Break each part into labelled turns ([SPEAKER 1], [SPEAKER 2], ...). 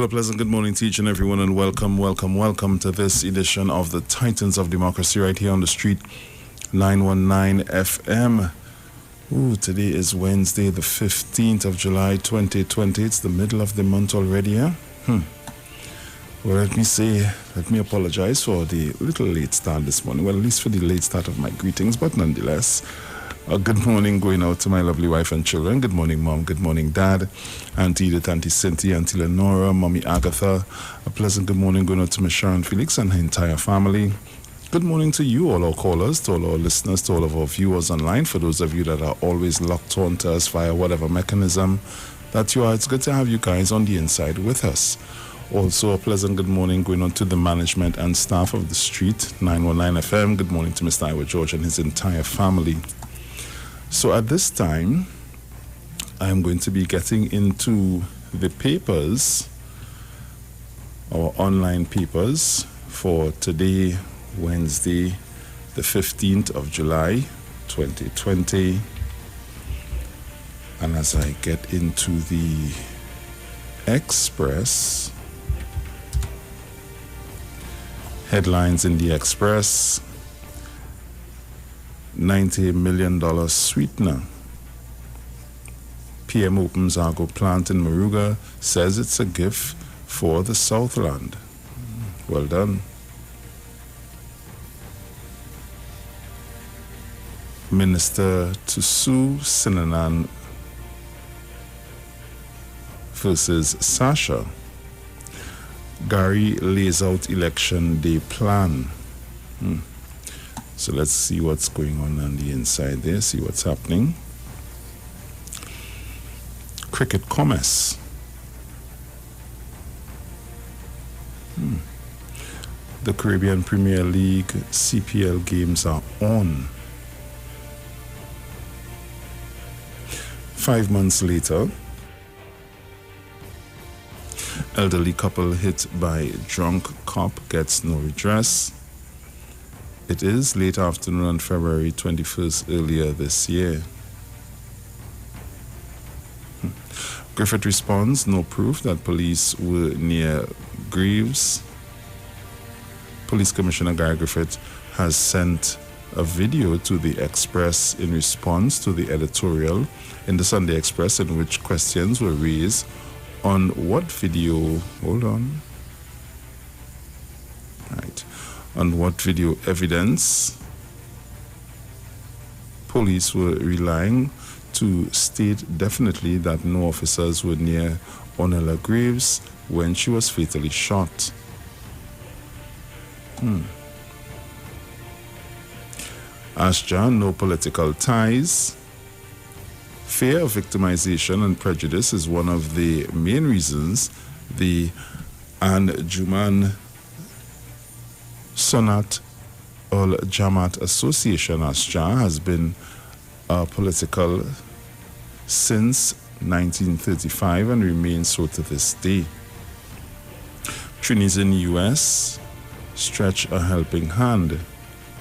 [SPEAKER 1] Well, a pleasant good morning to each and everyone, and welcome to this edition of the Titans of Democracy right here on the street, 919 FM. Today is Wednesday, the 15th of July, 2020. It's the middle of the month already, huh? Well, let me apologize for the little late start this morning. Well, at least for the late start of my greetings, but nonetheless, good morning going out to my lovely wife and children. Good morning, Mom. Good morning, Dad. Auntie Edith, Auntie Cynthia, Auntie Lenora, Mommy Agatha. A pleasant good morning going out to Miss Sharon Felix and her entire family. Good morning to you, all our callers, to all our listeners, to all of our viewers online. For those of you that are always locked on to us via whatever mechanism that you are, it's good to have you guys on the inside with us. Also, a pleasant good morning going on to the management and staff of the street, 919 FM. Good morning to Mr. Iowa George and his entire family. So at this time, I'm going to be getting into the papers, our online papers, for today, Wednesday, the 15th of July, 2020. And as I get into the Express, headlines in the Express: $90 million sweetener. PM opens Argo plant in Moruga, says it's a gift for the Southland. Well done. Minister to sue Sinanan versus Sasha. Gary lays out election day plan. So let's see what's going on the inside there, see what's happening. Cricket commerce. The Caribbean Premier League CPL games are on. 5 months later, elderly couple hit by drunk cop gets no redress. It is late afternoon on February 21st earlier this year. Griffith responds, no proof that police were near Greaves. Police Commissioner Guy Griffith has sent a video to the Express in response to the editorial in the Sunday Express in which questions were raised on what video, on what video evidence police were relying to state definitely that no officers were near Ornella Graves when she was fatally shot. Ashja, no political ties. Fear of victimization and prejudice is one of the main reasons the Anjuman Sonat Ul Jamaat Association, Ashja, has been political since 1935 and remains so to this day. Trinis in the U.S. stretch a helping hand.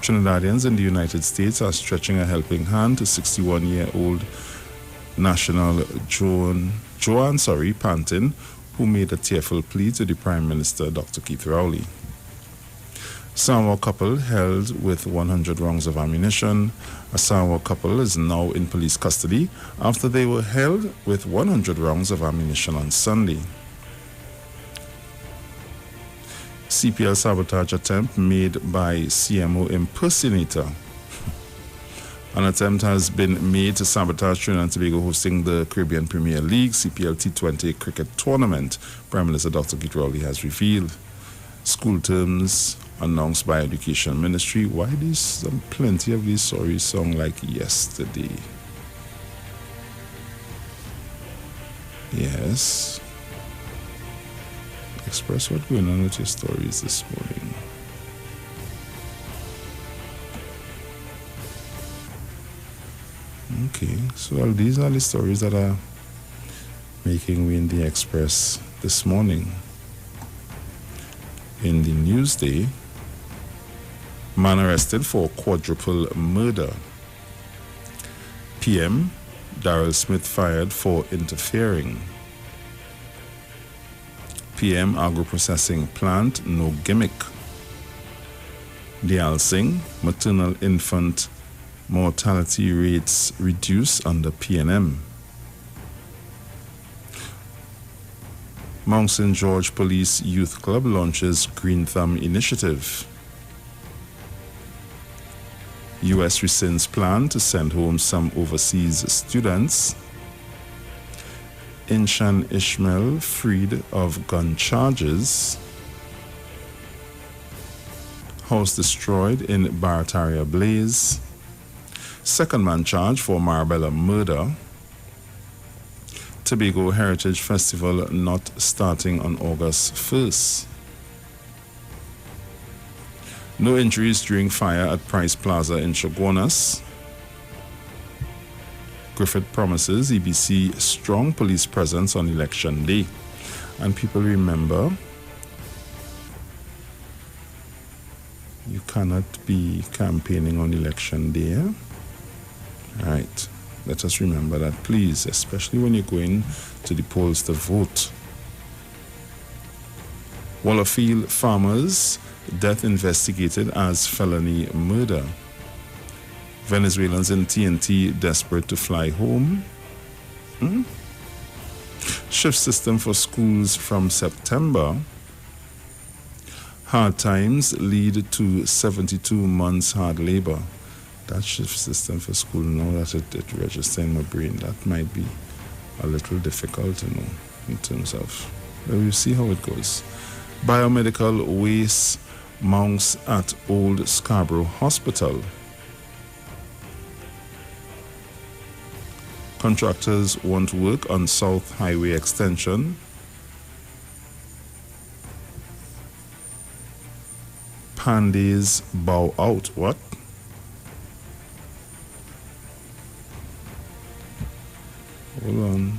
[SPEAKER 1] Trinidadians in the United States are stretching a helping hand to 61-year-old National Joanne Pantin, who made a tearful plea to the Prime Minister, Dr. Keith Rowley. Samoa couple held with 100 rounds of ammunition. A Samoa couple is now in police custody after they were held with 100 rounds of ammunition on Sunday. CPL sabotage attempt made by CMO impersonator. An attempt has been made to sabotage Trinidad and Tobago hosting the Caribbean Premier League CPL T20 cricket tournament, Prime Minister Dr. Keith Rowley has revealed. School terms announced by Education Ministry. Why these plenty of these stories sound like yesterday? Yes. Express, what's going on with your stories this morning? Okay, so these are the stories that are making way in the Express this morning. In the Newsday, man arrested for quadruple murder. PM, Darrell Smith fired for interfering. PM agro-processing plant, no gimmick. Dial Singh, maternal infant mortality rates reduce under PNM. Mount St. George Police Youth Club launches Green Thumb Initiative. U.S. rescinds plan to send home some overseas students. Inshan Ishmael freed of gun charges. House destroyed in Barataria blaze. Second man charged for Marbella murder. Tobago Heritage Festival not starting on August 1st. No injuries during fire at Price Plaza in Chaguanas. Griffith promises EBC strong police presence on election day. And people remember, you cannot be campaigning on election day. All right. Let us remember that, please, especially when you're going to the polls to vote. Wallerfield farmers' death investigated as felony murder. Venezuelans in TNT desperate to fly home. Shift system for schools from September. Hard times lead to 72 months hard labor. That shift system for school, now that it registers in my brain, that might be a little difficult to know in terms of, but we'll see how it goes. Biomedical waste mounts at Old Scarborough Hospital. Contractors want work on South Highway extension. Pandays bow out. What? Hold on.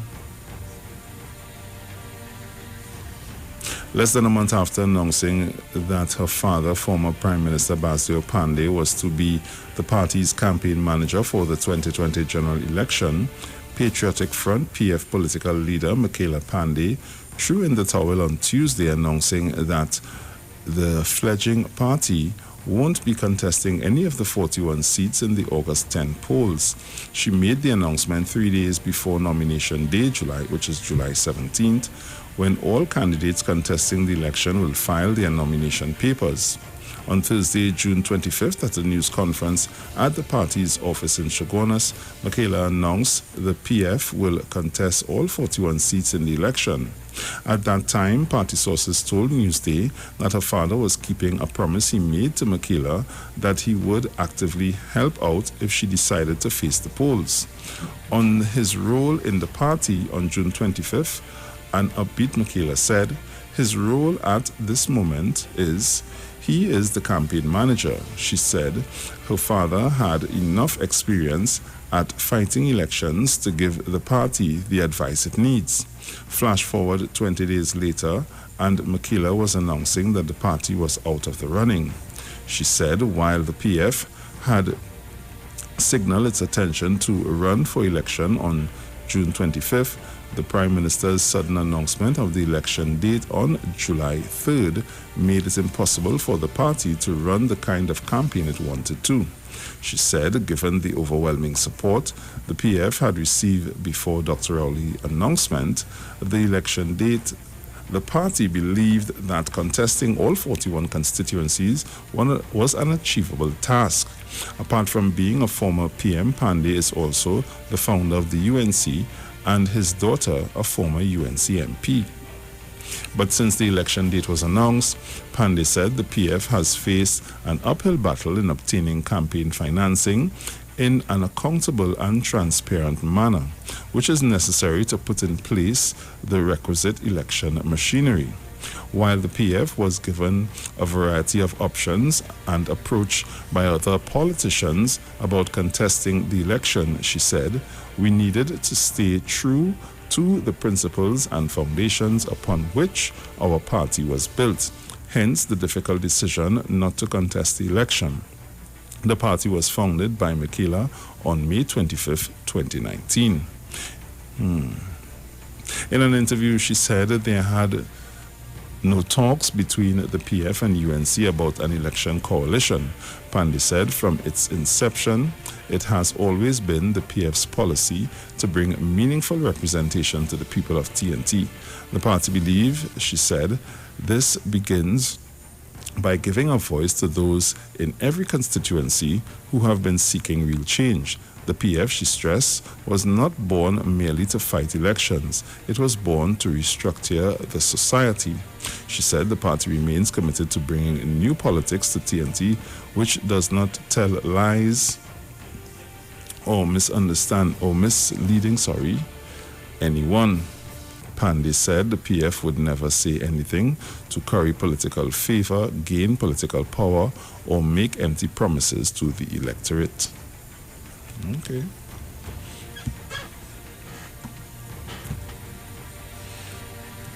[SPEAKER 1] Less than a month after announcing that her father, former Prime Minister Basdeo Panday, was to be the party's campaign manager for the 2020 general election, Patriotic Front PF political leader Michaela Panday threw in the towel on Tuesday, announcing that the fledgling party won't be contesting any of the 41 seats in the August 10 polls. She made the announcement 3 days before nomination day, which is July 17th, when all candidates contesting the election will file their nomination papers. On Thursday, June 25th, at a news conference at the party's office in Chaguanas, Michaela announced the PF will contest all 41 seats in the election. At that time, party sources told Newsday that her father was keeping a promise he made to Michaela that he would actively help out if she decided to face the polls. On his role in the party on June 25th, an upbeat Michaela said, his role at this moment is he is the campaign manager. She said her father had enough experience at fighting elections to give the party the advice it needs. Flash forward 20 days later, and Michaela was announcing that the party was out of the running. She said while the PF had signaled its intention to run for election on June 25th, the Prime Minister's sudden announcement of the election date on July 3rd made it impossible for the party to run the kind of campaign it wanted to. She said, given the overwhelming support the PF had received before Dr. Rowley's announcement, the election date, the party believed that contesting all 41 constituencies was an achievable task. Apart from being a former PM, Panday is also the founder of the UNC and his daughter, a former UNC MP. But since the election date was announced, Panday said the PF has faced an uphill battle in obtaining campaign financing in an accountable and transparent manner, which is necessary to put in place the requisite election machinery. While the PF was given a variety of options and approach by other politicians about contesting the election, she said, we needed to stay true to the principles and foundations upon which our party was built, hence the difficult decision not to contest the election. The party was founded by Michaela on May 25, 2019. In an interview, she said there had no talks between the PF and UNC about an election coalition. Pandey said from its inception, it has always been the PF's policy to bring meaningful representation to the people of TNT. The party believe, she said, this begins by giving a voice to those in every constituency who have been seeking real change. The PF, she stressed, was not born merely to fight elections. It was born to restructure the society. She said the party remains committed to bringing new politics to TNT, which does not tell lies or misleading anyone. Pandey said the PF would never say anything to curry political favor, gain political power, or make empty promises to the electorate. Okay.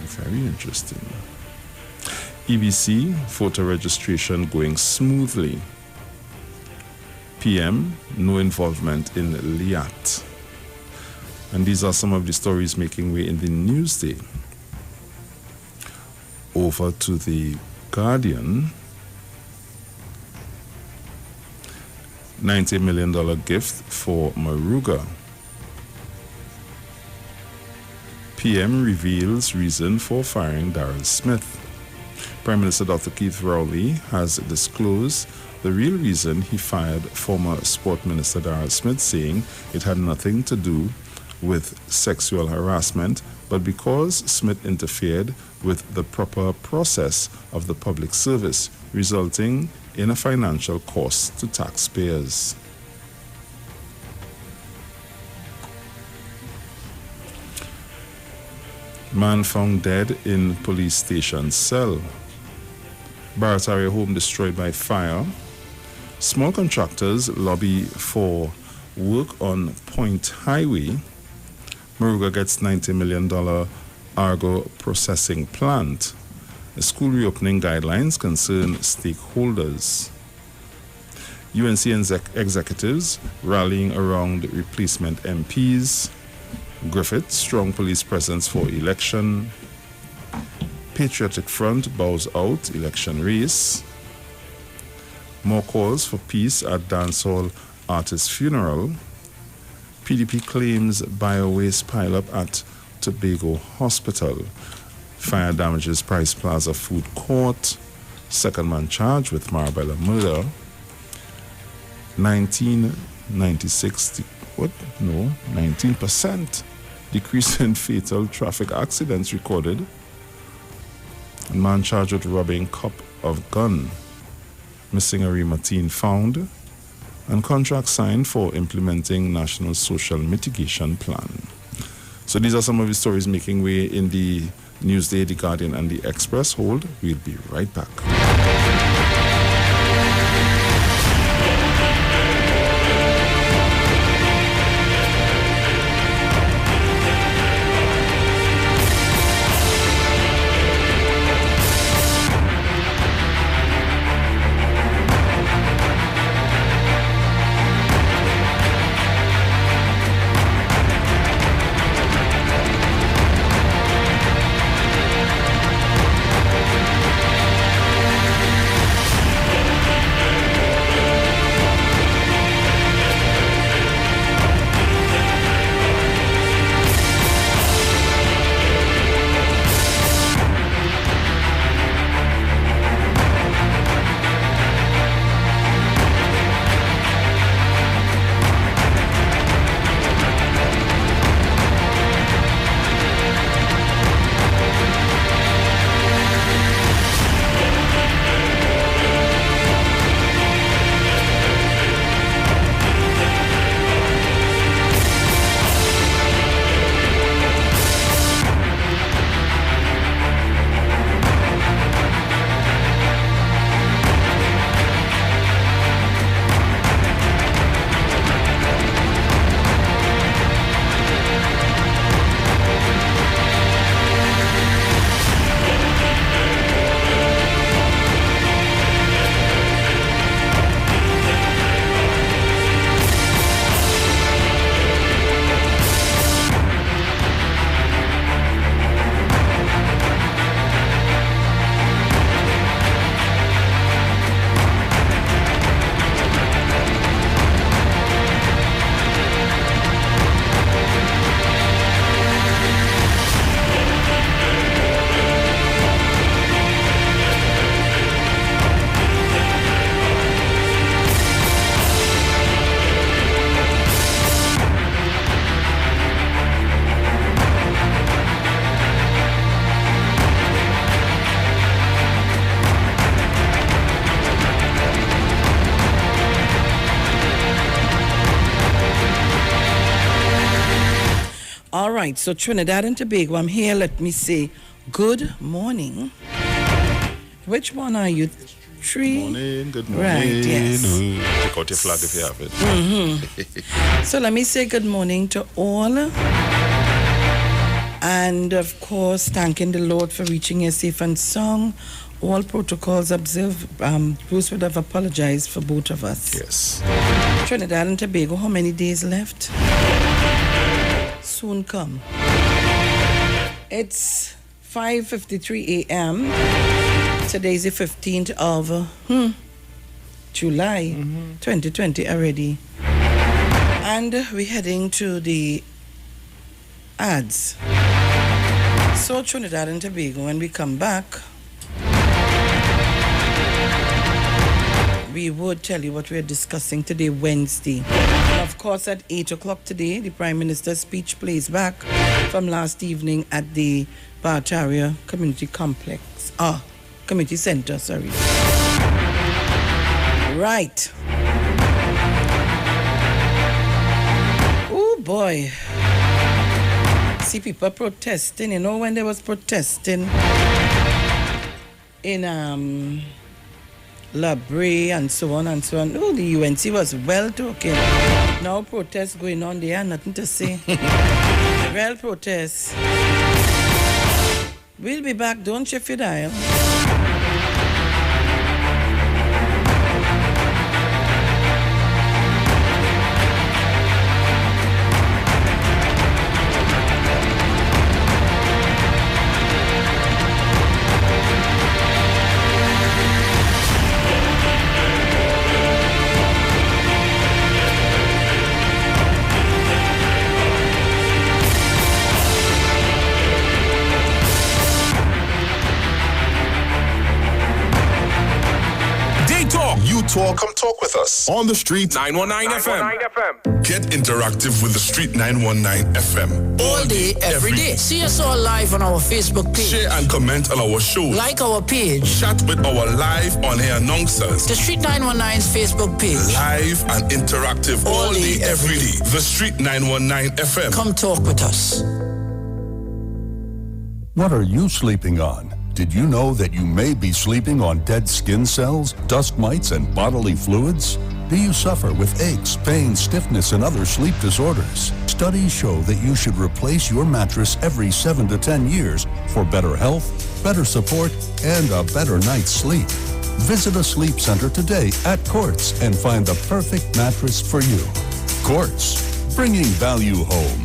[SPEAKER 1] Very interesting. EBC voter registration going smoothly. PM, no involvement in Liat. And these are some of the stories making way in the Newsday. Over to the Guardian. $90 million gift for Maruga. PM reveals reason for firing Darrell Smith. Prime Minister Dr. Keith Rowley has disclosed the real reason he fired former Sport Minister Darrell Smith, saying it had nothing to do with sexual harassment, but because Smith interfered with the proper process of the public service, resulting in a financial cost to taxpayers. Man found dead in police station cell. Barataria home destroyed by fire. Small contractors lobby for work on Point Highway. Maruga gets $90 million Argo processing plant. The school reopening guidelines concern stakeholders. UNC executives rallying around replacement MPs. Griffith, strong police presence for election. Patriotic Front bows out election race. More calls for peace at dancehall artist funeral. PDP claims bio-waste pileup at Tobago Hospital. Fire damages Price Plaza food court. Second man charged with Marbella murder. 19% decrease in fatal traffic accidents recorded. And man charged with robbing cup of gun. Missing Arima teen found. And contract signed for implementing National Social Mitigation Plan. So these are some of the stories making way in the Newsday, The Guardian, and The Express. Hold, we'll be right back.
[SPEAKER 2] All right, so Trinidad and Tobago, I'm here. Let me say good morning. Which one are you? Three?
[SPEAKER 1] Good morning.
[SPEAKER 2] Right, yes.
[SPEAKER 1] Take out your flag if you have it.
[SPEAKER 2] Mm-hmm. So let me say good morning to all. And of course, thanking the Lord for reaching us safe and sound. All protocols observed. Bruce would have apologized for both of us.
[SPEAKER 1] Yes.
[SPEAKER 2] Trinidad and Tobago, how many days left? Soon come. It's 5:53 a.m. Today's the 15th of July 2020 already. And we're heading to the ads. So Trinidad and Tobago, when we come back, we would tell you what we're discussing today, Wednesday. And of course, at 8 o'clock today, the Prime Minister's speech plays back from last evening at the Barataria Community Complex. Community Center, sorry. Right. Oh, boy. See people protesting. You know, when there was protesting in La Brea and so on and so on. Oh, the UNC was well talking. Now protests going on there, nothing to say. Real protests. We'll be back. Don't shift your dial.
[SPEAKER 3] Talk, come talk with us on the street
[SPEAKER 4] 919 FM.
[SPEAKER 3] Get interactive with the street 919 FM
[SPEAKER 5] all day, every day. See us all live on our Facebook page.
[SPEAKER 3] Share and comment on our show.
[SPEAKER 5] Like our page.
[SPEAKER 3] Chat with our live on-air announcers.
[SPEAKER 5] The Street 919's Facebook page.
[SPEAKER 3] Live and interactive all day, every day. The Street 919 FM.
[SPEAKER 5] Come talk with us.
[SPEAKER 6] What are you sleeping on? Did you know that you may be sleeping on dead skin cells, dust mites, and bodily fluids? Do you suffer with aches, pains, stiffness, and other sleep disorders? Studies show that you should replace your mattress every 7 to 10 years for better health, better support, and a better night's sleep. Visit a sleep center today at Quartz and find the perfect mattress for you. Quartz, bringing value home.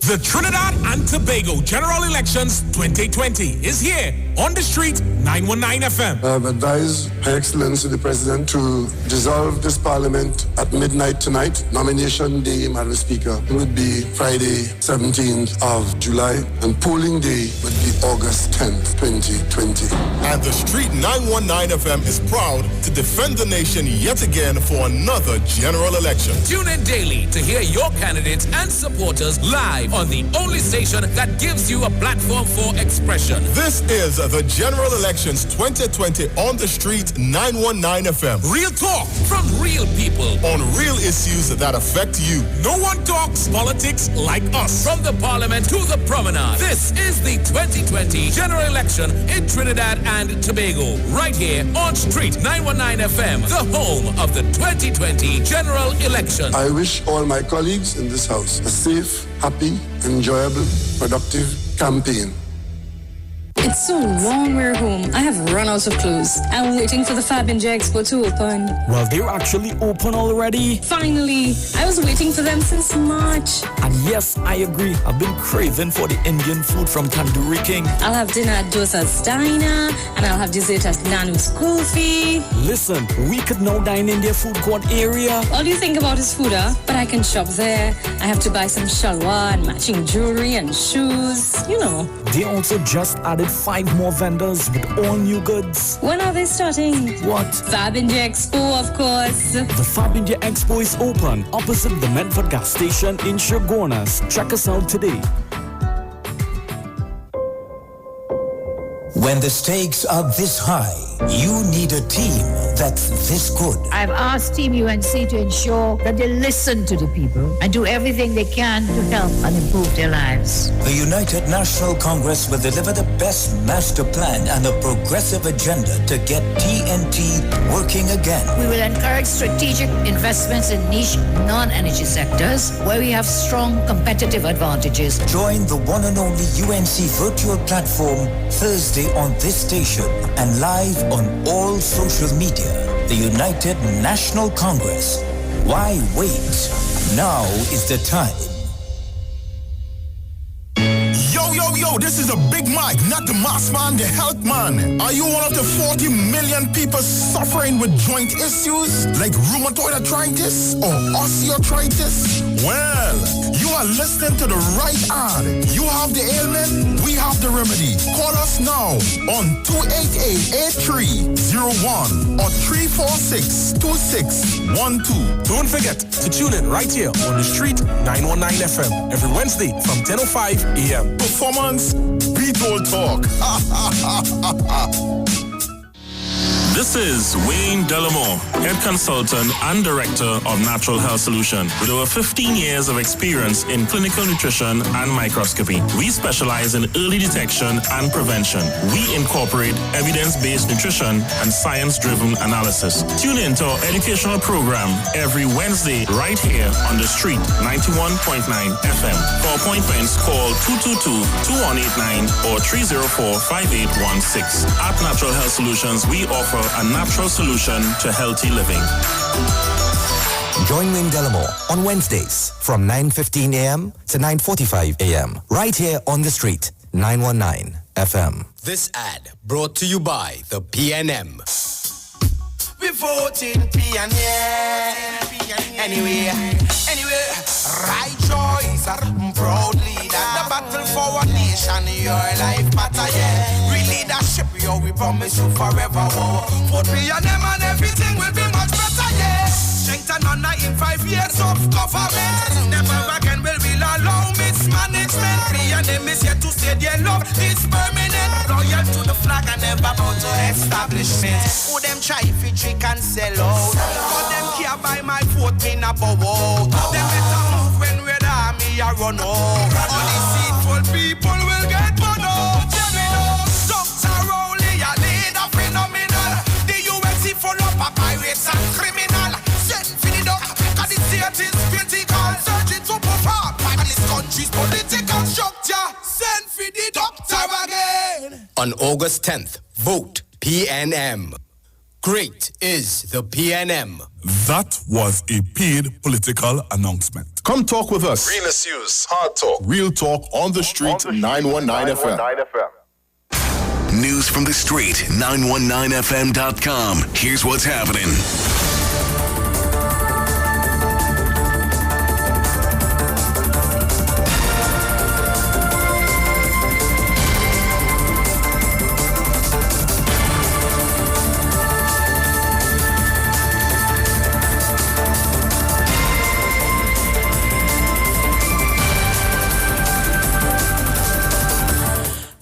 [SPEAKER 4] The Trinidad and Tobago General Elections 2020 is here on the street 919 FM.
[SPEAKER 7] I have advised Her Excellency the President to dissolve this Parliament at midnight tonight. Nomination day, Madam Speaker, would be Friday, 17th of July, and polling day would be August 10th, 2020.
[SPEAKER 3] And the street 919 FM is proud to defend the nation yet again for another general election.
[SPEAKER 4] Tune in daily to hear your candidates and supporters live on the only station that gives you a platform for expression.
[SPEAKER 3] This is the General Elections 2020 on the street 919 FM.
[SPEAKER 4] Real talk from real people
[SPEAKER 3] on real issues that affect you.
[SPEAKER 4] No one talks politics like us. From the Parliament to the promenade. This is the 2020 General Election in Trinidad and Tobago. Right here on Street 919 FM, the home of the 2020 General Election.
[SPEAKER 7] I wish all my colleagues in this house a safe, happy, enjoyable, productive campaign.
[SPEAKER 8] It's so long we're home. I have run out of clothes. I'm waiting for the Fab and J Expo to open.
[SPEAKER 9] Well, they're actually open already.
[SPEAKER 8] Finally. I was waiting for them since March.
[SPEAKER 9] And yes, I agree. I've been craving for the Indian food from Tandoori King.
[SPEAKER 8] I'll have dinner at Dosa's Diner, and I'll have dessert at Nanu's Kulfi.
[SPEAKER 9] Listen, we could now dine in their food court area.
[SPEAKER 8] All you think about is food, huh? But I can shop there. I have to buy some shalwar and matching jewelry and shoes. You know.
[SPEAKER 9] They also just added 5 more vendors with all new goods.
[SPEAKER 8] When are they starting?
[SPEAKER 9] What?
[SPEAKER 8] Fab India Expo, of course.
[SPEAKER 9] The Fab India Expo is open opposite the Medford gas station in Chaguanas. Check us out today.
[SPEAKER 10] When the stakes are this high, you need a team that's this good.
[SPEAKER 11] I've asked Team UNC to ensure that they listen to the people and do everything they can to help and improve their lives.
[SPEAKER 10] The United National Congress will deliver the best master plan and a progressive agenda to get TNT working again.
[SPEAKER 11] We will encourage strategic investments in niche non-energy sectors where we have strong competitive advantages.
[SPEAKER 10] Join the one and only UNC virtual platform Thursday on this station and live on all social media. The United National Congress. Why wait? Now is the time.
[SPEAKER 3] Yo, this is a Big Mike, not the mass man, the health man. Are you one of the 40 million people suffering with joint issues like rheumatoid arthritis or osteoarthritis? Well, you are listening to the right ad. You have the ailment, we have the remedy. Call us now on 288-8301 or 346-2612.
[SPEAKER 4] Don't forget to tune in right here on the street 919 FM every Wednesday from 10:05 a.m.
[SPEAKER 3] Performance, beat all talk.
[SPEAKER 12] This is Wayne Delamore, Head Consultant and Director of Natural Health Solution. With over 15 years of experience in clinical nutrition and microscopy, we specialize in early detection and prevention. We incorporate evidence-based nutrition and science-driven analysis. Tune in to our educational program every Wednesday right here on the street, 91.9 FM. For appointments, call 222-2189 or 304-5816. At Natural Health Solutions, we offer a natural solution to healthy living.
[SPEAKER 10] Join Wayne Delamore on Wednesdays from 9:15 a.m. to 9:45 a.m. right here on the street, 919 FM.
[SPEAKER 13] This ad brought to you by the PNM.
[SPEAKER 14] We voting PNM. Anyway, right choice, proud leader. The battle for our nation, your life matter, yeah. Real leadership, yo, we promise you forever, oh. Vote PNM and everything will be much better, yeah. Strength and honor in 5 years of government. Never again will we allow mismanagement. PNM is here to stay, their love is permanent. Loyal to the flag and never bound to establishment. Who them try if trick and sell out. But them care by my vote, me na bow out. Them better move when we're the army a run out. All these deceitful people will get burned out. Dr. Rowley, a leader phenomenal. The UNC full up of pirates and criminal. Send for the duck, cause the state is critical. Searching to perform by this country's political structure. Send for the doctor again.
[SPEAKER 13] On August 10th, vote PNM. Great is the PNM.
[SPEAKER 15] That was a paid political announcement.
[SPEAKER 3] Come talk with us.
[SPEAKER 16] Real issues, hard talk.
[SPEAKER 3] Real talk on the street, 919 FM.
[SPEAKER 17] News from the street, 919fm.com. Here's what's happening.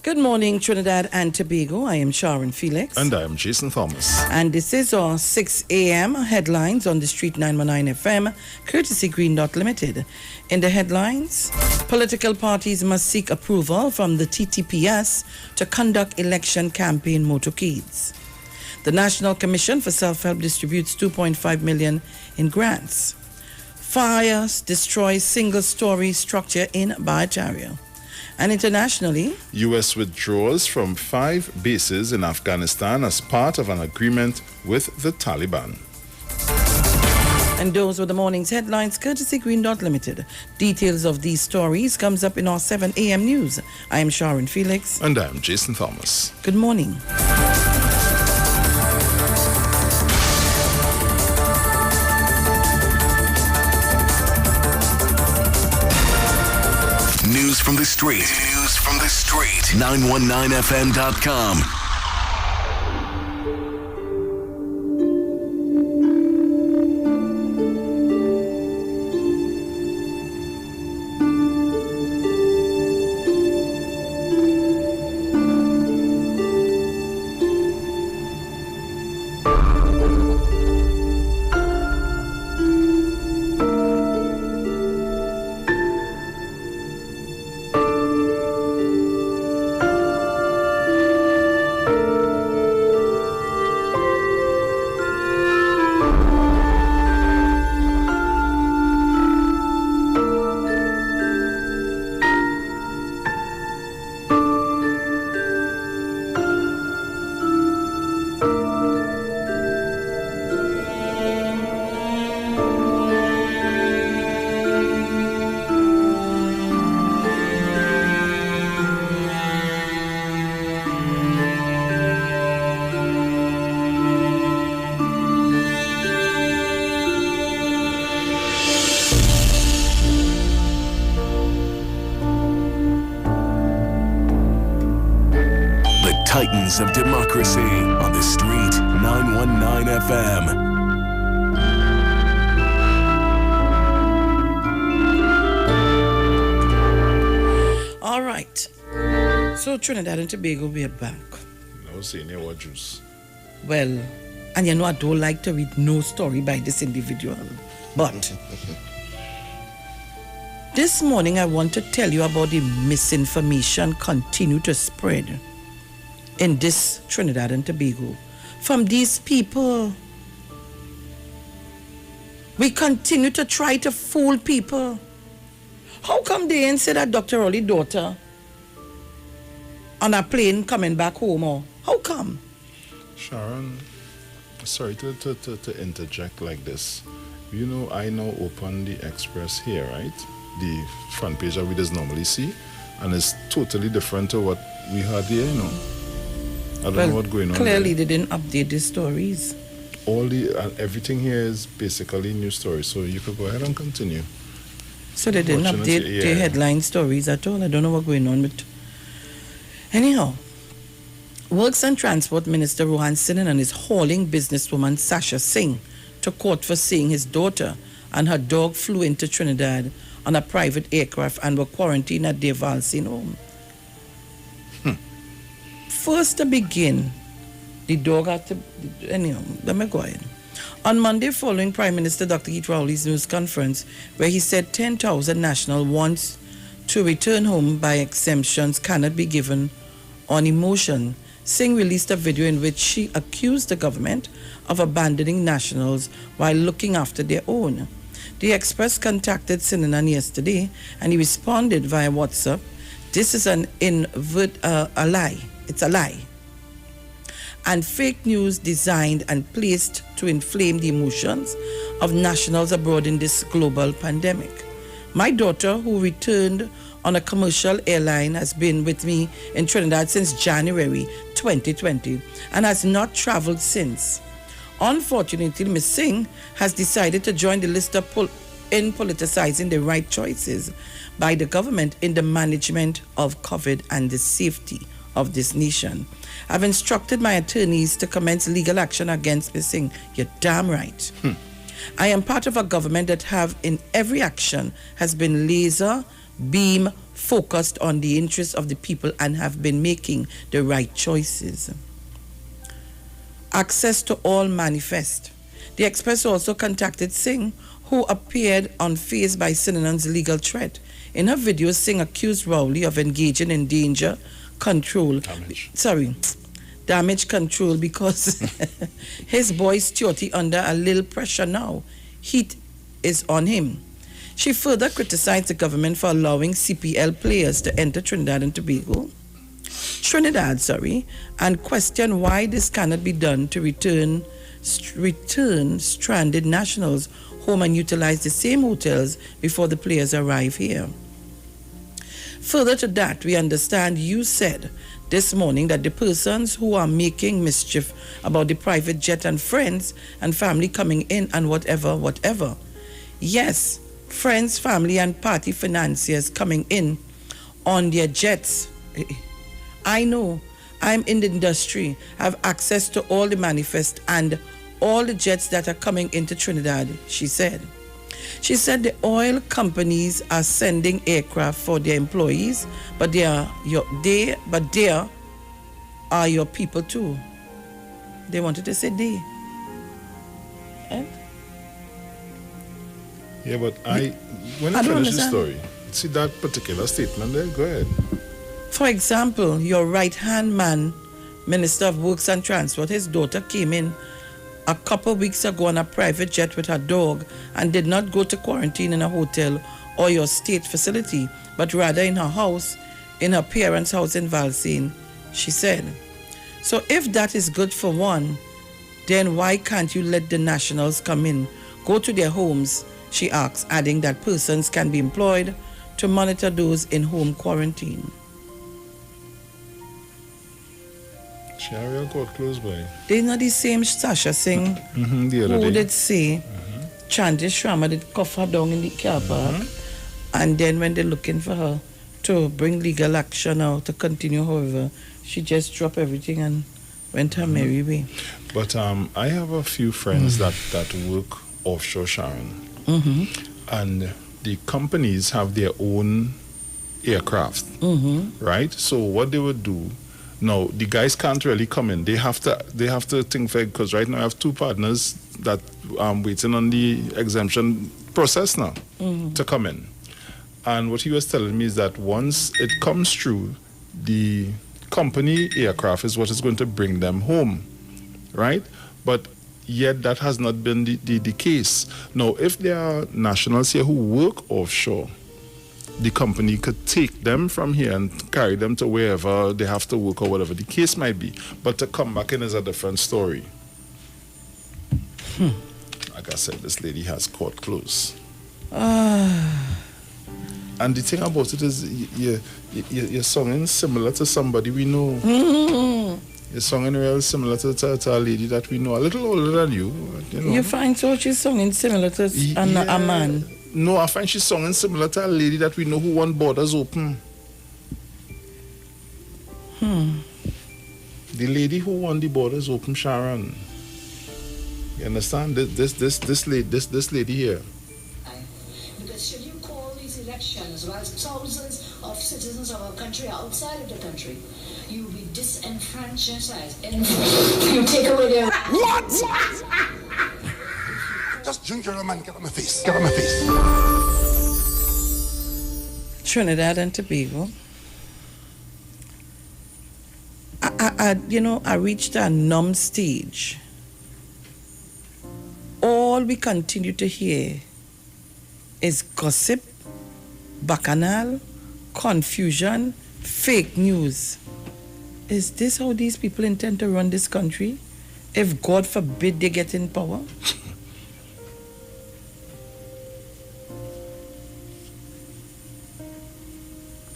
[SPEAKER 2] Good morning, Trinidad and Tobago. I am Sharon Felix.
[SPEAKER 1] And I am Jason Thomas.
[SPEAKER 2] And this is our 6 a.m. headlines on the street 919 FM, courtesy Green Dot Limited. In the headlines, political parties must seek approval from the TTPS to conduct election campaign motorcades. The National Commission for Self-Help distributes $2.5 million in grants. Fires destroy single-story structure in Barataria. And internationally,
[SPEAKER 1] U.S. withdraws from 5 bases in Afghanistan as part of an agreement with the Taliban.
[SPEAKER 2] And those were the morning's headlines, courtesy Green Dot Limited. Details of these stories comes up in our 7 a.m. news. I am Sharon Felix.
[SPEAKER 1] And I am Jason Thomas.
[SPEAKER 2] Good morning.
[SPEAKER 17] News from the street. News from the street. 919fm.com. Titans of Democracy on the Street 919 FM.
[SPEAKER 2] All right. So Trinidad and Tobago, we are back.
[SPEAKER 1] I was saying, what juice?
[SPEAKER 2] Well, and you know I don't like to read no story by this individual, but this morning I want to tell you about the misinformation continue to spread in this Trinidad and Tobago from these people. We continue to try to fool people. How come they ain't say that Dr. Rowley's daughter on a plane coming back home? Or how come?
[SPEAKER 1] Sharon, sorry to interject like this. You know, I now open the Express here, right? The front page that we just normally see, and it's totally different to what we had here, you know. I don't know what's going on.
[SPEAKER 2] Clearly, they didn't update the stories.
[SPEAKER 1] All everything here is basically new stories, so you could go ahead and continue.
[SPEAKER 2] So they didn't update the headline stories at all. I don't know what's going on with. Anyhow, Works and Transport Minister Rohan Sinanan is hauling businesswoman Sasha Singh to court for saying his daughter and her dog flew into Trinidad on a private aircraft and were quarantined at their Valsine home. First to begin, the dog had to. Anyhow, let me go ahead. On Monday, following Prime Minister Dr. Keith Rowley's news conference, where he said 10,000 nationals wants to return home by exemptions cannot be given on emotion, Singh released a video in which she accused the government of abandoning nationals while looking after their own. The Express contacted Sinanan yesterday, and he responded via WhatsApp, "This is a lie. It's a lie. And fake news designed and placed to inflame the emotions of nationals abroad in this global pandemic. My daughter, who returned on a commercial airline, has been with me in Trinidad since January 2020 and has not traveled since. Unfortunately, Ms. Singh has decided to join the list of in politicizing the right choices by the government in the management of COVID and the safety of this nation. I've instructed my attorneys to commence legal action against Ms. Singh." You're damn right. "I am part of a government that have in every action has been laser beam focused on the interests of the people and have been making the right choices." Access to all manifest. The Express also contacted Singh, who appeared unfazed by Sinanan's legal threat. In her video, Singh accused Rowley of engaging in damage control because his boy's duty under a little pressure now. Heat is on him. She further criticized the government for allowing CPL players to enter Trinidad and Tobago, and questioned why this cannot be done to return stranded nationals home and utilize the same hotels before the players arrive here. Further to that, we understand you said this morning that the persons who are making mischief about the private jet and friends and family coming in and whatever. Yes, friends, family and party financiers coming in on their jets. I know, I'm in the industry, have access to all the manifest and all the jets that are coming into Trinidad, she said. She said the oil companies are sending aircraft for their employees, but they are your people too. They wanted to say they. Eh?
[SPEAKER 1] Yeah, but when I finish the story, see that particular statement there, go ahead.
[SPEAKER 2] For example, your right-hand man, Minister of Works and Transport, his daughter came in a couple weeks ago on a private jet with her dog and did not go to quarantine in a hotel or your state facility, but rather in her house, in her parents' house in Valsine, she said. So if that is good for one, then why can't you let the nationals come in, go to their homes, she asks, adding that persons can be employed to monitor those in home quarantine.
[SPEAKER 1] Sharia got close by.
[SPEAKER 2] They not the same Sasha Singh who did say Chanti Sharma did cuff her down in the car park, and then when they're looking for her to bring legal action or to continue, however, she just dropped everything and went her merry way.
[SPEAKER 1] But I have a few friends that work offshore, Sharon. And the companies have their own aircraft, right? So what they would do, now the guys can't really come in. They have to think for, because right now I have two partners that waiting on the exemption process now to come in. And what he was telling me is that once it comes through, the company aircraft is what is going to bring them home, right? But yet that has not been the case. Now, if there are nationals here who work offshore, the company could take them from here and carry them to wherever they have to work or whatever the case might be. But to come back in is a different story. Like I said, this lady has court closed. And the thing about it is, you're singing similar to somebody we know. You're singing real similar to a lady that we know, a little older than you.
[SPEAKER 2] You find so she's singing similar to a man?
[SPEAKER 1] No, I find she's singing similar to a lady that we know who won Borders Open. The lady who won the Borders Open, Sharon. You understand? This lady here.
[SPEAKER 16] Because should you call these elections while thousands of citizens of our country are outside of the country, you will be disenfranchised. You take away their...
[SPEAKER 7] What? Just drink your rum and get on my face. Get on my face.
[SPEAKER 2] Trinidad and Tobago. I reached a numb stage. All we continue to hear is gossip, bacchanal, confusion, fake news. Is this how these people intend to run this country? If God forbid they get in power?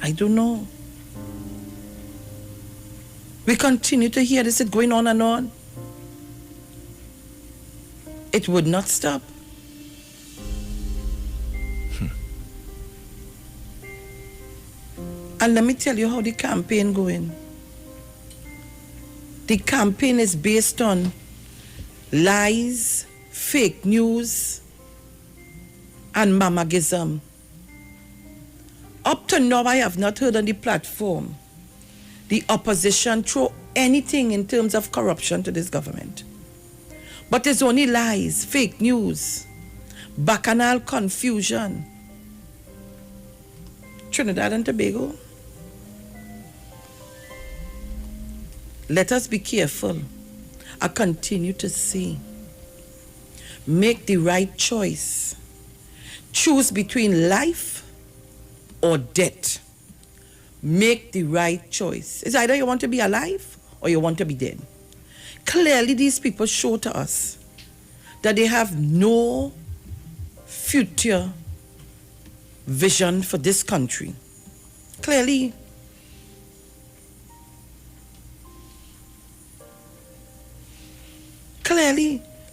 [SPEAKER 2] I don't know. We continue to hear this going on and on. It would not stop. And let me tell you how the campaign going. The campaign is based on lies, fake news, and mamagism. Up to now, I have not heard on the platform the opposition throw anything in terms of corruption to this government. But it's only lies, fake news, bacchanal confusion. Trinidad and Tobago, let us be careful. I continue to say, make the right choice. Choose between life or death. Make the right choice. It's either you want to be alive or you want to be dead. Clearly, these people show to us that they have no future vision for this country. Clearly.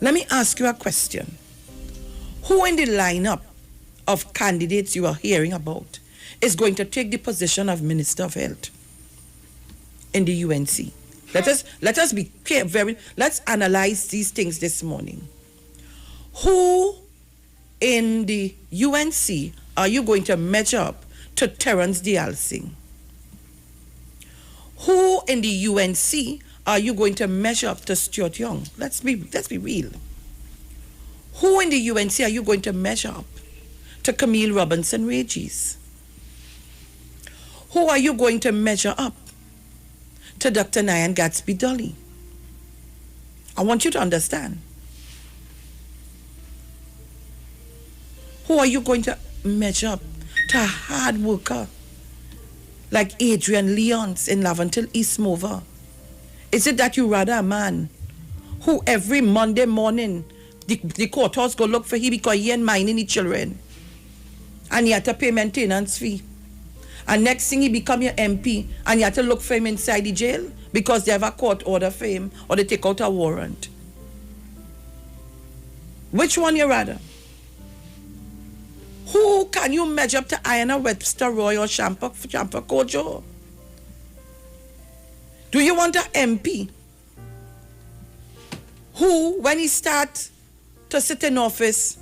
[SPEAKER 2] Let me ask you a question. Who in the lineup of candidates you are hearing about is going to take the position of Minister of Health in the UNC? Let us be clear, let's analyze these things this morning. Who in the UNC are you going to measure up to Terrence Dialsing? Who in the UNC are you going to measure up to Stuart Young? Let's be real. Who in the UNC are you going to measure up to Camille Robinson Regis? Who are you going to measure up to Dr. Nyan Gatsby Dolly? I want you to understand. Who are you going to measure up to a hard worker like Adrian Leons in Laventille East Mover? Is it that you rather a man who every Monday morning the courthouse go look for him because he ain't minding the children and he had to pay maintenance fee? And next thing he become your MP and you have to look for him inside the jail because they have a court order for him or they take out a warrant? Which one you rather? Who can you measure up to Iona Webster Roy or Champa Kojo? Do you want an MP who, when he start to sit in office,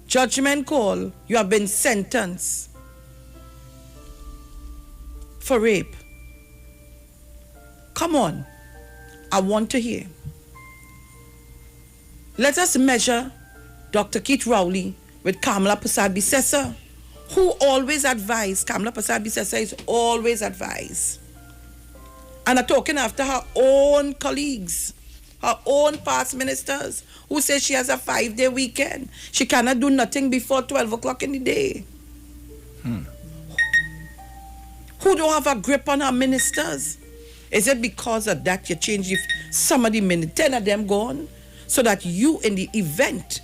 [SPEAKER 2] judgment call, you have been sentenced for rape? Come on, I want to hear. Let us measure Dr. Keith Rowley with Kamala Persad-Bissessar, who always advised, Kamala Persad-Bissessar is always advised, and are talking after her own colleagues, her own past ministers, who say she has a 5-day weekend. She cannot do nothing before 12 o'clock in the day. Who don't have a grip on her ministers? Is it because of that you change if some of the 10 of them gone? So that you in the event,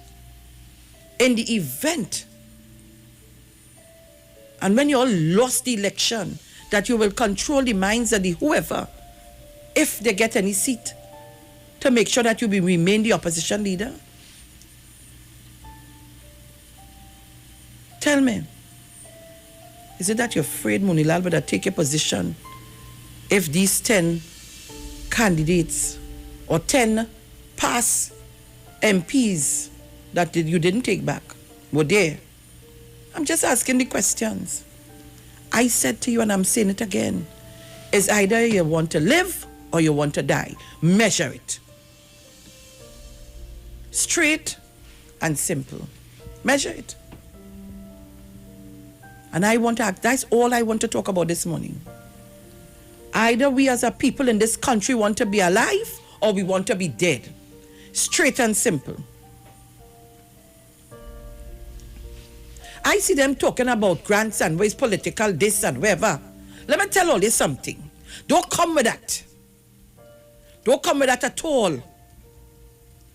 [SPEAKER 2] and when you all lost the election, that you will control the minds of the whoever, if they get any seat, to make sure that you will remain the opposition leader? Tell me, is it that you're afraid Munilal would take your position if these 10 candidates or 10 past MPs that you didn't take back were there? I'm just asking the questions. I said to you, and I'm saying it again, is either you want to live or you want to die. Measure it. Straight and simple. Measure it. And I want to act, that's all I want to talk about this morning. Either we as a people in this country want to be alive or we want to be dead. Straight and simple. I see them talking about grants and ways political this and whatever. Let me tell all you something. Don't come with that. Don't come with that at all.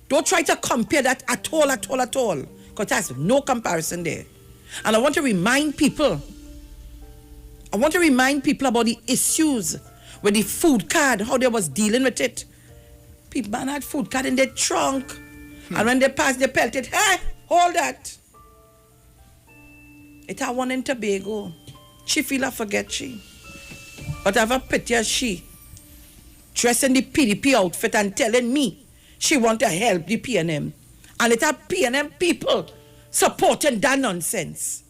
[SPEAKER 2] Don't try to compare that at all. Because there's no comparison there. And I want to remind people about the issues with the food card, how they was dealing with it. People man had food card in their trunk. And when they passed, they pelted. Hey, hold that. It had one in Tobago. She feel I forget she. But I have a pity as she dressed in the PDP outfit and telling me she want to help the PNM. And it had PNM people supporting that nonsense.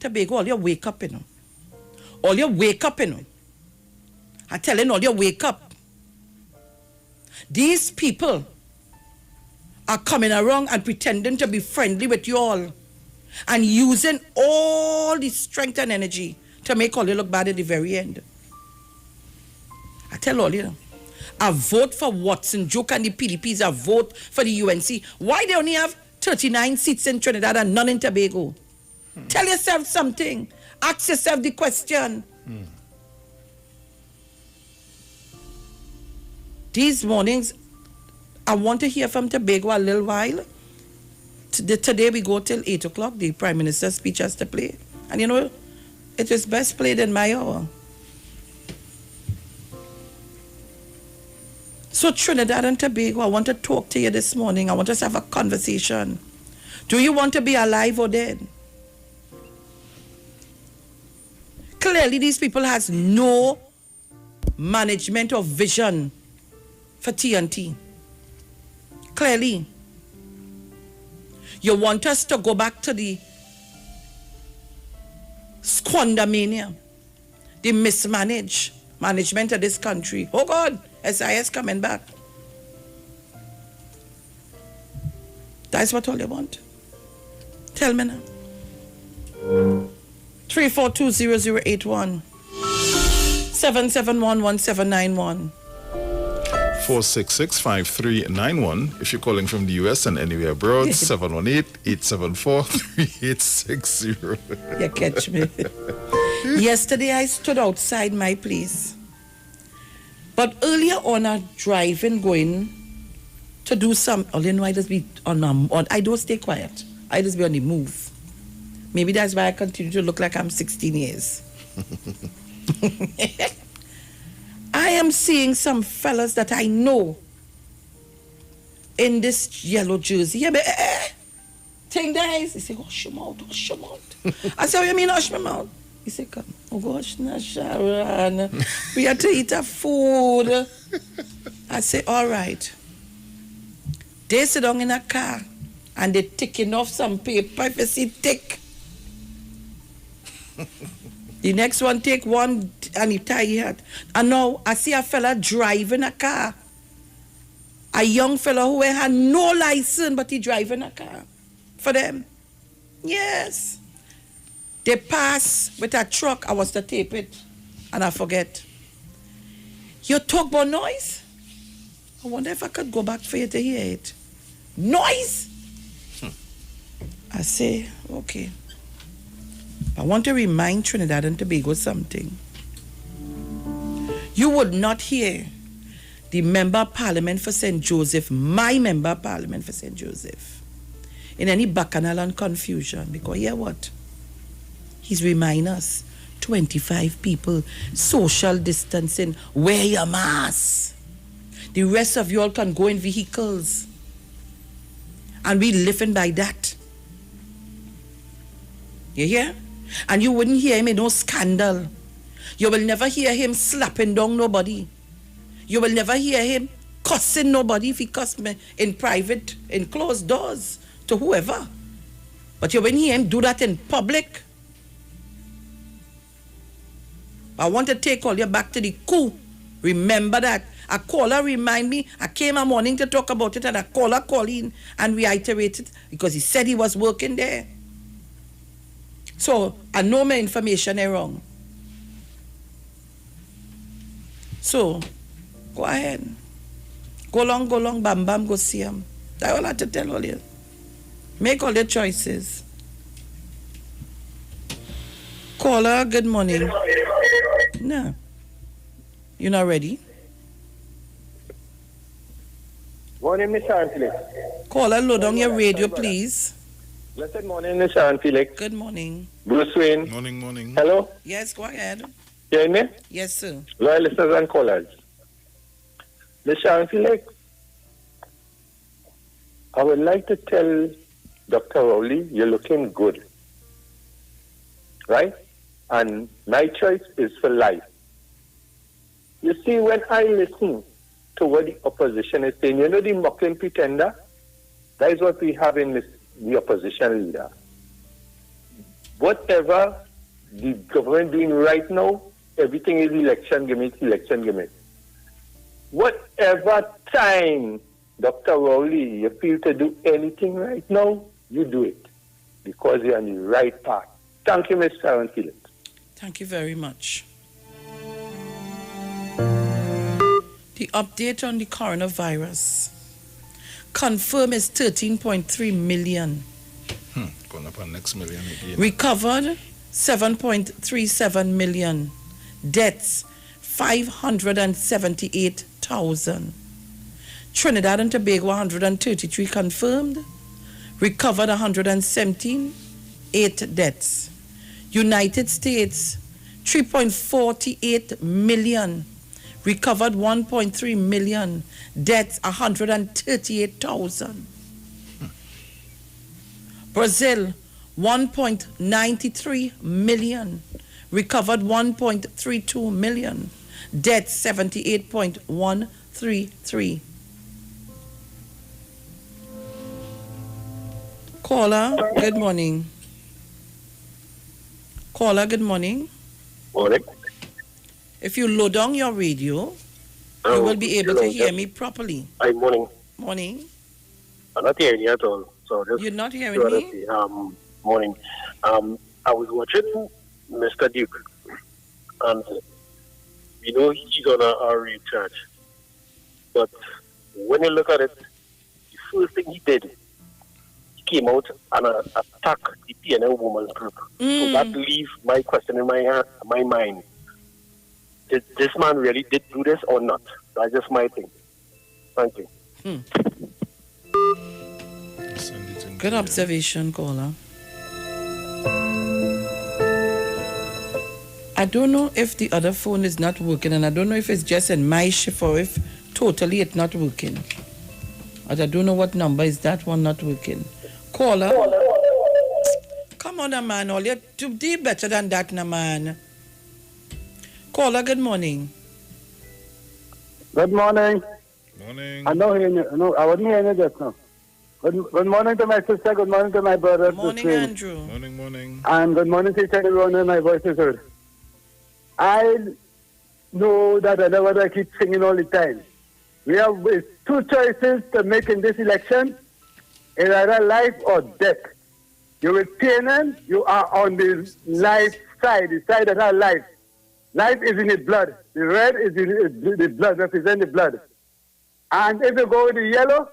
[SPEAKER 2] Tobago, all you wake up, you know. All you wake up, you know. I'm telling all you wake up. These people are coming around and pretending to be friendly with you all and using all the strength and energy to make all you look bad at the very end. I tell all you, I vote for Watson Joke and the PDPs, I vote for the UNC. Why they only have 39 seats in Trinidad and none in Tobago? Tell yourself something. Ask yourself the question. These mornings, I want to hear from Tobago a little while. Today we go till 8 o'clock. The Prime Minister's speech has to play. And you know, it is best played in my hour. So Trinidad and Tobago, I want to talk to you this morning. I want us to have a conversation. Do you want to be alive or dead? Clearly, these people has no management or vision for TNT. Clearly. You want us to go back to the squandermania, the management of this country. Oh God, SIS coming back. That's what all you want. Tell me now. 3420081 7711791
[SPEAKER 1] 466-5391 if you're calling from the US and anywhere abroad. 718-874-3860.
[SPEAKER 2] You catch me. Yesterday I stood outside my place, but earlier on I driving going to do some. You know, I just be on. I don't stay quiet. I just be on the move. Maybe that's why I continue to look like I'm 16 years. I am seeing some fellas that I know in this yellow jersey. Yeah, but thing there is, they say, hush your mouth, hush your mouth. I say, what you mean, hush my mouth? He said, come. Oh gosh, now Sharon, we have to eat our food. I say, all right. They sit down in a car and they taking off some paper. If you see thick. The next one take one and he tie his hat. And now I see a fella driving a car. A young fella who had no license, but he driving a car for them. Yes. They pass with a truck. I was to tape it and I forget. You talk about noise? I wonder if I could go back for you to hear it. Noise? I say, okay. I want to remind Trinidad and Tobago something. You would not hear the Member of Parliament for St. Joseph, my Member of Parliament for St. Joseph, in any bacchanal and confusion. Because hear what? He's reminding us, 25 people, social distancing, wear your mask. The rest of you all can go in vehicles. And we living by that. You hear? And you wouldn't hear him in no scandal. You will never hear him slapping down nobody. You will never hear him cussing nobody if he cussed me in private, in closed doors to whoever. But you wouldn't hear him do that in public. I want to take all you back to the coup. Remember that. A caller remind me, I came a morning to talk about it and a caller called in and reiterated because he said he was working there. So, I know my information is wrong. So, go ahead. Go long, bam, go see him. That's all I have to tell all you. Make all your choices. Caller, good morning. No. You're not ready?
[SPEAKER 18] Morning, Mr. Anthony.
[SPEAKER 2] Caller, load on your radio, please.
[SPEAKER 18] Blessed morning, Mr. Felix.
[SPEAKER 2] Good morning.
[SPEAKER 18] Bruce Wayne.
[SPEAKER 1] Morning.
[SPEAKER 18] Hello?
[SPEAKER 2] Yes, go ahead.
[SPEAKER 18] You hear me?
[SPEAKER 2] Yes, sir.
[SPEAKER 18] Loyal listeners and callers. Mr. Felix, I would like to tell Dr. Rowley, you're looking good. Right? And my choice is for life. You see, when I listen to what the opposition is saying, you know the mocking pretender? That is what we have in the opposition leader. Whatever the government doing right now, everything is election gimmick. Whatever time, Dr. Rowley, you feel to do anything right now, you do it. Because you're on the right path. Thank you, Mr. Aaron Felix.
[SPEAKER 2] Thank you very much. The update on the coronavirus. Confirmed is 13.3 million.
[SPEAKER 1] Going up on next million again.
[SPEAKER 2] Recovered 7.37 million. Deaths 578,000. Trinidad and Tobago 133 confirmed. Recovered 117. 8 deaths. United States 3.48 million. Recovered 1.3 million. Deaths 138,000. Brazil 1.93 million. Recovered 1.32 million. Deaths 78.133. Caller, good morning. Caller, good morning.
[SPEAKER 18] Morning.
[SPEAKER 2] If you load down your radio, you will be able to hear me properly.
[SPEAKER 18] Hi, morning.
[SPEAKER 2] Morning.
[SPEAKER 18] I'm not hearing you at all. So
[SPEAKER 2] You're not hearing me?
[SPEAKER 18] Morning. I was watching Mr. Duke, and you know he's on a recharge. But when you look at it, the first thing he did, he came out and attacked the PNL women's group. So that leaves my question in my mind. Did this man really did do this or not? That's just my thing. Thank you.
[SPEAKER 2] Good observation, caller. I don't know if the other phone is not working, and I don't know if it's just in my shift or if totally it's not working. But I don't know what number is that one not working. Caller. Come Come on, man. All you to do better than that, na man. Caller, good morning.
[SPEAKER 19] Good morning.
[SPEAKER 1] Morning.
[SPEAKER 19] I know hearing you. No, I wasn't hearing you just now. Good morning to my sister. Good morning to my brother.
[SPEAKER 2] Morning, Andrew.
[SPEAKER 1] Morning.
[SPEAKER 19] And good morning to each and everyone when my voice is heard. I know that I know what I keep singing all the time. We have two choices to make in this election. It's either life or death. You with PNM, you are on the life side, the side that has life. Life is in the blood. The red is in the blood, represent the blood. And if you go with the yellow,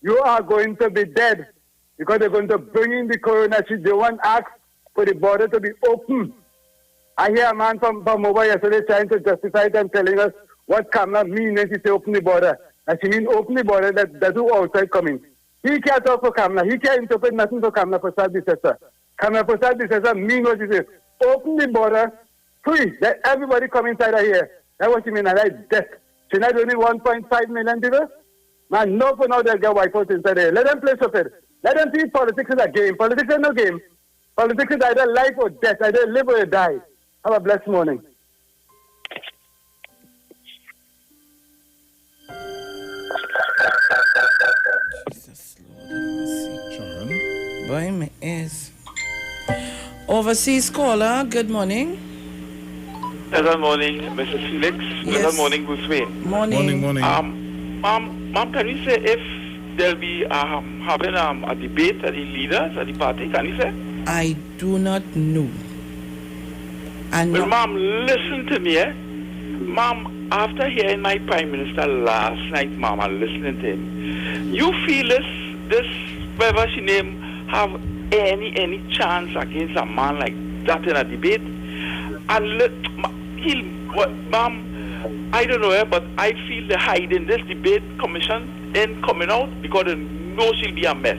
[SPEAKER 19] you are going to be dead because they're going to bring in the corona. They want ask for the border to be open. I hear a man from over yesterday trying to justify it and telling us what Kamala means when she say open the border. And she means open the border, that's who outside coming. He can't talk for Kamala. He can't interpret nothing for Kamala Prasad Bisesa. Kamala Prasad Bisesa means what she says. Open the border, free. Let everybody come inside of here. That's what she means. I like death. She not only 1.5 million people. Man, no for now they'll get white folks inside there. Let them play stupid. Let them see politics is a game. Politics is no game. Politics is either life or death. Either live or you die. Have a blessed morning.
[SPEAKER 2] Jesus, Lord, have mercy. Boy, my ears. Overseas caller, good morning.
[SPEAKER 20] Good morning, Mrs. Felix.
[SPEAKER 2] Yes.
[SPEAKER 20] Good morning, Bruce Wayne.
[SPEAKER 2] Morning.
[SPEAKER 20] Ma'am, can you say if there'll be having a debate at the leaders at the party? Can you say?
[SPEAKER 2] I do not know.
[SPEAKER 20] Well, ma'am, listen to me, eh? Ma'am, after hearing my Prime Minister last night, ma'am, and listening to him, you feel this whatever she name, have any chance against a man like that in a debate? And ma'am, I don't know, but I feel the hiding this debate commission in coming out because they know she'll be a mess.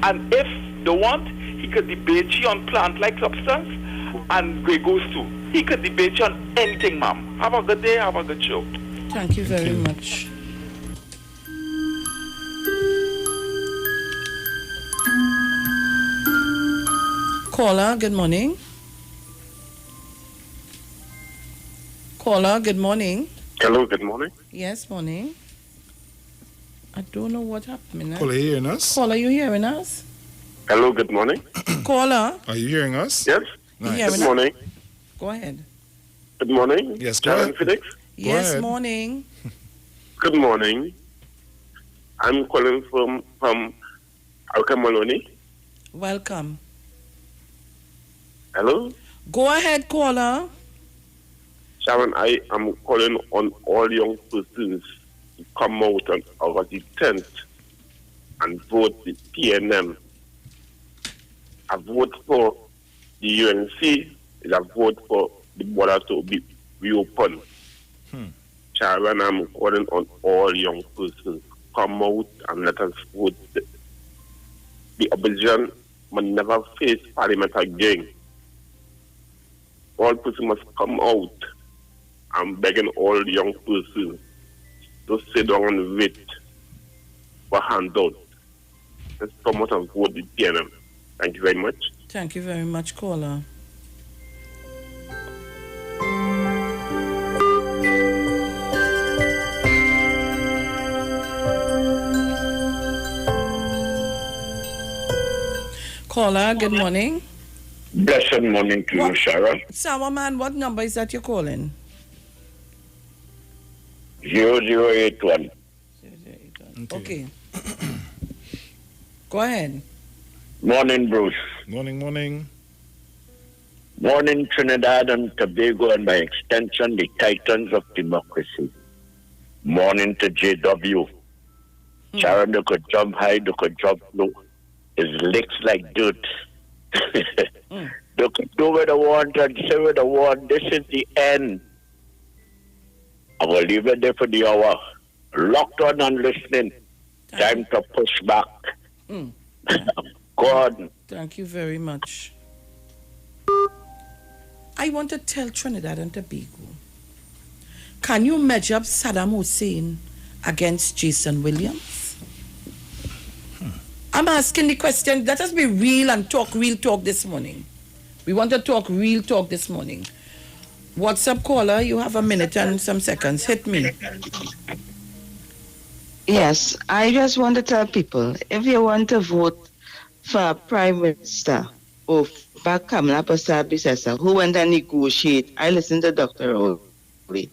[SPEAKER 20] And if they want, he could debate she on plant-like substance and Grey Goose too. He could debate you on anything, ma'am. Have a good day, have a good show.
[SPEAKER 2] Thank you very much. Caller, good morning. Caller, good morning.
[SPEAKER 18] Hello, good morning.
[SPEAKER 2] Yes, morning. I don't know what happened.
[SPEAKER 1] Caller, you hearing us?
[SPEAKER 2] Caller, you hearing us?
[SPEAKER 18] Hello, good morning.
[SPEAKER 2] Caller.
[SPEAKER 1] Are you hearing us?
[SPEAKER 18] Yes.
[SPEAKER 1] Nice.
[SPEAKER 18] Good morning.
[SPEAKER 2] Go ahead.
[SPEAKER 18] Good morning.
[SPEAKER 1] Yes, go
[SPEAKER 18] Sharon
[SPEAKER 1] ahead.
[SPEAKER 18] Felix.
[SPEAKER 2] Yes, morning.
[SPEAKER 18] Good morning. I'm calling from Alka Maloney.
[SPEAKER 2] Welcome.
[SPEAKER 18] Hello?
[SPEAKER 2] Go ahead, caller.
[SPEAKER 18] Sharon, I am calling on all young persons to come out on August the 10th and vote the PNM. A vote for the UNC is a vote for the border to be reopened. Sharon, I'm calling on all young persons to come out and let us vote. The opposition must never face parliament again. All persons must come out. I'm begging all young persons to sit down and wait for handout. Let's come out and vote the PNM. Thank you very much.
[SPEAKER 2] Thank you very much, caller. Caller, good morning.
[SPEAKER 21] Blessed morning to you, Sharon.
[SPEAKER 2] Sour man, what number is that you're calling?
[SPEAKER 21] 0081.
[SPEAKER 2] Okay. Go ahead.
[SPEAKER 21] Morning, Bruce.
[SPEAKER 1] Morning.
[SPEAKER 21] Morning, Trinidad and Tobago, and by extension, the titans of democracy. Morning to JW. Sharon, they could jump high, they could jump low. His legs like dirt. They could do what they want and say what they want. This is the end. I will leave it there for the hour. Locked on and listening. Time to push back. God.
[SPEAKER 2] Thank you very much. I want to tell Trinidad and Tobago, can you measure up Saddam Hussein against Jason Williams? I'm asking the question. Let us be real and talk real talk this morning. We want to talk real talk this morning. WhatsApp caller, you have a minute and some seconds. Hit me.
[SPEAKER 5] Yes, I just want to tell people, if you want to vote for Prime Minister or back Kamala Persad-Bissessar, who went and negotiate, I listened to Dr. Rowley,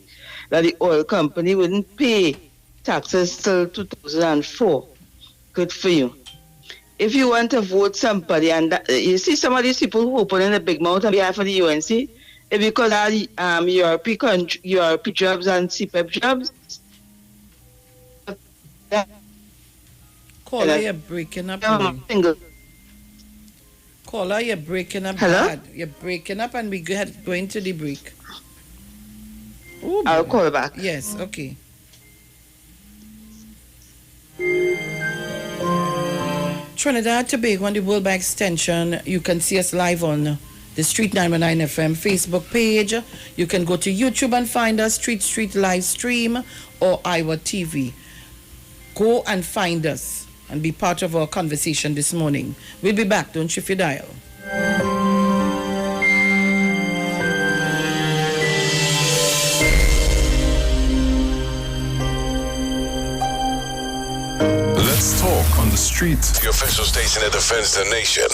[SPEAKER 5] that the oil company wouldn't pay taxes till 2004. Good for you. If you want to vote somebody, and you see some of these people who open in a big mouth on behalf of the UNC, it's because of European jobs and CPEP jobs.
[SPEAKER 2] Caller, you're breaking up. Caller, you're breaking up.
[SPEAKER 5] Hello?
[SPEAKER 2] Bad. You're breaking up and we're going to the break. Ooh,
[SPEAKER 5] I'll call back.
[SPEAKER 2] Yes, okay. Trinidad, Tobago, on the World by Extension. You can see us live on the Street 919 FM Facebook page. You can go to YouTube and find us, Street live stream, or Iowa TV. Go and find us and be part of our conversation this morning. We'll be back. Don't shift your dial.
[SPEAKER 1] Let's talk on the street.
[SPEAKER 17] The official station that defends the nation.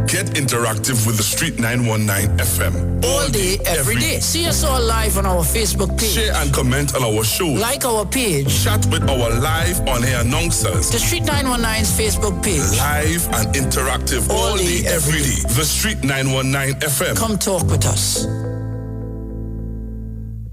[SPEAKER 15] Get interactive with the Street 919 FM.
[SPEAKER 22] All day, every day. See us all live on our Facebook page.
[SPEAKER 15] Share and comment on our show.
[SPEAKER 22] Like our page.
[SPEAKER 15] Chat with our live on-air announcers.
[SPEAKER 22] The Street 919's Facebook page.
[SPEAKER 15] Live and interactive all day, every day. The Street 919 FM.
[SPEAKER 22] Come talk with us.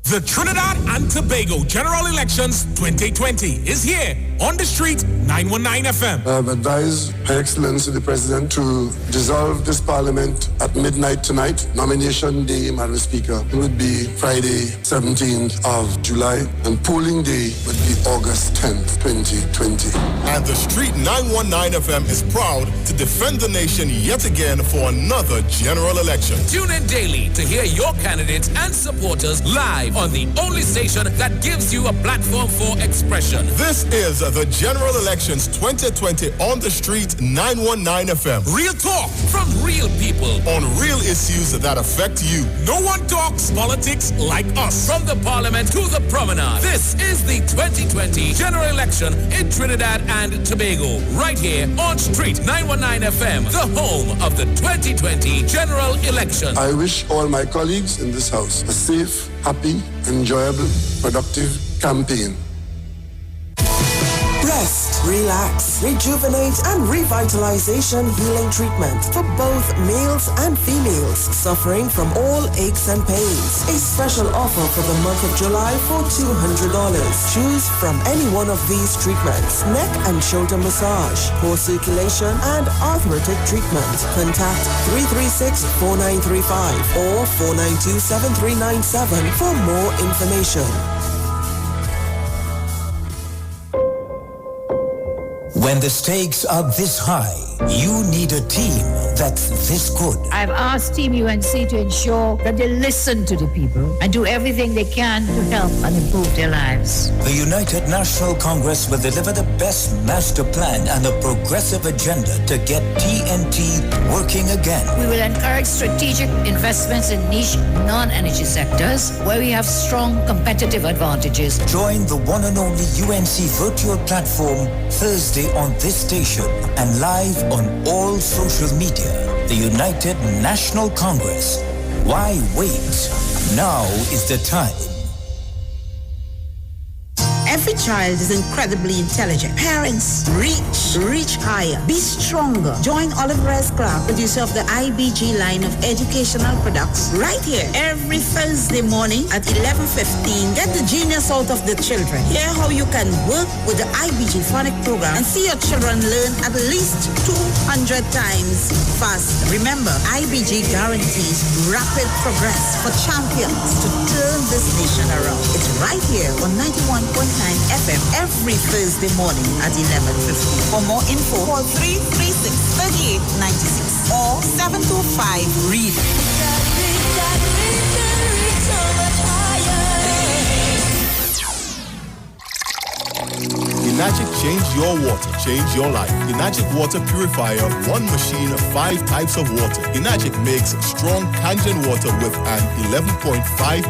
[SPEAKER 4] The Trinidad and Tobago General Elections 2020 is here on the Street 919 FM.
[SPEAKER 7] I have advised Her Excellency the President to dissolve this Parliament at midnight tonight. Nomination day, Madam Speaker, would be Friday, 17th of July, and polling day would be August 10th, 2020.
[SPEAKER 3] And the Street 919 FM is proud to defend the nation yet again for another general election.
[SPEAKER 4] Tune in daily to hear your candidates and supporters live on the only station that gives you a platform for expression.
[SPEAKER 3] This is the General Elections 2020 on the Street 919 FM.
[SPEAKER 4] Real talk from real people
[SPEAKER 3] on real issues that affect you.
[SPEAKER 4] No one talks politics like us. From the Parliament to the Promenade. This is the 2020 General Election in Trinidad and Tobago. Right here on Street 919 FM, the home of the 2020 General Election.
[SPEAKER 7] I wish all my colleagues in this house a safe, happy, enjoyable, productive campaign.
[SPEAKER 23] Rest, relax, rejuvenate, and revitalization healing treatment for both males and females suffering from all aches and pains. A special offer for the month of July for $200. Choose from any one of these treatments: neck and shoulder massage, core circulation, and arthritic treatment. Contact 336-4935 or 492-7397 for more information.
[SPEAKER 10] When the stakes are this high, you need a team that's this good.
[SPEAKER 11] I've asked Team UNC to ensure that they listen to the people and do everything they can to help and improve their lives.
[SPEAKER 10] The United National Congress will deliver the best master plan and a progressive agenda to get TNT working again.
[SPEAKER 11] We will encourage strategic investments in niche non-energy sectors where we have strong competitive advantages.
[SPEAKER 10] Join the one and only UNC virtual platform Thursday on this station and live on all social media. The United National Congress. Why wait? Now is the time.
[SPEAKER 24] Every child is incredibly intelligent. Parents, reach higher. Be stronger. Join Oliver S. Clark, producer of the IBG line of educational products, right here every Thursday morning at 11:15. Get the genius out of the children. Hear how you can work with the IBG phonic program and see your children learn at least 200 times faster. Remember, IBG guarantees rapid progress for champions to turn this nation around. It's right here on 91.9 FM every Thursday morning at 11:15. For more info, call 336-3896 or 725-READ.
[SPEAKER 3] United
[SPEAKER 6] Change your water, change your life. Enagic Water Purifier, one machine, 5 types of water. Enagic makes strong Kangen water with an 11.5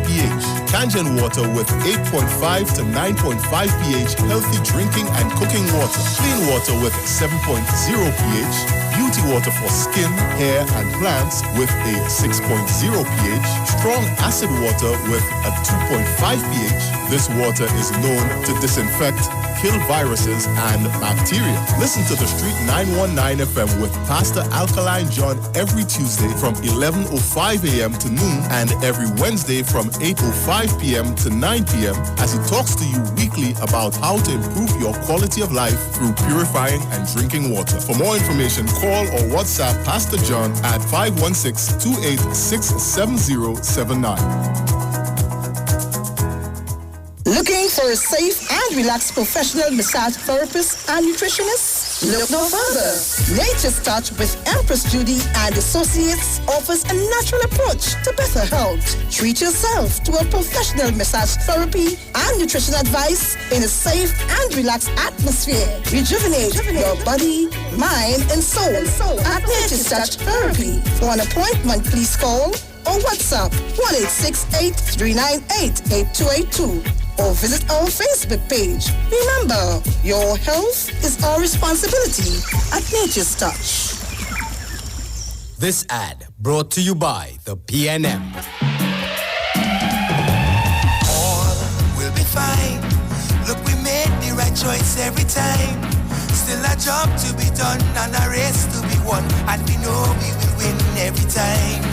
[SPEAKER 6] pH. Kangen water with 8.5 to 9.5 pH, healthy drinking and cooking water. Clean water with 7.0 pH. Beauty water for skin, hair, and plants with a 6.0 pH. Strong acid water with a 2.5 pH. This water is known to disinfect, kill viruses and bacteria. Listen to The Street 919 FM with Pastor Alkaline John every Tuesday from 11:05 a.m. to noon and every Wednesday from 8:05 p.m. to 9 p.m. as he talks to you weekly about how to improve your quality of life through purifying and drinking water. For more information, call or WhatsApp Pastor John at 516-286-7079.
[SPEAKER 8] Looking for a safe and relaxed professional massage therapist and nutritionist? Look no further. Nature's Touch with Empress Judy and Associates offers a natural approach to better health. Treat yourself to a professional massage therapy and nutrition advice in a safe and relaxed atmosphere. Rejuvenate your body, mind, and soul at Nature's Touch Therapy. For an appointment, please call or WhatsApp 1-868-398-8282 or visit our Facebook page. Remember, your health is our responsibility at Nature's Touch.
[SPEAKER 13] This ad brought to you by the PNM.
[SPEAKER 14] All will be fine. Look, we made the right choice every time. Still a job to be done and a race to be won, and we know we will win every time.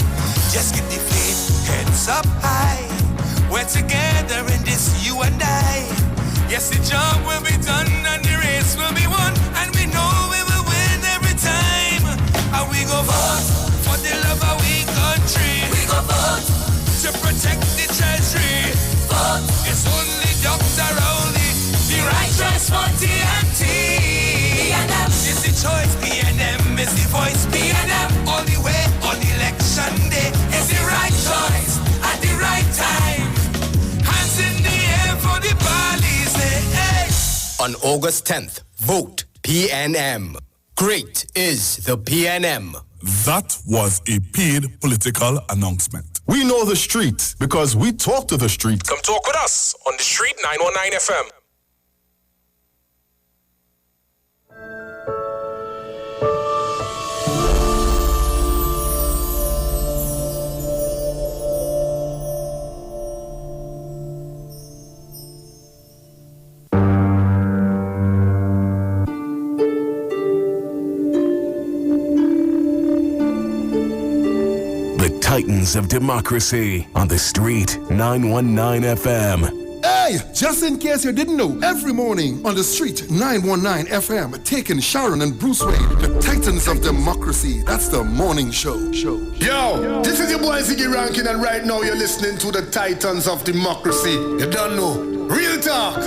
[SPEAKER 14] Just keep the faith, heads up high. We're together in this, you and I. Yes, the job will be done and the race will be won, and we know we will win every time. And we go vote for the love of we country. We go vote to protect the treasury. Vote. It's only Dr. Rowley, the right choice for TNT. PNM is the choice, PNM is the voice, PNM all the way on election day is the right choice at the right time. Hands in the air for the police, hey.
[SPEAKER 13] On August 10th, vote PNM. Great is the PNM.
[SPEAKER 15] That was a paid political announcement.
[SPEAKER 1] We know the street because we talk to the street.
[SPEAKER 9] Come talk with us on The Street 919 FM.
[SPEAKER 17] Titans of Democracy on The Street 919 FM.
[SPEAKER 7] Hey, just in case you didn't know, every morning on The Street 919 FM, taking Sharon and Bruce Wayne, the Titans of Democracy. That's the morning show.
[SPEAKER 12] Yo, this is your boy Ziggy Rankin, and right now you're listening to the Titans of Democracy. You don't know. Real talk.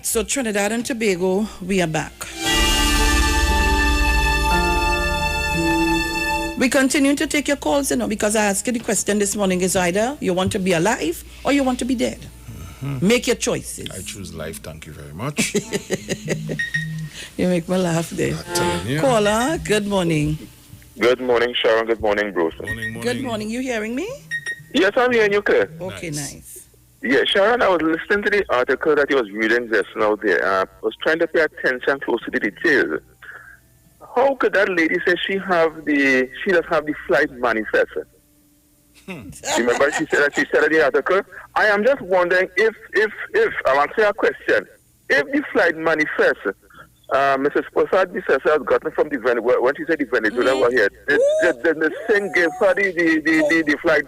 [SPEAKER 2] Right, so Trinidad and Tobago, we are back. We continue to take your calls, because I asked you the question this morning is either you want to be alive or you want to be dead. Mm-hmm. Make your choices.
[SPEAKER 1] I choose life, thank you very much.
[SPEAKER 2] You make me laugh there. Caller, good morning.
[SPEAKER 16] Good morning, Sharon. Good morning, Bruce.
[SPEAKER 2] Good morning. You hearing me?
[SPEAKER 16] Yes, I'm hearing you clear.
[SPEAKER 2] Okay, nice.
[SPEAKER 16] Yeah, Sharon, I was listening to the article that you was reading just now there. I was trying to pay attention close to the details. How could that lady say she does have the flight manifest? Remember she said in the article? I am just wondering if I'm asking a question. If the flight manifest Mrs. Prasad Bissessa has gotten from the Venezuela, when she said the Venezuela were here, the thing gave her the flight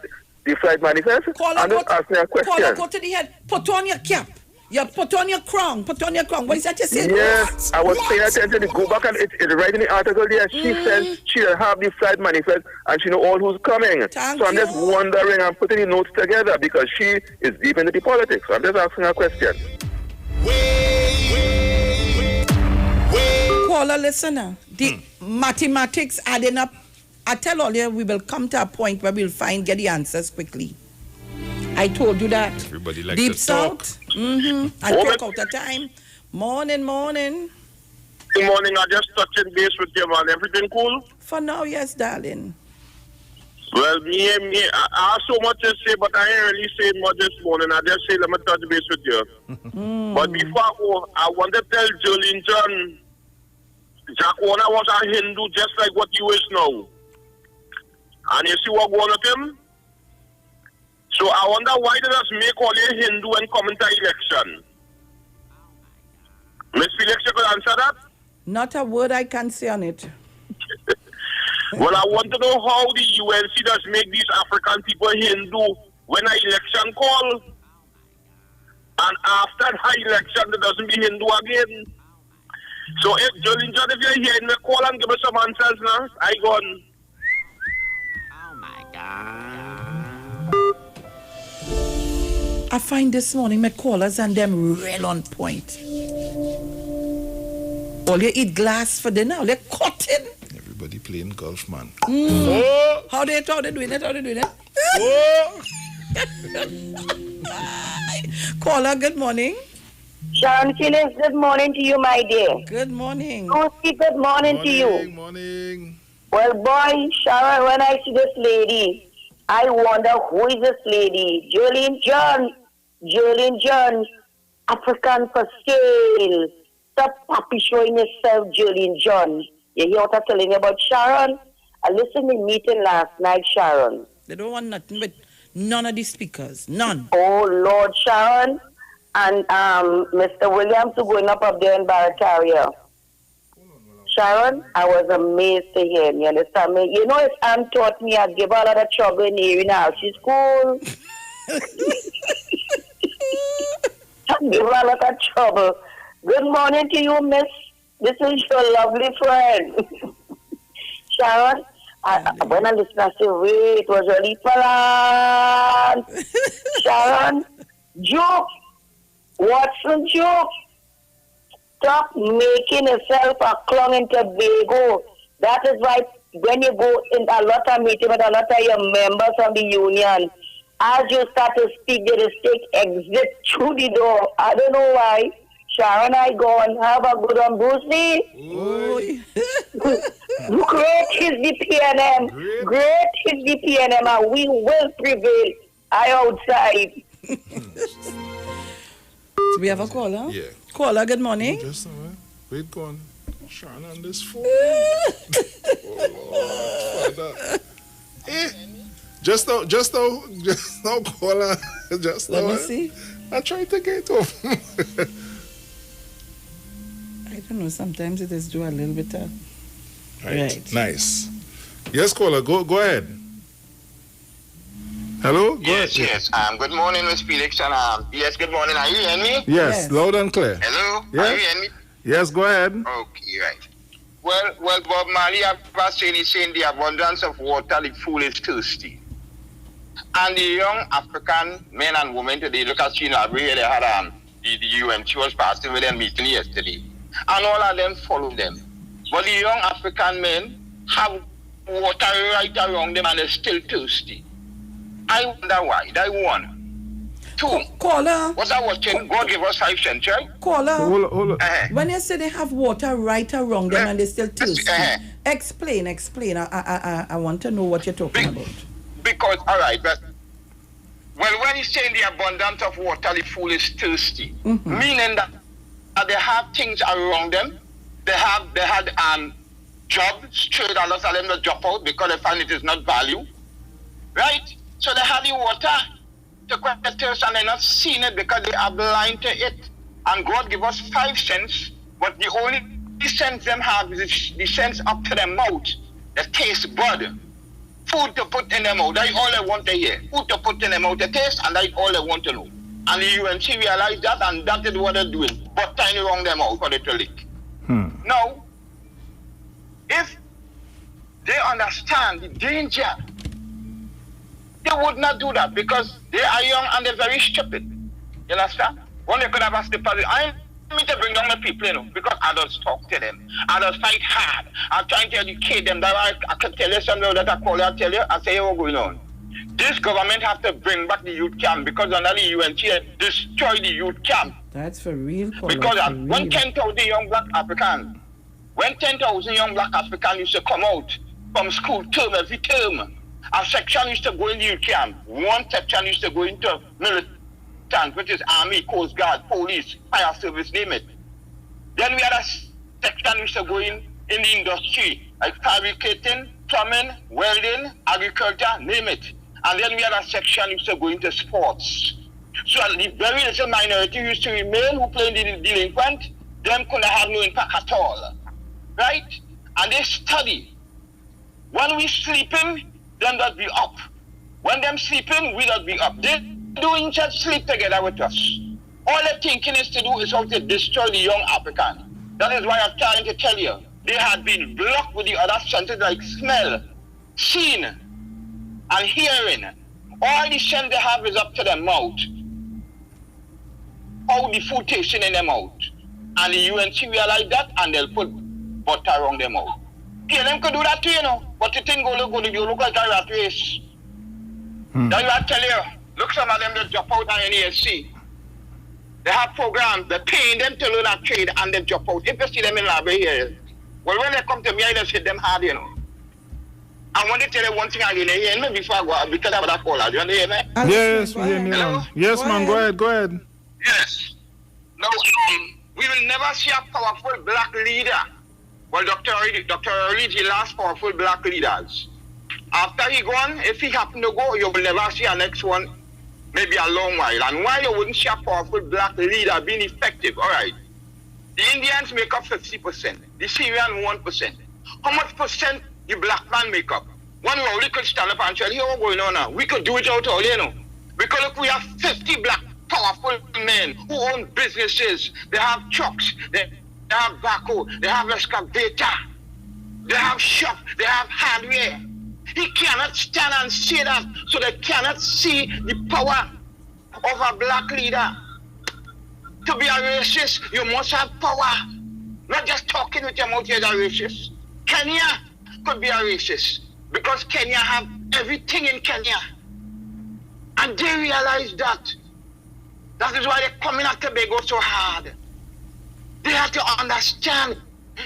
[SPEAKER 16] manifest? I'm just asking a question.
[SPEAKER 2] Caller, go to the head, put on your cap. You put on your crown. What is that you said?
[SPEAKER 16] Yes, I was paying attention to go back and it's right in the article there. She says she'll have the flight manifest and she know all who's coming. I'm just wondering, I'm putting the notes together because she is deep into the politics. So I'm just asking her a question.
[SPEAKER 2] Caller, listener, the mathematics adding up. I tell all you, we will come to a point where we'll get the answers quickly. I told you that.
[SPEAKER 1] Everybody likes
[SPEAKER 2] Deep
[SPEAKER 1] to
[SPEAKER 2] South.
[SPEAKER 1] talk.
[SPEAKER 2] I'll take out the time. Morning.
[SPEAKER 18] Good morning. I just touching base with you, man. Everything cool?
[SPEAKER 2] For now, yes, darling.
[SPEAKER 18] Well, me, I have so much to say, but I ain't really saying much this morning. I just say, let me touch base with you. But before I go, I want to tell Jolene John, Jack Warner was a Hindu just like what you is now. And you see what going on with him? So I wonder why they just make all your Hindu and come into election. Miss Felix, you could answer that?
[SPEAKER 2] Not a word I can say on it.
[SPEAKER 18] Well, I want to know how the UNC does make these African people Hindu when an election call. And after the election, they doesn't be Hindu again. So if Jolene John, if you're hearing me, call and give me some answers now. I gone.
[SPEAKER 2] Oh my God. I find this morning my callers and them real on point. All you eat glass for dinner, all you cutting.
[SPEAKER 1] Everybody playing golf, man.
[SPEAKER 2] How they doing it? Caller, good morning.
[SPEAKER 19] Sharon Phillips, good morning to you, my dear.
[SPEAKER 2] Good morning.
[SPEAKER 19] Lucy, good morning to you.
[SPEAKER 1] Morning.
[SPEAKER 19] Well, boy, Sharon, when I see this lady, I wonder who is this lady? Jolene John, African for sale. Stop puppy showing yourself, Jolene John. You hear what I'm telling you about Sharon? I listened to the meeting last night, Sharon.
[SPEAKER 2] They don't want nothing but none of the speakers. None.
[SPEAKER 19] Oh, Lord, Sharon. And Mr. Williams who going up there in Barataria. Sharon, I was amazed to hear him. You understand me? You know, if Anne taught me, I'd give her a lot of trouble in here now. She's cool. I'd give her a lot of trouble. Good morning to you, miss. This is your lovely friend. Sharon, when I listen, I say, wait, it was really plan. Sharon, joke. Watson joke. Stop making yourself a clown in Tobago. That is why when you go in a lot of meetings with a lot of your members from the union, as you start to speak, they just take exit through the door. I don't know why. Sharon, I go and have a good one, Brucey. Great is the PNM. Great is the PNM, and we will prevail. I outside.
[SPEAKER 2] Do we have a caller?
[SPEAKER 1] Yeah.
[SPEAKER 2] Caller, good morning.
[SPEAKER 1] Just a minute. Wait, go on. Sharon on this phone. Just now, caller. Just now.
[SPEAKER 2] Let me see.
[SPEAKER 1] I tried to get off.
[SPEAKER 2] I don't know. Sometimes it is do a little bit of...
[SPEAKER 1] Right. Nice. Yes, caller. Go ahead. Hello?
[SPEAKER 18] Yes. Good morning, Miss Felix. And yes, good morning. Are you hearing me?
[SPEAKER 1] Yes, loud and clear.
[SPEAKER 18] Hello?
[SPEAKER 1] Yes?
[SPEAKER 18] Are you hearing me?
[SPEAKER 1] Yes, go ahead.
[SPEAKER 18] Okay, right. Well, Bob Marley was saying the abundance of water, the fool is thirsty. And the young African men and women today, look at Chino Abbey, they had the UMC was passing with them meeting yesterday. And all of them follow them. But the young African men have water right around them and they're still thirsty. I wonder why. That one. Two.
[SPEAKER 2] Caller.
[SPEAKER 18] What's that watching? God give us 5 cents, right?
[SPEAKER 2] Caller.
[SPEAKER 1] Hold on.
[SPEAKER 2] When you say they have water right around them and they're still thirsty, explain. I want to know what you're talking about.
[SPEAKER 18] Because, all right, but when you say in the abundance of water, the fool is thirsty, meaning that they have things around them. They had jobs, trade, a lot of them that drop out because they find it is not value, right? So they have the water to quench the thirst and they're not seeing it because they are blind to it. And God give us 5 cents, but the only sense them have is the sense up to their mouth, the taste bud. Food to put in their mouth, that's all they want to hear. Food to put in their mouth, the taste, and that's all they want to know. And the UNC realize that, and that is what they're doing. But tiny wrong them out for the to leak. Now, if they understand the danger, they would not do that because they are young and they're very stupid. You understand? When they could have asked the president, I need to bring down the people, you know, because adults talk to them. Adults fight hard. I'm trying to educate them. That I can tell you something that I call you, I tell you, I say, hey, what's going on? This government have to bring back the youth camp because under the UNC destroy the youth camp.
[SPEAKER 2] That's for real.
[SPEAKER 18] Because when 10,000 young black Africans, used to come out from school term every term, a section used to go in the youth camp. One section used to go into militant, which is Army, Coast Guard, Police, Fire Service, name it. Then we had a section used to go in the industry, like fabricating, plumbing, welding, agriculture, name it. And then we had a section used to go into sports. So the very little minority used to remain who played the delinquent, them couldn't have no impact at all. Right? And they study. When we sleeping, them that be up. When them sleeping, we that be up. They doing just sleep together with us. All they're thinking is to do is how to destroy the young African. That is why I'm trying to tell you, they had been blocked with the other senses like smell, seeing, and hearing. All the sense they have is up to their mouth. How the food tasting in their mouth. And the UNC realize that and they'll put butter around their mouth. Yeah, them could do that too, you know. But the thing go look good, you look like a rat race. That's what I tell you. Look, some of them that drop out on NASC. They have programs, they're paying them to learn a trade and they drop out. If you see them in library here, well, when they come to me, I just hit them hard, you know. I want to tell you one thing again, they hear me before I go out because I would have called out. You want to hear me?
[SPEAKER 1] Yes, we hear me now. Yes, man, go ahead.
[SPEAKER 18] Yes. Now, we will never see a powerful black leader. Well, Dr. Reed, the last powerful black leaders. After he gone, if he happen to go, you will never see a next one, maybe a long while. And why you wouldn't see a powerful black leader being effective? All right. The Indians make up 50%. The Syrian 1%. How much percent the black man make up? One way we could stand up and tell you what's going on now. We could do it out all, you know. Because look, we have 50 black powerful men who own businesses. They have trucks. They have backhoe. They have excavator. They have shop. They have hardware. He cannot stand and say that, so they cannot see the power of a black leader. To be a racist, you must have power. Not just talking with your mouth, you're a racist. Kenya could be a racist because Kenya have everything in Kenya. And they realize that. That is why they're coming at Tobago so hard. They have to understand,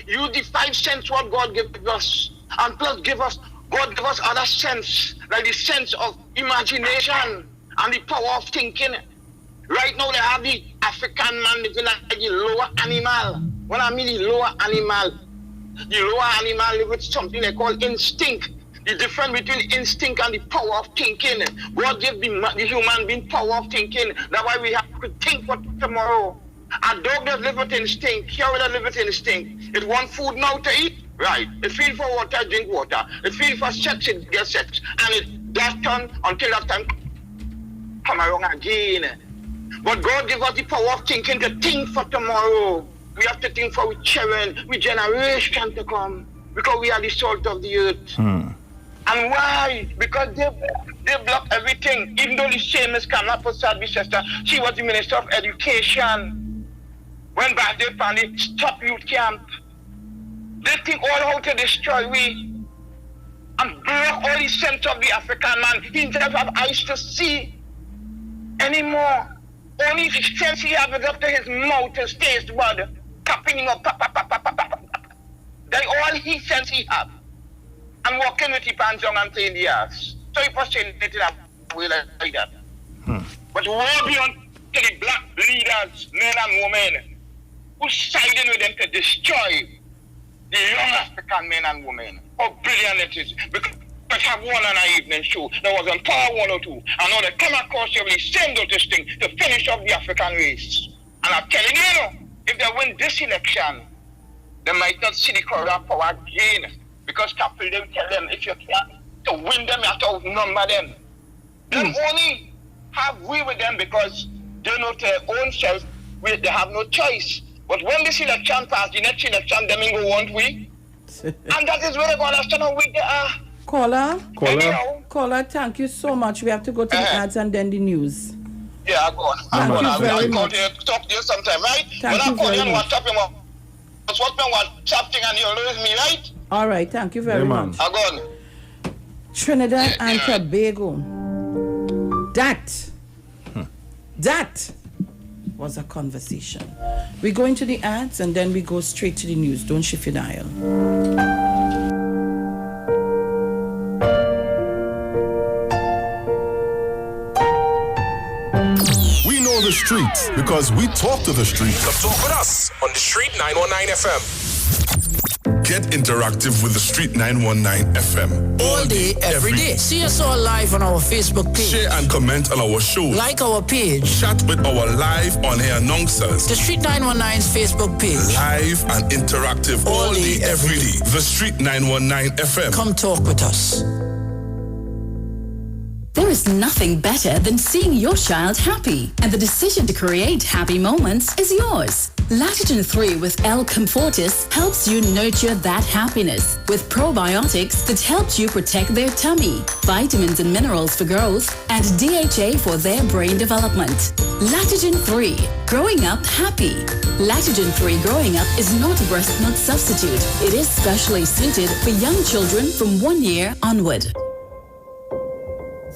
[SPEAKER 18] use the 5 cents what God gave us, and plus God give us other sense, like the sense of imagination and the power of thinking. Right now they have the African man living like the lower animal. When I mean the lower animal live with something they call instinct. The difference between instinct and the power of thinking. God gave the human being power of thinking. That's why we have to think for tomorrow. A dog does live with instinct. Here we live with instinct. It wants food now to eat. Right. It feels for water, drink water. It feels for sex, it gets sex. And it does turn until that time come around again. But God gives us the power of thinking to think for tomorrow. We have to think for our children, our generation to come. Because we are the salt of the earth. And why? Because they block everything. Even though the same Ms. Kamala Prasad, sister, she was the Minister of Education. When Bajaj Pandey stopped youth camp, they think all how to destroy we and block all the sense of the African man. He doesn't have eyes to see anymore. Only the sense he has is up to his mouth, his taste bud, tapping up, That's all he sense he have. And walking with the pants on and saying the ass. So he frustrated that way like that. But woe be unto the black leaders, men and women, who siding with them to destroy the young African men and women. How brilliant it is. Because I have one on our evening show. There was on Power 102. And now they come across every same this thing to finish off the African race. And I'm telling you, if they win this election, they might not see the crowd of power again. Because capital them tell them if you can't to win them, you have to outnumber them. Then only have we with them because they know their own self, they have no choice. But when this election passes, the next election, them will go, won't we? And that is where they're going to understand how weak they are.
[SPEAKER 2] Caller, thank you so much. We have to go to the ads and then the news.
[SPEAKER 18] Yeah, go on. I'll call you, talk to you sometime, right? When I call you on WhatsApp, you must WhatsApp me WhatsApp thing and you'll lose me, right?
[SPEAKER 2] All right, thank you very much.
[SPEAKER 18] I'll go on.
[SPEAKER 2] Trinidad and Tobago. That was a conversation. We go into the ads and then we go straight to the news. Don't shift your dial.
[SPEAKER 6] We know the streets because we talk to the streets.
[SPEAKER 9] Come talk with us on the Street 919 FM.
[SPEAKER 15] Get interactive with the Street 919 FM.
[SPEAKER 5] All day, every day. See us all live on our Facebook page.
[SPEAKER 15] Share and comment on our show.
[SPEAKER 5] Like our page.
[SPEAKER 15] Chat with our live on-air announcers.
[SPEAKER 5] The Street 919's Facebook page.
[SPEAKER 15] Live and interactive all day, every day. The Street 919 FM.
[SPEAKER 5] Come talk with us.
[SPEAKER 20] There is nothing better than seeing your child happy, and the decision to create happy moments is yours. Lactogen 3 with L. Comfortis helps you nurture that happiness with probiotics that helps you protect their tummy, vitamins and minerals for growth, and DHA for their brain development. Lactogen 3, growing up happy. Lactogen 3 growing up is not a breast milk substitute. It is specially suited for young children from 1 year onward.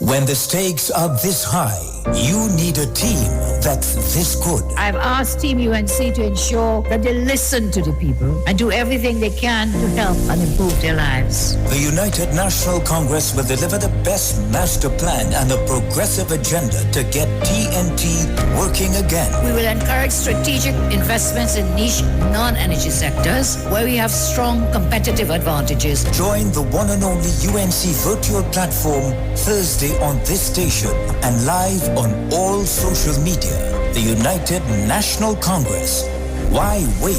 [SPEAKER 10] When the stakes are this high, you need a team that's this good.
[SPEAKER 11] I've asked Team UNC to ensure that they listen to the people and do everything they can to help and improve their lives.
[SPEAKER 10] The United National Congress will deliver the best master plan and a progressive agenda to get TNT working again.
[SPEAKER 11] We will encourage strategic investments in niche non-energy sectors where we have strong competitive advantages.
[SPEAKER 10] Join the one and only UNC virtual platform Thursday on this station and live on all social media. The United National Congress. Why wait?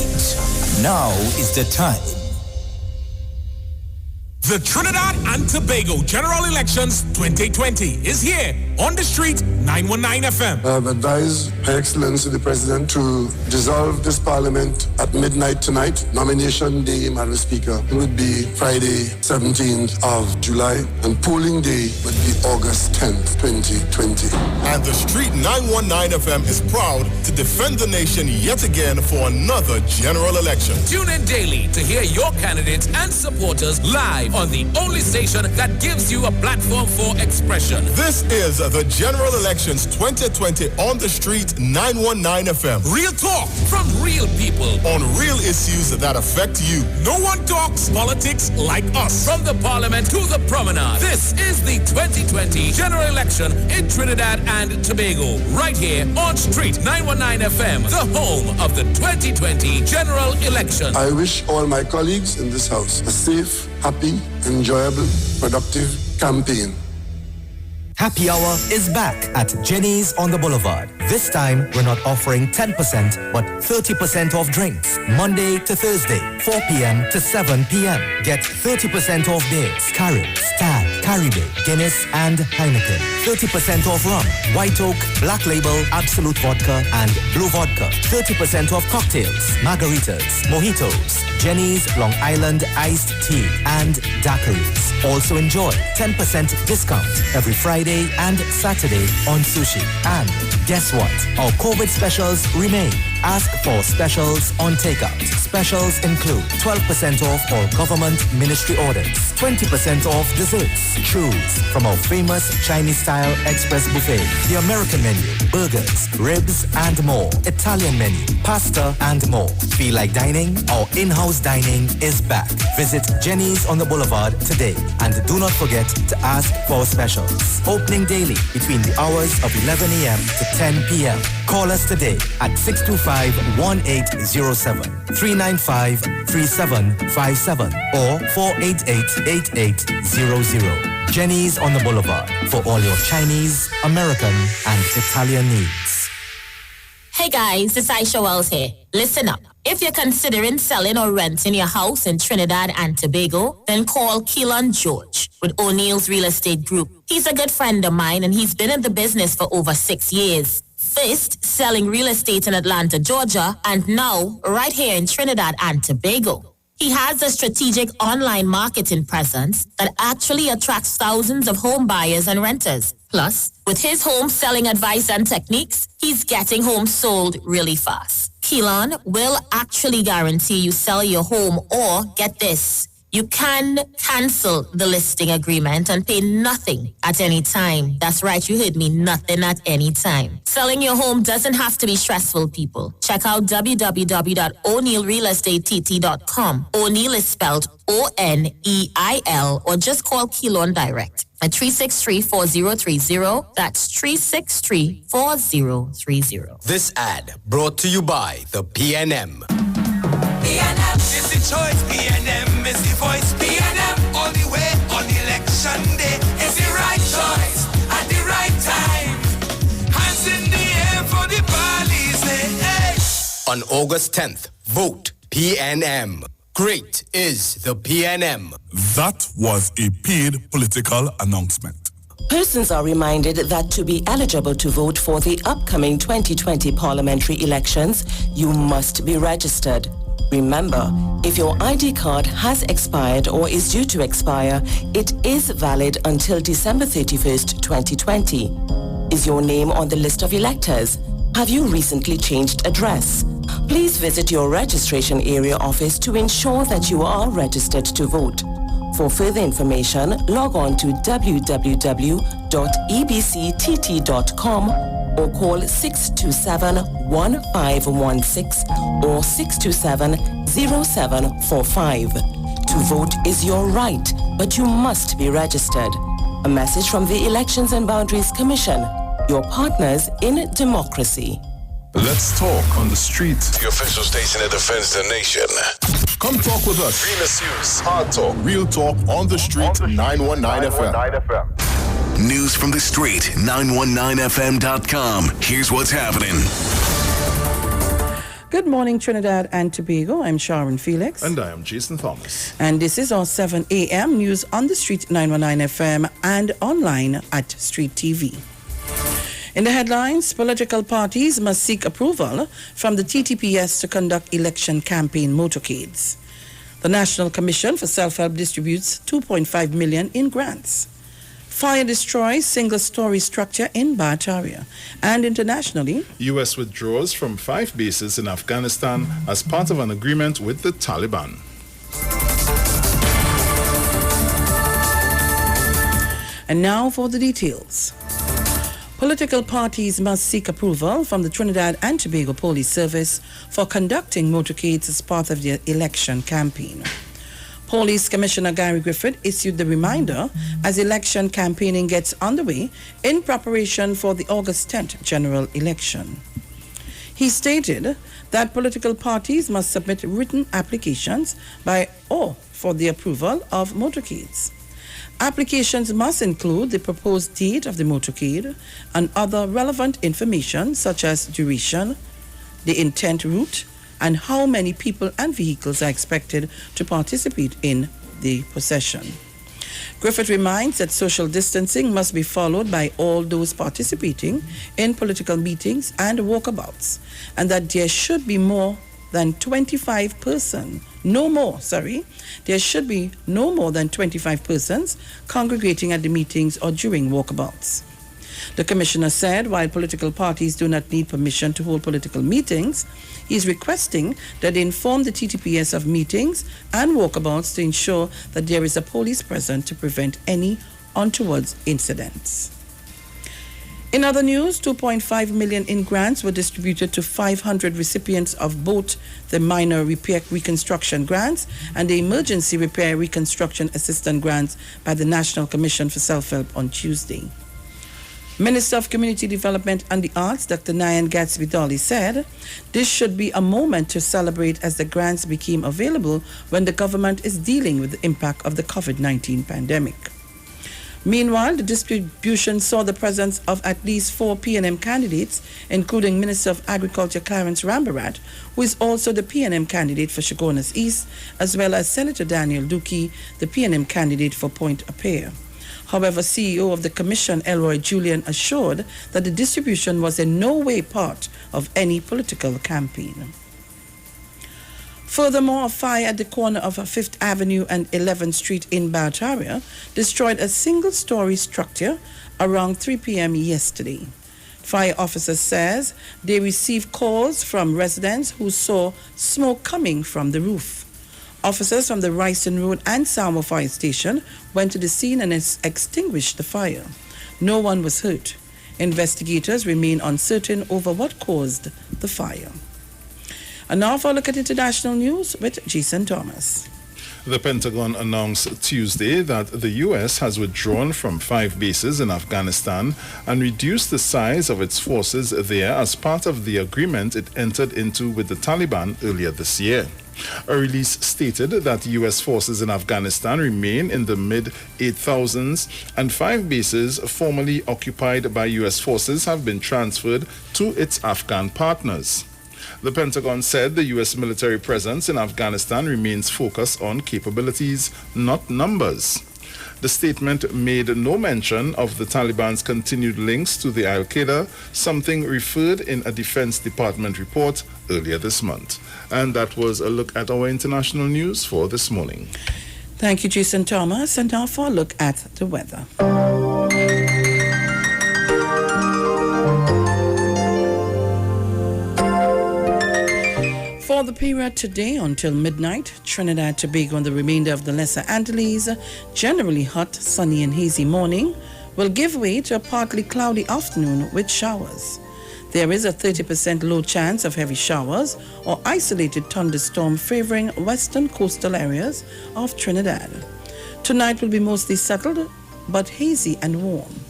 [SPEAKER 10] Now is the time.
[SPEAKER 4] The Trinidad and Tobago General Elections 2020 is here on the Street 919 FM.
[SPEAKER 7] I have advised Her Excellency the President to dissolve this Parliament at midnight tonight. Nomination day, Madam Speaker, would be Friday, 17th of July, and polling day would be August 10th, 2020.
[SPEAKER 6] And the Street 919 FM is proud to defend the nation yet again for another general election.
[SPEAKER 4] Tune in daily to hear your candidates and supporters live on the only station that gives you a platform for expression.
[SPEAKER 6] This is the General Elections 2020 on the Street 919 FM.
[SPEAKER 4] Real talk from real people
[SPEAKER 6] on real issues that affect you.
[SPEAKER 4] No one talks politics like us. From the Parliament to the Promenade. This is the 2020 General Election in Trinidad and Tobago. Right here on Street 919 FM, the home of the 2020 General Election.
[SPEAKER 7] I wish all my colleagues in this house a safe, happy, enjoyable, productive campaign.
[SPEAKER 21] Happy Hour is back at Jenny's on the Boulevard. This time, we're not offering 10%, but 30% off drinks. Monday to Thursday, 4 p.m. to 7 p.m. Get 30% off beers, carrots, stag, Caribbean, Guinness, and Heineken. 30% off rum, White Oak, Black Label, Absolute Vodka, and Blue Vodka. 30% off cocktails, margaritas, mojitos, Jenny's Long Island Iced Tea, and daiquiris. Also enjoy 10% discount every Friday and Saturday on sushi. And guess what? Our COVID specials remain. Ask for specials on takeout. Specials include 12% off all government ministry orders, 20% off desserts. Choose from our famous Chinese-style express buffet, the American menu, burgers, ribs, and more. Italian menu, pasta, and more. Feel like dining? Our in-house dining is back. Visit Jenny's on the Boulevard today. And do not forget to ask for specials. Opening daily between the hours of 11 a.m. to 10 p.m. Call us today at 625-1807, 395-3757, or 488-8800. Jenny's on the Boulevard for all your Chinese, American, and Italian needs.
[SPEAKER 3] Hey guys, it's Aisha Wells here. Listen up. If you're considering selling or renting your house in Trinidad and Tobago, then call Keelan George with O'Neill's Real Estate Group. He's a good friend of mine and he's been in the business for over 6 years. First, selling real estate in Atlanta, Georgia, and now right here in Trinidad and Tobago. He has a strategic online marketing presence that actually attracts thousands of home buyers and renters. Plus, with his home selling advice and techniques, he's getting homes sold really fast. Keelan will actually guarantee you sell your home, or get this, you can cancel the listing agreement and pay nothing at any time. That's right, you heard me, nothing at any time. Selling your home doesn't have to be stressful, people. Check out www.o'neillrealestatetT.com. O'Neill is spelled O-N-E-I-L, or just call Keelan direct at 363-4030. That's 363-4030.
[SPEAKER 13] This ad brought to you by the PNM.
[SPEAKER 14] PNM is the choice, PNM is the voice, PNM all the way on election day. It's the right choice at the right time. Hands in the air for the police. Hey.
[SPEAKER 13] On August 10th, vote PNM. Great is the PNM.
[SPEAKER 15] That was a paid political announcement.
[SPEAKER 22] Persons are reminded that to be eligible to vote for the upcoming 2020 parliamentary elections, you must be registered. Remember, if your ID card has expired or is due to expire, it is valid until December 31st, 2020. Is your name on the list of electors? Have you recently changed address? Please visit your registration area office to ensure that you are registered to vote. For further information, log on to www.ebctt.com or call 627-1516 or 627-0745. To vote is your right, but you must be registered. A message from the Elections and Boundaries Commission, your partners in democracy.
[SPEAKER 1] Let's talk on the street.
[SPEAKER 17] The official station that defends the nation.
[SPEAKER 6] Come talk with us.
[SPEAKER 17] Realest news, hard talk,
[SPEAKER 6] Real talk on the street, 919 FM.
[SPEAKER 17] News from the street, 919fm.com. Here's what's happening.
[SPEAKER 2] Good morning, Trinidad and Tobago. I'm Sharon Felix.
[SPEAKER 1] And I am Jason Thomas.
[SPEAKER 2] And this is our 7 a.m. news on the street, 919 FM, and online at Street TV. In the headlines, political parties must seek approval from the TTPS to conduct election campaign motorcades. The National Commission for Self-Help distributes $2.5 million in grants. Fire destroys single-story structure in Bataria. And internationally,
[SPEAKER 1] U.S. withdraws from 5 bases in Afghanistan as part of an agreement with the Taliban.
[SPEAKER 2] And now for the details. Political parties must seek approval from the Trinidad and Tobago Police Service for conducting motorcades as part of their election campaign. Police Commissioner Gary Griffith issued the reminder as election campaigning gets underway in preparation for the August 10th general election. He stated that political parties must submit written applications by or for the approval of motorcades. Applications must include the proposed date of the motorcade and other relevant information such as duration, the intent route, and how many people and vehicles are expected to participate in the procession. Griffith reminds that social distancing must be followed by all those participating in political meetings and walkabouts, and that there should be there should be no more than 25 persons congregating at the meetings or during walkabouts. The commissioner said while political parties do not need permission to hold political meetings, he is requesting that they inform the TTPS of meetings and walkabouts to ensure that there is a police present to prevent any untoward incidents. In other news, 2.5 million in grants were distributed to 500 recipients of both the minor repair reconstruction grants and the emergency repair reconstruction assistance grants by the National Commission for Self-Help on Tuesday. Minister of Community Development and the Arts, Dr. Nyan Gatsby-Dolly, said this should be a moment to celebrate as the grants became available when the government is dealing with the impact of the COVID-19 pandemic. Meanwhile, the distribution saw the presence of at least 4 PNM candidates, including Minister of Agriculture Clarence Rambarat, who is also the PNM candidate for Chaguanas East, as well as Senator Daniel Duque, the PNM candidate for Pointe-a-Pierre. However, CEO of the Commission, Elroy Julian, assured that the distribution was in no way part of any political campaign. Furthermore, a fire at the corner of 5th Avenue and 11th Street in Barataria destroyed a single-story structure around 3 p.m. yesterday. Fire officer says they received calls from residents who saw smoke coming from the roof. Officers from the Royston Road and Salmo Fire Station went to the scene and extinguished the fire. No one was hurt. Investigators remain uncertain over what caused the fire. And now for a look at international news with Jason Thomas.
[SPEAKER 1] The Pentagon announced Tuesday that the U.S. has withdrawn from 5 bases in Afghanistan and reduced the size of its forces there as part of the agreement it entered into with the Taliban earlier this year. A release stated that U.S. forces in Afghanistan remain in the mid-8,000s and 5 bases formerly occupied by U.S. forces have been transferred to its Afghan partners. The Pentagon said the U.S. military presence in Afghanistan remains focused on capabilities, not numbers. The statement made no mention of the Taliban's continued links to the Al-Qaeda, something referred in a Defense Department report earlier this month. And that was a look at our international news for this morning.
[SPEAKER 2] Thank you, Jason Thomas. And now for a look at the weather. For the period today until midnight, Trinidad, Tobago and the remainder of the Lesser Antilles, generally hot, sunny and hazy morning, will give way to a partly cloudy afternoon with showers. There is a 30% low chance of heavy showers or isolated thunderstorm favoring western coastal areas of Trinidad. Tonight will be mostly settled but hazy and warm.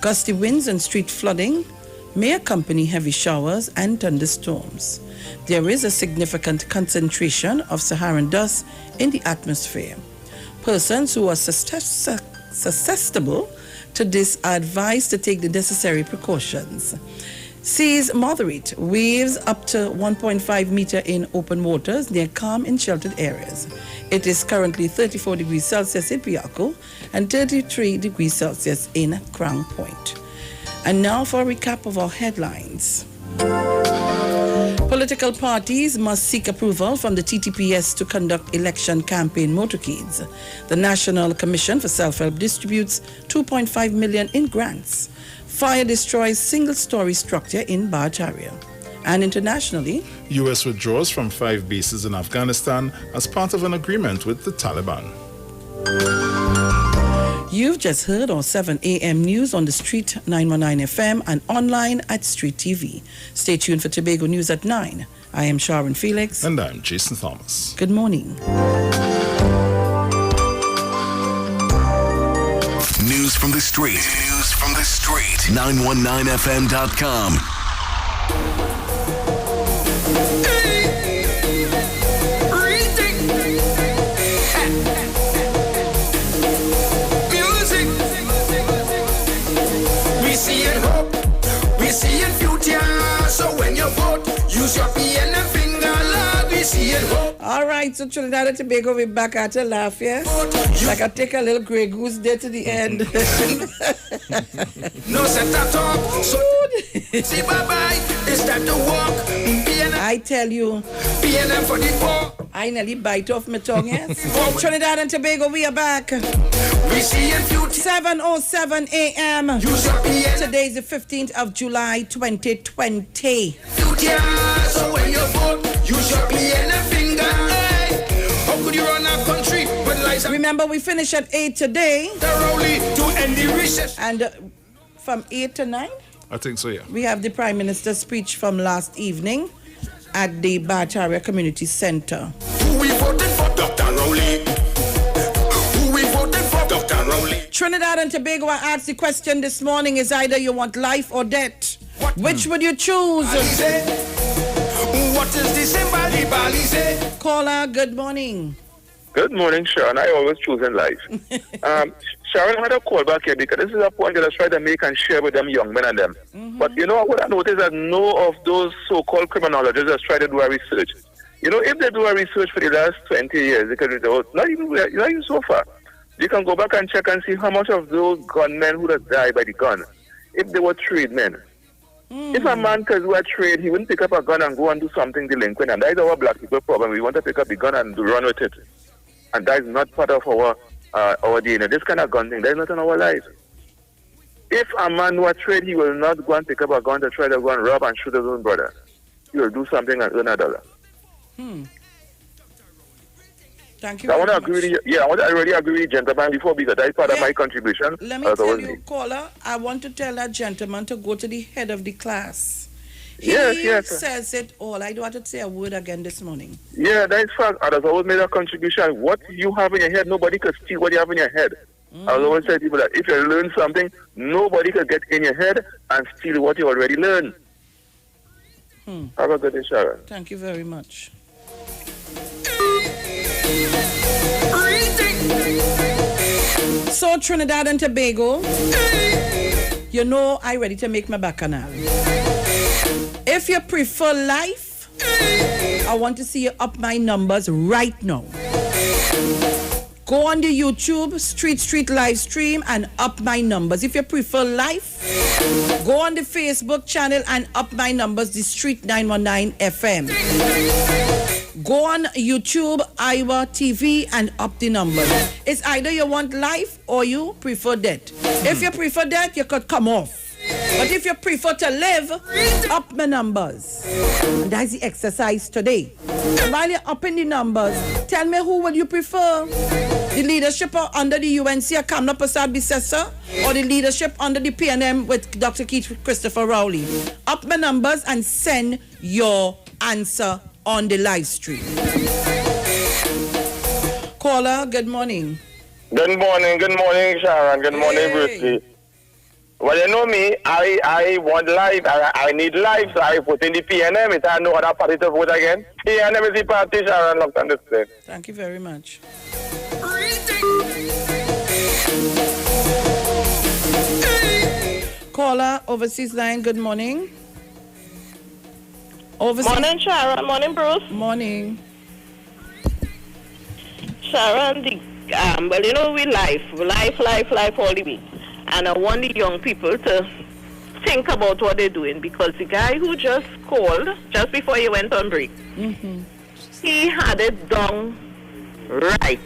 [SPEAKER 2] Gusty winds and street flooding may accompany heavy showers and thunderstorms. There is a significant concentration of Saharan dust in the atmosphere. Persons who are susceptible to this are advised to take the necessary precautions. Seas moderate, waves up to 1.5 meter in open waters near calm and sheltered areas. It is currently 34 degrees Celsius in Piarco and 33 degrees Celsius in Crown Point. And now for a recap of our headlines. Political parties must seek approval from the TTPS to conduct election campaign motorcades. The National Commission for Self-Help distributes 2.5 million in grants. Fire destroys single-story structure in Barataria. And internationally,
[SPEAKER 1] U.S. withdraws from 5 bases in Afghanistan as part of an agreement with the Taliban.
[SPEAKER 2] You've just heard our 7 a.m. news on the Street 919 FM and online at Street TV. Stay tuned for Tobago News at 9. I am Sharon Felix.
[SPEAKER 1] And I'm Jason Thomas.
[SPEAKER 2] Good morning.
[SPEAKER 17] News from the street. News from the street. 919fm.com.
[SPEAKER 14] See in future, so when you vote, use your PNM finger, Lord, we see it hope.
[SPEAKER 2] All right, so Trinidad and Tobago, we're back at a laugh, yeah? Like I take a little Grey Goose there to the end.
[SPEAKER 14] No set that up. So say bye-bye. It's time to walk.
[SPEAKER 2] I tell you.
[SPEAKER 14] PNM for the poor.
[SPEAKER 2] I nearly bite off my tongue, yes? Trinidad and Tobago, we are back.
[SPEAKER 14] We see in future.
[SPEAKER 2] 7:07 a.m.
[SPEAKER 14] Use your PNM.
[SPEAKER 2] Today is the 15th of July, 2020.
[SPEAKER 14] Future. So when you vote, use your PNM finger. Hey. How could you run a country with lies?
[SPEAKER 2] Remember, we finish at 8 today.
[SPEAKER 14] Thoroughly to end the recess.
[SPEAKER 2] And from 8 to 9?
[SPEAKER 1] I think so, yeah.
[SPEAKER 2] We have the Prime Minister's speech from last evening at the Bartaria Community Center.
[SPEAKER 14] Who we voted for? Dr. Rowley. Who we voted for? Dr. Rowley.
[SPEAKER 2] Trinidad and Tobago, I asked the question this morning, is either you want life or death. Which would you choose?
[SPEAKER 14] What is this in Bali?
[SPEAKER 2] Caller, good morning.
[SPEAKER 16] Good morning, Sharon. I always choose in life. Sharon had a call back here because this is a point that I try to make and share with them young men and them. But you know what I noticed that no of those so-called criminologists has tried to do a research. You know, if they do a research for the last 20 years, they can do not even so far. You can go back and check and see how much of those gunmen who have died by the gun, if they were trade men. If a man could do a trade, he wouldn't pick up a gun and go and do something delinquent. And that is our black people problem. We want to pick up the gun and run with it. And that is not part of our DNA. This kind of gun thing, that is not in our lives. If a man do a trade, he will not go and pick up a gun to try to go and rob and shoot his own brother. He will do something and earn $1.
[SPEAKER 2] Thank you.
[SPEAKER 16] So I want to agree with you. Yeah, I already agree with the gentleman before because that is part of my contribution.
[SPEAKER 2] Let me tell you, caller, I want to tell that gentleman to go to the head of the class. He says it all. I don't want to say a word again this morning.
[SPEAKER 16] Yeah, that is fact. I have always made a contribution. What you have in your head, nobody can steal what you have in your head. I always say to people that if you learn something, nobody can get in your head and steal what you already learned. Have a good day, Sharon.
[SPEAKER 2] Thank you very much. So Trinidad and Tobago, you know I ready to make my bacchanal. If you prefer life, I want to see you up my numbers right now. Go on the YouTube, Street live stream and up my numbers. If you prefer life, go on the Facebook channel and up my numbers, the Street 919 FM. Go on YouTube, Iowa TV and up the numbers. It's either you want life or you prefer death. If you prefer death, you could come off. But if you prefer to live, up my numbers. And that's the exercise today. While you're upping the numbers, tell me who would you prefer? The leadership under the UNC, Kamla Prasad Bisesa, or the leadership under the PNM with Dr. Keith Christopher Rowley? Up my numbers and send your answer on the live stream. Caller, good morning.
[SPEAKER 18] Good morning, Sharon. Good morning, Brucey. Well, you know me, I want life. I need life, so I put in the PNM. If I know other party to vote again. PNM is the party, Sharon. Look, understand.
[SPEAKER 2] Thank you very much. Caller, overseas line, good morning.
[SPEAKER 8] Morning, Sharon. Morning, Bruce.
[SPEAKER 2] Morning.
[SPEAKER 8] Sharon, well, you know, we life all the way. And I want the young people to think about what they're doing because the guy who just called, just before he went on break, he had it done right.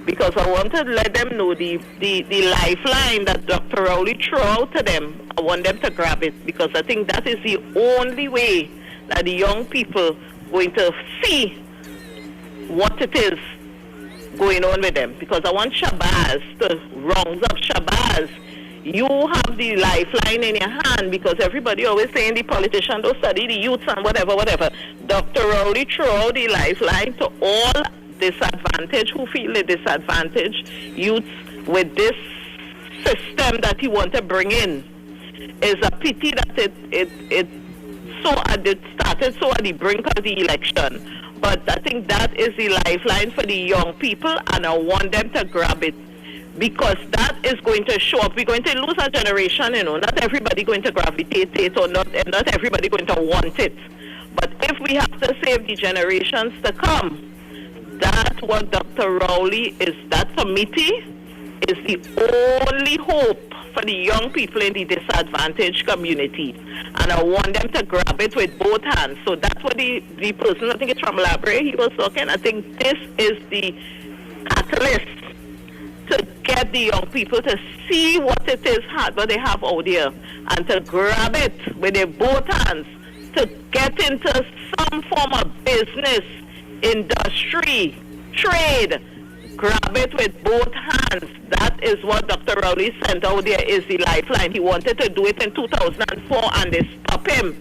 [SPEAKER 8] Because I want to let them know the lifeline that Dr. Rowley threw out to them. I want them to grab it because I think that is the only way that the young people going to see what it is going on with them. Because I want Shabazz to round up Shabazz. You have the lifeline in your hand because everybody always saying the politicians don't study the youths and whatever. Dr. Rowley threw out the lifeline to all disadvantaged who feel the disadvantaged youths with this system that he want to bring in. It's a pity that it started so at the brink of the election. But I think that is the lifeline for the young people and I want them to grab it. Because that is going to show up. We're going to lose a generation, you know. Not everybody going to gravitate it or not everybody going to want it. But if we have to save the generations to come, that what Dr. Rowley is, that committee is the only hope for the young people in the disadvantaged communities. And I want them to grab it with both hands. So that's what the person, I think it's from Labre, he was talking. I think this is the catalyst to get the young people to see what it is what they have out there and to grab it with their both hands, to get into some form of business, industry, trade. Grab it with both hands. That is what Dr. Rowley sent out there is the lifeline. He wanted to do it in 2004 and they stopped him.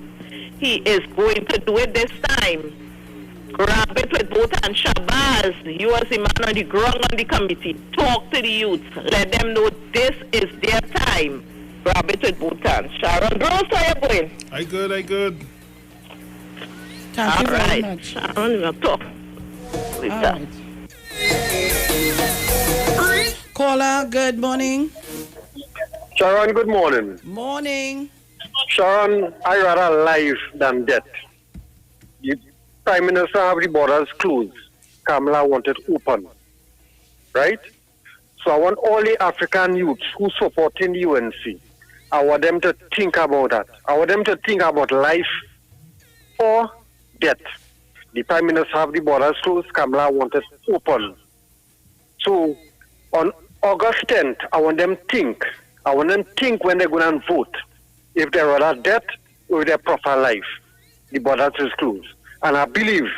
[SPEAKER 8] He is going to do it this time. Grab it with both hands. Shabazz, you as the man on the ground on the committee, talk to the youth. Let them know this is their time. Grab it with both hands. Sharon Gross, how you going?
[SPEAKER 1] I good.
[SPEAKER 2] Thank you very much.
[SPEAKER 8] Sharon, we'll talk later.
[SPEAKER 2] Caller, good morning.
[SPEAKER 12] Sharon, good morning.
[SPEAKER 2] Morning.
[SPEAKER 12] Sharon, I rather life than death. The Prime Minister have the borders closed. Kamala wanted open. Right? So I want all the African youths who supporting the UNC, I want them to think about that. I want them to think about life or death. The Prime Minister have the borders closed. Kamala wanted open. So on August 10th, I want them think. I want them think when they're going to vote. If they're rather death or their proper life, the borders is closed. And I believe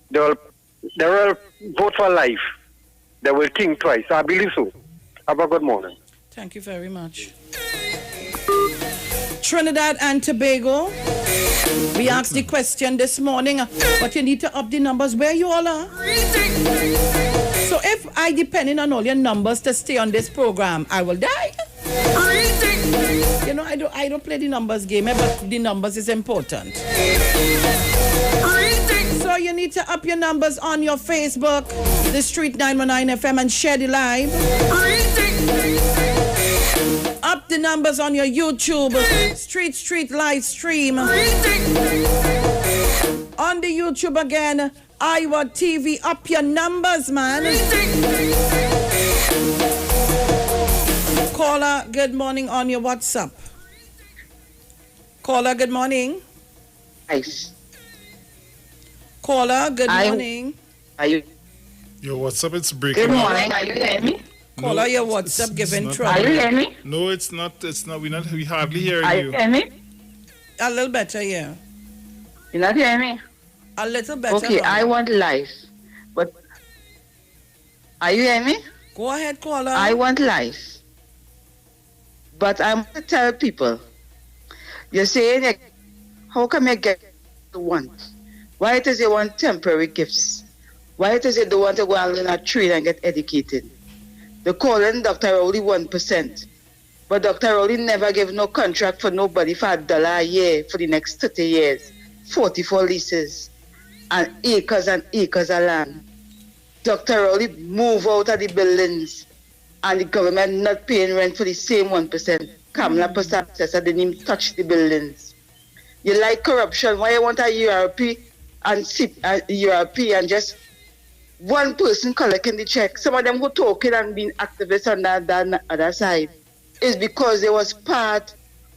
[SPEAKER 12] they will vote for life. They will think twice. I believe so. Have a good morning.
[SPEAKER 2] Thank you very much. Trinidad and Tobago. We asked the question this morning, but you need to up the numbers where you all are. So if I depending on all your numbers to stay on this program, I will die. You know, I don't play the numbers game, but the numbers is important. So you need to up your numbers on your Facebook, The Street 919 FM, and share the live. Up the numbers on your YouTube, Street live stream. On the YouTube again, Iowa TV, up your numbers, man. Caller, good morning on your WhatsApp. Caller, good morning.
[SPEAKER 19] Nice.
[SPEAKER 2] Caller, good morning.
[SPEAKER 19] Are you?
[SPEAKER 1] Your WhatsApp, it's breaking.
[SPEAKER 19] Good morning. Are you hearing me?
[SPEAKER 2] Caller, your WhatsApp giving trouble.
[SPEAKER 19] Are you hearing me?
[SPEAKER 1] No, it's not. We hardly hearing
[SPEAKER 19] you. Are you hearing me?
[SPEAKER 2] A little better, yeah.
[SPEAKER 19] You're not hearing me?
[SPEAKER 2] A little better.
[SPEAKER 19] Okay, I want life. But are you hearing me?
[SPEAKER 2] Go ahead, caller.
[SPEAKER 19] I want life. But I'm going to tell people, you're saying, how come you get what you want? Why it is you want temporary gifts? Why it is you don't want to go and learn a trade and get educated? They're calling Dr. Rowley 1%. But Dr. Rowley never gave no contract for nobody for $1 a year for the next 30 years. 44 leases and acres of land. Dr. Rowley move out of the buildings and the government not paying rent for the same 1%. Kamala Post-Accessor didn't even touch the buildings. You like corruption. Why you want a URP and just one person collecting the check? Some of them who talking and being activists on the other side is because they was part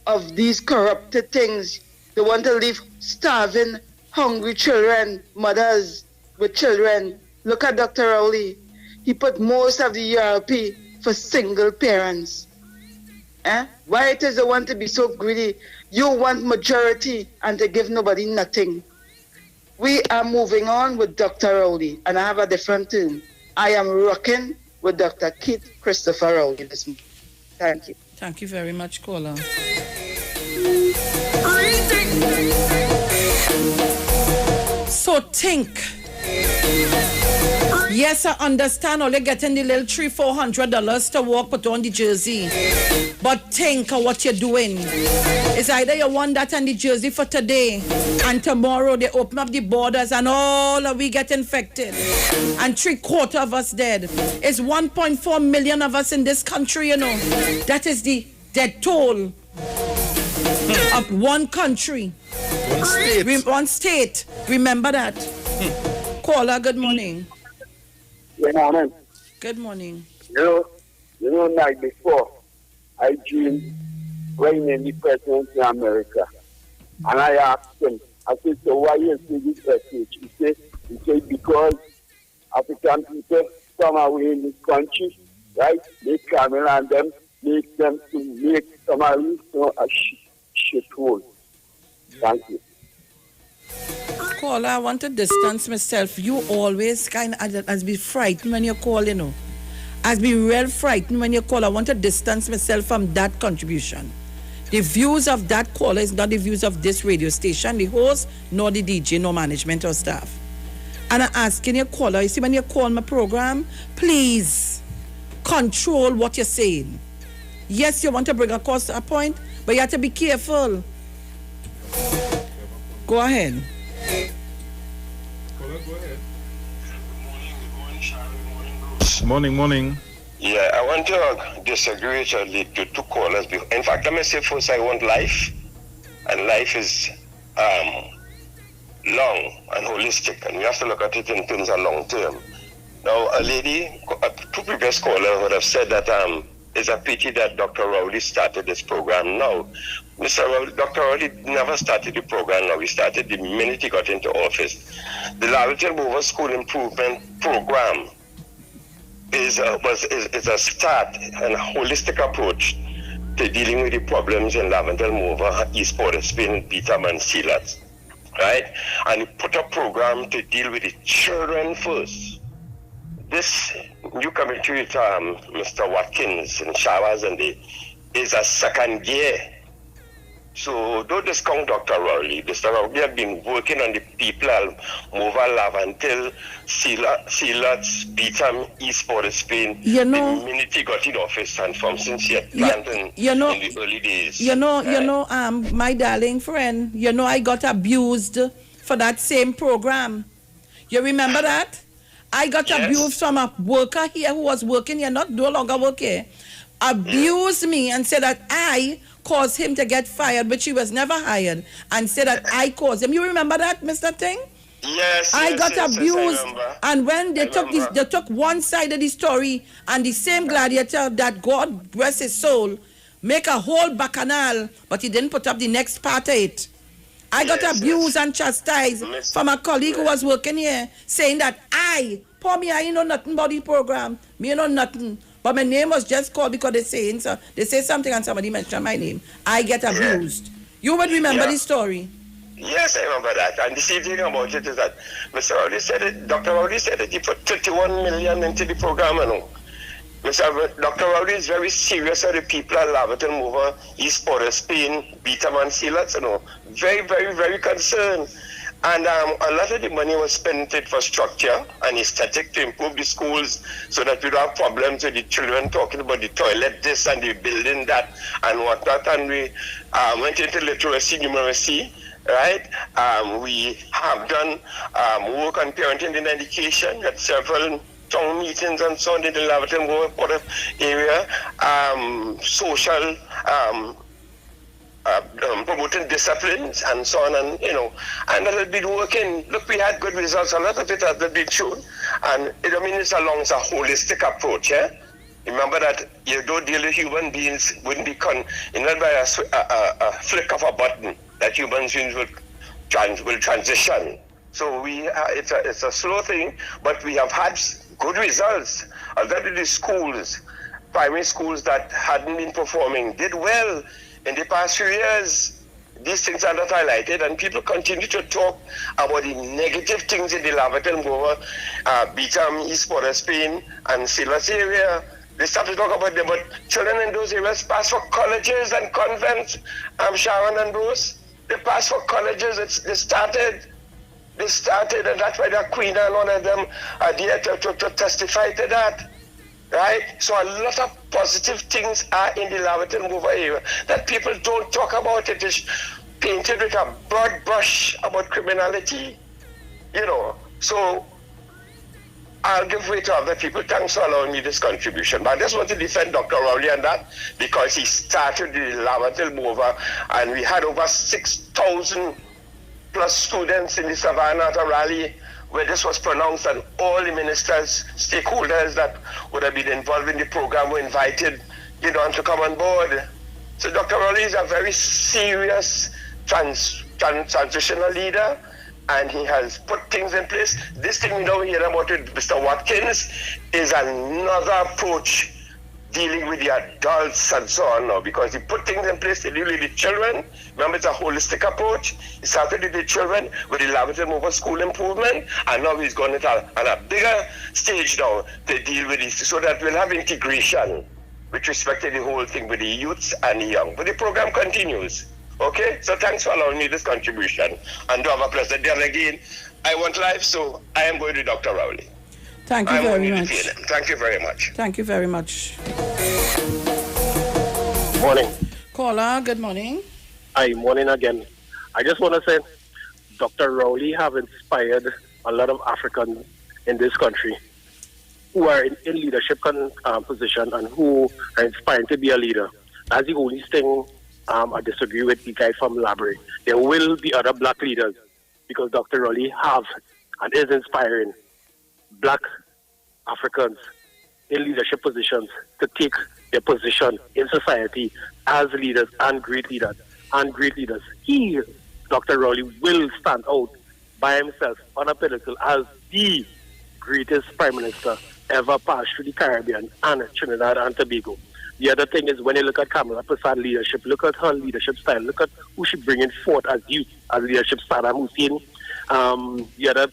[SPEAKER 19] of these corrupted things. They want to leave starving, hungry children, mothers with children. Look at Dr. Rowley. He put most of the URP for single parents. Why it is they want to be so greedy? You want majority and to give nobody nothing. We are moving on with Dr. Rowley, and I have a different tune. I am rocking with Dr. Keith Christopher Rowley this morning. Thank you.
[SPEAKER 2] Thank you very much, caller. So think. Yes, I understand all you're getting the little $300-400 to walk put on the jersey. But think of what you're doing. It's either you want that and the jersey for today, and tomorrow they open up the borders and all of we get infected. And 3/4 of us dead. It's 1.4 million of us in this country, you know. That is the death toll of one country.
[SPEAKER 1] One state.
[SPEAKER 2] One state. Remember that. Caller, good morning.
[SPEAKER 5] Good morning.
[SPEAKER 2] Good morning.
[SPEAKER 5] You know, night before, I dreamed reigning the president in America. And I asked him, I said, so why you say this message? He said, because African people come away in this country, right? They come in and them, make them to make Somalis a shithole. Thank you.
[SPEAKER 2] Caller, I want to distance myself. You always kind of as be frightened when you call, you know. As be real frightened when you call. I want to distance myself from that contribution. The views of that caller is not the views of this radio station, the host, nor the DJ, nor management or staff. And I'm asking your caller, you see, when you call my program, please control what you're saying. Yes, you want to bring across a point, but you have to be careful. Go ahead.
[SPEAKER 1] Morning.
[SPEAKER 9] Yeah, I want to disagree with the two callers. In fact, let me say first, I want life, and life is long and holistic, and we have to look at it in terms of long term. Now, two previous callers would have said that it's a pity that Dr. Rowley started this program now. Dr. Rowley never started the program now. He started the minute he got into office. The Laverton Mover School Improvement Program is a start and a holistic approach to dealing with the problems in Laventille, Mover, East Port of Spain, Beetham, and Sealands, right? And he put a program to deal with the children first. This new committee with Mr. Watkins and Showers and is a second gear. So don't discount Dr. Rowley. Mr. Rowley have been working on the people of Mover, Laventille, Sealands, Beetham, East Port of Spain.
[SPEAKER 2] You know,
[SPEAKER 9] the minute he got in office and from since he had planned in the early days.
[SPEAKER 2] My darling friend, I got abused for that same program. You remember that? I got abused from a worker here who was working here, no longer work here, abused me and said that I caused him to get fired, but she was never hired, and said that I caused him. You remember that, Mr. Ting?
[SPEAKER 9] Yes.
[SPEAKER 2] I got abused,
[SPEAKER 9] I
[SPEAKER 2] and when they took one side of the story, and the same gladiator that God bless his soul, make a whole bacchanal, but he didn't put up the next part of it. I got abused and chastised from a colleague who was working here, saying that I ain't know nothing about the program. Me know nothing. But my name was just called because they say something and somebody mentioned my name. I get abused. You would remember the story.
[SPEAKER 9] Yes, I remember that. And the same thing about it is that Mr. Rowley said it, Dr. Rowley said that he put 31 million into the program. Dr. Rowley is very serious of the people at Laverton, Mover, East Port of Spain, Beetham, and Sealands, Very, very, very concerned. And a lot of the money was spent in infrastructure and aesthetic to improve the schools so that we don't have problems with the children talking about the toilet this and the building that and whatnot. And we went into literacy, numeracy, right? We have done work on parenting and education at several town meetings and so on in the Laverton area, social promoting disciplines and so on, and and that has been working. Look, we had good results. A lot of it has been shown, and it's a holistic approach. Remember that you don't deal with human beings wouldn't be not by a flick of a button that human beings will transition. So it's a slow thing, but we have had good results. A lot of the schools, primary schools that hadn't been performing, did well. In the past few years, these things are not highlighted, and people continue to talk about the negative things in the Laverton, Mover, Beetham, East Port of Spain, and Sealands area. They start to talk about them, but children in those areas pass for colleges and convents. Sharon and Bruce, they pass for colleges. They started, and that's why the Queen and one of them are there to testify to that. Right? So a lot of positive things are in the Laverton Mover area that people don't talk about. It is painted with a broad brush about criminality, So I'll give way to other people. Thanks for allowing me this contribution. But I just want to defend Dr. Rowley on that because he started the Laverton Mover, and we had over 6,000 plus students in the Savannah at a rally where this was pronounced and all the ministers, stakeholders that would have been involved in the program were invited, to come on board. So Dr. Rowley is a very serious transitional leader, and he has put things in place. This thing we don't hear about with Mr. Watkins is another approach dealing with the adults and so on now, because he put things in place to deal with the children. Remember, it's a holistic approach. He started with the children with the Lavington Mover School improvement, and now he's gone on a bigger stage now to deal with this, so that we'll have integration with respect to the whole thing with the youths and the young. But the program continues. Okay? So thanks for allowing me this contribution. And do have a pleasant day. And again, I want life, so I am going to Dr. Rowley.
[SPEAKER 2] Thank you very much.
[SPEAKER 9] Thank you very much.
[SPEAKER 2] Thank you very much.
[SPEAKER 11] Morning.
[SPEAKER 2] Caller, good morning.
[SPEAKER 11] Hi, morning again. I just want to say Dr. Rowley have inspired a lot of Africans in this country who are in leadership position and who are inspired to be a leader. That's the only thing I disagree with the guy from Labrie. There will be other black leaders because Dr. Rowley have and is inspiring black Africans in leadership positions to take their position in society as leaders and great leaders. He, Dr. Rowley, will stand out by himself on a pedestal as the greatest prime minister ever passed through the Caribbean and Trinidad and Tobago. The other thing is, when you look at Kamala Prasad leadership, look at her leadership style, look at who she's bringing forth as youth, as leadership, Saddam Hussein, the other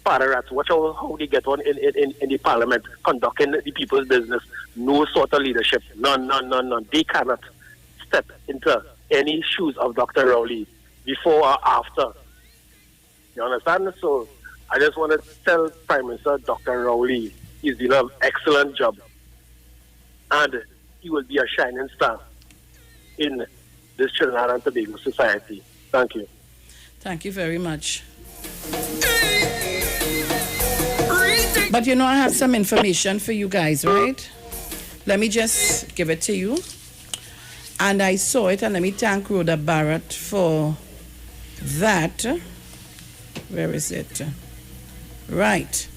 [SPEAKER 11] father rats. Watch how they get on in the parliament, conducting the people's business. No sort of leadership. None. They cannot step into any shoes of Dr. Rowley before or after. You understand? So I just want to tell Prime Minister Dr. Rowley he's doing an excellent job. And he will be a shining star in this Trinidad and Tobago society. Thank you.
[SPEAKER 2] Thank you very much. But I have some information for you guys, right? Let me just give it to you. And I saw it, and let me thank Rhoda Barrett for that. Where is it? Right.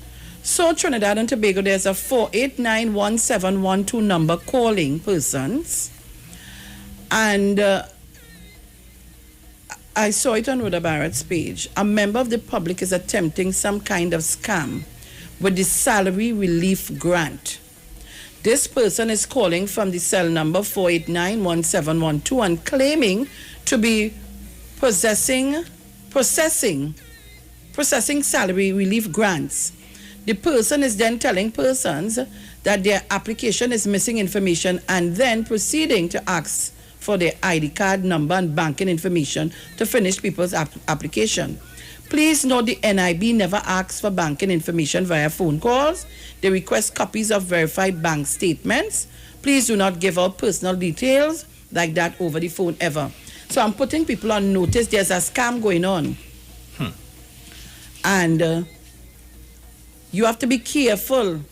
[SPEAKER 2] So Trinidad and Tobago, there's a 4891712 number calling persons. And I saw it on Rhoda Barrett's page. A member of the public is attempting some kind of scam with the salary relief grant. This person is calling from the cell number 4891712 and claiming to be processing salary relief grants. The person is then telling persons that their application is missing information and then proceeding to ask for their ID card number and banking information to finish people's application. Please note the NIB never asks for banking information via phone calls. They request copies of verified bank statements. Please do not give out personal details like that over the phone ever. So I'm putting people on notice there's a scam going on. And you have to be careful.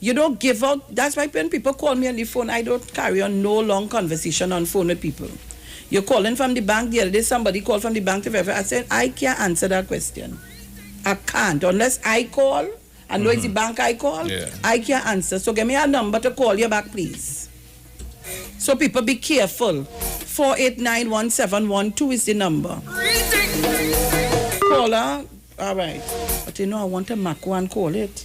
[SPEAKER 2] You don't give out. That's why when people call me on the phone, I don't carry on no long conversation on phone with people. You're calling from the bank. The other day, somebody called from the bank to verify. I said, I can't answer that question. I can't. Unless I call, and know it's the bank I call, I can't answer. So give me a number to call you back, please. So people be careful. 4891712 is the number. Caller. All right. But I want a Mac one call it.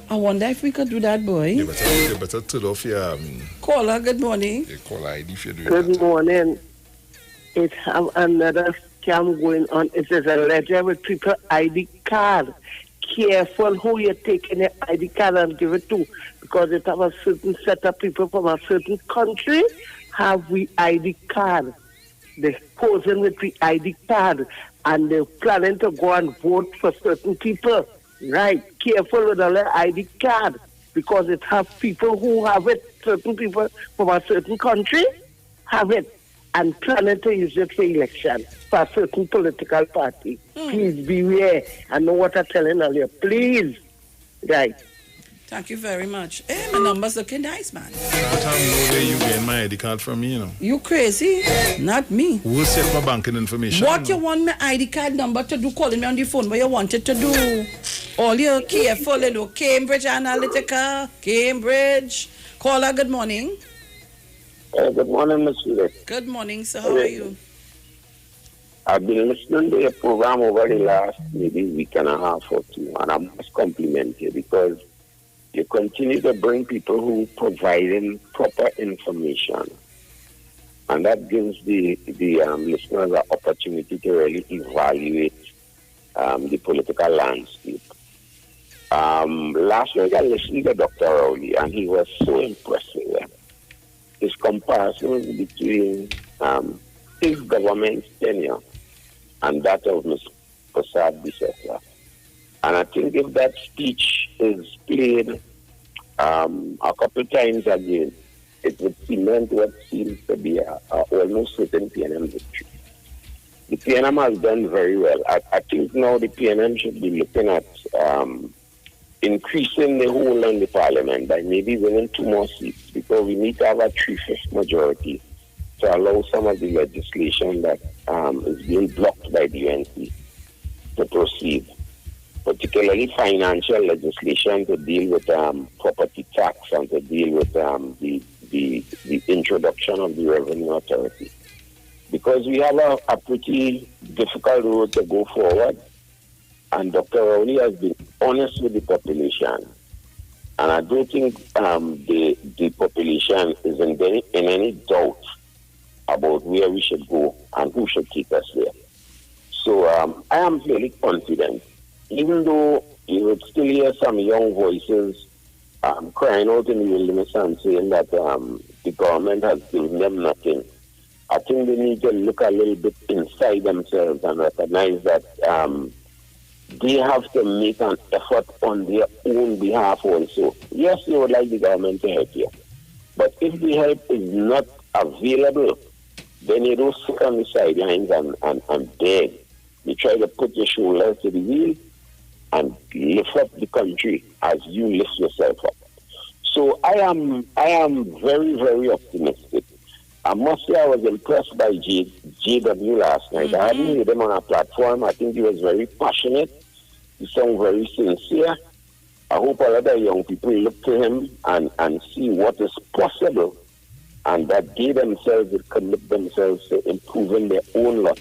[SPEAKER 2] I wonder if we could do that, boy.
[SPEAKER 1] You better turn off your...
[SPEAKER 2] Caller, good morning.
[SPEAKER 1] Caller ID if you do
[SPEAKER 20] Good morning. It have another scam going on. It is a letter with people ID card. Careful who you're taking your ID card and give it to, because it have a certain set of people from a certain country have the ID card. They're posing with the ID card and they're planning to go and vote for certain people. Right, careful with the ID card, because it has people who have it, certain people from a certain country have it, and planning to use it for election for a certain political party. Please beware. I know what I'm telling you. Please. Right.
[SPEAKER 2] Thank you very much. Hey, my number's looking nice, man.
[SPEAKER 1] But I know where you getting my ID card from me, you know.
[SPEAKER 2] You crazy? Not me.
[SPEAKER 1] Who set my banking information?
[SPEAKER 2] What you want my ID card number to do? Calling me on the phone. What you want it to do? All you careful, you know. Cambridge Analytica. Cambridge. Caller, good morning.
[SPEAKER 5] Good morning, Ms. Philip.
[SPEAKER 2] Good morning, sir. How are you?
[SPEAKER 5] I've been listening to your program over the last maybe week and a half or two, and I must compliment you because you continue to bring people who providing proper information, and that gives the listeners an opportunity to really evaluate the political landscape. Last week I listened to Dr. Rowley, and he was so impressive. His comparisons between his government's tenure and that of Ms. Prasad Bisesa. And I think if that speech is played a couple times again, it would cement what seems to be a almost certain PNM victory. The PNM has done very well. I think now the PNM should be looking at increasing the hold on the parliament by maybe winning 2 more seats, because we need to have a 3/5 majority to allow some of the legislation that is being blocked by the UNC to proceed, particularly financial legislation to deal with property tax and to deal with the introduction of the revenue authority. Because we have a pretty difficult road to go forward, and Dr. Rowley has been honest with the population, and I don't think the population is in any doubt about where we should go and who should take us there. So I am fairly confident, even though you would still hear some young voices crying out in the wilderness and saying that the government has given them nothing. I think they need to look a little bit inside themselves and recognize that they have to make an effort on their own behalf also. Yes, they would like the government to help you, but if the help is not available, then you don't sit on the sidelines and beg. You try to put your shoulders to the wheel and lift up the country as you lift yourself up. So I am very, very optimistic. I must say I was impressed by JW last night. I hadn't heard him on a platform. I think he was very passionate. He sounded very sincere. I hope a lot of young people look to him and see what is possible, and that they themselves will commit themselves to improving their own lot.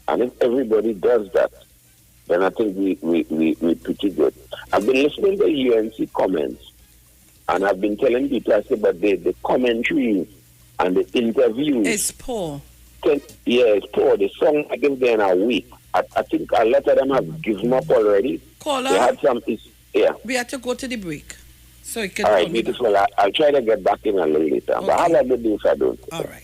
[SPEAKER 5] And if everybody does that, then I think we're pretty good. I've been listening to UNC comments, and I've been telling people, I said, but the commentary and the interviews...
[SPEAKER 2] It's poor.
[SPEAKER 5] It's poor. The song I give them a week. I think a lot of them have given up already.
[SPEAKER 2] Caller,
[SPEAKER 5] they had some...
[SPEAKER 2] we have to go to the break. So you can
[SPEAKER 5] all right, beautiful. I'll try to get back in a little later. Okay. But have a good day if I don't.
[SPEAKER 2] All right.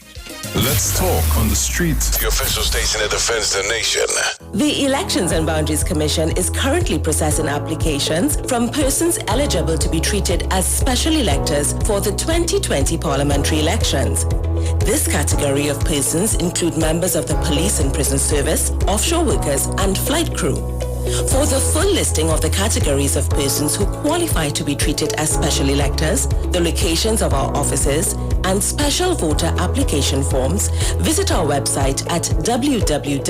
[SPEAKER 15] Let's talk on the street. The official station that defends the nation.
[SPEAKER 22] The Elections and Boundaries Commission is currently processing applications from persons eligible to be treated as special electors for the 2020 parliamentary elections. This category of persons include members of the police and prison service, offshore workers, and flight crew. For the full listing of the categories of persons who qualify to be treated as special electors, the locations of our offices, and special voter application forms, visit our website at www.ebctt.com.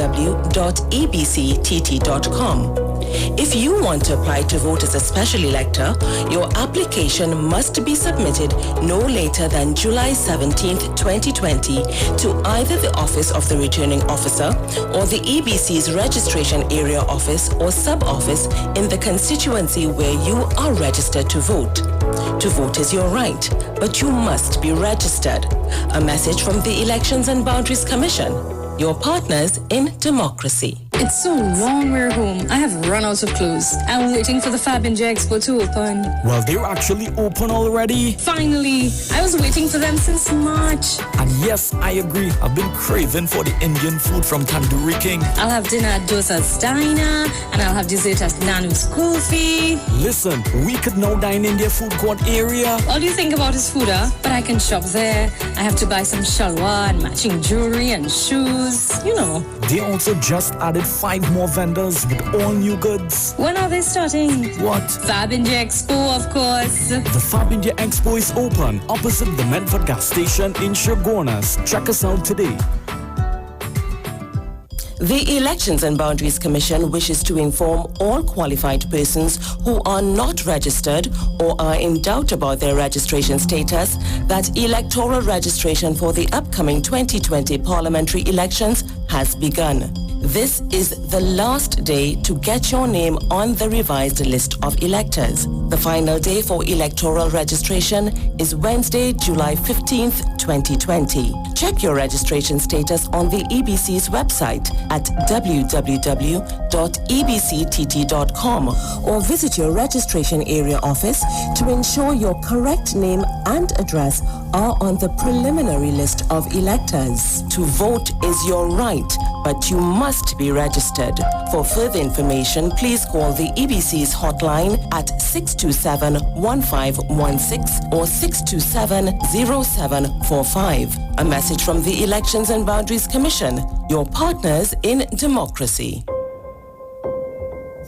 [SPEAKER 22] If you want to apply to vote as a special elector, your application must be submitted no later than July 17th, 2020 to either the Office of the Returning Officer or the EBC's Registration Area Office or Sub-Office in the constituency where you are registered to vote. To vote is your right, but you must be registered. A message from the Elections and Boundaries Commission, your partners in democracy.
[SPEAKER 4] It's so long we're home. I have run out of clothes. I'm waiting for the Fab India Expo to open.
[SPEAKER 10] Well, they're actually open already.
[SPEAKER 4] Finally. I was waiting for them since March.
[SPEAKER 10] And yes, I agree. I've been craving for the Indian food from Tandoori King.
[SPEAKER 4] I'll have dinner at Dosa's Diner, and I'll have dessert at Nanu's Coffee.
[SPEAKER 10] Listen, we could now dine in their food court area.
[SPEAKER 4] All you think about is food, huh? But I can shop there. I have to buy some shalwa and matching jewelry and shoes. You know.
[SPEAKER 10] They also just added 5 more vendors with all new goods.
[SPEAKER 4] When are they starting?
[SPEAKER 10] What?
[SPEAKER 4] Fab India Expo, of course.
[SPEAKER 10] The Fab India Expo is open opposite the Medford gas station in Chaguanas. Check us out today.
[SPEAKER 22] The Elections and Boundaries Commission wishes to inform all qualified persons who are not registered or are in doubt about their registration status that electoral registration for the upcoming 2020 parliamentary elections has begun. This is the last day to get your name on the revised list of electors. The final day for electoral registration is Wednesday, July 15th, 2020. Check your registration status on the EBC's website at www.ebctt.com or visit your registration area office to ensure your correct name and address are on the preliminary list of electors. To vote is your right, but you must be registered. For further information, please call the EBC's hotline at 627-1516 or 627-0745. A message from the Elections and Boundaries Commission, your partners in democracy.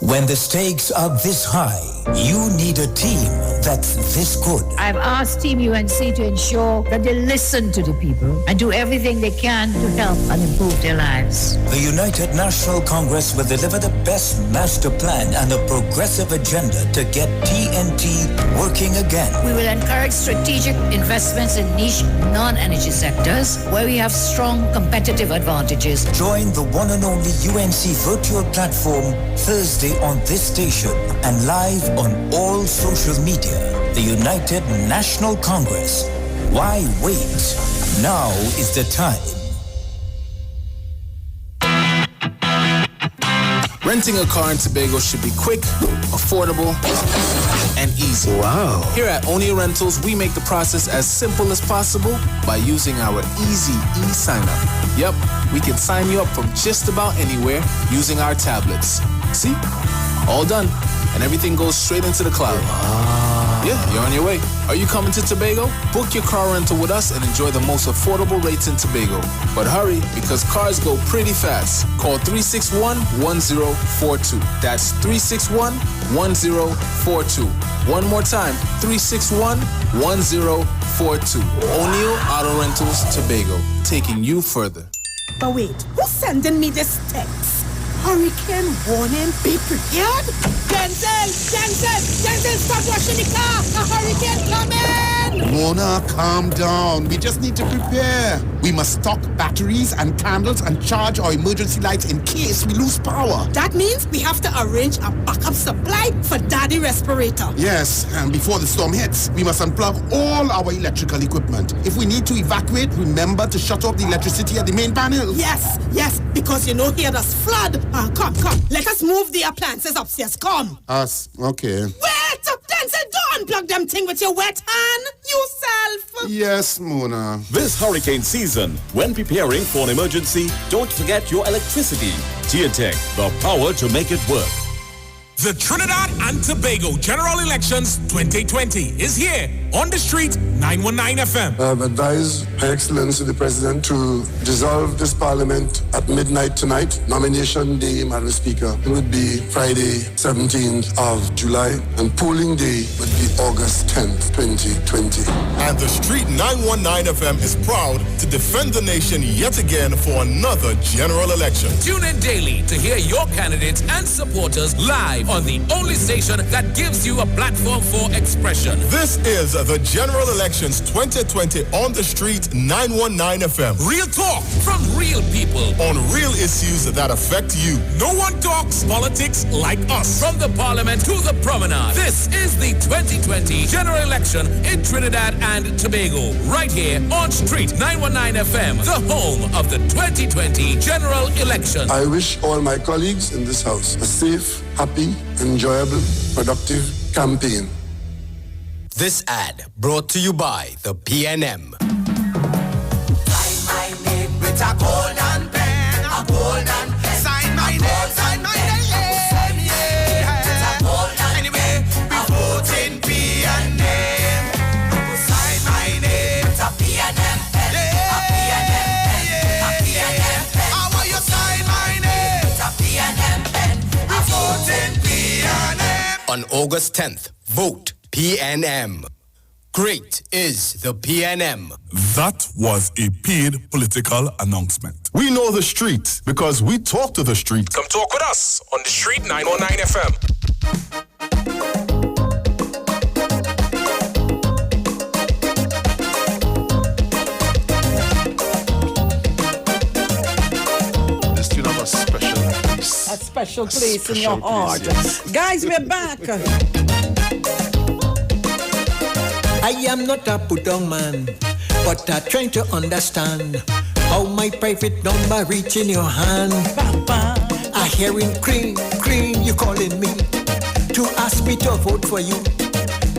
[SPEAKER 7] When the stakes are this high, you need a team that's this good.
[SPEAKER 21] I've asked Team UNC to ensure that they listen to the people and do everything they can to help and improve their lives.
[SPEAKER 7] The United National Congress will deliver the best master plan and a progressive agenda to get TNT working again.
[SPEAKER 21] We will encourage strategic investments in niche non-energy sectors where we have strong competitive advantages.
[SPEAKER 7] Join the one and only UNC virtual platform Thursday on this station and live on all social media. The United National Congress. Why wait? Now is the time.
[SPEAKER 23] Renting a car in Tobago should be quick, affordable, and easy.
[SPEAKER 7] Wow.
[SPEAKER 23] Here at O'Neill Rentals, we make the process as simple as possible by using our easy e-sign-up. Yep, we can sign you up from just about anywhere using our tablets. See? All done. And everything goes straight into the cloud. Yeah, you're on your way. Are you coming to Tobago? Book your car rental with us and enjoy the most affordable rates in Tobago. But hurry, because cars go pretty fast. Call 361-1042. That's 361-1042. One more time, 361-1042. O'Neill Auto Rentals, Tobago, taking you further.
[SPEAKER 24] But wait, who's sending me this text? Hurricane warning, be prepared? Denzel, stop washing the car! A hurricane coming!
[SPEAKER 25] Mona, calm down. We just need to prepare. We must stock batteries and candles and charge our emergency lights in case we lose power.
[SPEAKER 24] That means we have to arrange a backup supply for Daddy respirator.
[SPEAKER 25] Yes, and before the storm hits, we must unplug all our electrical equipment. If we need to evacuate, remember to shut off the electricity at the main panel.
[SPEAKER 24] Yes, because you know here there's flood. Come. Let us move the appliances upstairs. Come.
[SPEAKER 25] Us, okay.
[SPEAKER 24] Wait! Denzel, don't unplug them thing with your wet hand. Yourself.
[SPEAKER 25] Yes, Mona.
[SPEAKER 26] This hurricane season, when preparing for an emergency, don't forget your electricity. TNTech, the power to make it work.
[SPEAKER 27] The Trinidad and Tobago General Elections 2020 is here on the street, 919 FM.
[SPEAKER 28] I have advised Her Excellency the President to dissolve this Parliament at midnight tonight. Nomination day, Madam Speaker, would be Friday, 17th of July, and polling day would be August 10th, 2020.
[SPEAKER 6] And the street 919 FM is proud to defend the nation yet again for another general election.
[SPEAKER 27] Tune in daily to hear your candidates and supporters live on the only station that gives you a platform for expression.
[SPEAKER 6] This is the General Elections 2020 on the street 919 FM.
[SPEAKER 27] Real talk from real people
[SPEAKER 6] on real issues that affect you.
[SPEAKER 27] No one talks politics like us. From the Parliament to the promenade. This is the 2020 General Election in Trinidad and Tobago. Right here on Street 919 FM, the home of the 2020 General Election.
[SPEAKER 28] I wish all my colleagues in this house a safe, happy, enjoyable, productive campaign.
[SPEAKER 13] This ad brought to you by the PNM.
[SPEAKER 14] Sign my name with a golden pen, a golden pen. Sign my name, anyway, we vote in PNM. Sign my name, it's a PNM pen, a PNM pen, a PNM pen. I want you sign my name, it's a PNM voting PNM.
[SPEAKER 13] On August 10th, vote PNM. Great is the PNM.
[SPEAKER 15] That was a paid political announcement.
[SPEAKER 25] We know the street because we talk to the street.
[SPEAKER 27] Come talk with us on the Street 919 FM.
[SPEAKER 2] A special place in your heart. Yes. Guys, we're back.
[SPEAKER 3] I am not a put-down man, but I'm trying to understand how my private number reach in your hand. I hearing cream, you calling me to ask me to vote for you,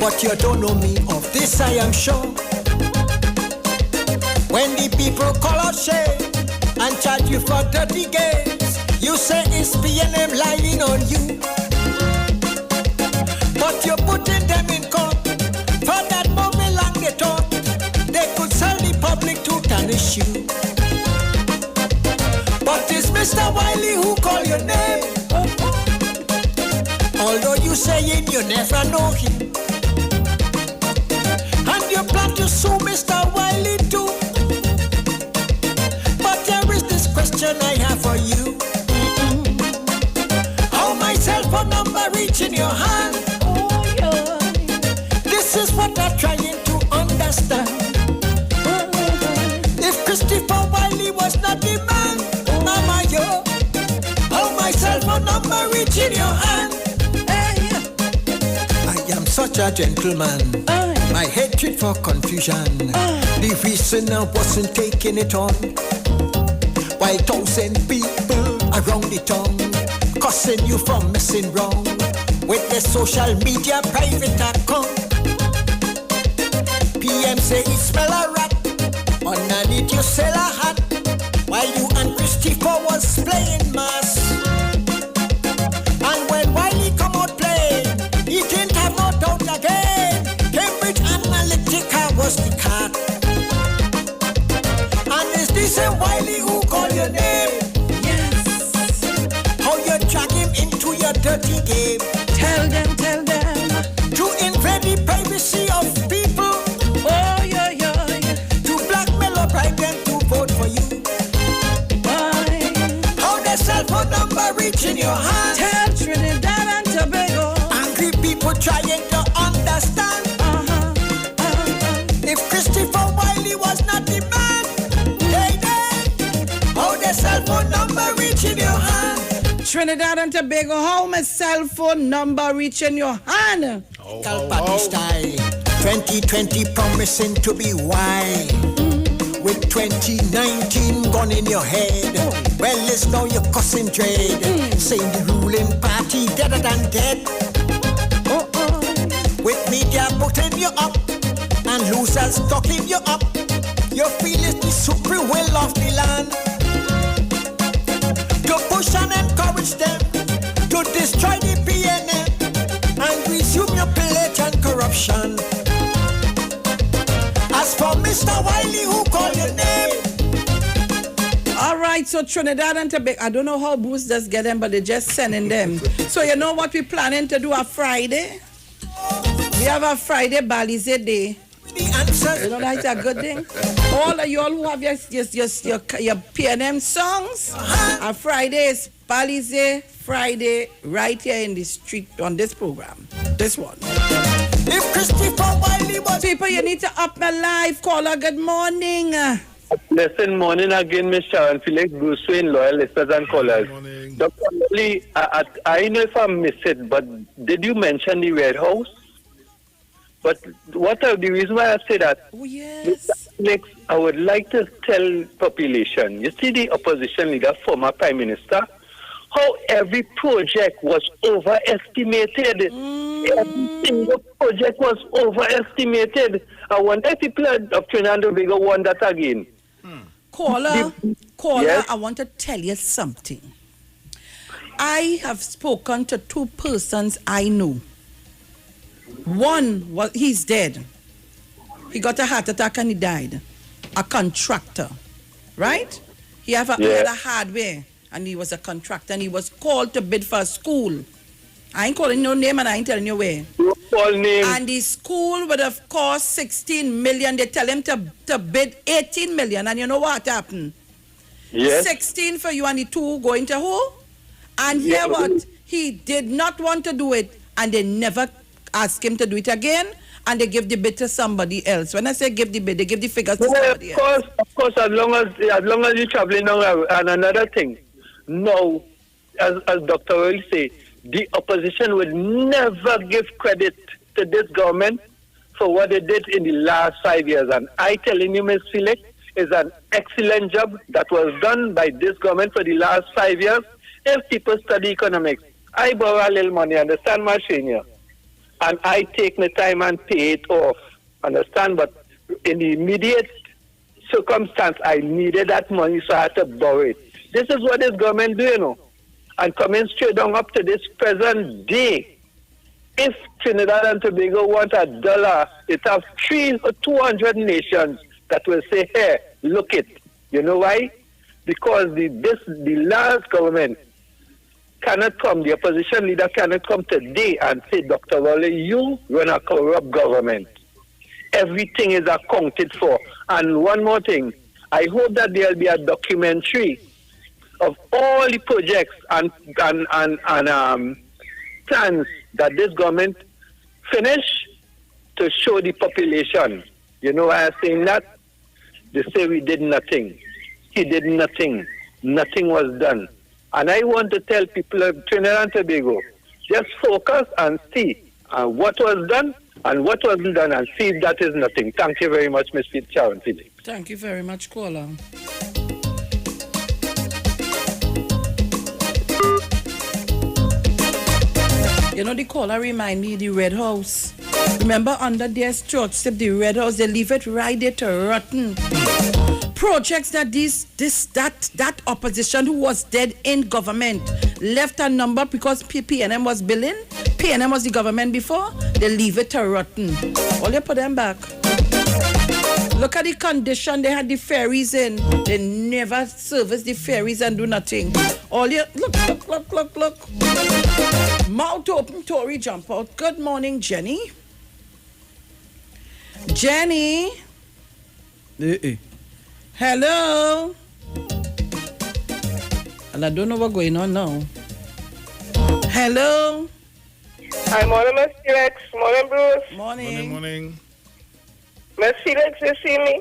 [SPEAKER 3] but you don't know me. Of this I am sure. When the people call out shame and charge you for dirty games, you say it's PNM lying on you, but you're putting them in court for that movie long they thought they could sell the public to tarnish you. But it's Mr. Wiley who call your name, although you saying you never know him, and you plan to sue Mr. Wiley too. But there is this question I have for you. How my cell phone number reach in your hand? This is what I'm trying to understand. If Christopher Wiley was not the man, Mama, yo, how my cell phone number reach in your hand? I am such a gentleman. My hatred for confusion. The reason I wasn't taking it on, while 1,000 people around the town cussing you for messing wrong with the social media private account. PM say it smell a rat, underneath you sell a hat, while you and Christopher was playing mass. And when Wiley come out playing, he didn't have no doubt again. Cambridge Analytica was the cat. And is this a Wiley who call your name? Yes. How you drag him into your dirty game? Tell them. To invade the privacy of people. Oh, yeah. To blackmail or bribe them to vote for you. Why? How the cell phone number reach in your hand? Tell Trinidad and Tobago. Angry people trying to understand. If Christopher Wiley was not the man, how the cell phone number reach in your hand?
[SPEAKER 2] Trinidad and Tobago, how my cell phone number reach in your hand?
[SPEAKER 3] Party style, 2020 promising to be wild. With 2019 gone in your head, well, it's now you're cussing dread. Saying the ruling party deader than dead. With media putting you up and losers talking you up, you feel it's the supreme will of the land. To push and encourage them to destroy the PNM and resume your pillage and corruption. As for Mr. Wiley who call your name.
[SPEAKER 2] All right, so Trinidad and Tobago, I don't know how Bruce does get them, but they're just sending them. So you know what we're planning to do on Friday? We have a Friday Balize Day. You know that's a good thing? All of y'all who have your PNM songs, on Friday is Balize Friday right here in the street on this program. This one.
[SPEAKER 3] If Christopher Wiley was...
[SPEAKER 2] People, you need to up my live. Caller, good morning.
[SPEAKER 8] Listen, morning again, Miss Sharon Felix, Bruce Wayne, loyal listeners and callers. Dr. Lee, I know if I missed it, but did you mention the Red House? But what are the reason why I say that?
[SPEAKER 2] Oh, yes.
[SPEAKER 8] Next, I would like to tell population, you see the opposition leader, former Prime Minister, how every project was overestimated. Every single project was overestimated. I wonder if people of Trinidad and Tobago want that again.
[SPEAKER 2] Caller,
[SPEAKER 8] yes?
[SPEAKER 2] I want to tell you something. I have spoken to two persons I know. One, he's dead. He got a heart attack and he died. A contractor, right? He had a hardware and he was a contractor and he was called to bid for a school. I ain't calling no name and I ain't telling you where.
[SPEAKER 8] Don't call name.
[SPEAKER 2] And the school would have cost 16 million. They tell him to bid 18 million. And you know what happened?
[SPEAKER 8] Yes.
[SPEAKER 2] 16 for you and the 2 going to who? And hear what? He did not want to do it. And they never asked him to do it again. And they give the bid to somebody else. When I say give the bid, they give the figures to somebody else.
[SPEAKER 8] Of course, as long as you're traveling now, and another thing, no, as Dr. Will say, the opposition will never give credit to this government for what they did in the last 5 years. And I telling you, Ms. Felix, is an excellent job that was done by this government for the last 5 years. If people study economics, I borrow a little money, understand, my senior, and I take the time and pay it off, understand? But in the immediate circumstance, I needed that money, so I had to borrow it. This is what this government do, you know. And coming straight down up to this present day, if Trinidad and Tobago want $1, it have 200 nations that will say, hey, look it. You know why? Because the last government cannot come, the opposition leader cannot come today and say, Dr. Rowley, you run a corrupt government. Everything is accounted for. And one more thing, I hope that there will be a documentary of all the projects and plans that this government finished to show the population. You know why I'm saying that? They say we did nothing. He did nothing. Nothing was done. And I want to tell people of Trinidad and Tobago, just focus and see what was done and what wasn't done, and see if that is nothing. Thank you very much, Ms. Sharon Felix.
[SPEAKER 2] Thank you very much, caller. You know, the caller remind me of the Red House. Remember, under their stewardship, the Red House, they leave it right there to rotten. Projects that that opposition who was dead in government left a number because PNM was billing. PNM was the government before. They leave it to rotten. All you put them back. Look at the condition they had the ferries in. They never service the ferries and do nothing. All you look. Mouth open, Tory jump out. Good morning, Jenny. Jenny. Hello. And I don't know what's going on now. Hello.
[SPEAKER 9] Hi, morning, Miss Felix. Morning, Bruce.
[SPEAKER 2] Morning.
[SPEAKER 9] Miss Felix, you see me?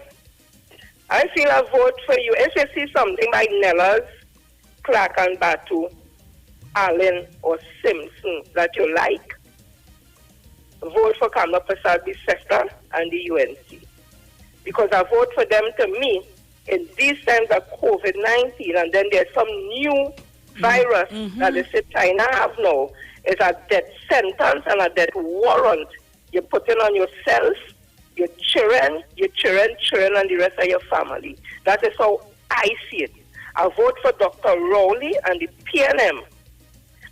[SPEAKER 9] I feel a vote for you. If you see something like Nellas, Clark and Batu, Allen or Simpson that you like, vote for Kamla Prasad Bissetta and the UNC. Because a vote for them, to me, in these times of COVID-19, and then there's some new virus that they say China have now, is a death sentence and a death warrant you're putting on yourself, your children, and the rest of your family. That is how I see it. I vote for Dr. Rowley and the PNM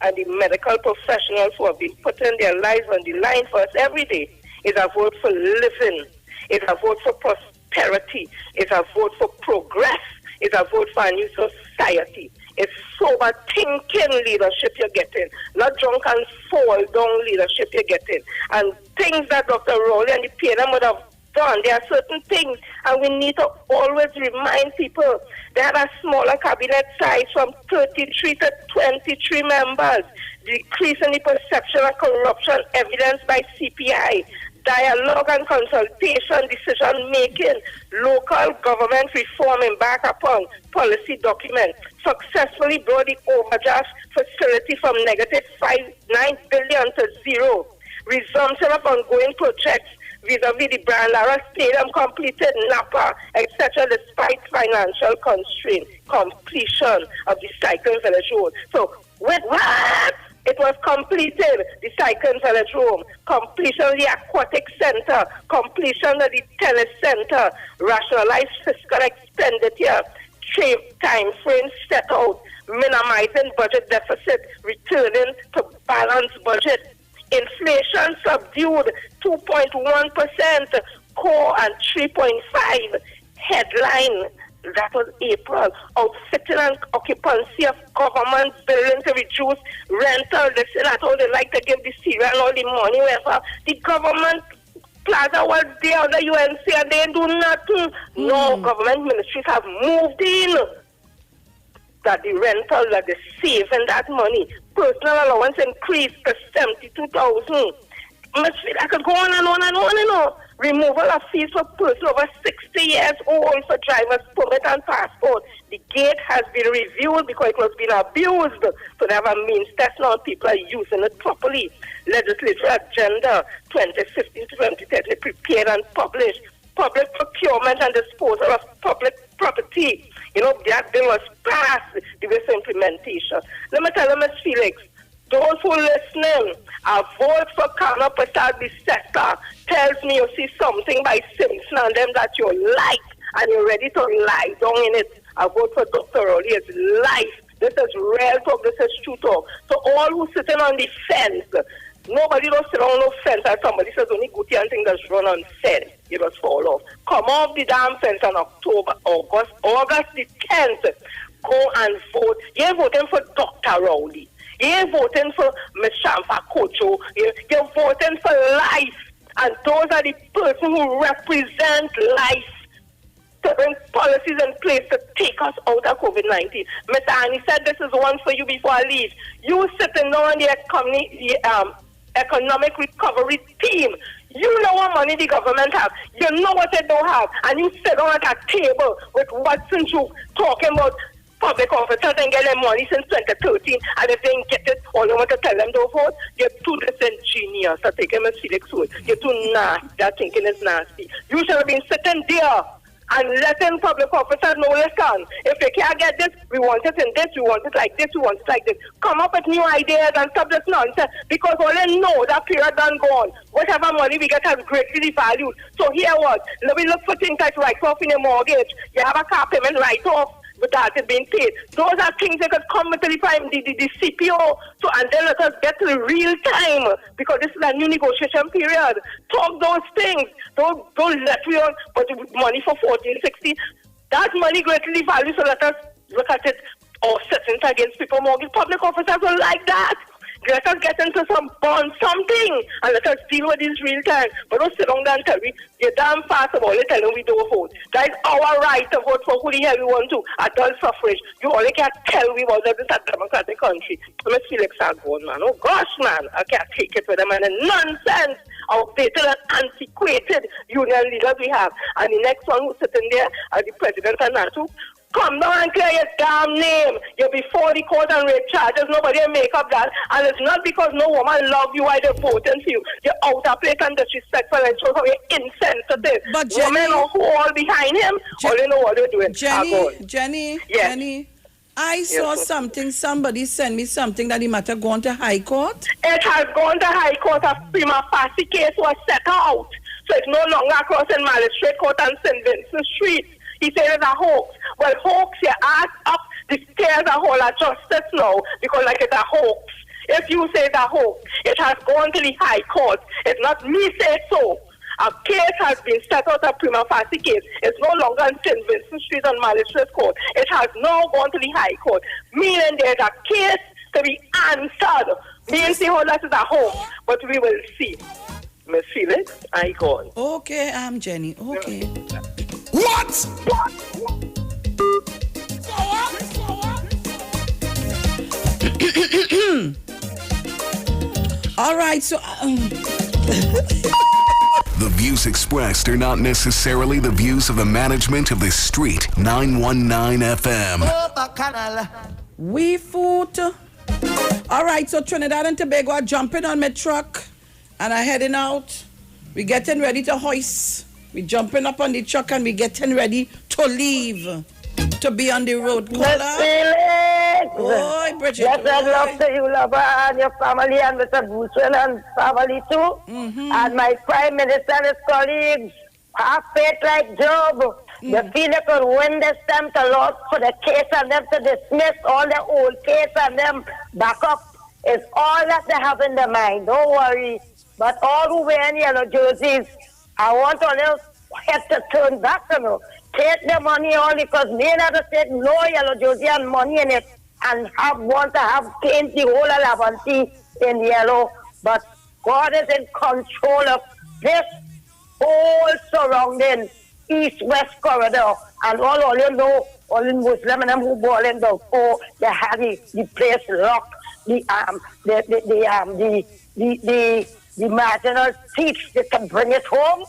[SPEAKER 9] and the medical professionals who have been putting their lives on the line for us every day. It's a vote for living. It's a vote for prosperity. It's a vote for progress. It's a vote for a new society. It's sober thinking leadership you're getting, not drunk and fall down leadership you're getting. And things that Dr. Rowley and the PNM would have done, there are certain things, and we need to always remind people. They had a smaller cabinet size from 33 to 23 members, decreasing the perception of corruption evidenced by CPI, dialogue and consultation, decision-making, local government reform embark upon policy documents, successfully brought the overdraft facility from negative 9 billion to zero, resumption of ongoing projects vis-a-vis the Brian Lara Stadium, completed Napa, etc., despite financial constraints, completion of the Cycling Village Road. So, with what? It was completed, the Cycling Village Road, completion of the Aquatic Center, completion of the Tennis Center, rationalized fiscal expenditure, time frame set out, minimizing budget deficit, returning to balanced budget. Inflation subdued 2.1%, core and 3.5%. Headline, that was April, outfitting and occupancy of government buildings to reduce rental. They say that's how they like to give the Syria and all the money. Wherever the government plaza was there on the UNC and they do nothing. No, government ministries have moved in. That the rental, that they saving that money. Personal allowance increased to 72,000. I could go on and on and on and on. Removal of fees for persons over 60 years old for driver's permit and passport. The gate has been reviewed because it was being abused. So they have a means test now. People are using it properly. Legislative agenda 2015 to 2030 prepared and published. Public procurement and disposal of public property. You know, that bill was passed. The way for implementation. Let me tell you, Ms. Felix, those who are listening, a vote for Kano Prasad Bissetta tells me you see something by Simpson and them that you like and you're ready to lie down in it. A vote for Dr. Rowley is life. This is real talk. This is true talk. So all who sitting on the fence, nobody don't sit on no fence and somebody says only good thing that's run on fence. You just fall off. Come off the damn fence on August the 10th. Go and vote. You're voting for Dr. Rowley. You're voting for Ms. Shamfa Kocho. You're voting for life. And those are the persons who represent life. To bring policies in place to take us out of COVID-19. Mr. Annie said this is one for you before I leave. You sitting on the economic recovery team. You know what money the government have. You know what they don't have. And you sit on at a table with Watson Chu talking about public officers and get their money since 2013, and if they didn't get it, all you want to tell them don't vote, you're too disingenuous. I take him as Felix Wood. You're too nasty. That thinking is nasty. You should have been sitting there and letting public officers know, listen, if you can't get this, we want it in this, we want it like this, we want it like this. Come up with new ideas and stop this nonsense, because all they know that period done gone. Whatever money we get has greatly devalued. So here what? Let me look for things like write-off in your mortgage. You have a car payment write-off, but that is being paid. Those are things that could come to the CPO. So, and then let us get to the real time, because this is a new negotiation period. Talk those things. Don't let we on, but money for 1460. That money greatly valued, so let us look at it or settings against people mortgage. Public officers will like that. Let us get into some bond, something, and let us deal with this real time. But don't sit down there and tell me, you're damn fast about it, telling we don't vote. That is our right to vote for who the hell we want to. Adult suffrage. You only can't tell me about this is a democratic country. Ms. Felix are gone, man. Oh gosh, man. I can't take it with them and the nonsense, outdated and antiquated union leaders we have. And the next one who's sitting there are the president and NATO. Come down and clear your damn name. You're before the court and rape charges. Nobody will make up that. And it's not because no woman love you why they're voting for you. You're out of place and disrespectful and shows how you're insensitive. But Jenny, women are who all behind him, all they know what they're doing.
[SPEAKER 2] Jenny, I saw something, somebody sent me something that the matter gone to High Court.
[SPEAKER 9] It has gone to High Court. A prima facie case was set out. So it's no longer crossing Magistrate Court and St. Vincent Street. He said it's a hoax. Well, hoax, you ask up the stairs a whole of justice now, because like it's a hoax. If you say it's a hoax, it has gone to the High Court. It's not me say so. A case has been set out, a prima facie case. It's no longer in St. Vincent Street and Magistrate Court. It has now gone to the High Court, meaning there's a case to be answered. Meaning the whole that is a hoax, but we will see. Miss Felix, I gone.
[SPEAKER 2] Okay, I'm Jenny. Okay.
[SPEAKER 3] What?
[SPEAKER 2] All right, so
[SPEAKER 1] the views expressed are not necessarily the views of the management of the Street 919 FM.
[SPEAKER 2] We foot. All right, so Trinidad and Tobago are jumping on my truck and are heading out. We're getting ready to hoist. We're jumping up on the truck and we're getting ready to leave, to be on the road.
[SPEAKER 11] Oh, Bridget. Yes, I love to you, lover, and your family, and Mr. Booswell and family too. And my Prime Minister and his colleagues. Have faith like Job. You feel they could win this time to Lord for the case and them to dismiss all the old case and them back up. It's all that they have in their mind. Don't worry. But all who wear yellow jerseys, I want a little head to turn back, you know. take the money only because me not to take no yellow jersey and money in it and want to have paint the whole Lavante in yellow. But God is in control of this whole surrounding east-west corridor. And all you know, all the Muslim and them who ball in the four, they had the place locked. The marginal thieves, they can bring it home.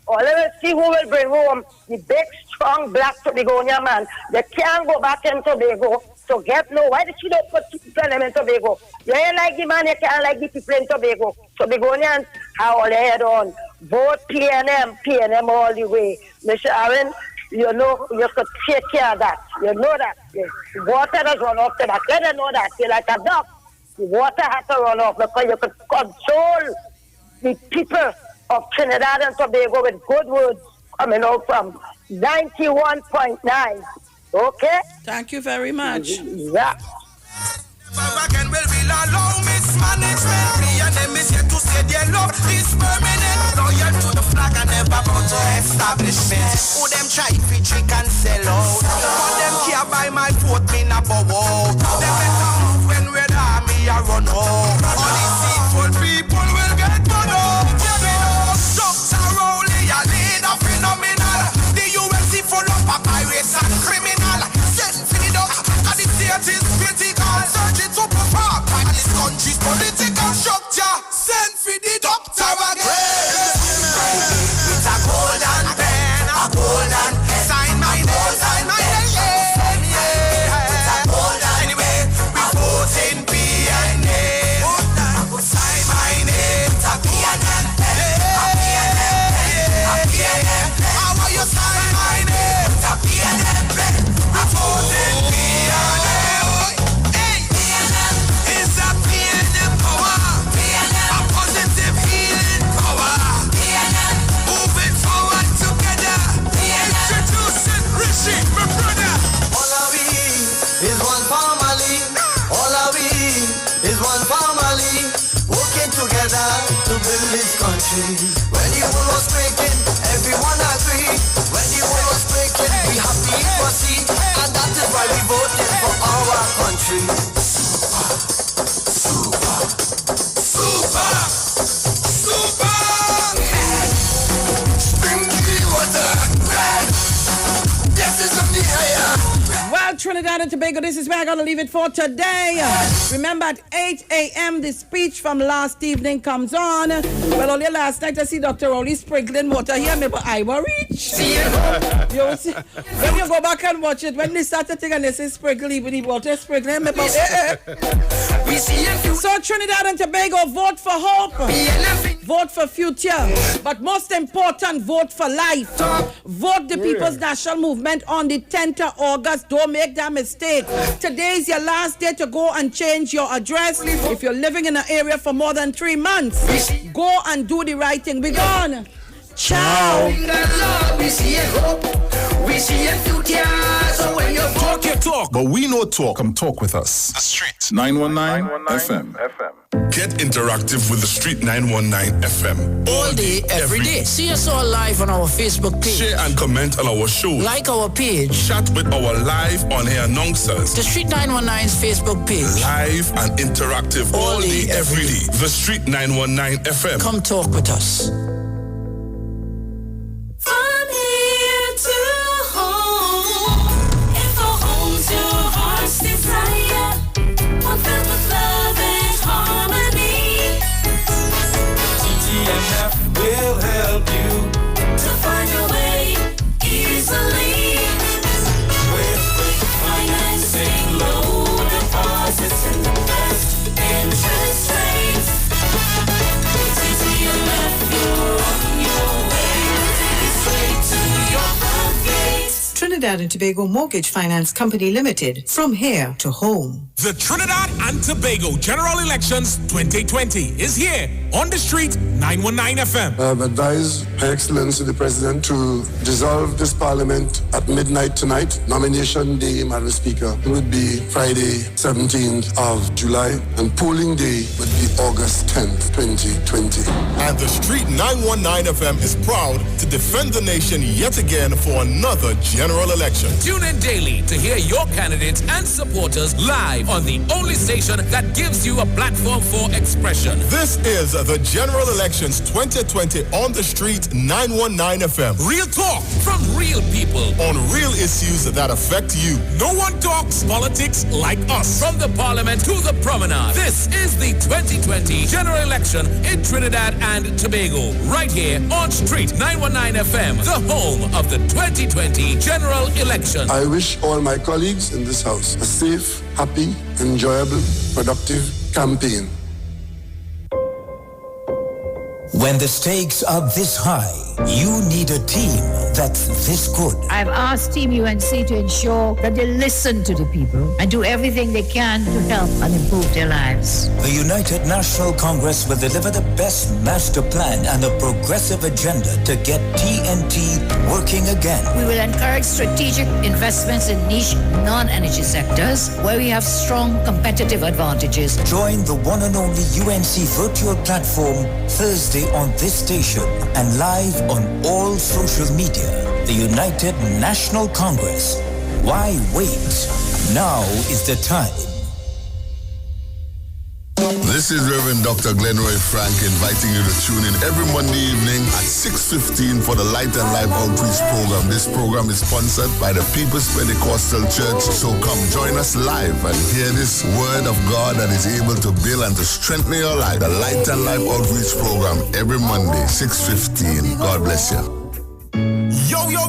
[SPEAKER 11] Or let us see who will bring home the big, strong black Tobagonian man. They can't go back in Tobago to get no. Why did you not put people in Tobago? You ain't like the man, you can't like the people in Tobago. Tobagonians have all their head on. Vote PNM all the way. Mr. Aaron, you know, you could take care of that. You know that. The water does run off the back. Let them know that. You're like a duck. The water has to run off because you could control the people of Trinidad and Tobago with good words coming out from 91.9. Okay?
[SPEAKER 2] Thank you very much.
[SPEAKER 11] Yeah.
[SPEAKER 14] Again, will allow mismanagement. Me and them is here to say their love is permanent. Loyal to the flag and never bound to establishment. Who them try to trick and sell out? But them care by my vote, me not bow out. Them better move when we're the army a run out. All these deceitful people will get run out. Dr. Rowley, a leader phenomenal. The UNC full of pirates and criminal. Send for the dogs, cause the state is critical. Searching to perform, and this country's political structure. Send for the doctor again. It's a golden pen, a golden pen. Sign my name, yeah. Anyway, we vote in PNM. Sign my name, it's a PNM. How will you sign my name? It's a PNM. We vote in PNM. Hey, PNM is a PNM power. A positive healing power. Moving forward together. Introducing Rishi, my brother.
[SPEAKER 3] All of we is one family. All of we is one family. Working together to build this country. When the world was breaking, everyone agreed. When the world was breaking, we have the equality. And that is why we voted for our country.
[SPEAKER 14] Super. Spring the water. This is of the air.
[SPEAKER 2] Well, Trinidad and Tobago, this is where I'm going to leave it for today. Remember, at 8 a.m., the speech from last evening comes on. Well, only last night I see Dr. Rowley sprinkling water here, but I will reach. You see, when you go back and watch it, when they start to think and they say sprinkle, even the water sprinkling, So Trinidad and Tobago, vote for hope. Vote for future. But most important, vote for life. Vote the People's National Movement on the 10th of August. Don't make that mistake. Today is your last day to go and change your address. If you're living in an area for more than 3 months, go and do the right thing. Be gone. Ciao.
[SPEAKER 3] We see a hope. We see a future. So when you
[SPEAKER 6] Talk your talk, but we know talk. Come talk with us.
[SPEAKER 15] The Street
[SPEAKER 6] 919 FM.
[SPEAKER 15] Get interactive with the Street 919 FM.
[SPEAKER 4] All day, every day. See us all live on our Facebook page.
[SPEAKER 15] Share and comment on our show.
[SPEAKER 4] Like our page.
[SPEAKER 15] Chat with our live on-air announcers.
[SPEAKER 4] The Street 919's Facebook page.
[SPEAKER 15] Live and interactive all day, every day. The Street 919 FM.
[SPEAKER 4] Come talk with us.
[SPEAKER 5] From here to home, if our home's your heart's desire, one filled with love and harmony.
[SPEAKER 3] TTMF will help you
[SPEAKER 5] to find your way easily.
[SPEAKER 3] with
[SPEAKER 5] Financing, low deposits, and the best interest rates. TTMF, your
[SPEAKER 10] Trinidad and Tobago Mortgage Finance Company Limited, from here to home.
[SPEAKER 27] The Trinidad and Tobago General Elections 2020 is here on the street 919 FM.
[SPEAKER 28] I have advised Her Excellency the President to dissolve this Parliament at midnight tonight. Nomination day, Madam Speaker, would be Friday, 17th of July, and polling day would be August 10th, 2020.
[SPEAKER 6] And the Street 919 FM is proud to defend the nation yet again for another general election.
[SPEAKER 27] Tune in daily to hear your candidates and supporters live on the only station that gives you a platform for expression.
[SPEAKER 6] This is the General Elections 2020 on the Street 919 FM.
[SPEAKER 27] Real talk from real people
[SPEAKER 6] on real issues that affect you.
[SPEAKER 27] No one talks politics like us. From the Parliament to the Promenade, this is the 2020 General Election in Trinidad and Tobago. Right here on Street 919 FM, the home of the 2020 General Election.
[SPEAKER 28] I wish all my colleagues in this house a safe, happy, enjoyable, productive campaign.
[SPEAKER 7] When the stakes are this high, you need a team that's this good.
[SPEAKER 21] I've asked Team UNC to ensure that they listen to the people and do everything they can to help and improve their lives.
[SPEAKER 7] The United National Congress will deliver the best master plan and a progressive agenda to get TNT working again.
[SPEAKER 21] We will encourage strategic investments in niche non-energy sectors where we have strong competitive advantages.
[SPEAKER 7] Join the one and only UNC virtual platform Thursday on this station and live on all social media. The United National Congress. Why wait? Now is the time.
[SPEAKER 12] This is Reverend Dr. Glenroy Frank inviting you to tune in every Monday evening at 6:15 for the Light and Life Outreach Program. This program is sponsored by the People's Pentecostal Church. So come join us live and hear this word of God that is able to build and to strengthen your life. The Light and Life Outreach Program every Monday, 6:15. God bless you.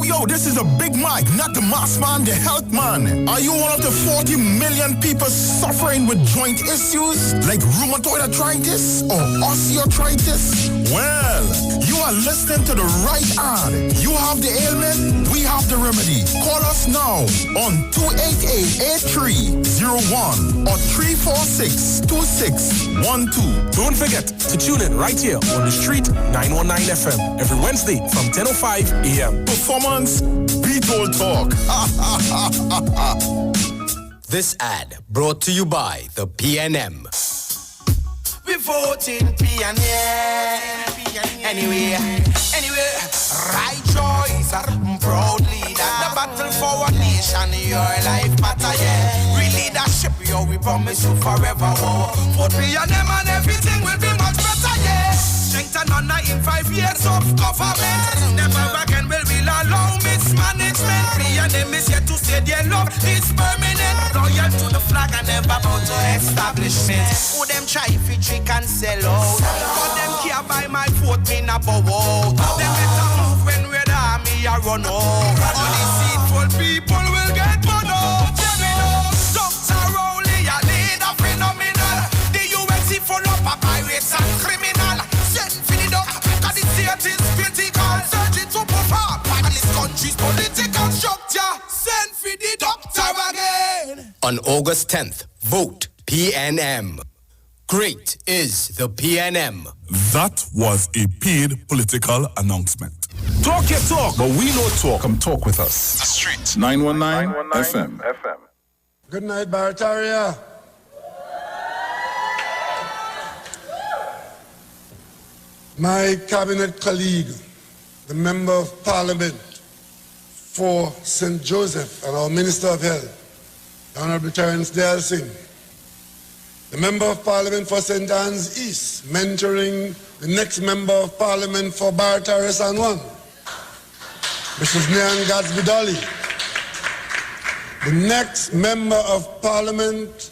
[SPEAKER 16] Yo, this is a Big Mike, not the mass man, the health man. Are you one of the 40 million people suffering with joint issues like rheumatoid arthritis or osteoarthritis? Well, you are listening to the right ad. You have the ailment, we have the remedy. Call us now on 288-8301 or 346-2612.
[SPEAKER 27] Don't forget to tune in right here on the Street 919 FM every Wednesday from 10:05 a.m.
[SPEAKER 16] Performance, beat all talk.
[SPEAKER 13] This ad brought to you by the PNM.
[SPEAKER 14] We voting PNM. Anyway, right choice, our proud leader. The battle for our nation, your life matter, yeah. Real leadership, yo, we promise you forever, oh. Vote PNM and everything will be much better, yeah. Strength and honor in 5 years of government. Never again will we allow mismanagement. PNM is here to say their love is permanent. Loyal to the flag and never bound to establishment. Who them try if you trick and sell out? But them care by my vote, me na bow out. Them better move when we're the army a run out. Only deceitful people will get burnt out. Dr. Rowley, a leader phenomenal. The UNC full up of pirates and criminal. Send for the dog, cause the state is critical. Searching to perform by this country's political structure. Send for the doctor again.
[SPEAKER 13] On August 10th, vote PNM. Great is the PNM.
[SPEAKER 15] That was a paid political announcement.
[SPEAKER 16] Talk your talk, but we know talk.
[SPEAKER 15] Come talk with us. The Street 919 FM.
[SPEAKER 28] Good night, Barataria. My cabinet colleague, the Member of Parliament for St. Joseph and our Minister of Health, Honorable Terence Dale Singh, the Member of Parliament for St. Anne's East, mentoring the next Member of Parliament for Barataria San Juan, Mrs. Nyan Gatsby Dolly, the next Member of Parliament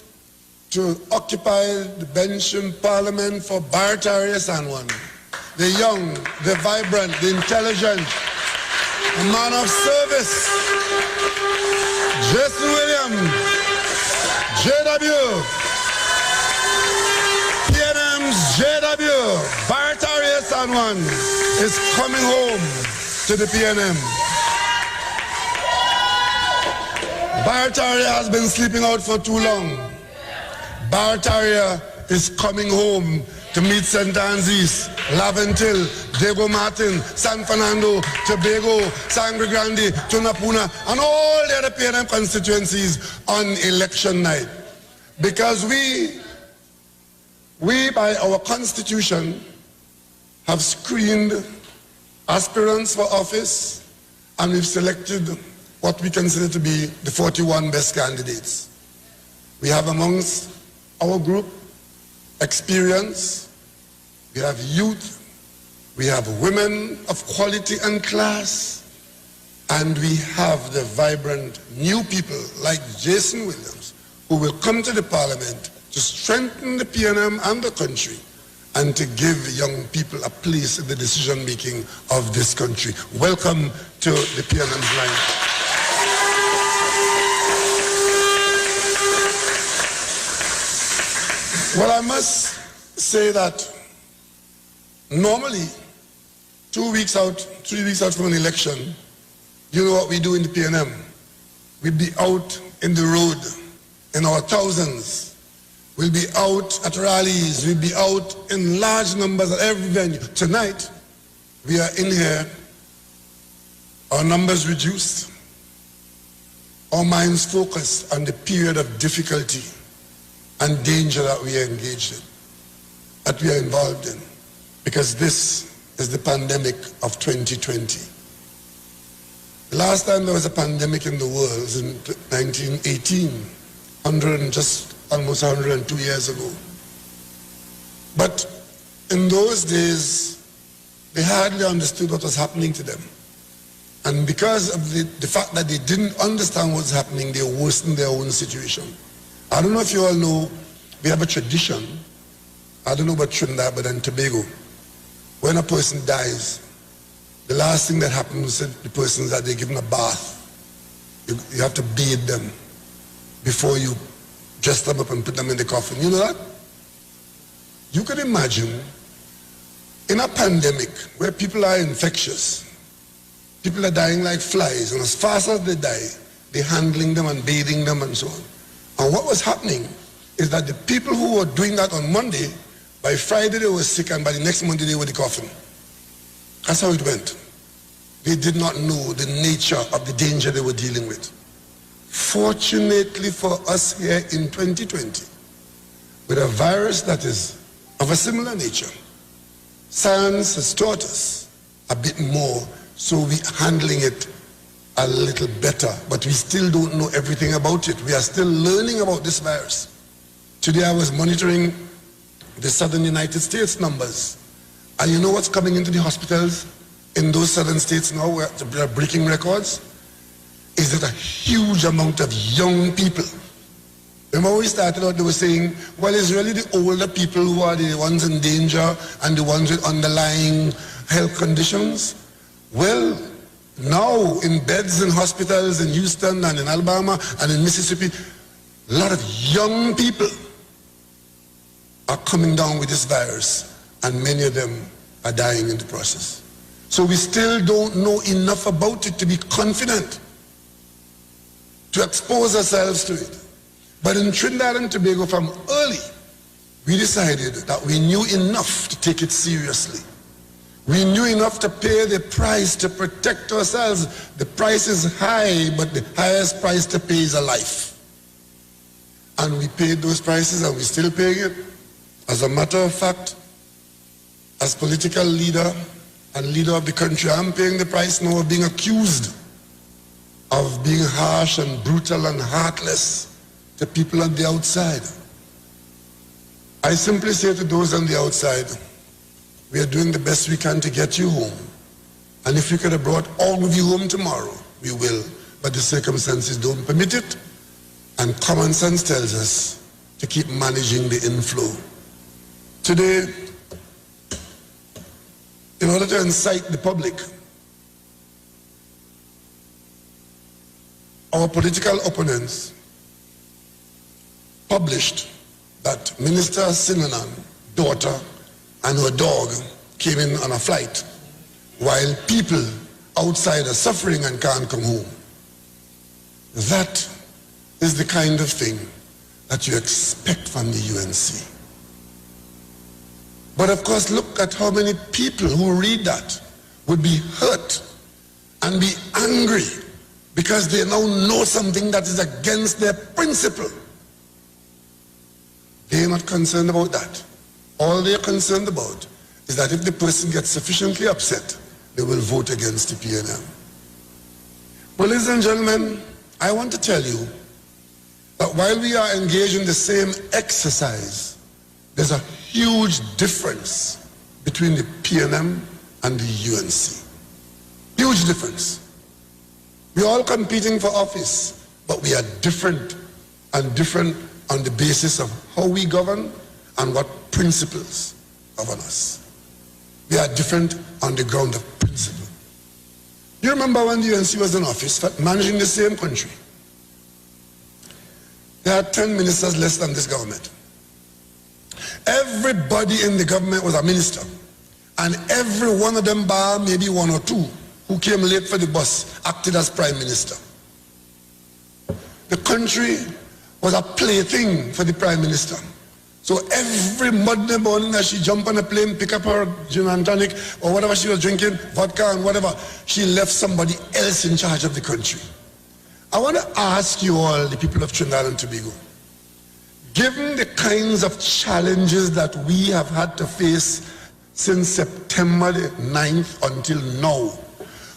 [SPEAKER 28] to occupy the bench in Parliament for Barataria San Juan, the young, the vibrant, the intelligent, a man of service, Jason Williams, JW, PNM's JW, Barataria San Juan is coming home to the PNM. Barataria has been sleeping out for too long. Barataria is coming home to meet St. Anne's, Laventil, Diego Martin, San Fernando, Tobago, Sangre Grande, Tunapuna, and all the other PNM constituencies on election night. Because we by our constitution have screened aspirants for office, and we've selected what we consider to be the 41 best candidates. We have amongst our group experience, we have youth, we have women of quality and class, and we have the vibrant new people like Jason Williams, who will come to the parliament to strengthen the PNM and the country and to give young people a place in the decision making of this country. Welcome to the PNM's line. Well, I must say that normally 2 weeks out, 3 weeks out from an election, you know what we do in the PNM? We'd be out in the road in our thousands. We'll be out at rallies. We'll be out in large numbers at every venue. Tonight, we are in here, our numbers reduced, our minds focused on the period of difficulty and danger that we are engaged in, that we are involved in, because this is the pandemic of 2020. The last time there was a pandemic in the world was in 1918, almost 102 years ago. But in those days, they hardly understood what was happening to them. And because of the fact that they didn't understand what was happening, they worsened their own situation. I don't know if you all know, we have a tradition, I don't know about Trinidad, but in Tobago, when a person dies, the last thing that happens to the person is that they're given a bath. You have to bathe them before you dress them up and put them in the coffin. You know that? You could imagine in a pandemic where people are infectious, people are dying like flies, and as fast as they die, they're handling them and bathing them and so on. And what was happening is that the people who were doing that on Monday, by Friday they were sick, and by the next Monday they were in the coffin. That's how it went. They did not know the nature of the danger they were dealing with. Fortunately for us here in 2020, with a virus that is of a similar nature, science has taught us a bit more, so we're handling it a little better, but we still don't know everything about it. We are still learning about this virus. Today I was monitoring the southern United States numbers, and you know what's coming into the hospitals in those southern states now where they're breaking records? Is it a huge amount of young people. Remember when we started out, they were saying, well, it's really the older people who are the ones in danger and the ones with underlying health conditions. Well, now in beds in hospitals in Houston and in Alabama and in Mississippi, a lot of young people are coming down with this virus, and many of them are dying in the process. So we still don't know enough about it to be confident, to expose ourselves to it. But in Trinidad and Tobago from early, we decided that we knew enough to take it seriously. We knew enough to pay the price to protect ourselves. The price is high, but the highest price to pay is a life. And we paid those prices, and we're still paying it. As a matter of fact, as political leader and leader of the country, I'm paying the price now of being accused of being harsh and brutal and heartless to people on the outside. I simply say to those on the outside, we are doing the best we can to get you home. And if we could have brought all of you home tomorrow, we will. But the circumstances don't permit it. And common sense tells us to keep managing the inflow. Today, in order to incite the public, our political opponents published that Minister Sinanan's daughter and her dog came in on a flight while people outside are suffering and can't come home. That is the kind of thing that you expect from the UNC. But of course, look at how many people who read that would be hurt and be angry because they now know something that is against their principle. They are not concerned about that. All they are concerned about is that if the person gets sufficiently upset, they will vote against the PNM. Well, ladies and gentlemen, I want to tell you that while we are engaged in the same exercise, there's a huge difference between the PNM and the UNC. Huge difference. We're all competing for office, but we are different, and different on the basis of how we govern and what principles govern us. We are different on the ground of principle. You remember when the UNC was in office, managing the same country? They had 10 ministers less than this government. Everybody in the government was a minister, and every one of them, bar maybe one or two, who came late for the bus, acted as prime minister. The country was a plaything for the prime minister. So every Monday morning as she jumped on a plane, pick up her gin and tonic, or whatever she was drinking, vodka and whatever, she left somebody else in charge of the country. I want to ask you all, the people of Trinidad and Tobago, given the kinds of challenges that we have had to face since September the 9th until now,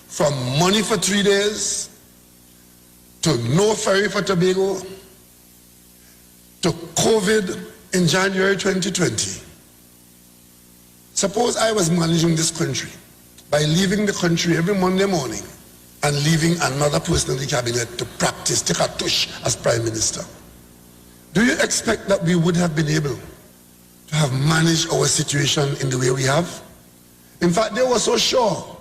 [SPEAKER 28] from money for 3 days, to no ferry for Tobago, to COVID in January 2020. Suppose I was managing this country by leaving the country every Monday morning and leaving another person in the cabinet to practice, take a tush as prime minister. Do you expect that we would have been able to have managed our situation in the way we have? In fact, they were so sure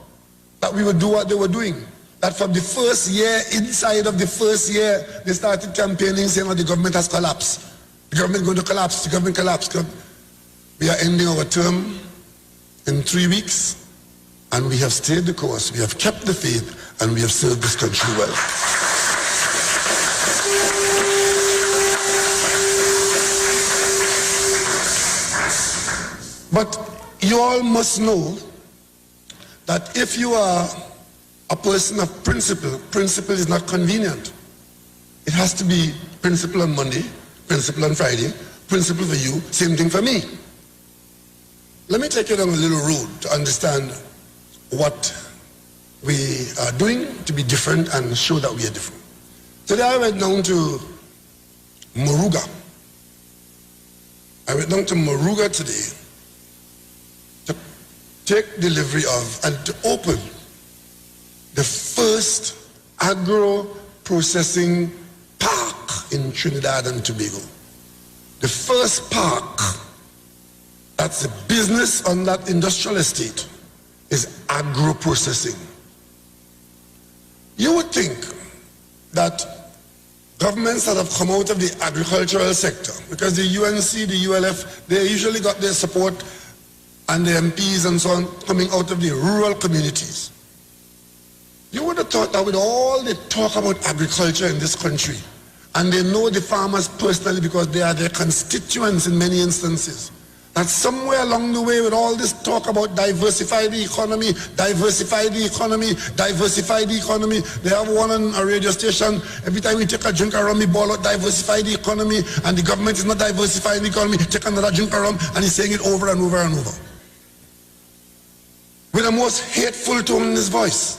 [SPEAKER 28] that we would do what they were doing, that from the first year, inside of the first year, they started campaigning saying that the government has collapsed. The government is going to collapse, the government collapsed. We are ending our term in 3 weeks, and we have stayed the course, we have kept the faith, and we have served this country well. But you all must know that if you are a person of principle, principle is not convenient. It has to be principle on Monday, principle on Friday, principle for you, same thing for me. Let me take you down a little road to understand what we are doing to be different and show that we are different. Today I went down to Moruga. I went down to Moruga today to take delivery of and to open the first agro-processing park in Trinidad and Tobago. The first park that's a business on that industrial estate is agro-processing. You would think that governments that have come out of the agricultural sector, because the UNC, the ULF, they usually got their support and the MPs and so on coming out of the rural communities. You would have thought that with all the talk about agriculture in this country, and they know the farmers personally because they are their constituents in many instances, that somewhere along the way with all this talk about diversify the economy, diversify the economy, diversify the economy, they have one on a radio station, every time we take a drink of rum, we ball out diversify the economy, and the government is not diversifying the economy, take another drink of rum, and he's saying it over and over and over. With the most hateful tone in his voice.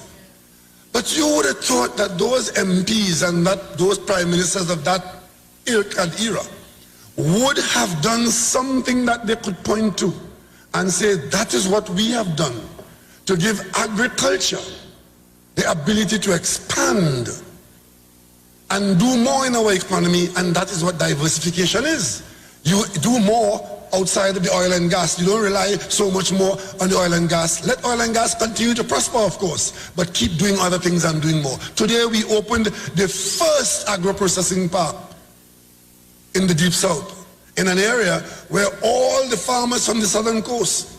[SPEAKER 28] But you would have thought that those MPs and that those prime ministers of that ilk and era would have done something that they could point to and say, that is what we have done to give agriculture the ability to expand and do more in our economy, and that is what diversification is. You do more outside of the oil and gas. You don't rely so much more on the oil and gas. Let oil and gas continue to prosper, of course, but keep doing other things and doing more. Today we opened the first agro-processing park in the Deep South, in an area where all the farmers from the southern coast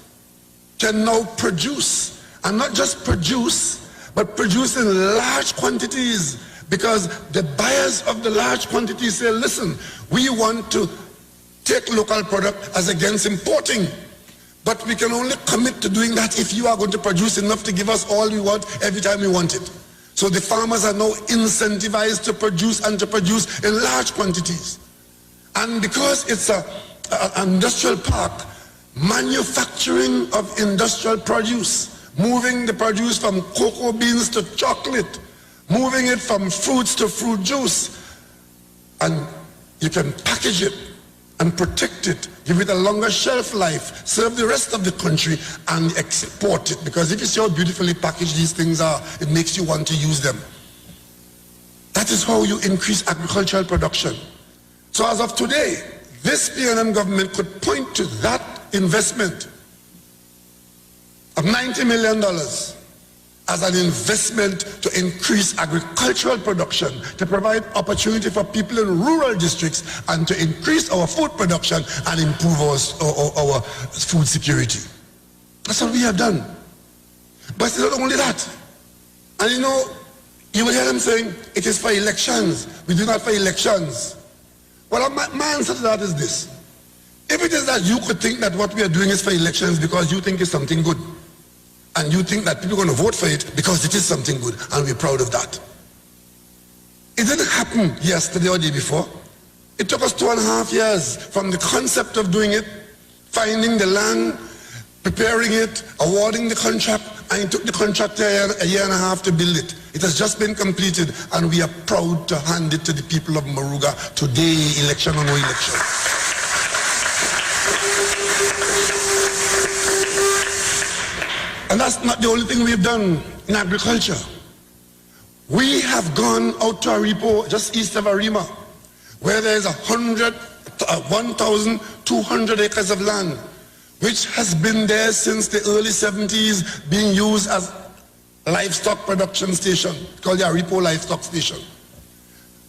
[SPEAKER 28] can now produce, and not just produce, but produce in large quantities, Because the buyers of the large quantities say, listen, we want to take local product as against importing. But we can only commit to doing that if you are going to produce enough to give us all we want every time we want it. So the farmers are now incentivized to produce and to produce in large quantities. And because it's an industrial park, manufacturing of industrial produce, moving the produce from cocoa beans to chocolate, moving it from fruits to fruit juice, and you can package it and protect it, give it a longer shelf life, serve the rest of the country, and export it. Because if you see how beautifully packaged these things are, it makes you want to use them. That is how you increase agricultural production. So as of today, this PNM government could point to that investment of $90 million as an investment to increase agricultural production, to provide opportunity for people in rural districts, and to increase our food production and improve our food security. That's what we have done. But it's not only that. And you know, you will hear them saying, it is for elections. We do not for elections. Well, my answer to that is this. If it is that you could think that what we are doing is for elections because you think it's something good, and you think that people are going to vote for it because it is something good, and we're proud of that. It didn't happen yesterday or the day before. It took us 2.5 years from the concept of doing it, finding the land, preparing it, awarding the contract, and it took the contractor a year and a half to build it. It has just been completed, and we are proud to hand it to the people of Moruga today, election or no election. And that's not the only thing we've done in agriculture. We have gone out to Aripo, just east of Arima, where there's 1,200 acres of land, which has been there since the early 70s, being used as a livestock production station, called the Aripo Livestock Station.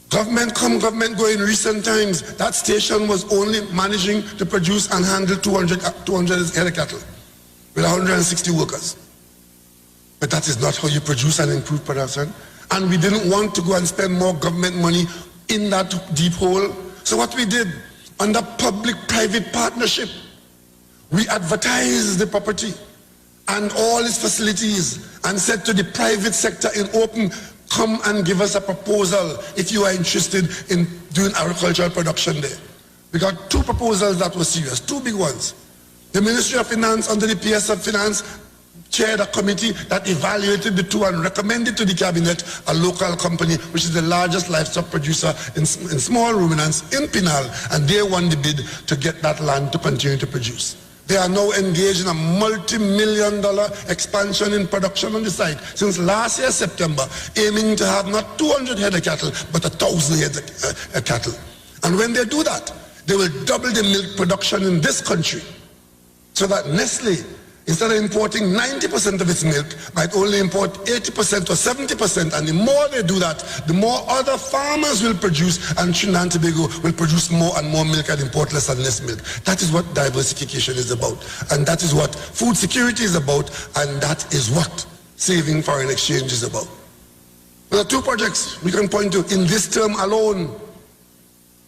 [SPEAKER 28] Government come, government go. In recent times, that station was only managing to produce and handle 200 head of cattle, with 160 workers. But that is not how you produce and improve production. And we didn't want to go and spend more government money in that deep hole. So what we did, under public-private partnership, we advertised the property and all its facilities and said to the private sector in open, come and give us a proposal if you are interested in doing agricultural production there. We got 2 proposals that were serious, 2 big ones. The Ministry of Finance under the PS of Finance chaired a committee that evaluated the 2 and recommended to the cabinet a local company which is the largest livestock producer in small ruminants in Pinal, and they won the bid to get that land to continue to produce. They are now engaged in a multi-million-dollar expansion in production on the site since last year September, aiming to have not 200 head of cattle but 1,000 head of cattle. And when they do that, they will double the milk production in this country, so that Nestle, instead of importing 90% of its milk, might only import 80% or 70%. And the more they do that, the more other farmers will produce, and Trinidad and Tobago will produce more and more milk and import less and less milk. That is what diversification is about. And that is what food security is about. And that is what saving foreign exchange is about. There are 2 projects we can point to in this term alone.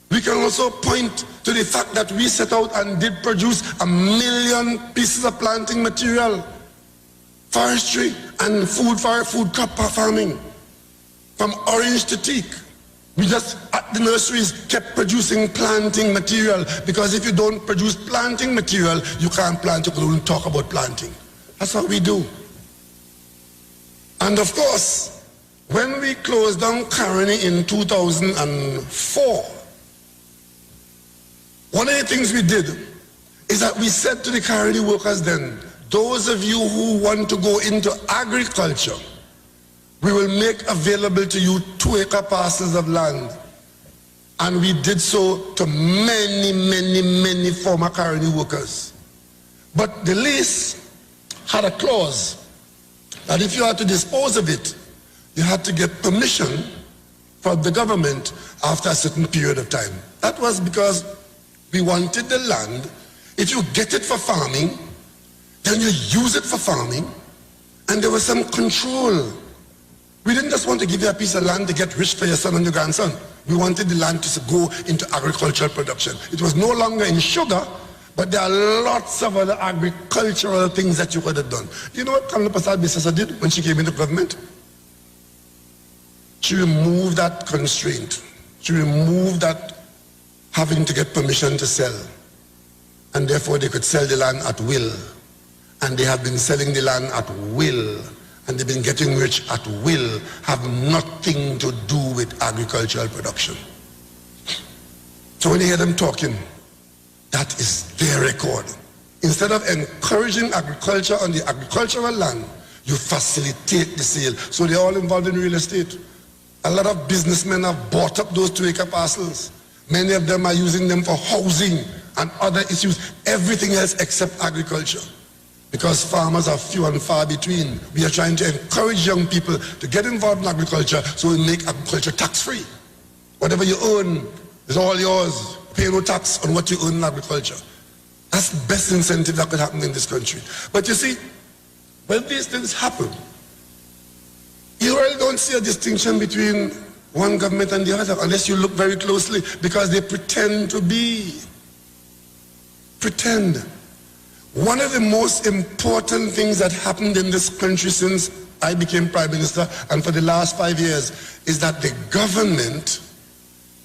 [SPEAKER 28] We can also point to the fact that we set out and did produce 1 million pieces of planting material, forestry and food crop farming, from orange to teak. We just, at the nurseries, kept producing planting material, because if you don't produce planting material, you can't plant, you can't talk about planting. That's what we do. And of course, when we closed down Caroni in 2004, one of the things we did is that we said to the Caroni workers then, those of you who want to go into agriculture, we will make available to you 2-acre parcels of land. And we did so to many former Caroni workers. But the lease had a clause that if you had to dispose of it, you had to get permission from the government after a certain period of time. That was because we wanted the land. If you get it for farming, then you use it for farming, and there was some control. We didn't just want to give you a piece of land to get rich for your son and your grandson. We wanted the land to go into agricultural production. It was no longer in sugar, but there are lots of other agricultural things that you could have done. You know what Kamala Prasad Bisasa did when she came into government? She removed that constraint. She removed that having to get permission to sell. And therefore they could sell the land at will. And they have been selling the land at will. And they've been getting rich at will, have nothing to do with agricultural production. So when you hear them talking, that is their record. Instead of encouraging agriculture on the agricultural land, you facilitate the sale. So they're all involved in real estate. A lot of businessmen have bought up those 2-acre parcels. Many of them are using them for housing and other issues, everything else except agriculture. Because farmers are few and far between. We are trying to encourage young people to get involved in agriculture so we make agriculture tax-free. Whatever you earn is all yours. Pay no tax on what you earn in agriculture. That's the best incentive that could happen in this country. But you see, when these things happen, you really don't see a distinction between one government and the other unless you look very closely, because they pretend to be. Pretend. One of the most important things that happened in this country since I became Prime Minister and for the last 5 years is that the government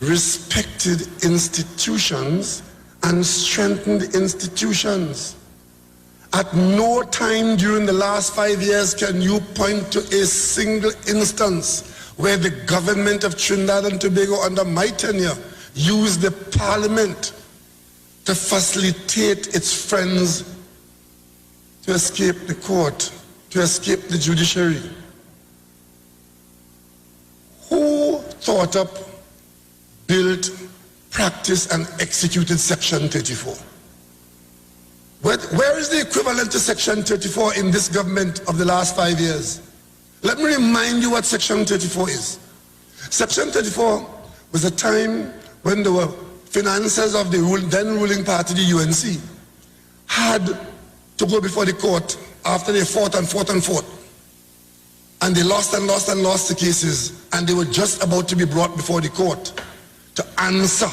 [SPEAKER 28] respected institutions and strengthened institutions. At no time during the last 5 years can you point to a single instance where the government of Trinidad and Tobago under my tenure used the parliament to facilitate its friends to escape the court, to escape the judiciary. Who thought up, built, practiced, and executed Section 34? Where is the equivalent to Section 34 in this government of the last 5 years? Let me remind you what Section 34 is. Section 34 was a time when the financiers of the then ruling party, the UNC, had to go before the court after they fought and fought and fought. And they lost and lost and lost the cases, and they were just about to be brought before the court to answer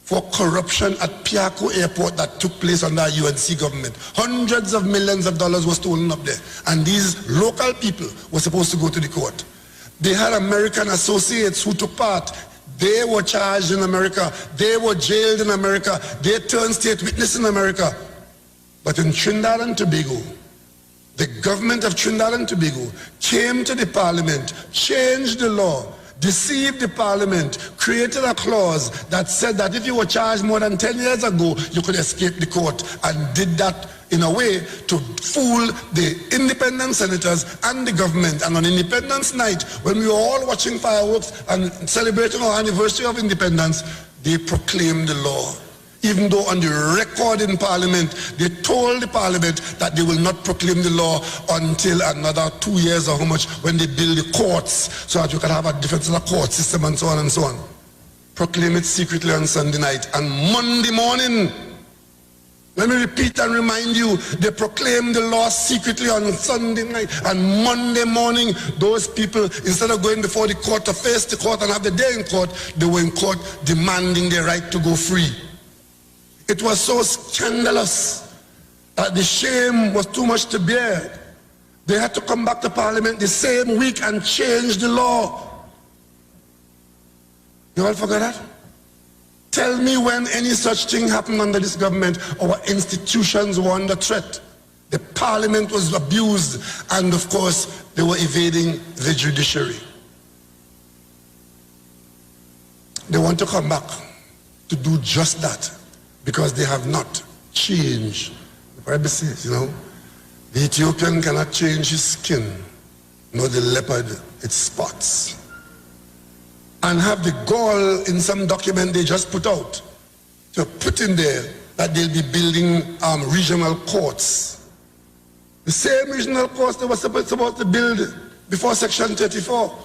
[SPEAKER 28] for corruption at Piaco Airport that took place under a UNC government. Hundreds of millions of dollars were stolen up there, and these local people were supposed to go to the court. They had American associates who took part. They were charged in America. They were jailed in America. They turned state witness in America. But in Trinidad and Tobago, the government of Trinidad and Tobago came to the parliament, changed the law, deceived the parliament, created a clause that said that if you were charged more than 10 years ago, you could escape the court, and did that in a way to fool the independent senators and the government. And on Independence Night, when we were all watching fireworks and celebrating our anniversary of independence, they proclaimed the law. Even though on the record in Parliament, they told the Parliament that they will not proclaim the law until another 2 years or how much, when they build the courts, so that you can have a different court system and so on and so on. Proclaim it secretly on Sunday night. And Monday morning, let me repeat and remind you, they proclaimed the law secretly on Sunday night. And Monday morning, those people, instead of going before the court to face the court and have the day in court, they were in court demanding their right to go free. It was so scandalous that the shame was too much to bear. They had to come back to Parliament the same week and change the law. You all forgot that? Tell me when any such thing happened under this government. Our institutions were under threat. The Parliament was abused, and of course they were evading the judiciary. They want to come back to do just that, because they have not changed. The Bible says, you know, the Ethiopian cannot change his skin, nor the leopard its spots. And have the gall in some document they just put out to put in there that they'll be building regional courts. The same regional courts they were supposed to build before Section 34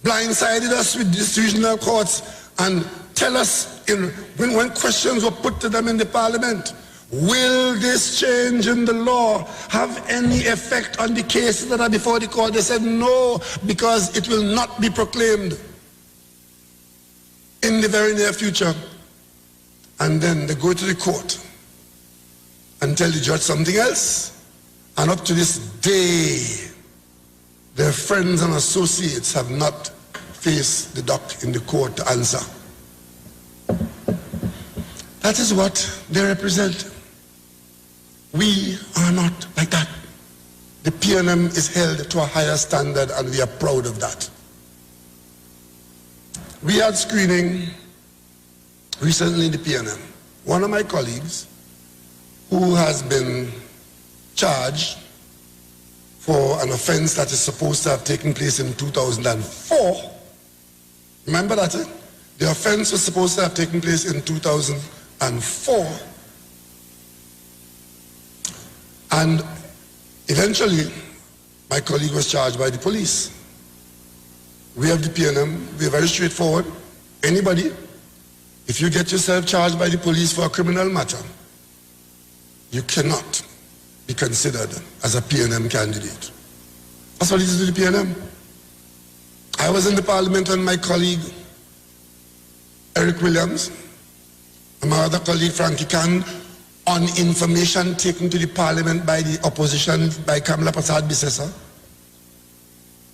[SPEAKER 28] blindsided us with these regional courts and tell us when questions were put to them in the Parliament, Will this change in the law have any effect on the cases that are before the court? They said no, because it will not be proclaimed in the very near future. And then they go to the court and tell the judge something else. And up to this day, their friends and associates have not faced the dock in the court to answer. That is what they represent. We are not like that. The PNM is held to a higher standard, and we are proud of that. We had screening recently in the PNM. One of my colleagues, who has been charged for an offense that is supposed to have taken place in 2004. Remember that? The offense was supposed to have taken place in 2004. And eventually, my colleague was charged by the police. We have the PNM, we are very straightforward. Anybody, if you get yourself charged by the police for a criminal matter, you cannot be considered as a PNM candidate. That's what it is to the PNM. I was in the parliament when my colleague, Eric Williams, and my other colleague, Frankie Khan, on information taken to the parliament by the opposition, by Kamla Prasad Bisesa.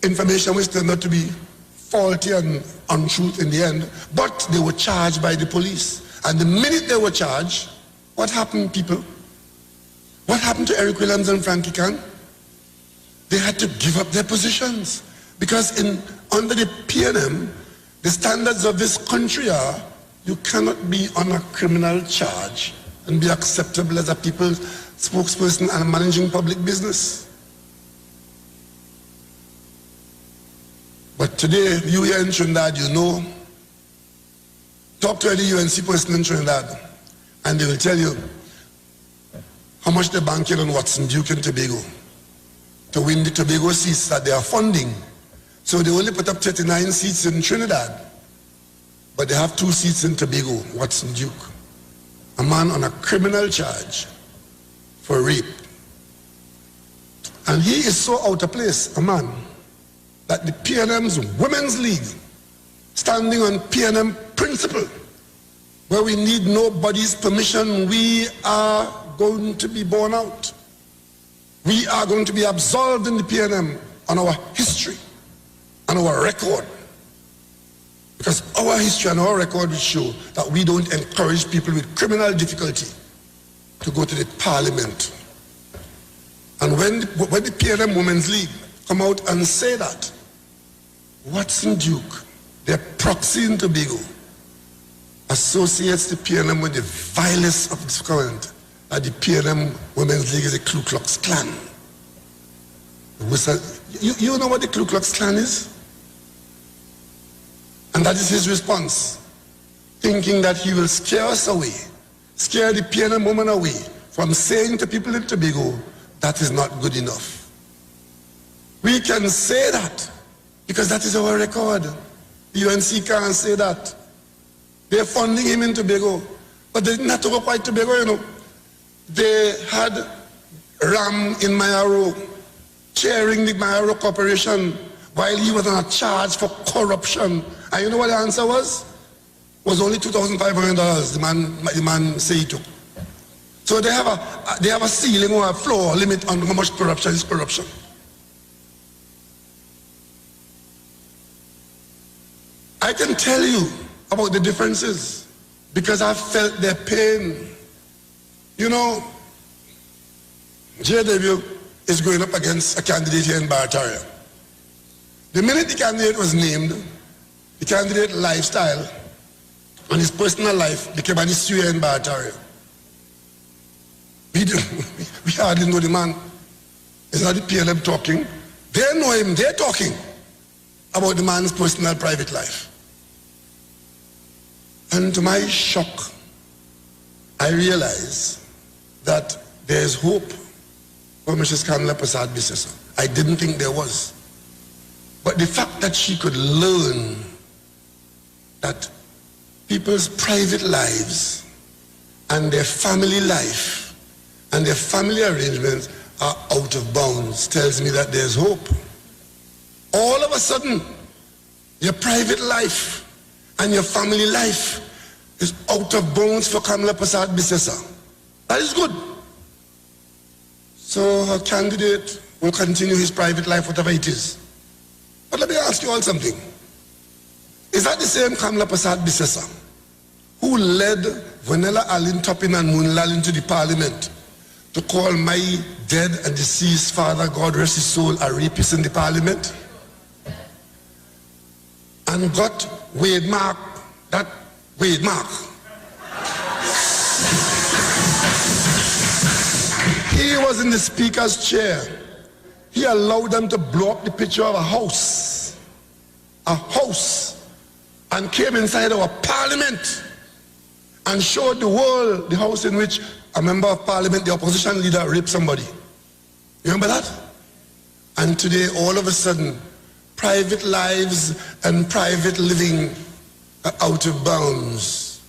[SPEAKER 28] Information which turned out to be faulty and untruth in the end, but they were charged by the police. And the minute they were charged, what happened, people? What happened to Eric Williams and Frankie Khan? They had to give up their positions, because under the PNM, the standards of this country are, you cannot be on a criminal charge and be acceptable as a people's spokesperson and managing public business. But today, you here in Trinidad, you know, talk to any UNC person in Trinidad, and they will tell you how much they're banking on Watson Duke and Tobago to win the Tobago seats that they are funding. So they only put up 39 seats in Trinidad, but they have 2 seats in Tobago, Watson Duke. A man on a criminal charge for rape. And he is so out of place, a man, that the PNM's Women's League, standing on PNM principle, where we need nobody's permission, we are going to be borne out. We are going to be absolved in the PNM on our history and our record. Because our history and our record will show that we don't encourage people with criminal difficulty to go to the parliament. And when the PNM Women's League come out and say that, Watson Duke, their proxy in Tobago, associates the PNM with the vilest of this current, that the PNM Women's League is a Ku Klux Klan. You know what the Ku Klux Klan is? And that is his response, thinking that he will scare us away, scare the PNM woman away from saying to people in Tobago, that is not good enough. We can say that because that is our record. The UNC can't say that. They're funding him in Tobago, but they didn't have to go quite Tobago, you know. They had Ram in Mayaro chairing the Mayaro Corporation while he was on a charge for corruption. And you know what the answer was? Was only $2,500 the man said he took. So they have a ceiling or a floor limit on how much corruption is corruption. I can tell you about the differences because I've felt their pain. You know, JW is going up against a candidate here in Barataria. The minute the candidate was named, the candidate lifestyle and his personal life became an issue here in Barataria. We hardly know the man. It's not the PLM talking. They know him, they're talking about the man's personal private life. And to my shock, I realize that there's hope for Mrs. Kamla Prasad Bisesa. I didn't think there was. But the fact that she could learn that people's private lives and their family life and their family arrangements are out of bounds tells me that there's hope. All of a sudden, your private life and your family life is out of bounds for Kamla Prasad Bisesa. That is good. So her candidate will continue his private life, whatever it is. But let me ask you all something. Is that the same Kamla Prasad Bisesa who led Vanilla Alin Toppin and Moonlal into the parliament to call my dead and deceased father, God rest his soul, a rapist in the parliament? And got Wade Mark, that Wade Mark. He was in the speaker's chair. He allowed them to blow up the picture of a house, and came inside our parliament and showed the world the house in which a member of parliament, the opposition leader, raped somebody. You remember that? And today, all of a sudden, private lives and private living are out of bounds.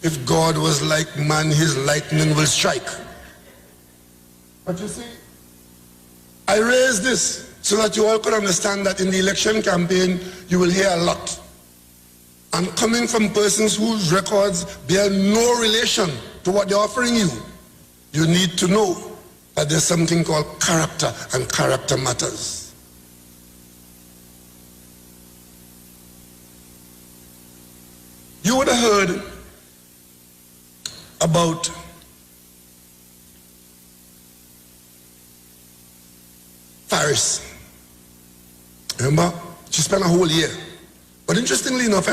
[SPEAKER 28] If God was like man, his lightning will strike. But you see, I raise this so that you all could understand that in the election campaign, you will hear a lot. And coming from persons whose records bear no relation to what they're offering you, you need to know that there's something called character, and character matters. You would have heard about Faris. Remember? She spent a whole year. But interestingly enough,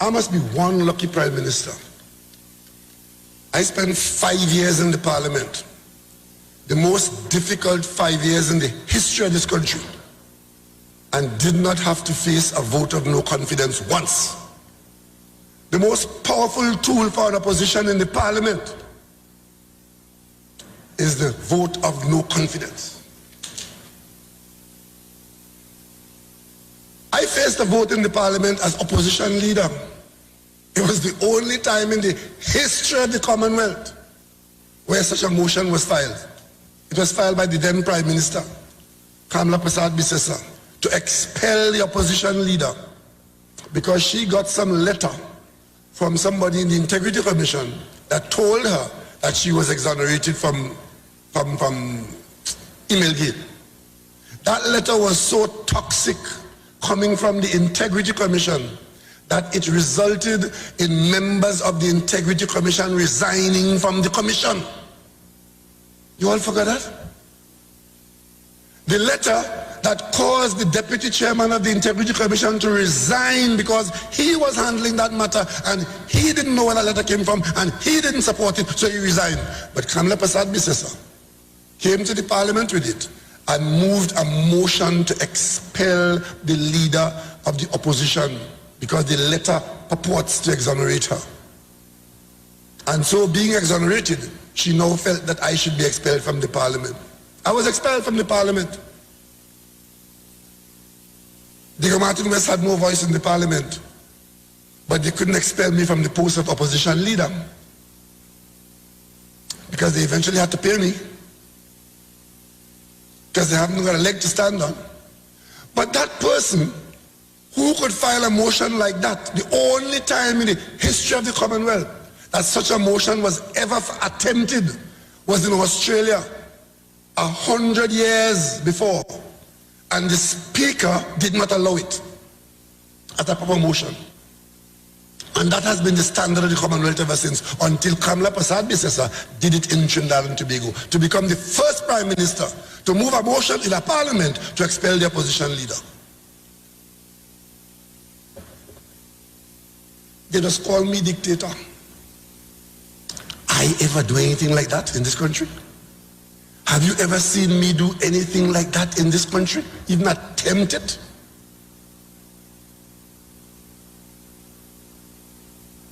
[SPEAKER 28] I must be one lucky prime minister. I spent 5 years in the parliament. The most difficult 5 years in the history of this country. And did not have to face a vote of no confidence once. The most powerful tool for an opposition in the parliament is the vote of no confidence. I faced a vote in the parliament as opposition leader. It was the only time in the history of the Commonwealth where such a motion was filed. It was filed by the then Prime Minister, Kamla Prasad Bisesa, to expel the opposition leader because she got some letter from somebody in the Integrity Commission that told her that she was exonerated from Emailgate. That letter was so toxic coming from the Integrity Commission that it resulted in members of the Integrity Commission resigning from the commission. You all forgot that? The letter that caused the deputy chairman of the Integrity Commission to resign because he was handling that matter and he didn't know where that letter came from and he didn't support it, so he resigned. But Kamla Prasad Bisesa came to the parliament with it and moved a motion to expel the leader of the opposition because the letter purports to exonerate her. And so being exonerated, she now felt that I should be expelled from the parliament. I was expelled from the parliament. Diego Martin West had no voice in the parliament, but they couldn't expel me from the post of opposition leader because they eventually had to pay me because they haven't got a leg to stand on. But that person who could file a motion like that, the only time in the history of the Commonwealth that such a motion was ever attempted was in Australia 100 years before. And the speaker did not allow it as a proper motion. And that has been the standard of the Commonwealth ever since, until Kamla Prasad Bisesa did it in Trinidad and Tobago, to become the first prime minister to move a motion in a parliament to expel the opposition leader. They just call me dictator. I ever do anything like that in this country? Have you ever seen me do anything like that in this country? Even attempt it?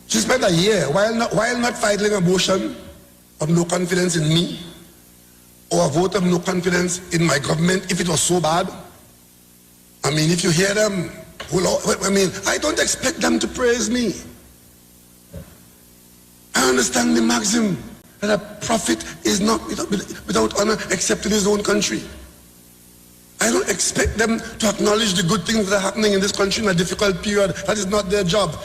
[SPEAKER 28] She spent a year while not filing a motion of no confidence in me or a vote of no confidence in my government if it was so bad. I mean, if you hear them, I don't expect them to praise me. I understand the maxim that a prophet is not without honor except in his own country. I don't expect them to acknowledge the good things that are happening in this country in a difficult period. That is not their job.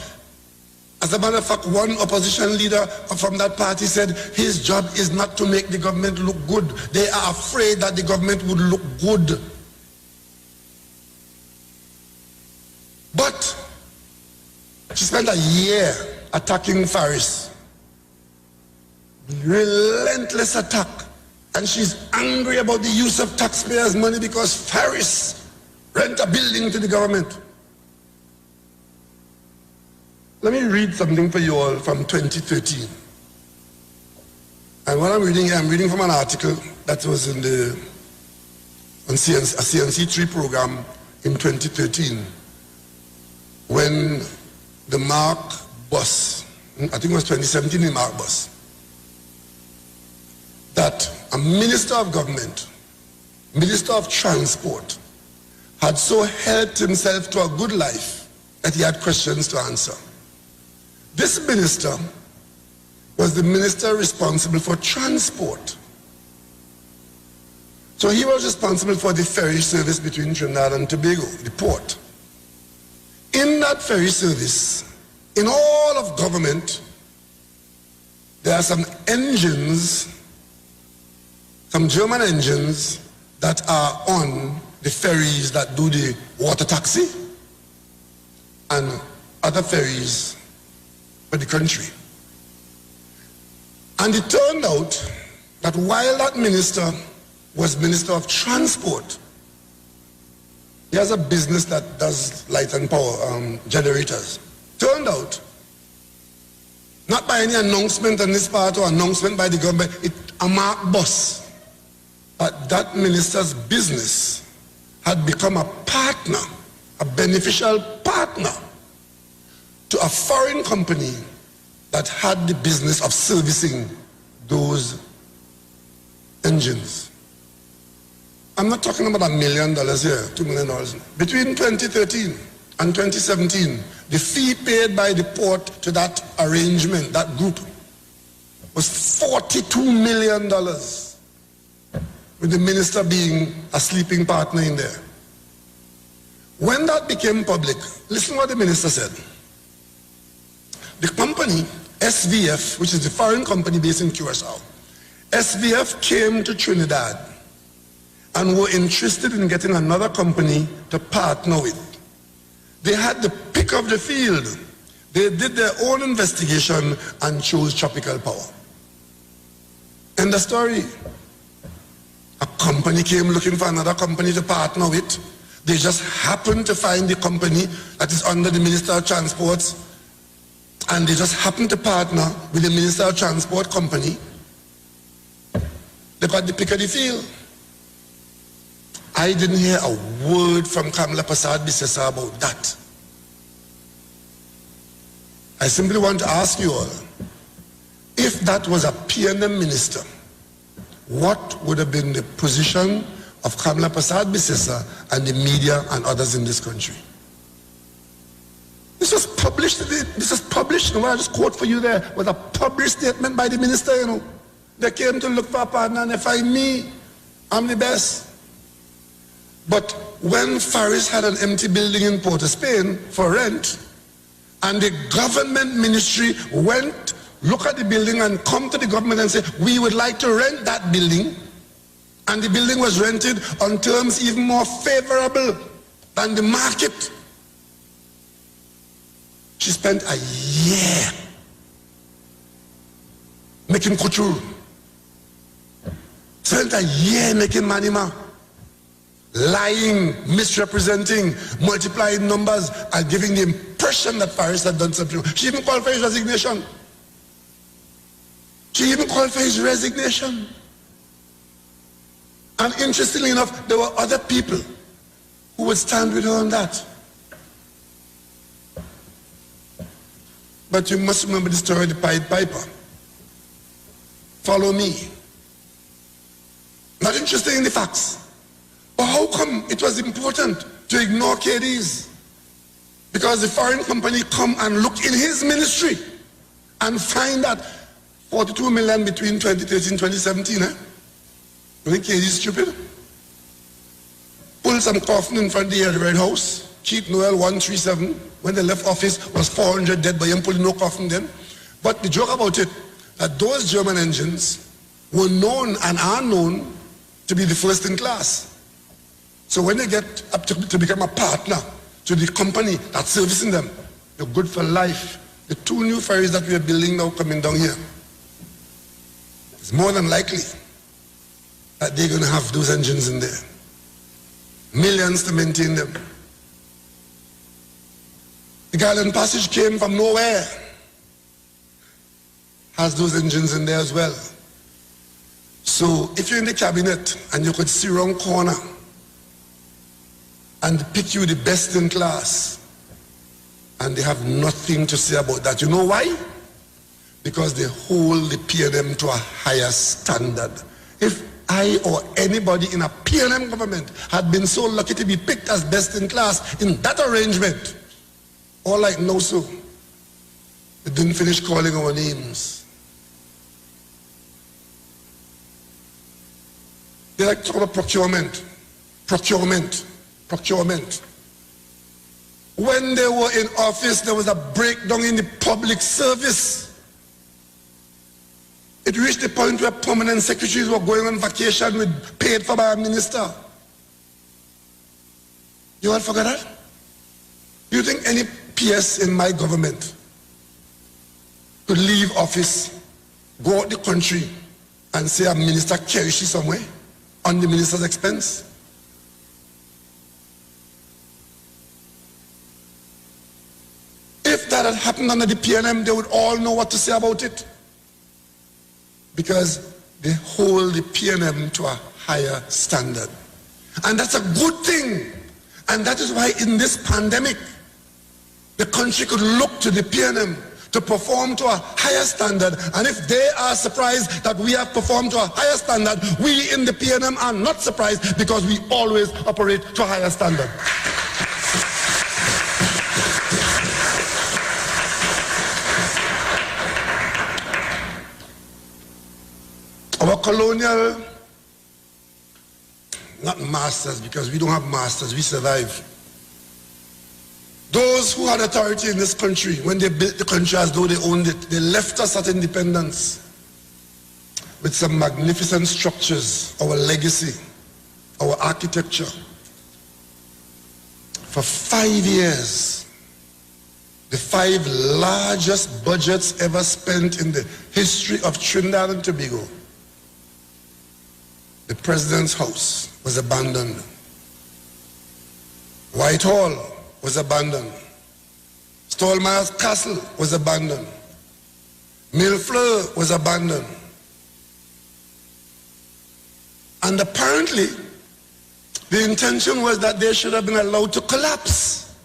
[SPEAKER 28] As a matter of fact, one opposition leader from that party said his job is not to make the government look good. They are afraid that the government would look good. But she spent a year attacking Faris. Relentless attack. And she's angry about the use of taxpayers' money because Faris rent a building to the government. Let me read something for you all from 2013. And what I'm reading from an article that was on a CNC3 program in 2013 when the Mark bus, I think it was 2017 in Mark bus, that a minister of government, minister of transport, had so helped himself to a good life that he had questions to answer. This minister was the minister responsible for transport. So he was responsible for the ferry service between Trinidad and Tobago, the port. In that ferry service, in all of government, there are some engines, some German engines that are on the ferries that do the water taxi and other ferries for the country. And it turned out that while that minister was Minister of Transport, he has a business that does light and power generators. Turned out, not by any announcement on this part or announcement by the government, a Mark bus, that minister's business had become a partner, a beneficial partner to a foreign company that had the business of servicing those engines. I'm not talking about $1 million here, $2 million. Between 2013 and 2017, the fee paid by the port to that arrangement, that group, was $42 million, with the minister being a sleeping partner in there. When that became public, listen what the minister said. The company, SVF, which is the foreign company based in Curacao, SVF came to Trinidad and were interested in getting another company to partner with. They had the pick of the field. They did their own investigation and chose Tropical Power. End the story. A company came looking for another company to partner with. They just happened to find the company that is under the Minister of Transport, and they just happened to partner with the Minister of Transport company. They got the pick of the field. I didn't hear a word from Kamla Persad-Bissessar about that. I simply want to ask you all, if that was a PNM minister, what would have been the position of Kamla Persad-Bissessar and the media and others in this country? This was published, and what I just quote for you there was a published statement by the minister, you know. They came to look for a partner and they find me. I'm the best. But when Faris had an empty building in Port of Spain for rent, and the government ministry went, look at the building and come to the government and say, we would like to rent that building, and the building was rented on terms even more favorable than the market. She spent a year making couture. Spent a year making manima. Lying, misrepresenting, multiplying numbers, and giving the impression that Faris had done something. She even called for his resignation. And interestingly enough, there were other people who would stand with her on that. But you must remember the story of the Pied Piper. Follow me. Not interested in the facts. But how come it was important to ignore KDs? Because the foreign company come and look in his ministry and find that 42 million between 2013 and 2017, eh? You think KD is stupid? Pull some coffin in front of the Red House. Keith Noel 137, when they left office, was 400 dead, but you pulling no coffin then. But the joke about it, that those German engines were known and are known to be the first in class. So when they get up to become a partner to the company that's servicing them, they're good for life. The 2 new ferries that we are building now coming down here, it's more than likely that they're going to have those engines in there. Millions to maintain them. The Garland Passage came from nowhere. Has those engines in there as well. So if you're in the cabinet and you could see around corner and pick you the best in class, and they have nothing to say about that. You know why? Because they hold the P&M to a higher standard. If I or anybody in a P&M government had been so lucky to be picked as best in class in that arrangement, all like no so, they didn't finish calling our names. They like to talk about procurement. When they were in office, there was a breakdown in the public service. It reached the point where permanent secretaries were going on vacation with paid for by a minister. You all forgot that? Do you think any PS in my government could leave office, go out the country, and say a minister carries she somewhere on the minister's expense? If that had happened under the P&M, they would all know what to say about it. Because they hold the P&M to a higher standard. And that's a good thing. And that is why in this pandemic, the country could look to the P&M to perform to a higher standard. And if they are surprised that we have performed to a higher standard, we in the P&M are not surprised because we always operate to a higher standard. Our colonial, not masters, because we don't have masters, we survive. Those who had authority in this country, when they built the country as though they owned it, they left us at independence with some magnificent structures, our legacy, our architecture. For 5 years, the 5 largest budgets ever spent in the history of Trinidad and Tobago, the President's House was abandoned. Whitehall was abandoned. Stallmeyer's Castle was abandoned. Millfleur was abandoned. And apparently, the intention was that they should have been allowed to collapse.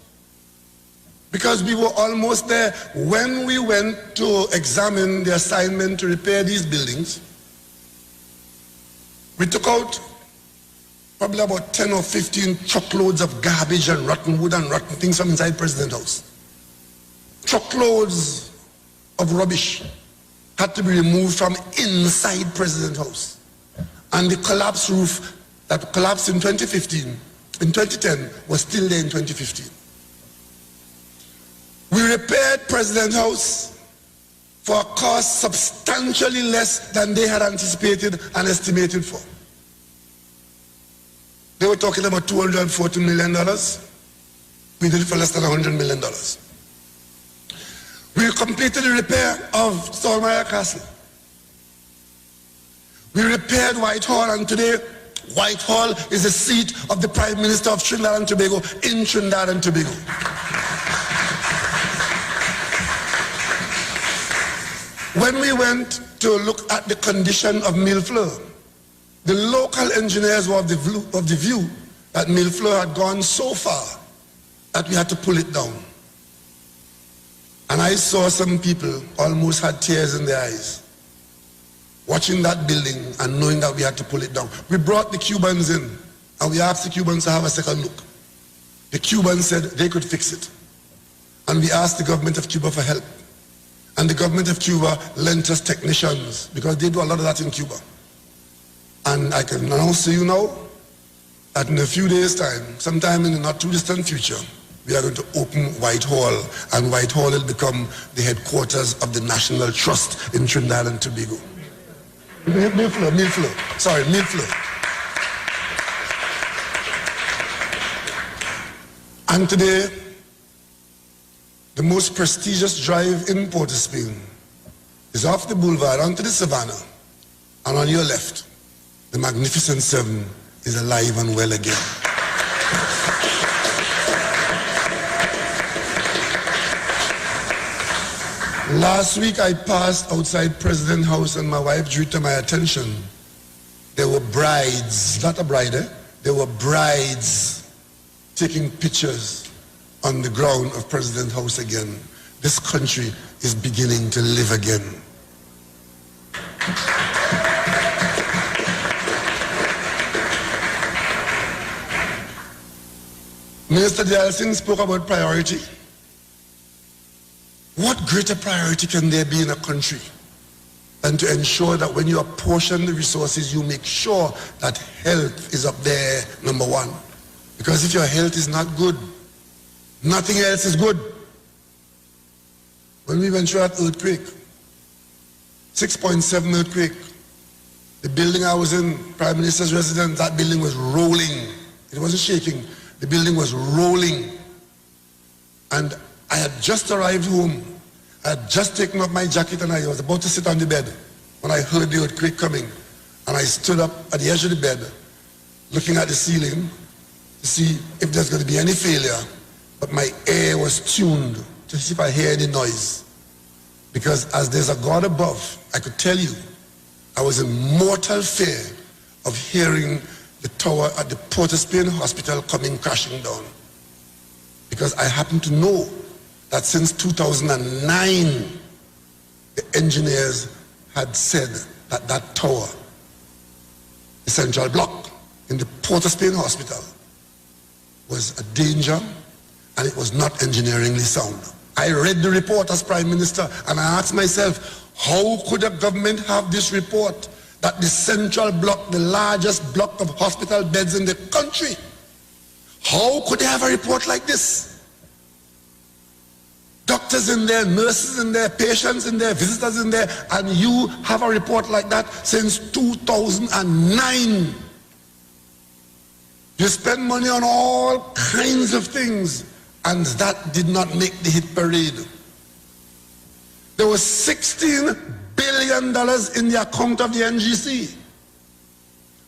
[SPEAKER 28] Because we were almost there when we went to examine the assignment to repair these buildings. We took out probably about 10 or 15 truckloads of garbage and rotten wood and rotten things from inside President House. Truckloads of rubbish had to be removed from inside President House. And the collapsed roof that collapsed in 2015, in 2010, was still there in 2015. We repaired President House for a cost substantially less than they had anticipated and estimated for. They were talking about $240 million. We did it for less than $100 million. We completed the repair of Stallmeyer Castle. We repaired Whitehall, and today Whitehall is the seat of the Prime Minister of Trinidad and Tobago in Trinidad and Tobago. When we went to look at the condition of Millfleur, the local engineers were of the view that Millfleur had gone so far that we had to pull it down. And I saw some people almost had tears in their eyes watching that building and knowing that we had to pull it down. We brought the Cubans in and we asked the Cubans to have a second look. The Cubans said they could fix it. And we asked the government of Cuba for help. And the government of Cuba lent us technicians because they do a lot of that in Cuba. And I can announce to you now that in a few days' time, sometime in the not too distant future, we are going to open Whitehall, and Whitehall will become the headquarters of the National Trust in Trinidad and Tobago. Millflow. And today, the most prestigious drive in Port of Spain is off the boulevard onto the Savannah, and on your left, the Magnificent Seven is alive and well again. Last week I passed outside President House and my wife drew to my attention. There were brides, not a bride, there were brides taking pictures on the ground of President House again. This country is beginning to live again. Minister Dialsing spoke about priority. What greater priority can there be in a country than to ensure that when you apportion the resources, you make sure that health is up there, number one. Because if your health is not good, nothing else is good. When we went through that earthquake, 6.7 earthquake, the building I was in, Prime Minister's residence, that building was rolling. It wasn't shaking. The building was rolling. And I had just arrived home. I had just taken off my jacket and I was about to sit on the bed when I heard the earthquake coming. And I stood up at the edge of the bed, looking at the ceiling to see if there's going to be any failure. But my ear was tuned to see if I hear any noise. Because as there's a God above, I could tell you, I was in mortal fear of hearing the tower at the Port of Spain Hospital coming crashing down. Because I happen to know that since 2009, the engineers had said that that tower, the central block in the Port of Spain Hospital, was a danger and it was not engineeringly sound. I read the report as Prime Minister and I asked myself, how could a government have this report that the central block, the largest block of hospital beds in the country, how could they have a report like this? Doctors in there, nurses in there, patients in there, visitors in there, and you have a report like that since 2009. You spend money on all kinds of things, and that did not make the hit parade. There was $16 billion in the account of the NGC.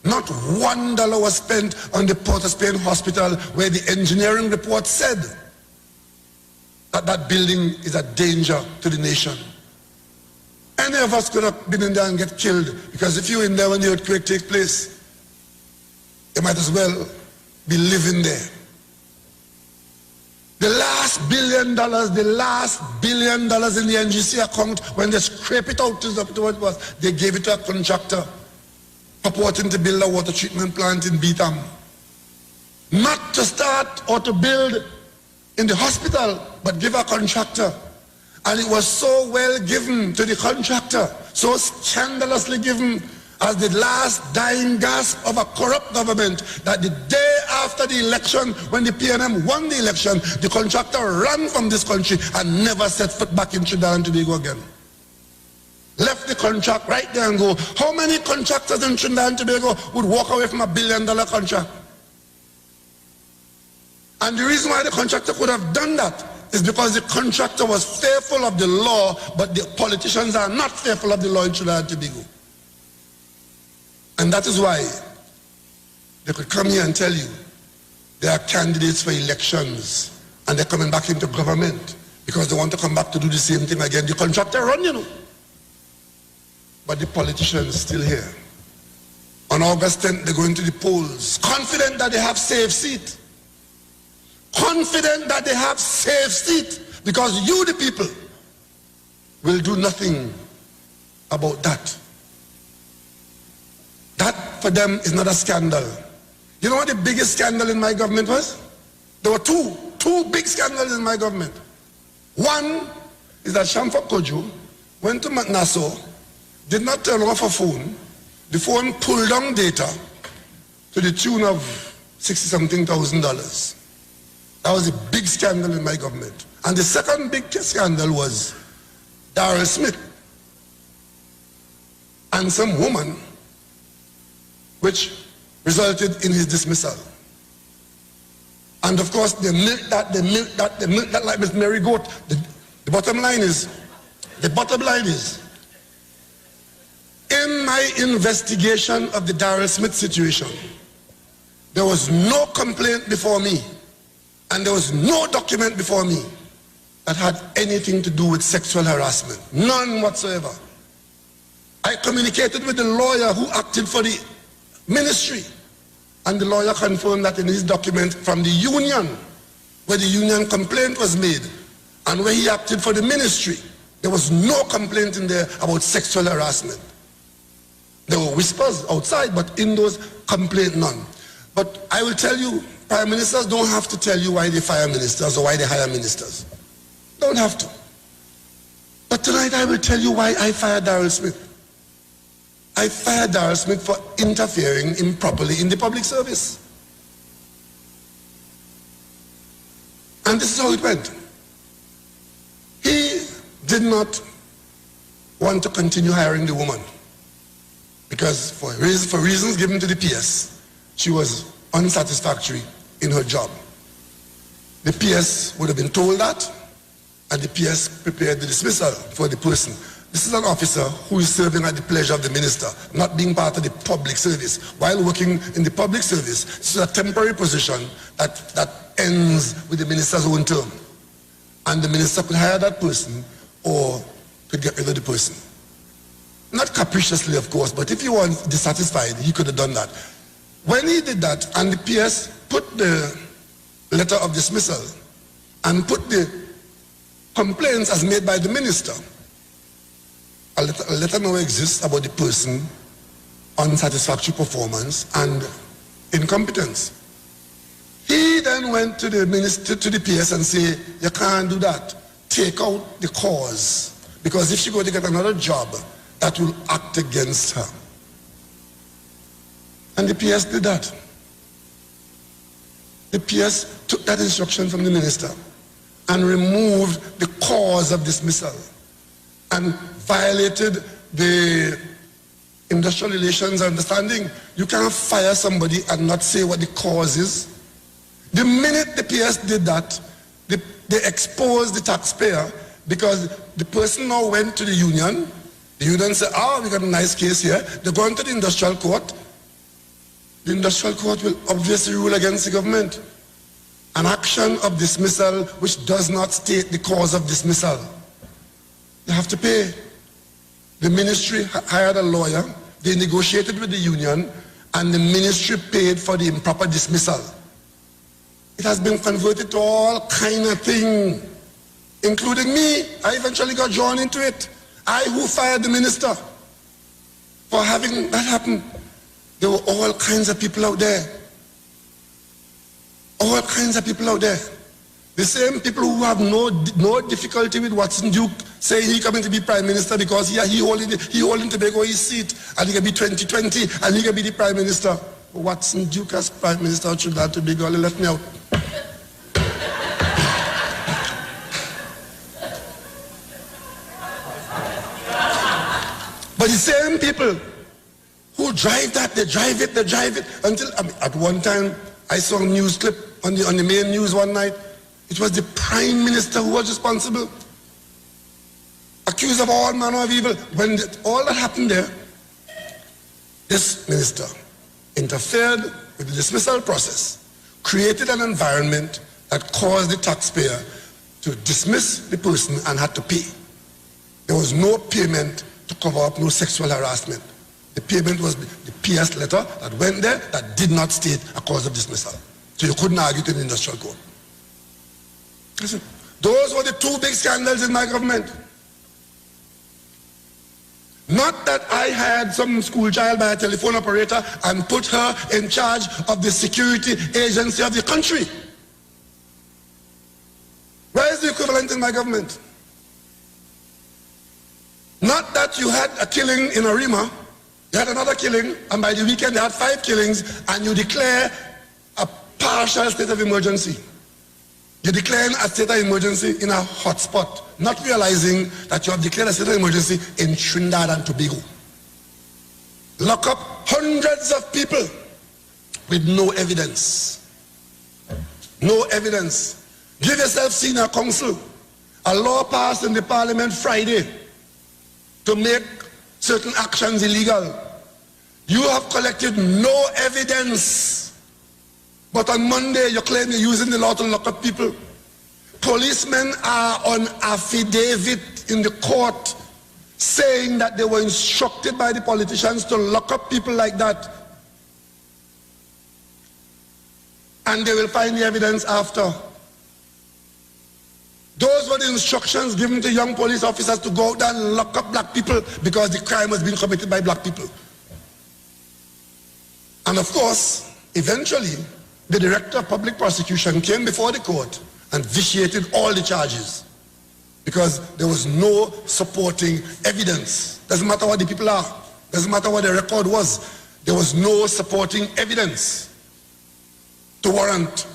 [SPEAKER 28] Not $1 was spent on the Port of Spain Hospital, where the engineering report said that that building is a danger to the nation. Any of us could have been in there and get killed, because if you're in there when the earthquake takes place, you might as well be living there. The last $1 billion in the NGC account, when they scrape it out to what it was, they gave it to a contractor purporting to build a water treatment plant in Beetham. Not to start or to build in the hospital, but give a contractor. And it was so well given to the contractor, so scandalously given, as the last dying gasp of a corrupt government, that the day after the election, when the PNM won the election, the contractor ran from this country and never set foot back in Trinidad and Tobago again. Left the contract right there and go. How many contractors in Trinidad and Tobago would walk away from $1 billion contract? And the reason why the contractor could have done that is because the contractor was fearful of the law, but the politicians are not fearful of the law in Trinidad and Tobago. And that is why they could come here and tell you they are candidates for elections and they're coming back into government because they want to come back to do the same thing again. The contractor run, you know. But the politicians still here. On August 10th, they're going to the polls, confident that they have safe seat. Confident that they have safe seat because you, the people, will do nothing about that. That for them is not a scandal. You know what the biggest scandal in my government was? There were two big scandals in my government. One is that Shamfa Kojo went to Nassau, did not turn off her phone. The phone pulled down data to the tune of $60-something thousand. That was a big scandal in my government. And the second big scandal was Darrell Smith and some woman, which resulted in his dismissal. And of course, they milked that like Miss Mary Goat. The bottom line is, in my investigation of the Darrell Smith situation, there was no complaint before me, and there was no document before me that had anything to do with sexual harassment. None whatsoever. I communicated with the lawyer who acted for the ministry, and the lawyer confirmed that in his document from the union, where the union complaint was made, and where he acted for the ministry, there was no complaint in there about sexual harassment. There were whispers outside, but in those complaints, none. But I will tell you, prime ministers don't have to tell you why they fire ministers or why they hire ministers. Don't have to. But tonight I will tell you why I fired Darrell Smith. I fired Darrell Smith for interfering improperly in the public service. And this is how it went. He did not want to continue hiring the woman because for reasons given to the PS, she was unsatisfactory in her job. The PS would have been told that, and the PS prepared the dismissal for the person. This is an officer who is serving at the pleasure of the minister, not being part of the public service. While working in the public service, this is a temporary position that ends with the minister's own term. And the minister could hire that person or could get rid of the person. Not capriciously, of course, but if he was dissatisfied, he could have done that. When he did that, and the PS put the letter of dismissal and put the complaints as made by the minister, a letter now exists about the person, unsatisfactory performance and incompetence. He then went to the minister, to the PS, and say, you can't do that. Take out the cause, because if she go to get another job, that will act against her. And the PS did that. The PS took that instruction from the minister and removed the cause of dismissal and violated the industrial relations understanding. You can't fire somebody and not say what the cause is. The minute the PS did that, they exposed the taxpayer, because the person now went to the union. The union said, we got a nice case here. They're going to the industrial court. The industrial court will obviously rule against the government. An action of dismissal which does not state the cause of dismissal, they have to pay. The ministry hired a lawyer, they negotiated with the union, and the ministry paid for the improper dismissal. It has been converted to all kind of thing, including me. I eventually got drawn into it. I who fired the minister for having that happen. There were all kinds of people out there. All kinds of people out there. The same people who have no difficulty with Watson Duke saying he coming to be prime minister because he holding Tobago his seat, and he can be 2020 and he can be the prime minister. Watson Duke as prime minister of Trinidad and Tobago, let me out. But the same people who drive that, they drive it until at one time I saw a news clip on the main news one night. It was the prime minister who was responsible, accused of all manner of evil. When all that happened there, this minister interfered with the dismissal process, created an environment that caused the taxpayer to dismiss the person and had to pay. There was no payment to cover up no sexual harassment. The payment was the PS letter that went there that did not state a cause of dismissal. So you couldn't argue to the industrial court. Listen, those were the two big scandals in my government. Not that I had some school child by a telephone operator and put her in charge of the security agency of the country. Where is the equivalent in my government? Not that you had a killing in Arima, you had another killing, and by the weekend you had 5 killings, and you declare a partial state of emergency. You're declaring a state of emergency in a hotspot, not realizing that you have declared a state of emergency in Trinidad and Tobago. Lock up hundreds of people with no evidence. No evidence. Give yourself senior counsel. A law passed in the parliament Friday to make certain actions illegal. You have collected no evidence. But on Monday, you claim you're using the law to lock up people. Policemen are on affidavit in the court saying that they were instructed by the politicians to lock up people like that. And they will find the evidence after. Those were the instructions given to young police officers to go out and lock up black people because the crime was being committed by black people. And of course, eventually, the director of public prosecution came before the court and vitiated all the charges because there was no supporting evidence. Doesn't matter what the people are. Doesn't matter what the record was. There was no supporting evidence to warrant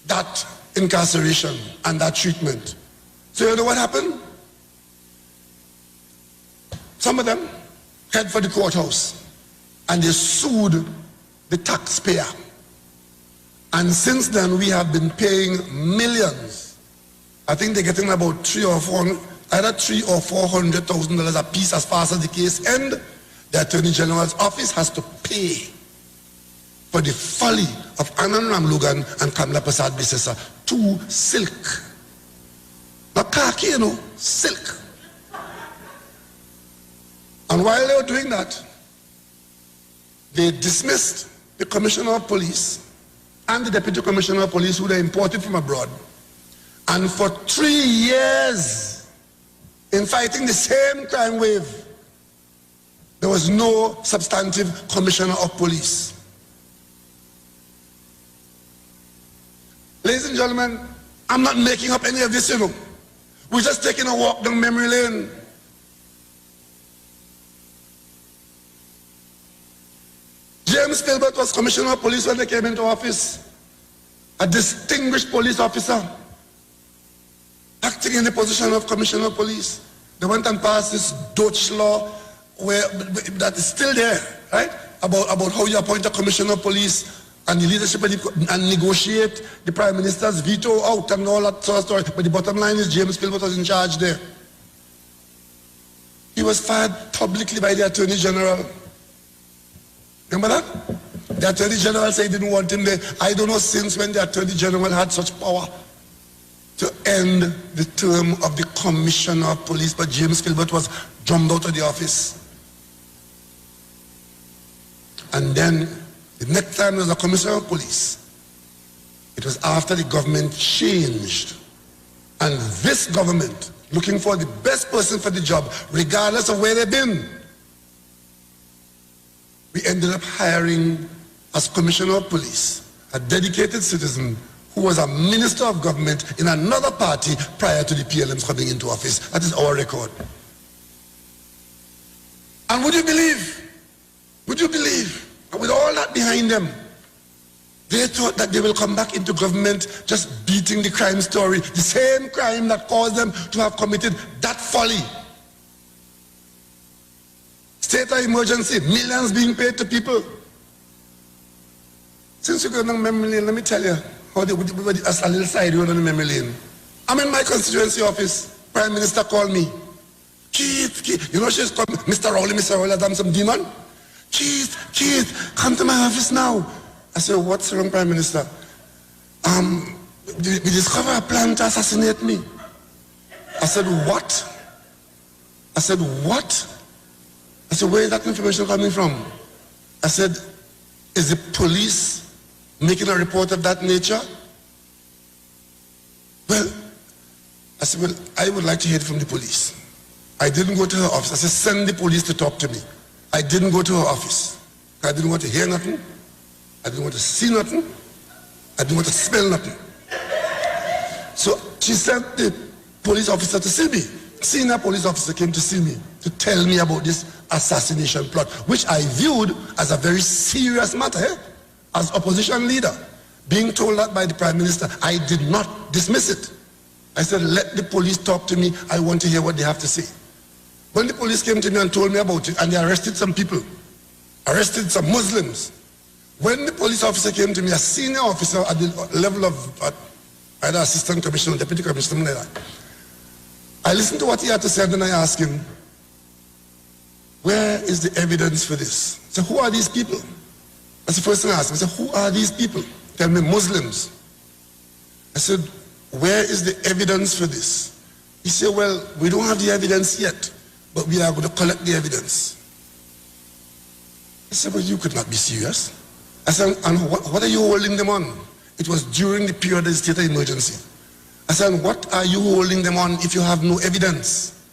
[SPEAKER 28] that incarceration and that treatment. So you know what happened? Some of them head for the courthouse and they sued the taxpayer. And since then, we have been paying millions. I think they're getting about either $300,000 or $400,000 a piece as far as the case ends. The Attorney General's office has to pay for the folly of Anand Ramlogan and Kamla Prasad Bisesa to silk. Not khaki, you know, silk. And while they were doing that, they dismissed the Commissioner of Police and the Deputy Commissioner of Police who they imported from abroad. And for 3 years, in fighting the same crime wave, there was no substantive Commissioner of Police. Ladies and gentlemen, I'm not making up any of this, you know. We're just taking a walk down memory lane. James Philbert was Commissioner of Police when they came into office. A distinguished police officer, acting in the position of Commissioner of Police. They went and passed this Dutch law that is still there, right? About how you appoint a Commissioner of Police and the leadership and negotiate the Prime Minister's veto out and all that sort of story. But the bottom line is James Philbert was in charge there. He was fired publicly by the Attorney General. Remember that? The Attorney General said he didn't want him there. I don't know since when the Attorney General had such power to end the term of the Commissioner of Police, but James Philbert was drummed out of the office. And then the next time there was a Commissioner of Police, it was after the government changed. And this government, looking for the best person for the job, regardless of where they've been, we ended up hiring as Commissioner of Police a dedicated citizen who was a minister of government in another party prior to the PLM's coming into office. That is our record. And would you believe, with all that behind them, they thought that they will come back into government just beating the crime story, the same crime that caused them to have committed that folly. State of emergency, millions being paid to people. Since you go down memory lane, let me tell you how they would a little side road on the memory lane. I'm in my constituency office. Prime Minister called me. Keith, you know she's called Mr. Rowley, I'm some demon. Keith, come to my office now. I said, what's wrong, Prime Minister? We discovered a plan to assassinate me. I said, what? I said, where is that information coming from? I said, is the police making a report of that nature? Well, I said, well, I would like to hear it from the police. I didn't go to her office. I said, send the police to talk to me. I didn't go to her office. I didn't want to hear nothing. I didn't want to see nothing. I didn't want to smell nothing. So she sent the police officer to see me. senior police officer came to see me to tell me about this assassination plot, which I viewed as a very serious matter. As opposition leader, being told that by the Prime Minister, I did not dismiss it. I said, let the police talk to me. I want to hear what they have to say. When the police came to me and told me about it, and they arrested some people, arrested some Muslims, when the police officer came to me, a senior officer at the level of either assistant commissioner or deputy commissioner, like that, I listened to what he had to say, and then I asked him, where is the evidence for this? So who are these people? That's the first thing I asked him. I said, who are these people? Tell me, Muslims. I said, where is the evidence for this? He said, well, we don't have the evidence yet, but we are going to collect the evidence. I said, well, you could not be serious. I said, and what are you holding them on? It was during the period of the state of emergency. I said, what are you holding them on if you have no evidence?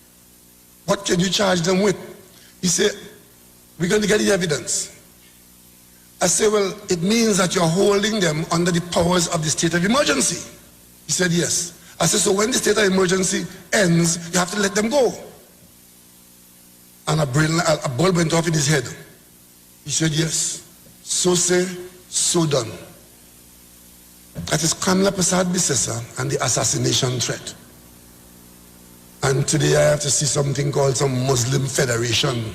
[SPEAKER 28] What can you charge them with? He said, we're going to get the evidence. I said, well, it means that you're holding them under the powers of the state of emergency. He said, yes. I said, so when the state of emergency ends, you have to let them go. And a bulb went off in his head. He said, yes. So say, so done. That is Kamla Persad Bissessa and the assassination threat. And today I have to see something called some Muslim Federation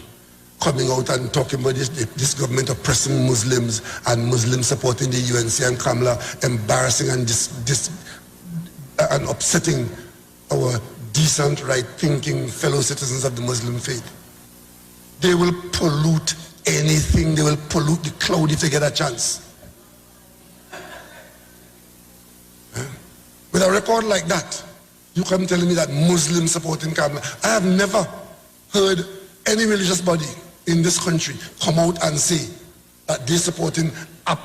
[SPEAKER 28] coming out and talking about this government oppressing Muslims and Muslims supporting the UNC, and Kamla embarrassing and and upsetting our decent, right-thinking fellow citizens of the Muslim faith. They will pollute anything. They will pollute the cloud if they get a chance. With a record like that, you come telling me that Muslims supporting Kamla. I have never heard any religious body in this country come out and say that they're supporting an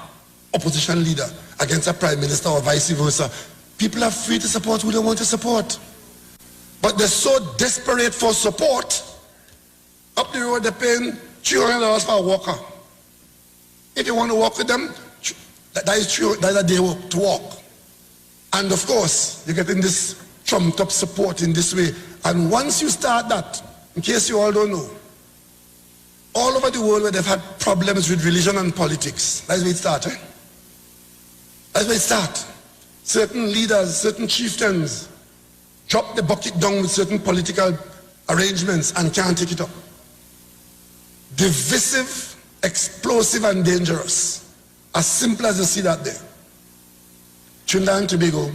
[SPEAKER 28] opposition leader against a prime minister or vice versa. People are free to support who they want to support. But they're so desperate for support. Up the road, they're paying $300 for a walker. If you want to walk with them, that is a day to walk. And of course, you're getting this trumped up support in this way. And once you start that, in case you all don't know, all over the world where they've had problems with religion and politics, that's where it starts, eh? That's where it starts. Certain leaders, certain chieftains drop the bucket down with certain political arrangements and can't take it up. Divisive, explosive, and dangerous. As simple as you see that there. Trinidad and Tobago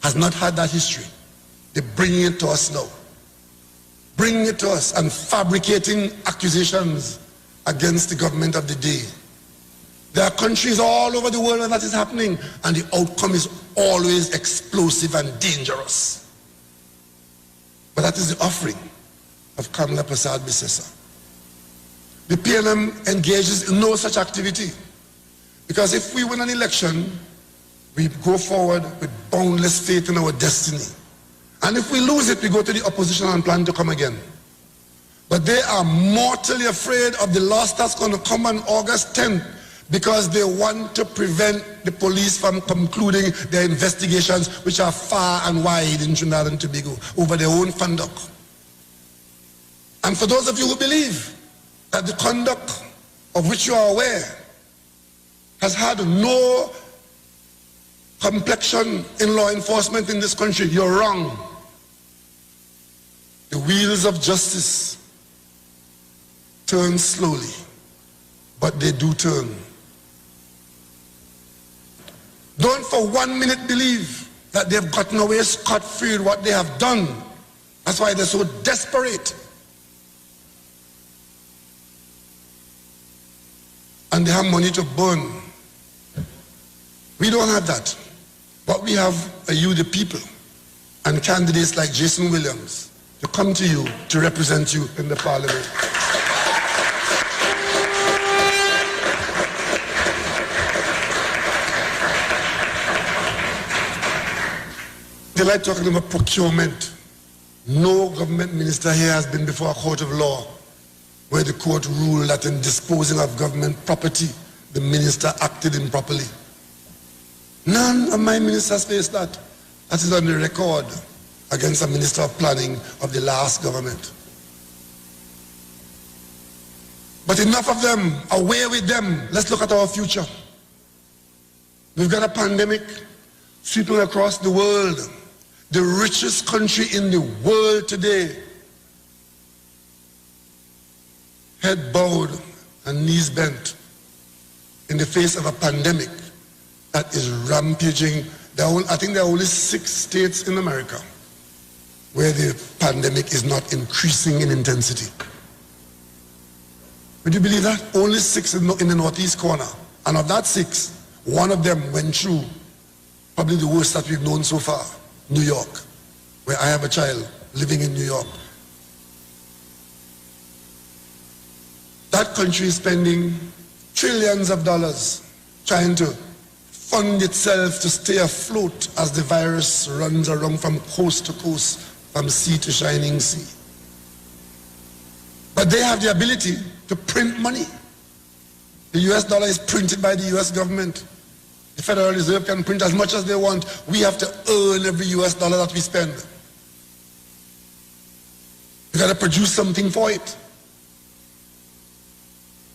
[SPEAKER 28] has not had that history. They're bringing it to us now. Bringing it to us and fabricating accusations against the government of the day. There are countries all over the world where that is happening, and the outcome is always explosive and dangerous. But that is the offering of Kamla Persad Bissessa. The PNM engages in no such activity, because if we win an election, we go forward with boundless faith in our destiny. And if we lose it, we go to the opposition and plan to come again. But they are mortally afraid of the loss that's going to come on August 10th, because they want to prevent the police from concluding their investigations, which are far and wide in Trinidad and Tobago, over their own conduct. And for those of you who believe that the conduct of which you are aware has had no complexion in law enforcement in this country, you're wrong. The wheels of justice turn slowly, but they do turn. Don't for 1 minute believe that they've gotten away scot-free with what they have done. That's why they're so desperate. And they have money to burn. We don't have that. But we have you, the people, and candidates like Jason Williams to come to you to represent you in the parliament. They like talking about procurement. No government minister here has been before a court of law where the court ruled that in disposing of government property, the minister acted improperly. None of my ministers face that. That is on the record. against a minister of planning of the last government. But enough of them, away with them. Let's look at our future. We've got a pandemic sweeping across the world. The richest country in the world today, head bowed and knees bent in the face of a pandemic that is rampaging. I think there are only 6 states in America where the pandemic is not increasing in intensity. Would you believe that? Only 6 in the northeast corner. And of that 6, one of them went through probably the worst that we've known so far, New York, where I have a child living in New York. That country is spending trillions of dollars trying to fund itself to stay afloat as the virus runs around from coast to coast, from sea to shining sea. But they have the ability to print money. The US dollar is printed by the US government. The Federal Reserve can print as much as they want. We have to earn every US dollar that we spend. We got to produce something for it.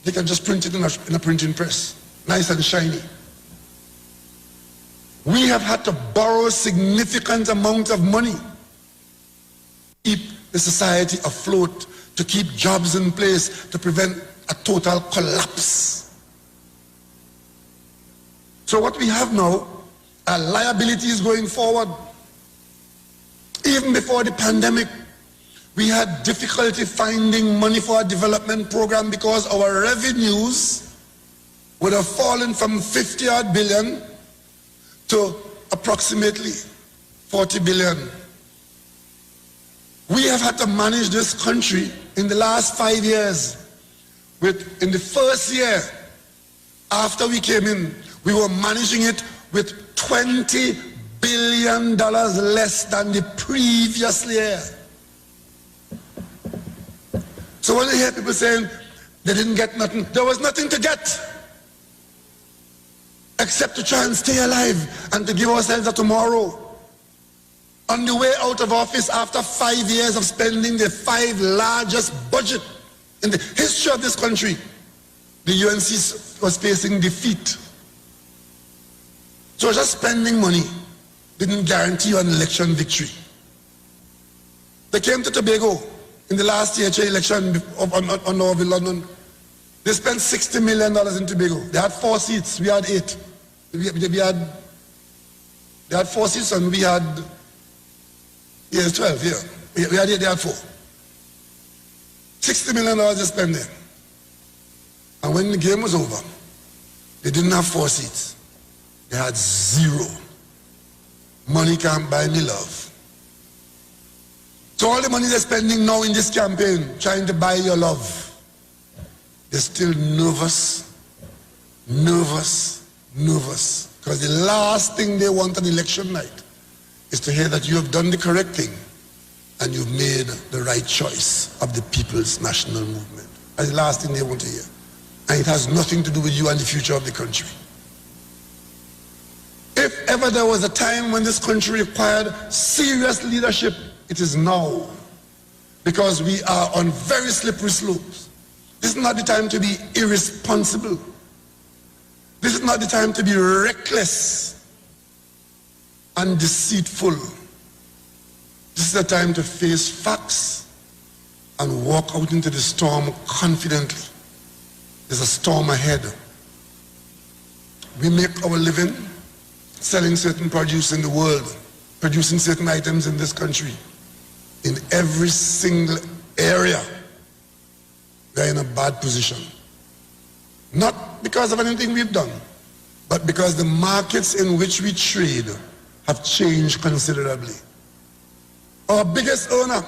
[SPEAKER 28] They can just print it in a printing press, nice and shiny. We have had to borrow significant amounts of money to keep the society afloat, to keep jobs in place, to prevent a total collapse. So what we have now are liabilities going forward. Even before the pandemic, we had difficulty finding money for our development program because our revenues would have fallen from 50-odd billion to approximately 40 billion. We have had to manage this country in the last 5 years in the first year after we came in, we were managing it with $20 billion less than the previous year. So when you hear people saying they didn't get nothing, there was nothing to get except to try and stay alive and to give ourselves a tomorrow. On the way out of office after 5 years of spending the 5 largest budget in the history of this country, the UNC was facing defeat. So just spending money didn't guarantee you an election victory. They came to Tobago in the last THA election on Northern London. They spent $60 million in Tobago. They had 4 seats, we had 8. They had 4 seats and we had 12, yeah. We had 8, they had 4. $60 million they spent there. And when the game was over, they didn't have 4 seats. They had 0. Money can't buy me love. So all the money they're spending now in this campaign, trying to buy your love, they're still nervous. Because the last thing they want on election night is to hear that you have done the correct thing and you've made the right choice of the People's National Movement. That's the last thing they want to hear. And it has nothing to do with you and the future of the country. If ever there was a time when this country required serious leadership, it is now. Because we are on very slippery slopes. This is not the time to be irresponsible. This is not the time to be reckless and deceitful. This is the time to face facts and walk out into the storm confidently. There's a storm ahead. We make our living selling certain produce in the world, producing certain items in this country. In every single area, we're in a bad position. Not because of anything we've done, but because the markets in which we trade have changed considerably. Our biggest earner,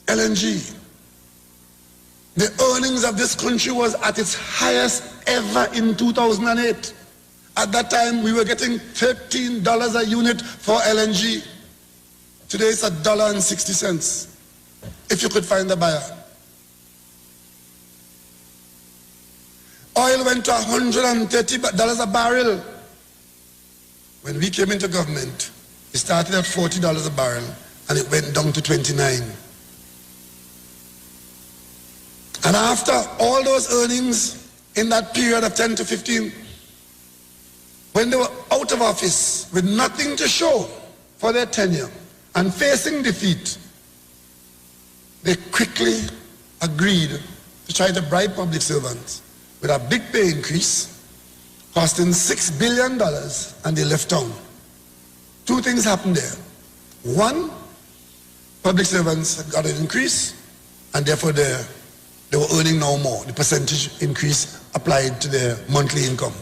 [SPEAKER 28] LNG, the earnings of this country was at its highest ever in 2008. At that time, we were getting $13 a unit for LNG. Today it's $1.60, if you could find a buyer. Oil went to $130 a barrel. When we came into government, It started at $40 a barrel and it went down to $29. And after all those earnings in that period of 10 to 15, when they were out of office with nothing to show for their tenure and facing defeat, they quickly agreed to try to bribe public servants with a big pay increase costing $6 billion, and they left town. Two things happened there. One, public servants got an increase, and therefore they were earning now more. The percentage increase applied to their monthly income.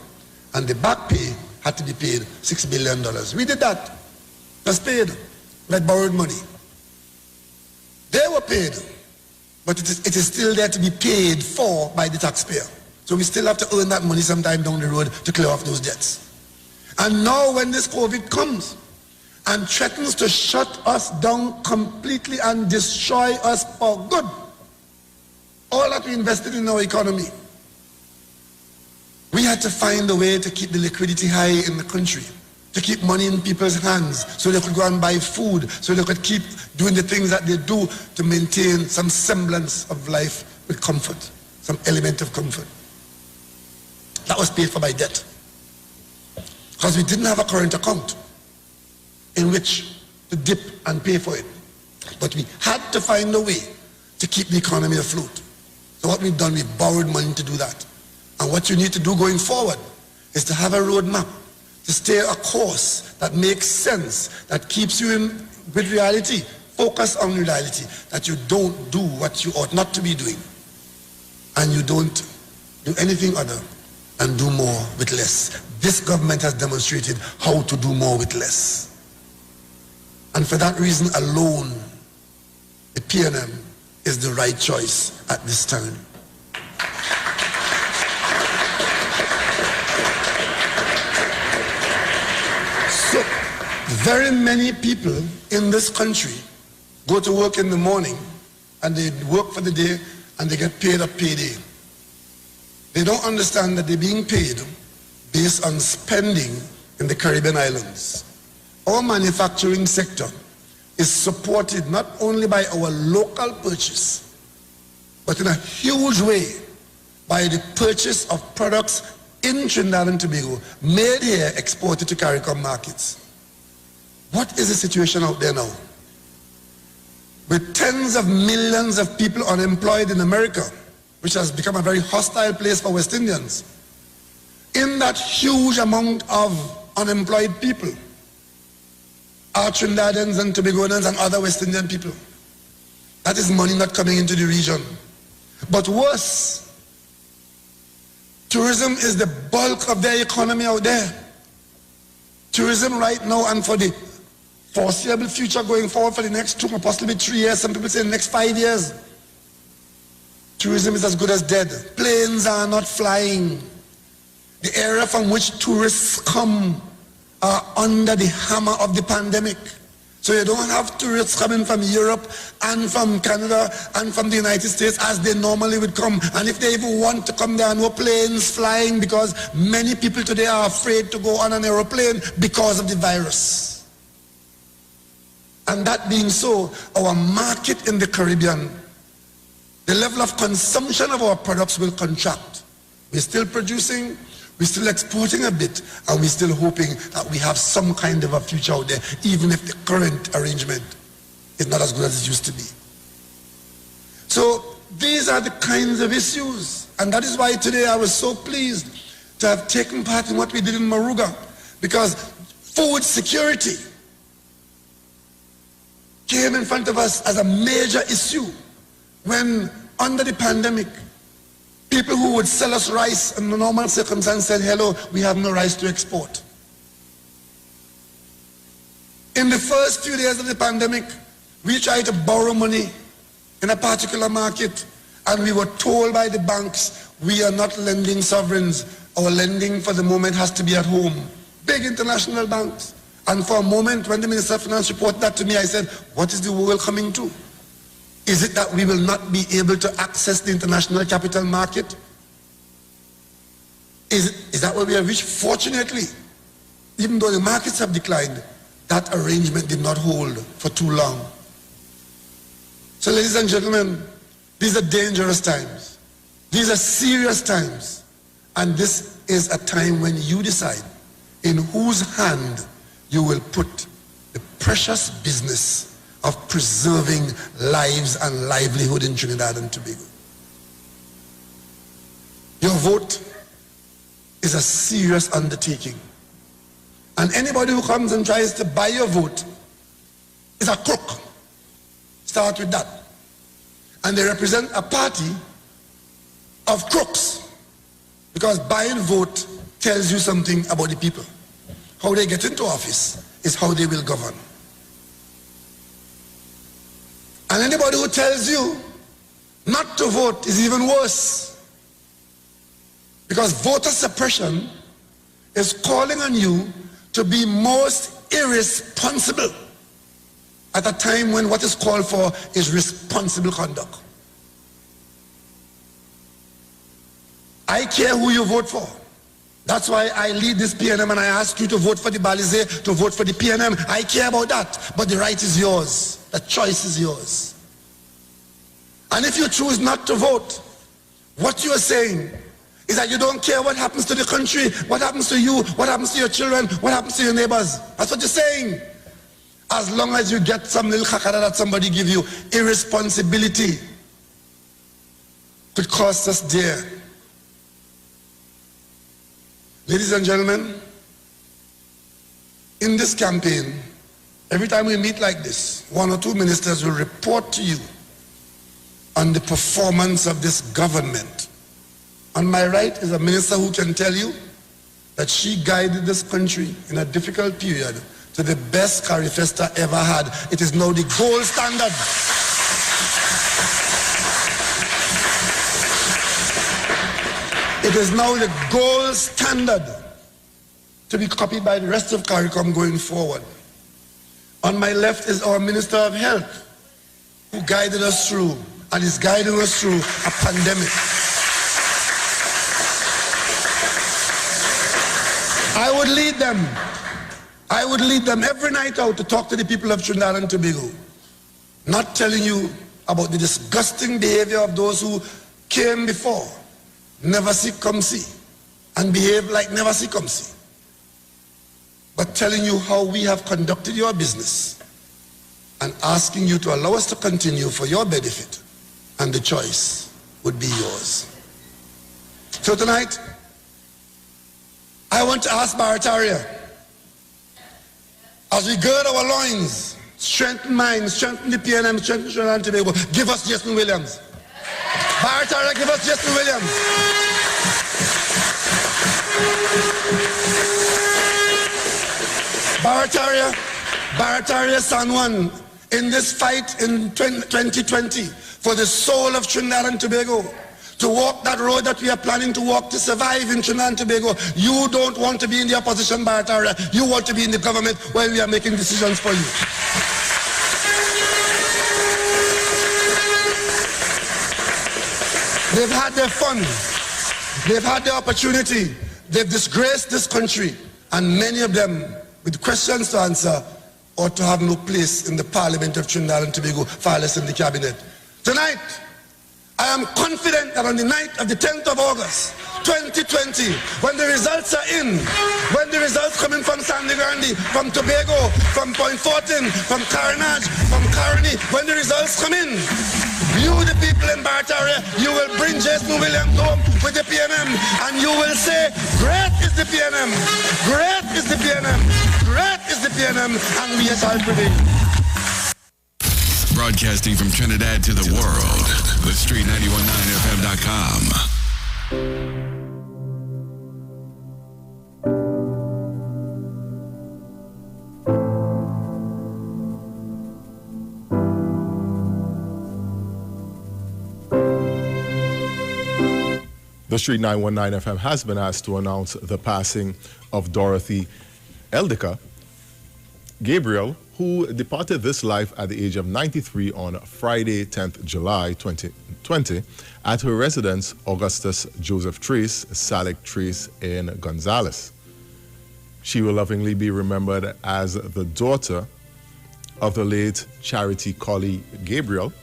[SPEAKER 28] And the back pay had to be paid $6 billion. We did that. That's paid, like borrowed money. They were paid, but it is still there to be paid for by the taxpayer. So we still have to earn that money sometime down the road to clear off those debts. And now when this COVID comes and threatens to shut us down completely and destroy us for good, all that we invested in our economy, we had to find a way to keep the liquidity high in the country, to keep money in people's hands so they could go and buy food, so they could keep doing the things that they do to maintain some semblance of life with comfort, some element of comfort. That was paid for by debt. Because we didn't have a current account in which to dip and pay for it. But we had to find a way to keep the economy afloat. So what we've done, we've borrowed money to do that. And what you need to do going forward is to have a roadmap, to stay a course that makes sense, that keeps you in with reality, focus on reality, that you don't do what you ought not to be doing, and you don't do anything other than do more with less. This government has demonstrated how to do more with less. And for that reason alone, the PNM is the right choice at this time. So, very many people in this country go to work in the morning and they work for the day and they get paid a payday. They don't understand that they're being paid based on spending in the Caribbean islands. Our manufacturing sector is supported not only by our local purchase, but in a huge way by the purchase of products in Trinidad and Tobago, made here, exported to CARICOM markets. What is the situation out there now? With tens of millions of people unemployed in America, which has become a very hostile place for West Indians, in that huge amount of unemployed people are Trinidadians and Tobagoans and other West Indian people. That is money not coming into the region. But worse, tourism is the bulk of their economy out there. Tourism right now and for the foreseeable future going forward for the next 2 or possibly 3 years, some people say the next 5 years, tourism is as good as dead. Planes are not flying. The area from which tourists come are under the hammer of the pandemic. So you don't have tourists coming from Europe and from Canada and from the United States as they normally would come. And if they even want to come, there are no planes flying because many people today are afraid to go on an aeroplane because of the virus. And that being so, our market in the Caribbean, the level of consumption of our products will contract. We're still producing, we're still exporting a bit, and we're still hoping that we have some kind of a future out there, even if the current arrangement is not as good as it used to be. So these are the kinds of issues, and that is why today I was so pleased to have taken part in what we did in Moruga, because food security came in front of us as a major issue when, under the pandemic, people who would sell us rice in the normal circumstance said, hello, we have no rice to export. In the first few days of the pandemic, we tried to borrow money in a particular market, and we were told by the banks, we are not lending sovereigns. Our lending for the moment has to be at home. Big international banks. And for a moment, when the Minister of Finance reported that to me, I said, what is the world coming to? Is it that we will not be able to access the international capital market? Is that where we have reached? Fortunately, even though the markets have declined, that arrangement did not hold for too long. So ladies and gentlemen, these are dangerous times. These are serious times. And this is a time when you decide in whose hand you will put the precious business of preserving lives and livelihood in Trinidad and Tobago. Your vote is a serious undertaking. And anybody who comes and tries to buy your vote is a crook. Start with that. And they represent a party of crooks. Because buying vote tells you something about the people. How they get into office is how they will govern. And anybody who tells you not to vote is even worse. Because voter suppression is calling on you to be most irresponsible at a time when what is called for is responsible conduct. I care who you vote for. That's why I lead this PNM and I ask you to vote for the Balize, to vote for the PNM. I care about that, but the right is yours. The choice is yours. And if you choose not to vote, what you are saying is that you don't care what happens to the country, what happens to you, what happens to your children, what happens to your neighbors. That's what you're saying. As long as you get some little khakara that somebody give you, irresponsibility could cost us dear. Ladies and gentlemen, in this campaign, every time we meet like this, one or two ministers will report to you on the performance of this government. On my right is a minister who can tell you that she guided this country in a difficult period to the best Carifesta ever had. It is now the gold standard. It is now the gold standard to be copied by the rest of CARICOM going forward. On my left is our Minister of Health, who guided us through and is guiding us through a pandemic. I would lead them. I would lead them every night out to talk to the people of Trinidad and Tobago, not telling you about the disgusting behavior of those who came before, never see come see, and behave like never see come see, but telling you how we have conducted your business and asking you to allow us to continue for your benefit, and the choice would be yours. So tonight, I want to ask Barataria, as we gird our loins, strengthen minds, strengthen the PNM, strengthen Trinidad and Tobago, give us Jason Williams. Barataria, give us Jason Williams. Barataria San Juan, in this fight in 2020 for the soul of Trinidad and Tobago, to walk that road that we are planning to walk to survive in Trinidad and Tobago. You don't want to be in the opposition, Barataria. You want to be in the government while we are making decisions for you. They've had their fun. They've had their opportunity. They've disgraced this country. And many of them, with questions to answer, ought to have no place in the Parliament of Trinidad and Tobago, far less in the cabinet. Tonight, I am confident that on the night of the 10th of August, 2020, when the results are in, when the results coming from Sandy Grande, from Tobago, from Point Fortin, from Carenage, from Caroni, when the results come in, you, the people in Barataria, you will bring Jason Williams home with the PNM, and you will say, great is the PNM, great is the PNM, great is the PNM, and we shall prevail.
[SPEAKER 17] Broadcasting from Trinidad to the world, thestreet919fm.com.
[SPEAKER 6] The Street 919 FM has been asked to announce the passing of Dorothy Eldika Gabriel, who departed this life at the age of 93 on Friday, 10th July 2020 at her residence, Augustus Joseph Treece, Salic Treece in Gonzales. She will lovingly be remembered as the daughter of the late Charity Colley Gabriel,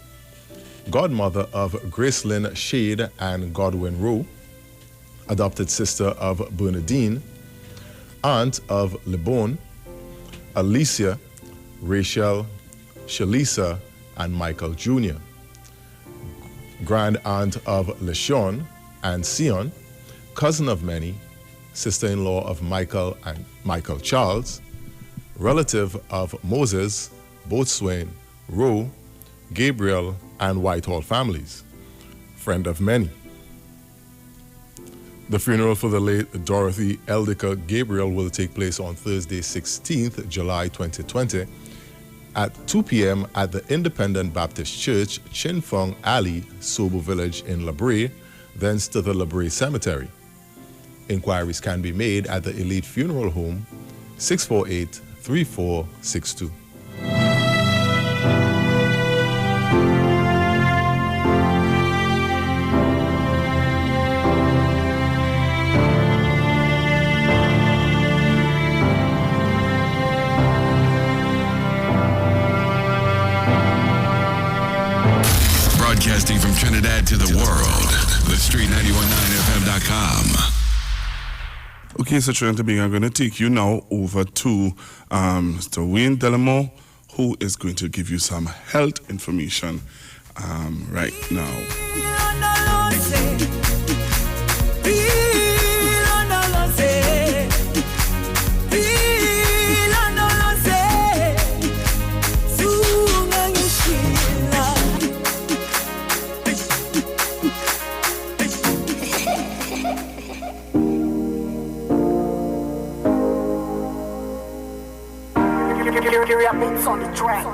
[SPEAKER 6] godmother of Gracelyn Shade and Godwin Rowe, adopted sister of Bernadine, aunt of LeBone, Alicia, Rachel, Shalisa, and Michael Jr., grand aunt of LaShawn and Sion, cousin of many, sister-in-law of Michael and Michael Charles, relative of Moses, Boatswain, Rowe, Gabriel, and Whitehall families, friend of many. The funeral for the late Dorothy Eldica Gabriel will take place on Thursday, 16th July 2020 at 2 p.m. at the Independent Baptist Church, Chin Fong Alley, Sobo Village in La Brea, thence to the La Brea Cemetery. Inquiries can be made at the Elite Funeral Home, 648-3462.
[SPEAKER 17] Broadcasting from Trinidad to the world, thestreet919fm.com.
[SPEAKER 18] Okay, so Trinidad Tobago, I'm going to take you now over to Mr. Wayne Delamore, who is going to give you some health information right now.
[SPEAKER 3] Beats on the track.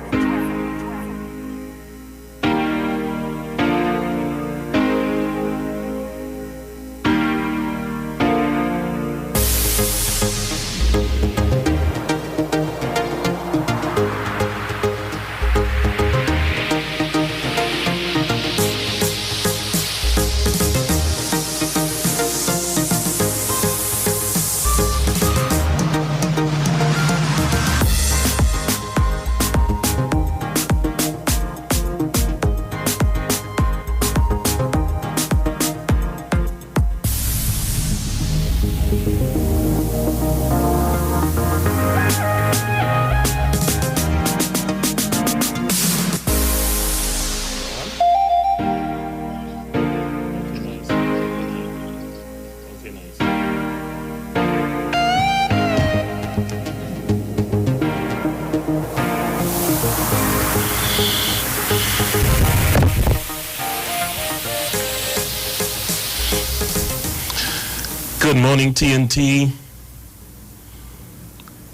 [SPEAKER 19] Good morning, TNT.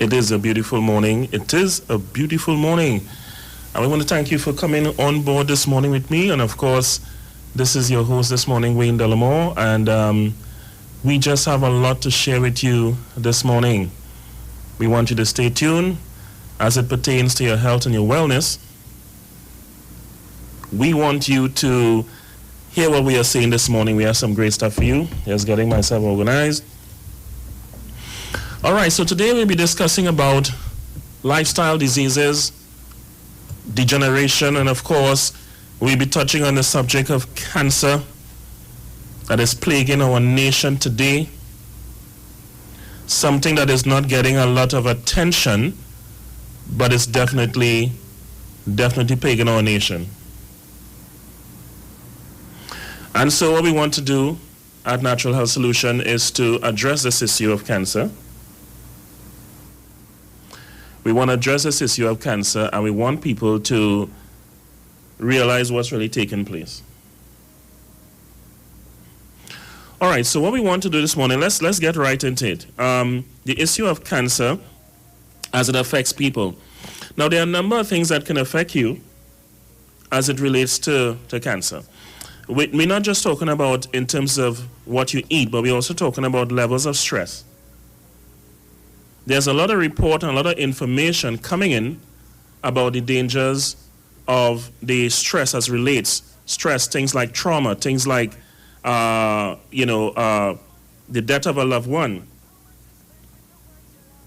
[SPEAKER 19] It is a beautiful morning. It is a beautiful morning. And we want to thank you for coming on board this morning with me. And of course, this is your host this morning, Wayne Delamore. And we just have a lot to share with you this morning. We want you to stay tuned as it pertains to your health and your wellness. We want you to hear what we are saying this morning. We have some great stuff for you. Just getting myself organized. All right, so today we'll be discussing about lifestyle diseases, degeneration, and of course, we'll be touching on the subject of cancer that is plaguing our nation today. Something that is not getting a lot of attention, but it's definitely plaguing our nation. And so what we want to do at Natural Health Solution is to address this issue of cancer. We want to address this issue of cancer, and we want people to realize what's really taking place. All right, so what we want to do this morning, let's get right into it. The issue of cancer as it affects people. Now, there are a number of things that can affect you as it relates to cancer. We're not just talking about in terms of what you eat, but we're also talking about levels of stress. There's a lot of report and a lot of information coming in about the dangers of the stress as relates. Stress, things like trauma, things like, the death of a loved one.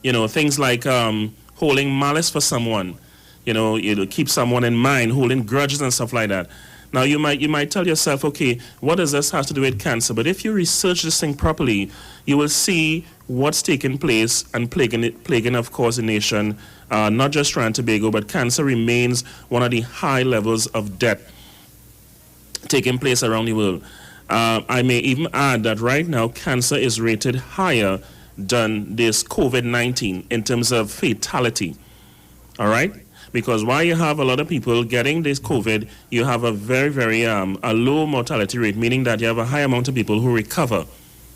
[SPEAKER 19] things like holding malice for someone, you keep someone in mind, holding grudges and stuff like that. Now you might tell yourself, okay, what does this have to do with cancer? But if you research this thing properly, you will see what's taking place and plaguing of course, the nation, not just Trinidad and Tobago, but cancer remains one of the high levels of death taking place around the world. I may even add that right now, cancer is rated higher than this COVID-19 in terms of fatality. All right? Because while you have a lot of people getting this COVID, you have a very, very a low mortality rate, meaning that you have a high amount of people who recover.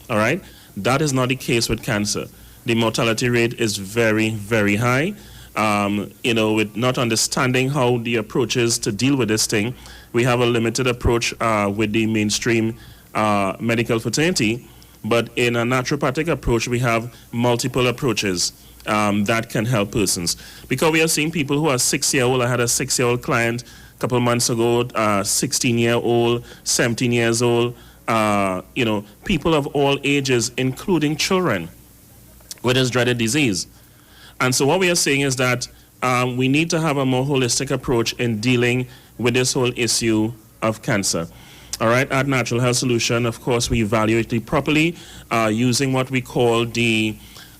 [SPEAKER 19] All right? That is not the case with cancer. The mortality rate is very, very high. With not understanding how the approach is to deal with this thing, we have a limited approach with the mainstream medical fraternity, but in a naturopathic approach, we have multiple approaches that can help persons. Because we are seeing people who are 6-year-old. I had a 6-year-old client a couple of months ago, 16-year-old, 17 years old, people of all ages, including children with this dreaded disease. And so what we are saying is that we need to have a more holistic approach in dealing with this whole issue of cancer. All right, at Natural Health Solution, of course, we evaluate it properly using what we call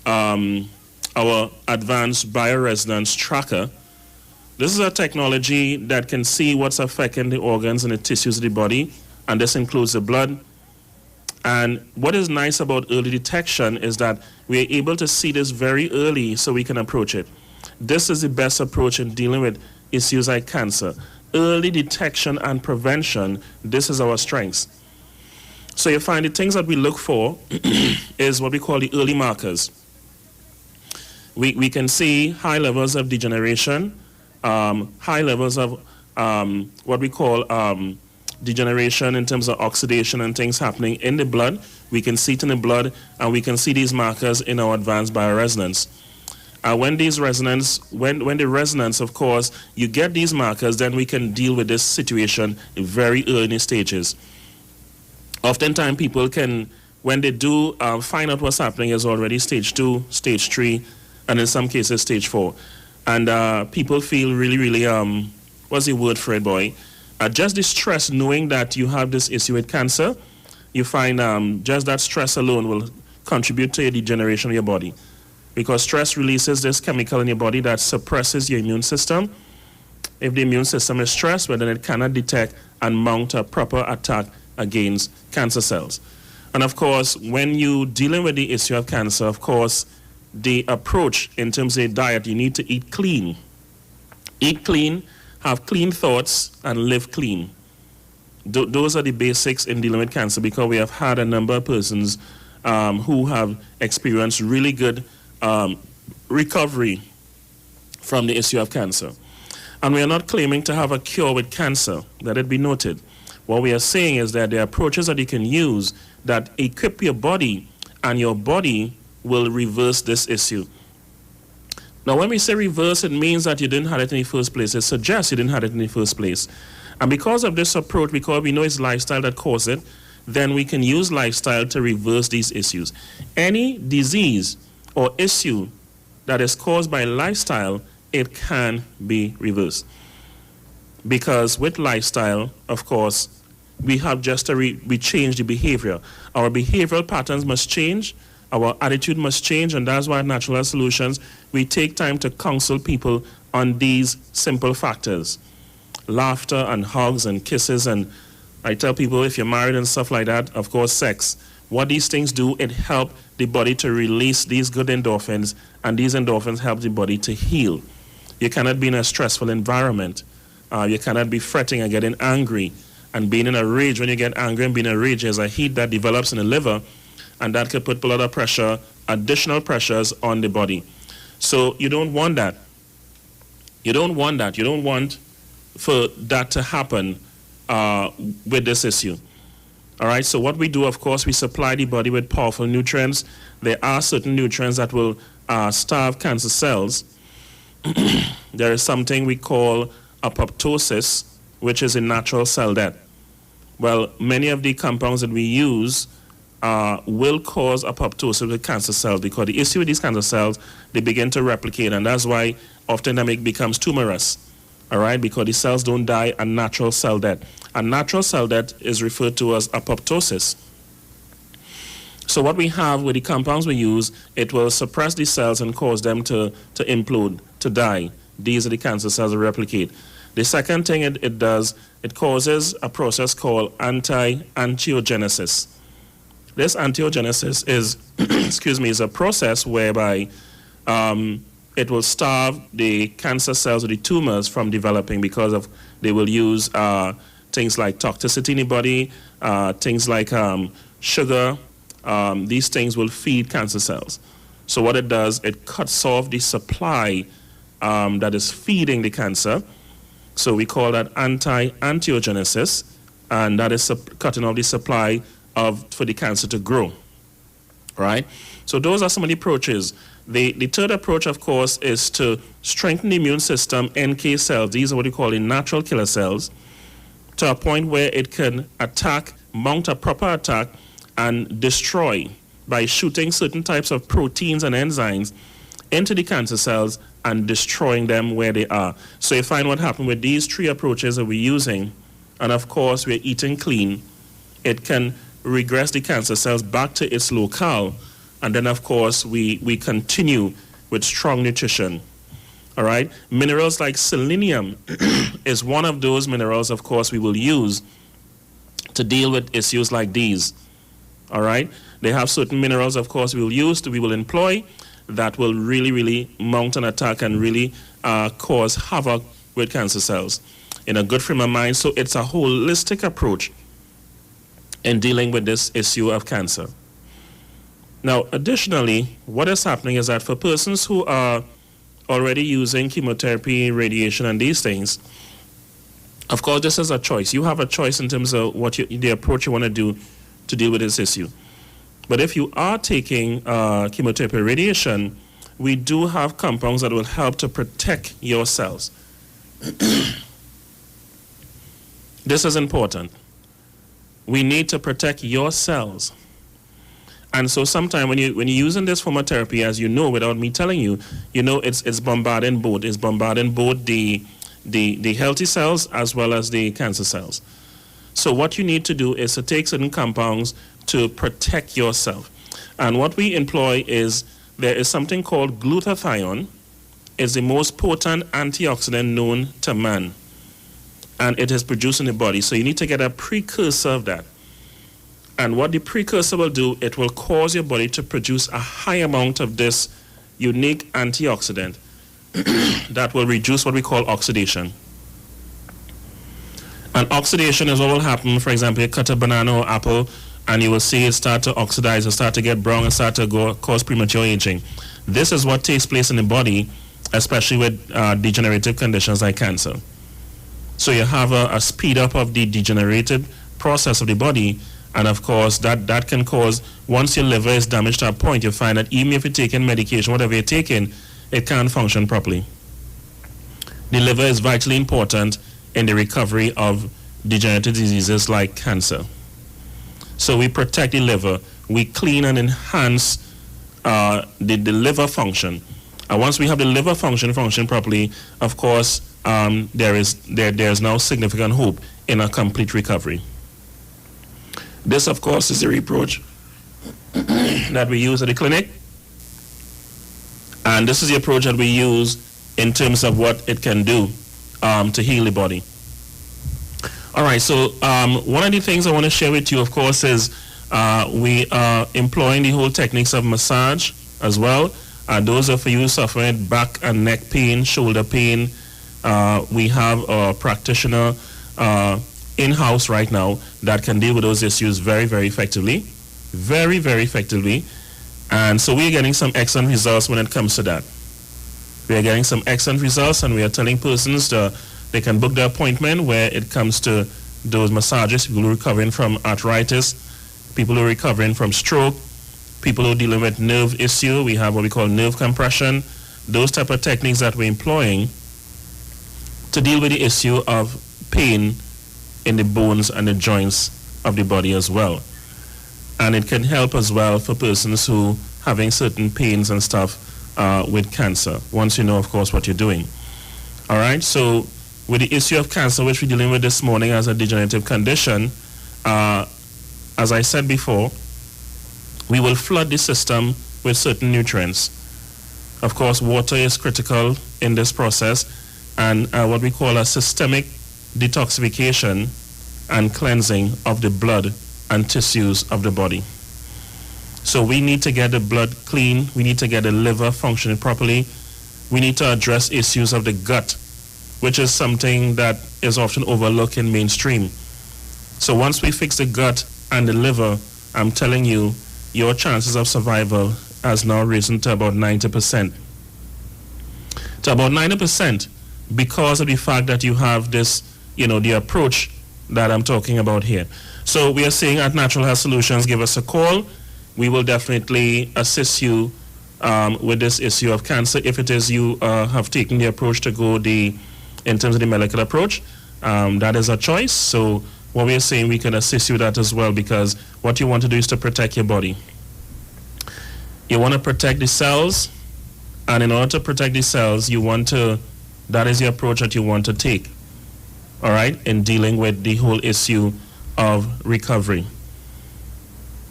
[SPEAKER 19] our Advanced Bioresonance Tracker. This is a technology that can see what's affecting the organs and the tissues of the body, and this includes the blood. And what is nice about early detection is that we are able to see this very early so we can approach it. This is the best approach in dealing with issues like cancer. Early detection and prevention, this is our strength. So you find the things that we look for is what we call the early markers. We can see high levels of degeneration, high levels of what we call degeneration in terms of oxidation and things happening in the blood. We can see it in the blood, and we can see these markers in our advanced bioresonance. When the resonance, of course, you get these markers, then we can deal with this situation in very early stages. Oftentimes people can, when they do find out what's happening, is already stage 2, stage 3, and in some cases stage 4. And people feel really, really, what's the word for it, boy? Just the stress knowing that you have this issue with cancer, you find just that stress alone will contribute to the degeneration of your body. Because stress releases this chemical in your body that suppresses your immune system. If the immune system is stressed, well, then it cannot detect and mount a proper attack against cancer cells. And of course, when you're dealing with the issue of cancer, of course, the approach in terms of diet, you need to eat clean. Eat clean, have clean thoughts, and live clean. Those are the basics in dealing with cancer, because we have had a number of persons who have experienced really good recovery from the issue of cancer. And we are not claiming to have a cure with cancer, let it be noted. What we are saying is that there are approaches that you can use that equip your body, and your body will reverse this issue. Now, when we say reverse, it means that you didn't have it in the first place. It suggests you didn't have it in the first place. And because of this approach, because we know it's lifestyle that caused it, then we can use lifestyle to reverse these issues. Any disease or issue that is caused by lifestyle, it can be reversed. Because with lifestyle, of course, we have just we change the behavior. Our behavioral patterns must change, our attitude must change, and that's why at Natural Health Solutions, we take time to counsel people on these simple factors. Laughter and hugs and kisses, and I tell people if you're married and stuff like that, of course, sex. What these things do, it helps the body to release these good endorphins, and these endorphins help the body to heal. You cannot be in a stressful environment. You cannot be fretting and getting angry and being in a rage. When you get angry and being in a rage, there's a heat that develops in the liver, and that could put a lot of pressure, additional pressures on the body. So you don't want that. You don't want that. You don't want for that to happen with this issue. All right, so what we do, of course, we supply the body with powerful nutrients. There are certain nutrients that will starve cancer cells. There is something we call apoptosis, which is a natural cell death. Well, many of the compounds that we use will cause apoptosis with cancer cells, because the issue with these cancer cells, they begin to replicate, and that's why often it becomes tumorous, all right, because the cells don't die a natural cell death. A natural cell death is referred to as apoptosis. So what we have with the compounds we use, it will suppress the cells and cause them to implode, to die. These are the cancer cells that replicate. The second thing it does, it causes a process called anti-angiogenesis. This angiogenesis is, is a process whereby it will starve the cancer cells or the tumors from developing, because of they will use things like toxicity in the body, things like sugar. These things will feed cancer cells. So what it does, it cuts off the supply that is feeding the cancer. So we call that anti-angiogenesis, and that is cutting off the supply for the cancer to grow, right? So those are some of the approaches. The third approach, of course, is to strengthen the immune system, NK cells. These are what we call the natural killer cells, to a point where it can attack, mount a proper attack, and destroy by shooting certain types of proteins and enzymes into the cancer cells and destroying them where they are. So you find what happened with these three approaches that we're using, and of course we're eating clean, it can regress the cancer cells back to its locale, and then of course we continue with strong nutrition. All right, minerals like selenium is one of those minerals, of course, we will use to deal with issues like these. All right, they have certain minerals, of course, we will employ that will really mount an attack and really cause havoc with cancer cells in a good frame of mind. So it's a holistic approach in dealing with this issue of cancer. Now, additionally, what is happening is that for persons who are already using chemotherapy, radiation, and these things, of course, this is a choice. You have a choice in terms of the approach you want to do to deal with this issue. But if you are taking chemotherapy, radiation, we do have compounds that will help to protect your cells. This is important. We need to protect your cells. And so sometimes when you're using this form of therapy, as you know, without me telling you, it's bombarding both. It's bombarding both the healthy cells as well as the cancer cells. So what you need to do is to take certain compounds to protect yourself. And what we employ is, there is something called glutathione. It's the most potent antioxidant known to man. And it is produced in the body. So you need to get a precursor of that. And what the precursor will do, it will cause your body to produce a high amount of this unique antioxidant that will reduce what we call oxidation. And oxidation is what will happen. For example, you cut a banana or apple, and you will see it start to oxidize, or start to get brown, and start to cause premature aging. This is what takes place in the body, especially with degenerative conditions like cancer. So you have a speed up of the degenerative process of the body, and of course that can cause, once your liver is damaged to a point, you find that even if you're taking medication, whatever you're taking, it can't function properly. The liver is vitally important in the recovery of degenerative diseases like cancer. So we protect the liver, we clean and enhance the liver function. And once we have the liver function properly, of course, there is now significant hope in a complete recovery. This, of course, is the approach that we use at the clinic. And this is the approach that we use in terms of what it can do to heal the body. All right, so one of the things I want to share with you, of course, is we are employing the whole techniques of massage as well. Those are for you suffering back and neck pain, shoulder pain. We have a practitioner in-house right now that can deal with those issues very, very effectively. Very, very effectively. And so we're getting some excellent results when it comes to that. We are getting some excellent results, and we are telling persons they can book their appointment where it comes to those massages, people who are recovering from arthritis, people who are recovering from stroke, people who are dealing with nerve issue. We have what we call nerve compression, those type of techniques that we're employing to deal with the issue of pain in the bones and the joints of the body as well. and it can help as well for persons who having certain pains and stuff with cancer, once you know, of course, what you're doing. All right, so with the issue of cancer, which we're dealing with this morning as a degenerative condition, as I said before, we will flood the system with certain nutrients. Of course, water is critical in this process, and what we call a systemic detoxification and cleansing of the blood and tissues of the body. So we need to get the blood clean, we need to get the liver functioning properly, we need to address issues of the gut, which is something that is often overlooked in mainstream. So once we fix the gut and the liver, I'm telling you, your chances of survival has now risen to about 90%. To about 90% because of the fact that you have this, the approach that I'm talking about here. So we are saying at Natural Health Solutions, give us a call. We will definitely assist you with this issue of cancer. If it is you have taken the approach to go in terms of the molecular approach, that is a choice. So what we are saying, we can assist you with that as well, because what you want to do is to protect your body. You want to protect the cells, and in order to protect the cells, that is the approach that you want to take, all right, in dealing with the whole issue of recovery.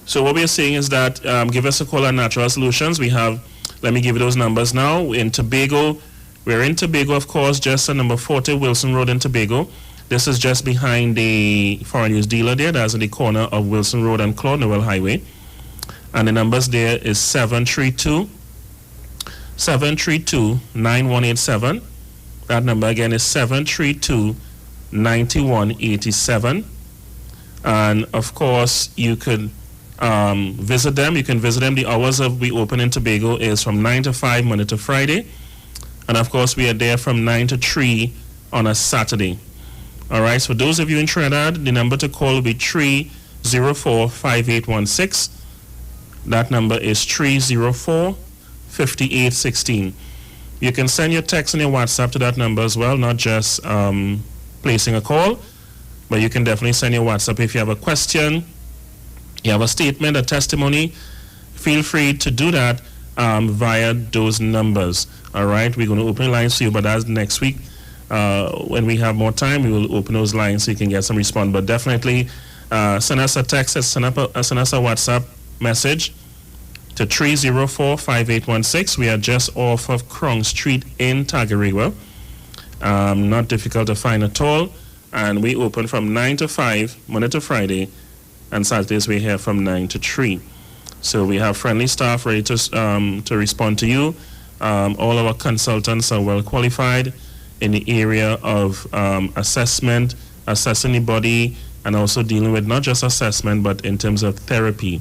[SPEAKER 19] So what we are saying is that give us a call on Natural Solutions. We have, let me give you those numbers now. In Tobago, we're in Tobago, of course, just on number 40 Wilson Road in Tobago. This is just behind the foreign use dealer there. That's in the corner of Wilson Road and Claude Noel Highway. And the numbers there is 732-9187. That number again is 732-9187. And of course, you could visit them. You can visit them. The hours of we open in Tobago is from 9 to 5 Monday to Friday. And of course, we are there from 9 to 3 on a Saturday. All right, so those of you in Trinidad, the number to call will be 304-5816. That number is 304-5816. You can send your text and your WhatsApp to that number as well, not just placing a call, but you can definitely send your WhatsApp if you have a question, you have a statement, a testimony. Feel free to do that via those numbers. All right, we're going to open lines for you, but that's next week. When we have more time, we will open those lines so you can get some response. But definitely send us a text, send us a WhatsApp message to 304-5816. We are just off of Krong Street in Tagariwa. Not difficult to find at all. And we open from 9 to 5, Monday to Friday, and Saturdays we're here from 9 to 3. So we have friendly staff ready to respond to you. All our consultants are well qualified in the area of assessment, assessing the body, and also dealing with not just assessment, but in terms of therapy.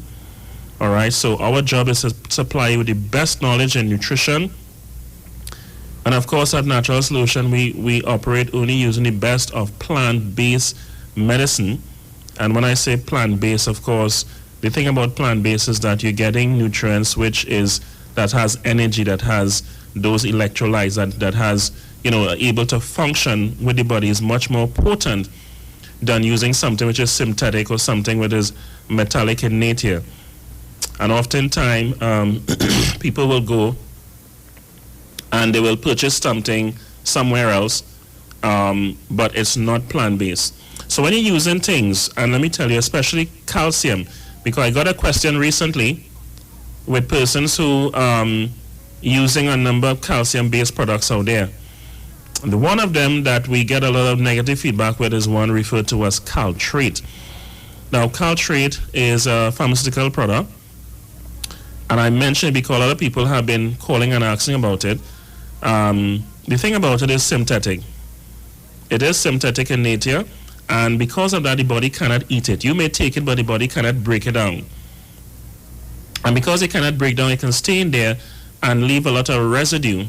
[SPEAKER 19] All right, so our job is to supply you with the best knowledge in nutrition. And of course, at Natural Solution, we operate only using the best of plant-based medicine. And when I say plant-based, of course, the thing about plant-based is that you're getting nutrients that has energy, that has those electrolytes, that has, able to function with the body is much more potent than using something which is synthetic or something which is metallic in nature. And oftentimes, people will go and they will purchase something somewhere else, but it's not plant-based. So when you're using things, and let me tell you, especially calcium, because I got a question recently with persons who using a number of calcium-based products out there. The one of them that we get a lot of negative feedback with is one referred to as Caltrate. Now, Caltrate is a pharmaceutical product, and I mentioned it because a lot of people have been calling and asking about it. The thing about it is synthetic. It is synthetic in nature, and because of that, the body cannot eat it. You may take it, but the body cannot break it down. And because it cannot break down, it can stay in there and leave a lot of residue.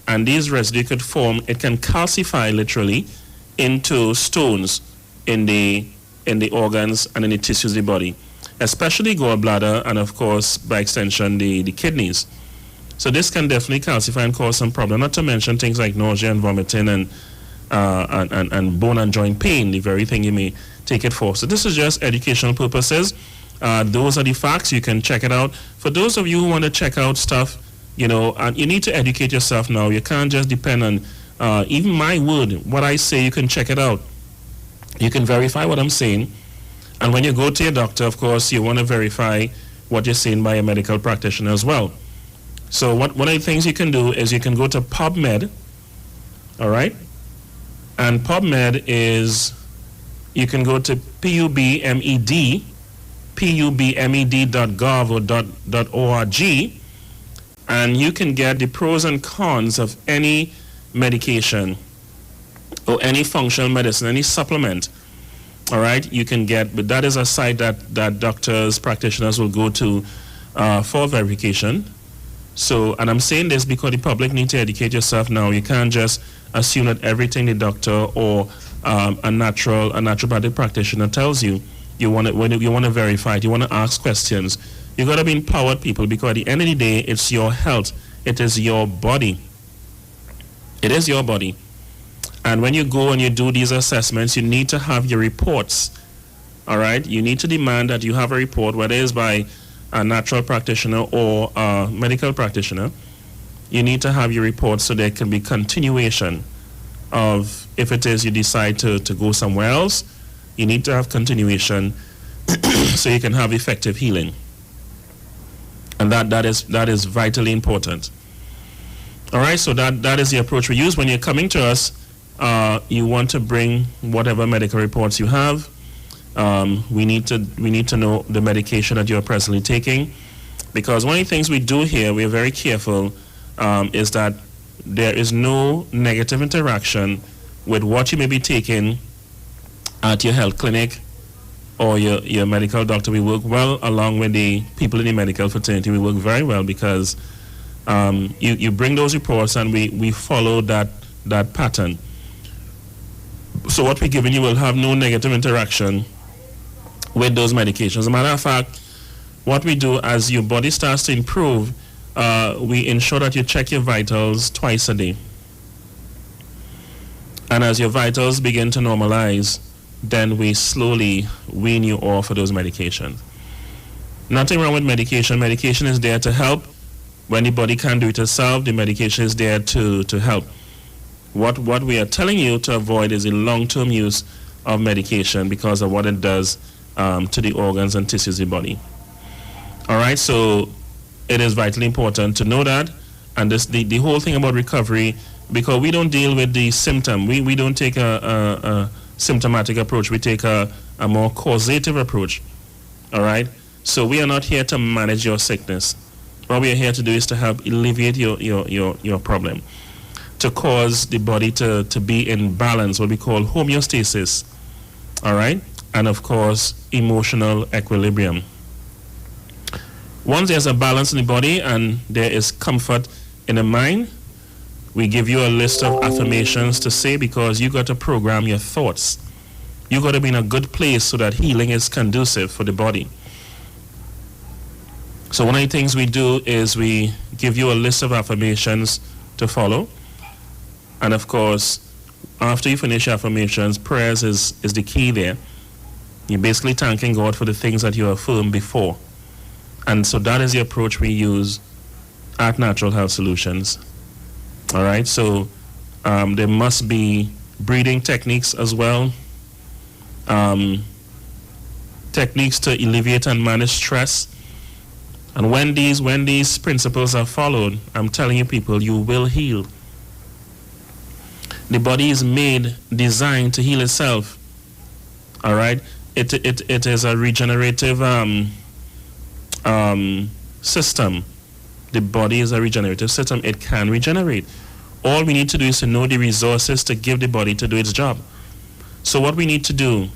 [SPEAKER 19] And these residue could form, it can calcify literally into stones in the organs and in the tissues of the body, especially gallbladder and of course by extension the kidneys. So this can definitely calcify and cause some problem, not to mention things like nausea and vomiting and bone and joint pain, the very thing you may take it for. So this is just educational purposes. Those are the facts. You can check it out. For those of you who want to check out stuff, and you need to educate yourself now. You can't just depend on even my word. What I say, you can check it out. You can verify what I'm saying. And when you go to your doctor, of course, you want to verify what you're saying by a medical practitioner as well. So one of the things you can do is you can go to PubMed, all right? And PubMed is, you can go to pubmed.gov.org, and you can get the pros and cons of any medication or any functional medicine, any supplement. All right, you can get, but that is a site that doctors, practitioners will go to for verification. So, and I'm saying this because the public need to educate yourself now. You can't just assume that everything the doctor or a naturopathic practitioner tells you. You want to verify it. You want to ask questions. You got to be empowered, people, because at the end of the day, it's your health. It is your body. It is your body. And when you go and you do these assessments, you need to have your reports. All right? You need to demand that you have a report, whether it's by a natural practitioner or a medical practitioner. You need to have your report so there can be continuation of, if it is you decide to go somewhere else, you need to have continuation so you can have effective healing. And that is vitally important. All right, so that is the approach we use. When you're coming to us, you want to bring whatever medical reports you have. We need to know the medication that you're presently taking, because one of the things we do here, we're very careful, is that there is no negative interaction with what you may be taking at your health clinic or your medical doctor. We work well along with the people in the medical fraternity. We work very well because you bring those reports and we follow that pattern. So what we're giving you will have no negative interaction with those medications. As a matter of fact, what we do as your body starts to improve, we ensure that you check your vitals twice a day. And as your vitals begin to normalize, then we slowly wean you off of those medications. Nothing wrong with medication. Medication is there to help. When the body can't do it itself, the medication is there to help. What we are telling you to avoid is the long-term use of medication because of what it does to the organs and tissues of the body. All right, so it is vitally important to know that. And the whole thing about recovery, because we don't deal with the symptom. We don't take a symptomatic approach. We take a more causative approach. All right, so we are not here to manage your sickness. What we are here to do is to help alleviate your problem, to cause the body to be in balance, what we call homeostasis, all right? And of course, emotional equilibrium. Once there's a balance in the body and there is comfort in the mind, we give you a list of affirmations to say, because you got to program your thoughts. You got to be in a good place so that healing is conducive for the body. So one of the things we do is we give you a list of affirmations to follow. And of course, after you finish your affirmations, prayers is the key there. You're basically thanking God for the things that you affirmed before. And so that is the approach we use at Natural Health Solutions. All right, so there must be breathing techniques as well. Techniques to alleviate and manage stress. And when these principles are followed, I'm telling you people, you will heal. The body is designed to heal itself. All right? It is a regenerative system. The body is a regenerative system. It can regenerate. All we need to do is to know the resources to give the body to do its job. So what we need to do,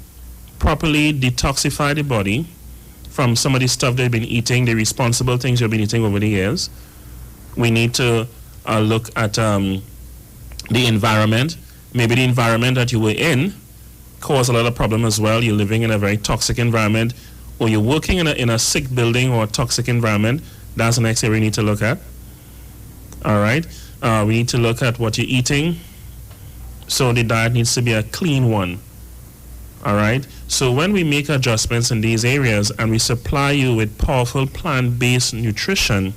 [SPEAKER 19] properly detoxify the body from some of the stuff they've been eating, the responsible things you've been eating over the years. We need to look at the environment. Maybe the environment that you were in caused a lot of problem as well. You're living in a very toxic environment, or you're working in a sick building or a toxic environment. That's the next area we need to look at. All right. We need to look at what you're eating. So the diet needs to be a clean one. All right. So when we make adjustments in these areas and we supply you with powerful plant-based nutrition,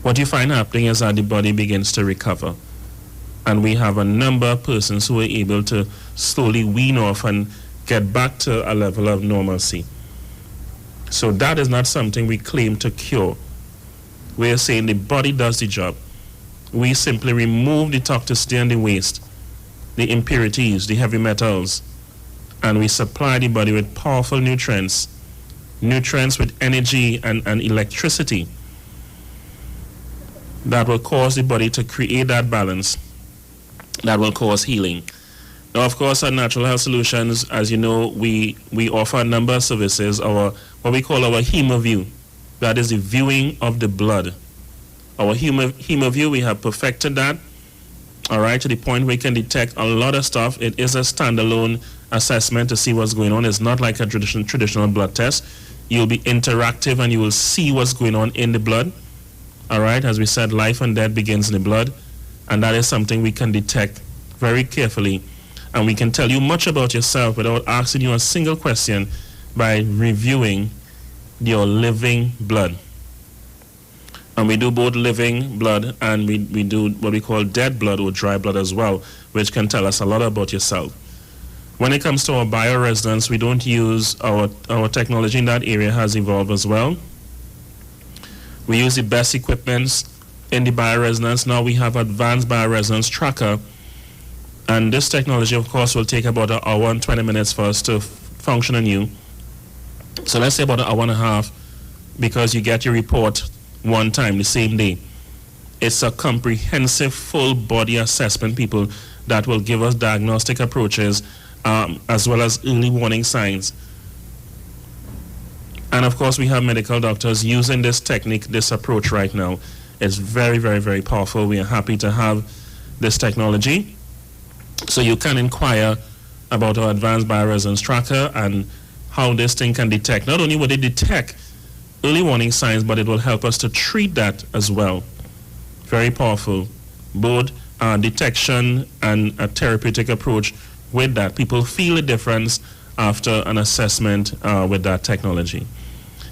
[SPEAKER 19] what you find happening is that the body begins to recover. And we have a number of persons who are able to slowly wean off and get back to a level of normalcy. So that is not something we claim to cure. We are saying the body does the job. We simply remove the toxicity and the waste, the impurities, the heavy metals, and we supply the body with powerful nutrients with energy and electricity that will cause the body to create that balance that will cause healing. Now, of course, at Natural Health Solutions, as you know, we offer a number of services, what we call our HemoView. That is the viewing of the blood. Our HemoView, we have perfected that, all right, to the point where we can detect a lot of stuff. It is a standalone assessment to see what's going on. It's not like a traditional blood test. You'll be interactive and you will see what's going on in the blood. All right, as we said, life and death begins in the blood, and that is something we can detect very carefully. And we can tell you much about yourself without asking you a single question by reviewing your living blood. And we do both living blood and we do what we call dead blood or dry blood as well, which can tell us a lot about yourself. When it comes to our bioresonance, we don't use our technology in that area has evolved as well. We use the best equipments in the bioresonance. Now we have advanced bioresonance tracker. And this technology, of course, will take about an hour and 20 minutes for us to function on you. So let's say about an hour and a half, because you get your report one time, the same day. It's a comprehensive full body assessment, people, that will give us diagnostic approaches as well as early warning signs. And of course, we have medical doctors using this technique, this approach right now. It's very, very, very powerful. We are happy to have this technology. So you can inquire about our advanced bioresonance tracker and how this thing can detect. Not only will it detect early warning signs, but it will help us to treat that as well. Very powerful. Both detection and a therapeutic approach with that. People feel a difference after an assessment with that technology.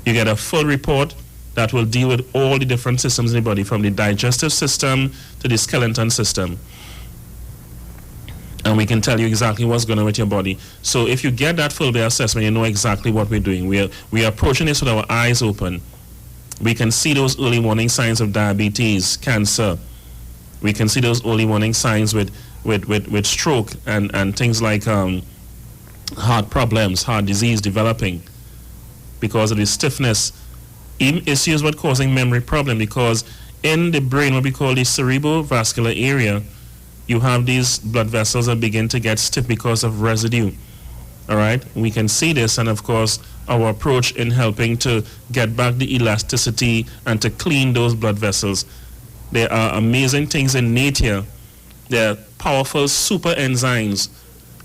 [SPEAKER 19] You get a full report that will deal with all the different systems in the body, from the digestive system to the skeleton system. And we can tell you exactly what's going on with your body. So if you get that full day assessment, you know exactly what we're doing. We are approaching this with our eyes open. We can see those early warning signs of diabetes, cancer. We can see those early warning signs with stroke and things like heart problems, heart disease developing because of the stiffness. Even issues with causing memory problem, because in the brain, what we call the cerebrovascular area, you have these blood vessels that begin to get stiff because of residue. All right, we can see this, and of course, our approach in helping to get back the elasticity and to clean those blood vessels. There are amazing things in nature. There are powerful super enzymes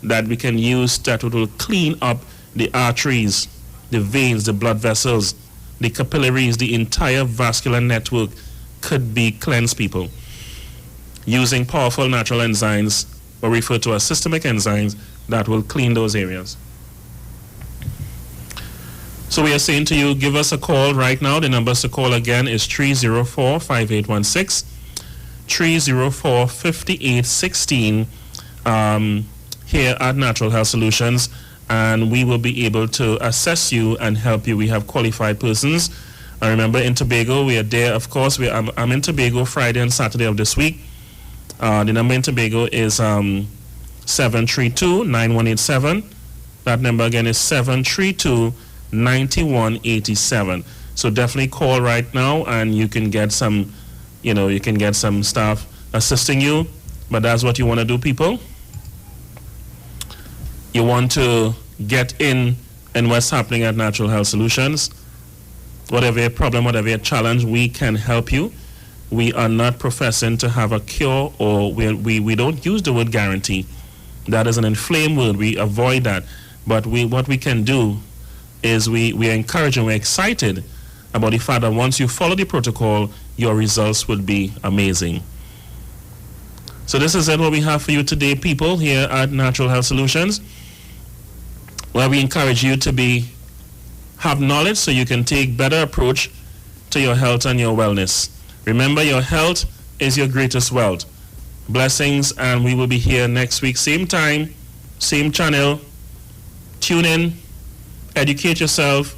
[SPEAKER 19] that we can use that will clean up the arteries, the veins, the blood vessels, the capillaries, the entire vascular network could be cleansed, people, using powerful natural enzymes, or referred to as systemic enzymes, that will clean those areas. So we are saying to you, give us a call right now. The numbers to call again is 304-5816, 304-5816 here at Natural Health Solutions, and we will be able to assess you and help you. We have qualified persons. I remember in Tobago, we are there, of course. I'm in Tobago Friday and Saturday of this week. The number in Tobago is 732-9187. That number again is 732-9187. So definitely call right now, and you can get some, you can get some staff assisting you. But that's what you want to do, people. You want to get in what's happening at Natural Health Solutions. Whatever your problem, whatever your challenge, we can help you. We are not professing to have a cure, or we don't use the word guarantee. That is an inflamed word. We avoid that. But what we can do is we are encouraging, we're excited about the fact that once you follow the protocol, your results will be amazing. So this is what we have for you today, people, here at Natural Health Solutions. where we encourage you to have knowledge so you can take better approach to your health and your wellness. Remember, your health is your greatest wealth. Blessings, and we will be here next week, same time, same channel. Tune in, educate yourself,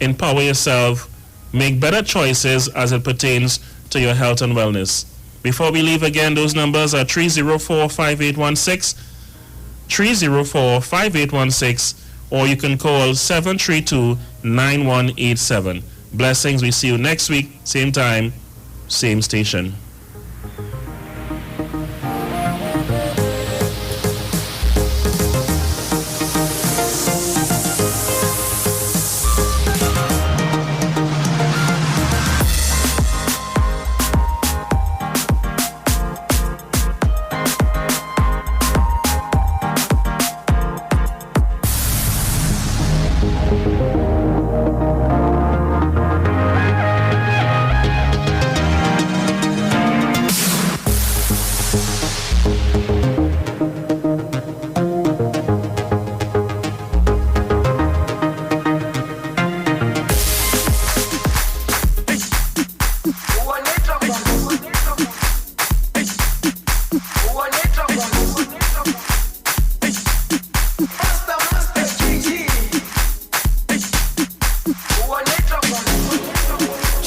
[SPEAKER 19] empower yourself, make better choices as it pertains to your health and wellness. Before we leave again, those numbers are 304-5816, 304-5816, or you can call 732-9187. Blessings. We see you next week, same time, same station.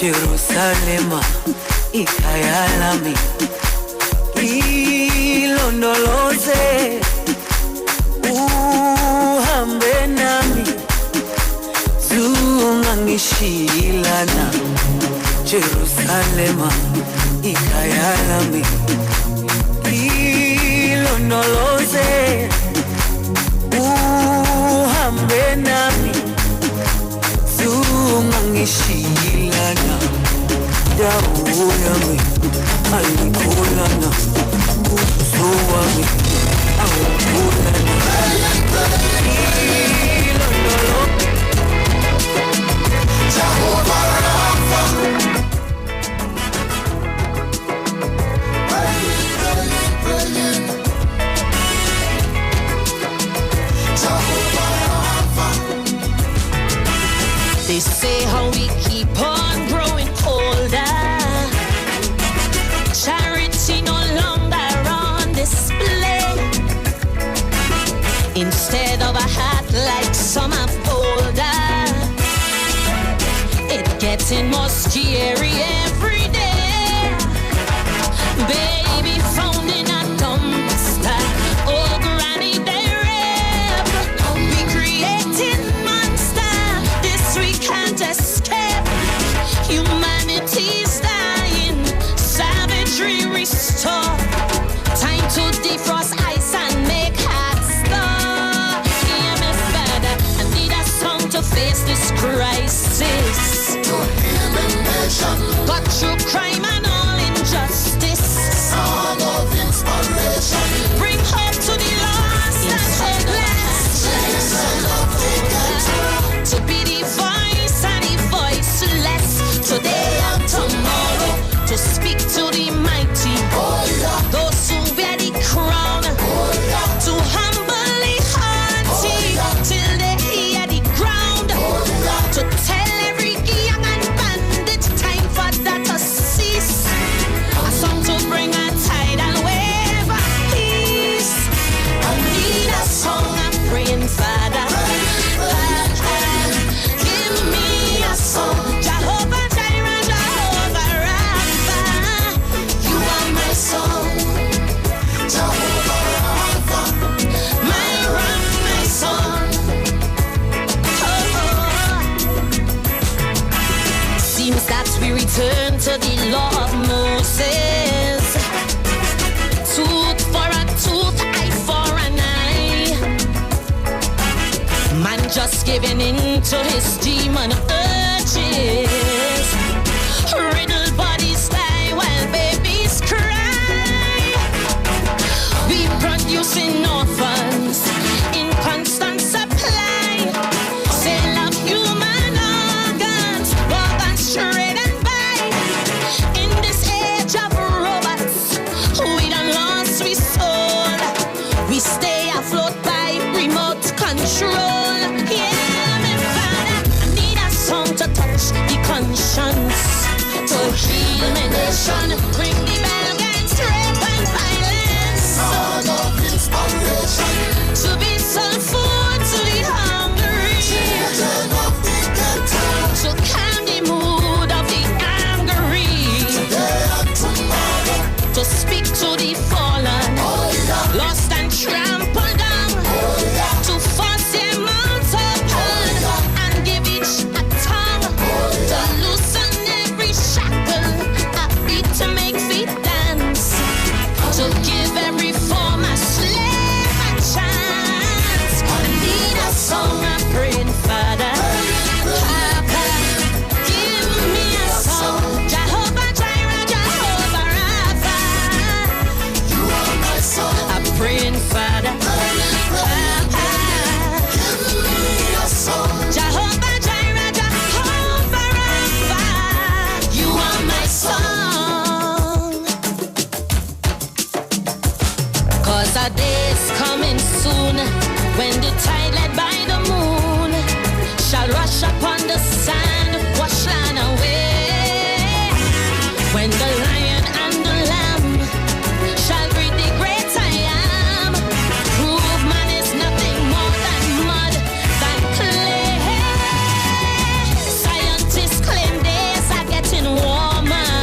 [SPEAKER 3] Jerusalema ikayalami ilondoloze uhambe nami zungangishilana Jerusalema ikayalami ilondoloze uhambe nami zungangishilana dawo yami ayikolana ubuso wami awukolana Jehovah Rapha
[SPEAKER 5] They say how we keep on growing older. Charity no longer on display. Instead of a hat like some upholder, it getting more scary every day. Baby found in a dumpster. Oh, granny, they rap. We creating we can't escape. Humanity's dying, savagery restore. Time to defrost ice and make hearts stop. Hear me, Father, I need a song to face this crisis. To heal the nation, got through crime and all injustice. Song of inspiration, bring hope to the lost and hopeless. To be the voice and the voiceless, today and tomorrow, to speak to the mighty, those who wear the crown, to humbly haughty, till they hear the ground, to tell every young and bandit, time for that to cease, a song to bring a tidal wave of peace. I need a song, I'm praying, Father. Jehovah Jireh, Jehovah Rapha, you are my song. Jehovah Rapha, my rock, my song. Oh. Seems that we return to the law of Moses. Tooth for a tooth, eye for an eye. Man just giving in to his demon urges. Riddle bodies die while babies cry. We producing orphans in constant supply. Sale of human organs straight and by. In this age of robots, we done lost we soul. We stay afloat by remote control. nations, to heal my nation, bring the battle against rape and violence. Son of inspiration, to be some food to the hungry, children of the ghetto, to calm the mood of the angry, today and tomorrow, to speak to the fallen, lost and trampled down, to force them out open and give each a tongue, to loosen every shackle, a beat to make feet dance, to give every former slave a chance. I need a song I'm praying, Father. Papa, give me a song. Jehovah Jireh, Jehovah Rapha, you are my song. I'm praying, Father. Papa, give me a song. Jehovah Jireh, Jehovah Rapha, you are my song. 'Cause our day's coming soon, when the tide led by the moon shall rush upon the sand, wash land away. When the lion and the lamb shall greet the great I am, prove man is nothing more than mud, than clay. Scientists claim days are getting warmer.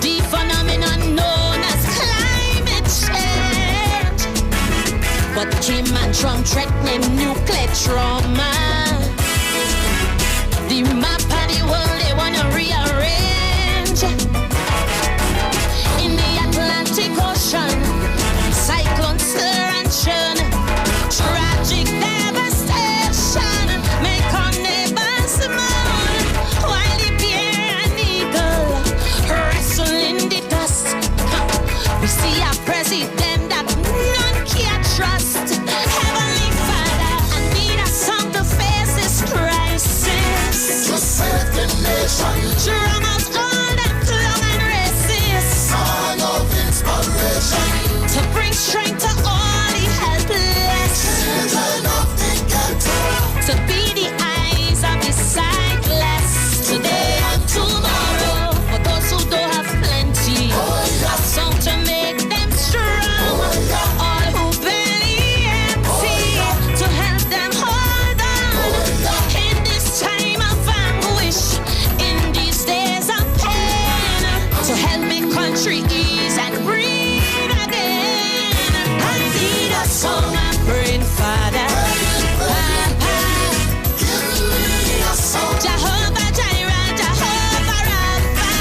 [SPEAKER 5] The phenomenon known as climate change. But Kim and Trump threatening nuclear trauma. The map of the world they wanna rearrange. In the Atlantic Ocean, cyclone stir and churn. Tragic devastation make our neighbors mourn. While the bear and eagle wrestle in the dust, we see a president that none can trust. Heavenly Father, I need a song to face this crisis, to save the nation, drum out all that clung and racist. Song of inspiration, to bring strength to all the helpless, children of the ghetto, to be the eyes of the sightless, today and tomorrow, for those who don't have plenty, a song to make them strong, all who belly empty, to help them hold on, in this time of anguish, in these days of pain, to help make country ease and breathe again. I need a song I'm praying, Father. Papa, give me a song. Jehovah Jireh, Jehovah Rapha,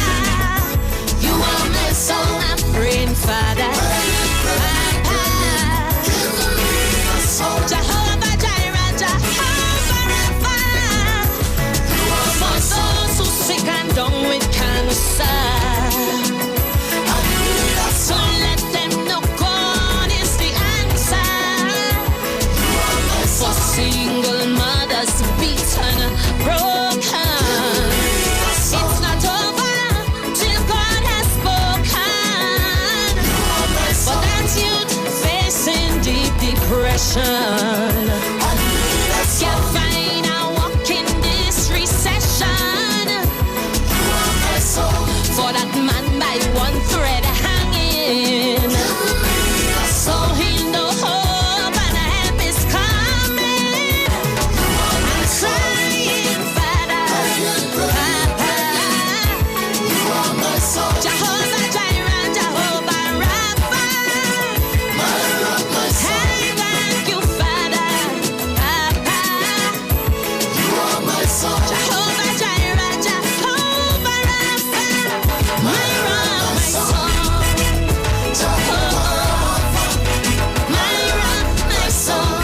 [SPEAKER 5] you are my song I'm praying, Father. Papa, give me a song. Jehovah Jireh, Jehovah Rapha, you are my song. For those who sick and down with cancer, I need a song. Let them know God is the answer. You are my song. For single mothers beaten, broken, it's not over till God has spoken. For that youth facing deep depression, can't find a walk in this recession. For that man by one thread hanging, so he know hope and help is coming. I'm trying, Father, Papa, you are my soul. Jehovah Jireh, Jehovah Rapha, my rock, my soul. Thank you, Father, Papa, you are my soul. Jehovah Jireh, Jehovah Rapha, my rock, my soul. Jehovah Rapha, my rock, my soul.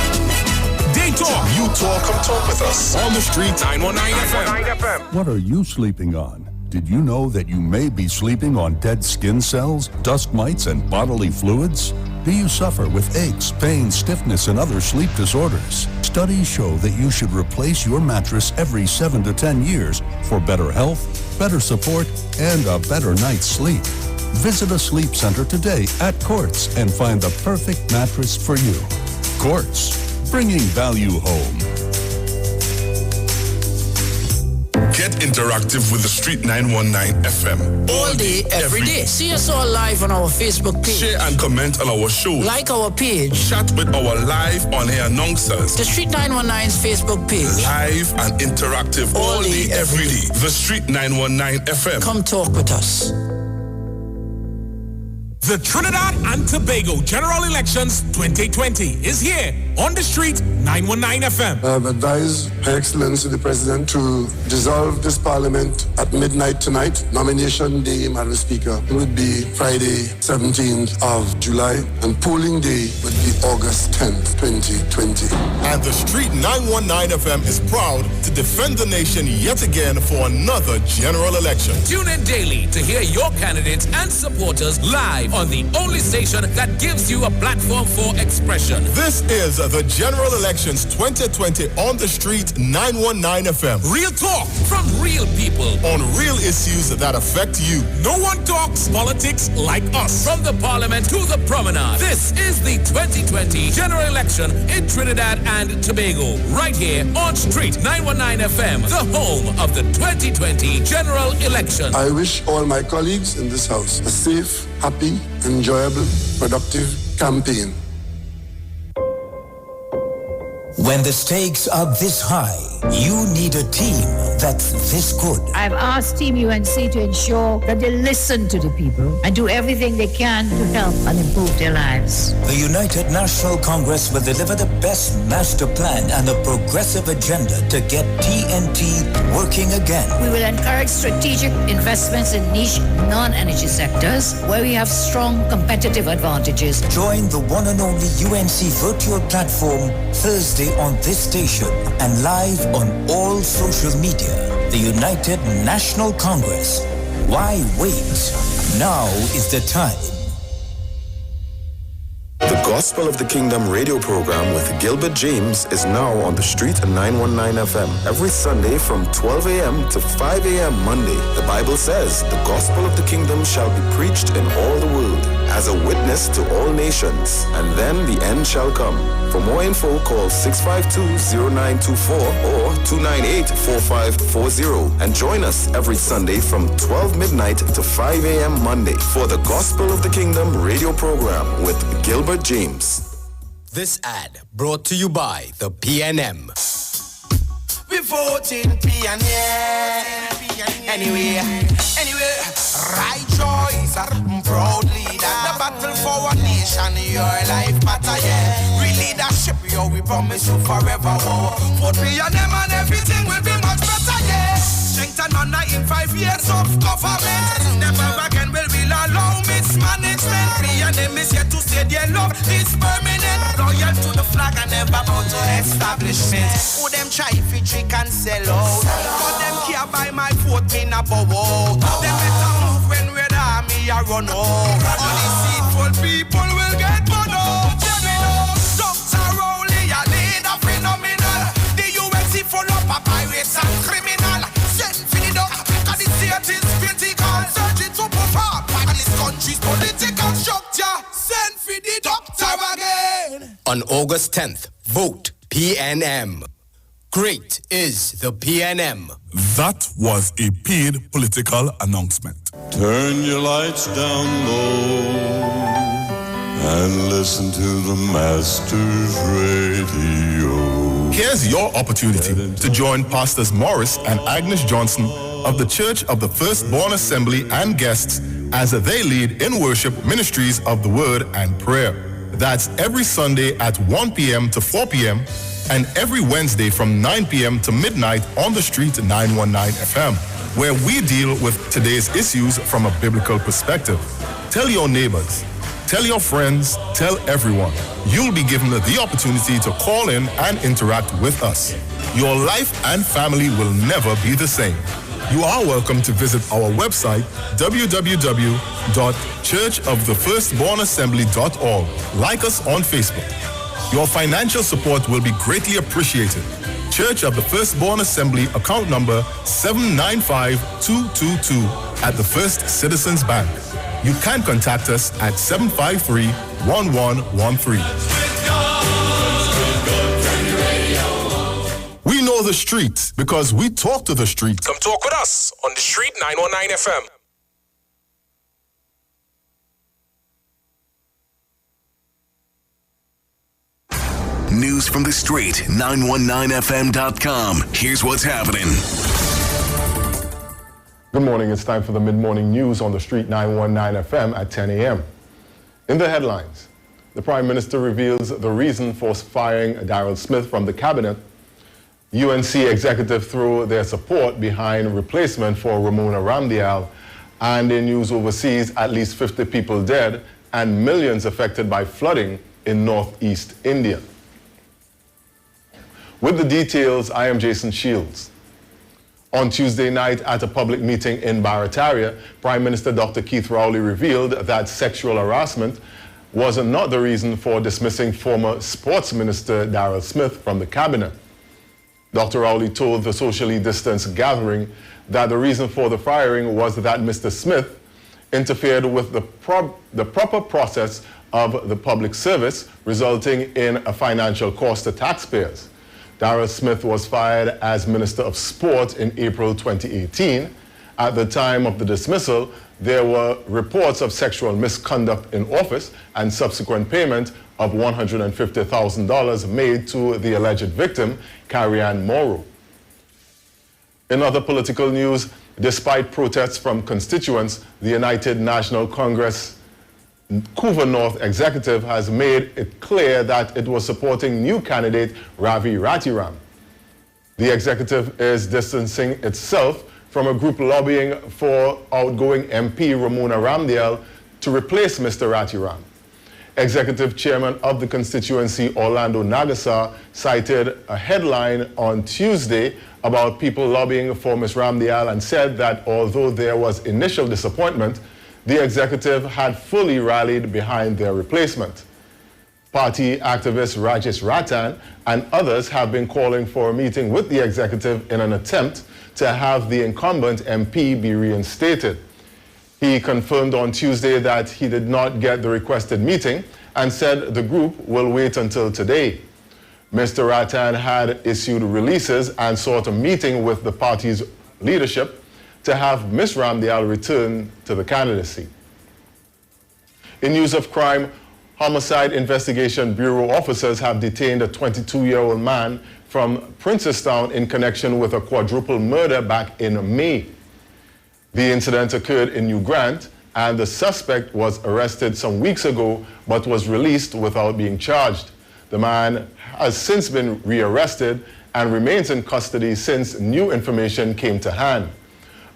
[SPEAKER 8] They talk, you talk, come talk with us. On the street, 919 FM.
[SPEAKER 9] What are you sleeping on? Did you know that you may be sleeping on dead skin cells, dust mites, and bodily fluids? Do you suffer with aches, pain, stiffness, and other sleep disorders? Studies show that you should replace your mattress every 7 to 10 years for better health, better support, and a better night's sleep. Visit a sleep center today at Quartz and find the perfect mattress for you. Quartz, bringing value home.
[SPEAKER 15] Get interactive with the Street 919 FM.
[SPEAKER 4] All day, every day. See us all live on our Facebook page.
[SPEAKER 15] Share and comment on our show.
[SPEAKER 4] Like our page.
[SPEAKER 15] Chat with our live on-air announcers.
[SPEAKER 4] The Street 919's Facebook page.
[SPEAKER 15] Live and interactive all day, every day. The Street 919 FM.
[SPEAKER 4] Come talk with us.
[SPEAKER 27] The Trinidad and Tobago General Elections 2020 is here on the Street 919 FM.
[SPEAKER 28] I have advised Her Excellency the President to dissolve this Parliament at midnight tonight. Nomination day, Madam Speaker, would be Friday, 17th of July, and polling day would be August 10th, 2020.
[SPEAKER 6] And the Street 919 FM is proud to defend the nation yet again for another general election.
[SPEAKER 27] Tune in daily to hear your candidates and supporters live on the only station that gives you a platform for expression.
[SPEAKER 6] This is the General Elections 2020 on the Street 919 FM.
[SPEAKER 27] Real talk from real people
[SPEAKER 6] on real issues that affect you.
[SPEAKER 27] No one talks politics like us. From the Parliament to the Promenade. This is the 2020 General Election in Trinidad and Tobago. Right here on Street 919 FM, the home of the 2020 General Election.
[SPEAKER 28] I wish all my colleagues in this house a safe, happy, enjoyable, productive campaign.
[SPEAKER 7] When the stakes are this high, you need a team that's this good.
[SPEAKER 21] I've asked Team UNC to ensure that they listen to the people and do everything they can to help and improve their lives.
[SPEAKER 7] The United National Congress will deliver the best master plan and a progressive agenda to get TNT working again.
[SPEAKER 21] We will encourage strategic investments in niche non-energy sectors where we have strong competitive advantages.
[SPEAKER 7] Join the one and only UNC virtual platform Thursday on this station and live on all social media. The United National Congress. Why wait? Now is the time.
[SPEAKER 1] The Gospel of the Kingdom radio program with Gilbert James is now on the Street 919 FM. Every Sunday from 12 a.m. to 5 a.m. Monday. The Bible says the Gospel of the Kingdom shall be preached in all the world as a witness to all nations, and then the end shall come. For more info, call 652-0924 or 298-4540 and join us every Sunday from 12 midnight to 5 a.m. Monday for the Gospel of the Kingdom radio program with Gilbert James.
[SPEAKER 13] This ad brought to you by the PNM.
[SPEAKER 14] We voting PNM. Anyway, right choice, proud leader. The battle for our nation, your life matter, yeah. Real leadership, yo, we promise you forever, oh. Vote PNM and everything will be much better, yeah. Strength and honor in 5 years of government. Never again will we allow mismanagement. PNM is here to say their love is permanent. Loyal to the flag and never bound to establishment. Who them try if trick and sell out. But them care by my vote, me na bow out. Them better move when we're the army a run out. All these deceitful people will get put out. Dr. Rowley, a leader phenomenal. The UNC full up of pirates and criminal. Send for the dog, because the state is critical. Searching to perform, and this country's political structure. Send for the doctor again.
[SPEAKER 13] On August 10th, vote PNM. Great is the PNM.
[SPEAKER 18] That was a paid political announcement.
[SPEAKER 11] Turn your lights down low and listen to the Master's Radio.
[SPEAKER 6] Here's your opportunity to join Pastors Morris and Agnes Johnson of the Church of the Firstborn Assembly and guests as they lead in worship ministries of the Word and Prayer. That's every Sunday at 1 p.m. to 4 p.m. and every Wednesday from 9 p.m. to midnight on the Street 919 FM, where we deal with today's issues from a biblical perspective. Tell your neighbors, tell your friends, tell everyone. You'll be given the opportunity to call in and interact with us. Your life and family will never be the same. You are welcome to visit our website, www.churchofthefirstbornassembly.org. Like us on Facebook. Your financial support will be greatly appreciated. Church of the Firstborn Assembly, account number 795222 at the First Citizens Bank. You can contact us at 753-1113. We know Follow the street because we talk to the street.
[SPEAKER 8] Come talk with us on the Street 919 FM.
[SPEAKER 2] News from the street, 919fm.com. Here's what's happening.
[SPEAKER 10] Good morning. It's time for the mid-morning news on the street 919 FM at 10 a.m. In the headlines, the Prime Minister reveals the reason for firing Daryl Smith from the cabinet. UNC executive threw their support behind replacement for Ramona Ramdial. And in news overseas, at least 50 people dead and millions affected by flooding in northeast India. With the details, I am Jason Shields. On Tuesday night at a public meeting in Barataria, Prime Minister Dr. Keith Rowley revealed that sexual harassment was not the reason for dismissing former Sports Minister Daryl Smith from the cabinet. Dr. Rowley told the socially distanced gathering that the reason for the firing was that Mr. Smith interfered with the proper process of the public service, resulting in a financial cost to taxpayers. Daryl Smith was fired as Minister of Sport in April 2018. At the time of the dismissal, there were reports of sexual misconduct in office and subsequent payment of $150,000 made to the alleged victim, Carrie-Ann Morrow. In other political news, despite protests from constituents, the United National Congress Couva North executive has made it clear that it was supporting new candidate Ravi Ratiram. The executive is distancing itself from a group lobbying for outgoing MP Ramona Ramdial to replace Mr. Ratiram. Executive Chairman of the constituency Orlando Nagasar cited a headline on Tuesday about people lobbying for Ms. Ramdial and said that although there was initial disappointment, the executive had fully rallied behind their replacement. Party activist Rajesh Ratan and others have been calling for a meeting with the executive in an attempt to have the incumbent MP be reinstated. He confirmed on Tuesday that he did not get the requested meeting and said the group will wait until today. Mr. Ratan had issued releases and sought a meeting with the party's leadership to have Ms. Ramdial return to the candidacy. In news of crime, Homicide Investigation Bureau officers have detained a 22-year-old man from Princestown in connection with a quadruple murder back in May. The incident occurred in New Grant, and the suspect was arrested some weeks ago but was released without being charged. The man has since been rearrested and remains in custody since new information came to hand.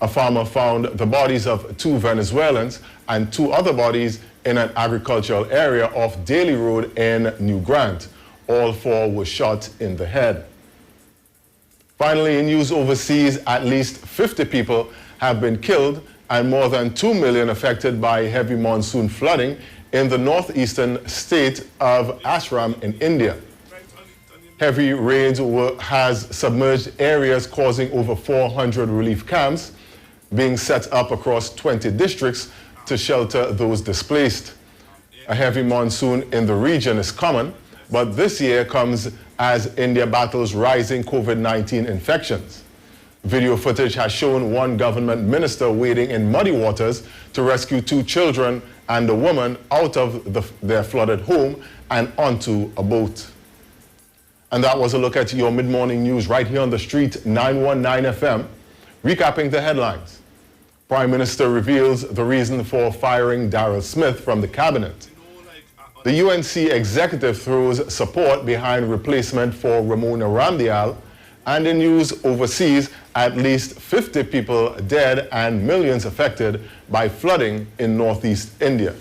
[SPEAKER 10] A farmer found the bodies of 2 Venezuelans and 2 other bodies in an agricultural area off Daly Road in New Grant. All 4 were shot in the head. Finally, in news overseas, at least 50 people have been killed and more than 2 million affected by heavy monsoon flooding in the northeastern state of Assam in India. Heavy rains has submerged areas causing over 400 relief camps being set up across 20 districts to shelter those displaced. A heavy monsoon in the region is common, but this year comes as India battles rising COVID-19 infections. Video footage has shown one government minister wading in muddy waters to rescue 2 children and a woman out of their flooded home and onto a boat. And that was a look at your mid-morning news right here on the street 919 FM. Recapping the headlines. Prime Minister reveals the reason for firing Daryl Smith from the cabinet. The UNC executive throws support behind replacement for Ramona Ramdial. And in news overseas, at least 50 people dead and millions affected by flooding in northeast India.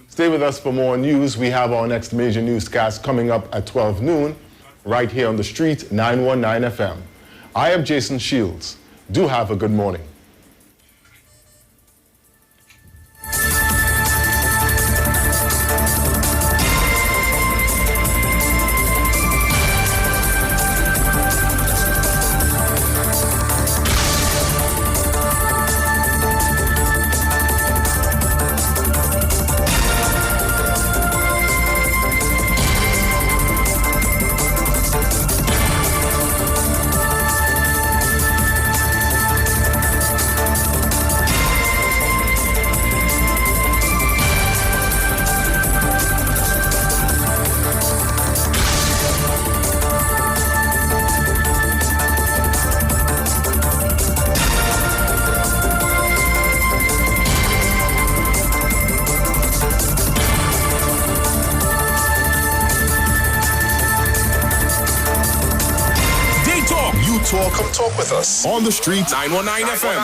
[SPEAKER 10] Stay with us for more news. We have our next major newscast coming up at 12 noon, right here on the street 919 FM. I am Jason Shields. Do have a good morning.
[SPEAKER 8] tour, come talk with us.
[SPEAKER 6] On the street,
[SPEAKER 8] 919 FM.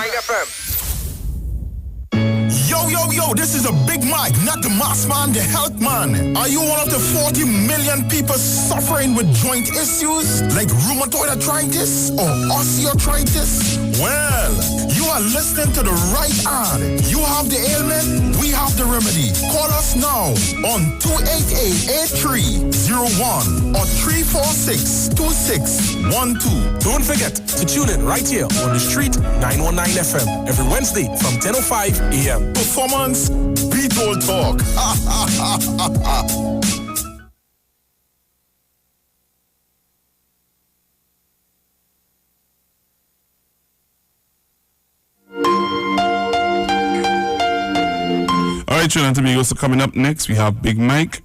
[SPEAKER 12] Yo, this is a Big Mike, not the mass man, the health man. Are you one of the 40 million people suffering with joint issues like rheumatoid arthritis or osteoarthritis? Well, you are listening to the right ad. You have the ailment, we have the remedy. Call us now on 288-8301 or 346-2612.
[SPEAKER 8] Don't forget to tune in right here on the street 919 FM every Wednesday from 10:05 a.m.
[SPEAKER 12] Performance, beat all talk.
[SPEAKER 18] All right, Trinidad and Tobago. So coming up next, we have Big Mike,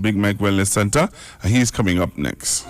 [SPEAKER 18] Big Mike Wellness Center, and he's coming up next.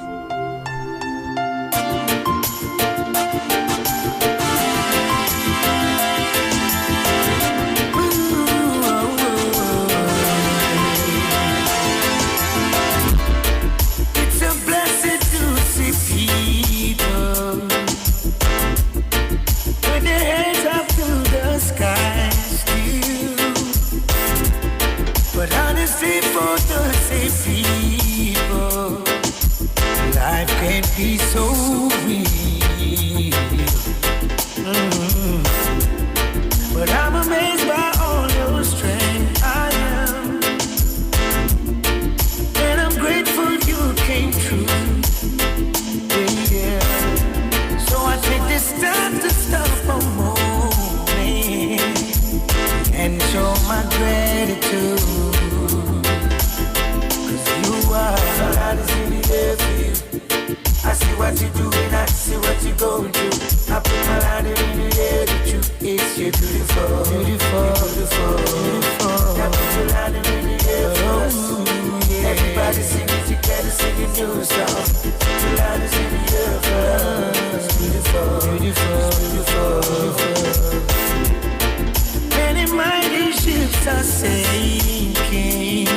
[SPEAKER 3] Life can't be so real. But I'm amazed by all your strength. I am. And I'm grateful you came true. Yeah. So I take this time to stop a moment and show my gratitude. I see what you're doing, I see what you're going through. I put my hand in the air with you. It's you beautiful, beautiful, beautiful, beautiful. I put your hand in the air for us. Everybody singing together, singing new songs. Put your hand in the air for us. Beautiful, beautiful, beautiful, beautiful. Many mighty ships are sinking.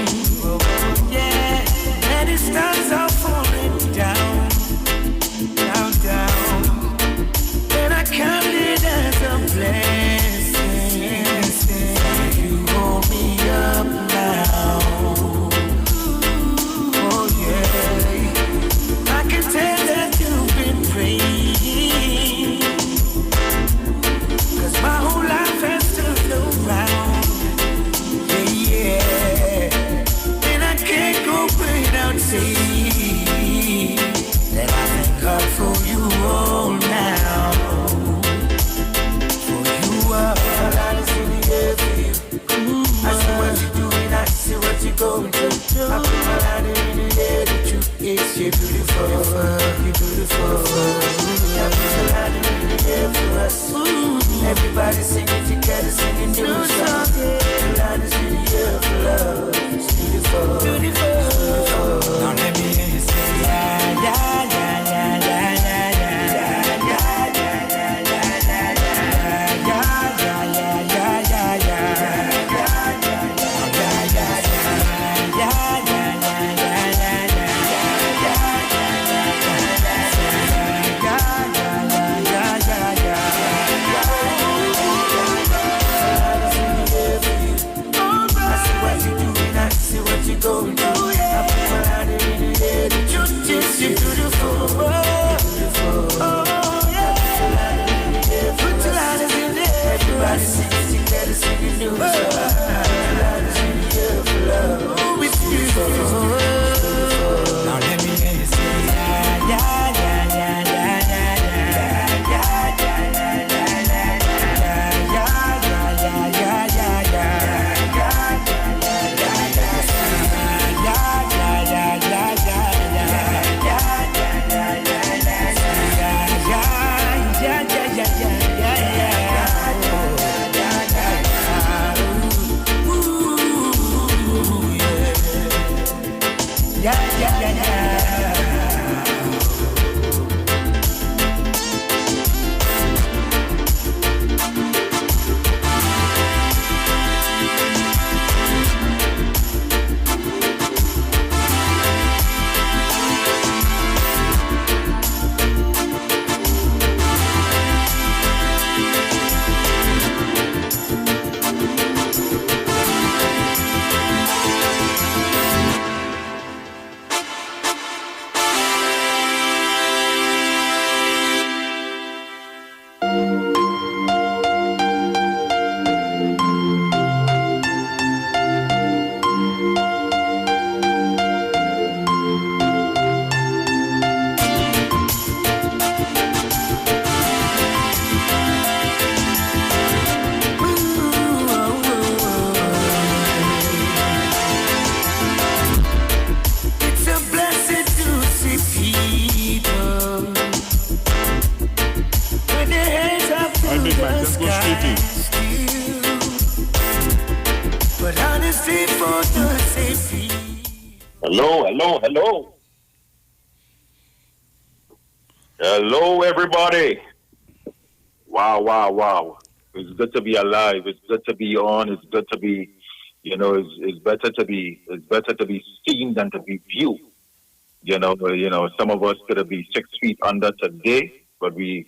[SPEAKER 3] Yeah, many stars are falling down. And I count it as a blessing. You hold me up now. Oh yeah, I can tell that you've been praying, 'cause my whole life has turned around. Yeah. And I can't go without saying that I thank God for you all now. For you are all is in the air for you. I see what you're doing, I see what you're going through. I put my hand in the air with you. It's you beautiful, you beautiful. I put your hand in the air for us. Everybody singing together, singing new songs. Your hand is in the air for love. It's beautiful, beautiful. Now let me hear you say, yeah, yeah, yeah, yeah, yeah, yeah, going through. I put my hand in the air, the truth is you're beautiful, beautiful. Oh yeah, put your hand in the air. Everybody singing together, singing new songs. Put your hand in the air for love. Oh, it's beautiful. Now let me hear you say, yeah, yeah, yeah, yeah, yeah, yeah, yeah, yeah, yeah,
[SPEAKER 18] safety.
[SPEAKER 3] But honesty for the safety.
[SPEAKER 16] Hello, hello, hello. Hello, everybody. Wow, wow, wow. It's good to be alive. It's good to be on. It's good to be, it's better to be seen than to be viewed. Some of us could be 6 feet under today, but we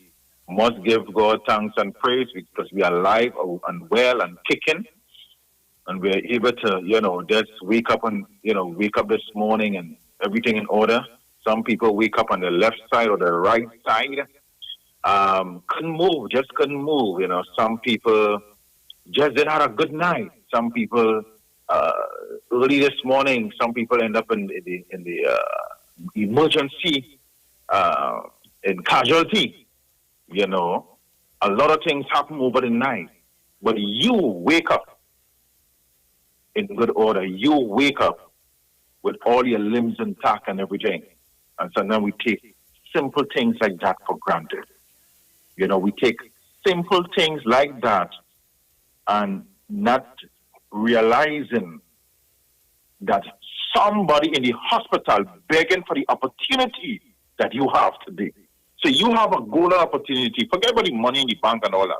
[SPEAKER 16] must give God thanks and praise because we are alive and well and kicking. And we're able to, just wake up this morning and everything in order. Some people wake up on the left side or the right side. Couldn't move. Some people just didn't have a good night. Some people, early this morning, some people end up in the emergency, in casualty. A lot of things happen over the night. But you wake up in good order. You wake up with all your limbs intact and everything. And so now we take simple things like that for granted. We take simple things like that and not realizing that somebody in the hospital begging for the opportunity that you have today. So you have a golden opportunity. Forget about the money in the bank and all that.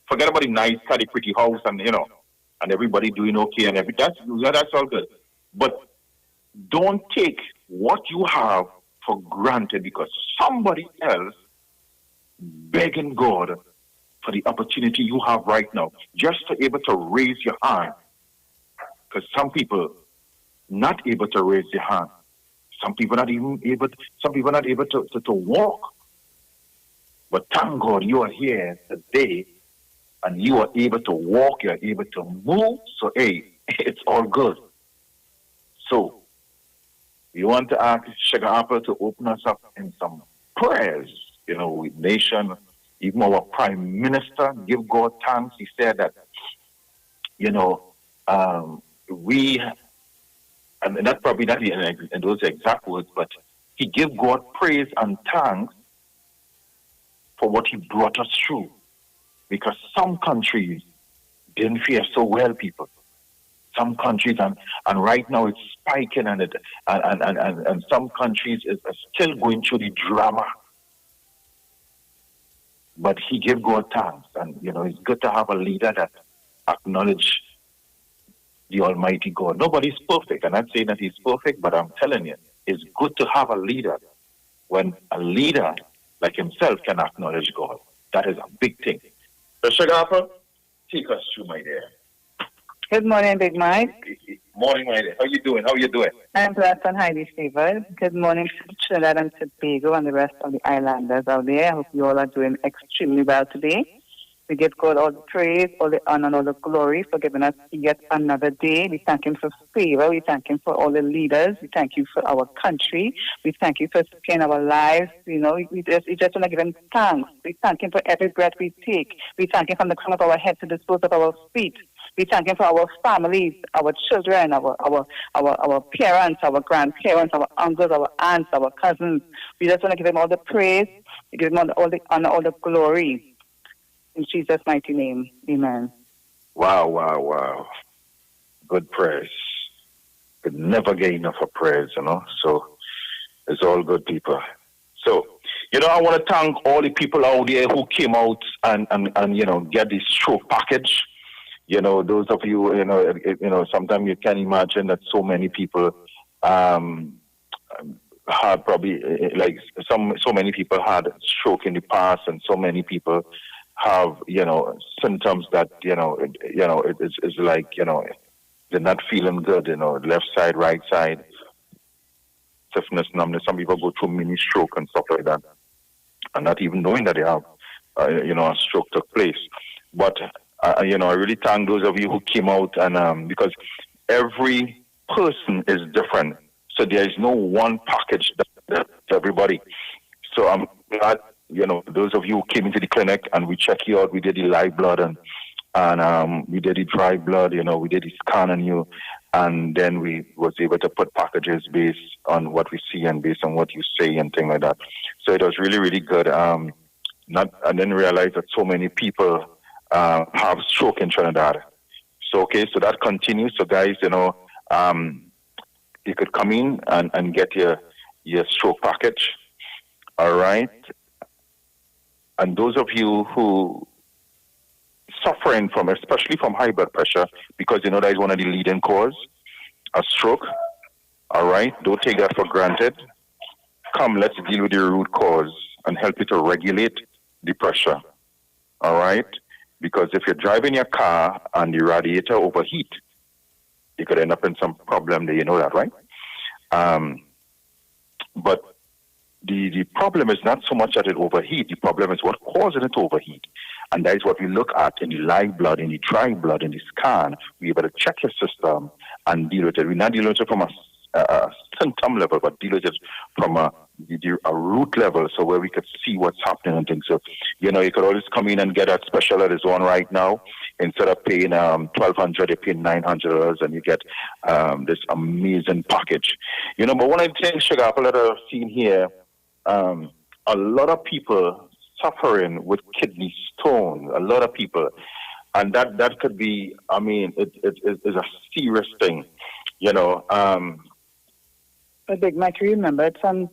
[SPEAKER 16] Forget about the nice, the pretty house and, and everybody doing okay and everything. That's all good. But don't take what you have for granted because somebody else begging God for the opportunity you have right now, just to be able to raise your hand. Because some people not able to raise their hand. Some people not able to walk. But thank God you are here today and you are able to walk, you are able to move. So hey, it's all good. So we want to ask Sugar Apple to open us up in some prayers, with nation, even our Prime Minister, give God thanks. He said that, we, and that's probably not in those exact words, but he gave God praise and thanks for what he brought us through. Because some countries didn't fare so well, people. Some countries, and right now it's spiking, and some countries are still going through the drama. But he gave God thanks, and it's good to have a leader that acknowledge the Almighty God. Nobody's perfect. I'm not saying that he's perfect, but I'm telling you, it's good to have a leader. When a leader like himself can acknowledge God, that is a big thing. So, Sugar Apple, take us through, my dear.
[SPEAKER 17] Good morning, Big Mike.
[SPEAKER 16] Morning, my dear. How you doing?
[SPEAKER 17] I'm blessed and highly favored. Good morning to Trinidad and Tobago and the rest of the islanders out there. I hope you all are doing extremely well today. We give God all the praise, all the honor, and all the glory for giving us yet another day. We thank Him for favor. We thank Him for all the leaders. We thank you for our country. We thank you for sparing our lives. We just want to give Him thanks. We thank Him for every breath we take. We thank Him from the crown of our head to the soles of our feet. We thank Him for our families, our children, our parents, our grandparents, our uncles, our aunts, our cousins. We just want to give Him all the praise. We give Him all the honor, all the glory. In Jesus' mighty name, amen.
[SPEAKER 16] Wow. Good praise. Could never get enough of praise, So it's all good, people. So, I want to thank all the people out there who came out and get this stroke package. Those of you, sometimes you can imagine that so many people had probably, so many people had stroke in the past, and so many people have, symptoms that, it's like, they're not feeling good, left side, right side, stiffness, numbness. Some people go through mini stroke and stuff like that, and not even knowing that they have, a stroke took place. But, I really thank those of you who came out, and because every person is different, so there is no one package that everybody. So I'm glad, those of you who came into the clinic and we checked you out. We did the live blood and we did the dry blood. We did the scan on you, and then we was able to put packages based on what we see and based on what you say and things like that. So it was really, really good. I didn't realize that so many people have stroke in Trinidad. So that continues. So guys, you could come in and get your stroke package. All right. And those of you who suffering from, especially from high blood pressure, because that is one of the leading cause, a stroke. All right. Don't take that for granted. Come, let's deal with the root cause and help you to regulate the pressure. All right. Because if you're driving your car and the radiator overheat, you could end up in some problem there, you know that, right? But the problem is not so much that it overheat, the problem is what causes it to overheat. And that is what we look at in the live blood, in the dry blood, in the scan. We better check your system and deal with it. We're not dealing with it from a symptom level, but deal with it from a root level, so where we could see what's happening and things. So, you could always come in and get that special that is on right now. Instead of paying $1,200, you pay $900, and you get this amazing package. But one of the things, Sugar Apple, that I've seen here, a lot of people suffering with kidney stones. A lot of people, and that could be. I mean, it is a serious thing.
[SPEAKER 17] But Big Mike, you remember some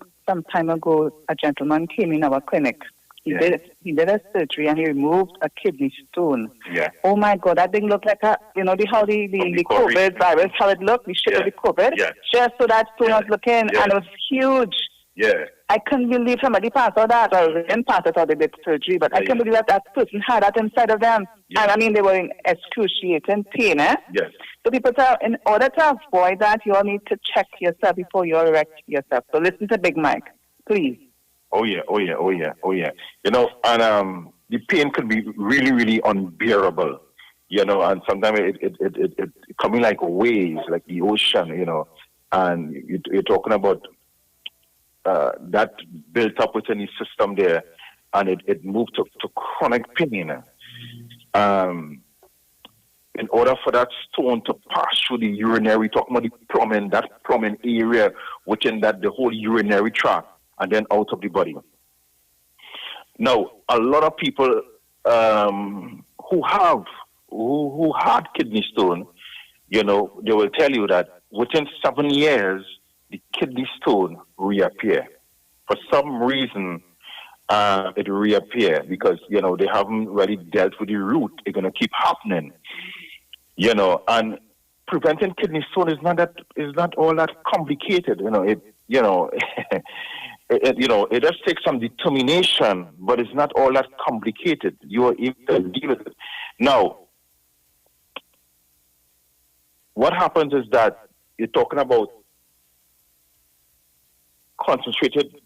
[SPEAKER 17] time ago, a gentleman came in our clinic. He did a surgery and he removed a kidney stone.
[SPEAKER 16] Yeah.
[SPEAKER 17] Oh my God, that thing looked like how the COVID virus, how it looked, the shape of the COVID.
[SPEAKER 16] Yeah.
[SPEAKER 17] Just so that stone was looking, and it was huge.
[SPEAKER 16] Yeah.
[SPEAKER 17] I couldn't believe somebody passed out that, or didn't pass out they did surgery, but I couldn't believe that person had that inside of them. Yeah. And I mean, they were in excruciating pain,
[SPEAKER 16] Yes.
[SPEAKER 17] So people say, in order to avoid that, you all need to check yourself before you wreck yourself. So listen to Big Mike, please.
[SPEAKER 16] Oh yeah. And the pain could be really, really unbearable. And sometimes it coming like waves, like the ocean. And you're talking about that built up within the system there, and it moved to chronic pain. In order for that stone to pass through the urinary, talking about that plumbing area within the whole urinary tract, and then out of the body. Now, a lot of people who had kidney stone, they will tell you that within 7 years, the kidney stone reappear. For some reason, it reappear because, they haven't really dealt with the root. It's going to keep happening. And preventing kidney stone is not all that complicated. It does take some determination, but it's not all that complicated. You are able to deal with it. Now, what happens is that you're talking about concentrated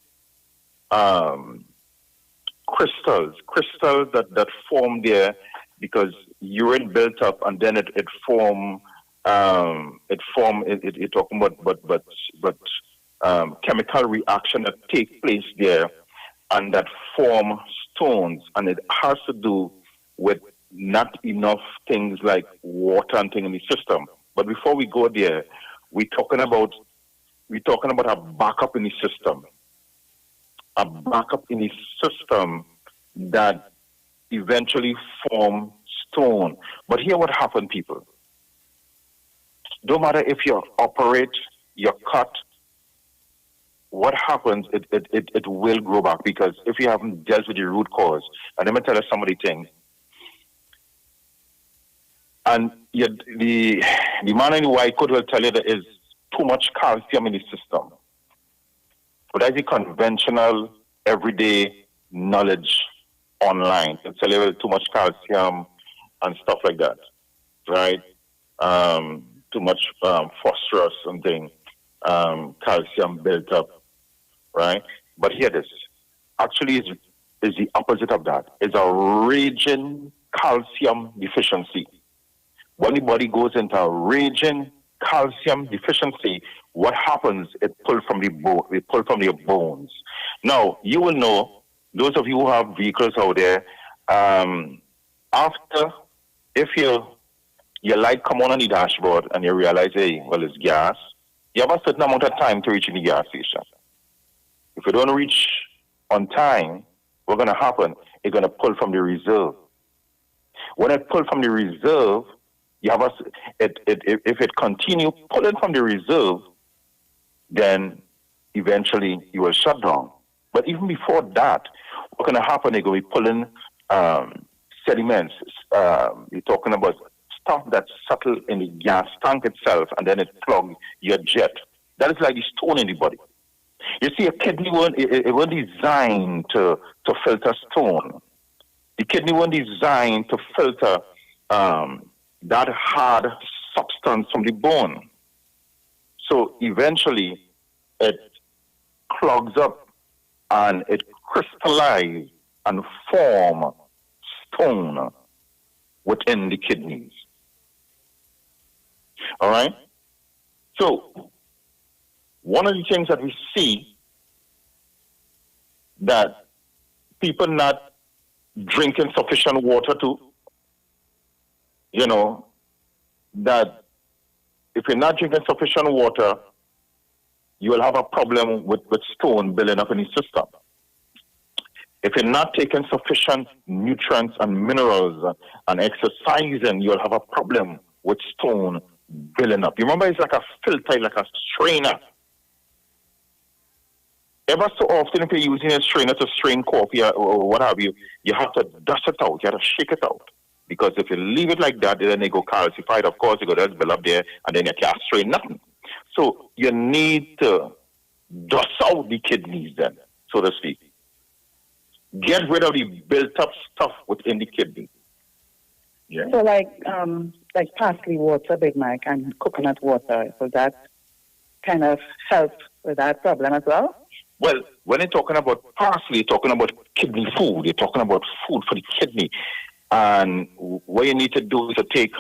[SPEAKER 16] crystals that form there because urine built up, and then it form. You're talking about chemical reaction that take place there, and that form stones, and it has to do with not enough things like water and things in the system. But before we go there, we're talking about a backup in the system. A backup in the system that eventually form stone. But here what happened, people. Don't matter if you operate, you cut, what happens, it will grow back, because if you haven't dealt with the root cause, and let me tell you some of the things. And the man in the white coat will tell you there is too much calcium in the system. But that's the conventional, everyday knowledge online. They'll tell you there's too much calcium and stuff like that, right? Too much phosphorus and things, calcium built up, right? But here this actually is the opposite of that. It's a raging calcium deficiency. When the body goes into a raging calcium deficiency, what happens? It pulls from your bones. Now, you will know, those of you who have vehicles out there, if your light come on the dashboard and you realize, hey, well, it's gas, you have a certain amount of time to reach in the gas station. If you don't reach on time, what's going to happen? It's going to pull from the reserve. When it pull from the reserve, you have if it continue pulling from the reserve, then eventually you will shut down. But even before that, what's going to happen? They're going to be pulling sediments. You're talking about stuff that's settled in the gas tank itself, and then it clogs your jet. That is like the stone in the body. You see, a kidney it wasn't designed to filter stone. The kidney wasn't designed to filter that hard substance from the bone. So eventually, it clogs up and it crystallizes and form stone within the kidneys. All right? So, one of the things that we see that people not drinking sufficient water to, that if you're not drinking sufficient water, you will have a problem with stone building up in the system. If you're not taking sufficient nutrients and minerals and exercising, you'll have a problem with stone building up. You remember, it's like a filter, like a strainer. Ever so often, if you're using a strainer to strain coffee or what have you, you have to dust it out, you have to shake it out. Because if you leave it like that, then they go calcified, of course, you go just build up there, and then you can't strain nothing. So you need to dust out the kidneys then, so to speak. Get rid of the built-up stuff within the kidney. Yeah.
[SPEAKER 17] So like parsley water, Big Mike, and coconut water, so that kind of help with that problem as well?
[SPEAKER 16] Well, when you're talking about parsley, you're talking about kidney food. You're talking about food for the kidney. And what you need to do is to take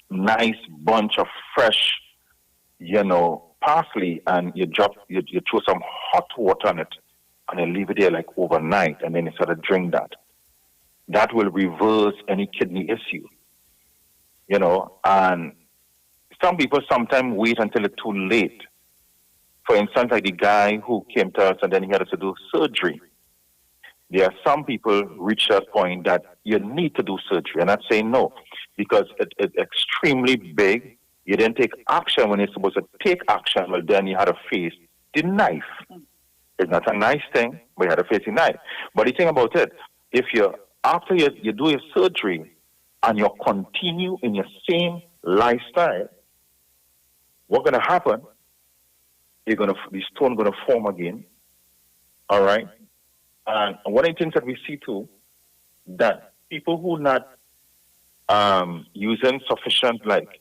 [SPEAKER 16] nice bunch of fresh, parsley, and you throw some hot water on it, and you leave it there like overnight, and then you sort of drink that. That will reverse any kidney issue, and some people sometimes wait until it's too late. For instance, like the guy who came to us and then he had to do surgery. There are some people reach that point that you need to do surgery. I'm not saying no, because it's extremely big. You didn't take action when you're supposed to take action. Well, then you had to face the knife. It's not a nice thing, but you had to face the knife. But the thing about it, after you do your surgery and you continue in your same lifestyle, what's going to happen? The stone going to form again. All right? And one of the things that we see too, that people who not using sufficient like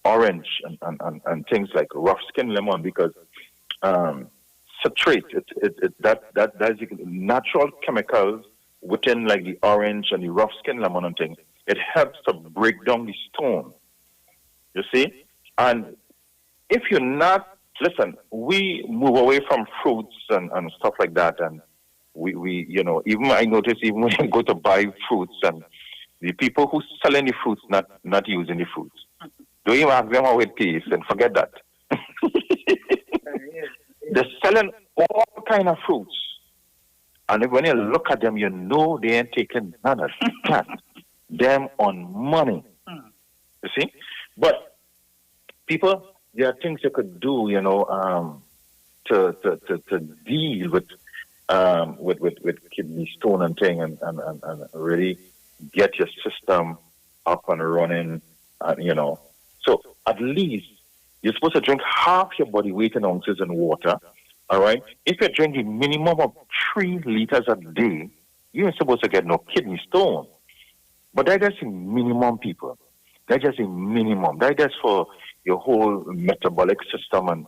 [SPEAKER 16] orange and things like rough skin lemon, because citrate, that's natural chemicals within like the orange and the rough skin lemon and things. It helps to break down the stone. You see? And if you're not, listen, we move away from fruits and stuff like that, and we even I notice even when you go to buy fruits, and the people who selling the fruits not using the fruits. Don't even ask them how it tastes and forget that. They're selling all kind of fruits. And when you look at them, they ain't taking none of that. Them on money. You see? But people, there are things you could do, to deal with kidney stone and thing, and really get your system up and running, So at least you're supposed to drink half your body weight in ounces in water, all right? If you're drinking minimum of 3 liters a day, you ain't supposed to get no kidney stone. But that's just minimum, people. That's just a minimum. That's just for your whole metabolic system and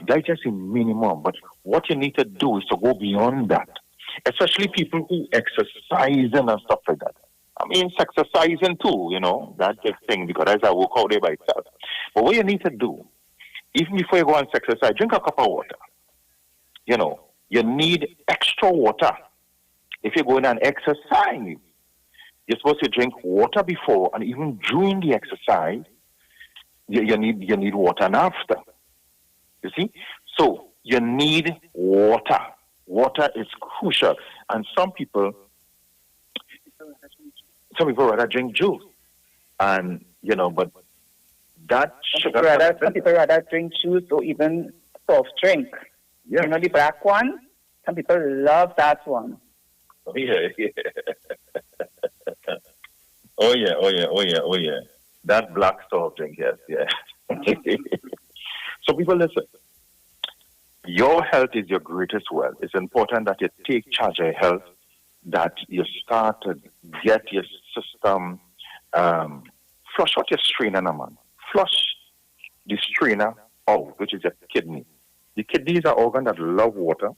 [SPEAKER 16] that's just a minimum. But what you need to do is to go beyond that. Especially people who exercise and stuff like that. I mean, exercising too, that's the thing, because that's a workout day by itself. But what you need to do, even before you go and exercise, drink a cup of water. You need extra water. If you're going and exercise, you're supposed to drink water before, and even during the exercise, you need water and after. You see? So you need water. Water is crucial. And some people some people rather drink juice. And, but that sugar...
[SPEAKER 17] Some people rather drink juice or even soft drink.
[SPEAKER 16] Yeah.
[SPEAKER 17] The black one? Some people love that one.
[SPEAKER 16] Oh, yeah. Oh, yeah. That black soft drink, yes, yeah. So people, listen. Your health is your greatest wealth. It's important that you take charge of your health, that you start to get your system, flush out your strainer, man. Flush the strainer out, which is your kidney. The kidneys are organs that love water,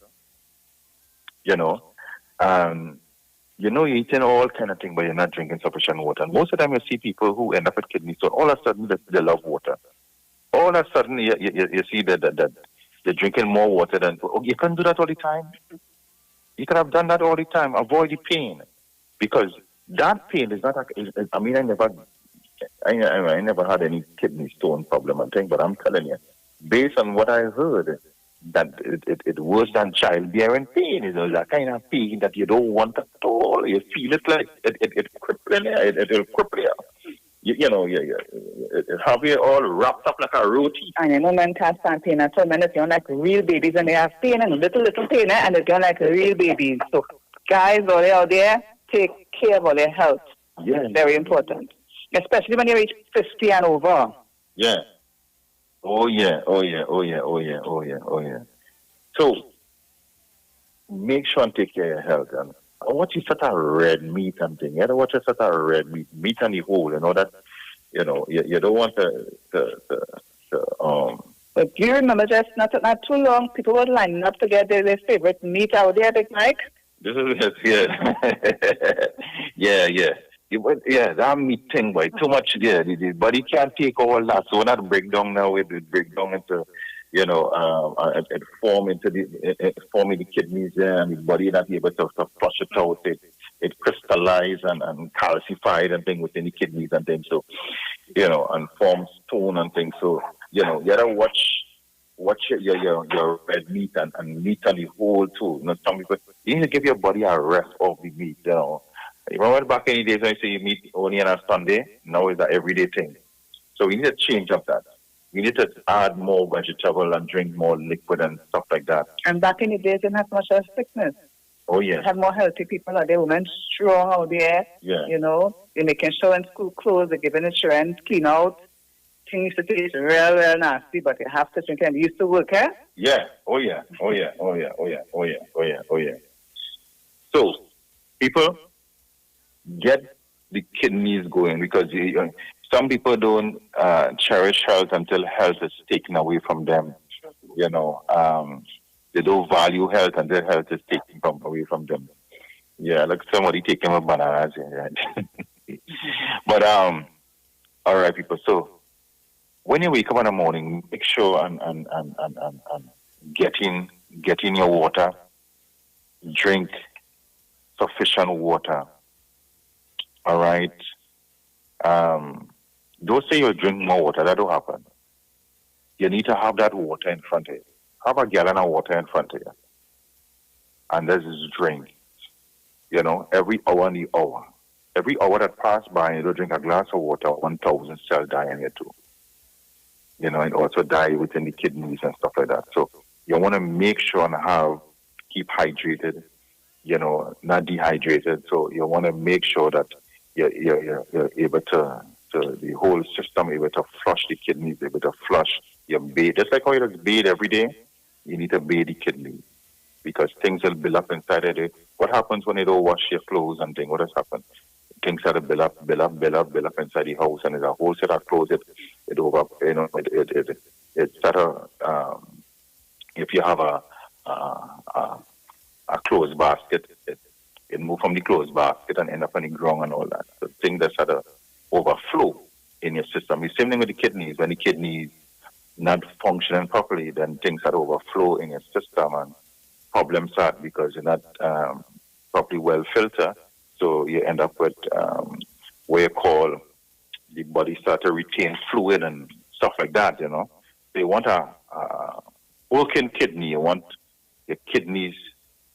[SPEAKER 16] you're eating all kind of things, but you're not drinking sufficient water. And most of the time you see people who end up with kidney stone, all of a sudden they love water. All of a sudden you see that they're drinking more water than... Oh, you can't do that all the time. You could have done that all the time. Avoid the pain. Because that pain is not... I never had any kidney stone problem and thing, but I'm telling you, based on what I heard, that it worse than childbearing pain. Is that kind of pain that you don't want at all. You feel it like it crippling you. It'll cripple you. It have you all wrapped up like a roti.
[SPEAKER 17] And men can't stand pain at all. Men are like real babies, and they have pain and little pain, and they're like real babies. So guys all out there, take care of all their health.
[SPEAKER 16] Yeah.
[SPEAKER 17] It's very important. Especially when you reach 50 and over.
[SPEAKER 16] Yeah. Oh yeah. So make sure and take care of your health. And I want you sort of red meat and thing. You don't want you sort of red meat on the whole. That you don't want
[SPEAKER 17] But do you remember just not too long, people were lining up to get their favorite meat out there, Big Mike?
[SPEAKER 16] This is yeah. Yeah, that meat thing, boy, too much there. The body can't take all that. So when that break down now, it break down into, it form in the kidneys there, and the body not able to flush it out. It crystallize and calcified and things within the kidneys and things. So, and forms stone and things. So, you gotta watch your red meat and meat on the whole too. Some people, you need to give your body a rest of the meat, Remember back in the days when you say you meet only on a Sunday? Now it's an everyday thing. So we need to change up that. We need to add more vegetable and drink more liquid and stuff like that.
[SPEAKER 17] And back in the days, they didn't have much of sickness.
[SPEAKER 16] Oh, yeah.
[SPEAKER 17] They had more healthy people out there, women strong out there.
[SPEAKER 16] Yeah.
[SPEAKER 17] They're making sure in school clothes, they're giving insurance, clean out. Things to taste real nasty, but you have to drink and it used to work, eh?
[SPEAKER 16] Yeah. Oh, yeah. So, people, get the kidneys going, because some people don't cherish health until health is taken away from them. They don't value health until health is taken away from them. Yeah, like somebody taking my bananas. Right? But all right, people. So when you wake up in the morning, make sure and get in your water. Drink sufficient water. All right. Don't say you'll drink more water. That don't happen. You need to have that water in front of you. Have a gallon of water in front of you. And this is drink. Every hour in the hour. Every hour that passes by and you don't drink a glass of water, 1,000 cells die in you too. And also die within the kidneys and stuff like that. So you want to make sure and keep hydrated, not dehydrated. So you want to make sure that you're able to the whole system able to flush the kidneys, able to flush your bathe. Just like how you bathe every day, you need to bathe the kidneys, because things will build up inside of it. What happens when you don't wash your clothes and things? What has happened? Things start to build up inside the house, and there's a whole set of clothes. It over, it start if you have a clothes basket, it move from the clothes basket and end up on the ground and all that. So things that start to overflow in your system. The same thing with the kidneys. When the kidneys not functioning properly, then things that overflow in your system and problems start because you're not properly well filtered. So you end up with what you call the body start to retain fluid and stuff like that, So you want a working kidney. You want your kidneys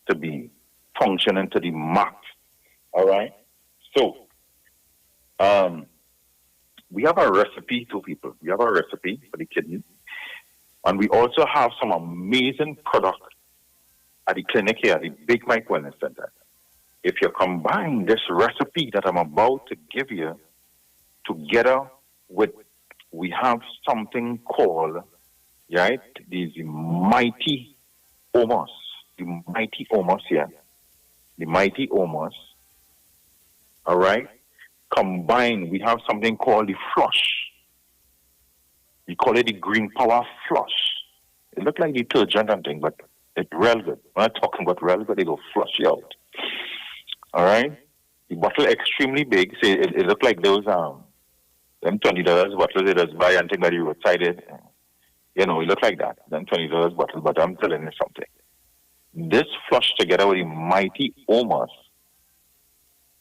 [SPEAKER 16] to be functioning to the max. All right? So We have a recipe to people. We have a recipe for the kidney. And we also have some amazing products at the clinic here, the Big Mike Wellness Center. If you combine this recipe that I'm about to give you together with, we have something called, right, the Mighty Omos. The Mighty Omos here. The Mighty Omos. All right? Combined, we have something called the Flush. We call it the Green Power Flush. It looks like detergent and thing, but it's real good. When I'm talking about real good, it will flush you out. All right? The bottle extremely big. So it looks like those them $20 bottles they just buy and think that you roadside it. You know, it looks like that. Them $20 bottles, but I'm telling you something. This flush together with the Mighty Omos,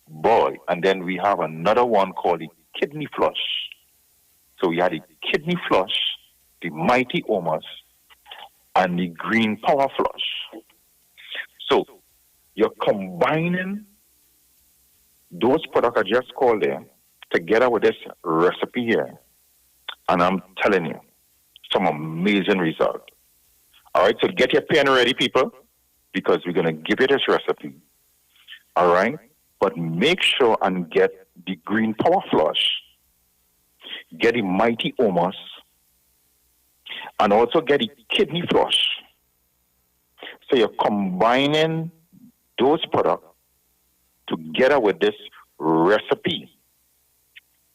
[SPEAKER 16] boy, and then we have another one called the Kidney Flush. So we had the Kidney Flush, the Mighty Omos, and the Green Power Flush. So you're combining those products I just called there together with this recipe here, and I'm telling you, some amazing result. All right, so get your pen ready, people, because we're going to give you this recipe. All right, but make sure and get the Green Power Flush, get the Mighty Omos, and also get the Kidney Flush. So you're combining those products together with this recipe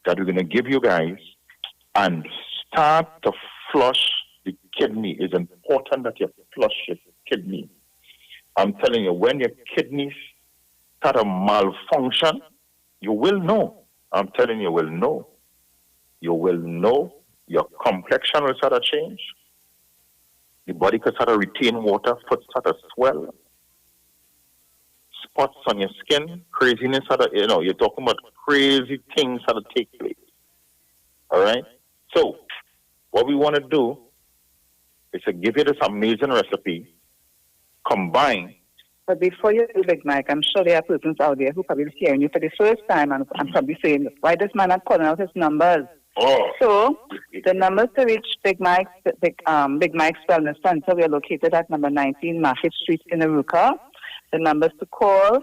[SPEAKER 16] that we're going to give you guys, and start to flush the kidney. It's important that you flush your kidney. I'm telling you, when your kidneys start to malfunction, you will know. I'm telling you, you will know. You will know. Your complexion will start to change. The body could start to retain water, foot start to swell. Spots on your skin, craziness, you're talking about crazy things that take place. All right? So, what we want to do is to give you this amazing recipe, combine.
[SPEAKER 17] But before you do, Big Mike, I'm sure there are persons out there who probably be hearing you for the first time and probably saying, why this man not calling out his numbers?
[SPEAKER 16] Oh.
[SPEAKER 17] So, the numbers to reach Big Mike's Wellness Center, we are located at number 19 Market Street in Arouca. The numbers to call,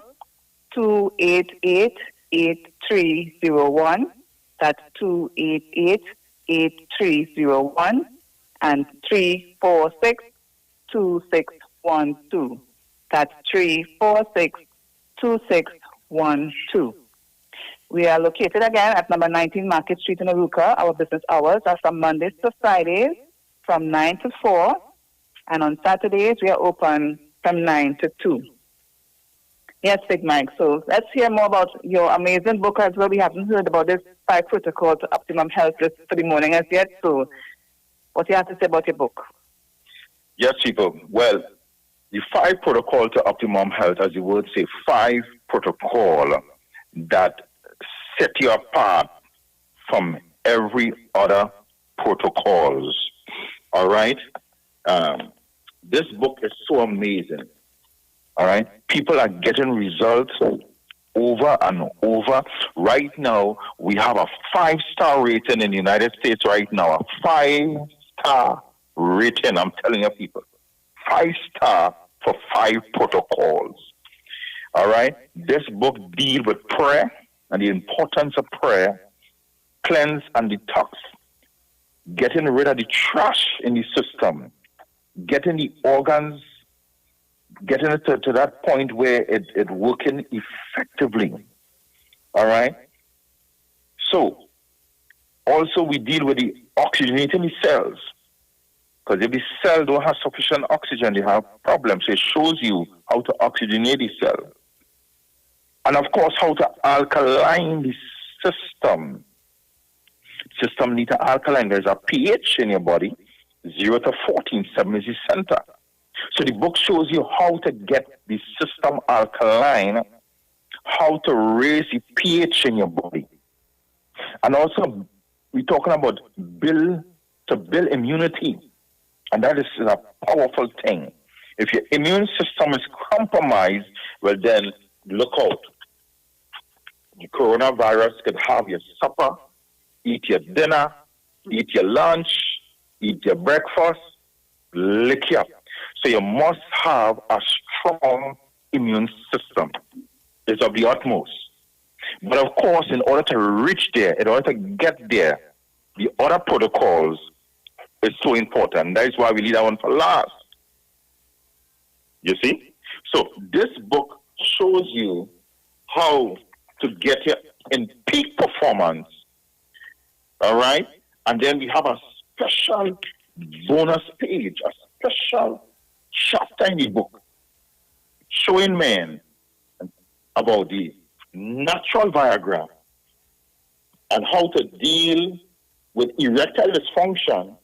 [SPEAKER 17] 288-8301. That's 288-8301 and 346-2612. That's 346-2612. We are located again at number 19 Market Street in Arouca. Our business hours are from Mondays to Fridays from 9 to 4. And on Saturdays, we are open from 9 to 2. Yes, Big Mike. So let's hear more about your amazing book as well. We haven't heard about this 5 protocol to optimum health just for the morning as yet. So what do you have to say about your book?
[SPEAKER 16] Yes, people. Well, the 5 protocol to optimum health, as the word say, 5 protocol that set you apart from every other protocols. All right? This book is so amazing. All right? People are getting results over and over. Right now, we have a 5-star rating in the United States right now. A 5-star rating, I'm telling you people. 5-star for 5 protocols. All right? This book deals with prayer and the importance of prayer, cleanse and detox, getting rid of the trash in the system, getting the organs, getting it to that point where it working effectively. All right? So, also we deal with the oxygenating the cells. Because if the cell don't have sufficient oxygen, they have problems. So it shows you how to oxygenate the cell. And of course, how to alkaline the system. System need to alkaline. There's a pH in your body, 0 to 14, 7 is the center. So the book shows you how to get the system alkaline, how to raise the pH in your body. And also, we're talking about build immunity. And that is a powerful thing. If your immune system is compromised, well then, look out. The coronavirus could have your supper, eat your dinner, eat your lunch, eat your breakfast, lick you up. So you must have a strong immune system. It's of the utmost. But of course, in order to reach there, in order to get there, the other protocols is so important. That is why we leave that one for last. You see? So this book shows you how to get you in peak performance. All right? And then we have a special bonus page, a special chapter in the book showing men about the natural Viagra and how to deal with erectile dysfunction.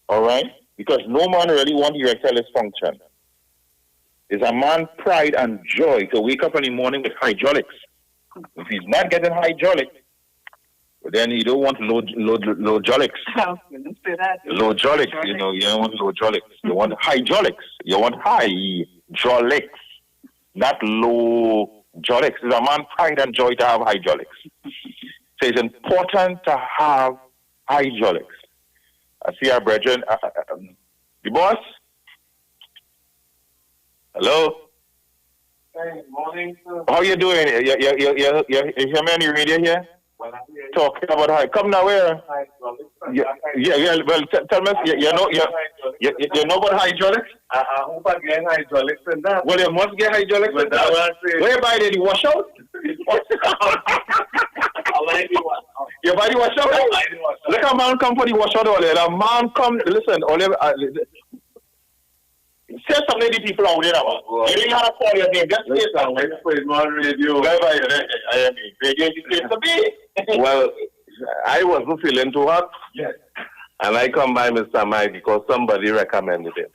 [SPEAKER 16] All right? Because no man really wants erectile dysfunction. It's a man's pride and joy to wake up in the morning with hydraulics. If he's not getting hydraulics, then you don't want low jolics. Low jolics, you know, you don't want low jolics. You want hydraulics. You want high jolics, not low jolics. It's a man's pride and joy to have hydraulics. So it's important to have hydraulics. I see our brethren. The boss? Hello?
[SPEAKER 5] Hey, morning, sir.
[SPEAKER 16] How you doing? You hear me on the radio here? Talking about how? Come now, where? Yeah. Well, tell me, you know about hydraulics?
[SPEAKER 5] I hope I get hydraulics in that.
[SPEAKER 16] Well, you must get hydraulics in that. Where you buy the washout? You buy the washout? Look, a man come for the washout. A man come. Listen, say something to people out there about. You didn't have to call your name. Just say something.
[SPEAKER 5] On radio.
[SPEAKER 16] I am radio to be.
[SPEAKER 5] Well, I wasn't feeling too hot.
[SPEAKER 16] Yes.
[SPEAKER 5] And I come by Mr. Mike because somebody recommended it.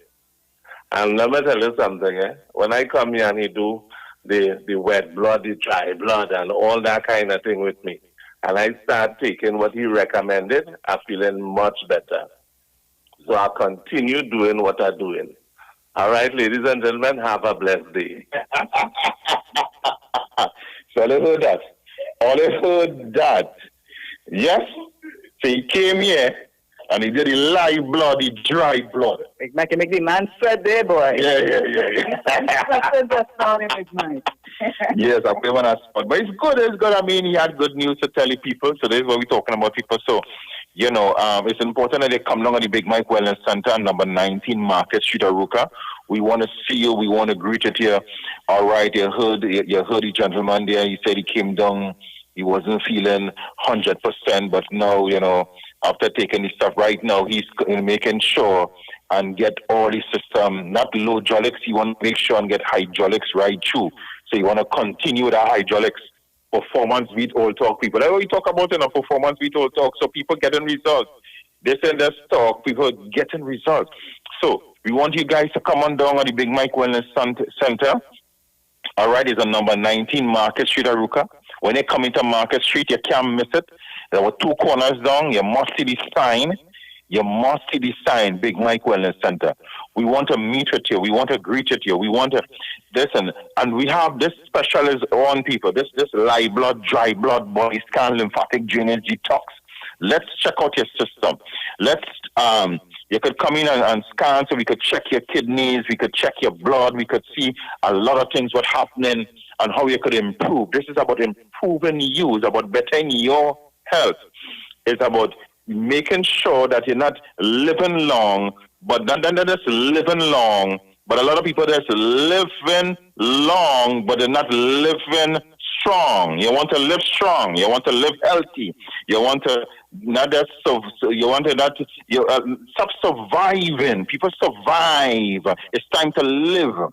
[SPEAKER 5] And let me tell you something, when I come here and he do the wet blood, the dry blood, and all that kind of thing with me, and I start taking what he recommended, I'm feeling much better. So I'll continue doing what I'm doing. All right, ladies and gentlemen, have a blessed day.
[SPEAKER 16] So all heard that. Yes, so he came here and he did the live blood, the dry blood.
[SPEAKER 17] Make the man sweat there, boy.
[SPEAKER 16] Yeah. Yes, I'm going on a spot. But it's good. I mean, he had good news to tell the people. So this is what we're talking about, people. So, you know, it's important that they come along at the Big Mike Wellness Center, number 19 Market Street, Arouca. We want to see you. We want to greet you here. All right, you heard the gentleman there. He said he came down. He wasn't feeling 100%, but now, you know, after taking the stuff right now, he's making sure and get all the system, not low jolics. He want to make sure and get hydraulics right too. So you want to continue that hydraulics performance beat all talk people. That's what we talk about in a performance beat all talk. So people getting results. They send us talk, people getting results. So we want you guys to come on down on the Big Mike Wellness Center. All right, it's on number 19 Market Street, Arouca. When you come into Market Street, you can't miss it. There were 2 corners down. You must see the sign. You must see the sign, Big Mike Wellness Center. We want to meet with you. We want to greet with you. We want to listen. And we have this specialist on people. This live blood, dry blood, body scan, lymphatic drainage, detox. Let's check out your system. You could come in and scan so we could check your kidneys, we could check your blood, we could see a lot of things what's happening and how you could improve. This is about improving you. It's about bettering your health. It's about making sure that you're not living long, but not just living long, but a lot of people that's living long, but they're not living strong. You want to live strong. You want to live healthy. You want to not just stop surviving. People survive. It's time to live.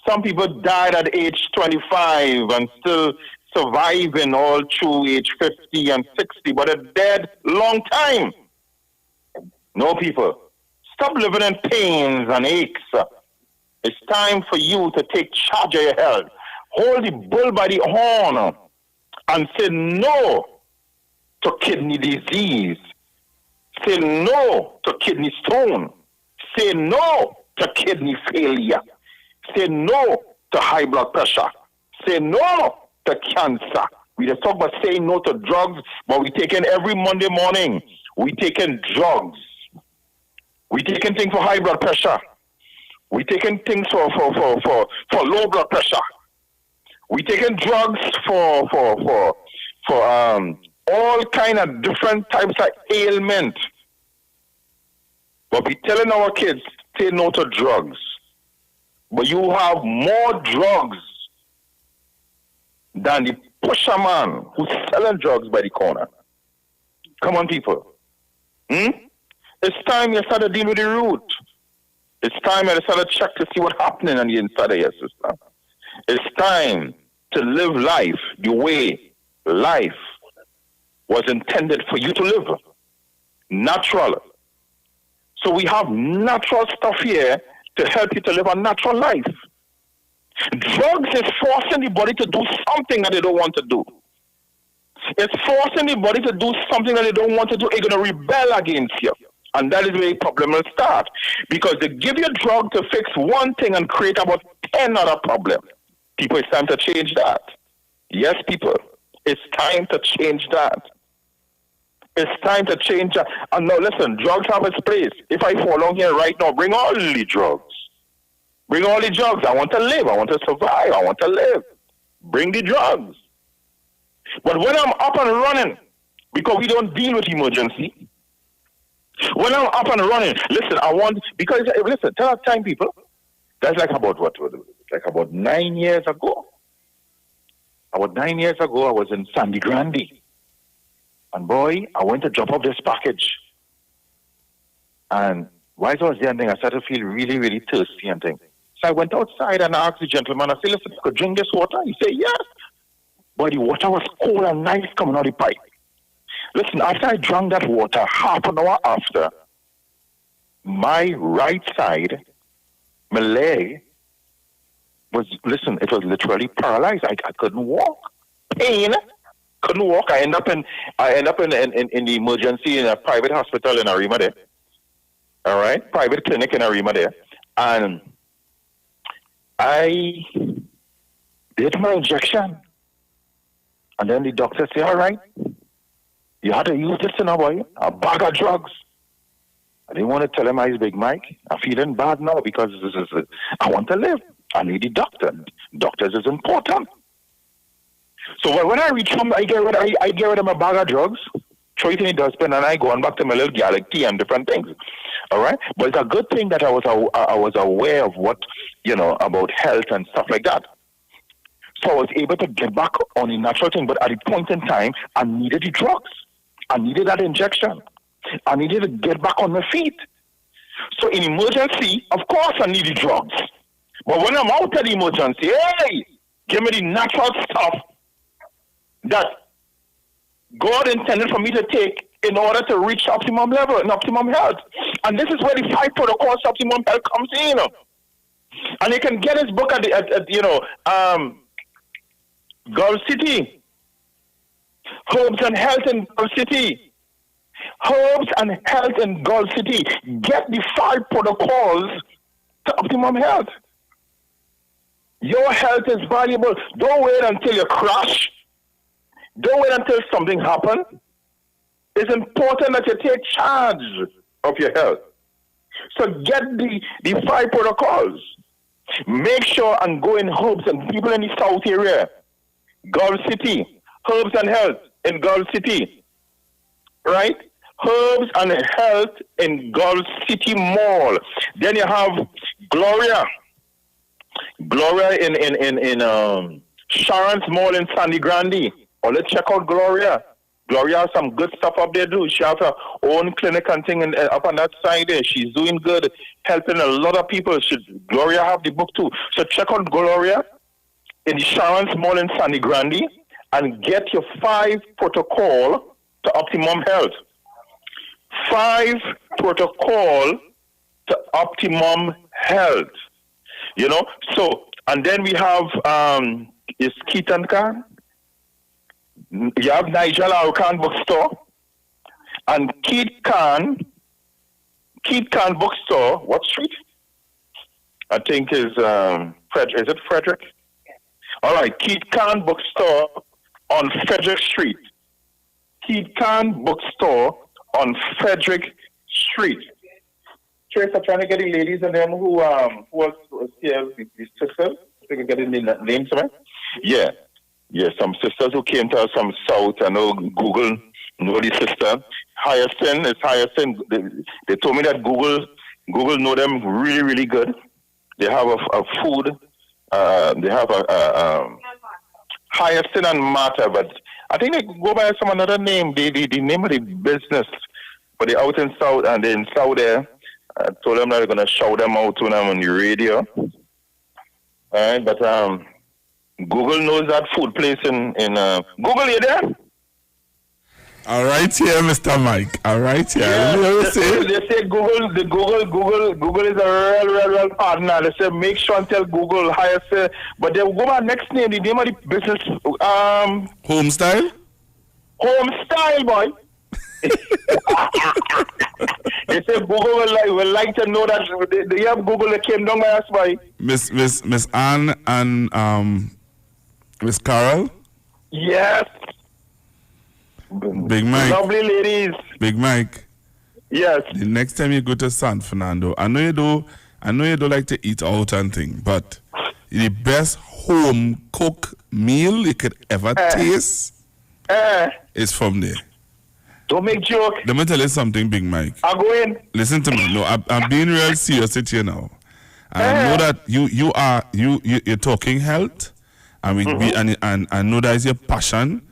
[SPEAKER 16] Some people died at age 25 and still surviving all through age 50 and 60, but are dead long time. No, people. Stop living in pains and aches. It's time for you to take charge of your health. Hold the bull by the horn and say no to kidney disease. Say no to kidney stone. Say no to kidney failure. Say no to high blood pressure. Say no to cancer. We just talk about saying no to drugs, but we taking every Monday morning. We taking drugs. We taking things for high blood pressure. We taking things for low blood pressure. We taking drugs for all kind of different types of ailment. But we telling our kids say no to drugs. But you have more drugs than the pusher man who's selling drugs by the corner. Come on, people. It's time you start to deal with the root. It's time you start to check to see what's happening on the inside of your system. It's time to live life the way life was intended for you to live. Natural. So we have natural stuff here to help you to live a natural life. Drugs is forcing the body to do something that they don't want to do. It's forcing the body to do something that they don't want to do. It's going to rebel against you. And that is where the problem will start. Because they give you a drug to fix one thing and create about 10 other problems. People, it's time to change that. Yes, people, it's time to change that. It's time to change that. And now listen, drugs have its place. If I fall on here right now, bring all the drugs. Bring all the drugs. I want to live. I want to survive. I want to live. Bring the drugs. But when I'm up and running, because we don't deal with emergency, when I'm up and running, listen, listen, tell us time, people. That's like about what? Like about 9 years ago. About 9 years ago, I was in Sandy Grande. And boy, I went to drop off this package. And while I was there, I started to feel really, really thirsty and things. So I went outside and I asked the gentleman, I said, listen, I could drink this water? He said, yes. But the water was cold and nice coming out of the pipe. Listen, after I drank that water, half an hour after, my right side, my leg, it was literally paralyzed. I couldn't walk. Pain. Couldn't walk. I end up in the emergency in a private hospital in Arima there. All right? Private clinic in Arima there. And I did my injection. And then the doctor said, all right, you had to use this in a bag of drugs. I didn't want to tell him I was Big Mike. I'm feeling bad now because I want to live. I need the doctor. Doctors is important. So when I reach home, I get rid of my bag of drugs, throw it in the dustbin, and I go on back to my little garlic tea and different things. All right? But it's a good thing that I was aware of what, about health and stuff like that. So I was able to get back on the natural thing. But at the point in time, I needed the drugs. I needed that injection. I needed to get back on my feet. So in emergency, of course I need the drugs. But when I'm out of the emergency, hey, give me the natural stuff that God intended for me to take in order to reach optimum level and optimum health. And this is where the 5 protocols to optimum health comes in. And you can get his book at Gulf City. Herbs and Health in Gulf City. Herbs and Health in Gulf City. Get the 5 protocols to optimum health. Your health is valuable. Don't wait until you crash. Don't wait until something happens. It's important that you take charge of your health. So get the 5 protocols. Make sure and go in herbs and people in the South area. Gulf City. Herbs and Health in Gulf City. Right? Herbs and Health in Gulf City Mall. Then you have Gloria. Gloria in Sharon's Mall in Sandy Grande. Or let's check out Gloria. Gloria has some good stuff up there, too. She has her own clinic and thing up on that side there. She's doing good, helping a lot of people. Gloria have the book, too. So check out Gloria in the Sharon's Mall in Sandy Grande and get your 5 protocol to optimum health. 5 protocol to optimum health. So, and then we have, is Keaton Khan. You have Nigel Arkan Bookstore. And Keith Khan Bookstore, what street? I think is Frederick. All right, Keith Khan Bookstore on Frederick Street. Keith Khan Bookstore on Frederick Street. Trace, I'm trying to get the ladies and them who was here, these sisters. They can get the names, right? Yeah. Yeah, some sisters who came to us from South. I know Google know the sister. Hyacinth is Hyacinth. They told me that Google know them really, really good. They have a food. They have a Hyacinth and Martha, but I think they go by some another name. The name of the business, but they're out in South, and they're in South there. I told them that they're gonna shout them out to them on the radio. All right, but Google knows that food place in Google. You there?
[SPEAKER 18] All right, here, Mr. Mike. All right, here.
[SPEAKER 16] Yeah, they say Google is a real partner. They say make sure and tell Google Hyacinth, but they go by next name. The name of the business
[SPEAKER 18] Home Style.
[SPEAKER 16] Home Style, boy. They say Google will like to know that they have Google that came down by us, boy.
[SPEAKER 18] Miss Anne and Miss Carol.
[SPEAKER 16] Yes.
[SPEAKER 18] Big Mike.
[SPEAKER 16] Lovely ladies.
[SPEAKER 18] Big Mike.
[SPEAKER 16] Yes.
[SPEAKER 18] The next time you go to San Fernando, I know you don't like to eat out and thing, but the best home cooked meal you could ever taste is from there.
[SPEAKER 16] Don't make joke.
[SPEAKER 18] Let me tell you something, Big Mike.
[SPEAKER 16] I'll go in.
[SPEAKER 18] Listen to me. No, I'm being real serious with you now. I know that you're talking health, and and I know that is your passion.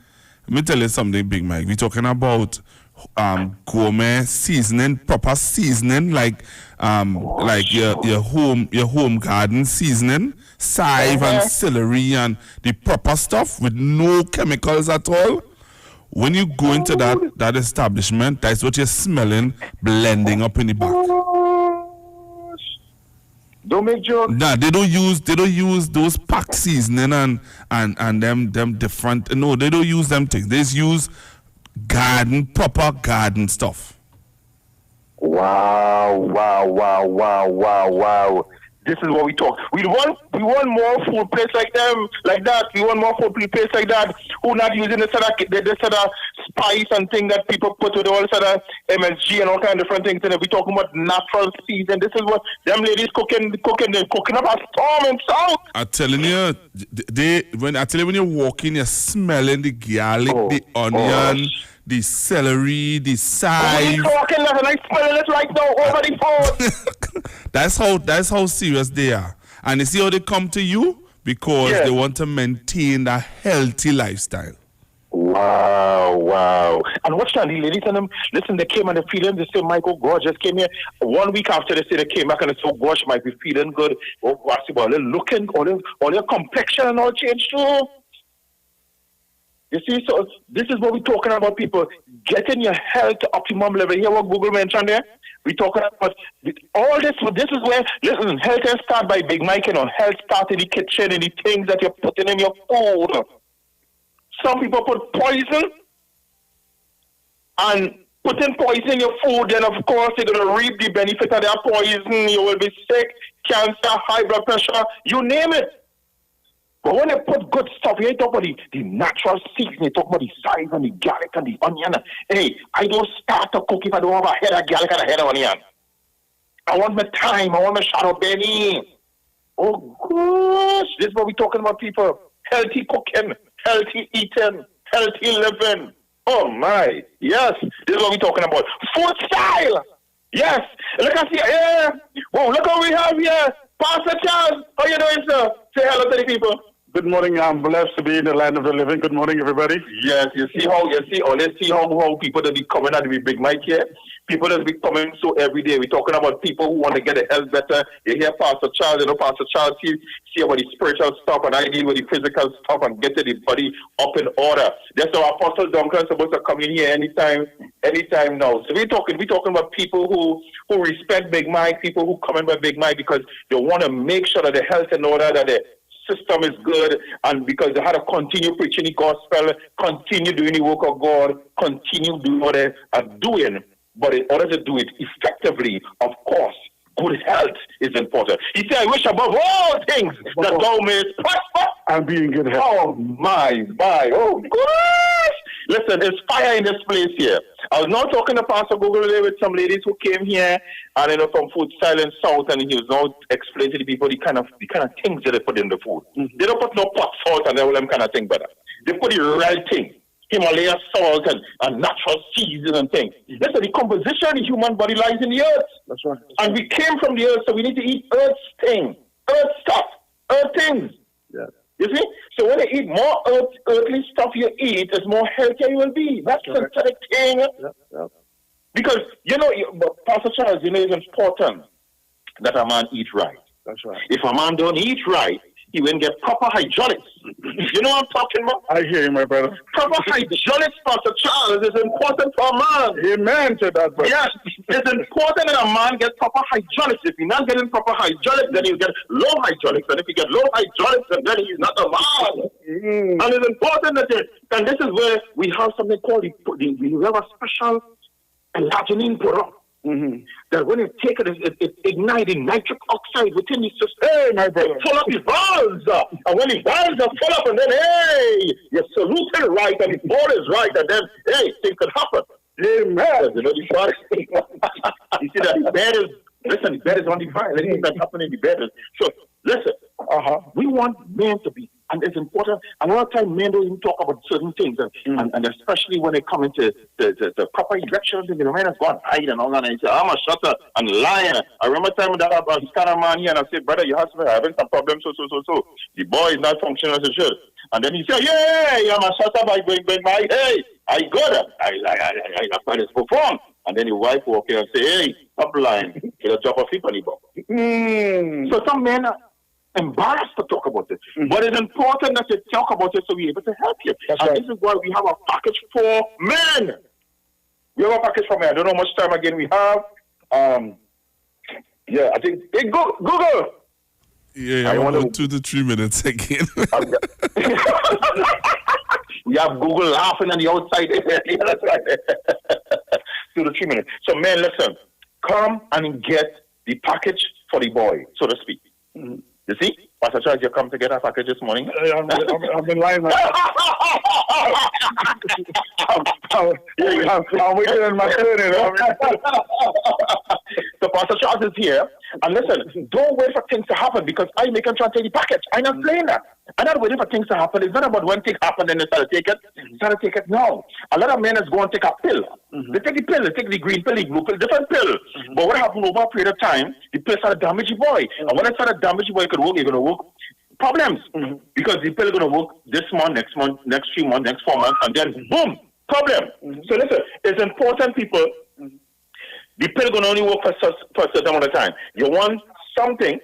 [SPEAKER 18] Let me tell you something, Big Mike. We're talking about gourmet seasoning, proper seasoning, like your home garden seasoning, chive and celery and the proper stuff with no chemicals at all. When you go into that establishment, that's what you're smelling, blending up in the back.
[SPEAKER 16] Don't make jokes.
[SPEAKER 18] Nah, they don't use those packed seasoning and them different. No, they don't use them things. They just use proper garden stuff.
[SPEAKER 16] Wow. This is what we talk. We want more food place like that. We want more food place like that. Who not using this sort of spice and thing that people put with all sort of MSG and all kind of different things. And we talking about natural season. This is what them ladies cooking up a storm in South.
[SPEAKER 18] I'm telling you, when you're walking, you're smelling the garlic, the onion, the celery, the chive.
[SPEAKER 16] We're talking that and I smelling it right now over the phone.
[SPEAKER 18] That's how serious they are. And you see how they come to you? Because they want to maintain a healthy lifestyle.
[SPEAKER 16] Wow. And watch that, the ladies and them, listen, they came and they feeling, they say, Michael, God just came here. 1 week after they say they came back and they said, gosh, might be feeling good. Oh, they're looking, all their complexion and all changed too. You see, so this is what we're talking about, people. Getting your health to optimum level. Hear what Google mentioned there? We're talking about all this. This is where, listen, health has started by Big Mike, health starts in the kitchen and the things that you're putting in your food. Some people put poison and putting poison in your food, then of course you're going to reap the benefit of that poison. You will be sick, cancer, high blood pressure, you name it. But when they put good stuff, you ain't talk about the natural seasoning, you talk about the chive and the garlic and the onion. Hey, I don't start to cook if I don't have a head of garlic and a head of onion. I want my time, I want my shadow belly. Oh gosh, this is what we're talking about, people. Healthy cooking, healthy eating, healthy living. Oh my, yes, this is what we're talking about. Food style, yes. Look at here, yeah. Whoa, look what we have here. Pastor Charles, how you doing, sir? Say hello to the people.
[SPEAKER 9] Good morning. I'm blessed to be in the land of the living. Good morning, everybody.
[SPEAKER 16] Yes, you see how people that be coming out with Big Mike here. People that be coming so every day. We're talking about people who want to get their health better. You hear Pastor Charles, Pastor Charles see about the spiritual stuff, and I deal with the physical stuff and get the body up in order. That's how Apostle Duncan is supposed to come in here anytime now. So we're talking about people who respect Big Mike, people who come in by Big Mike because they want to make sure that their health in order, that their system is good, and because they had to continue preaching the gospel, continue doing the work of God, continue doing what they are doing. But in order to do it effectively, of course, good health is important. He said, I wish above all things that thou mayest prosper
[SPEAKER 9] and be in good health.
[SPEAKER 16] Oh, my. Oh, gosh. Listen, there's fire in this place here. I was now talking to Pastor Google today with some ladies who came here and from Food Silent South, and he was now explaining to the people the kind of things that they put in the food. Mm-hmm. They don't put no pot salt and all them kind of thing, brother. They put the right thing. Himalaya salt and natural seasoning and things. Listen, the composition of the human body lies in the earth.
[SPEAKER 9] That's right.
[SPEAKER 16] And we came from the earth, so we need to eat earth things, earth stuff, earth things.
[SPEAKER 9] Yeah.
[SPEAKER 16] You see? So when you eat more earthly stuff you eat, it's more healthier you will be. That's the synthetic thing.
[SPEAKER 9] Yeah.
[SPEAKER 16] Because, Pastor Charles, it's important that a man eat right.
[SPEAKER 9] That's right.
[SPEAKER 16] If a man don't eat right, he won't get proper hygienics. You know what I'm talking about?
[SPEAKER 9] I hear you, my brother.
[SPEAKER 16] Proper hygienics, Pastor Charles, is important for a man.
[SPEAKER 9] Amen to that, brother.
[SPEAKER 16] Yes, it's important that a man get proper hygienics. If he's not getting proper hygienics, then he'll get low hygienics. And if he get low hygienics, then he's not a man.
[SPEAKER 9] Mm.
[SPEAKER 16] And it's important that and this is where we have something called we have a special enlarging product.
[SPEAKER 9] Mm-hmm.
[SPEAKER 16] That when you take it, it's igniting nitric oxide within the system.
[SPEAKER 9] Hey, my brother.
[SPEAKER 16] Full up his valves. And when his valves are full up, and then, hey, you're saluting right, and the ball is right, and then, hey, things can happen.
[SPEAKER 9] Amen.
[SPEAKER 16] You know, the short thing. You see that the bed is on the fire. Anything that's happening in the bed is. So, listen, we want men to be, and it's important. A lot of times men don't even talk about certain things, and especially when they come into the proper erections, and the man has gone hide and all that, and he said, I'm a shutter and lying. I remember time that I was kind of man here, and I said, brother, your husband having some problems, so. The boy is not functioning as it should. And then he said, yeah, I'm a shutter by going by, hey, I got it. I find it perform. And then your wife walk in and say, hey, stop lying. It'll drop a feet on the box. So some men are embarrassed to talk about it. Mm-hmm. But it's important that you talk about it so we're able to help you.
[SPEAKER 9] That's
[SPEAKER 16] and
[SPEAKER 9] right.
[SPEAKER 16] This is why we have a package for men. We have a package for men. I don't know how much time again we have. I think, hey, Google.
[SPEAKER 18] Yeah, I want 2 to 3 minutes again.
[SPEAKER 16] We have Google laughing on the outside. Yeah, that's right. 2 to 3 minutes. So, men, listen. Come and get the package for the boy, so to speak.
[SPEAKER 9] Mm-hmm.
[SPEAKER 16] You see? Pastor Charles, you come to get a package this morning?
[SPEAKER 9] I've been lying. I'm waiting on my turn.
[SPEAKER 16] So Pastor Charles is here. And listen, don't wait for things to happen because I make him try to take the package. I'm not playing that. I'm not waiting for things to happen. It's not about when things happen and they start to take it. Start to take it now. A lot of men is going to take a pill. Mm-hmm. They take the pill. They take the green pill, the blue pill, different pill. Mm-hmm. But what happens over a period of time, the pill started to damage the boy. Mm-hmm. And when it started to damage the boy, you're going to work problems. Mm-hmm. Because the pill is going to work this month, next 3 months, next 4 months, and then boom, problem. Mm-hmm. So listen, it's important, people. Mm-hmm. The pill is going to only work for a certain amount of time. You want something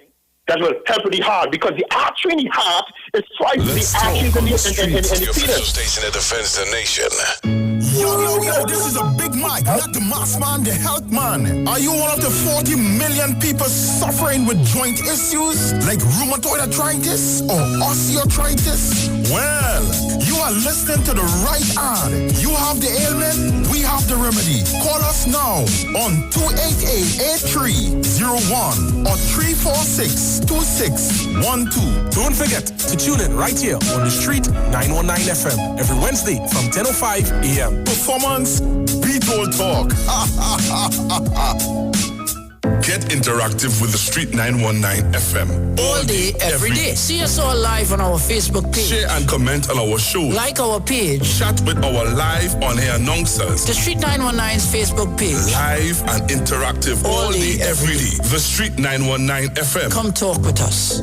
[SPEAKER 16] that will help with the heart because the artery in the heart is twice the arteries in the
[SPEAKER 8] official station that defends the nation.
[SPEAKER 12] Yo, this is a Big Mike, not the Mass Man, the Health Man. Are you one of the 40 million people suffering with joint issues like rheumatoid arthritis or osteoarthritis? Well, you are listening to the right ad. You have the ailment, we have the remedy. Call us now on 288-8301 or 346-2612.
[SPEAKER 27] Don't forget to tune in right here on the Street 919 FM every Wednesday from 10:05 a.m.
[SPEAKER 12] Performance, beat all talk.
[SPEAKER 8] Get interactive with the Street 919 FM.
[SPEAKER 4] All day, every day. See us all live on our Facebook page.
[SPEAKER 8] Share and comment on our show.
[SPEAKER 4] Like our page.
[SPEAKER 8] Chat with our live on-air announcers.
[SPEAKER 4] The Street 919's Facebook page.
[SPEAKER 8] Live and interactive all day, every day. The Street 919 FM.
[SPEAKER 4] Come talk with us.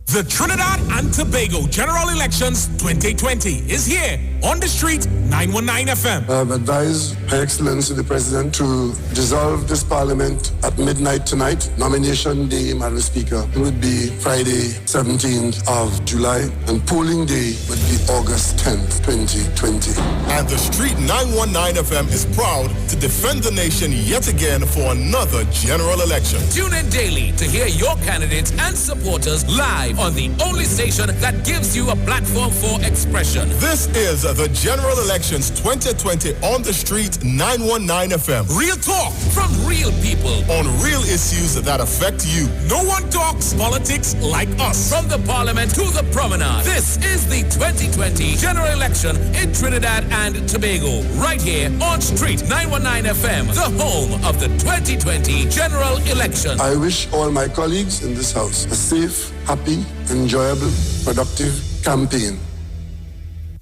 [SPEAKER 27] The Trinidad and Tobago General Elections 2020 is here on the Street 919 FM.
[SPEAKER 28] I have advised Her Excellency the President to dissolve this Parliament at midnight tonight. Nomination day, Madam Speaker, would be Friday, 17th of July, and polling day would be August 10th, 2020.
[SPEAKER 6] And the Street 919 FM is proud to defend the nation yet again for another general election.
[SPEAKER 27] Tune in daily to hear your candidates and supporters live on the only station that gives you a platform for expression.
[SPEAKER 6] This is the General Elections 2020 on the Street 919 FM.
[SPEAKER 27] Real talk from real people
[SPEAKER 6] on real issues that affect you.
[SPEAKER 27] No one talks politics like us. From the Parliament to the Promenade. This is the 2020 General Election in Trinidad and Tobago. Right here on Street 919 FM, the home of the 2020 General Election.
[SPEAKER 28] I wish all my colleagues in this house a safe, happy, enjoyable, productive campaign.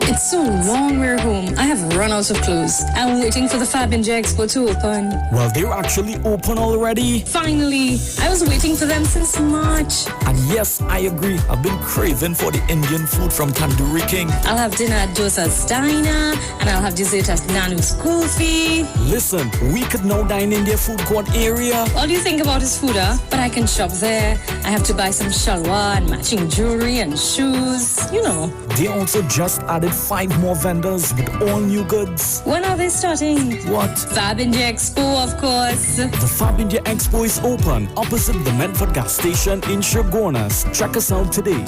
[SPEAKER 15] It's so long we're home. I have run out of clothes. I'm waiting for the Fab and J Expo to open.
[SPEAKER 19] Well, they're actually open already.
[SPEAKER 15] Finally. I was waiting for them since March.
[SPEAKER 19] And yes, I agree. I've been craving for the Indian food from Tandoori King.
[SPEAKER 15] I'll have dinner at Josa's Diner, and I'll have dessert at Nanu's Coffee.
[SPEAKER 19] Listen, we could now dine in their food court area.
[SPEAKER 15] All you think about is food, huh? But I can shop there. I have to buy some shalwar and matching jewelry and shoes. You know.
[SPEAKER 19] They also just added 5 more vendors with all new goods.
[SPEAKER 15] When are they starting?
[SPEAKER 19] What?
[SPEAKER 15] Fab India Expo, of course.
[SPEAKER 19] The Fab India Expo is open opposite the Medford gas station in Shogunas. Check us out today.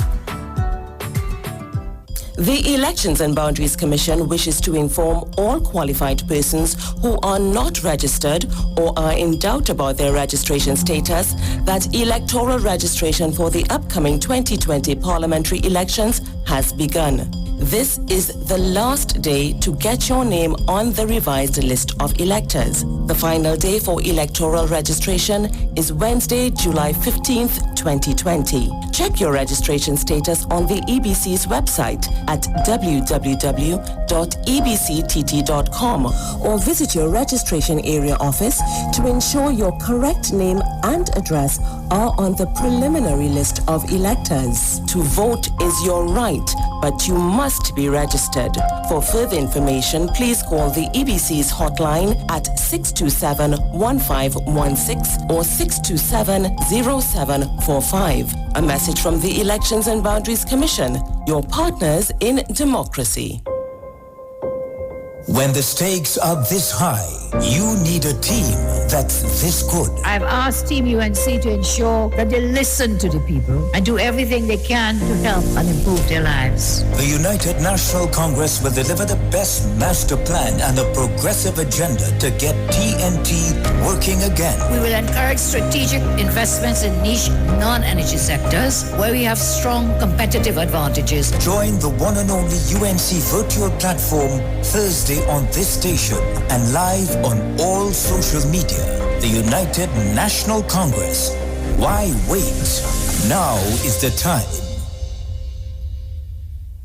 [SPEAKER 20] The Elections and Boundaries Commission wishes to inform all qualified persons who are not registered or are in doubt about their registration status that electoral registration for the upcoming 2020 parliamentary elections has begun. This is the last day to get your name on the revised list of electors. The final day for electoral registration is Wednesday, July 15th, 2020. Check your registration status on the EBC's website at www.ebctt.com or visit your registration area office to ensure your correct name and address are on the preliminary list of electors. To vote is your right, but you must be registered. For further information, please call the EBC's hotline at 627-1516 or 627-0745. A message from the Elections and Boundaries Commission, your partners in democracy.
[SPEAKER 7] When the stakes are this high, you need a team that's this good.
[SPEAKER 21] I've asked Team UNC to ensure that they listen to the people and do everything they can to help and improve their lives.
[SPEAKER 7] The United National Congress will deliver the best master plan and a progressive agenda to get TNT working again.
[SPEAKER 21] We will encourage strategic investments in niche non-energy sectors where we have strong competitive advantages.
[SPEAKER 7] Join the one and only UNC virtual platform Thursday on this station and live on all social media. The United National Congress. Why wait? Now is the time.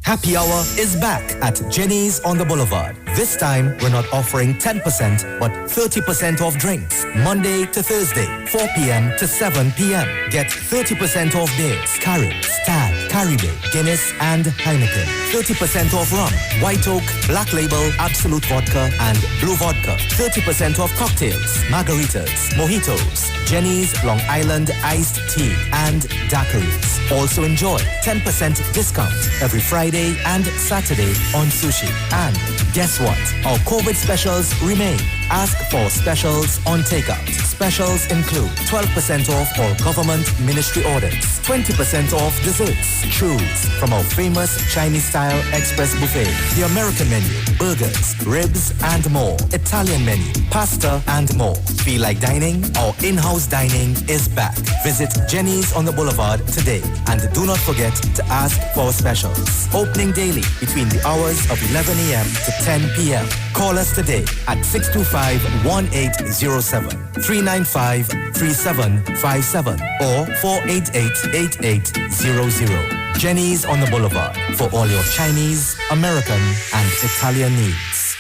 [SPEAKER 22] Happy Hour is back at Jenny's on the Boulevard. This time, we're not offering 10%, but 30% off drinks. Monday to Thursday, 4 p.m. to 7 p.m. Get 30% off beers, Carib, Stag, Caribbean, Guinness, and Heineken. 30% off rum, White Oak, Black Label, Absolute Vodka, and Blue Vodka. 30% off cocktails, margaritas, mojitos, Jenny's Long Island Iced Tea, and daiquiris. Also enjoy 10% discount every Friday and Saturday on sushi. And guess what? Our COVID specials remain. Ask for specials on takeout. Specials include 12% off all government ministry orders, 20% off desserts. Choose from our famous Chinese-style express buffet, the American menu, burgers, ribs, and more. Italian menu, pasta, and more. Feel like dining? Our in-house dining is back. Visit Jenny's on the Boulevard today. And do not forget to ask for specials. Opening daily between the hours of 11 a.m. to 10 p.m. Call us today at 625-1807, 395-3757, or 488-8800. Jenny's on the Boulevard for all your Chinese, American, and Italian needs.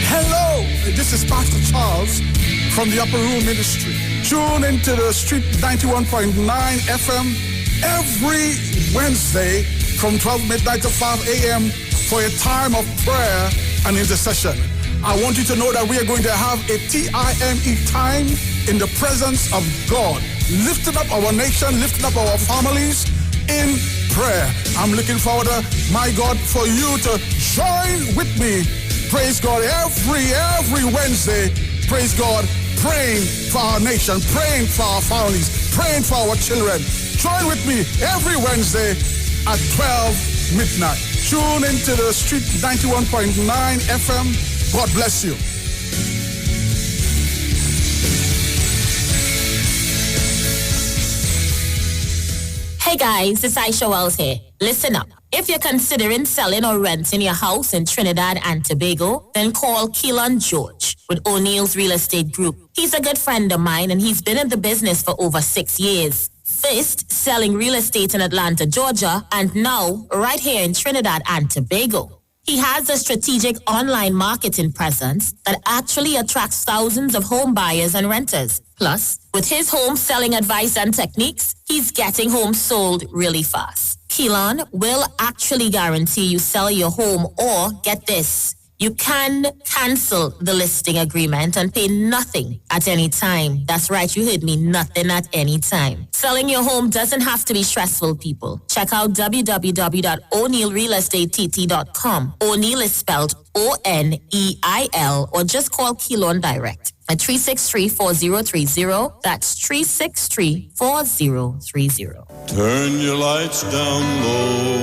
[SPEAKER 12] Hello, this is Pastor Charles from the Upper Room Ministry. Tune into the Street 91.9 FM every Wednesday from 12 midnight to 5 a.m. for a time of prayer and intercession. I want you to know that we are going to have a TIME time in the presence of God, lifting up our nation, lifting up our families in prayer. I'm looking forward to, my God, for you to join with me. Praise God every Wednesday. Praise God, praying for our nation, praying for our families, praying for our children. Join with me every Wednesday at 12 midnight. Tune into the Street 91.9 FM. God bless you.
[SPEAKER 1] Hey guys, it's Aisha Wells here. Listen up. If you're considering selling or renting your house in Trinidad and Tobago, then call Keelan George with O'Neill's Real Estate Group. He's a good friend of mine and he's been in the business for over 6 years. First, selling real estate in Atlanta, Georgia, and now right here in Trinidad and Tobago. He has a strategic online marketing presence that actually attracts thousands of home buyers and renters. Plus, with his home selling advice and techniques, he's getting homes sold really fast. Keelan will actually guarantee you sell your home or, get this, you can cancel the listing agreement and pay nothing at any time. That's right, you heard me, nothing at any time. Selling your home doesn't have to be stressful, people. Check out www.o'neillrealestatetT.com. O'Neill is spelled O-N-E-I-L, or just call Keelan direct at 363-4030. That's 363-4030.
[SPEAKER 11] Turn your lights down low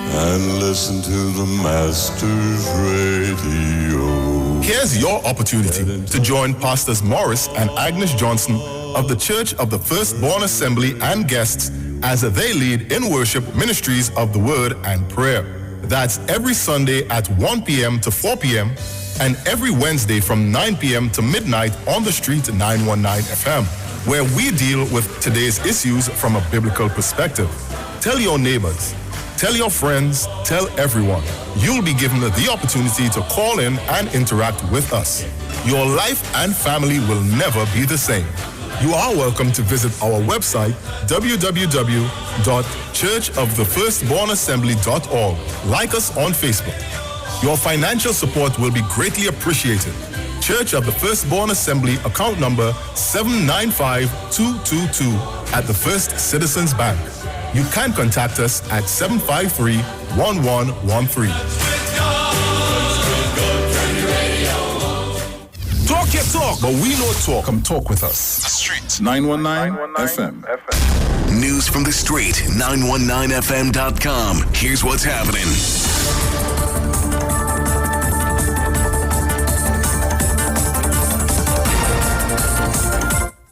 [SPEAKER 11] and listen to the Master's Radio.
[SPEAKER 6] Here's your opportunity to join Pastors Morris and Agnes Johnson of the Church of the Firstborn Assembly and guests as they lead in worship ministries of the Word and Prayer. That's every Sunday at 1 p.m. to 4 p.m. and every Wednesday from 9 p.m. to midnight on the Street 919 FM, where we deal with today's issues from a biblical perspective. Tell your neighbors, tell your friends, tell everyone. You'll be given the opportunity to call in and interact with us. Your life and family will never be the same. You are welcome to visit our website, www.churchofthefirstbornassembly.org. Like us on Facebook. Your financial support will be greatly appreciated. Church of the Firstborn Assembly, account number 795222 at the First Citizens Bank. You can contact us at 753-1113.
[SPEAKER 12] Talk your talk, but we know talk. Come talk with us.
[SPEAKER 2] The Street
[SPEAKER 12] 919 FM.
[SPEAKER 2] News from the Street, 919fm.com. Here's what's happening.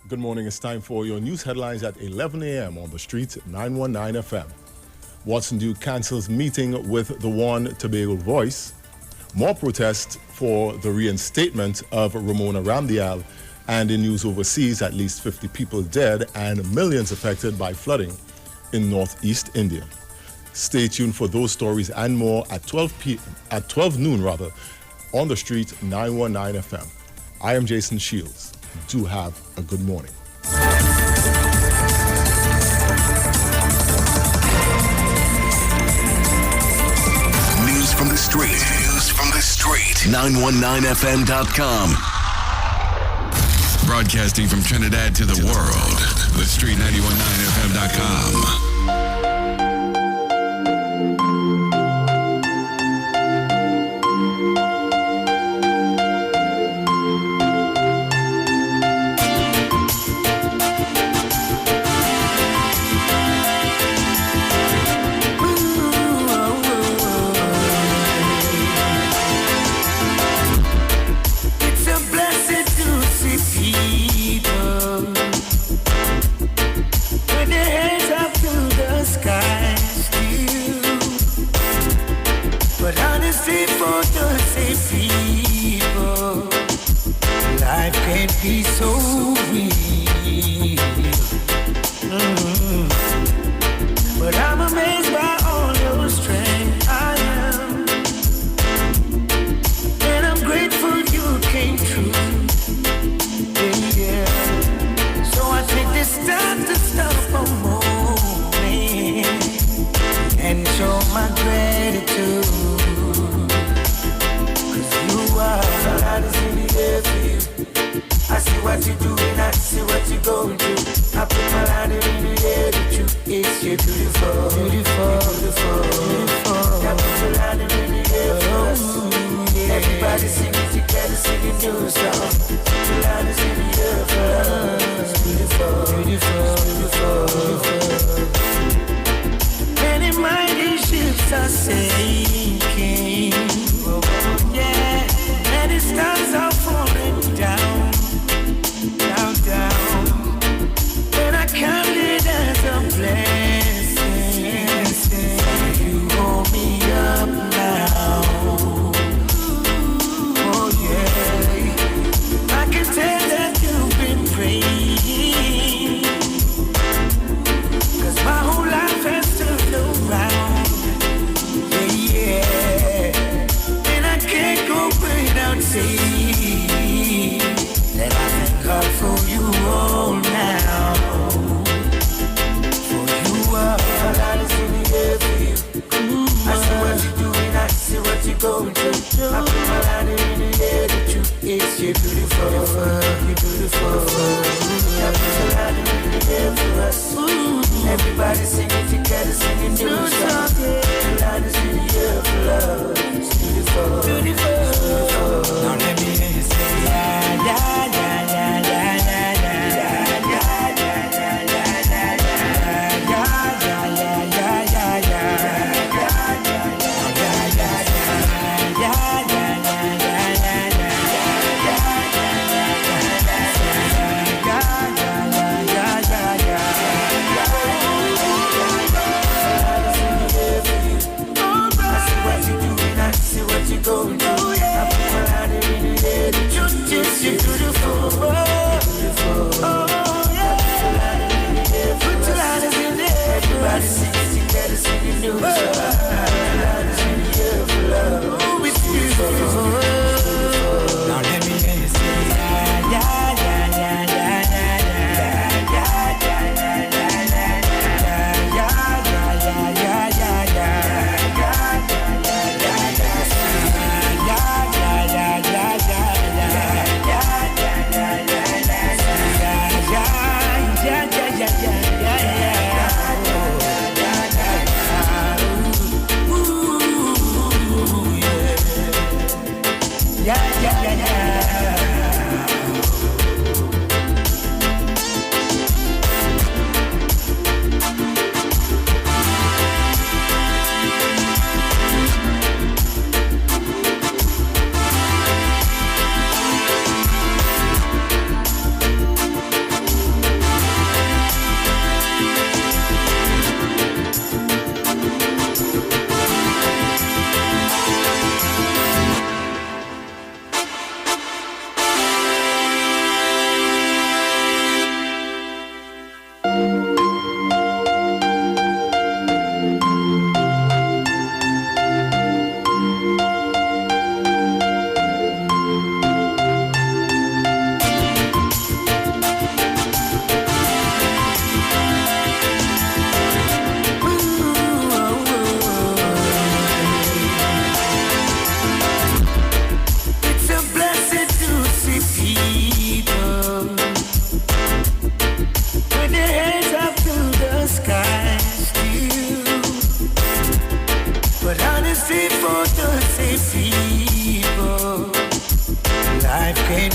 [SPEAKER 10] Good morning. It's time for your news headlines at 11 a.m. on the Street 919 FM. Watson Duke cancels meeting with the One Tobago Voice. More protests for the reinstatement of Ramona Ramdial. And in news overseas, at least 50 people dead and millions affected by flooding in northeast India. Stay tuned for those stories and more at 12 noon on the Street 919 FM. I am Jason Shields. Do have a good morning.
[SPEAKER 2] News from the Street. News from the Street. 919fm.com. Broadcasting from Trinidad to the world. The Street 919fm.com.
[SPEAKER 3] Be so real. But I'm amazed by all your strength. I am, and I'm grateful you came true. Yeah. So I take this time to stop a moment and show my gratitude. 'Cause you are the hardest in the air for you. I see what you're doing, I see what you're going through. I put my light in the air with you. It's you beautiful, beautiful, beautiful, beautiful. I put your light in the air for us. Everybody singing together, singing your song.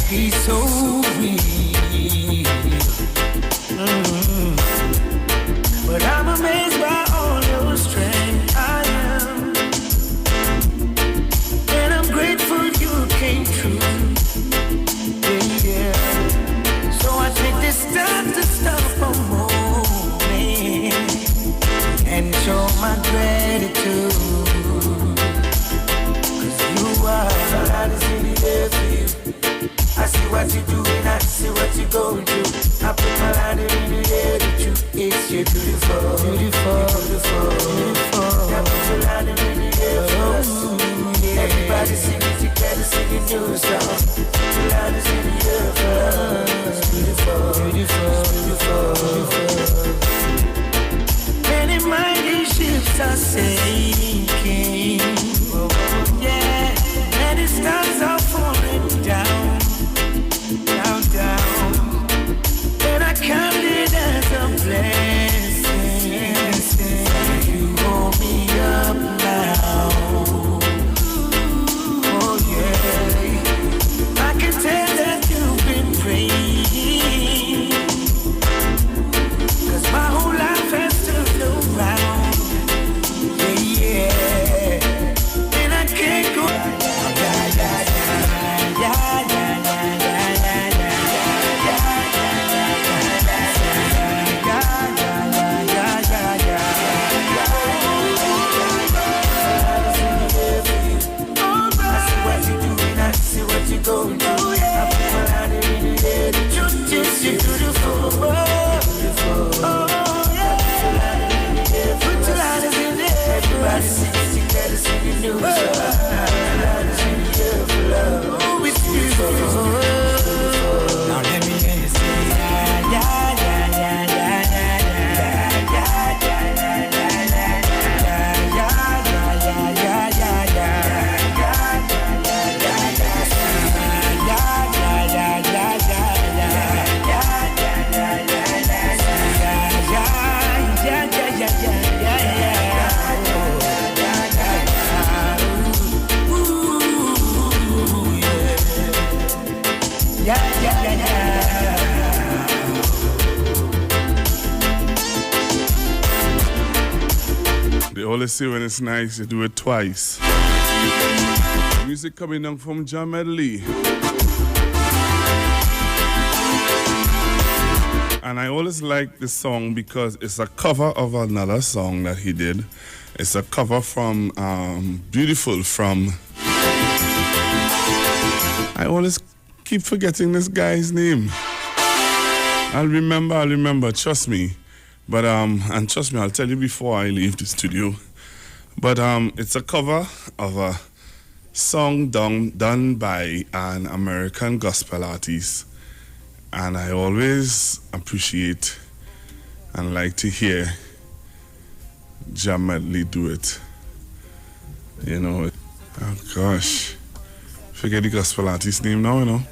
[SPEAKER 3] life is so real. But I'm amazed by all your strength. I am. And I'm grateful you came true. Yeah. So I take this time to stop a moment and show my gratitude. Cause you are God is in the air for you. I see what you're doing, I see what you're going through. I put my hand in the air with you. It's you beautiful, beautiful, beautiful, beautiful. I put your hand in the air for us. Everybody singing together, singing your song. Put your hand in the air for us. Beautiful, beautiful, beautiful, beautiful. Many mighty ships are sinking. Yeah, many stars are falling down, down, down. And I count it as a blessing. You hold me up now. Oh yeah, I can tell that you've been praying. Cause my whole life has turned around. Yeah, yeah. And I can't go. Going through. I put my hand in the air. The truth is you're beautiful. Beautiful. Oh, yeah. Put your hand in the air. Everybody singing together, singing new songs. Put your hand in the air for love. Oh, it's beautiful. Now let me hear you say, yeah, yeah, yeah, yeah, yeah, yeah, yeah, yeah, yeah, yeah.
[SPEAKER 18] They always say when it's nice, you do it twice. Music coming down from John Medley. And I always like this song because it's a cover of another song that he did. It's a cover from Beautiful from... I always keep forgetting this guy's name. I'll remember, trust me. But, and trust me, I'll tell you before I leave the studio. But it's a cover of a song done by an American gospel artist. And I always appreciate and like to hear John Medley do it. You know, oh gosh. Forget the gospel artist's name now, you know.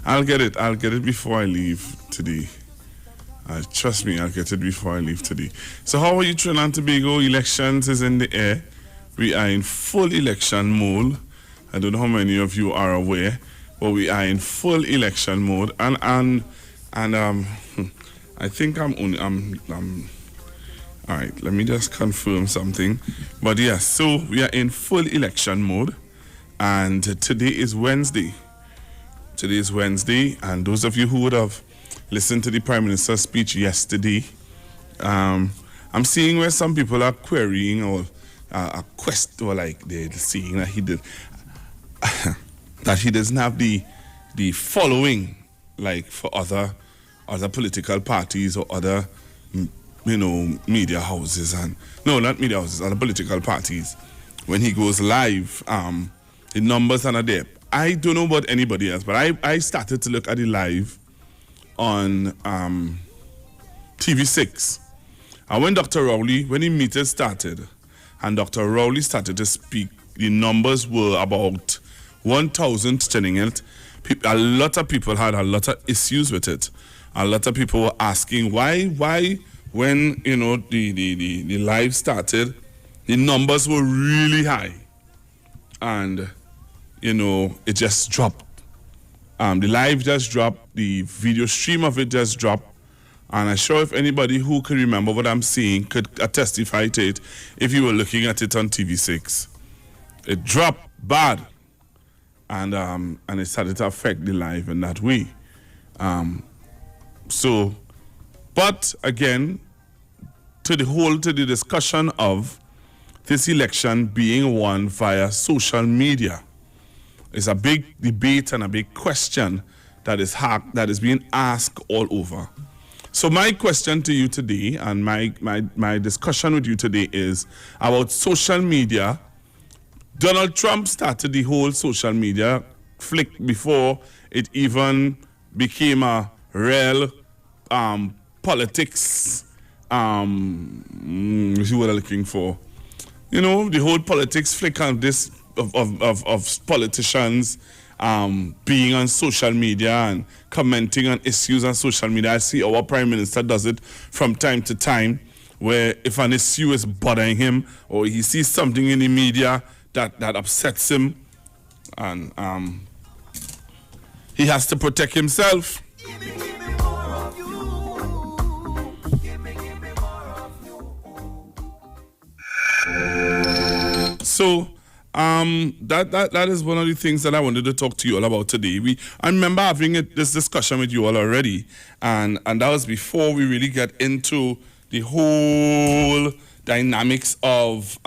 [SPEAKER 18] I'll get it before I leave today. Trust me, I'll get it before I leave today. So how are you, Trinidad and Tobago? Elections is in the air. We are in full election mode. I don't know how many of you are aware, but we are in full election mode. And I think I'm all right, let me just confirm something. But yes, so we are in full election mode. And today is Wednesday. Today is Wednesday, and those of you who would have listened to the Prime Minister's speech yesterday, I'm seeing where some people are querying or like they're saying that he did that he doesn't have the following like for other political parties or other media houses, and no, not media houses, other political parties. When he goes live, the numbers are not there. I don't know about anybody else, but I started to look at it live on TV6. And when Dr. Rowley, when the meeting started, and Dr. Rowley started to speak, the numbers were about 1,000 turning it. A lot of people had a lot of issues with it. A lot of people were asking why when the live started, the numbers were really high, and it just dropped. The live just dropped. The video stream of it just dropped. And I'm sure if anybody who can remember what I'm seeing could testify to it if you were looking at it on TV6. It dropped bad. And it started to affect the live in that way. But again, to the discussion of this election being won via social media is a big debate and a big question that is being asked all over. So my question to you today and my discussion with you today is about social media. Donald Trump started the whole social media flick before it even became a real politics. See what I'm looking for. You know, the whole politics flick of this of politicians being on social media and commenting on issues on social media. I see our Prime Minister does it from time to time, where if an issue is bothering him or he sees something in the media that upsets him, and he has to protect himself. So that is one of the things that I wanted to talk to you all about today. I remember having this discussion with you all already, and that was before we really get into the whole dynamics of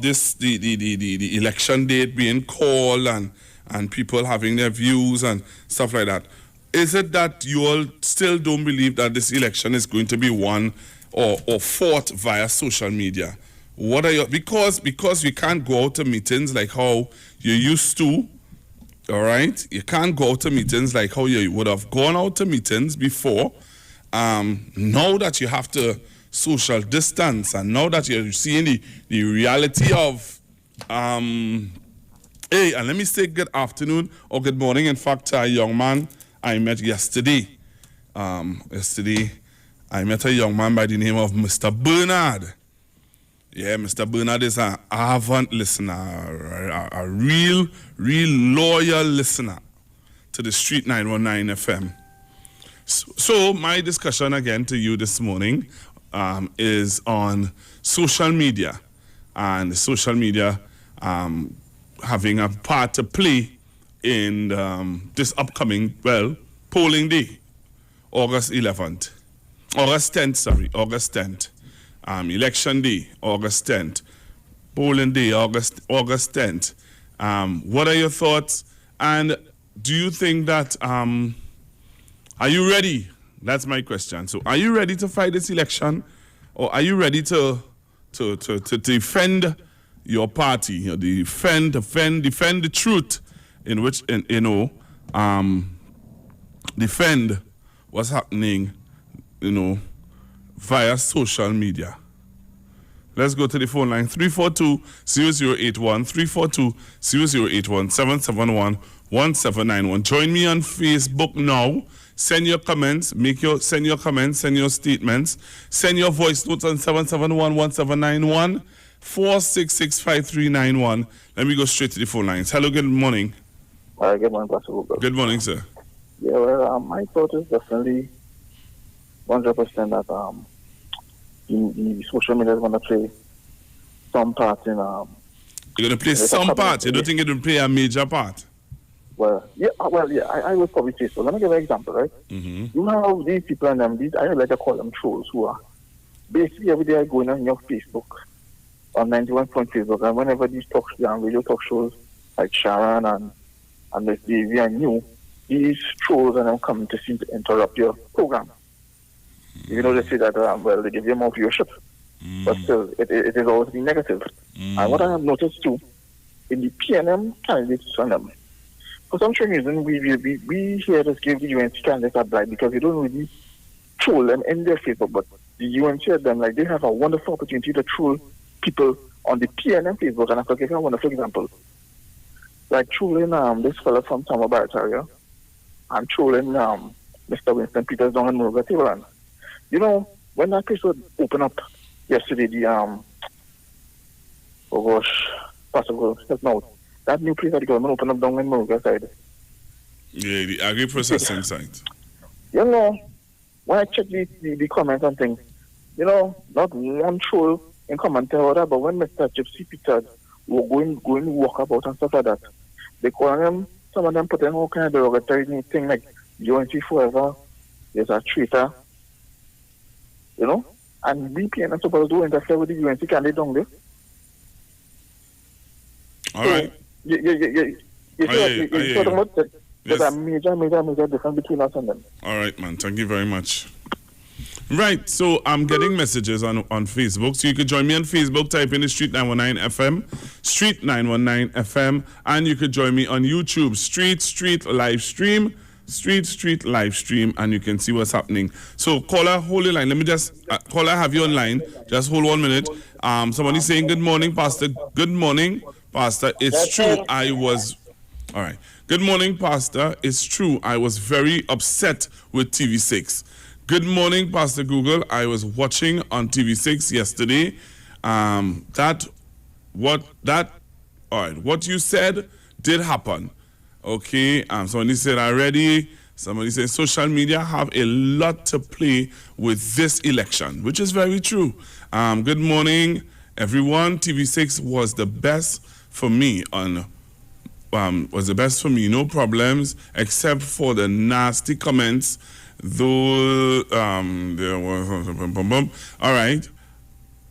[SPEAKER 18] this the election date being called and people having their views and stuff like that. Is it that you all still don't believe that this election is going to be won or fought via social media? What are your, because we can't go out to meetings like how you used to, all right? You can't go out to meetings like how you would have gone out to meetings before. Now that you have to social distance, and now that you're seeing the reality of, hey, and let me say good afternoon or good morning. In fact, a young man I met yesterday. Yesterday, I met a young man by the name of Mr. Bernard. Yeah, Mr. Bernard is an ardent listener, a real loyal listener to the Street 919 FM. So my discussion again to you this morning is on social media, and social media having a part to play in this upcoming, polling day, August 10th. Election day, August 10th. Polling day, August 10th. What are your thoughts? And do you think that, are you ready? That's my question. So are you ready to fight this election? Or are you ready to defend your party? Defend the truth in which, defend what's happening, via social media. Let's go to the phone line, 342-0081, 342-0081, 771-1791. Join me on Facebook now. Send your comments, send your comments, send your statements, send your voice notes on 771-1791, 466-5391. Let me go straight to the phone lines. Hello, good morning.
[SPEAKER 5] Good morning, Pastor Google.
[SPEAKER 18] Good morning, sir.
[SPEAKER 5] Yeah, well, my thought is definitely 100% that the social media is going to play some part in.
[SPEAKER 18] You're going to play some part? You don't think it will play a major part?
[SPEAKER 5] Well, yeah, I would probably say so. Let me give you an example, right?
[SPEAKER 18] Mm-hmm.
[SPEAKER 5] You know how these people and them, I like to call them trolls, who are basically every day going on your Facebook, on 91 point Facebook, and whenever these radio talk shows like Sharon and Miss Davy and you, these trolls and them coming to seem to interrupt your program. You know, they say that, they give you more viewership. But still, it is always been negative. And what I have noticed too, in the PNM candidates and them, for some strange reason, we here just give the UNC candidates a bribe because they don't really troll them in their Facebook. But the UNC at them, like, they have a wonderful opportunity to troll people on the PNM Facebook. And I can give you a wonderful example. Like trolling this fella from Tampa Barataria and trolling Mr. Winston Peters down in Muruga Tableland. You know, when that place would open up yesterday, Pastor, that new place that the government opened up down in Muruga side,
[SPEAKER 18] Yeah, the agri-processing site.
[SPEAKER 5] You know, when I check the comments and things, you know, not one troll in comment or that, but when Mr. Gypsy Peters were going walk about and stuff like that, they call them, some of them put in all kind of derogatory thing like UNC forever, there's a traitor, you know, and BPN are supposed to interfere with the UNC candidate down there.
[SPEAKER 18] All right.
[SPEAKER 5] You talking about that? There's a major difference between us and them.
[SPEAKER 18] All right, man. Thank you very much. Right, so I'm getting messages on Facebook. So you could join me on Facebook, type in the Street 919 FM, Street 919 FM, and you could join me on YouTube, Street live stream, Street live stream, and you can see what's happening. So caller, hold the line. Let me just caller, have you online. Just hold 1 minute. Somebody saying good morning, Pastor. Good morning, Pastor. It's true. All right. Good morning, Pastor. It's true. I was very upset with TV6. Good morning, Pastor Google. I was watching on TV6 yesterday. What you said did happen. Okay. Somebody said already. Somebody said social media have a lot to play with this election, which is very true. Good morning, everyone. TV6 was the best for me no problems, except for the nasty comments. Though there was all right.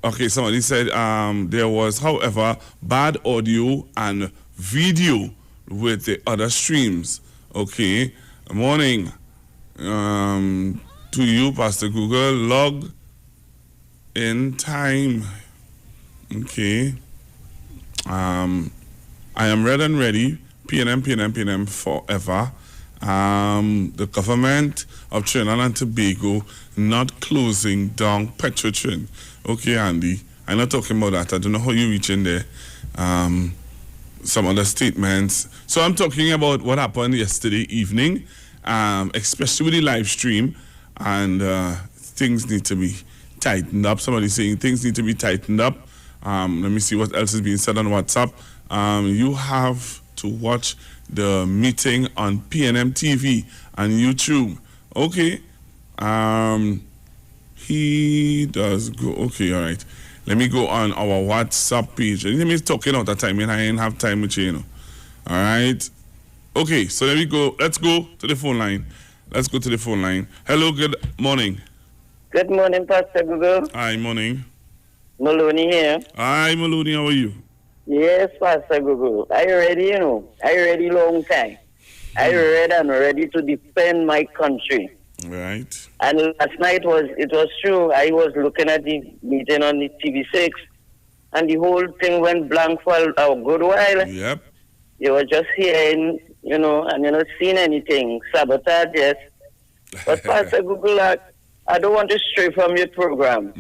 [SPEAKER 18] Okay, somebody said there was, however, bad audio and video with the other streams. Okay. Morning to you, Pastor Google. Log in time. Okay. I am red and ready. PNM forever. The government of Trinidad and Tobago not closing down Petrotrin. Okay, Andy. I'm not talking about that. I don't know how you reach in there. Some other statements. So I'm talking about what happened yesterday evening, especially with the live stream, and things need to be tightened up. Somebody's saying things need to be tightened up. Let me see what else is being said on WhatsApp. You have to watch the meeting on PNM TV and YouTube. Okay. He does go. Okay, all right. Let me go on our WhatsApp page. Let me talking all the time, and I ain't have time with you, All right. Okay, so let me go. Let's go to the phone line. Hello, good morning.
[SPEAKER 9] Good morning, Pastor Google.
[SPEAKER 18] Hi, morning.
[SPEAKER 9] Maloney here.
[SPEAKER 18] Hi, Maloney. How are you?
[SPEAKER 9] Yes, Pastor Google. I ready, I ready long time. I ready and ready to defend my country.
[SPEAKER 18] Right.
[SPEAKER 9] And last night it was true. I was looking at the meeting on the TV6, and the whole thing went blank for a good while.
[SPEAKER 18] Yep.
[SPEAKER 9] You were just hearing, and you're not seeing anything. Sabotage, yes. But Pastor Google, I don't want to stray from your program,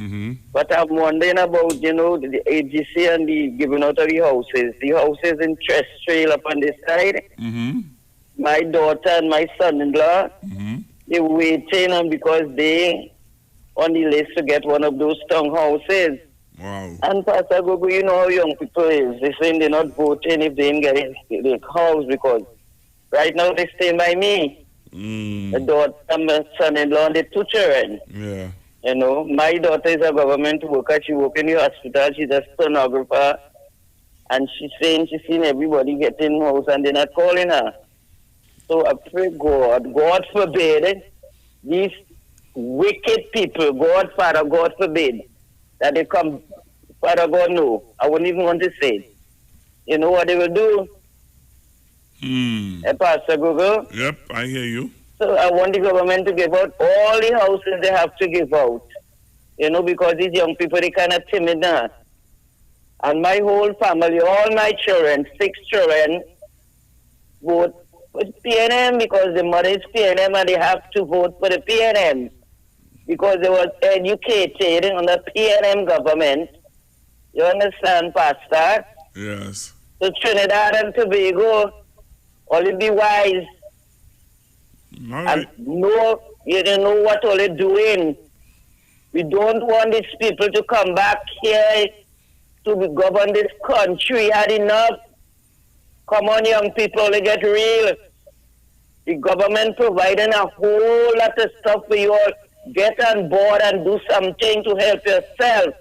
[SPEAKER 9] but I'm wondering about, the AGC and the giving out of the houses. The houses in Tress Trail up on this side. My daughter and my son-in-law, they're waiting, and because they on the list to get one of those townhouses.
[SPEAKER 18] Wow.
[SPEAKER 9] And Pastor Gogo, you know how young people is. They're saying they're not voting if they didn't get the house, because right now they stay by me. The daughter and my son-in-law and the two children.
[SPEAKER 18] Yeah.
[SPEAKER 9] My daughter is a government worker. She works in the hospital. She's a stenographer. And she's saying she's seen everybody getting house and they're not calling her. So I pray God forbid, these wicked people, God forbid, that they come, Father God, no. I wouldn't even want to say it. You know what they will do? Pastor Google?
[SPEAKER 18] Yep, I hear you.
[SPEAKER 9] So I want the government to give out all the houses they have to give out. Because these young people, they kind of timid now. And my whole family, all my children, 6 children, vote with PNM because the mother is PNM and they have to vote for the PNM. Because they were educated on the PNM government. You understand, Pastor?
[SPEAKER 18] Yes.
[SPEAKER 9] So Trinidad and Tobago, only be wise.
[SPEAKER 18] All right.
[SPEAKER 9] And know what all they're doing. We don't want these people to come back here to govern this country. Had enough. Come on, young people, they get real. The government providing a whole lot of stuff for you all. Get on board and do something to help yourself.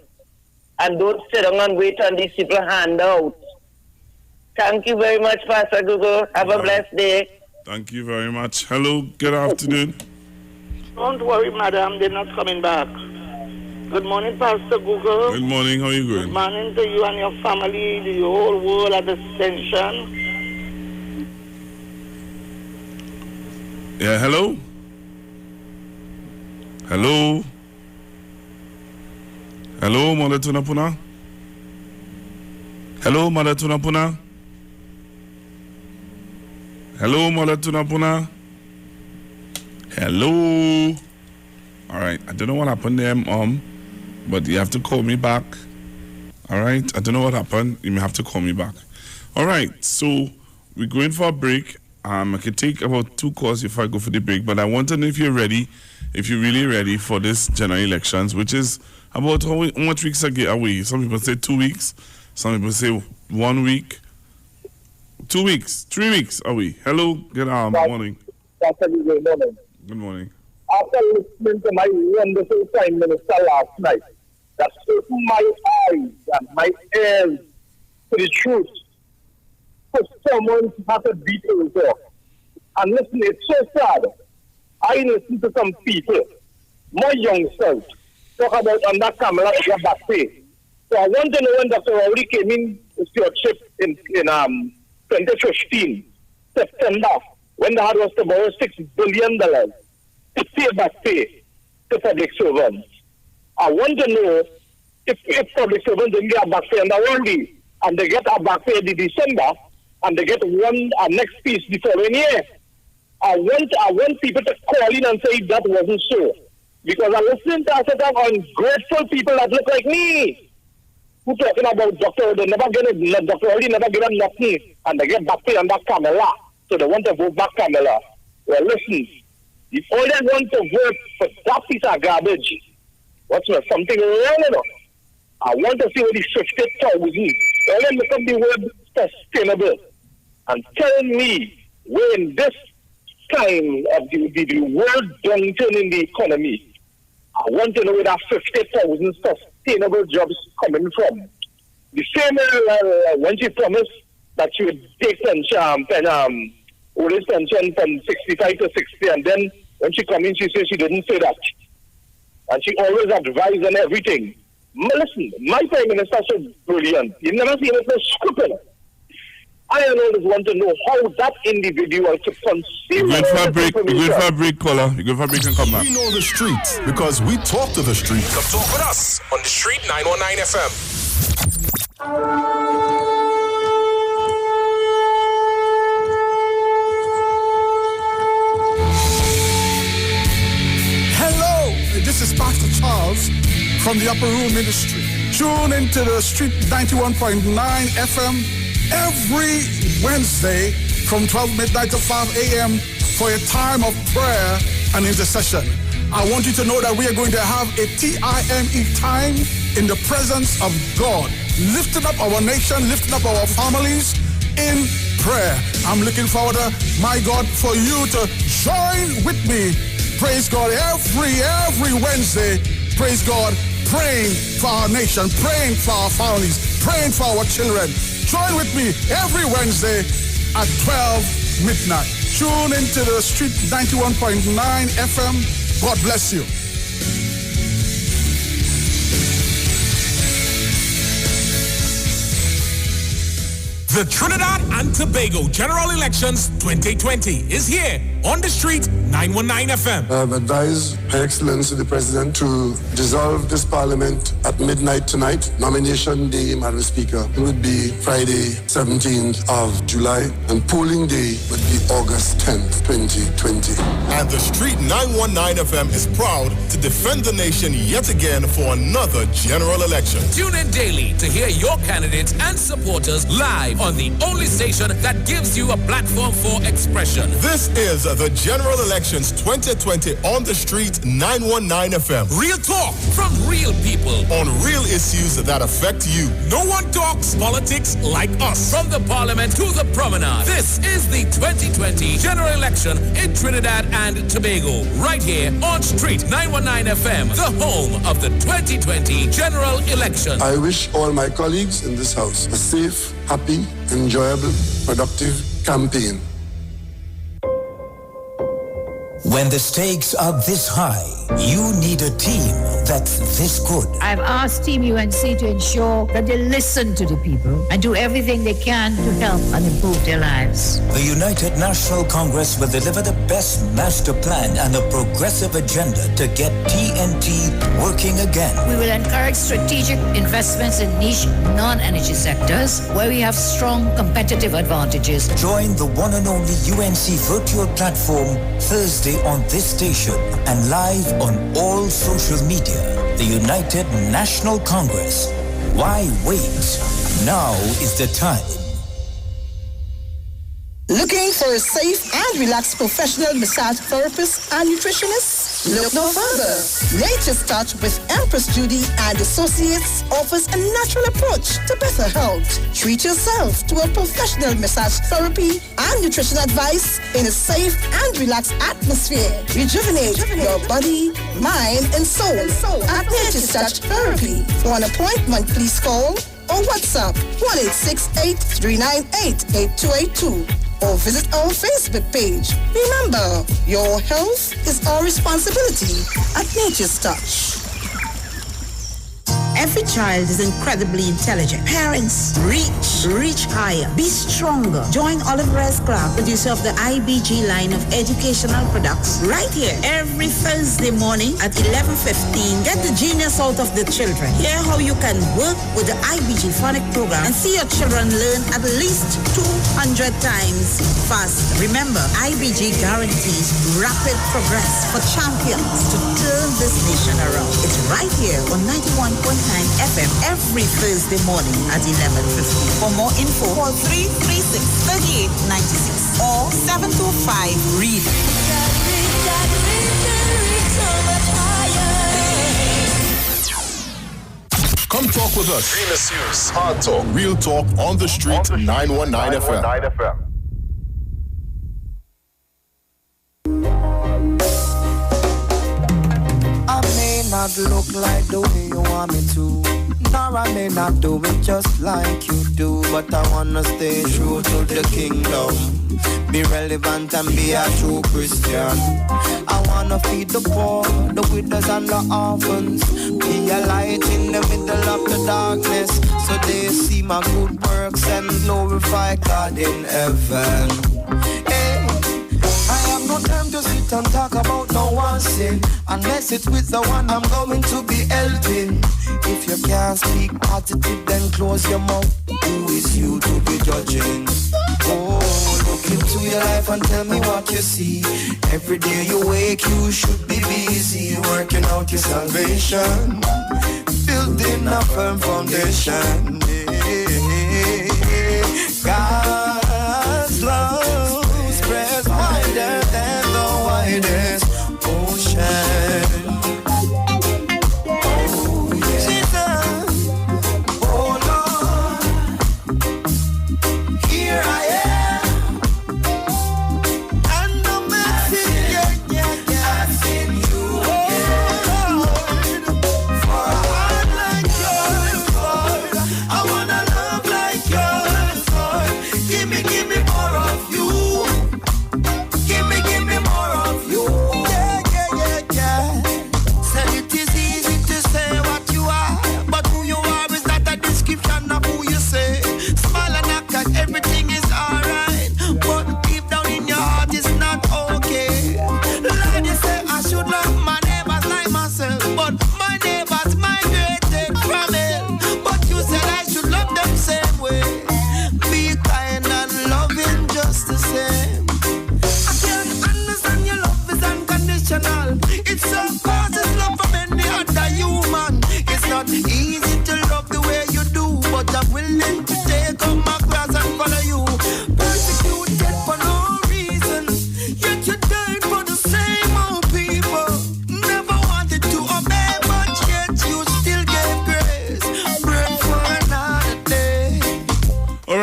[SPEAKER 9] And don't sit down and wait on these people handouts. Thank you very much, Pastor Google. Have a blessed day.
[SPEAKER 18] Thank you very much. Hello, good afternoon.
[SPEAKER 13] Don't worry, madam, they're not coming back. Good morning, Pastor Google.
[SPEAKER 18] Good morning, how are you going?
[SPEAKER 13] Good morning to you and your family, the whole world at Ascension.
[SPEAKER 18] Yeah, hello? Hello? Hello, Mother Tunapuna? Hello, Mother Tunapuna? Hello, Mother Tunapuna? Hello? All right, I don't know what happened there, but you have to call me back. All right, I don't know what happened. You may have to call me back. All right, so we're going for a break. I can take about 2 calls if I go for the break, but I want to know if you're ready, if you're really ready for this general elections, which is about how much weeks away. Some people say 2 weeks, some people say 1 week, 2 weeks, 3 weeks away. Hello, good morning. Good morning.
[SPEAKER 5] After listening to my wonderful Prime Minister last night, that opened my eyes and my ears to the truth. For someone to have a detail talk. And listen, it's so sad. I listen to some people, my youngsters, talk about on that camera your back pay. So I want to know when Dr. Rowley came in with your chip in 2015, September, when the had was to borrow $6 billion to pay back pay to public servants. I want to know if public servants didn't get a back pay on the Rowley, and they get a back pay in December, and they get a next piece the following year. I want people to call in and say that wasn't so. Because I listen to a set of ungrateful people that look like me who talking about Dr. They never get it, Dr. Oli never get them nothing, and they get back pay on that Kamala. So they want to vote back Kamala. Well, listen, if all they want to vote for that piece of garbage, what's something wrong enough? I want to see what the 50,000. All them look up the word sustainable and tell me when this time of the world downturn in the economy, I want to know where that 50,000 sustainable jobs coming from. The same when she promised that she would take pension, oldest pension from 65 to 60, and then when she come in, she says she didn't say that. And she always advised on everything. Listen, my Prime Minister is so brilliant. You've never seen it so stupid. I always want to know how that individual could conceal.
[SPEAKER 18] We're going for a break. We're going for a break, caller. We're going for a break and come back.
[SPEAKER 6] We know the streets because we talk to the streets.
[SPEAKER 8] Come talk with us on the Street 919 FM.
[SPEAKER 12] Hello, this is Pastor Charles from the Upper Room Ministry. Tune into the Street 91.9 FM every Wednesday from 12 midnight to 5 a.m. for a time of prayer and intercession. I want you to know that we are going to have a TIME time in the presence of God, lifting up our nation, lifting up our families in prayer. I'm looking forward to, my God, for you to join with me. Praise God, every Wednesday, praise God, praying for our nation, praying for our families, praying for our children. Join with me every Wednesday at 12 midnight. Tune into the Street 91.9 FM. God bless you.
[SPEAKER 27] The Trinidad and Tobago General Elections 2020 is here on the Street 919 FM.
[SPEAKER 28] I have advised Her Excellency the President to dissolve this Parliament at midnight tonight. Nomination day, Madam Speaker, would be Friday, 17th of July, and polling day would be August 10th, 2020.
[SPEAKER 6] And the Street 919 FM is proud to defend the nation yet again for another general election.
[SPEAKER 27] Tune in daily to hear your candidates and supporters live on the only station that gives you a platform for expression.
[SPEAKER 6] This is the General Elections 2020 on the Street 919 FM.
[SPEAKER 27] Real talk from real people
[SPEAKER 6] on real issues that affect you.
[SPEAKER 27] No one talks politics like us. From the Parliament to the Promenade. This is the 2020 General Election in Trinidad and Tobago. Right here on Street 919 FM, the home of the 2020 General Election.
[SPEAKER 28] I wish all my colleagues in this house a safe, happy, enjoyable, productive campaign.
[SPEAKER 7] When the stakes are this high, you need a team that's this good.
[SPEAKER 21] I've asked Team UNC to ensure that they listen to the people and do everything they can to help and improve their lives.
[SPEAKER 7] The United National Congress will deliver the best master plan and a progressive agenda to get TNT working again.
[SPEAKER 21] We will encourage strategic investments in niche non-energy sectors where we have strong competitive advantages.
[SPEAKER 7] Join the one and only UNC virtual platform Thursday on this station and live on all social media. The United National Congress. Why wait? Now is the time.
[SPEAKER 4] Looking for a safe and relaxed professional massage therapist and nutritionist? Look no further. Nature's Touch with Empress Judy and Associates offers a natural approach to better health. Treat yourself to a professional massage therapy and nutrition advice in a safe and relaxed atmosphere. Rejuvenate your body, mind, and soul at Nature's Touch Therapy. For an appointment, please call or WhatsApp 1-868-398-8282 or visit our Facebook page. Remember, your health is our responsibility at Nature's Touch.
[SPEAKER 14] Every child is incredibly intelligent. Parents, reach higher. Be stronger. Join Olive Rice Club, producer of the IBG line of educational products, right here every Thursday morning at 11:15. Get the genius out of the children. Hear how you can work with the IBG phonic program and see your children learn at least 200 times faster. Remember, IBG guarantees rapid progress for champions to turn this nation around. It's right here on 91.9 FM every Thursday morning at 11:15. For more info, call 336-3896 or 725-READ.
[SPEAKER 6] Come talk with us.
[SPEAKER 8] Real issues, hard talk,
[SPEAKER 6] real talk on the Street 919 FM.
[SPEAKER 3] Not look like the way you want me to, nor I may not do it just like you do, but I wanna stay true to the kingdom, be relevant and be a true Christian. I wanna feed the poor, the widows and the orphans, be a light in the middle of the darkness, so they see my good works and glorify God in heaven. No time to sit and talk about no one's sin, unless it's with the one I'm going to be helping. If you can't speak positive, then close your mouth. Who is you to be judging? Oh, look into your life and tell me what you see. Every day you wake, you should be busy working out your salvation, building a firm foundation. God's love spreads wider than the widest ocean. Oh, yeah. Jesus, oh Lord, here I am, and I'm asking, asking you, oh Lord, for a heart like yours, Lord, I wanna love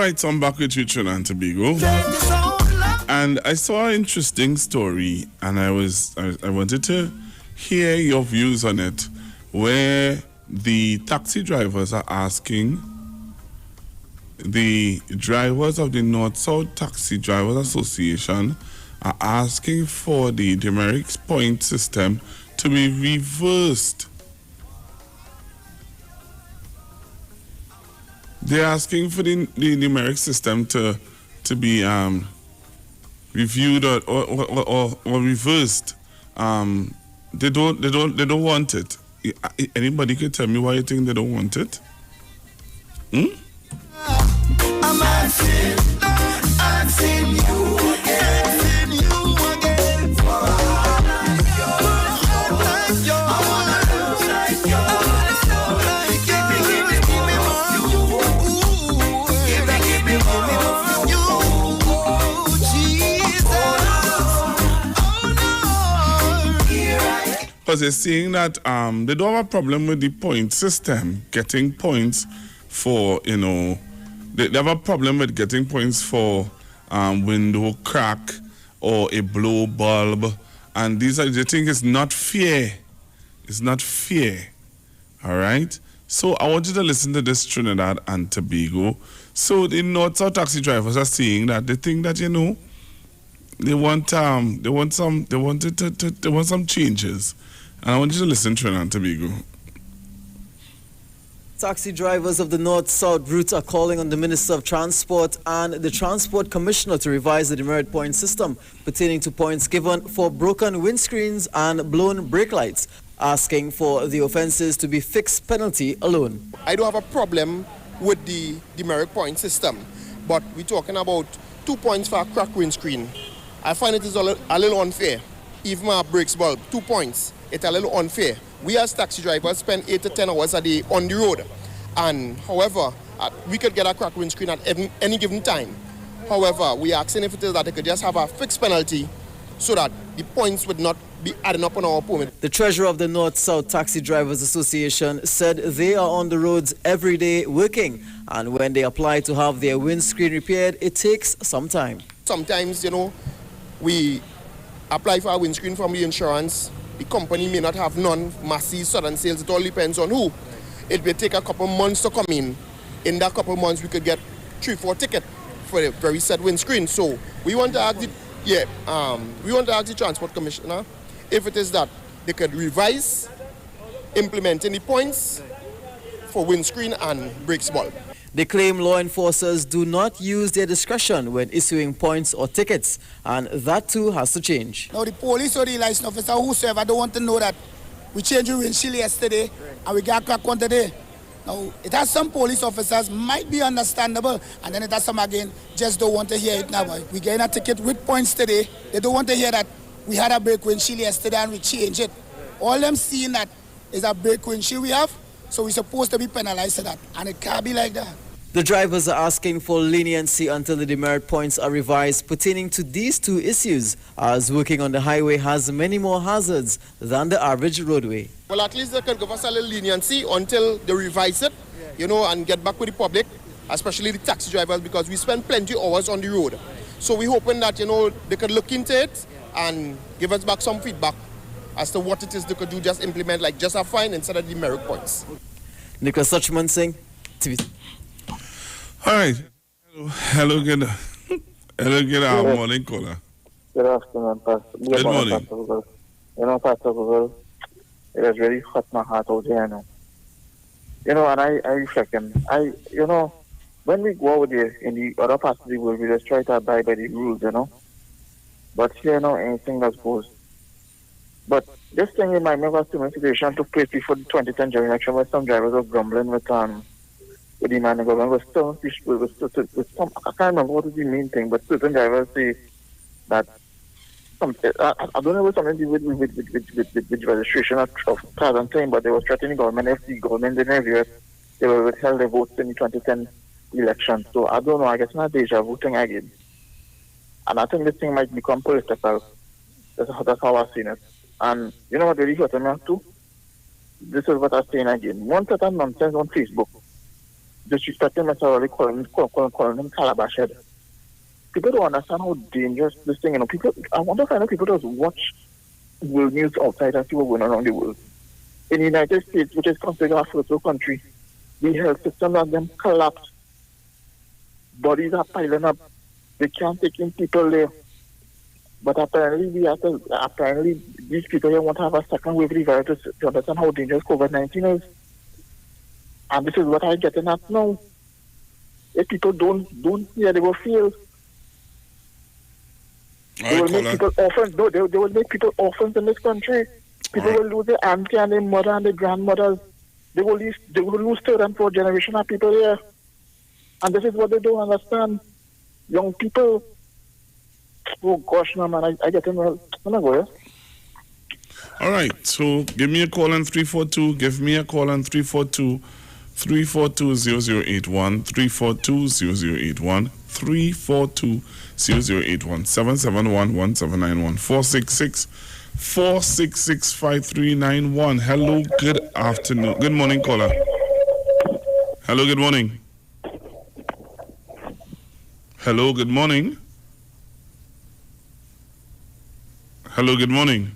[SPEAKER 18] right, so I'm back with you, Trinidad and Tobago. And I saw an interesting story, and I wanted to hear your views on it, where the taxi drivers are asking the drivers of the North-South Taxi Drivers Association are asking for the demerit point system to be reversed. They're asking for the demerit system to be reviewed or reversed. They don't want it. Anybody can tell me why you think they don't want it?
[SPEAKER 3] I'm asking you again.
[SPEAKER 18] Because they're saying that they don't have a problem with the point system, getting points for, they have a problem with getting points for window crack or a blow bulb. And they think it's not fair. It's not fair. All right? So I want you to listen to this, Trinidad and Tobago. So the North-South taxi drivers are saying that they think that, they want some changes. And I want you to listen, Trinidad and Tobago.
[SPEAKER 15] Taxi drivers of the North-South route are calling on the Minister of Transport and the Transport Commissioner to revise the demerit point system pertaining to points given for broken windscreens and blown brake lights, asking for the offences to be fixed penalty alone.
[SPEAKER 16] I don't have a problem with the demerit point system, but we're talking about 2 points for a cracked windscreen. I find it is a little unfair. Even my brakes bulb, 2 points. It's a little unfair. We as taxi drivers spend 8 to 10 hours a day on the road. And however, we could get a cracked windscreen at any given time. However, we are asking if it is that they could just have a fixed penalty so that the points would not be adding up on our permit.
[SPEAKER 15] The treasurer of the North-South Taxi Drivers Association said they are on the roads every day working. And when they apply to have their windscreen repaired, it takes some time.
[SPEAKER 16] Sometimes, we apply for a windscreen from the insurance. The company may not have none, massive sudden sales. It all depends on who. It may take a couple months to come in. In that couple months, we could get 3-4 tickets for a very set windscreen. So we want to ask the Transport Commissioner if it is that they could revise implementing the points for windscreen and brakes bulb.
[SPEAKER 15] They claim law enforcers do not use their discretion when issuing points or tickets, and that too has to change.
[SPEAKER 17] Now the police or the license officer, whosoever, don't want to know that we changed the windshield yesterday and we got cracked one today. Now, it has some police officers might be understandable, and then it has some again just don't want to hear it now. We getting a ticket with points today. They don't want to hear that we had a break windshield yesterday and we changed it. All them seeing that is a break windshield we have, so we're supposed to be penalized for that, and it can't be like that.
[SPEAKER 15] The drivers are asking for leniency until the demerit points are revised pertaining to these two issues, as working on the highway has many more hazards than the average roadway.
[SPEAKER 16] Well, at least they can give us a little leniency until they revise it, and get back with the public, especially the taxi drivers, because we spend plenty of hours on the road. So we're hoping that, they could look into it and give us back some feedback as to what it is they could do, just implement like just a fine instead of the demerit points.
[SPEAKER 15] Nicholas Suchman Singh, TV.
[SPEAKER 18] All right. Hello, good morning, caller.
[SPEAKER 5] Good afternoon, Pastor.
[SPEAKER 18] Good morning.
[SPEAKER 5] Pastor Google, it has really hurt my heart out here, and I reflect, when we go out there in the other parts of the world, we just try to abide by the rules, But here, anything that goes. But this thing remind me of a similar situation took place before the 2010 general election, where some drivers were grumbling with the man in government was still peaceful. With some, I can't remember what is the main thing, but certain drivers say that I don't know what something to do with registration of cars and thing, but they were threatening the government. If the government didn't review it, they will withheld their votes in the 2010 election. So I don't know. I guess not deja vu thing again, and I think this thing might become political. That's how I've seen it. And you know what really hurt me too? This is what I'm saying again. One set of nonsense on Facebook. disrespecting Mr. Raleigh, calling him Calabash Head. People don't understand how dangerous this thing is. I wonder if I know people just watch world news outside and see what's going on around the world. In the United States, which is considered our first world country, the health system has them collapsed. Bodies are piling up. They can't take in people there. But apparently these people here want to have a second wave of the virus to understand how dangerous COVID-19 is. And this is what I'm getting at now. If people don't hear, they will fail. They will make people orphans. No, they will make people orphans in this country. People will lose their auntie and their mother and their grandmothers. They will lose third and fourth generation of people here. And this is what they don't understand. Young people. Oh gosh, no man, I get them. I'm not going.
[SPEAKER 18] All right, so give me a call on 342. Give me a call on 342. 342-0081, 342-0081, 342-0081, 771-1791, 466-5391. Hello, good afternoon. Good morning, caller. Hello, good morning. Hello, good morning. Hello, good morning.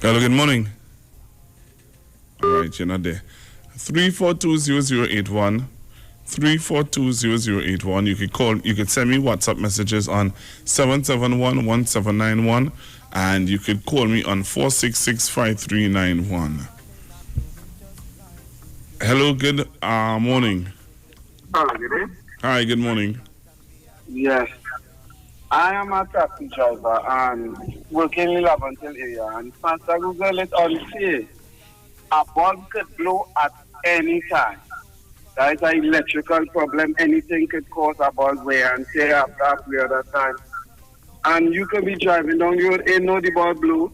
[SPEAKER 18] Hello, good morning. All right, you're not there. 342-0081, 342-0081. You could call, you could send me WhatsApp messages on 771-1791, and you could call me on 466-5391. Hello, good morning.
[SPEAKER 1] Hello, good day.
[SPEAKER 18] Hi, good morning.
[SPEAKER 1] Yes. I am a taxi driver and working in Lavantel area, and Pastor Google is unfair. A bulb could blow at any time. That is an electrical problem. Anything could cause a bulb wear and tear after a period of time. And you could be driving down the road and know the bulb blew,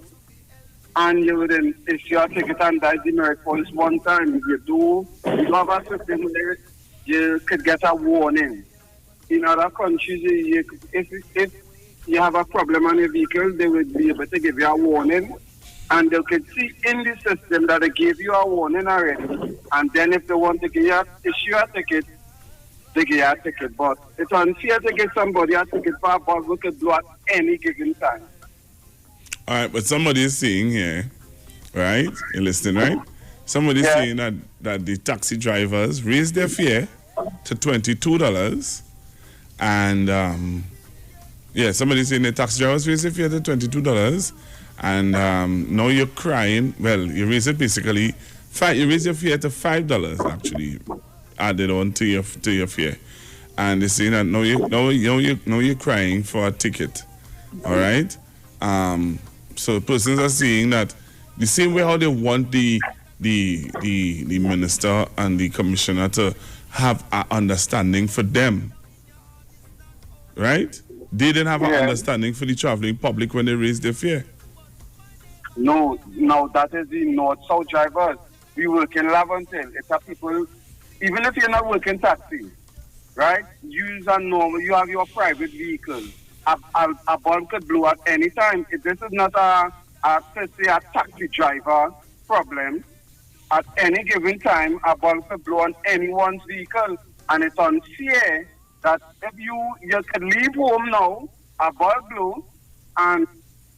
[SPEAKER 1] and you would then issue a ticket and die demerit points one time. If you have a system where you could get a warning. In other countries, if you have a problem on your vehicle, they would be able to give you a warning, and they could see in the system that they gave you a warning already, and then if they want to issue a ticket, they give you a ticket. But it's unfair to give somebody a ticket for a bulb who could blow at any given time.
[SPEAKER 18] All right, but somebody is saying here, right? You're listening, right? Somebody is saying that the taxi drivers raised their fare to $22. And somebody's saying the taxi drivers raise the fare to $22, and now you're crying. Well, you raise it basically you raise your fare to $5 actually, added on to your fare, and they're saying that now you're crying for a ticket. All right. So persons are saying that the same way how they want the minister and the commissioner to have an understanding for them. Right? They didn't have an understanding for the traveling public when they raised their fare.
[SPEAKER 1] No, that is the north-south drivers. We work in Lavantel. It's a people, even if you're not working taxi, right? You have your private vehicle. A bulb could blow at any time. This is not a taxi driver problem. At any given time, a bulb could blow on anyone's vehicle, and it's unfair that if you can leave home now, a bulb blow, and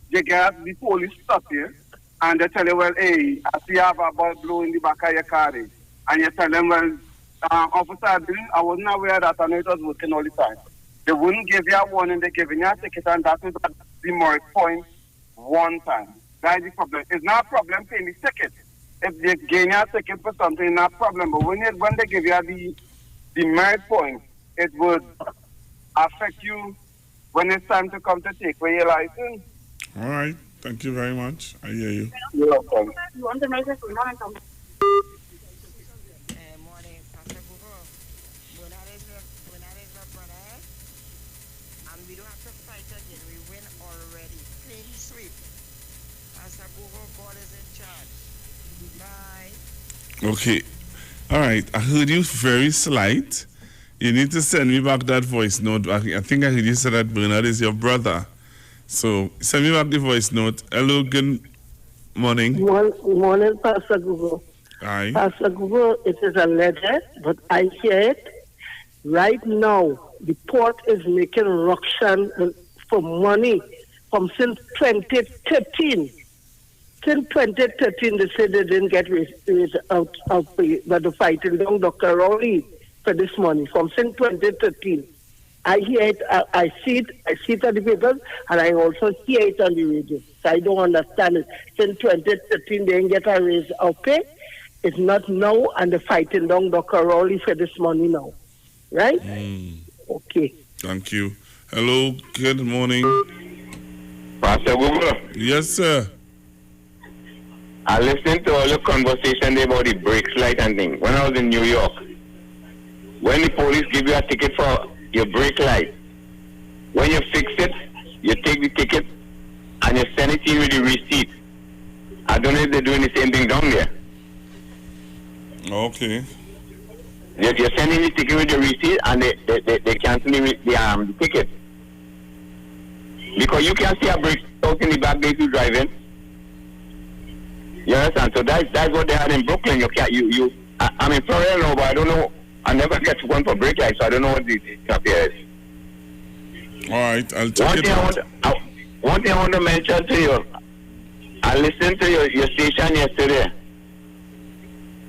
[SPEAKER 1] you get the police stop you, and they tell you, well, hey, I see you have a bulb blow in the back of your car, and you tell them, well, officer, I wasn't aware that I know it was working all the time. They wouldn't give you a warning, they're giving you a ticket, and that is the demerit point one time. That is the problem. It's not a problem paying the ticket. If they gain you a ticket for something, it's not a problem. But when they give you the demerit point, it would affect you when it's time to come to take away your license.
[SPEAKER 18] All right. Thank you very much. I hear you.
[SPEAKER 1] You're welcome.
[SPEAKER 19] You want to make a good morning,
[SPEAKER 20] morning, Pastor Google. When that is your brother, and we don't have to fight again. We win already. Clean sweep. Pastor Google, God is in charge. Bye.
[SPEAKER 18] Okay. All right. I heard you very slight. You need to send me back that voice note. I think I heard you say that Bernard is your brother. So send me back the voice note. Hello, good morning.
[SPEAKER 10] Morning, Pastor Google.
[SPEAKER 18] Aye.
[SPEAKER 10] Pastor Google, it is alleged, but I hear it. Right now, the port is making ruction for money from since 2013. Since 2013, they said they didn't get raised out of the fighting down Dr. Rowley for this money from since 2013. I hear it, I see it on the papers, and I also hear it on the radio. So I don't understand it. Since 2013, they didn't get a raise of pay. It's not now, and they're fighting down Dr. Rowley for this money now. Right? Okay.
[SPEAKER 18] Thank you. Hello, good morning.
[SPEAKER 11] Pastor Google.
[SPEAKER 18] Yes, sir.
[SPEAKER 11] I listened to all the conversation about the brakes light and thing when I was in New York. When the police give you a ticket for your brake light, when you fix it, you take the ticket and you send it in with the receipt. I don't know if they're doing the same thing down there.
[SPEAKER 18] Okay.
[SPEAKER 11] You're sending the ticket with the receipt and they cancel the ticket. Because you can see a brake out in the back day to driving. You understand? So that's what they had in Brooklyn. I'm in Florida now, but I don't know. I never get one for brake lights, so I don't know what the stuff here is.
[SPEAKER 18] All right, I'll take
[SPEAKER 11] One thing I want to mention to you. I listened to your station yesterday.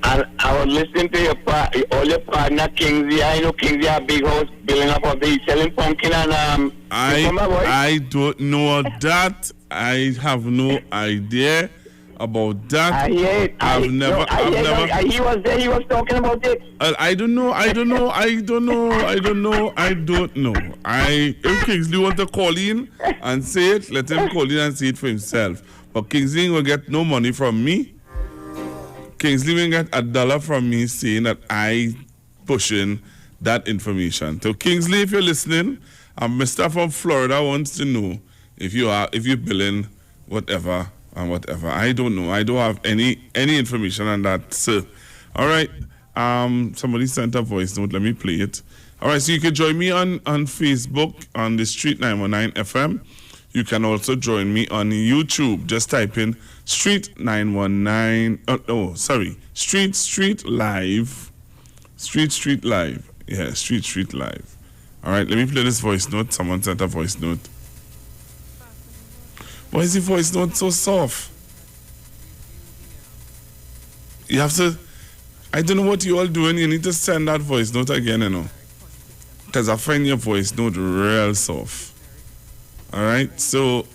[SPEAKER 11] And I was listening to all your partner, Kingsley. I know Kingsley a big house building up of the selling pumpkin and
[SPEAKER 18] I don't know that. I have no idea about that.
[SPEAKER 11] I hear it.
[SPEAKER 18] I've never.
[SPEAKER 11] He was there. He was talking about it.
[SPEAKER 18] I don't know. If Kingsley want to call in and say it, let him call in and say it for himself. But Kingsley will get no money from me. Kingsley will get $1 from me saying that I pushing that information. So Kingsley, if you're listening, Mr. from Florida wants to know if you're billing whatever and whatever. I don't know. I don't have any information on that, sir. All right. Somebody sent a voice note. Let me play it. All right. So you can join me on Facebook on the Street 919 FM. You can also join me on YouTube. Just type in Street 919. Street Live. Street Live. Yeah, Street Live. All right, let me play this voice note. Someone sent a voice note. Why is the voice note so soft? You have to. I don't know what you all doing. You need to send that voice note again, because I find your voice note real soft. All right, so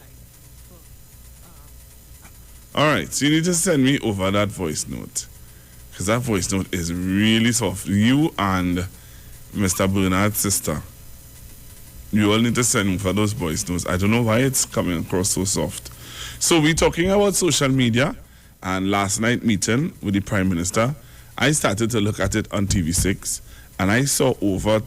[SPEAKER 18] you need to send me over that voice note, because that voice note is really soft. You and Mr. Bernard's sister, you all need to send me for those voice notes. I don't know why it's coming across so soft. So we're talking about social media, and last night meeting with the Prime Minister, I started to look at it on TV6, and I saw over,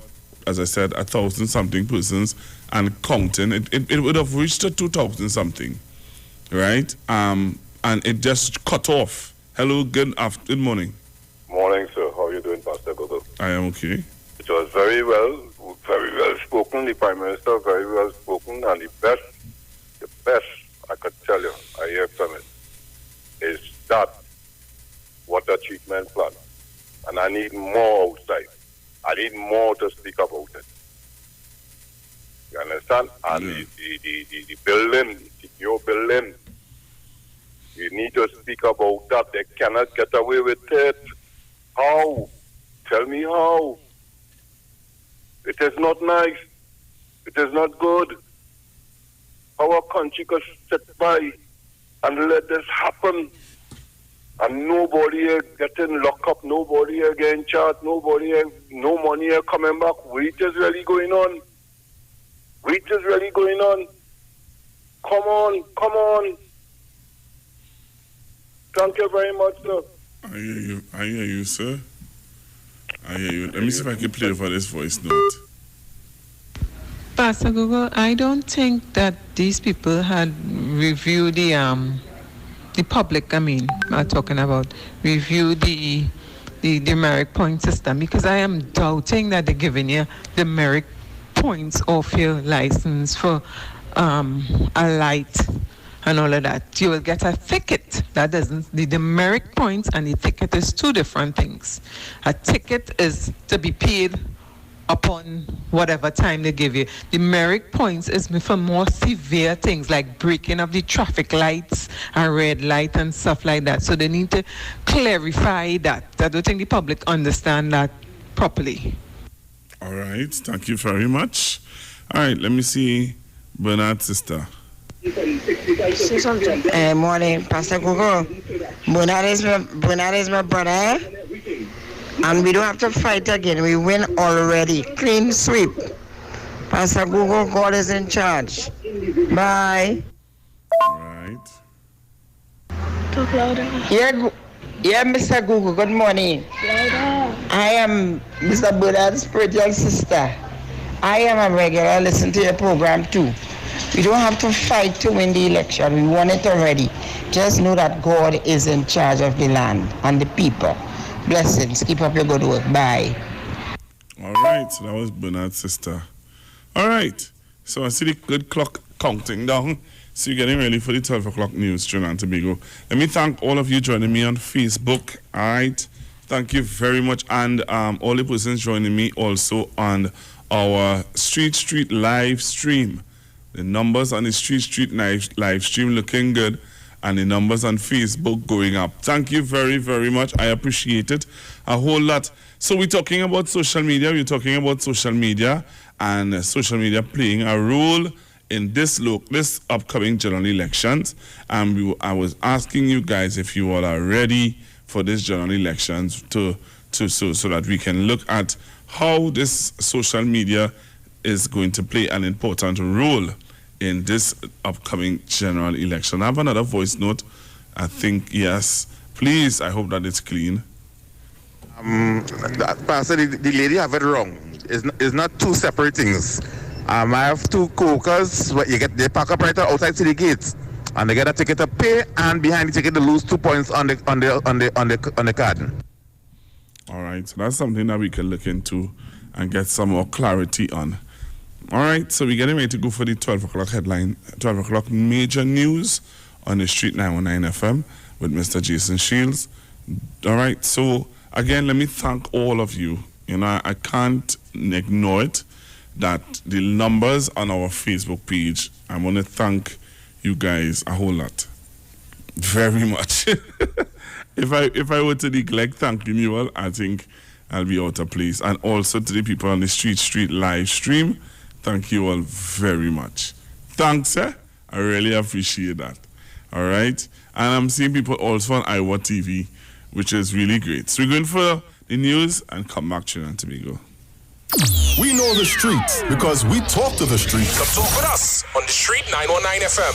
[SPEAKER 18] as I said, 1,000-something persons and counting. It would have reached to 2,000 something, right? And it just cut off. Hello, good morning.
[SPEAKER 19] Morning, sir. How are you doing, Pastor Gogo?
[SPEAKER 18] I am okay.
[SPEAKER 19] It was very well spoken. The Prime Minister very well spoken, and the best I could tell you I hear from it is that water treatment plant, and I need more outside. I need more to speak about it. You understand? And the building, the new building, you need to speak about that. They cannot get away with it. How? Tell me how. It is not nice. It is not good. Our country could sit by and let this happen. And nobody here getting locked up, nobody here getting charged, nobody here, no money here coming back. Wait is really going on. Come on. Thank you very much, sir.
[SPEAKER 18] I hear you, sir. I hear you. Let me see if I can play for this voice note.
[SPEAKER 22] Pastor Google, I don't think that these people had reviewed the public, I'm talking about, review the demerit point system, because I am doubting that they're giving you demerit points off your license for a light and all of that, you will get a ticket. That doesn't, the demerit points and the ticket is two different things. A ticket is to be paid upon whatever time they give you. The merit points is for more severe things like breaking of the traffic lights and red light and stuff like that. So they need to clarify that. I don't think the public understand that properly.
[SPEAKER 18] All right, thank you very much. All right, let me see Bernard's sister.
[SPEAKER 2] Morning, Pastor Google. Bernard is my brother. And we don't have to fight again. We win already. Clean sweep. Pastor Google, God is in charge. Bye.
[SPEAKER 18] All right.
[SPEAKER 2] Talk louder. Yeah, Mr. Google, good morning. Louder. I am Mr. Bernard's spiritual sister. I am a regular. Listen to your program too. We don't have to fight to win the election. We won it already. Just know that God is in charge of the land and the people. Blessings. Keep up your good work. Bye.
[SPEAKER 18] All right. So that was Bernard's sister. All right. So I see the good clock counting down. So you're getting ready for the 12 o'clock news, Trinidad and Tobago. Let me thank all of you joining me on Facebook. All right. Thank you very much. And all the persons joining me also on our Street live stream. The numbers on the Street live stream looking good. And the numbers on Facebook going up. Thank you very, very much. I appreciate it a whole lot. So we're talking about social media. We're talking about social media and social media playing a role in this upcoming general elections. And I was asking you guys if you all are ready for this general elections so that we can look at how this social media is going to play an important role in this upcoming general election. I have another voice note. I think, yes. Please, I hope that it's clean.
[SPEAKER 9] Pastor, the lady have it wrong. It's not two separate things. I have two co-workers. They park up right outside city gates, and they get a ticket to pay, and behind the ticket they lose 2 points on the card.
[SPEAKER 18] All right, so that's something that we can look into and get some more clarity on. All right, so we're getting ready to go for the 12 o'clock headline, 12 o'clock major news on the Street 919 FM with Mr. Jason Shields. All right, so again, let me thank all of you. You know, I can't ignore it that the numbers on our Facebook page, I want to thank you guys a whole lot. Very much. If I were to neglect thanking you all, I think I'll be out of place. And also to the people on the Street live stream, thank you all very much. Thanks, I really appreciate that. All right? And I'm seeing people also on Iowa TV, which is really great. So we're going for the news and come back to Trinidad and Tobago.
[SPEAKER 8] We know the streets because we talk to the streets. Come talk with us on the Street 919 FM.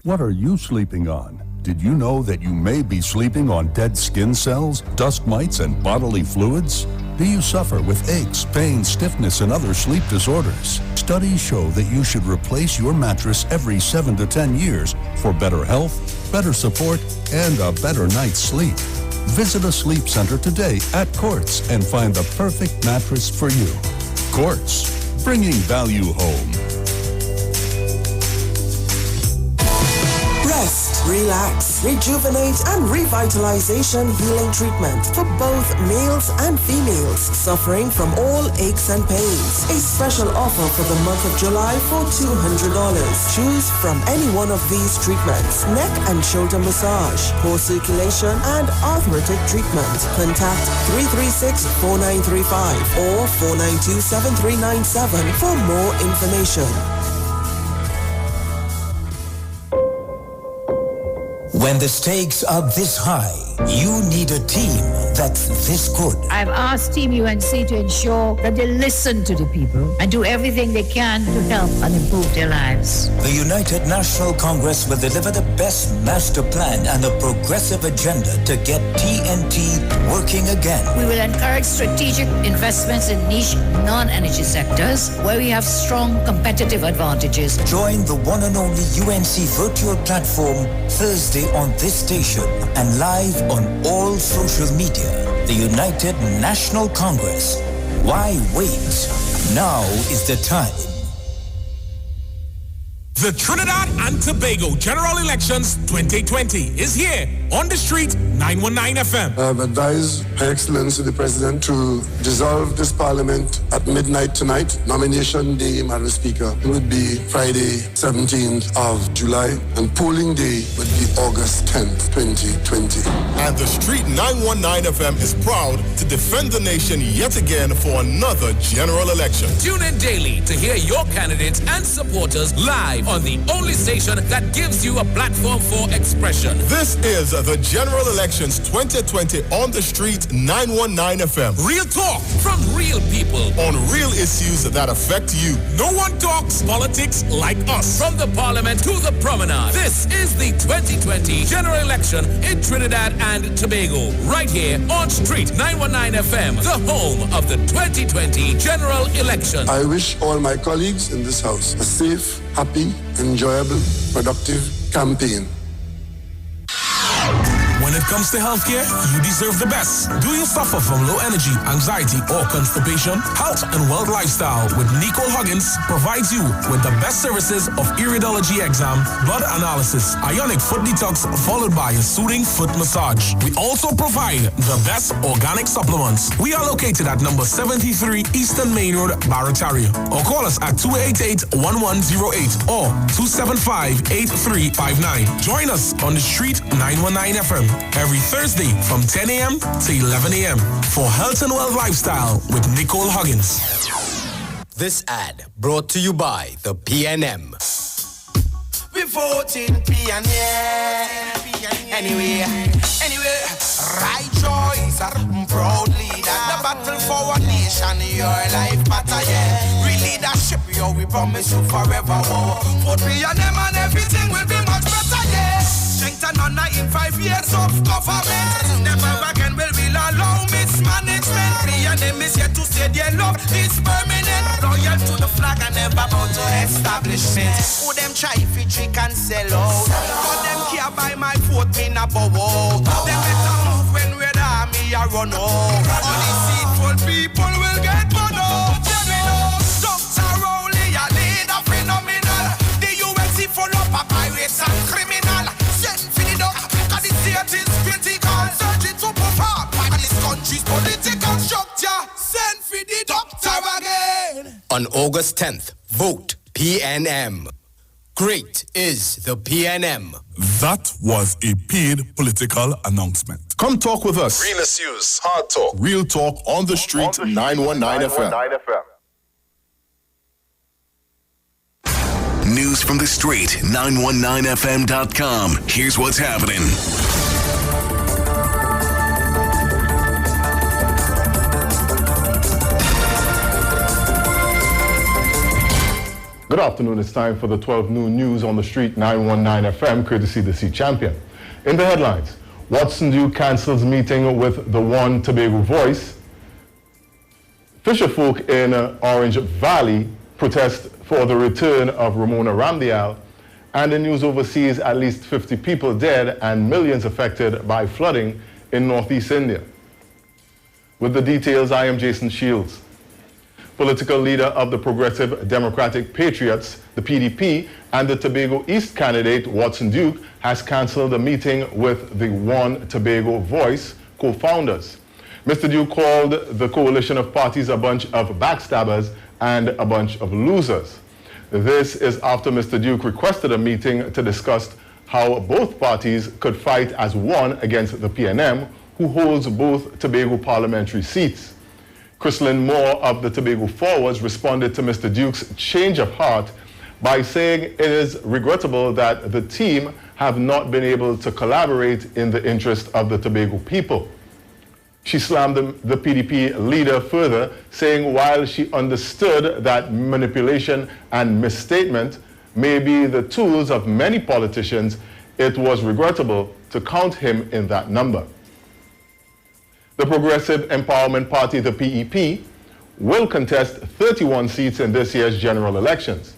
[SPEAKER 12] What are you sleeping on? Did you know that you may be sleeping on dead skin cells, dust mites, and bodily fluids? Do you suffer with aches, pain, stiffness, and other sleep disorders? Studies show that you should replace your mattress every 7 to 10 years for better health, better support, and a better night's sleep. Visit a sleep center today at Quartz and find the perfect mattress for you. Quartz, bringing value home.
[SPEAKER 13] Rest, relax, rejuvenate, and revitalization healing treatment for both males and females suffering from all aches and pains. A special offer for the month of July for $200. Choose from any one of these treatments: neck and shoulder massage, core circulation, and arthritic treatment. Contact 336-4935 or 492-7397 for more information.
[SPEAKER 7] When the stakes are this high, you need a team that's this good.
[SPEAKER 21] I've asked Team UNC to ensure that they listen to the people and do everything they can to help and improve their lives.
[SPEAKER 7] The United National Congress will deliver the best master plan and a progressive agenda to get TNT working again.
[SPEAKER 21] We will encourage strategic investments in niche non-energy sectors where we have strong competitive advantages.
[SPEAKER 7] Join the one and only UNC virtual platform Thursday on this station and live on all social media. The United National Congress. Why wait? Now is the time.
[SPEAKER 8] The Trinidad and Tobago General Elections 2020 is here on the street 919 FM.
[SPEAKER 4] I have advised Her Excellency the President to dissolve this Parliament at midnight tonight. Nomination day, Madam Speaker, would be Friday, 17th of July, and polling day would be August 10th, 2020.
[SPEAKER 6] And the street 919 FM is proud to defend the nation yet again for another general election.
[SPEAKER 8] Tune in daily to hear your candidates and supporters live on the only station that gives you a platform for expression.
[SPEAKER 6] This is the General Elections 2020 on the street 919 FM.
[SPEAKER 8] Real talk from real people
[SPEAKER 6] on real issues that affect you.
[SPEAKER 8] No one talks politics like us. From the Parliament to the promenade. This is the 2020 General Election in Trinidad and Tobago. Right here on Street 919 FM, the home of the 2020 General Election.
[SPEAKER 4] I wish all my colleagues in this house a safe, happy, enjoyable, productive campaign.
[SPEAKER 8] When it comes to healthcare, you deserve the best. Do you suffer from low energy, anxiety, or constipation? Health and Wealth Lifestyle with Nicole Huggins provides you with the best services of iridology exam, blood analysis, ionic foot detox, followed by a soothing foot massage. We also provide the best organic supplements. We are located at number 73 Eastern Main Road, Barataria. Or call us at 288-1108 or 275-8359. Join us on the street 919 FM. Every Thursday from 10 a.m. to 11 a.m. for Health and Wealth Lifestyle with Nicole Huggins.
[SPEAKER 14] This ad brought to you by the PNM.
[SPEAKER 3] We voting PNM. Anyway, right choice, proud leader. The battle for our nation, your life matter, yeah. Real leadership, yo, we promise you forever, whoa. Vote PNM and everything will be much better, yeah. Strength and honor in 5 years of government. Never again will we allow mismanagement. PNM is here to say their love is permanent. Loyal to the flag and never bound to establishment. Who them try if we trick and sell out? But them care by my vote, me na bow out. Them better move when we're the army a run out. Only deceitful people will get burned out. Yeah, we know. Dr. Rowley, a leader phenomenal. The UNC full up of pirates and criminal. Send for the dog, cause the state is critical. Searching to perform, and this country's political structure. Send for the doctor again.
[SPEAKER 14] On August 10th, vote PNM. Great is the PNM.
[SPEAKER 6] That was a paid political announcement. Come talk with us.
[SPEAKER 8] Real issues, hard talk.
[SPEAKER 6] Real talk on the street 919 FM.
[SPEAKER 23] News from the street, 919fm.com. Here's what's happening.
[SPEAKER 24] Good afternoon. It's time for the 12 noon news on the street 919 FM, courtesy the Sea Champion. In the headlines, Watson Duke cancels meeting with the One Tobago Voice. Fisherfolk in Orange Valley protest for the return of Ramona Ramdial. And the news overseas, at least 50 people dead and millions affected by flooding in northeast India. With the details, I am Jason Shields. Political leader of the Progressive Democratic Patriots, the PDP, and the Tobago East candidate, Watson Duke, has cancelled a meeting with the One Tobago Voice co-founders. Mr. Duke called the coalition of parties a bunch of backstabbers and a bunch of losers. This is after Mr. Duke requested a meeting to discuss how both parties could fight as one against the PNM, who holds both Tobago parliamentary seats. Chrislyn Moore of the Tobago Forwards responded to Mr. Duke's change of heart by saying it is regrettable that the team have not been able to collaborate in the interest of the Tobago people. She slammed the PDP leader further, saying while she understood that manipulation and misstatement may be the tools of many politicians, it was regrettable to count him in that number. The Progressive Empowerment Party, the PEP, will contest 31 seats in this year's general elections.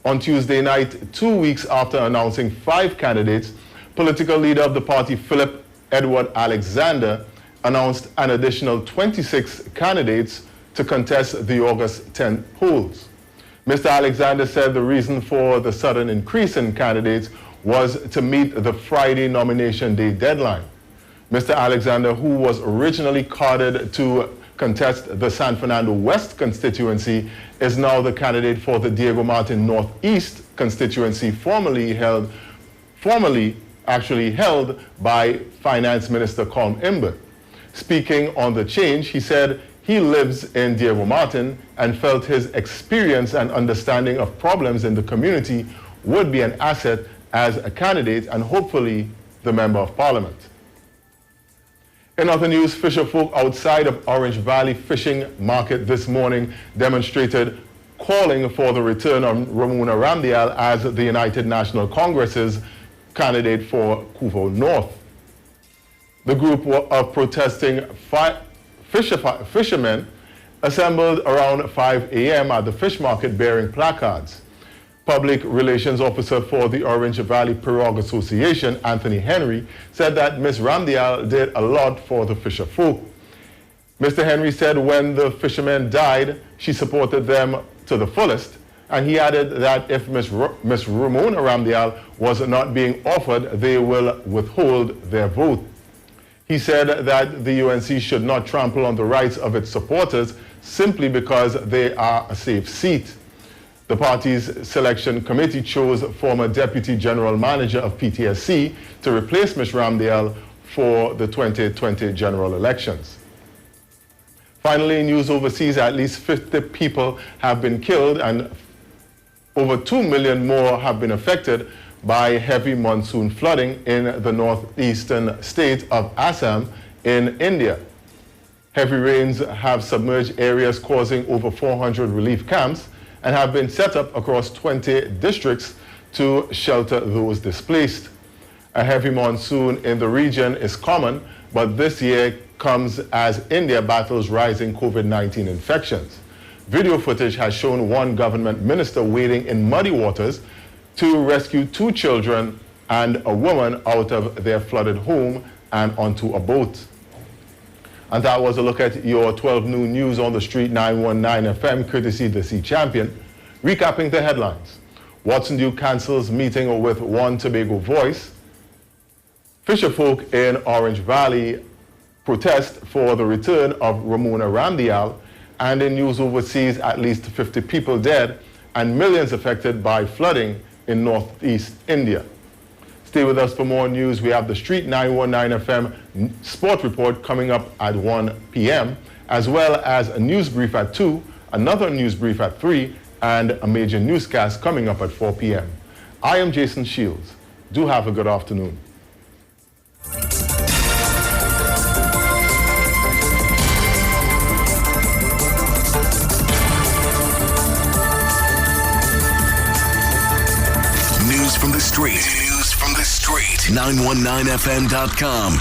[SPEAKER 24] On Tuesday night, 2 weeks after announcing 5 candidates, political leader of the party, Philip Edward Alexander, announced an additional 26 candidates to contest the August 10th polls. Mr. Alexander said the reason for the sudden increase in candidates was to meet the Friday nomination day deadline. Mr. Alexander, who was originally carded to contest the San Fernando West constituency, is now the candidate for the Diego Martin Northeast constituency, formerly held by Finance Minister Colm Imbert. Speaking on the change, he said he lives in Diego Martin and felt his experience and understanding of problems in the community would be an asset as a candidate and hopefully the Member of Parliament. In other news, fisherfolk outside of Orange Valley Fishing Market this morning demonstrated calling for the return of Ramona Ramdial as the United National Congress's candidate for Cuvo North. The group of protesting fishermen assembled around 5 a.m. at the fish market bearing placards. Public Relations Officer for the Orange Valley Pirogue Association, Anthony Henry, said that Ms. Ramdial did a lot for the fisher folk. Mr. Henry said when the fishermen died, she supported them to the fullest, and he added that if Ms. Ramona Ramdial was not being offered, they will withhold their vote. He said that the UNC should not trample on the rights of its supporters simply because they are a safe seat. The party's selection committee chose former Deputy General Manager of PTSC to replace Ms. Ramdial for the 2020 general elections. Finally, in news overseas, at least 50 people have been killed and over 2 million more have been affected by heavy monsoon flooding in the northeastern state of Assam in India. Heavy rains have submerged areas causing over 400 relief camps and have been set up across 20 districts to shelter those displaced. A heavy monsoon in the region is common, but this year comes as India battles rising COVID-19 infections. Video footage has shown one government minister wading in muddy waters to rescue 2 children and a woman out of their flooded home and onto a boat. And that was a look at your 12 noon news on the street 919 FM, courtesy the Sea Champion. Recapping the headlines. Watson Duke cancels meeting with One Tobago Voice. Fisherfolk in Orange Valley protest for the return of Ramona Ramdial. And in news overseas, at least 50 people dead and millions affected by flooding in northeast India. Stay with us for more news. We have the Street 919 FM Sport Report coming up at 1 p.m., as well as a news brief at 2, another news brief at 3, and a major newscast coming up at 4 p.m. I am Jason Shields. Do have a good afternoon.
[SPEAKER 23] News from the street. News from the street. 919fm.com.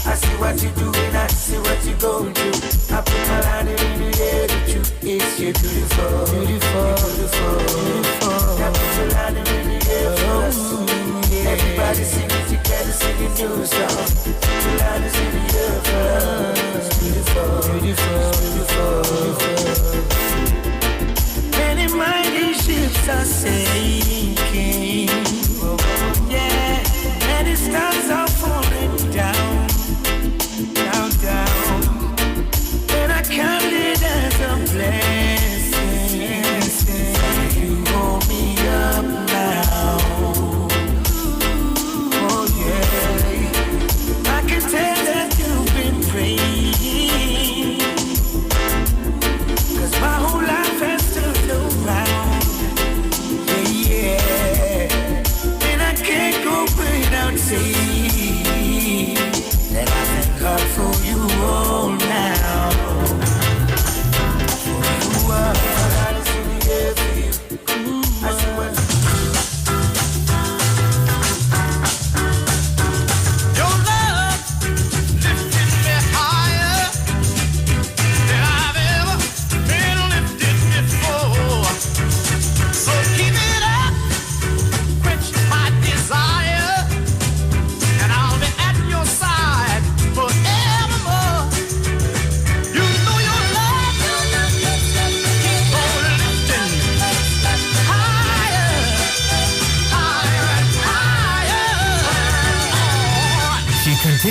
[SPEAKER 3] I see what you do and I see what you go through. I put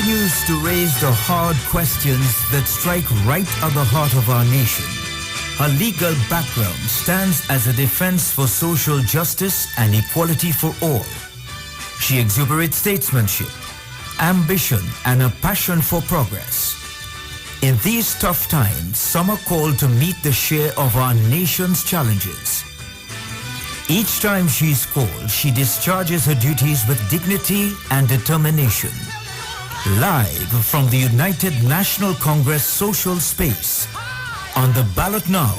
[SPEAKER 7] continues to raise the hard questions that strike right at the heart of our nation. Her legal background stands as a defense for social justice and equality for all. She exuberates statesmanship, ambition, and a passion for progress. In these tough times, some are called to meet the share of our nation's challenges. Each time she is called, she discharges her duties with dignity and determination. Live from the United National Congress social space, on the ballot now,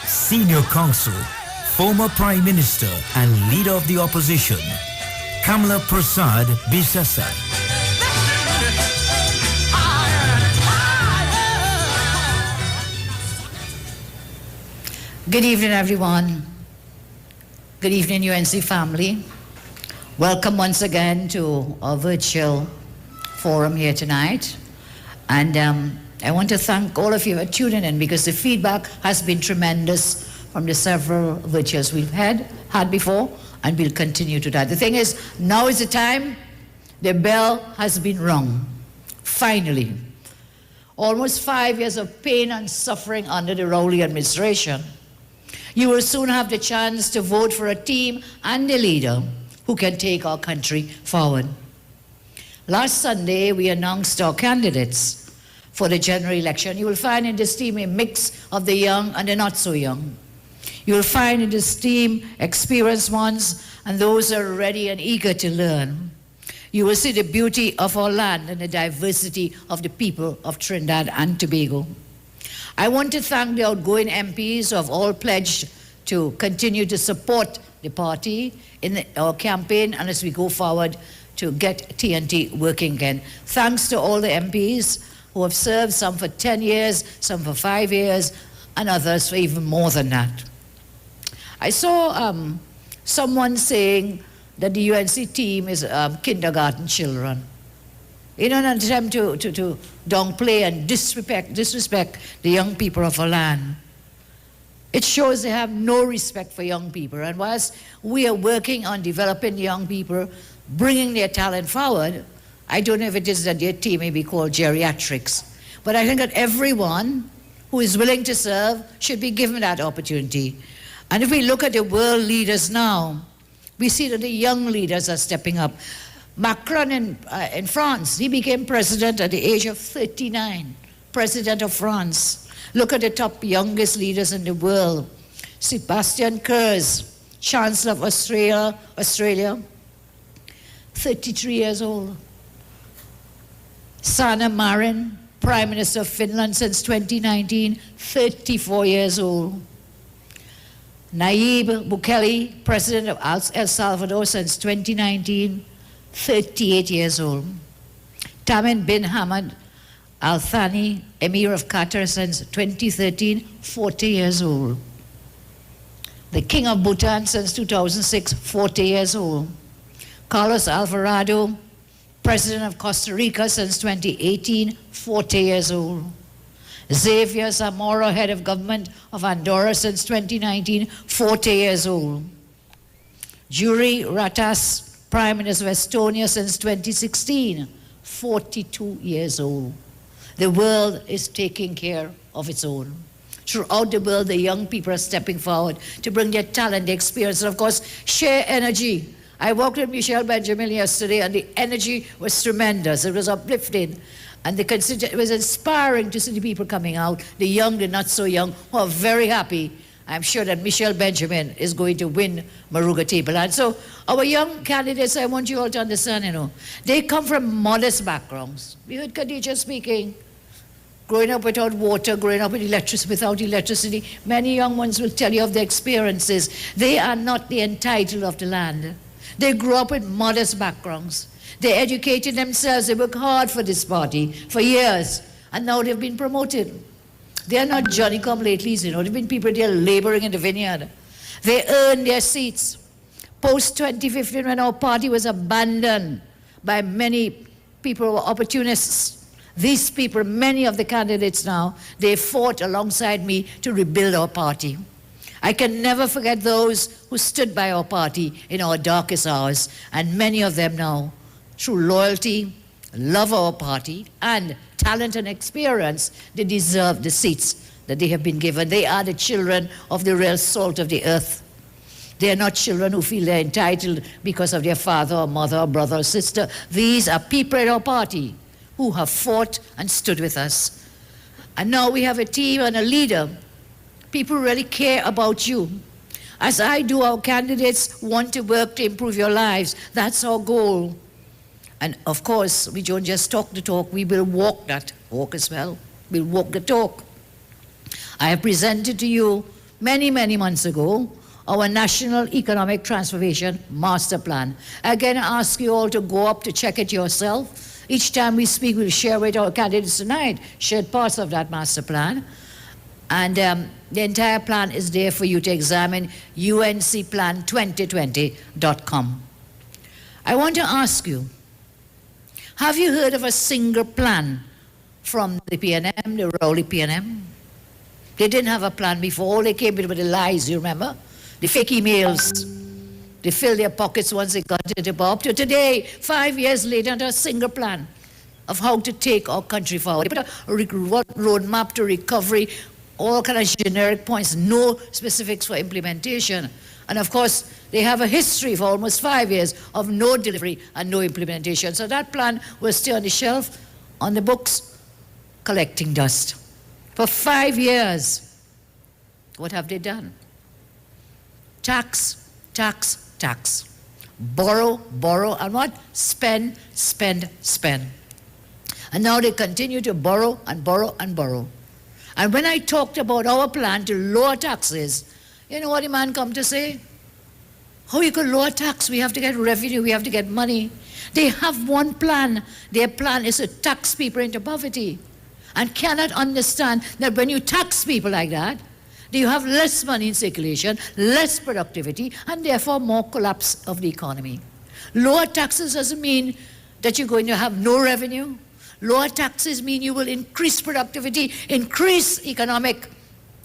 [SPEAKER 7] Senior Counsel, former Prime Minister and Leader of the Opposition, Kamala Prasad Bisesa.
[SPEAKER 21] Good evening, everyone. Good evening, UNC family. Welcome once again to our virtual forum here tonight. And I want to thank all of you for tuning in because the feedback has been tremendous from the several virtuals we've had before, and we'll continue to that. The thing is, now is the time. The bell has been rung. Finally. Almost 5 years of pain and suffering under the Rowley administration. You will soon have the chance to vote for a team and a leader who can take our country forward. Last Sunday, we announced our candidates for the general election. You will find in this team a mix of the young and the not so young. You will find in this team experienced ones and those who are ready and eager to learn. You will see the beauty of our land and the diversity of the people of Trinidad and Tobago. I want to thank the outgoing MPs who have all pledged to continue to support the party in our campaign and as we go forward to get TNT working again. Thanks to all the MPs who have served, some for 10 years, some for 5 years, and others for even more than that. I saw someone saying that the UNC team is kindergarten children. In an attempt to downplay and disrespect the young people of our land. It shows they have no respect for young people. And whilst we are working on developing young people, bringing their talent forward, I don't know if it is that their team may be called geriatrics. But I think that everyone who is willing to serve should be given that opportunity. And if we look at the world leaders now, we see that the young leaders are stepping up. Macron in France, he became president at the age of 39, president of France. Look at the top youngest leaders in the world. Sebastian Kurz, Chancellor of Australia, 33 years old. Sanna Marin, Prime Minister of Finland since 2019, 34 years old. Nayib Bukele, President of El Salvador since 2019, 38 years old. Tamim bin Hamad Al Thani, Emir of Qatar since 2013, 40 years old. The King of Bhutan since 2006, 40 years old. Carlos Alvarado, President of Costa Rica since 2018, 40 years old. Xavier Zamora, Head of Government of Andorra since 2019, 40 years old. Juri Ratas, Prime Minister of Estonia since 2016, 42 years old. The world is taking care of its own. Throughout the world, the young people are stepping forward to bring their talent, their experience, and of course, share energy. I walked with Michelle Benjamin yesterday, and the energy was tremendous. It was uplifting. And it was inspiring to see the people coming out, the young, the not so young, who are very happy. I'm sure that Michelle Benjamin is going to win Moruga Table. And so our young candidates, I want you all to understand, they come from modest backgrounds. We heard Khadija speaking, growing up without water, growing up without electricity. Many young ones will tell you of their experiences. They are not the entitled of the land. They grew up with modest backgrounds. They educated themselves. They worked hard for this party for years, and now they've been promoted. They are not Johnny-come-latelys, They've been people there laboring in the vineyard. They earned their seats. Post-2015, when our party was abandoned by many people who were opportunists, these people, many of the candidates now, they fought alongside me to rebuild our party. I can never forget those who stood by our party in our darkest hours, and many of them now, through loyalty love our party, and talent and experience, they deserve the seats that they have been given. They are the children of the real salt of the earth. They are not children who feel they're entitled because of their father or mother or brother or sister. These are people in our party who have fought and stood with us. And now we have a team and a leader. People really care about you. As I do, our candidates want to work to improve your lives. That's our goal. And of course, we don't just talk the talk, we will walk that walk as well. We'll walk the talk. I have presented to you many, many months ago our National Economic Transformation Master Plan. Again, I ask you all to go up to check it yourself. Each time we speak, we'll share with our candidates tonight, shared parts of that master plan. And the entire plan is there for you to examine, uncplan2020.com. I want to ask you, have you heard of a single plan from the PNM, the Rowley PNM? They didn't have a plan before. All they came with the lies, you remember? The fake emails. They filled their pockets once they got it up to today, 5 years later, under a single plan of how to take our country forward. They put a roadmap to recovery, all kind of generic points, no specifics for implementation. And of course, they have a history for almost 5 years of no delivery and no implementation. So that plan will stay on the shelf, on the books, collecting dust. For 5 years, what have they done? Tax, tax, tax. Borrow, borrow, and what? Spend, spend, spend. And now they continue to borrow and borrow and borrow. And when I talked about our plan to lower taxes, you know what the man come to say? How you could lower tax? We have to get revenue, we have to get money. They have one plan. Their plan is to tax people into poverty. And cannot understand that when you tax people like that, you have less money in circulation, less productivity, and therefore more collapse of the economy. Lower taxes doesn't mean that you're going to have no revenue. Lower taxes mean you will increase productivity, increase economic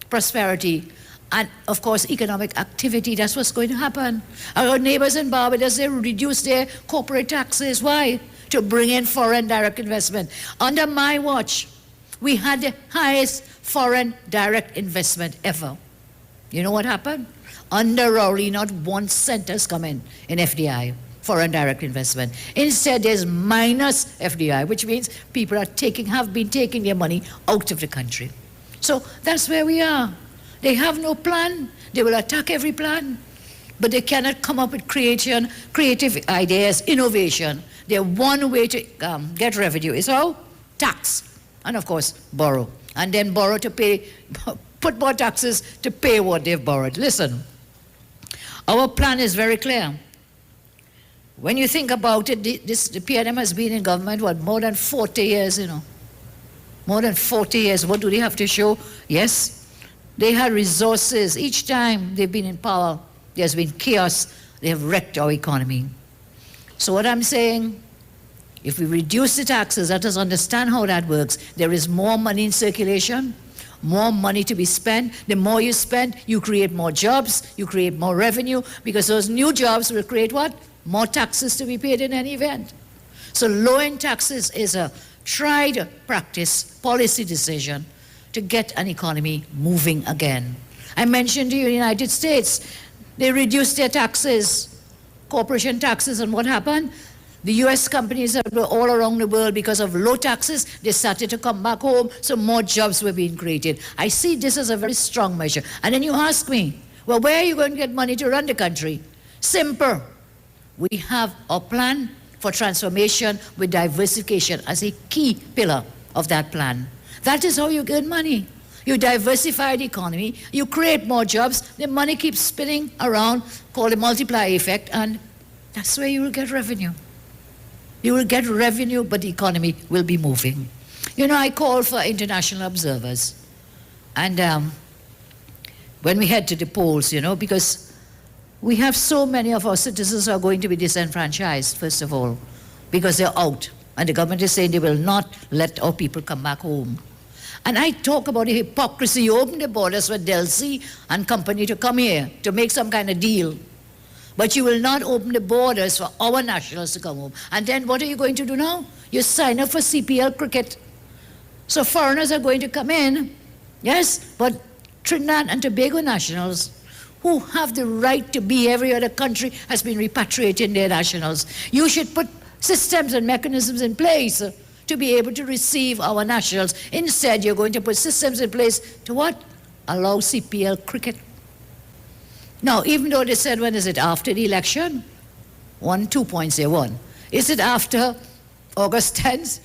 [SPEAKER 21] prosperity, and of course economic activity. That's what's going to happen. Our neighbors in Barbados, they reduce their corporate taxes. Why? To bring in foreign direct investment. Under my watch, we had the highest foreign direct investment ever. You know what happened? Under Rowley, not 1 cent has come in FDI, foreign direct investment. Instead, there's minus FDI, which means people are have been taking their money out of the country. So that's where we are. They have no plan. They will attack every plan, but they cannot come up with creative ideas, innovation. Their one way to get revenue is how? Tax. And of course, borrow. And then borrow to pay, put more taxes to pay what they've borrowed. Listen, our plan is very clear. When you think about it, the PNM has been in government, what, more than 40 years, you know. More than 40 years. What do they have to show? Yes, they had resources. Each time they've been in power, there's been chaos. They have wrecked our economy. So what I'm saying, if we reduce the taxes, let us understand how that works. There is more money in circulation, more money to be spent. The more you spend, you create more jobs, you create more revenue, because those new jobs will create what? More taxes to be paid in any event. So lowering taxes is a tried practice, policy decision to get an economy moving again. I mentioned to you in the United States, they reduced their taxes, corporation taxes, and what happened? The US companies that were all around the world, because of low taxes, they started to come back home, so more jobs were being created. I see this as a very strong measure. And then you ask me, well, where are you going to get money to run the country? Simple. We have a plan for transformation with diversification as a key pillar of that plan. That is how you get money. You diversify the economy, you create more jobs, the money keeps spinning around, called the multiplier effect, and that's where you will get revenue. You will get revenue, but the economy will be moving. You know, I call for international observers. And when we head to the polls, you know, because we have so many of our citizens who are going to be disenfranchised, first of all, because they're out. And the government is saying they will not let our people come back home. And I talk about the hypocrisy. You open the borders for Delcy and company to come here to make some kind of deal. But you will not open the borders for our nationals to come home. And then what are you going to do now? You sign up for CPL cricket. So foreigners are going to come in, yes, but Trinidad and Tobago nationals who have the right to be every other country has been repatriating their nationals. You should put systems and mechanisms in place to be able to receive our nationals. Instead, you're going to put systems in place to what? Allow CPL cricket. Now, even though they said, when is it? After the election? 2 points they won. Is it after August 10th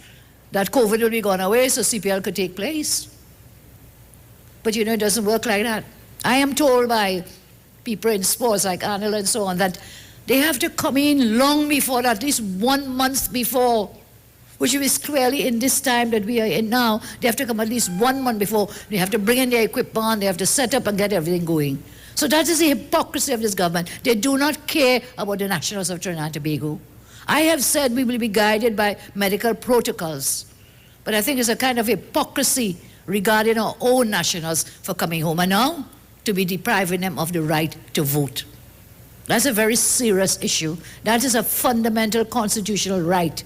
[SPEAKER 21] that COVID will be gone away so CPL could take place? But you know, it doesn't work like that. I am told by people in sports like Arnold and so on that they have to come in long before that, at least 1 month before, which is clearly in this time that we are in now. They have to come at least 1 month before. They have to bring in their equipment, they have to set up and get everything going. So that is the hypocrisy of this government. They do not care about the nationals of Trinidad and Tobago. I have said we will be guided by medical protocols, but I think it's a kind of hypocrisy regarding our own nationals for coming home, and now to be depriving them of the right to vote. That's a very serious issue. That is a fundamental constitutional right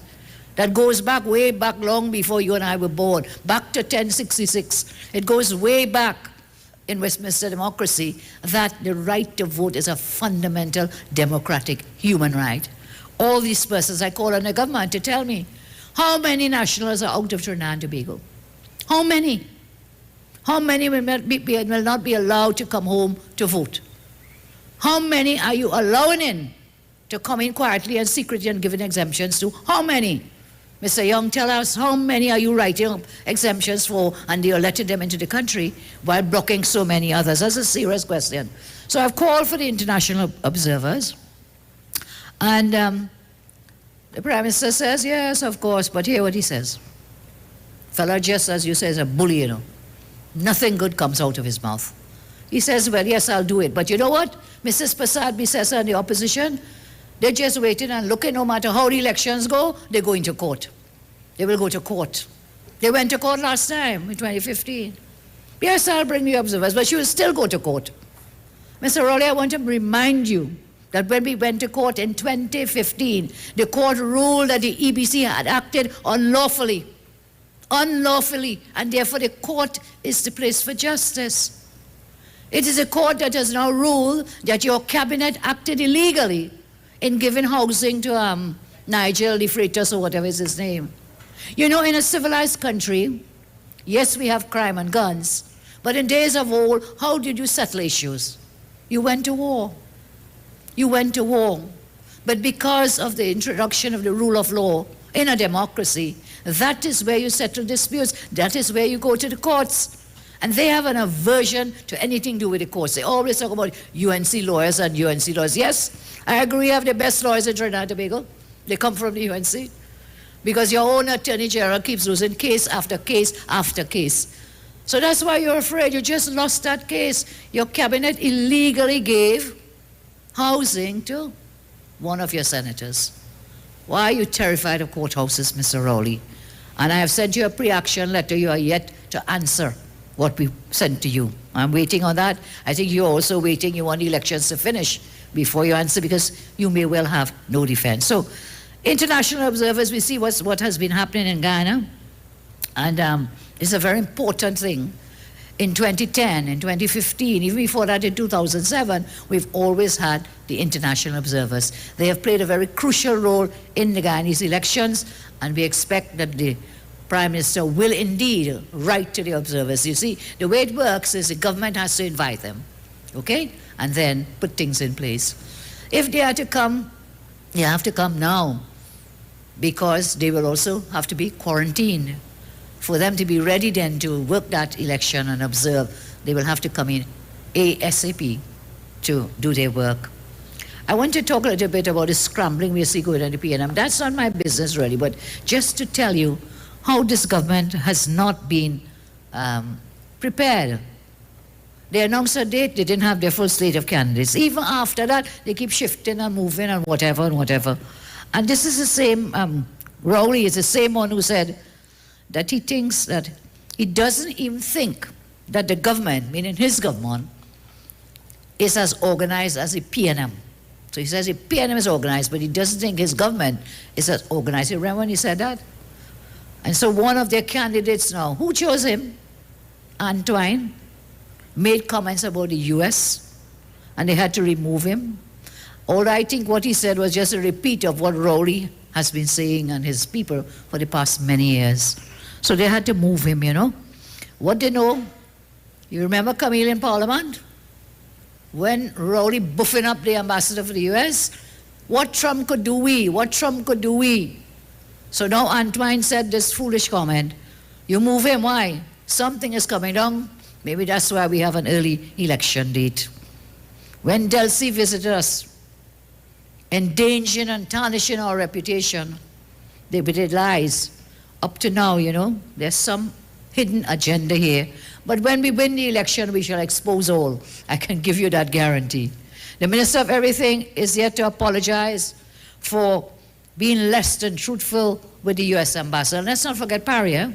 [SPEAKER 21] that goes back way back long before you and I were born, back to 1066. It goes way back in Westminster democracy that the right to vote is a fundamental democratic human right. All these persons, I call on the government to tell me, how many nationals are out of Trinidad and Tobago? How many? How many will not be allowed to come home to vote? How many are you allowing in to come in quietly and secretly and giving exemptions to? How many? Mr. Young, tell us, how many are you writing up exemptions for and you're letting them into the country while blocking so many others? That's a serious question. So I've called for the international observers, and the Prime Minister says, yes, of course, but hear what he says. Fella, just as you say, is a bully, you know. Nothing good comes out of his mouth. He says, well, yes, I'll do it. But you know what? Mrs. Prasad Bisesa and the opposition, they're just waiting and looking. No matter how the elections go, they're going to court. They will go to court. They went to court last time in 2015. Yes, I'll bring the observers, but she will still go to court. Mr. Rowley, I want to remind you that when we went to court in 2015, the court ruled that the EBC had acted unlawfully, and therefore the court is the place for justice. It is a court that has now ruled that your cabinet acted illegally in giving housing to Nigel de Freitas or whatever is his name. You know, in a civilized country, yes, we have crime and guns, but in days of old, how did you settle issues? You went to war. You went to war. But because of the introduction of the rule of law in a democracy, that is where you settle disputes. That is where you go to the courts. And they have an aversion to anything to do with the courts. They always talk about UNC lawyers and UNC lawyers. Yes, I agree, you have the best lawyers in Trinidad and Tobago. They come from the UNC. Because your own Attorney General keeps losing case after case after case. So that's why you're afraid. You just lost that case. Your cabinet illegally gave housing to one of your senators. Why are you terrified of courthouses, Mr. Rowley? And I have sent you a pre-action letter. You are yet to answer what we sent to you. I'm waiting on that. I think you're also waiting. You want the elections to finish before you answer, because you may well have no defense. So international observers, we see what has been happening in Ghana. And it's a very important thing. In 2010, in 2015, even before that in 2007, we've always had the international observers. They have played a very crucial role in the Guyanese elections, and we expect that the Prime Minister will indeed write to the observers. You see, the way it works is the government has to invite them, okay? And then put things in place. If they are to come, they have to come now, because they will also have to be quarantined. For them to be ready then to work that election and observe, they will have to come in ASAP to do their work. I want to talk a little bit about the scrambling we see going on the PNM. That's not my business really, but just to tell you how this government has not been prepared. They announced a date, they didn't have their full slate of candidates. Even after that, they keep shifting and moving and whatever and whatever. And this is the same, Rowley is the same one who said that he thinks that, he doesn't even think that the government, meaning his government, is as organized as the PNM. So he says PNM is organized, but he doesn't think his government is as organized. You remember when he said that? And so one of their candidates now, who chose him? Antoine, made comments about the US, and they had to remove him. Although I think what he said was just a repeat of what Rowley has been saying and his people for the past many years. So they had to move him, you know. What they know, you remember Camille in Parliament? When Rowley buffing up the ambassador for the US, what Trump could do we? What Trump could do we? So now Antoine said this foolish comment. You move him, why? Something is coming down. Maybe that's why we have an early election date. When Delcy visited us, endangering and tarnishing our reputation, they did lies. Up to now, you know, there's some hidden agenda here. But when we win the election, we shall expose all. I can give you that guarantee. The Minister of Everything is yet to apologize for being less than truthful with the US ambassador. Let's not forget Paria.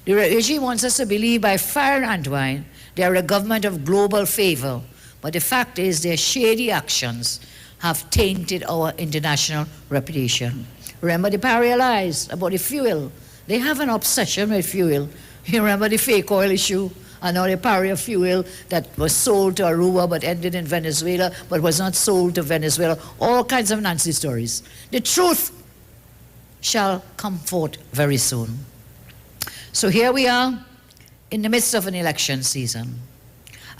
[SPEAKER 21] The regime wants us to believe by firing Antoine, they are a government of global favor. But the fact is their shady actions have tainted our international reputation. Remember the Paria lies about the fuel. They have an obsession with fuel. You remember the fake oil issue? And now the Paria fuel that was sold to Aruba but ended in Venezuela but was not sold to Venezuela. All kinds of Nancy stories. The truth shall come forth very soon. So here we are in the midst of an election season.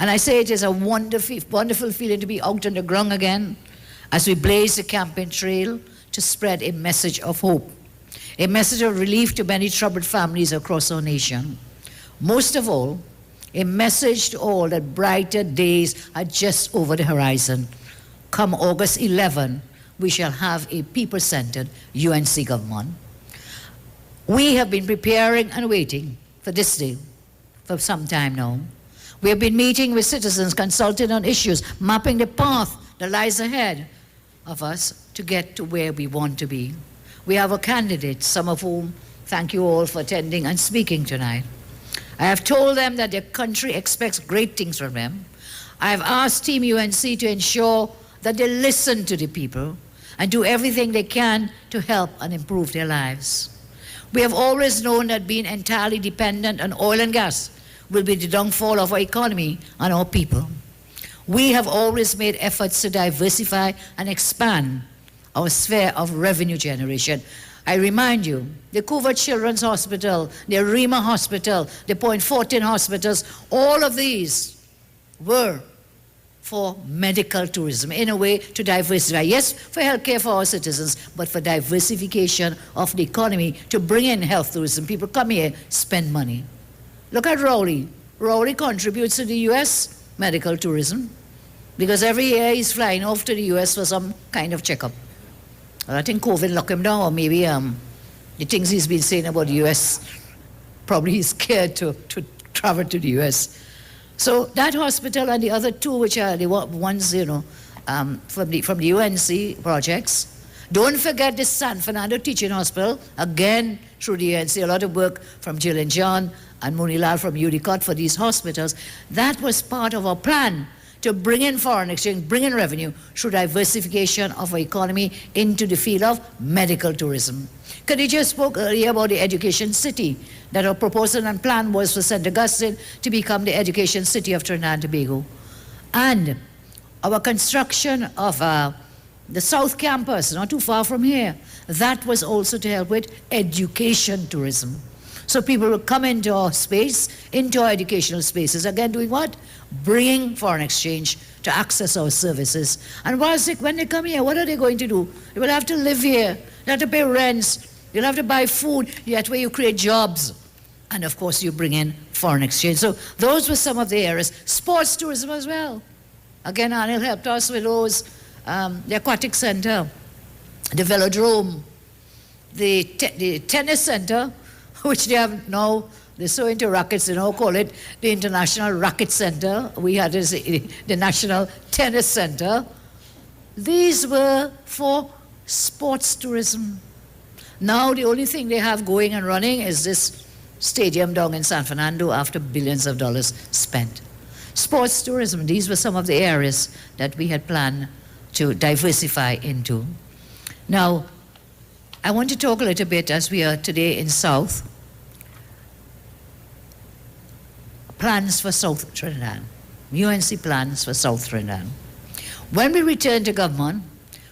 [SPEAKER 21] And I say it is a wonderful feeling to be out on the ground again as we blaze the campaign trail to spread a message of hope, a message of relief to many troubled families across our nation. Most of all, a message to all that brighter days are just over the horizon. Come August 11, we shall have a people-centered UNC government. We have been preparing and waiting for this day for some time now. We have been meeting with citizens, consulting on issues, mapping the path that lies ahead of us to get to where we want to be. We have our candidates, some of whom thank you all for attending and speaking tonight. I have told them that their country expects great things from them. I have asked Team UNC to ensure that they listen to the people and do everything they can to help and improve their lives. We have always known that being entirely dependent on oil and gas will be the downfall of our economy and our people. We have always made efforts to diversify and expand our sphere of revenue generation. I remind you, the Coover Children's Hospital, the Arima Hospital, the Point Fortin hospitals, all of these were for medical tourism, in a way to diversify. Yes, for healthcare for our citizens, but for diversification of the economy to bring in health tourism. People come here, spend money. Look at Rowley. Rowley contributes to the US medical tourism because every year he's flying off to the US for some kind of checkup. Well, I think COVID locked him down, or maybe the things he's been saying about the US, probably he's scared to travel to the US. So that hospital and the other two, which are the ones, you know, from the UNC projects. Don't forget the San Fernando Teaching Hospital, again through the UNC, a lot of work from Jill and John and Munilal from UDCOT for these hospitals. That was part of our plan to bring in foreign exchange, bring in revenue through diversification of our economy into the field of medical tourism. Khadija spoke earlier about the education city, that our proposal and plan was for St. Augustine to become the education city of Trinidad and Tobago. And our construction of the South Campus, not too far from here, that was also to help with education tourism. So people will come into our space, into our educational spaces, again doing what? Bringing foreign exchange to access our services. And when they come here, what are they going to do? They will have to live here, they have to pay rents, you'll have to buy food, yet where you create jobs. And of course you bring in foreign exchange. So those were some of the areas. Sports tourism as well. Again, Anil helped us with those, the aquatic center, the velodrome, the tennis center, which they have now, they're so into rackets, they now call it the International Racket Center. We had the National Tennis Center. These were for sports tourism. Now the only thing they have going and running is this stadium down in San Fernando after billions of dollars spent. Sports tourism, these were some of the areas that we had planned to diversify into. Now, I want to talk a little bit, as we are today in South, plans for South Trinidad, UNC plans for South Trinidad. When we return to government,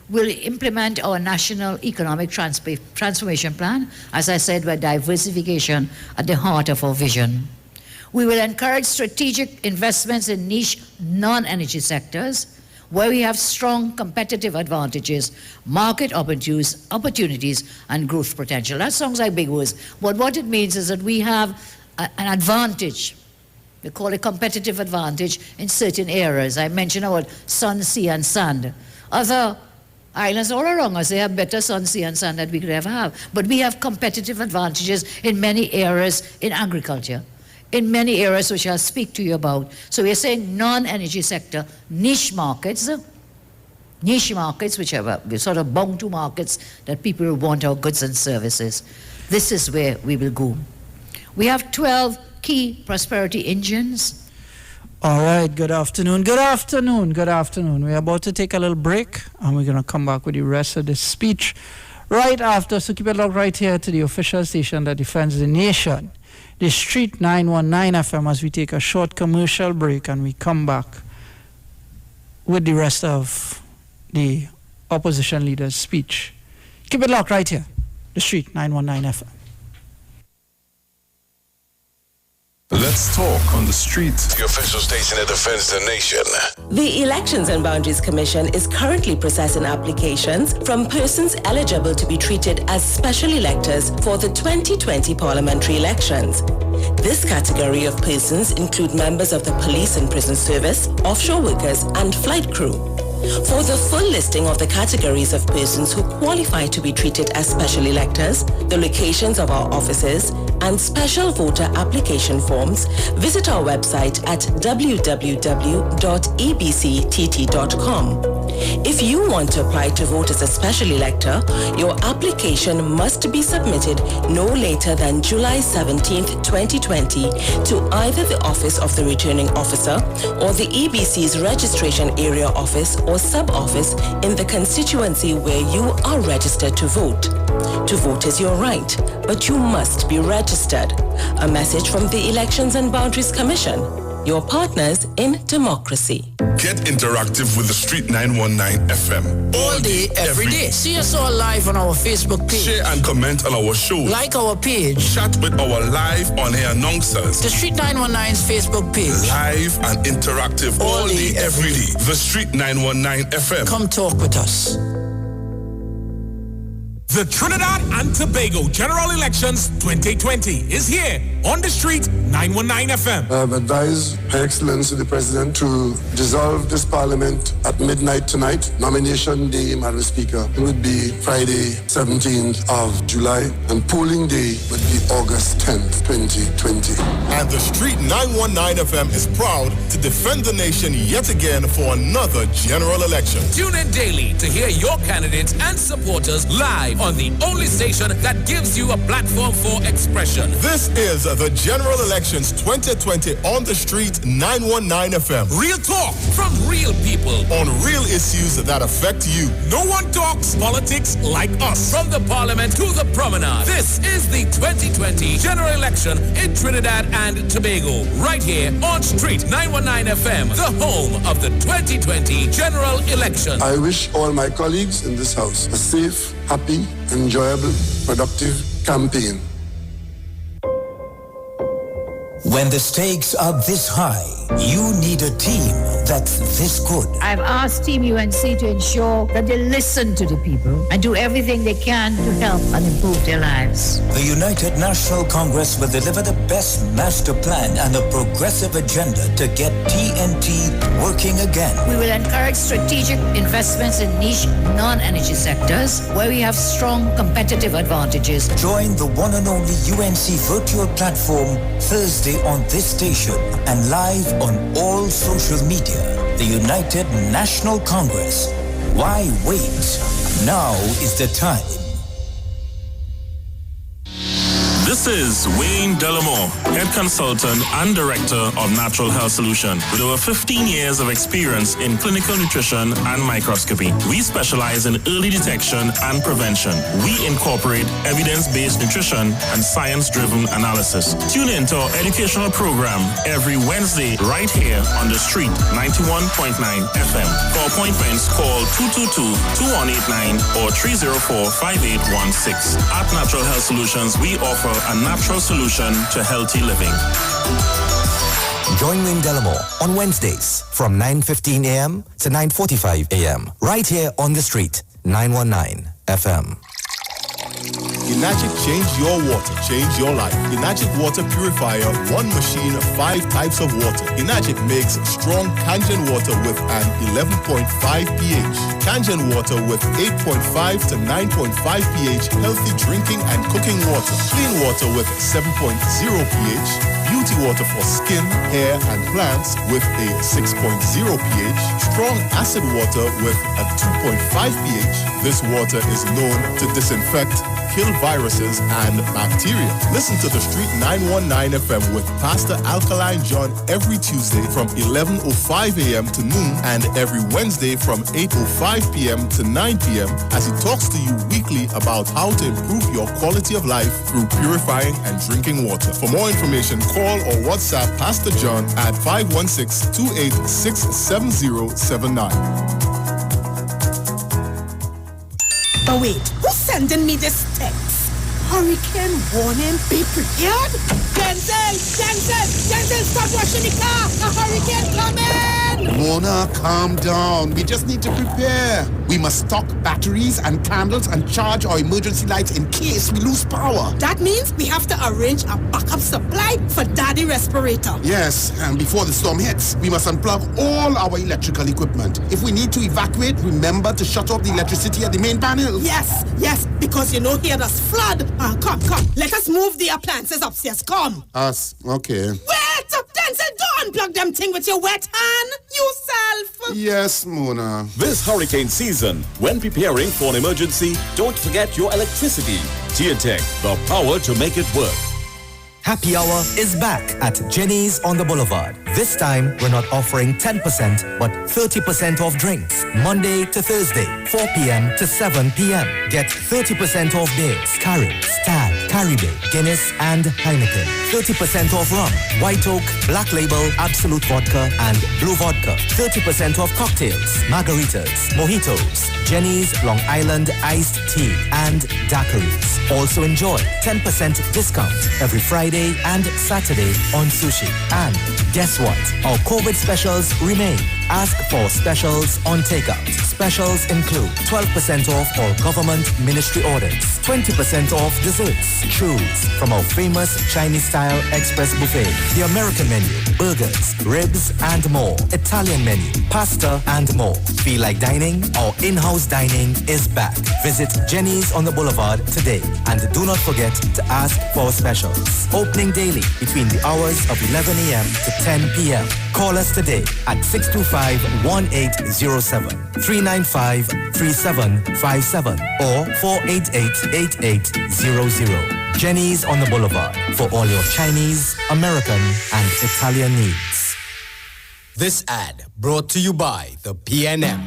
[SPEAKER 21] we'll implement our national economic transformation plan, as I said, with diversification at the heart of our vision. We will encourage strategic investments in niche non-energy sectors where we have strong competitive advantages, market opportunities, and growth potential. That sounds like big words, but what it means is that we have an advantage. We call it competitive advantage in certain areas. I mentioned about sun, sea, and sand. Other islands all around us, they have better sun, sea, and sand than we could ever have. But we have competitive advantages in many areas in agriculture, in many areas which I'll speak to you about. So we're saying non-energy sector, niche markets, which are sort of bound to markets that people will want our goods and services. This is where we will go. We have 12 key prosperity engines.
[SPEAKER 5] All right, good afternoon. We're about to take a little break, and we're going to come back with the rest of this speech right after. So keep it locked right here to the official station that defends the nation, the Street 919 FM, as we take a short commercial break and we come back with the rest of the opposition leader's speech. Keep it locked right here, the Street 919 FM.
[SPEAKER 8] Let's talk on the street.
[SPEAKER 23] The official station that defends the nation.
[SPEAKER 15] The Elections and Boundaries Commission is currently processing applications from persons eligible to be treated as special electors for the 2020 parliamentary elections. This category of persons include members of the police and prison service, offshore workers, and flight crew. For the full listing of the categories of persons who qualify to be treated as special electors, the locations of our offices, and special voter application forms, visit our website at www.ebctt.com. If you want to apply to vote as a special elector, your application must be submitted no later than July 17th, 2020 to either the Office of the Returning Officer or the EBC's Registration Area Office or Sub-Office in the constituency where you are registered to vote. To vote is your right, but you must be registered. A message from the Elections and Boundaries Commission, your partners in democracy.
[SPEAKER 8] Get interactive with the Street 919 FM.
[SPEAKER 16] All day, every day. See us all live on our Facebook page.
[SPEAKER 8] Share and comment on our show.
[SPEAKER 16] Like our page.
[SPEAKER 8] Chat with our live on-air announcers.
[SPEAKER 16] The Street 919's Facebook page.
[SPEAKER 8] Live and interactive all day, every day. The Street 919 FM.
[SPEAKER 16] Come talk with us.
[SPEAKER 8] The Trinidad and Tobago General Elections 2020 is here on the Street 919 FM.
[SPEAKER 4] I have advised Her Excellency the President to dissolve this Parliament at midnight tonight. Nomination day, Madam Speaker, would be Friday, 17th of July, and polling day would be August 10th, 2020.
[SPEAKER 6] And the Street 919 FM is proud to defend the nation yet again for another general election.
[SPEAKER 8] Tune in daily to hear your candidates and supporters live on the only station that gives you a platform for expression.
[SPEAKER 6] This is the General Elections 2020 on the Street 919 FM.
[SPEAKER 8] Real talk from real people
[SPEAKER 6] on real issues that affect you.
[SPEAKER 8] No one talks politics like us. From the Parliament to the Promenade. This is the 2020 General Election in Trinidad and Tobago. Right here on Street 919 FM, the home of the 2020 General Election.
[SPEAKER 4] I wish all my colleagues in this house a safe, happy, enjoyable, productive campaign.
[SPEAKER 7] When the stakes are this high, you need a team that's this good.
[SPEAKER 21] I've asked Team UNC to ensure that they listen to the people and do everything they can to help and improve their lives.
[SPEAKER 7] The United National Congress will deliver the best master plan and a progressive agenda to get TNT working again.
[SPEAKER 21] We will encourage strategic investments in niche non-energy sectors where we have strong competitive advantages.
[SPEAKER 7] Join the one and only UNC virtual platform Thursday on this station and live on all social media. The United National Congress. Why wait? Now is the time.
[SPEAKER 8] This This is Wayne Delamore, Head Consultant and Director of Natural Health Solution. With over 15 years of experience in clinical nutrition and microscopy, we specialize in early detection and prevention. We incorporate evidence-based nutrition and science-driven analysis. Tune in to our educational program every Wednesday right here on the street, 91.9 FM. For appointments, call 222-2189 or 304-5816. At Natural Health Solutions, we offer a natural solution to healthy living.
[SPEAKER 1] Join Wayne Delamore on Wednesdays from 9:15 a.m. to 9:45 a.m. right here on the street, 919 FM.
[SPEAKER 6] Enagic change your water, change your life. Enagic water purifier, one machine, 5 types of water. Enagic makes strong Kangen water with an 11.5 pH. Kangen water with 8.5 to 9.5 pH, healthy drinking and cooking water. Clean water with 7.0 pH. Beauty water for skin, hair, and plants with a 6.0 pH. Strong acid water with a 2.5 pH. This water is known to disinfect, kill viruses and bacteria. Listen to the Street 919 FM with Pastor Alkaline John every Tuesday from 11:05 a.m. to noon and every Wednesday from 8:05 p.m. to 9 p.m. as he talks to you weekly about how to improve your quality of life through purifying and drinking water. For more information, call or WhatsApp Pastor John at 516-286-7079.
[SPEAKER 10] But wait, who's sending me this text? Hurricane warning, be prepared? Denzel, stop rushing the car! A hurricane coming!
[SPEAKER 17] Mona, calm down. We just need to prepare. We must stock batteries and candles and charge our emergency lights in case we lose power.
[SPEAKER 10] That means we have to arrange a backup supply for Daddy respirator.
[SPEAKER 17] Yes, and before the storm hits, we must unplug all our electrical equipment. If we need to evacuate, remember to shut off the electricity at the main panel.
[SPEAKER 10] Yes, because you know here there's flood. Come, let us move the appliances upstairs, come.
[SPEAKER 17] Us, okay.
[SPEAKER 10] Wait, Denzel, don't unplug them thing with your wet hand, yourself.
[SPEAKER 17] Yes, Mona.
[SPEAKER 20] This hurricane season, when preparing for an emergency, don't forget your electricity. TNTech, the power to make it work.
[SPEAKER 1] Happy Hour is back at Jenny's on the Boulevard. This time, we're not offering 10%, but 30% off drinks. Monday to Thursday, 4 p.m. to 7 p.m. Get 30% off beers, Carib, Stag, Caribbean, Guinness, and Heineken. 30% off rum, White Oak, Black Label, Absolute Vodka, and Blue Vodka. 30% off cocktails, margaritas, mojitos, Jenny's Long Island Iced Tea, and daiquiris. Also enjoy 10% discount every Friday and Saturday on sushi. And guess what? Our COVID specials remain. Ask for specials on takeout. Specials include 12% off all government ministry orders, 20% off desserts. Choose from our famous Chinese-style express buffet, the American menu, burgers, ribs, and more. Italian menu, pasta, and more. Feel like dining? Our in-house dining is back. Visit Jenny's on the Boulevard today. And do not forget to ask for specials. Opening daily between the hours of 11 a.m. to 10 p.m. Call us today at 625-1807, 395-3757, or 488-8800. Jenny's on the Boulevard for all your Chinese, American, and Italian needs.
[SPEAKER 14] This ad brought to you by the PNM.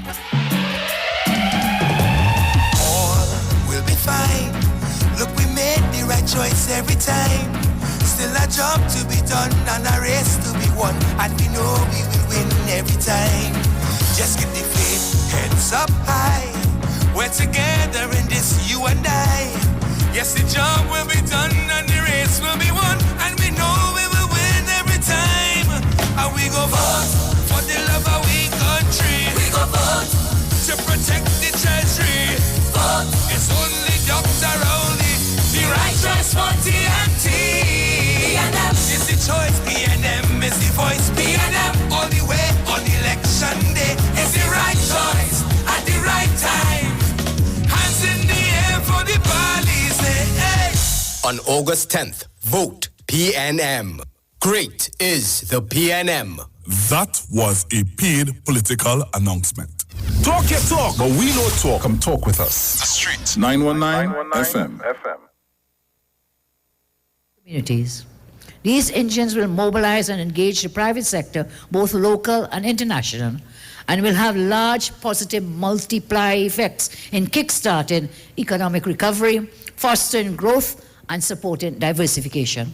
[SPEAKER 3] All will be fine. Look, we made the right choice every time. Still a job to be done and a race to be won, and we know we will win every time. Just keep the faith, heads up high. We're together in this, you and I. Yes, the job will be done and the race will be won, and we know we will win every time. And we go vote for the love of we country. We go vote to protect the treasury. Vote, it's only Dr. Rowley, the right choice for TNT. PNM is the choice, PNM is the voice, PNM all the way on election day is the right choice at the right time. Hands in the air for the police, hey.
[SPEAKER 14] On August 10th, vote PNM. Great is the PNM.
[SPEAKER 8] That was a paid political announcement. Talk your talk, but we know talk. Come talk with us. The Street 919 FM.
[SPEAKER 21] communities. These engines will mobilize and engage the private sector, both local and international, and will have large positive multiply effects in kickstarting economic recovery, fostering growth, and supporting diversification.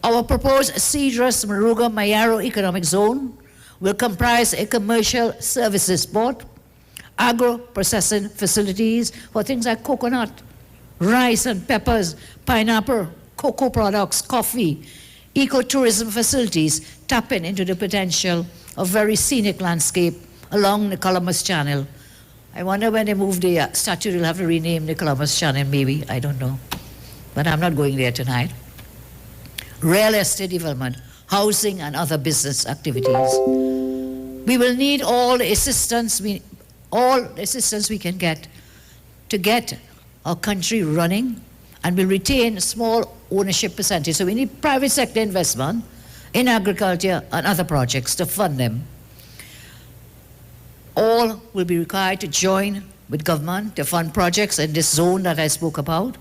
[SPEAKER 21] Our proposed Cedros Maruga Mayaro Economic Zone will comprise a commercial services port, agro-processing facilities for things like coconut, rice and peppers, pineapple, cocoa products, coffee, ecotourism facilities, tapping into the potential of very scenic landscape along the Columbus Channel. I wonder when they move the statue, they'll have to rename the Columbus Channel, maybe, I don't know. But I'm not going there tonight. Real estate development, housing, and other business activities. We will need all the assistance we can get to get our country running, and will retain a small ownership percentage. So we need private sector investment in agriculture and other projects to fund them. All will be required to join with government to fund projects in this zone that I spoke about,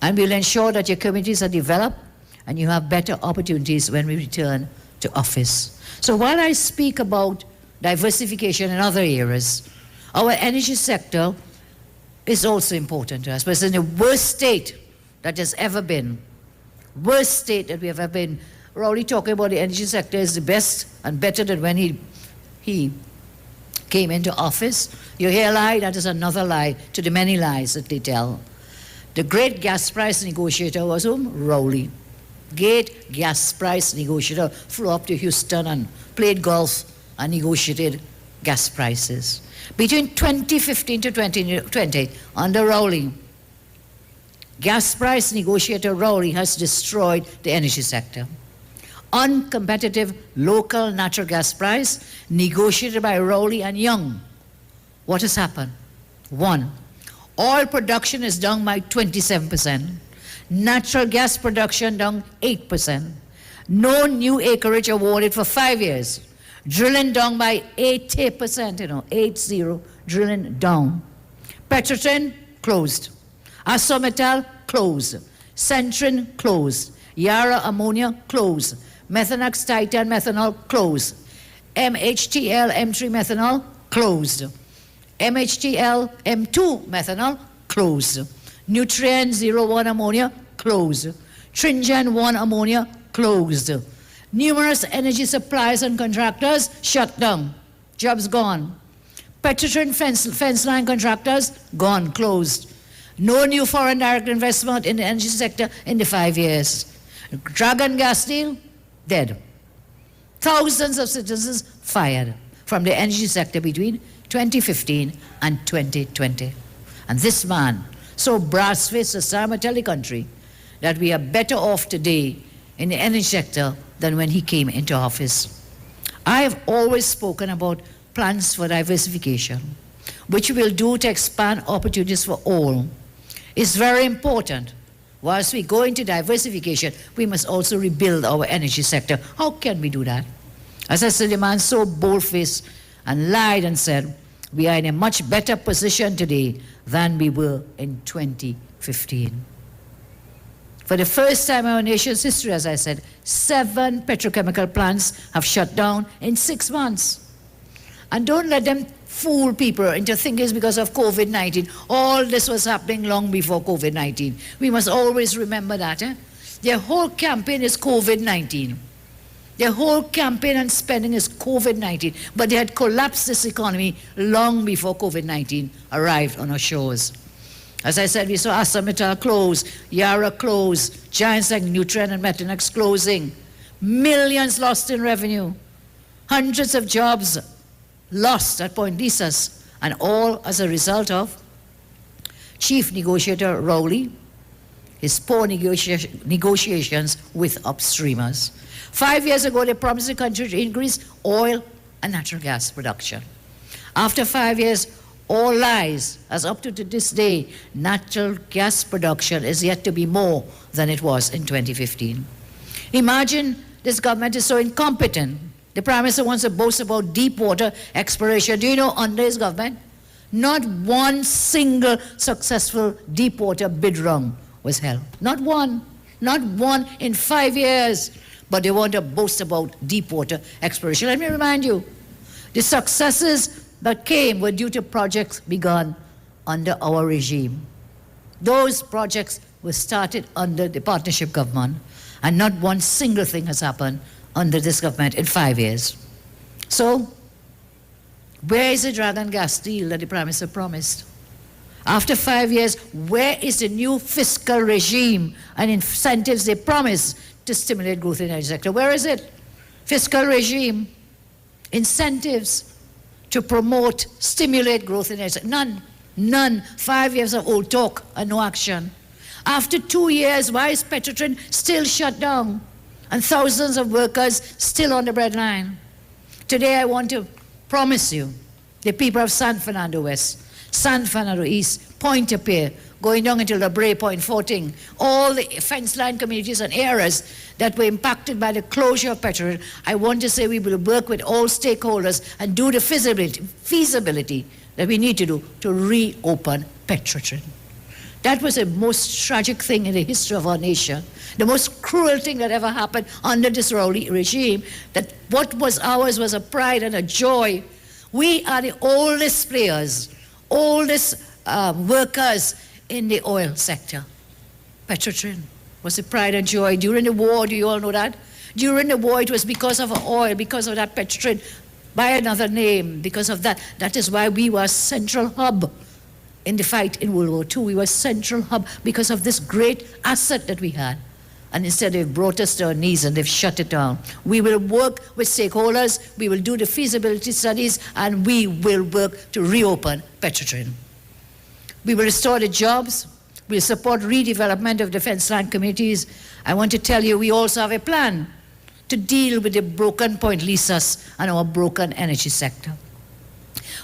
[SPEAKER 21] and we'll ensure that your communities are developed and you have better opportunities when we return to office. So while I speak about diversification in other areas, our energy sector is also important to us, but it's in the worst state that has ever been. Worst state that we have ever been. We're already talking about the energy sector is the best and better than when he came into office. You hear a lie, that is another lie to the many lies that they tell. The great gas price negotiator was whom? Rowley. Great gas price negotiator, flew up to Houston and played golf and negotiated gas prices. Between 2015 to 2020, under Rowley, gas price negotiator Rowley has destroyed the energy sector. Uncompetitive local natural gas price negotiated by Rowley and Young. What has happened? 1, oil production is down by 27%. Natural gas production down 8%. No new acreage awarded for 5 years. Drilling down by 80%, 80, drilling down. Petrotrin closed. ArcelorMittal closed. Centrin closed. Yara Ammonia closed. Methanex Titan Methanol closed. MHTL M3 Methanol closed. MHTL M2 Methanol closed. Nutrien 01 Ammonia closed. Tringen 1 Ammonia closed. Numerous energy suppliers and contractors shut down. Jobs gone. Petrotrin fence line contractors gone, closed. No new foreign direct investment in the energy sector in the 5 years. Dragon gas deal, dead. Thousands of citizens fired from the energy sector between 2015 and 2020. And this man so brass-faced as Sam tell the country that we are better off today in the energy sector than when he came into office. I have always spoken about plans for diversification, which we will do to expand opportunities for all. It's very important. Whilst we go into diversification, we must also rebuild our energy sector. How can we do that? As I said, the man so bold-faced and lied and said, we are in a much better position today than we were in 2015. For the first time in our nation's history, as I said, 7 petrochemical plants have shut down in 6 months. And don't let them fool people into thinking it's because of COVID-19. All this was happening long before COVID-19. We must always remember that. Their whole campaign is COVID-19. Their whole campaign and spending is COVID-19. But they had collapsed this economy long before COVID-19 arrived on our shores. As I said, we saw ArcelorMittal close, Yara close, giants like Nutrien and Methanex closing, millions lost in revenue, hundreds of jobs lost at Point Lisas, and all as a result of Chief Negotiator Rowley, his poor negotiations with upstreamers. 5 years ago, they promised the country to increase oil and natural gas production. After 5 years, all lies, as up to this day, natural gas production is yet to be more than it was in 2015. Imagine this government is so incompetent. The Prime Minister wants to boast about deep water exploration. Do you know, under his government, not one single successful deep water bid round was held. Not one. Not one in 5 years. But they want to boast about deep water exploration. Let me remind you, the successes that came were due to projects begun under our regime. Those projects were started under the partnership government, and not one single thing has happened under this government in 5 years. So, where is the Dragon gas deal that the Prime Minister promised? After 5 years, where is the new fiscal regime and incentives they promised to stimulate growth in the energy sector? Where is it? Fiscal regime, incentives to promote, stimulate growth in the energy sector. None. None. 5 years of old talk and no action. After 2 years, why is Petrotrin still shut down and thousands of workers still on the breadline? Today I want to promise you, the people of San Fernando West, San Fernando East, Pointe-a-Pierre, going down into La Brea, Point Fortin, all the fence line communities and areas that were impacted by the closure of Petrotrin, I want to say we will work with all stakeholders and do the feasibility that we need to do to reopen Petrotrin. That was the most tragic thing in the history of our nation, the most cruel thing that ever happened under this Rowley regime, that what was ours was a pride and a joy. We are the oldest players, oldest workers in the oil sector. Petrotrin was a pride and joy. During the war, do you all know that? During the war, it was because of oil, because of that Petrotrin, by another name, because of that. That is why we were a central hub in the fight in World War II. We were a central hub because of this great asset that we had. And instead they've brought us to our knees and they've shut it down. We will work with stakeholders, we will do the feasibility studies, and we will work to reopen Petrotrin. We will restore the jobs, we'll support redevelopment of defense land communities. I want to tell you, we also have a plan to deal with the broken Point Lisas and our broken energy sector.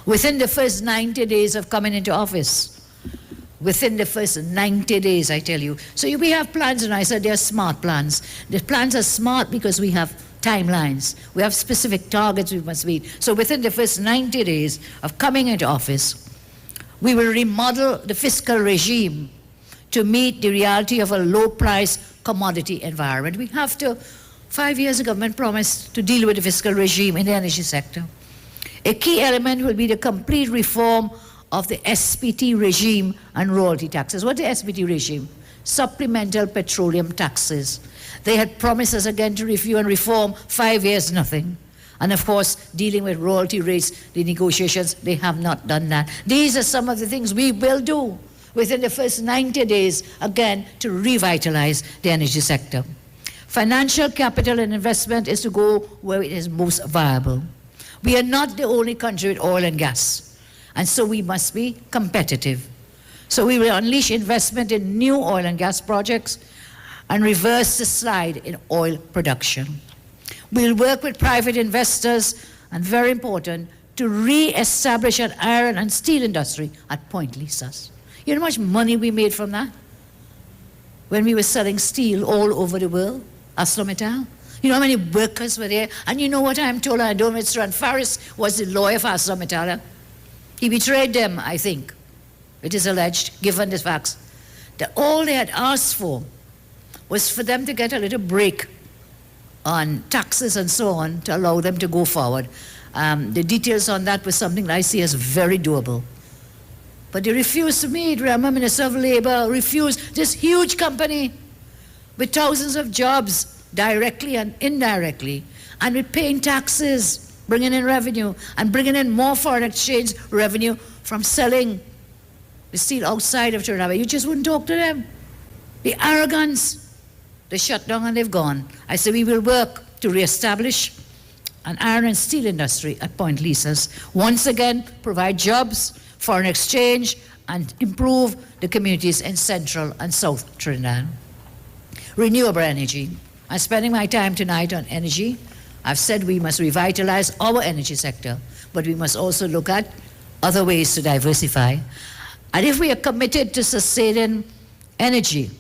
[SPEAKER 21] Within the first 90 days of coming into office, within the first 90 days, I tell you. So we have plans, and I said they're smart plans. The plans are smart because we have timelines. We have specific targets we must meet. So within the first 90 days of coming into office, we will remodel the fiscal regime to meet the reality of a low-price commodity environment. We have to. 5 years ago, government promised to deal with the fiscal regime in the energy sector. A key element will be the complete reform of the SPT regime and royalty taxes. What is the SPT regime? Supplemental petroleum taxes. They had promised us again to review and reform. 5 years, nothing. And of course, dealing with royalty rates, the negotiations, they have not done that. These are some of the things we will do within the first 90 days, again, to revitalize the energy sector. Financial capital and investment is to go where it is most viable. We are not the only country with oil and gas, and so we must be competitive. So we will unleash investment in new oil and gas projects and reverse the slide in oil production. We'll work with private investors, and very important, to re-establish an iron and steel industry at Point Lisas. You know how much money we made from that? When we were selling steel all over the world, ArcelorMittal. You know how many workers were there? And you know what I'm told? I don't know, Mr. Ron Farris was the lawyer for ArcelorMittal. He betrayed them, I think. It is alleged, given the facts, that all they had asked for was for them to get a little break on taxes and so on to allow them to go forward. The details on that was something that I see as very doable. But they refused to meet. Remember, Minister of Labor refused. This huge company with thousands of jobs, directly and indirectly, and with paying taxes, bringing in revenue, and bringing in more foreign exchange revenue from selling the steel outside of Trinidad. You just wouldn't talk to them. The arrogance, they shut down and they've gone. I say we will work to reestablish an iron and steel industry at Point Lisas. Once again, provide jobs, foreign exchange, and improve the communities in Central and South Trinidad. Renewable energy. I'm spending my time tonight on energy. I've said we must revitalize our energy sector, but we must also look at other ways to diversify. And if we are committed to sustaining energy,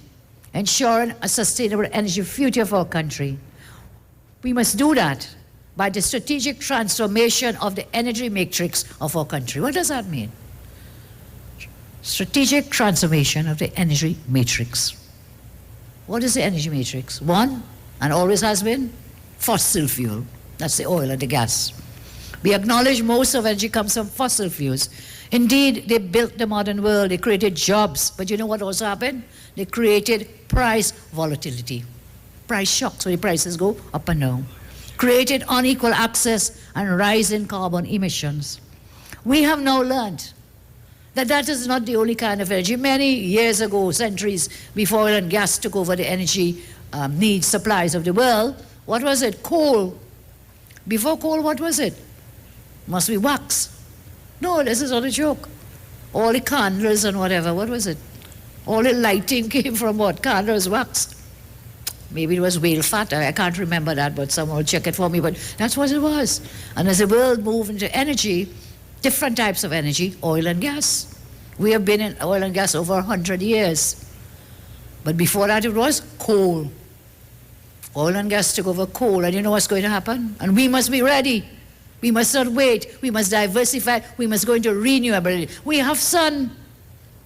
[SPEAKER 21] ensuring a sustainable energy future for our country, we must do that by the strategic transformation of the energy matrix of our country. What does that mean? Strategic transformation of the energy matrix. What is the energy matrix? One, and always has been, fossil fuel. That's the oil and the gas. We acknowledge most of energy comes from fossil fuels. Indeed, they built the modern world, they created jobs, but you know what also happened? They created price volatility, price shocks, where the prices go up and down. Created unequal access and rise in carbon emissions. We have now learned that that is not the only kind of energy. Many years ago, centuries before oil and gas took over the energy needs, supplies of the world, what was it? Coal. Before coal, what was it? Must be wax. No, this is not a joke. All the candles and whatever, what was it? All the lighting came from what? Candles, wax. Maybe it was whale fat, I can't remember that, but someone will check it for me, but that's what it was. And as the world moved into energy, different types of energy, oil and gas. We have been in oil and gas over 100 years. But before that it was coal. Oil and gas took over coal, and you know what's going to happen? And we must be ready. We must not wait. We must diversify. We must go into renewable energy. We have sun.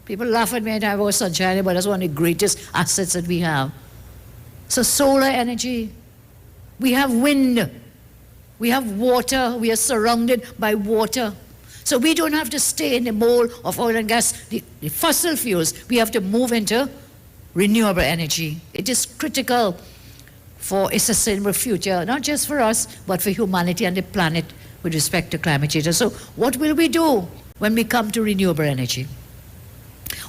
[SPEAKER 21] People laugh at me and I have sunshine, but that's one of the greatest assets that we have. So solar energy. We have wind. We have water. We are surrounded by water. So we don't have to stay in the mold of oil and gas, the fossil fuels. We have to move into renewable energy. It is critical for a sustainable future, not just for us, but for humanity and the planet with respect to climate change. So what will we do when we come to renewable energy?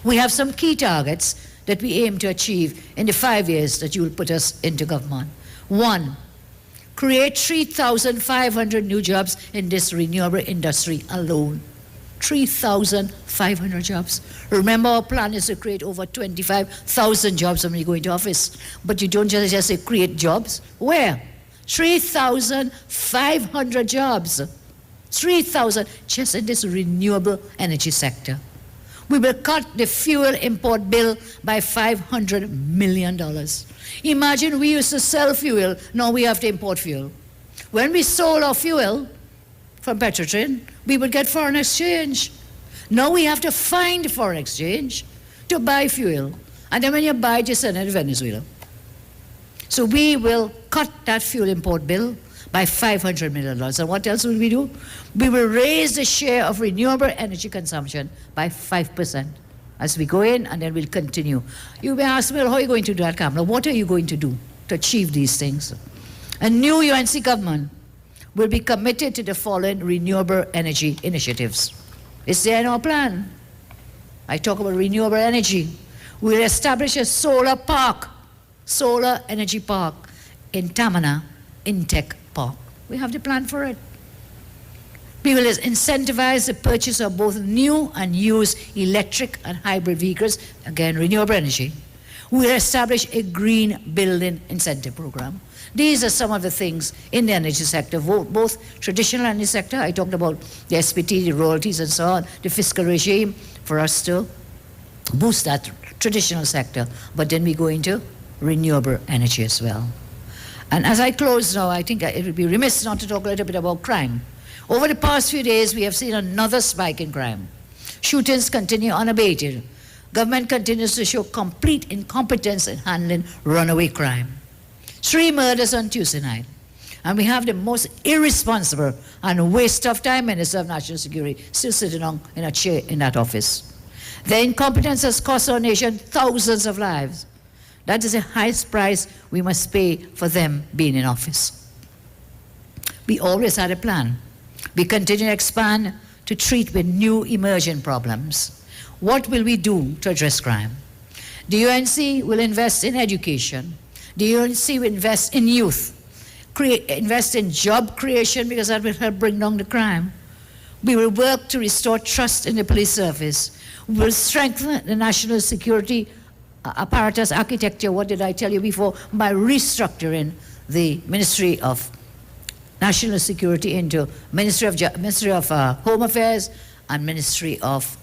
[SPEAKER 21] We have some key targets that we aim to achieve in the 5 years that you will put us into government. One, create 3,500 new jobs in this renewable industry alone. 3,500 jobs. Remember, our plan is to create over 25,000 jobs when you go into office. But you don't just say create jobs. Where? 3,500 jobs. 3,000 just in this renewable energy sector. We will cut the fuel import bill by $500 million. Imagine we used to sell fuel, now we have to import fuel. When we sold our fuel from Petrotrin, we would get foreign exchange. Now we have to find foreign exchange to buy fuel. And then when you buy it, you send it to Venezuela. So we will cut that fuel import bill by $500 million. And what else will we do? We will raise the share of renewable energy consumption by 5% as we go in, and then we'll continue. You may ask me, well, how are you going to do that, Kamala? What are you going to do to achieve these things? A new UNC government will be committed to the following renewable energy initiatives. It's there in our plan. I talk about renewable energy. We'll establish a solar park, solar energy park in Tamana, Intech Park. We have the plan for it. We will incentivize the purchase of both new and used electric and hybrid vehicles, again, renewable energy. We'll establish a green building incentive program. These are some of the things in the energy sector, both traditional energy sector, I talked about the SPT, the royalties and so on, the fiscal regime for us to boost that traditional sector, but then we go into renewable energy as well. And as I close now, I think it would be remiss not to talk a little bit about crime. Over the past few days, we have seen another spike in crime. Shootings continue unabated. Government continues to show complete incompetence in handling runaway crime. 3 murders on Tuesday night. And we have the most irresponsible and waste of time Minister of National Security still sitting on in a chair in that office. Their incompetence has cost our nation thousands of lives. That is the highest price we must pay for them being in office. We always had a plan. We continue to expand to treat with new emerging problems. What will we do to address crime? The UNC will invest in education. The UNC will invest in youth, invest in job creation because that will help bring down the crime. We will work to restore trust in the police service. We will strengthen the national security apparatus architecture, what did I tell you before, by restructuring the Ministry of National Security into Ministry of Home Affairs and Ministry of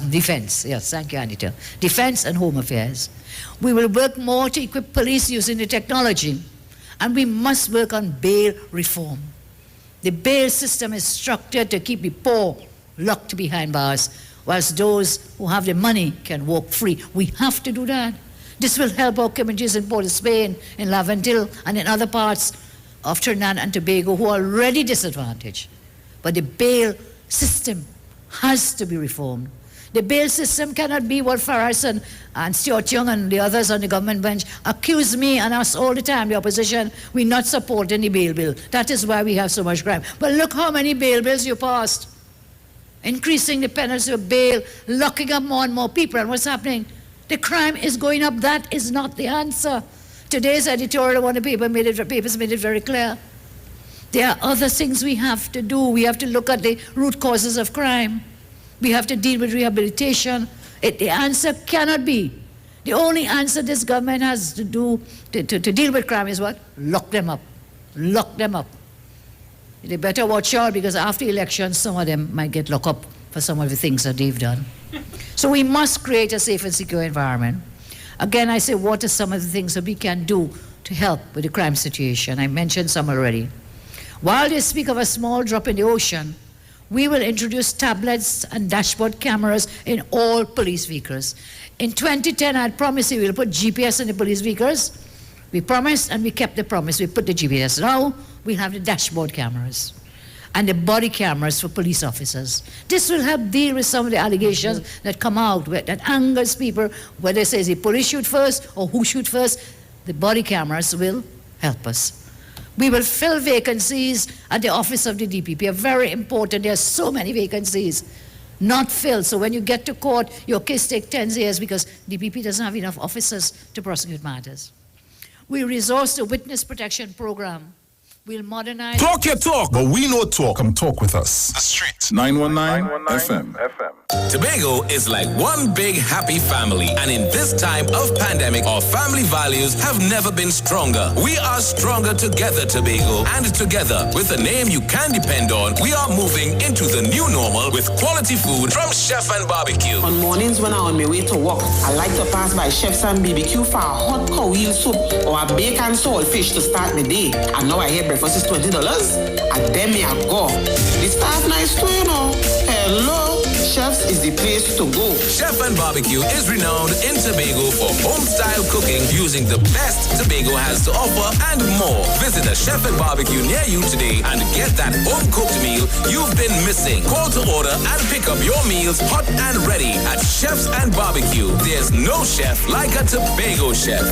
[SPEAKER 21] Defense. Yes, thank you, Anita. Defense and Home Affairs. We will work more to equip police using the technology, and we must work on bail reform. The bail system is structured to keep the poor locked behind bars, whilst those who have the money can walk free. We have to do that. This will help our communities in Port of Spain, in Laventille, and in other parts of Trinidad and Tobago who are already disadvantaged. But the bail system has to be reformed. The bail system cannot be what Farris and Stuart Young and the others on the government bench accuse me and us all the time, the opposition, we're not supporting the bail bill. That is why we have so much crime. But look how many bail bills you passed. Increasing the penalty of bail, locking up more and more people. And what's happening? The crime is going up. That is not the answer. Today's editorial on the papers made it very clear. There are other things we have to do. We have to look at the root causes of crime. We have to deal with rehabilitation. The answer cannot be. The only answer this government has to do to deal with crime is what? Lock them up. Lock them up. They better watch out because after elections, some of them might get locked up for some of the things that they've done. So we must create a safe and secure environment. Again, I say, what are some of the things that we can do to help with the crime situation? I mentioned some already. While they speak of a small drop in the ocean, we will introduce tablets and dashboard cameras in all police vehicles. In 2010, I promised you we'll put GPS in the police vehicles. We promised and we kept the promise. We put the GPS. Now we'll have the dashboard cameras and the body cameras for police officers. This will help deal with some of the allegations that come out that angers people, whether they say is the police shoot first or who shoot first. The body cameras will help us. We will fill vacancies at the office of the DPP. Are very important. There are so many vacancies not filled. So when you get to court, your case takes 10 years because DPP doesn't have enough officers to prosecute matters. We resource the witness protection program. We'll modernize.
[SPEAKER 8] Talk your talk, but we know talk.
[SPEAKER 2] Come talk with us. The Street 919 FM.
[SPEAKER 11] Tobago is like one big happy family, and in this time of pandemic, our family values have never been stronger. We are stronger together, Tobago, and together with a name you can depend on, we are moving into the new normal with quality food from Chef and Barbecue.
[SPEAKER 19] On mornings when I'm on my way to work, I like to pass by Chef's and BBQ for a hot cow heel soup or a bacon salt fish to start the day. And now I hear breakfast is $20, and then me I go. The staff nice too, you know. Hello, Chef's is the place to go.
[SPEAKER 11] Chef and Barbecue is renowned in Tobago for home-style cooking using the best Tobago has to offer and more. Visit a Chef and Barbecue near you today and get that home-cooked meal you've been missing. Call to order and pick up your meals hot and ready at Chef's and Barbecue. There's no chef like a Tobago chef.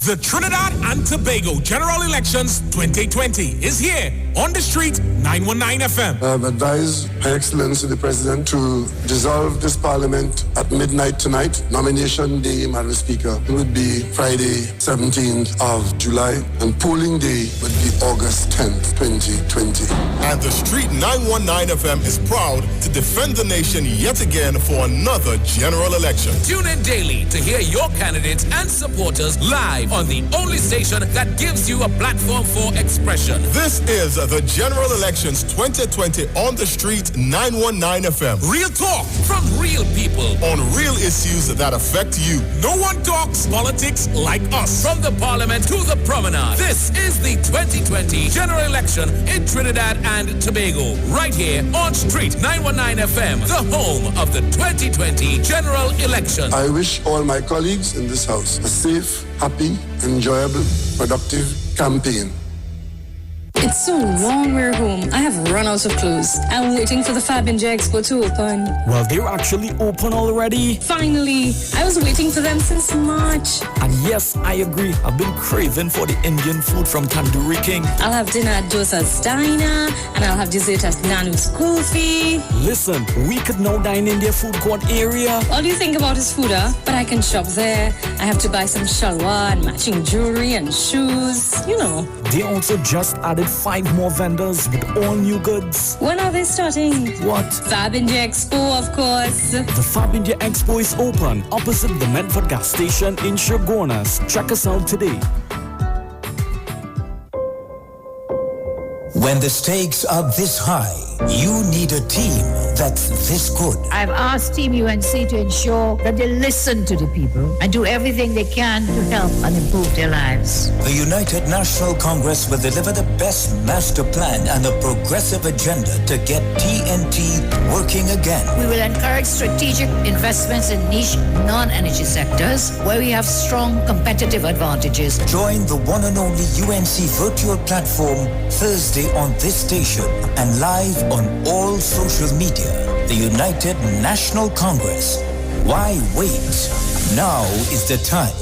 [SPEAKER 8] The Trinidad and Tobago General Elections 2020 is here on the Street 919 FM.
[SPEAKER 4] I have advised Her Excellency the President to dissolve this Parliament at midnight tonight. Nomination day, Madam Speaker, would be Friday, 17th of July, and polling day would be August 10th, 2020.
[SPEAKER 6] And the Street 919 FM is proud to defend the nation yet again for another general election.
[SPEAKER 11] Tune in daily to hear your candidates and supporters live on the only station that gives you a platform for expression.
[SPEAKER 6] This is the General Elections 2020 on the Street 919 FM.
[SPEAKER 11] Real talk from real people
[SPEAKER 6] on real issues that affect you.
[SPEAKER 8] No one talks politics like us.
[SPEAKER 11] From the Parliament to the Promenade, this is the 2020 General Election in Trinidad and Tobago. Right here on Street 919 FM, the home of the 2020 General Election.
[SPEAKER 4] I wish all my colleagues in this house a safe, happy, enjoyable, productive campaign.
[SPEAKER 22] It's so long we're home. I have run out of clothes. I'm waiting for the Fab India Expo to open.
[SPEAKER 25] Well, they're actually open already.
[SPEAKER 22] Finally. I was waiting for them since March.
[SPEAKER 25] And yes, I agree. I've been craving for the Indian food from Tandoori King.
[SPEAKER 22] I'll have dinner at Dosa's Diner, and I'll have dessert at Nanu's Coffee.
[SPEAKER 25] Listen, we could now dine in their food court area.
[SPEAKER 22] All you think about is food, huh? But I can shop there. I have to buy some shalwar and matching jewelry and shoes. You know.
[SPEAKER 25] They also just added 5 more vendors with all new goods.
[SPEAKER 22] When are they starting?
[SPEAKER 25] What?
[SPEAKER 22] Fab India Expo, of course.
[SPEAKER 25] The Fab India Expo is open opposite the Medford gas station in Shogunas. Check us out today.
[SPEAKER 7] When the stakes are this high, you need a team that's this good.
[SPEAKER 21] I've asked Team UNC to ensure that they listen to the people and do everything they can to help and improve their lives.
[SPEAKER 7] The United National Congress will deliver the best master plan and a progressive agenda to get TNT working again.
[SPEAKER 21] We will encourage strategic investments in niche non-energy sectors where we have strong competitive advantages.
[SPEAKER 7] Join the one and only UNC virtual platform Thursday on this station and live on all social media. The United National Congress. Why wait? Now is the time.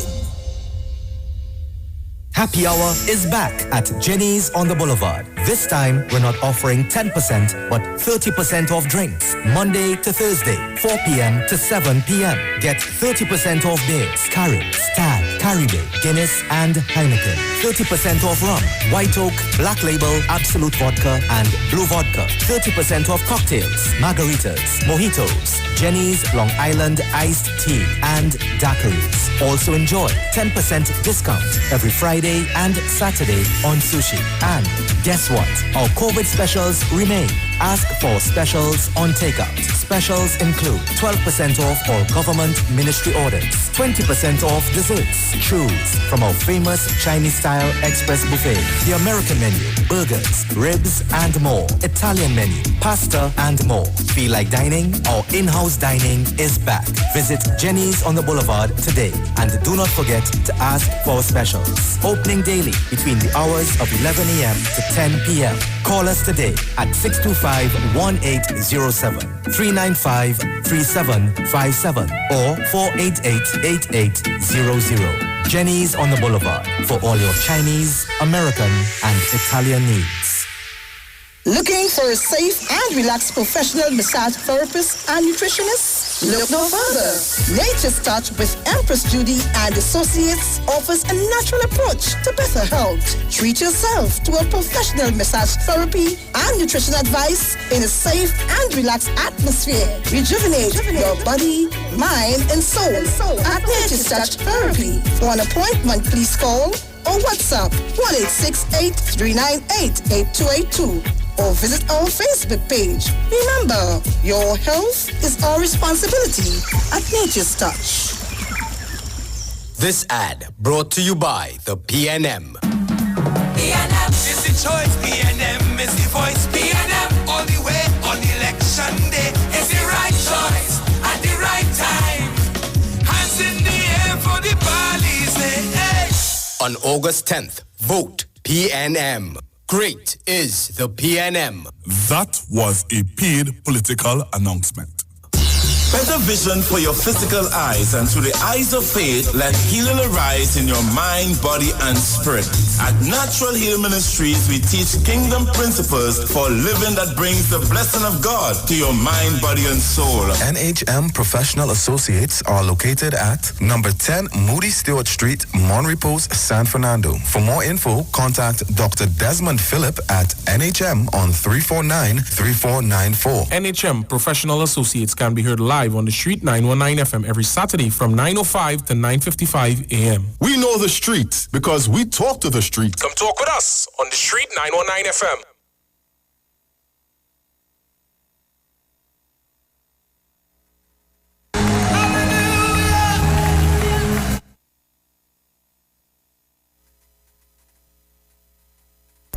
[SPEAKER 1] Happy Hour is back at Jenny's on the Boulevard. This time, we're not offering 10%, but 30% off drinks. Monday to Thursday, 4 p.m. to 7 p.m. Get 30% off beers, Carib, Stag, Caribbean, Guinness, and Heineken. 30% off rum, White Oak, Black Label, Absolute Vodka, and Blue Vodka. 30% off cocktails, margaritas, mojitos, Jenny's Long Island iced tea, and daiquiris. Also enjoy 10% discount every Friday and Saturday on sushi. And guess what? Our COVID specials remain. Ask for specials on takeout. Specials include 12% off all government ministry orders, 20% off desserts. Choose from our famous Chinese-style express buffet, the American menu, burgers, ribs, and more. Italian menu, pasta, and more. Feel like dining? Our in-house dining is back. Visit Jenny's on the Boulevard today. And do not forget to ask for specials. Opening daily between the hours of 11 a.m. to 10 p.m. Call us today at 625-1807, 395-3757, or 488-8800. Jenny's on the Boulevard for all your Chinese, American, and Italian needs.
[SPEAKER 10] Looking for a safe and relaxed professional massage therapist and nutritionist? Look no further. Nature's Touch with Empress Judy and Associates offers a natural approach to better health. Treat yourself to a professional massage therapy and nutrition advice in a safe and relaxed atmosphere. Rejuvenate your body, mind, and soul at Nature's Touch Therapy. For an appointment, please call or WhatsApp 1-868-398-8282 or visit our Facebook page. Remember, your health is our responsibility at Nature's Touch.
[SPEAKER 14] This ad brought to you by the PNM.
[SPEAKER 3] PNM is the choice, PNM is the voice, PNM all the way on election day is the right choice at the right time. Hands in the air for the police. Hey.
[SPEAKER 14] On August 10th, vote PNM. Great is the PNM.
[SPEAKER 6] That was a paid political announcement.
[SPEAKER 9] Better vision for your physical eyes, and through the eyes of faith, let healing arise in your mind, body, and spirit. At Natural Heal Ministries, we teach kingdom principles for living that brings the blessing of God to your mind, body, and soul.
[SPEAKER 12] NHM Professional Associates are located at number 10 Moody Stewart Street, Monrepos, San Fernando. For more info, contact Dr. Desmond Phillip at NHM on 349-3494.
[SPEAKER 8] NHM Professional Associates can be heard live on the Street 919 FM every Saturday from 9:05 to 9:55 a.m.
[SPEAKER 6] We know the street because we talk to the street.
[SPEAKER 8] Come talk with us on the Street 919 FM.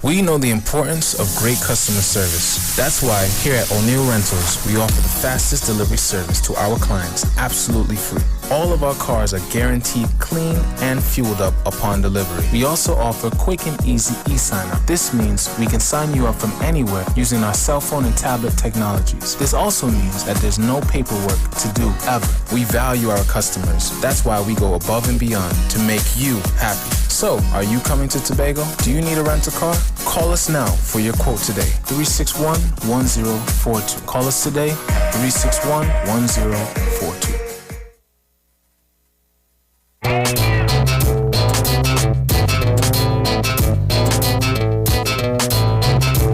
[SPEAKER 13] We know the importance of great customer service. That's why here at O'Neill Rentals, we offer the fastest delivery service to our clients absolutely free. All of our cars are guaranteed clean and fueled up upon delivery. We also offer quick and easy e-sign-up. This means we can sign you up from anywhere using our cell phone and tablet technologies. This also means that there's no paperwork to do ever. We value our customers. That's why we go above and beyond to make you happy. So, are you coming to Tobago? Do you need a rental car? Call us now for your quote today. 361-1042. Call us today, 361-1042.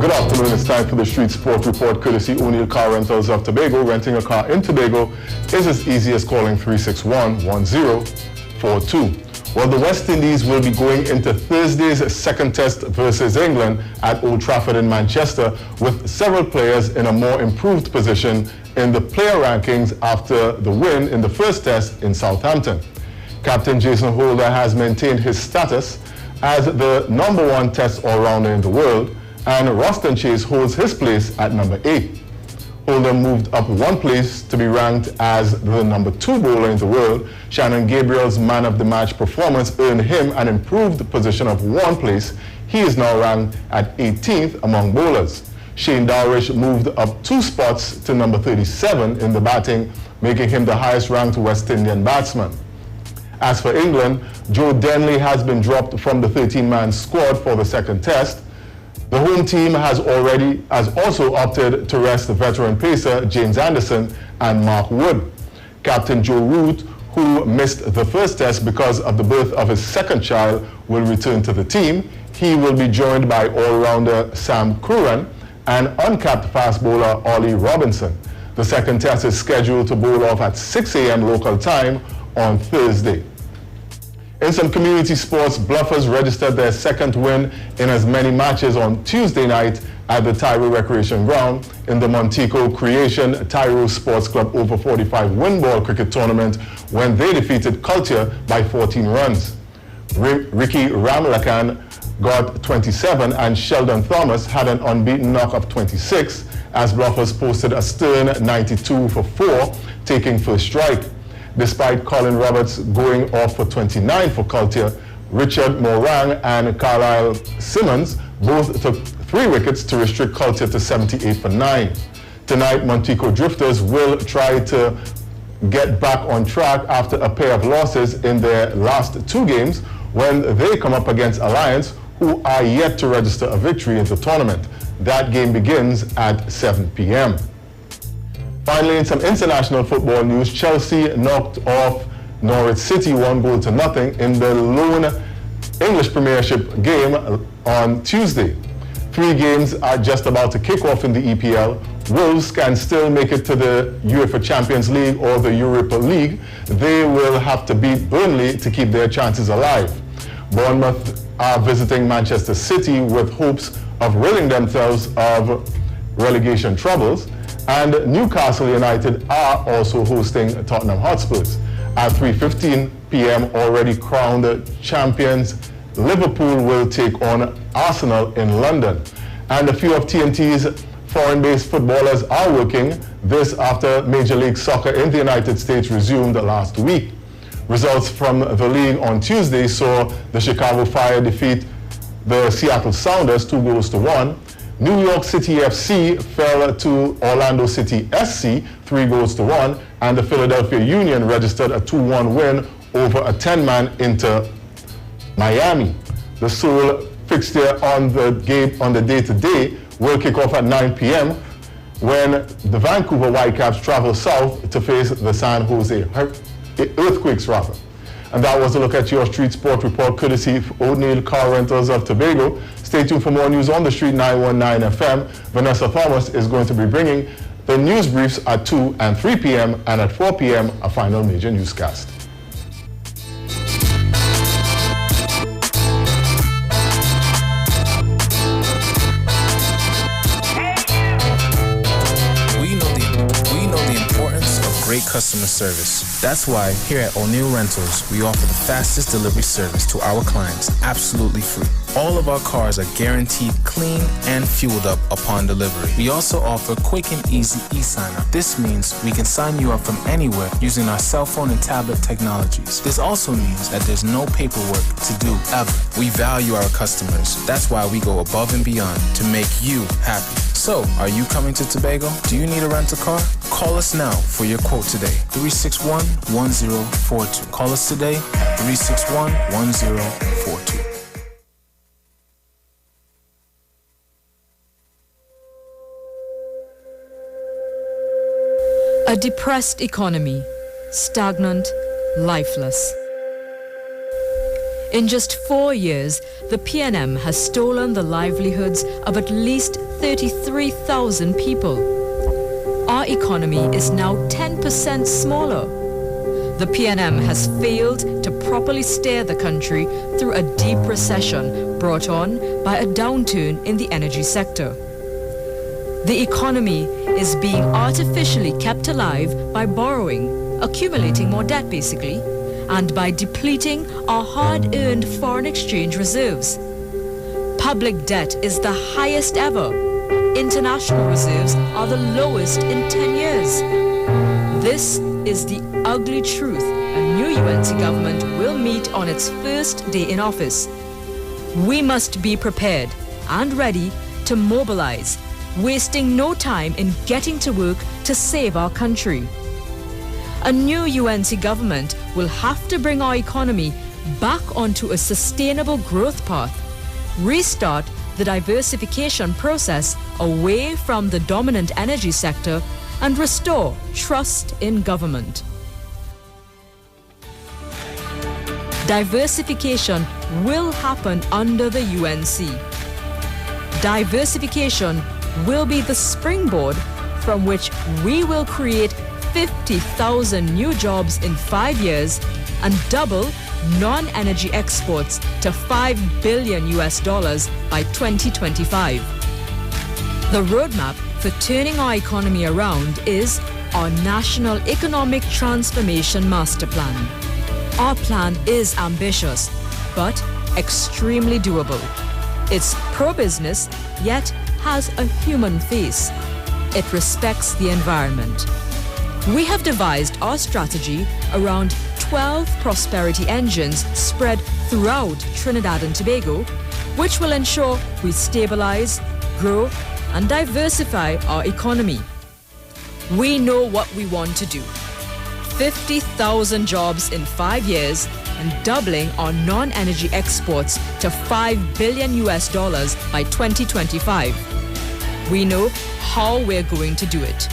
[SPEAKER 18] Good afternoon, it's time for the Street Sport Report, courtesy O'Neill Car Rentals of Tobago. Renting a car in Tobago is as easy as calling 361-1042. Well, the West Indies will be going into Thursday's second test versus England at Old Trafford in Manchester with several players in a more improved position in the player rankings after the win in the first test in Southampton. Captain Jason Holder has maintained his status as the number 1 test all-rounder in the world, and Roston Chase holds his place at number 8. Holder moved up 1 place to be ranked as the number 2 bowler in the world. Shannon Gabriel's man of the match performance earned him an improved position of 1 place. He is now ranked at 18th among bowlers. Shane Dowrish moved up 2 spots to number 37 in the batting, making him the highest ranked West Indian batsman. As for England, Joe Denley has been dropped from the 13-man squad for the second test. The home team has also opted to rest the veteran pacer James Anderson and Mark Wood. Captain Joe Root, who missed the first test because of the birth of his second child, will return to the team. He will be joined by all-rounder Sam Curran and uncapped fast bowler Ollie Robinson. The second test is scheduled to bowl off at 6 a.m. local time on Thursday. In some community sports, Bluffers registered their second win in as many matches on Tuesday night at the Tyro Recreation Ground in the Montico Creation Tyro Sports Club over 45 win ball cricket tournament when they defeated Culture by 14 runs. Ricky Ramlakan got 27 and Sheldon Thomas had an unbeaten knock of 26 as Bluffers posted a stern 92 for 4, taking first strike. Despite Colin Roberts going off for 29 for Culture, Richard Morang and Carlisle Simmons both took 3 wickets to restrict Culture to 78 for 9. Tonight, Montico Drifters will try to get back on track after a pair of losses in their last 2 games when they come up against Alliance, who are yet to register a victory in the tournament. That game begins at 7 p.m. Finally, in some international football news, Chelsea knocked off Norwich City 1-0 in the lone English Premiership game on Tuesday. 3 games are just about to kick off in the EPL. Wolves can still make it to the UEFA Champions League or the Europa League. They will have to beat Burnley to keep their chances alive. Bournemouth are visiting Manchester City with hopes of ridding themselves of relegation troubles. And Newcastle United are also hosting Tottenham Hotspurs. At 3:15 p.m. already crowned champions, Liverpool will take on Arsenal in London. And a few of TNT's foreign-based footballers are working, this after Major League Soccer in the United States resumed last week. Results from the league on Tuesday saw the Chicago Fire defeat the Seattle Sounders 2-1. New York City FC fell to Orlando City SC 3-1, and the Philadelphia Union registered a 2-1 win over a 10-man Inter Miami. The sole fixture on the day-to-day will kick off at 9 p.m. when the Vancouver Whitecaps travel south to face the San Jose Earthquakes. And that was a look at your Street Sport Report courtesy of O'Neill Car Rentals of Tobago. Stay tuned for more news on the Street 919 FM. Vanessa Thomas is going to be bringing the news briefs at 2 and 3 p.m. and at 4 p.m. a final major newscast.
[SPEAKER 13] Great customer service. That's why here at O'Neill Rentals, we offer the fastest delivery service to our clients absolutely free. All of our cars are guaranteed clean and fueled up upon delivery. We also offer quick and easy e-sign-up. This means we can sign you up from anywhere using our cell phone and tablet technologies. This also means that there's no paperwork to do ever. We value our customers. That's why we go above and beyond to make you happy. So, are you coming to Tobago? Do you need a rental car? Call us now for your quote today. 361-1042. Call us today at 361-1042.
[SPEAKER 5] A depressed economy, stagnant, lifeless. In just 4 years, the PNM has stolen the livelihoods of at least 33,000 people. Our economy is now 10% smaller. the PNM has failed to properly steer the country through a deep recession brought on by a downturn in the energy sector. The economy is being artificially kept alive by borrowing, accumulating more debt basically, and by depleting our hard-earned foreign exchange reserves. Public debt is the highest ever. International reserves are the lowest in 10 years. This is the ugly truth a new UNC government will meet on its first day in office. We must be prepared and ready to mobilize, wasting no time in getting to work to save our country. A new UNC government will have to bring our economy back onto a sustainable growth path, restart the diversification process away from the dominant energy sector, and restore trust in government. Diversification will happen under the UNC. Diversification will be the springboard from which we will create 50,000 new jobs in 5 years and double non-energy exports to $5 billion by 2025. The roadmap for turning our economy around is our National Economic Transformation Master Plan. Our plan is ambitious, but extremely doable. It's pro-business, yet has a human face. It respects the environment. We have devised our strategy around 12 prosperity engines spread throughout Trinidad and Tobago, which will ensure we stabilize, grow, and diversify our economy. We know what we want to do. 50,000 jobs in 5 years and doubling our non-energy exports to $5 billion by 2025. We know how we're going to do it.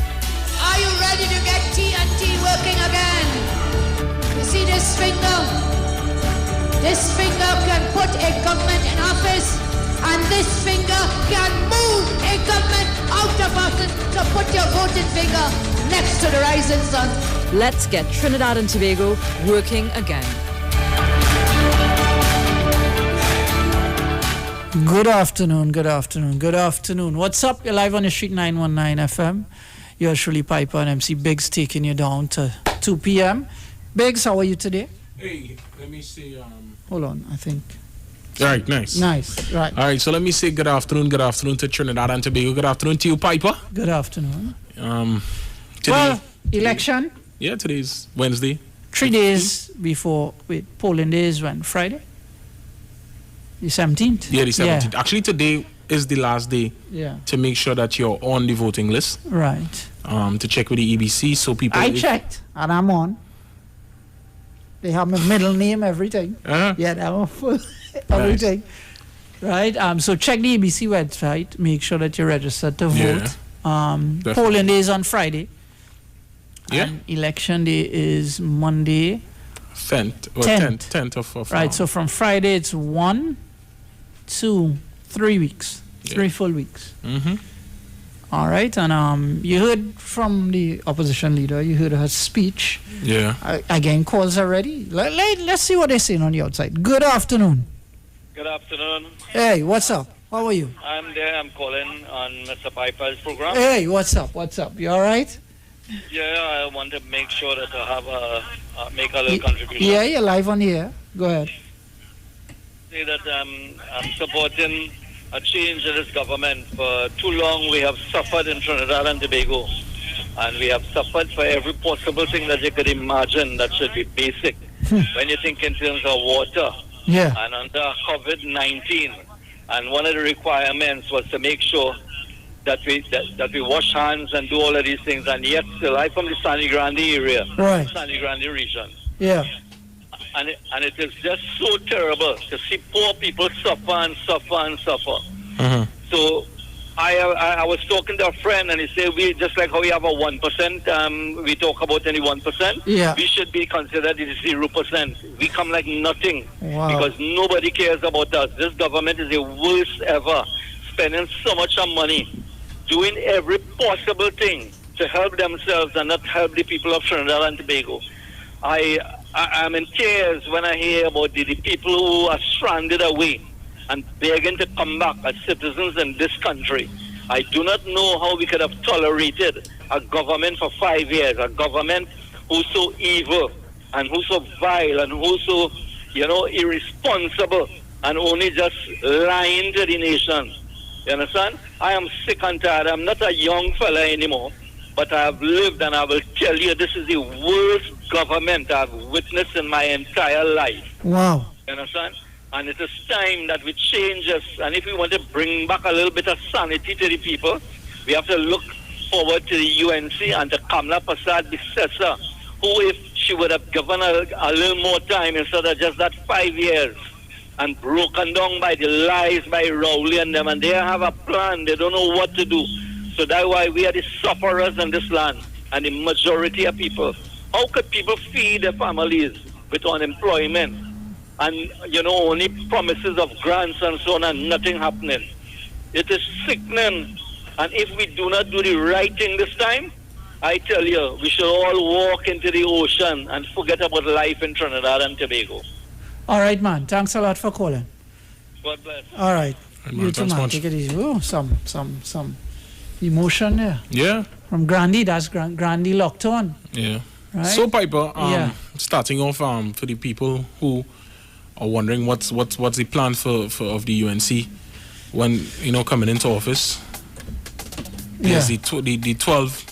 [SPEAKER 15] Are you ready to get TNT working again? You see this finger? This finger can put a government in office, and this finger can move a government out of office to put your voting finger next to the rising sun.
[SPEAKER 5] Let's get Trinidad and Tobago working again.
[SPEAKER 16] Good afternoon, good afternoon, good afternoon. What's up? You're live on the street 919 FM. You're Shirley Piper and MC Biggs taking you down to 2 p.m. Biggs, how are you today?
[SPEAKER 8] Hey, let me see.
[SPEAKER 16] Hold on, I think.
[SPEAKER 8] All right, nice.
[SPEAKER 16] Nice, right.
[SPEAKER 8] All right, so let me say good afternoon to Trinidad and Tobago. Good afternoon to you, Piper.
[SPEAKER 16] Good afternoon.
[SPEAKER 8] Today,
[SPEAKER 16] well, election.
[SPEAKER 8] Yeah, today's Wednesday.
[SPEAKER 16] 3 days before, polling day is when? Friday? The 17th?
[SPEAKER 8] Yeah, the 17th.
[SPEAKER 16] Yeah.
[SPEAKER 8] Actually, today is the last day to make sure that you're on the voting list.
[SPEAKER 16] Right.
[SPEAKER 8] To check with the EBC, so people...
[SPEAKER 16] I checked, and I'm on. They have my middle name, everything. Yeah, they have my full everything. Nice. Right? So check the EBC website. Make sure that you're registered to vote. Polling day is on Friday.
[SPEAKER 8] Yeah.
[SPEAKER 16] And election day is Monday.
[SPEAKER 8] 10th of
[SPEAKER 16] right, so from Friday it's 1, 2, 3 weeks. 3 full weeks.
[SPEAKER 8] Mm-hmm.
[SPEAKER 16] All right, and you heard from the opposition leader, you heard her speech.
[SPEAKER 8] Yeah.
[SPEAKER 16] Again, calls are ready. Let's see what they're saying on the outside. Good afternoon.
[SPEAKER 17] Good afternoon.
[SPEAKER 16] Hey, what's up? How are you?
[SPEAKER 17] I'm there. I'm calling on Mr. Piper's program.
[SPEAKER 16] Hey, what's up? What's up? You all right?
[SPEAKER 17] Yeah, I want to make sure that I have make a little contribution.
[SPEAKER 16] Yeah, you're live on the air. Go ahead.
[SPEAKER 17] Say that I'm supporting a change in this government. For too long, we have suffered in Trinidad and Tobago, and we have suffered for every possible thing that you could imagine that should be basic. When you think in terms of water, and under COVID-19, and one of the requirements was to make sure that we wash hands and do all of these things, and yet still, I'm from the San Grande area, San Grande region.
[SPEAKER 16] Yeah.
[SPEAKER 17] And it is just so terrible to see poor people suffer and suffer and suffer.
[SPEAKER 8] Mm-hmm.
[SPEAKER 17] So I was talking to a friend, and he said, we just like how we have a 1%, we talk about any 1%, we should be considered 0%. We come like nothing because nobody cares about us. This government is the worst ever, spending so much money, doing every possible thing to help themselves and not help the people of Trinidad and Tobago. I'm in tears when I hear about the people who are stranded away and begging to come back as citizens in this country. I do not know how we could have tolerated a government for 5 years, a government who's so evil and who's so vile and who's so, irresponsible and only just lying to the nation. You understand? I am sick and tired. I'm not a young fella anymore, but I have lived, and I will tell you, this is the worst government I've witnessed in my entire life.
[SPEAKER 16] Wow.
[SPEAKER 17] You understand? And it is time that we change this. And if we want to bring back a little bit of sanity to the people, we have to look forward to the UNC and to Kamla Prasad Bissessa, who, if she would have given a little more time instead of just that 5 years, and broken down by the lies by Rowley and them, and they have a plan, they don't know what to do. So that's why we are the sufferers in this land, and the majority of people. How could people feed their families with unemployment and, only promises of grants and so on and nothing happening? It is sickening. And if we do not do the right thing this time, I tell you, we should all walk into the ocean and forget about life in Trinidad and Tobago.
[SPEAKER 16] All right, man. Thanks a lot for calling.
[SPEAKER 17] God bless.
[SPEAKER 16] All right.
[SPEAKER 8] Right,
[SPEAKER 16] You too, man. Take it easy. Oh, some emotion there.
[SPEAKER 8] Yeah.
[SPEAKER 16] From Grandy, that's Grandy locked on.
[SPEAKER 8] Yeah.
[SPEAKER 16] Right?
[SPEAKER 8] So, Piper,
[SPEAKER 16] Yeah.
[SPEAKER 8] starting off for the people who are wondering what's the plan for of the UNC when coming into office.
[SPEAKER 16] Yeah.
[SPEAKER 8] There's the 12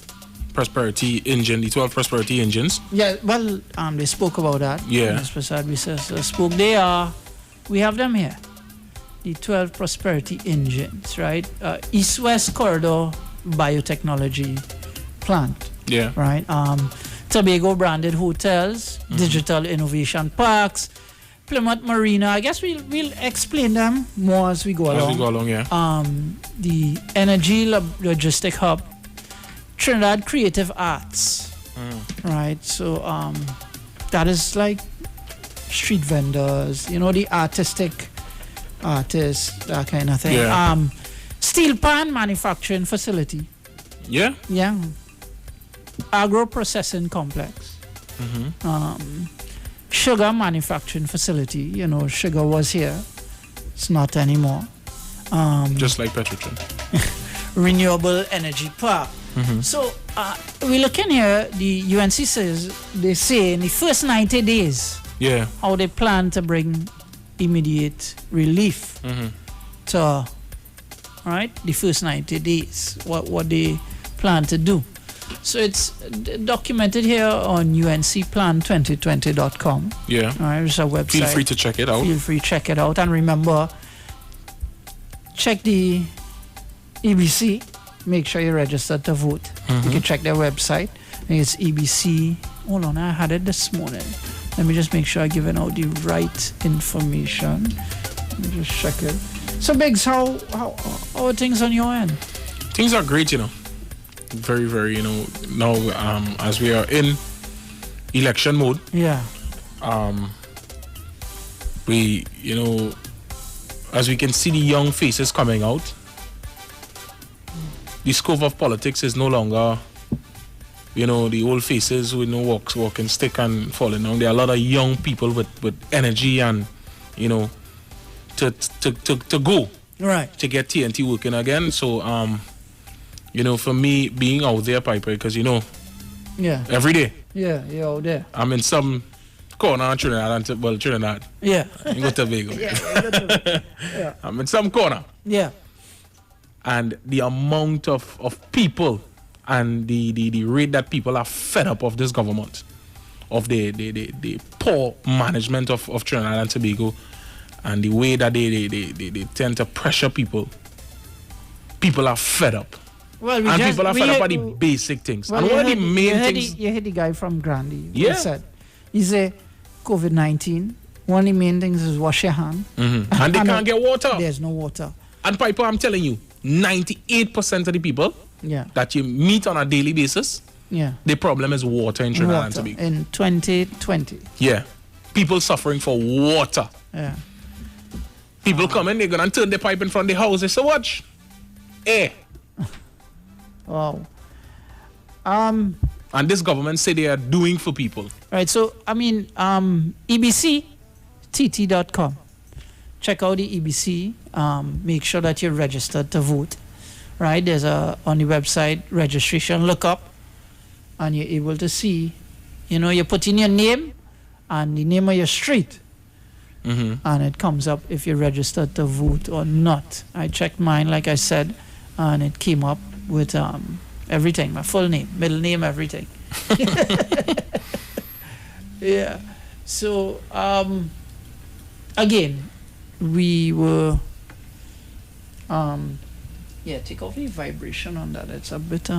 [SPEAKER 8] prosperity engines.
[SPEAKER 16] Yeah, well, they spoke about that.
[SPEAKER 8] Yeah.
[SPEAKER 16] Ms. Prasad Bissessa spoke. We have them here. The 12 prosperity engines, right? East-West Corridor Biotechnology Plant.
[SPEAKER 8] Yeah.
[SPEAKER 16] Right? Tobago branded hotels, digital innovation parks, Plymouth Marina. I guess we'll explain them more as we go along.
[SPEAKER 8] As we go along, yeah.
[SPEAKER 16] The Energy Logistic Hub, Trinidad Creative Arts, right? So that is like street vendors, the artistic artists, that kind of thing.
[SPEAKER 8] Yeah.
[SPEAKER 16] Steel pan manufacturing facility.
[SPEAKER 8] Yeah.
[SPEAKER 16] Yeah. Agro processing complex. Sugar manufacturing facility. Sugar was here. It's not anymore.
[SPEAKER 8] Just like Petrotrin.
[SPEAKER 16] Renewable energy park. So we look in here, the UNC they say in the first 90 days,
[SPEAKER 8] yeah,
[SPEAKER 16] how they plan to bring immediate relief to, right, the first 90 days, what they plan to do. So it's documented here on uncplan2020.com.
[SPEAKER 8] Yeah.
[SPEAKER 16] All right, it's a website.
[SPEAKER 8] Feel free to check it out.
[SPEAKER 16] Feel free to check it out. And remember, check the EBC. Make sure you're registered to vote. You can check their website. I think it's EBC. Hold on, I had it this morning. Let me just make sure I'm giving out the right information. Let me just check it. So, Biggs, how are things on your end?
[SPEAKER 8] Things are great, Very, very, now as we are in election mode.
[SPEAKER 16] Yeah.
[SPEAKER 8] We, as we can see the young faces coming out, the scope of politics is no longer, the old faces with no walking stick and falling down. There are a lot of young people with energy and, to go.
[SPEAKER 16] Right.
[SPEAKER 8] To get TNT working again. So, for me, being out there, Piper, because,
[SPEAKER 16] yeah,
[SPEAKER 8] every day.
[SPEAKER 16] Yeah, you're out there.
[SPEAKER 8] I'm in some corner in Trinidad. Trinidad.
[SPEAKER 16] Yeah.
[SPEAKER 8] You go to Tobago.
[SPEAKER 16] Yeah.
[SPEAKER 8] I'm in some corner.
[SPEAKER 16] Yeah.
[SPEAKER 8] And the amount of people and the rate that people are fed up of this government, of the poor management of Trinidad and Tobago, and the way that they tend to pressure people. People are fed up.
[SPEAKER 16] Well,
[SPEAKER 8] people are fed up by the basic things.
[SPEAKER 16] Well,
[SPEAKER 8] and one of the main things...
[SPEAKER 16] You heard the guy from Grandy.
[SPEAKER 8] Yeah.
[SPEAKER 16] He said, COVID-19, one of the main things is wash your hand.
[SPEAKER 8] And they can't get water.
[SPEAKER 16] There's no water.
[SPEAKER 8] And Piper, I'm telling you, 98% of the people that you meet on a daily basis, the problem is water in Trinidad and Tobago.
[SPEAKER 16] In 2020.
[SPEAKER 8] Yeah. People suffering for water.
[SPEAKER 16] Yeah.
[SPEAKER 8] People come in, they're going to turn the pipe in front of the house. They say, watch.
[SPEAKER 16] Wow.
[SPEAKER 2] And this government say they are doing for people.
[SPEAKER 16] Right. So, I mean, ebctt.com. Check out the EBC. Make sure that you're registered to vote. Right. There's on the website registration lookup, and you're able to see, you put in your name and the name of your street. And it comes up if you're registered to vote or not. I checked mine, like I said, and it came up with everything, my full name, middle name, everything. Yeah. So, again, we were, take off the vibration on that. It's a bit,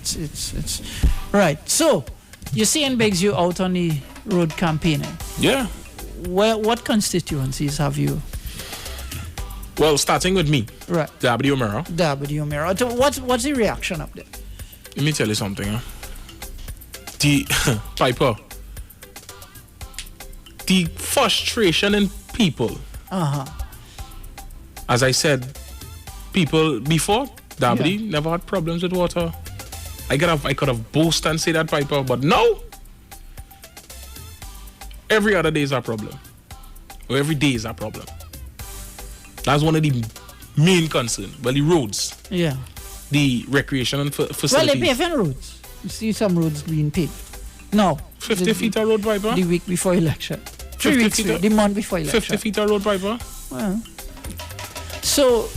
[SPEAKER 16] It's right. So, you're seeing Biggs, you out on the road campaigning.
[SPEAKER 2] Yeah.
[SPEAKER 16] What constituencies have you?
[SPEAKER 2] Well, starting with me.
[SPEAKER 16] Right.
[SPEAKER 2] W. O'Meara.
[SPEAKER 16] What's the reaction up there?
[SPEAKER 2] Let me tell you something. The Piper. The frustration in people. As I said, people before W never had problems with water. I could have boasted and say that, Piper, but no. Every other day is a problem. Or every day is a problem. That's one of the main concerns. Well, the roads.
[SPEAKER 16] Yeah.
[SPEAKER 2] The recreation and facilities.
[SPEAKER 16] Well, they paving roads. You see some roads being paved. No.
[SPEAKER 2] 50 feet of road, Piper?
[SPEAKER 16] The week before election. 3 weeks, the month before election.
[SPEAKER 2] 50 feet of road, Piper?
[SPEAKER 16] Well. So,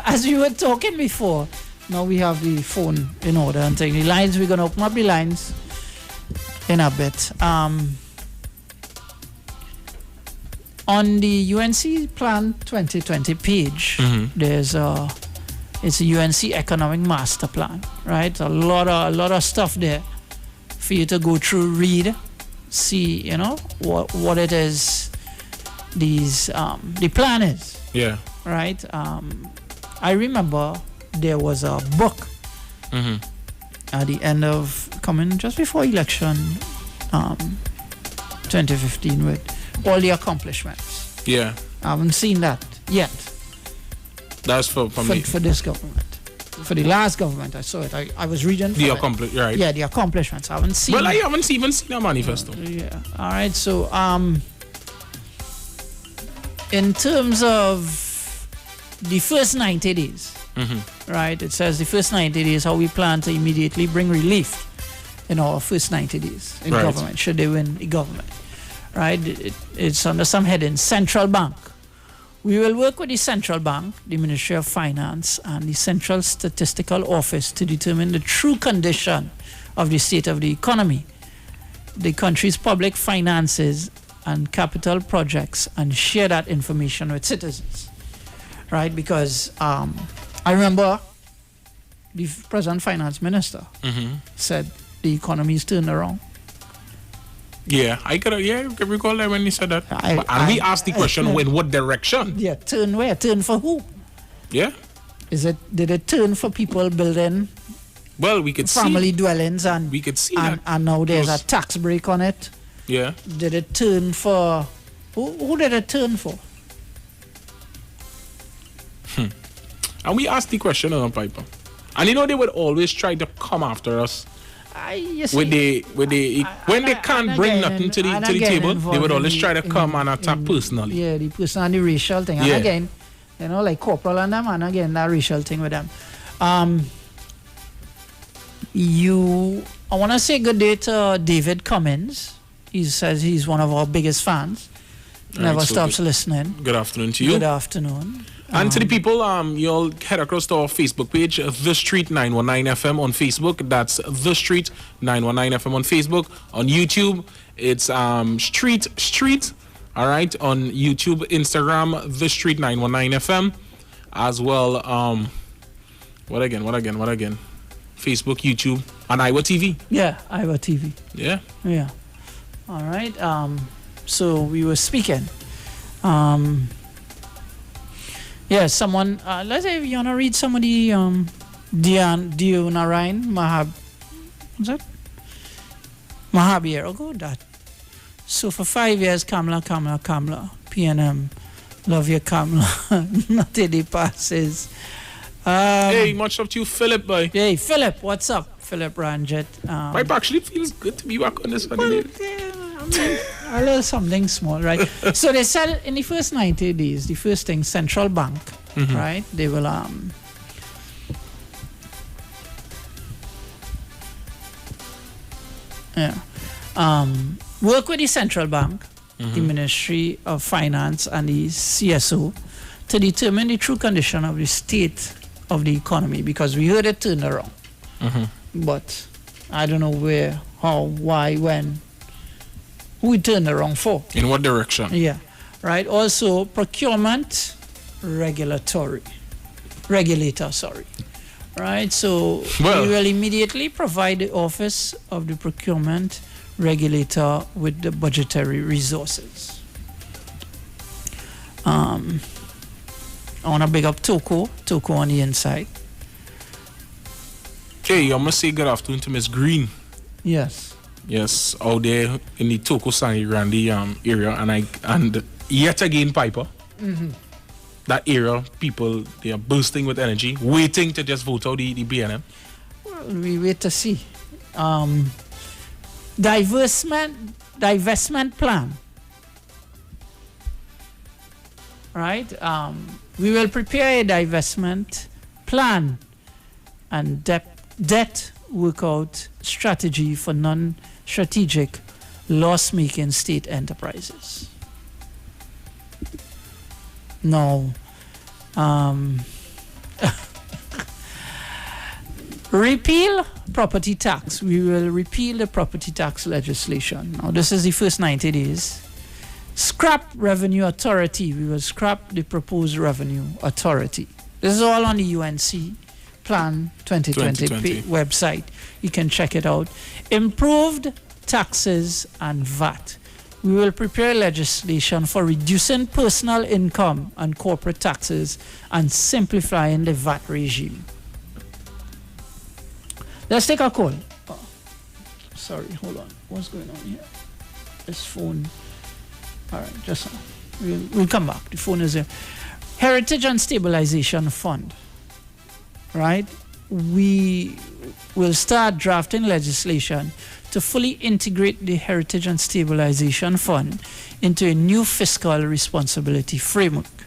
[SPEAKER 16] as we were talking before, now we have the phone in order and taking the lines. We're going to open up the lines in a bit. On the UNC Plan 2020 page, there's it's a UNC Economic Master Plan, right? A lot of stuff there for you to go through, read, see, what it is. The plan is.
[SPEAKER 2] Yeah.
[SPEAKER 16] Right. I remember there was a book at the end of coming just before election, 2015 with all the accomplishments.
[SPEAKER 2] Yeah.
[SPEAKER 16] I haven't seen that yet.
[SPEAKER 2] That's for
[SPEAKER 16] this government. For the last government, I saw it. I was reading
[SPEAKER 2] the
[SPEAKER 16] accomplishments.
[SPEAKER 2] Right.
[SPEAKER 16] Yeah, the accomplishments. I haven't seen.
[SPEAKER 2] Well, I haven't even seen a manifesto.
[SPEAKER 16] Yeah. All right. So, in terms of the first 90 days, right? It says the first 90 days how we plan to immediately bring relief in our first 90 days in government, should they win the government. Right? It's under some heading, Central Bank. We will work with the Central Bank, the Ministry of Finance, and the Central Statistical Office to determine the true condition of the state of the economy, the country's public finances, and capital projects, and share that information with citizens. Right? Because I remember the present finance minister said the economy is turned around.
[SPEAKER 2] Yeah, I could recall that when he said that. We asked the question, in what direction?
[SPEAKER 16] Yeah, turn where? Turn for who?
[SPEAKER 2] Yeah.
[SPEAKER 16] Did it turn for people building
[SPEAKER 2] we could
[SPEAKER 16] family dwellings and
[SPEAKER 2] we could see that.
[SPEAKER 16] And now there's a tax break on it?
[SPEAKER 2] Yeah.
[SPEAKER 16] Did it turn for who did it turn for?
[SPEAKER 2] And we asked the question on Piper. And they would always try to come after us. When they can't bring nothing to the table, they would always try to come and attack personally.
[SPEAKER 16] Yeah, the personal and the racial thing. And again, like Corporal and them, and again that racial thing with them. I want to say good day to David Cummins. He says he's one of our biggest fans. Never stops listening.
[SPEAKER 2] Good afternoon to you.
[SPEAKER 16] Good afternoon.
[SPEAKER 2] And to the people, you'll head across to our Facebook page, The Street 919 FM on Facebook. That's The Street 919 FM on Facebook. On YouTube, it's Street, all right, on YouTube, Instagram, The Street 919 FM, as well. What again? Facebook, YouTube, and Iowa TV.
[SPEAKER 16] Yeah, Iowa TV.
[SPEAKER 2] Yeah.
[SPEAKER 16] Yeah. All right. So we were speaking. Yeah, someone, let's say if you want to read some of the Dionarain Mahabir, oh god, that. So for 5 years, Kamla, PNM, love you Kamla, nothing passes.
[SPEAKER 2] Hey, much up to you, Philip, boy.
[SPEAKER 16] Hey, Philip, what's up? Philip Ranjit.
[SPEAKER 2] Pipe actually feels good to be back on this one.
[SPEAKER 16] A little something small, right? So they said in the first 90 days, the first thing, Central Bank, right? They will work with the Central Bank, the Ministry of Finance and the CSO to determine the true condition of the state of the economy, because we heard it turn around. But I don't know where, how, why, when, who it turned around for.
[SPEAKER 2] In what direction?
[SPEAKER 16] Yeah, right. Also, procurement regulator, sorry. Right, so we will immediately provide the Office of the Procurement Regulator with the budgetary resources. I want to big up Toko on the inside.
[SPEAKER 2] Okay, I must say good afternoon to Miss Green.
[SPEAKER 16] Yes.
[SPEAKER 2] Yes, out there in the Toko San Randy area, and yet again, Piper. That area, people, they are bursting with energy, waiting to just vote out the BNM.
[SPEAKER 16] Well, we wait to see. Divestment plan. Right? We will prepare a divestment plan and debt workout strategy for non-strategic, loss-making state enterprises. No. Repeal property tax. We will repeal the property tax legislation. Now, this is the first 90 days. Scrap revenue authority. We will scrap the proposed revenue authority. This is all on the UNC Plan 2020 website. You can check it out. Improved taxes and VAT. We will prepare legislation for reducing personal income and corporate taxes and simplifying the VAT regime. Let's take a call. Oh, sorry, hold on. What's going on here? This phone. All right, just we'll come back. The phone is here. Heritage and Stabilization Fund. Right? We will start drafting legislation to fully integrate the Heritage and Stabilization Fund into a new fiscal responsibility framework.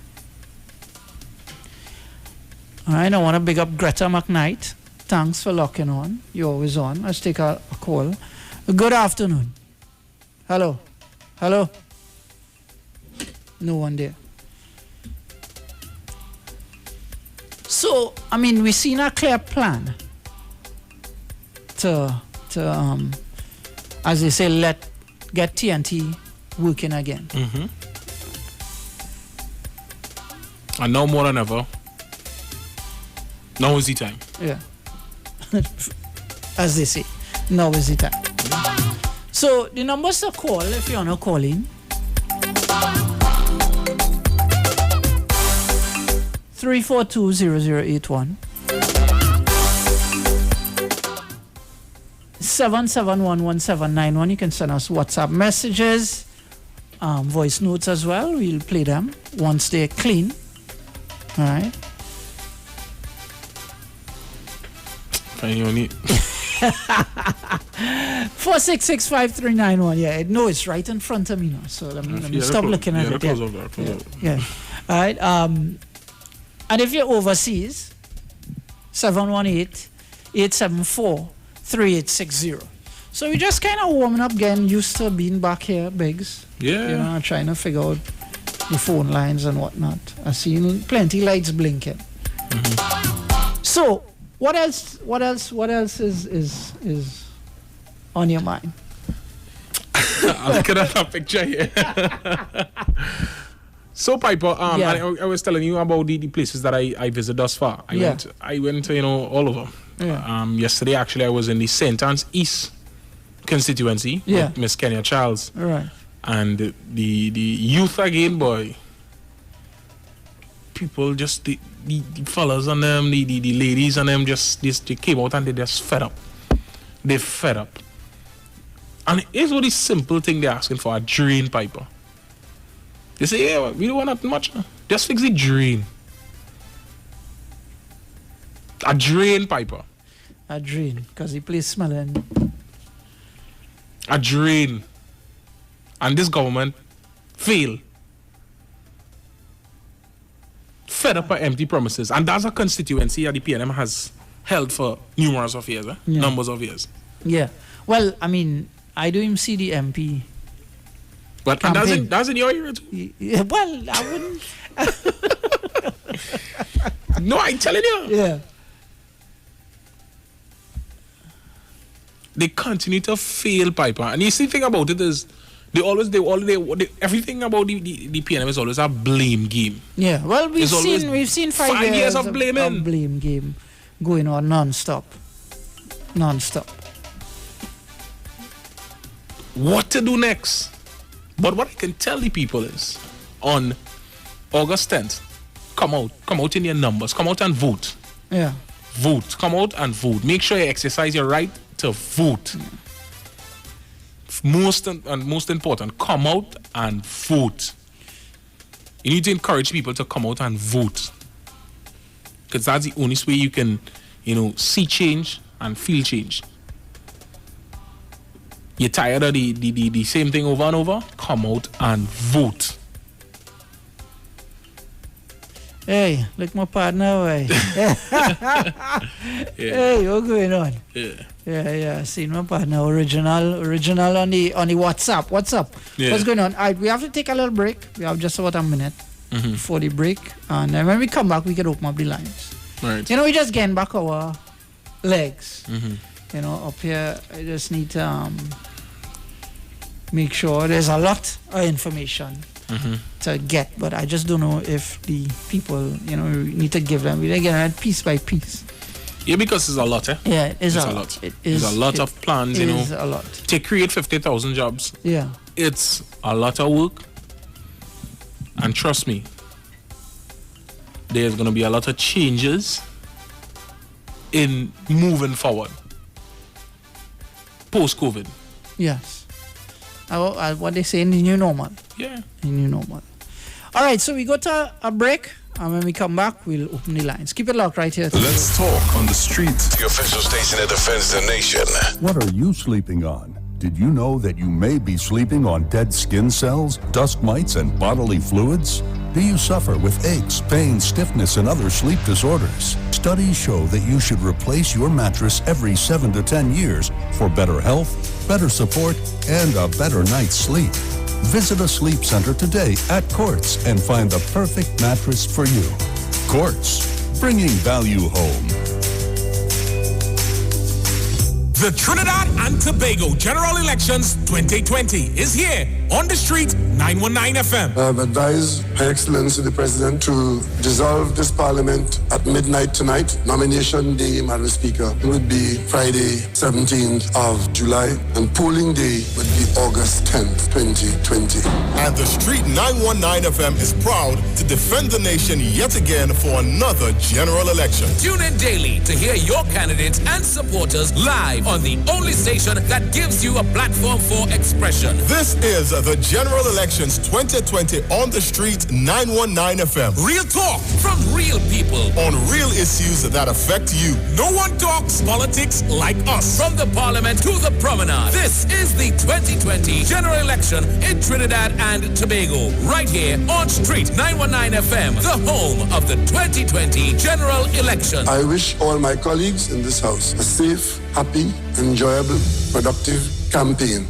[SPEAKER 16] All right, I want to big up Greta McKnight. Thanks for locking on. You're always on. Let's take a call. Good afternoon. Hello. Hello. No one there. So, I mean, we've seen a clear plan to as they say, get TNT working again.
[SPEAKER 2] And now more than ever, now is the time.
[SPEAKER 16] Yeah. As they say, now is the time. So the numbers to call if you want to call in. 342-0081. 7711791. You can send us WhatsApp messages, voice notes as well. We'll play them once they're clean. All right.
[SPEAKER 2] You need
[SPEAKER 16] 4665391. Yeah, no, it's right in front of me now. So let me stop looking at it. Yeah. All right. And if you're overseas, 718-874-3860. So we just kind of warming up, getting used to being back here, Biggs.
[SPEAKER 2] Yeah.
[SPEAKER 16] You know, trying to figure out the phone lines and whatnot. I've seen plenty lights blinking. So what else is on your mind?
[SPEAKER 2] I'm looking at that picture here. So Piper, I was telling you about the places that I visited thus far. I went all over.
[SPEAKER 16] Yeah.
[SPEAKER 2] Yesterday actually I was in the St. Anne's East constituency with Miss Kenya Charles.
[SPEAKER 16] Right.
[SPEAKER 2] And the youth again, boy. People just the fellas on them, the ladies on them they came out and they just fed up. They fed up. And here's what the simple thing they're asking for, a drain, Piper. They say, yeah, we don't want that much. Just fix the drain. A drain, Piper.
[SPEAKER 16] A drain, because he plays smelling.
[SPEAKER 2] A drain. And this government fail. Fed up by empty promises. And that's a constituency that the PNM has held for numerous of years, numbers of years.
[SPEAKER 16] Yeah. Well, I mean, I do him see the MP.
[SPEAKER 2] But that's in your area too?
[SPEAKER 16] Yeah, well, I wouldn't.
[SPEAKER 2] No, I'm telling you.
[SPEAKER 16] Yeah.
[SPEAKER 2] They continue to fail, Piper. And you see, the thing about it is, everything about the PNM is always a blame game.
[SPEAKER 16] Yeah, well, we've seen 5
[SPEAKER 2] years of blaming.
[SPEAKER 16] Blame game going on non-stop.
[SPEAKER 2] What to do next? But what I can tell the people is, on August 10th, come out in your numbers, come out and vote.
[SPEAKER 16] Yeah.
[SPEAKER 2] Vote, come out and vote. Make sure you exercise your right to vote. Most important, come out and vote. You need to encourage people to come out and vote, because that's the only way you can, see change and feel change. You're tired of the same thing over and over? Come out and vote.
[SPEAKER 16] Hey, look my partner away. Hey, what's going on? Yeah. Seen my partner. Original on the WhatsApp. What's up?
[SPEAKER 2] Yeah.
[SPEAKER 16] What's going on? Alright, we have to take a little break. We have just about a minute before the break, and then when we come back, we can open up the lines.
[SPEAKER 2] Right.
[SPEAKER 16] We just getting back our legs. Up here, I just need to make sure there's a lot of information to get, but I just don't know if the people, we need to give them, we need to get it piece by piece.
[SPEAKER 2] Yeah, because it's a lot, eh?
[SPEAKER 16] Yeah, it's a
[SPEAKER 2] lot.
[SPEAKER 16] There's
[SPEAKER 2] a lot of plans,
[SPEAKER 16] It's a lot.
[SPEAKER 2] To create 50,000 jobs.
[SPEAKER 16] Yeah.
[SPEAKER 2] It's a lot of work. And trust me, there's going to be a lot of changes in moving forward. Post-COVID.
[SPEAKER 16] Yes. What they say in the new normal.
[SPEAKER 2] Yeah.
[SPEAKER 16] The new normal. All right, so we go to a break, and when we come back, we'll open the lines. Keep it locked right here.
[SPEAKER 11] Let's talk on the street. The official station that defends the nation.
[SPEAKER 19] What are you sleeping on? Did you know that you may be sleeping on dead skin cells, dust mites, and bodily fluids? Do you suffer with aches, pain, stiffness, and other sleep disorders? Studies show that you should replace your mattress every 7 to 10 years for better health, better support, and a better night's sleep. Visit a sleep center today at Quartz and find the perfect mattress for you. Quartz, bringing value home.
[SPEAKER 8] The Trinidad and Tobago General Elections 2020 is here on the street, 919 FM.
[SPEAKER 4] I have advised Her Excellency the President to dissolve this Parliament at midnight tonight. Nomination day, Madam Speaker, would be Friday, 17th of July, and polling day would be August 10th, 2020.
[SPEAKER 6] And the street 919 FM is proud to defend the nation yet again for another general election.
[SPEAKER 20] Tune in daily to hear your candidates and supporters live on the only station that gives you a platform for expression.
[SPEAKER 6] This is the General Elections 2020 on the street 919 FM.
[SPEAKER 20] Real talk from real people
[SPEAKER 6] on real issues that affect you.
[SPEAKER 20] No one talks politics like us. From the Parliament to the Promenade. This is the 2020 General Election in Trinidad and Tobago. Right here on Street 919 FM, the home of the 2020 General Election.
[SPEAKER 4] I wish all my colleagues in this house a safe, happy, enjoyable, productive campaign.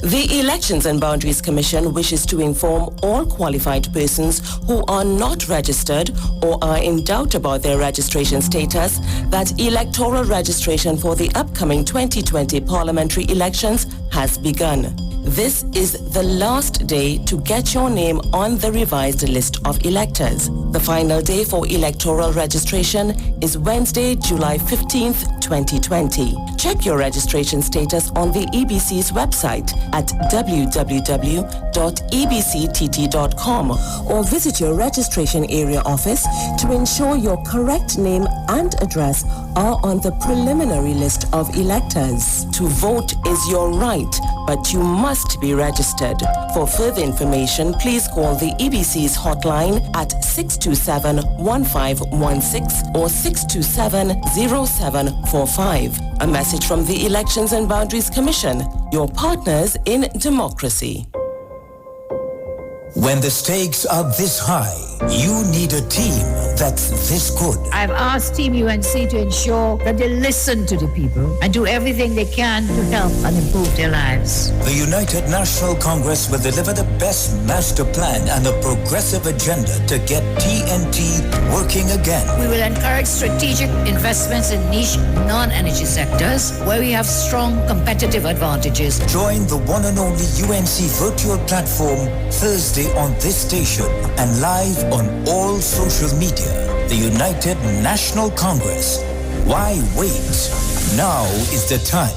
[SPEAKER 23] The Elections and Boundaries Commission wishes to inform all qualified persons who are not registered or are in doubt about their registration status that electoral registration for the upcoming 2020 parliamentary elections has begun. This is the last day to get your name on the revised list of electors. The final day for electoral registration is Wednesday, July 15th, 2020. Check your registration status on the EBC's website at www.ebctt.com or visit your registration area office to ensure your correct name and address are on the preliminary list of electors. To vote is your right, but you must must be registered. For further information, please call the EBC's hotline at 627-1516 or 627-0745. A message from the Elections and Boundaries Commission, your partners in democracy.
[SPEAKER 7] When the stakes are this high, you need a team that's this good.
[SPEAKER 15] I've asked Team UNC to ensure that they listen to the people and do everything they can to help and improve their lives.
[SPEAKER 7] The United National Congress will deliver the best master plan and a progressive agenda to get TNT working again.
[SPEAKER 15] We will encourage strategic investments in niche non-energy sectors where we have strong competitive advantages.
[SPEAKER 7] Join the one and only UNC virtual platform Thursday on this station and live on all social media. The United National Congress. Why wait? Now is the time.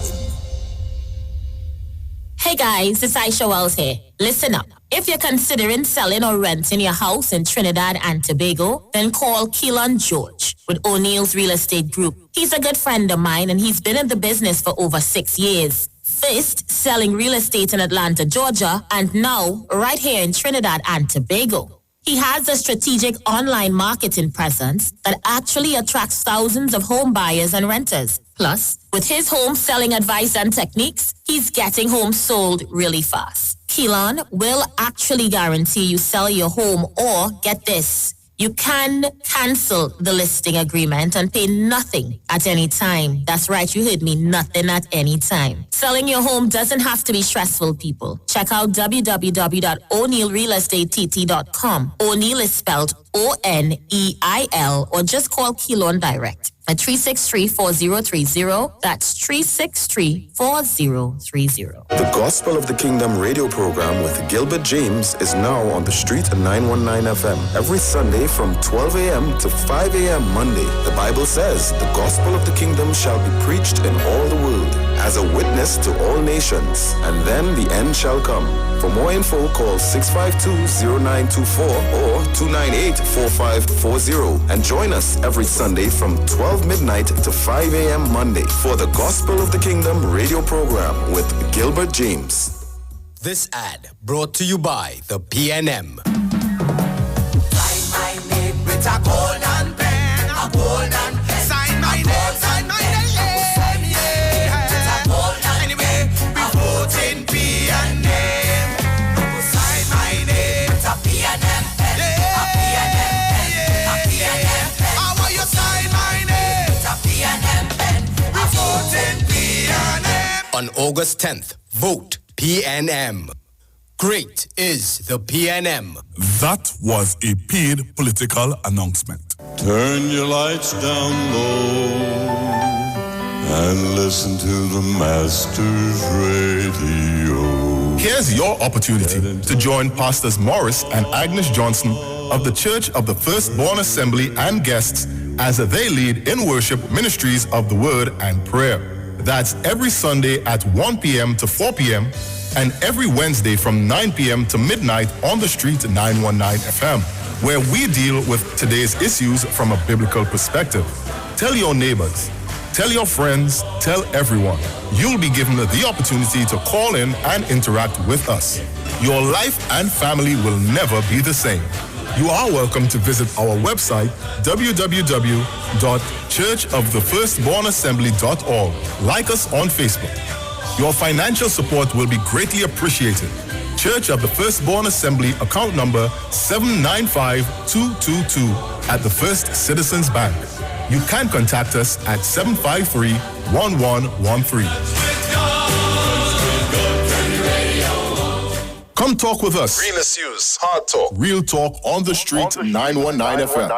[SPEAKER 21] Hey guys, it's Aisha Wells here. Listen up. If you're considering selling or renting your house in Trinidad and Tobago, then call Keelan George with O'Neill's Real Estate Group. He's a good friend of mine and he's been in the business for over 6 years. First, selling real estate in Atlanta, Georgia, and now right here in Trinidad and Tobago. He has a strategic online marketing presence that actually attracts thousands of home buyers and renters. Plus, with his home selling advice and techniques, he's getting homes sold really fast. Keelan will actually guarantee you sell your home or, get this, you can cancel the listing agreement and pay nothing at any time. That's right, you heard me, nothing at any time. Selling your home doesn't have to be stressful, people. Check out www.o'neillrealestatetT.com. O'Neill is spelled O-N-E-I-L, or just call Keelan direct at 363-4030. That's 363-4030.
[SPEAKER 12] The Gospel of the Kingdom radio program with Gilbert James is now on the street at 919 FM. Every Sunday from 12 a.m. to 5 a.m. Monday. The Bible says the Gospel of the Kingdom shall be preached in all the world as a witness to all nations, and then the end shall come. For more info, call 652-0924 or 298-4540 and join us every Sunday from 12 midnight to 5 a.m. Monday for the Gospel of the Kingdom radio program with Gilbert James.
[SPEAKER 14] This ad brought to you by the PNM.
[SPEAKER 3] Sign my name with a golden pen, a golden pen. Sign my name, yeah. With a golden anyway, we vote in PNM. Sign my name with a PNM pen, a PNM pen, a PNM pen. How will you sign my name with a PNM pen? We vote in PNM.
[SPEAKER 14] On August 10th, vote PNM. Great is the PNM.
[SPEAKER 22] That was a paid political announcement.
[SPEAKER 24] Turn your lights down low and listen to the Master's Radio.
[SPEAKER 18] Here's your opportunity to join Pastors Morris and Agnes Johnson of the Church of the Firstborn Assembly and guests as they lead in worship ministries of the Word and Prayer. That's every Sunday at 1 p.m. to 4 p.m. and every Wednesday from 9 p.m. to midnight on the street 919 FM, where we deal with today's issues from a biblical perspective. Tell your neighbors, tell your friends, tell everyone. You'll be given the opportunity to call in and interact with us. Your life and family will never be the same. You are welcome to visit our website, www.churchofthefirstbornassembly.org. Like us on Facebook. Your financial support will be greatly appreciated. Church of the Firstborn Assembly, account number 795222 at the First Citizens Bank. You can contact us at 753-1113. Come talk with us.
[SPEAKER 12] Real issues, hard talk.
[SPEAKER 18] Real talk on the street, 919 FM.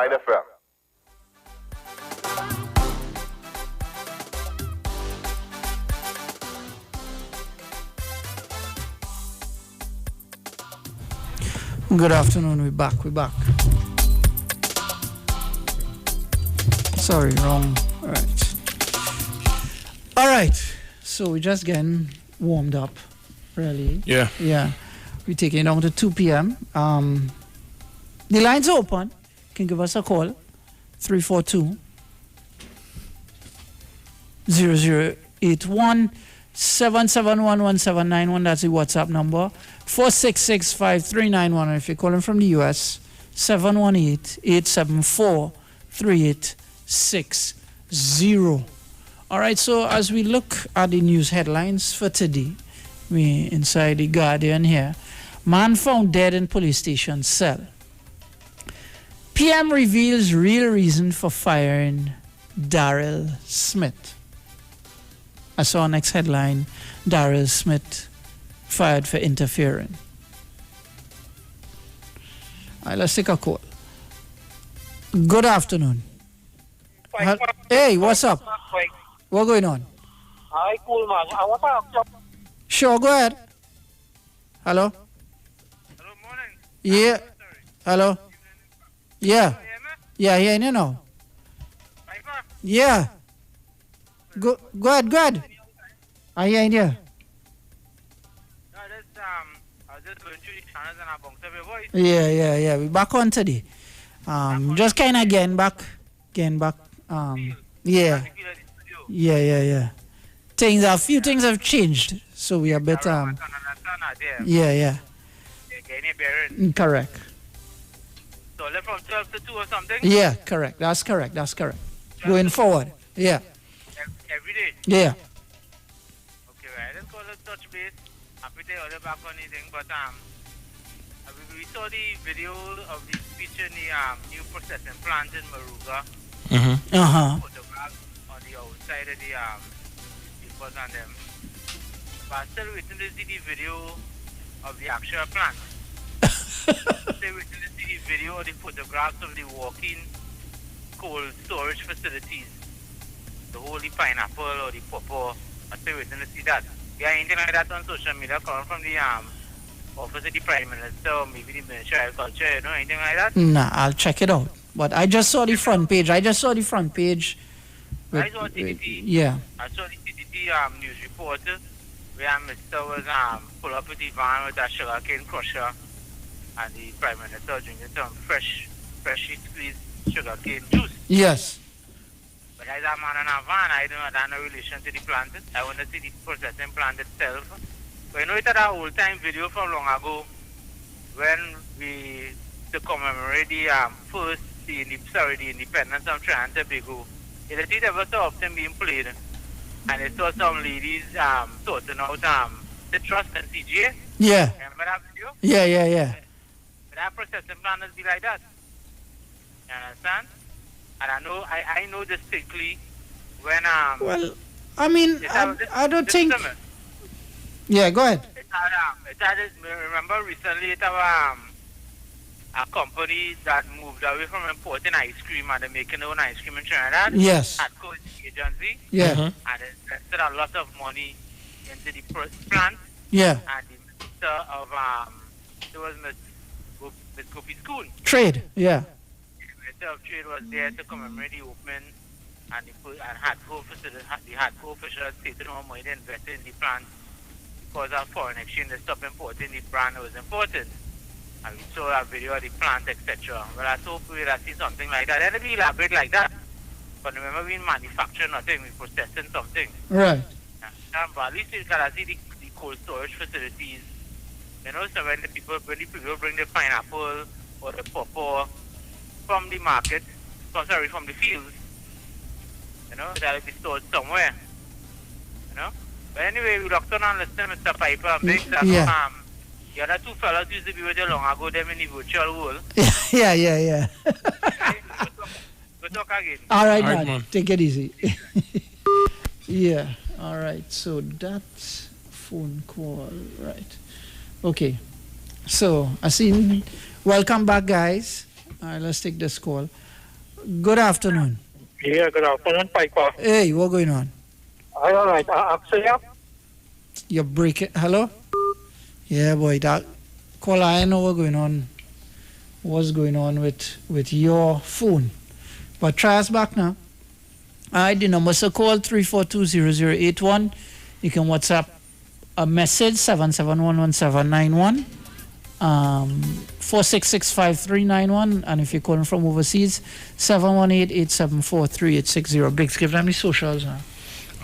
[SPEAKER 16] Good afternoon, we're back. Sorry, wrong. All right, so we're just getting warmed up, really.
[SPEAKER 2] Yeah.
[SPEAKER 16] We're taking it down to 2 p.m. The line's open. You can give us a call, 342-0081. 7711791, that's the WhatsApp number. 4665391, and if you're calling from the US, 718-874-3860. All right, so as we look at the news headlines for today, we inside the Guardian here. Man found dead in police station cell. PM reveals real reason for firing Daryl Smith. I saw next headline, Daryl Smith fired for interfering. All right, let's take a call. Good afternoon. Hey, what's up? What's going on?
[SPEAKER 1] Hi, cool man. I want to ask you.
[SPEAKER 16] Sure, go ahead. Hello?
[SPEAKER 1] Hello, morning.
[SPEAKER 16] Yeah. Hello? Yeah. Yeah, yeah, you know. Yeah. Go ahead. I hear you. Yeah. We back on today. Just kind of getting back. Yeah. A few things have changed, so we are better. Yeah. Correct.
[SPEAKER 1] So left from 12 to 2 or something?
[SPEAKER 16] Yeah, correct. That's correct. Going forward. Yeah.
[SPEAKER 1] Every day?
[SPEAKER 16] Yeah.
[SPEAKER 1] Okay, right. Let's call it touch base. Happy to other back on anything, but we saw the video of the speech in the new processing plant in Maruga. Photographs on the outside of the papers and them. But I'm still waiting to see the video of the actual plant. Still waiting to see the video or the photographs of the walk-in cold storage facilities. The holy pineapple or the pawpaw. I'm still waiting to see that. Yeah, anything like that on social media coming from the office of the Prime Minister or maybe the Ministry of Agriculture, anything like that?
[SPEAKER 16] Nah, I'll check it out. But I just saw the front page.
[SPEAKER 1] I saw TDT.
[SPEAKER 16] Yeah.
[SPEAKER 1] I saw the TDT news report where Mr. was pull up with the van with a sugarcane crusher and the Prime Minister drinking some freshly squeezed sugarcane juice.
[SPEAKER 16] Yes.
[SPEAKER 1] But as a man in a van, I don't have no relation to the plant. I want to see the processing plant itself. But you know, it had a old time video from long ago when we to commemorate the the independence of Trinidad and Tobago. It is ever so often being played, and I saw some ladies sorting out the trust and CGA.
[SPEAKER 16] Yeah.
[SPEAKER 1] Remember that video?
[SPEAKER 16] Yeah.
[SPEAKER 1] But that processing plant is be like that. You understand? And I know distinctly when
[SPEAKER 16] well, I mean, I don't think. Yeah, go ahead.
[SPEAKER 1] Remember recently it had a company that moved away from importing ice cream and they're making their own ice cream in Trinidad.
[SPEAKER 16] Yes.
[SPEAKER 1] At Coach Agency.
[SPEAKER 16] Yeah.
[SPEAKER 1] And they invested a lot of money into the plant.
[SPEAKER 16] Yeah.
[SPEAKER 1] And the minister of there was Miss Gopi Schoon.
[SPEAKER 16] Trade. Yeah.
[SPEAKER 1] The Minister of Trade was there to commemorate the opening, and the Hadco officials stated how much they invested in the plant because of foreign exchange. They stopped importing the brand that was imported. And we saw a video of the plant, etc. Well, I hope we'll see something like that. It'll be elaborate like that. But remember, we manufacture nothing, we processing something.
[SPEAKER 16] Right.
[SPEAKER 1] But at least you can see the cold storage facilities. You know, so when the people bring the pineapple or the pawpaw from the market, from the fields, you know, that'll be stored somewhere. You know? But anyway, we locked on and listen, Mr. Piper.
[SPEAKER 16] Yeah.
[SPEAKER 1] The other two fellas used to be with you long ago, them in the virtual world.
[SPEAKER 16] Yeah.
[SPEAKER 1] We'll talk again.
[SPEAKER 16] All right, man. Take it easy. Yeah. All right. So that's phone call. Right. Okay. So, I see. Welcome back, guys. All right, let's take this call. Good afternoon.
[SPEAKER 1] Yeah, good afternoon, Piper.
[SPEAKER 16] Hey, what's going on?
[SPEAKER 1] All right. Actually,
[SPEAKER 16] You're breaking. Hello? Yeah, boy, that call, I know what's going on with your phone. But try us back now. All right, the number so call 3420081. You can WhatsApp a message 7711791 4665391, and if you're calling from overseas 718-874-3860. Briggs, give them the socials now.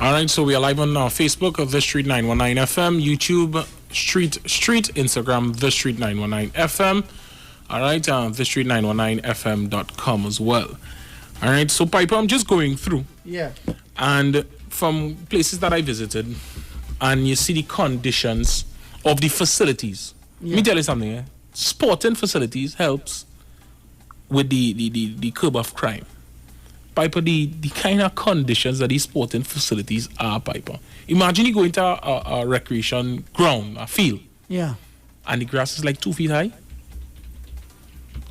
[SPEAKER 2] All right, so we are live on Facebook of The Street 919 FM, YouTube Street, Instagram The Street 919 FM. All right, thestreet919fm.com as well. All right, so Piper, I'm just going through.
[SPEAKER 16] Yeah.
[SPEAKER 2] And from places that I visited, and you see the conditions of the facilities. Let me tell you something. Eh? Sporting facilities helps with the curb of crime. Piper, the kind of conditions that these sporting facilities are, Piper. Imagine you go into a recreation ground, a field.
[SPEAKER 16] Yeah.
[SPEAKER 2] And the grass is like 2 feet high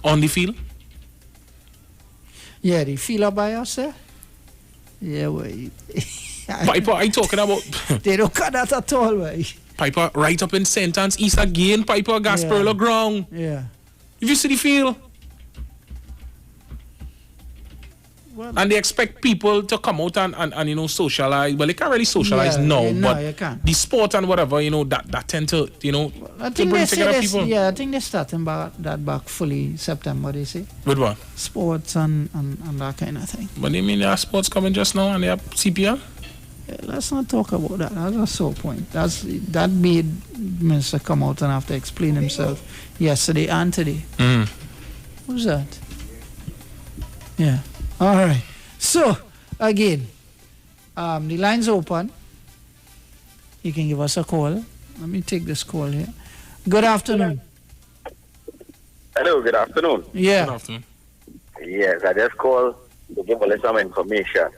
[SPEAKER 2] on the field.
[SPEAKER 16] Yeah, the field up by us, eh? Yeah, wait.
[SPEAKER 2] Piper, I talking about...
[SPEAKER 16] They don't cut that at all, way.
[SPEAKER 2] Piper, right up in St. Anne's East again, Piper, Gasperla ground.
[SPEAKER 16] Yeah.
[SPEAKER 2] If you see the field.
[SPEAKER 16] Well,
[SPEAKER 2] and they expect people to come out and you know, socialize. Well, they can't really socialize now, but
[SPEAKER 16] you can't.
[SPEAKER 2] the sport and whatever, you know, that tend to, you know,
[SPEAKER 16] I
[SPEAKER 2] to
[SPEAKER 16] think
[SPEAKER 2] bring
[SPEAKER 16] they
[SPEAKER 2] together
[SPEAKER 16] say
[SPEAKER 2] people.
[SPEAKER 16] Yeah, I think they're starting back fully September, they say.
[SPEAKER 2] With what?
[SPEAKER 16] Sports and that kind of thing.
[SPEAKER 2] But they mean there are sports coming just now and they have CPL?
[SPEAKER 16] Yeah, let's not talk about that. That's a sore point. That made Minister come out and have to explain himself yesterday and today. Who's that? Yeah. All right. So, again, the line's open. You can give us a call. Let me take this call here. Good afternoon.
[SPEAKER 5] Hello, good afternoon.
[SPEAKER 16] Yeah.
[SPEAKER 2] Good afternoon.
[SPEAKER 5] Yes, I just called to give you some information.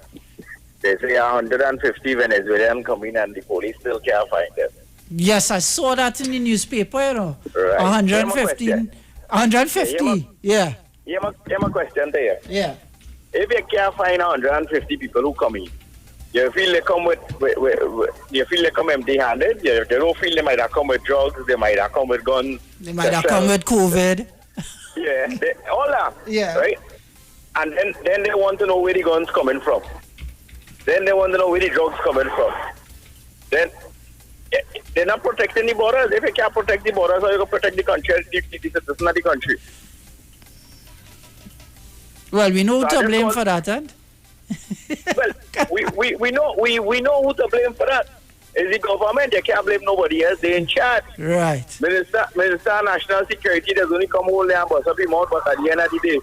[SPEAKER 5] They say 150 Venezuelans come in and the police still can't find them.
[SPEAKER 16] Yes, I saw that in the newspaper, you know.
[SPEAKER 5] Right.
[SPEAKER 16] 150. 150. Yeah.
[SPEAKER 5] Here's my question there.
[SPEAKER 16] Yeah.
[SPEAKER 5] If you can't find 150 people who come in, you feel they come with you feel they come empty-handed? They don't feel they might have come with drugs, they might have come with guns.
[SPEAKER 16] They might have come with COVID.
[SPEAKER 5] Yeah, all that.
[SPEAKER 16] Yeah.
[SPEAKER 5] Right? And then they want to know where the guns coming from. Then they want to know where the drugs coming from. Then they're not protecting the borders. If you can't protect the borders, how you going to protect the country, the citizens of the country?
[SPEAKER 16] Well, we know who to blame for that, huh?
[SPEAKER 5] Well, we know who to blame for that. It's the government. You can't blame nobody else. They're in charge.
[SPEAKER 16] Right.
[SPEAKER 5] Minister of National Security does only come hold there and bust up his mouth, but at the end of the day,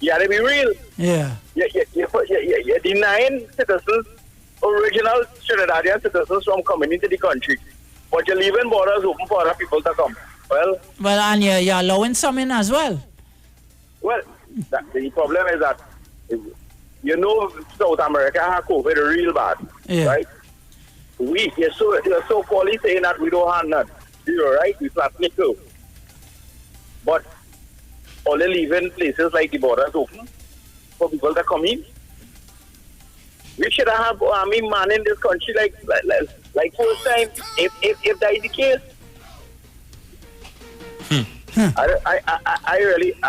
[SPEAKER 5] you have to be real.
[SPEAKER 16] Yeah.
[SPEAKER 5] You're denying citizens, original Trinidadian citizens from coming into the country, but you're leaving borders open for other people to come. Well,
[SPEAKER 16] and you're allowing some in as well.
[SPEAKER 5] Well, the problem is that, you know, South America has COVID real bad, right? You're so poorly saying that we don't have none. You're right, we flat nickel. But only leaving places like the borders open for people to come in. We should have army man in this country like first time, if that is the case. I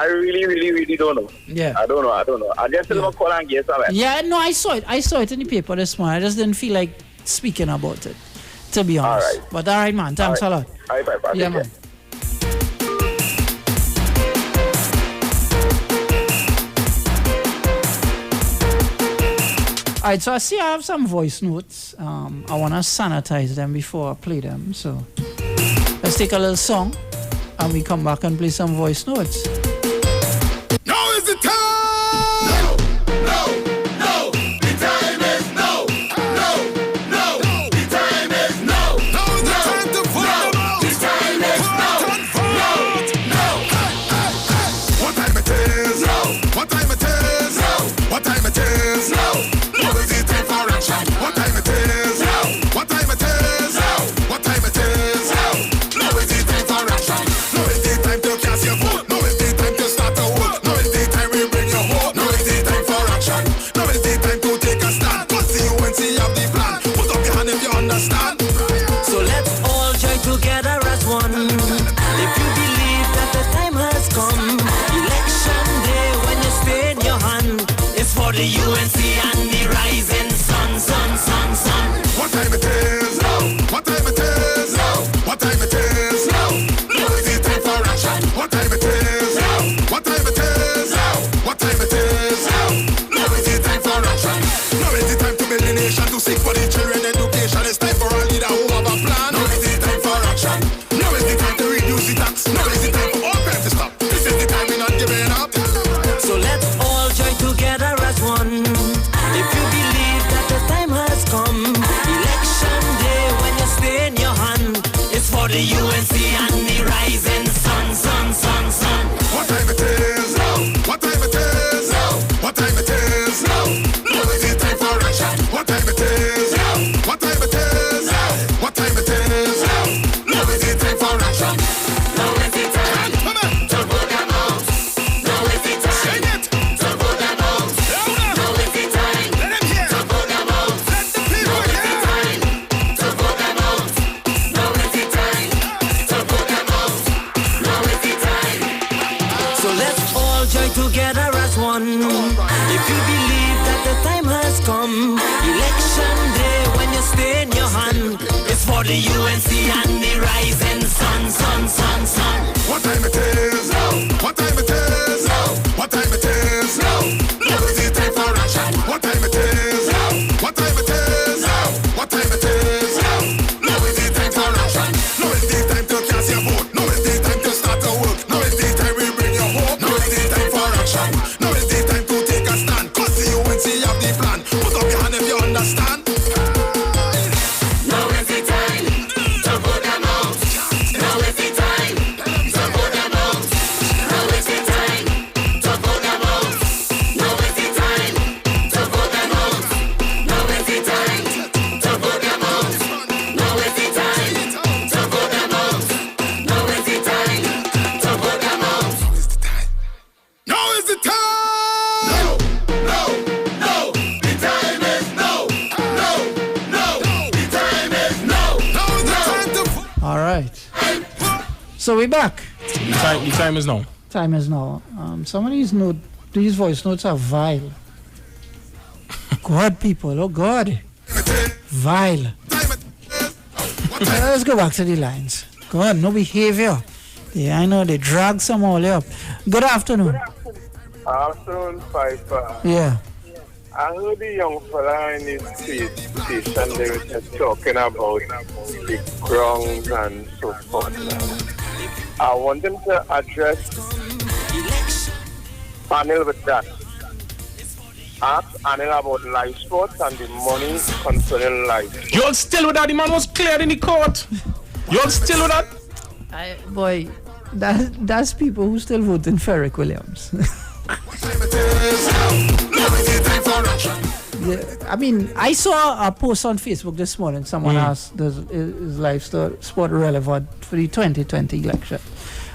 [SPEAKER 5] really don't know.
[SPEAKER 16] Yeah.
[SPEAKER 5] I don't know. I just didn't call and get something.
[SPEAKER 16] Yeah, no, I saw it in the paper this morning. I just didn't feel like speaking about it, to be honest.
[SPEAKER 5] All right.
[SPEAKER 16] But all right, man. Thanks a lot.
[SPEAKER 5] All right, bye.
[SPEAKER 16] Yeah, man. All right, so I see I have some voice notes. I want to sanitize them before I play them. So let's take a little song and we come back and play some voice notes.
[SPEAKER 24] Now is the time! No! The time is no! No! The time is no! Now is the time to vote them out! The time is no! No! What time it is? No! What time it is? No! What time it is? No! Now is the time for action! What time it is? No! What time it is? No! What time it is? No! Now is the time for action! Now is the time to cast your vote! Now is the time
[SPEAKER 3] come election day when you stay in your hand. It's for the UNC and the rising sun, sun, sun, sun.
[SPEAKER 24] What time it is? No. What time it is? No. What time it is? No. Now is the time for action. What time it is? No. What time it is? No. What time it is? No. Now is the time for action. Now is the time to cast your vote. Now is the time to start to work. Now is the time we bring your hope. Now is the time for action. Now is the time to take a stand. Cause the UNC have the plan. Put up your hand if you understand.
[SPEAKER 3] Now is the time to vote them out. Now is the time to vote them out. Now is the time to vote them out. Now is the time to vote them out. Now is the time to vote them out. Now is the time to vote them out. Now is the time to vote them out.
[SPEAKER 24] Now is the time. No, no, no. The time is no. No, no. The time is no. Now is the time to vote.
[SPEAKER 16] All right. So we're back.
[SPEAKER 2] The time is now.
[SPEAKER 16] Time is now. Some of these voice notes are vile. God, people. Oh, God. Vile. Let's go back to the lines. God, no behavior. Yeah, I know they drag some all up. Good afternoon.
[SPEAKER 9] Afternoon, Piper.
[SPEAKER 16] Yeah.
[SPEAKER 9] I heard the young fella in his station, they were just talking about the grounds and so forth. I want them to address Anil with that. Ask Anil about live sports and the money concerning life.
[SPEAKER 2] You're still with that? The man was cleared in the court. You're still with that?
[SPEAKER 16] Boy, that's people who still vote in Ferrick Williams. Yeah, I mean, I saw a post on Facebook this morning. Someone asked, is live sport relevant for the 2020 election?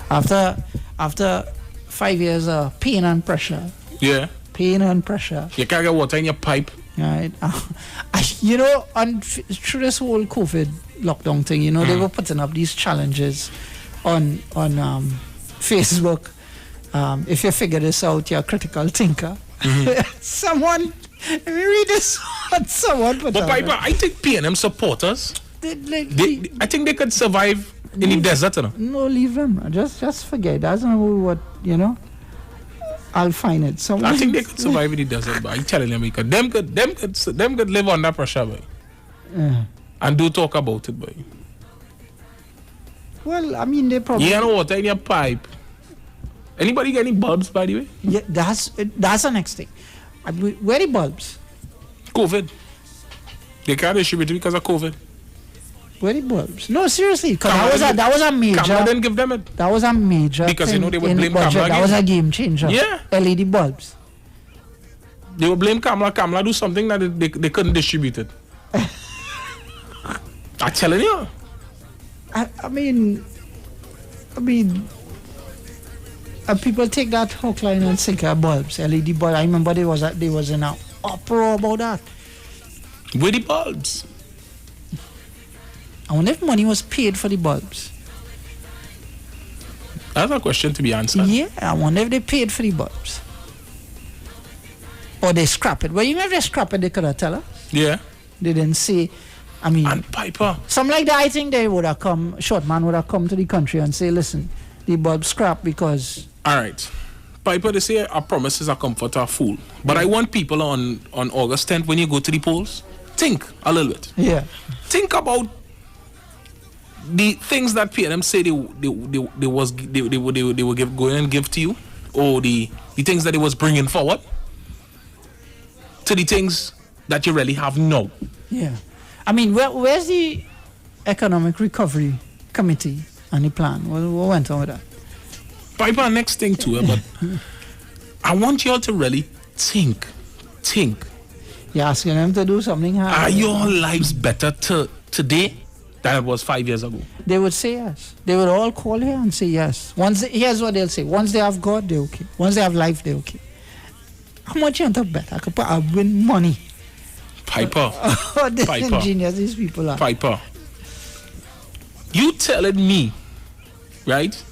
[SPEAKER 16] After 5 years of pain and pressure.
[SPEAKER 2] Yeah.
[SPEAKER 16] Pain and pressure.
[SPEAKER 2] You can't get water in your pipe.
[SPEAKER 16] Right. Through this whole COVID lockdown thing, they were putting up these challenges on Facebook. If you figure this out, you're a critical thinker. Someone, let me read this what someone put
[SPEAKER 2] But
[SPEAKER 16] out.
[SPEAKER 2] Piper, I think PNM supporters, I think they could survive in the desert.
[SPEAKER 16] No, leave them. Just forget. That's not what, I'll find it.
[SPEAKER 2] I think they could survive in the desert, but I'm telling you, because them could live under pressure, boy. And do talk about it, boy.
[SPEAKER 16] Well, I mean, they probably...
[SPEAKER 2] You know water in your pipe. Anybody get any bulbs, by the way?
[SPEAKER 16] Yeah, that's the next thing. Where are the bulbs?
[SPEAKER 2] COVID. They can't distribute it because of COVID.
[SPEAKER 16] Where are the bulbs? No, seriously, because that was a major...
[SPEAKER 2] Kamala didn't give them it.
[SPEAKER 16] That was a major
[SPEAKER 2] because
[SPEAKER 16] thing
[SPEAKER 2] they would blame
[SPEAKER 16] Kamala
[SPEAKER 2] again.
[SPEAKER 16] That was a game changer.
[SPEAKER 2] Yeah.
[SPEAKER 16] LED bulbs.
[SPEAKER 2] They would blame Kamala. Kamala do something that they couldn't distribute it. I'm telling you.
[SPEAKER 16] I mean, people take that hook, line, and sinker bulbs, LED bulbs. I remember there was an uproar about that.
[SPEAKER 2] Where the bulbs?
[SPEAKER 16] I wonder if money was paid for the bulbs.
[SPEAKER 2] That's a question to be answered.
[SPEAKER 16] Yeah, I wonder if they paid for the bulbs. Or they scrap it. Well, even if they scrap it, they could have tell us.
[SPEAKER 2] Yeah.
[SPEAKER 16] They didn't say, I mean...
[SPEAKER 2] And Piper.
[SPEAKER 16] Something like that, I think they would have come, Shortman would have come to the country and say, listen, the bulb scrap because...
[SPEAKER 2] All right. Piper, they say our promises are comfort are fool. But I want people on August 10th, when you go to the polls, think a little bit.
[SPEAKER 16] Yeah.
[SPEAKER 2] Think about the things that PNM say they will go and give to you, or the things that they was bringing forward, to the things that you really have now.
[SPEAKER 16] Yeah. I mean, where's the Economic Recovery Committee and the plan? What went on with that?
[SPEAKER 2] Piper, next thing to it, but I want you all to really think.
[SPEAKER 16] You're asking them to do something hard.
[SPEAKER 2] Are your lives better today than it was 5 years ago?
[SPEAKER 16] They would say yes. They would all call here and say yes. Here's what they'll say. Once they have God, they're okay. Once they have life, they're okay. How much you want to bet? I win money.
[SPEAKER 2] Piper.
[SPEAKER 16] Piper. Ingenious these people are.
[SPEAKER 2] Piper. You telling me, right?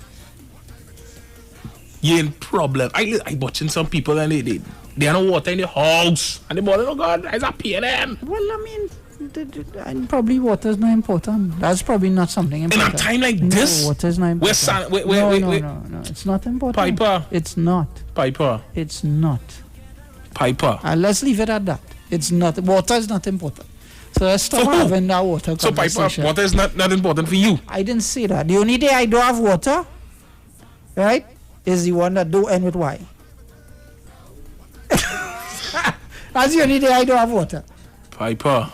[SPEAKER 2] You're in problem. I watching some people and They are no water in the house. And the boy, oh God, there's a P&M.
[SPEAKER 16] Well, I mean, probably water is not important. That's probably not something important.
[SPEAKER 2] In a time like this?
[SPEAKER 16] No, water is not important. No, it's not important.
[SPEAKER 2] Piper.
[SPEAKER 16] It's not.
[SPEAKER 2] Piper.
[SPEAKER 16] It's not.
[SPEAKER 2] Piper.
[SPEAKER 16] Let's leave it at that. It's not. Water is not important. So let's stop having that water conversation.
[SPEAKER 2] So Piper, water is not important for you?
[SPEAKER 16] I didn't say that. The only day I don't have water, right, is the one that don't end with Y. That's the only day I don't have water.
[SPEAKER 2] Piper.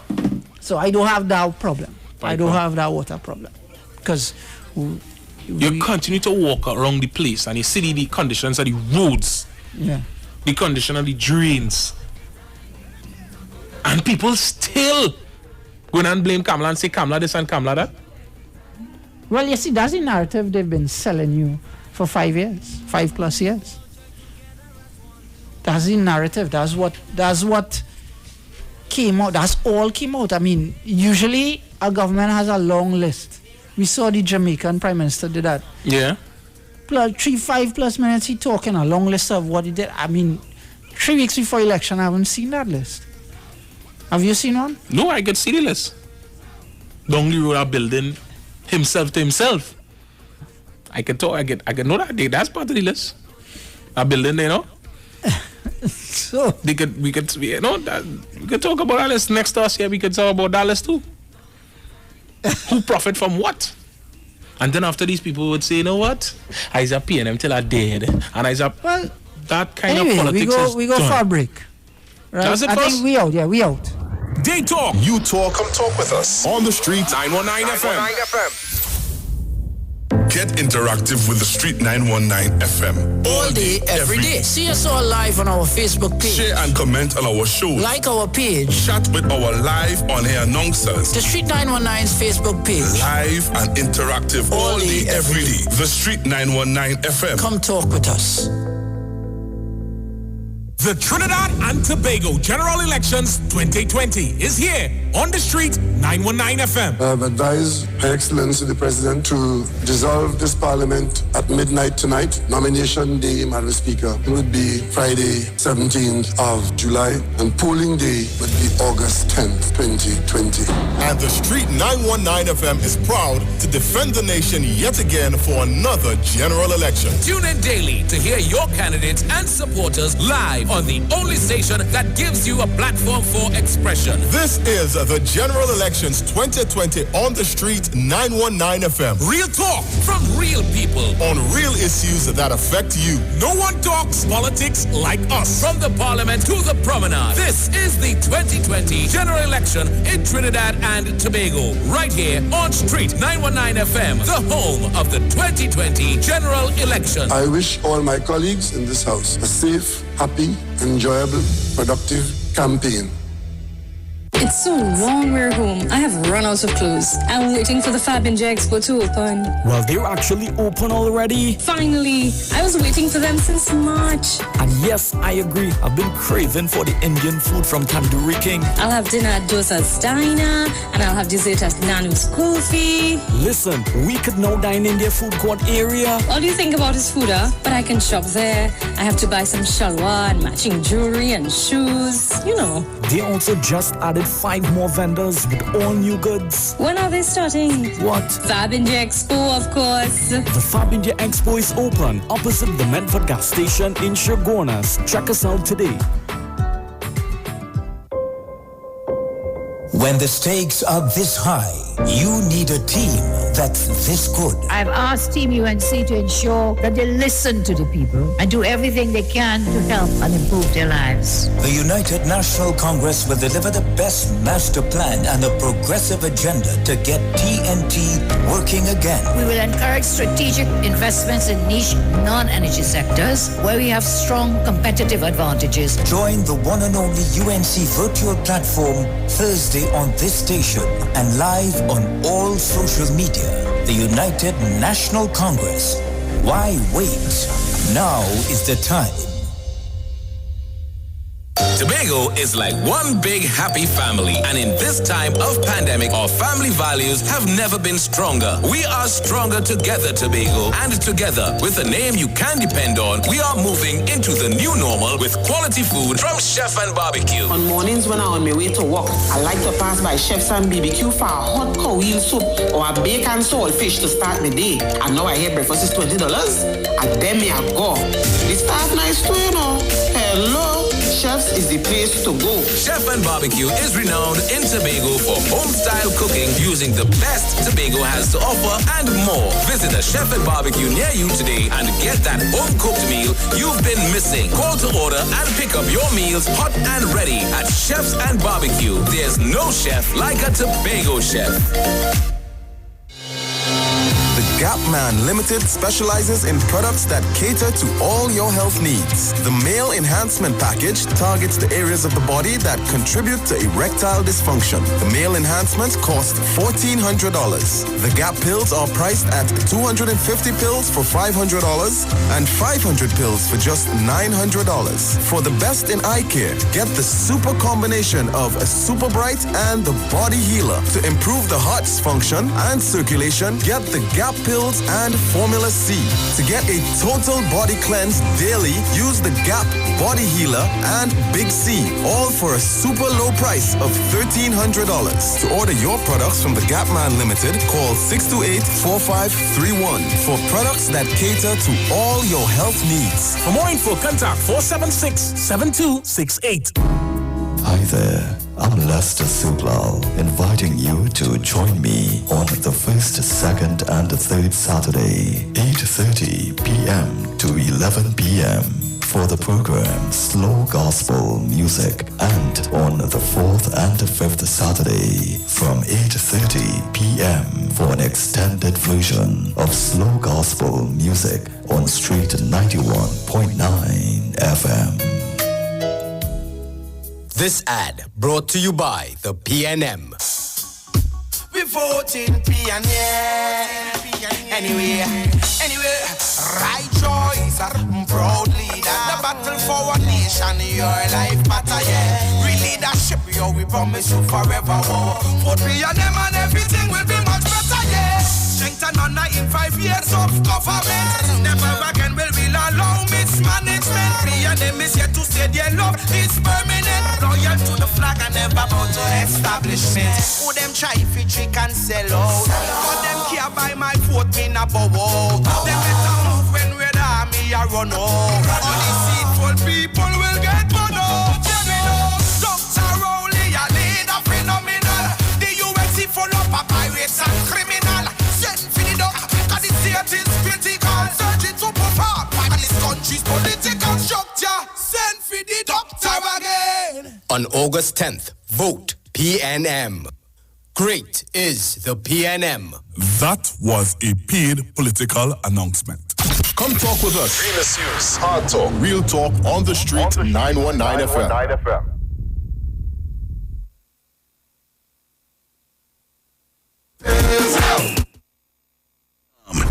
[SPEAKER 16] So I don't have that problem. Piper. I don't have that water problem. Because
[SPEAKER 2] you continue to walk around the place and you see the conditions of the roads.
[SPEAKER 16] Yeah.
[SPEAKER 2] The condition of the drains. And people still go and blame Kamala and say Kamala this and Kamala that.
[SPEAKER 16] Well, you see, that's the narrative they've been selling you for 5 years, 5+ years. That's the narrative. That's what came out. That's all came out. I mean, usually a government has a long list. We saw the Jamaican Prime Minister did that.
[SPEAKER 2] Yeah.
[SPEAKER 16] 5+ minutes he talking a long list of what he did. I mean, 3 weeks before election, I haven't seen that list. Have you seen one?
[SPEAKER 2] No, I could see the list. Down the road, a building himself to himself. I could know that. That's part of the list. A building, you know.
[SPEAKER 16] So
[SPEAKER 2] we could talk about that list next to us here. We could talk about that list too. Who profit from what? And then after these people would say, you know what? I's a P&M till I dead, and I's a that kind of politics.
[SPEAKER 16] We go for a break. Right?
[SPEAKER 2] Does it
[SPEAKER 16] I
[SPEAKER 2] first?
[SPEAKER 16] think we out. Yeah, we out.
[SPEAKER 22] Day Talk. You talk. Come talk with us. On the street. 919 FM. Get interactive with the Street 919 FM.
[SPEAKER 10] All day, every day. See us all live on our Facebook page.
[SPEAKER 22] Share and comment on our show.
[SPEAKER 10] Like our page.
[SPEAKER 22] Chat with our live on-air announcers.
[SPEAKER 10] The Street 919's Facebook page.
[SPEAKER 22] Live and interactive all day, every day. The Street 919 FM.
[SPEAKER 10] Come talk with us.
[SPEAKER 8] The Trinidad and Tobago General Elections 2020 is here on the Street 919 FM.
[SPEAKER 4] I have advised Her Excellency the President to dissolve this Parliament at midnight tonight. Nomination day, Madam Speaker, would be Friday, 17th of July, and polling day would be August 10th, 2020.
[SPEAKER 6] And the Street 919 FM is proud to defend the nation yet again for another general election.
[SPEAKER 20] Tune in daily to hear your candidates and supporters live on the only station that gives you a platform for expression.
[SPEAKER 6] This is the General Elections 2020 on the Street 919 FM.
[SPEAKER 20] Real talk from real people
[SPEAKER 6] on real issues that affect you.
[SPEAKER 20] No one talks politics like us. From the Parliament to the Promenade. This is the 2020 General Election in Trinidad and Tobago. Right here on Street 919 FM, the home of the 2020 General Election.
[SPEAKER 4] I wish all my colleagues in this house a safe, happy, enjoyable, productive campaign.
[SPEAKER 11] It's so long we're home. I have run out of clothes. I'm waiting for the Fabinja Expo to open.
[SPEAKER 13] Well, they're actually open already.
[SPEAKER 11] Finally. I was waiting for them since March.
[SPEAKER 13] And yes, I agree. I've been craving for the Indian food from Tandoori King.
[SPEAKER 11] I'll have dinner at Dosa's Diner, and I'll have dessert at Nanu's Coffee.
[SPEAKER 13] Listen, we could now dine in their food court area.
[SPEAKER 11] All you think about is food, huh? But I can shop there. I have to buy some shalwar and matching jewelry and shoes. You know.
[SPEAKER 13] They also just added 5 more vendors with all new goods.
[SPEAKER 11] When are they starting?
[SPEAKER 13] What?
[SPEAKER 11] Fabinja Expo, of course.
[SPEAKER 13] The Fabinja Expo is open opposite the Medford gas station in Shergonas. Check us out today.
[SPEAKER 7] When the stakes are this high, you need a team that's this good.
[SPEAKER 15] I've asked Team UNC to ensure that they listen to the people and do everything they can to help and improve their lives.
[SPEAKER 7] The United National Congress will deliver the best master plan and a progressive agenda to get TNT working again.
[SPEAKER 15] We will encourage strategic investments in niche non-energy sectors where we have strong competitive advantages.
[SPEAKER 7] Join the one and only UNC virtual platform Thursday on this station and live on all social media. The United National Congress. Why wait? Now is the time.
[SPEAKER 20] Tobago is like one big happy family, and in this time of pandemic, our family values have never been stronger. We are stronger together, Tobago, and together, with a name you can depend on, we are moving into the new normal with quality food from Chef and Barbecue.
[SPEAKER 17] On mornings when I'm on my way to work, I like to pass by Chef's and BBQ for a hot cow heel soup or a bacon salt fish to start the day. And now I hear breakfast is $20. And then me I go. The staff nice too, you know. Hello, Chef's is the place to go.
[SPEAKER 20] Chef and Barbecue is renowned in Tobago for home-style cooking using the best Tobago has to offer and more. Visit a Chef and Barbecue near you today and get that home-cooked meal you've been missing. Call to order and pick up your meals hot and ready at Chef's and Barbecue. There's no chef like a Tobago chef.
[SPEAKER 12] The Gap Man Limited specializes in products that cater to all your health needs. The Male Enhancement Package targets the areas of the body that contribute to erectile dysfunction. The Male Enhancement costs $1,400. The Gap pills are priced at 250 pills for $500 and 500 pills for just $900. For the best in eye care, get the super combination of a Super Bright and the Body Healer. To improve the heart's function and circulation, get the Gap pills and Formula C. To get a total body cleanse daily, use the Gap Body Healer and Big C, all for a super low price of $1,300. To order your products from the Gap Man Limited, call 628-4531 for products that cater to all your health needs.
[SPEAKER 8] For more info, contact 476-7268.
[SPEAKER 19] Hi there, I'm Lester Sublal, inviting you to join me on the first, second, and third Saturday, 8:30 p.m. to 11 p.m. for the program Slow Gospel Music, and on the fourth and fifth Saturday from 8:30 p.m. for an extended version of Slow Gospel Music on Street 91.9 FM.
[SPEAKER 14] This ad brought to you by the PNM.
[SPEAKER 3] We voting PNM. Anyway, right choice, proud leader. The battle for our nation, your life matter, yeah. Real leadership, yo, we promise you forever, oh. Vote PNM and everything will be much better, yeah. Strengthen on in 5 years of government. Never again will we allow mismanagement. PNM is here to stay, their love is permanent. Loyal to the flag and never bound to establishment. Who them try if trick and sell out? But them care by my vote, me na bow out. Them better move when we're the army a run out. All these deceitful people will get burned out. Dr. Rowley, a leader phenomenal. The UNC full up of pirates and criminal. Send for the duck, cause the state is critical. Searching to perform, and this country's political structure. Send for the doctor again.
[SPEAKER 14] On August 10th, vote PNM. Great is the PNM.
[SPEAKER 22] That was a paid political announcement. Come talk with us.
[SPEAKER 6] Real issues, hard talk, real talk on the street, 919 FM.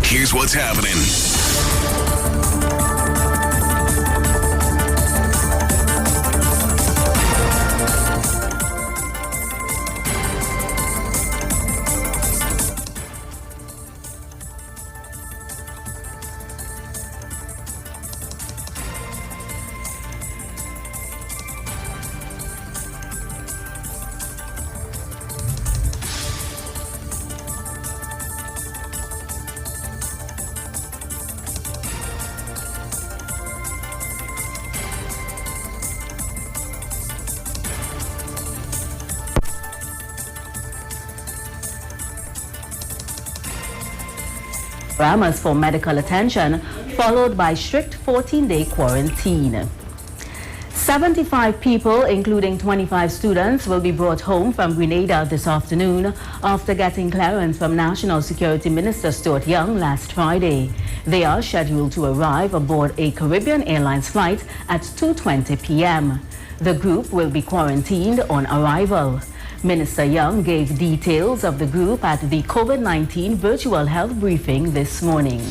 [SPEAKER 22] Here's what's happening.
[SPEAKER 21] Programmers for medical attention, followed by strict 14-day quarantine. 75 people, including 25 students, will be brought home from Grenada this afternoon after getting clearance from National Security Minister Stuart Young last Friday. They are scheduled to arrive aboard a Caribbean Airlines flight at 2:20 p.m. The group will be quarantined on arrival. Minister Young gave details of the group at the COVID-19 virtual health briefing this morning.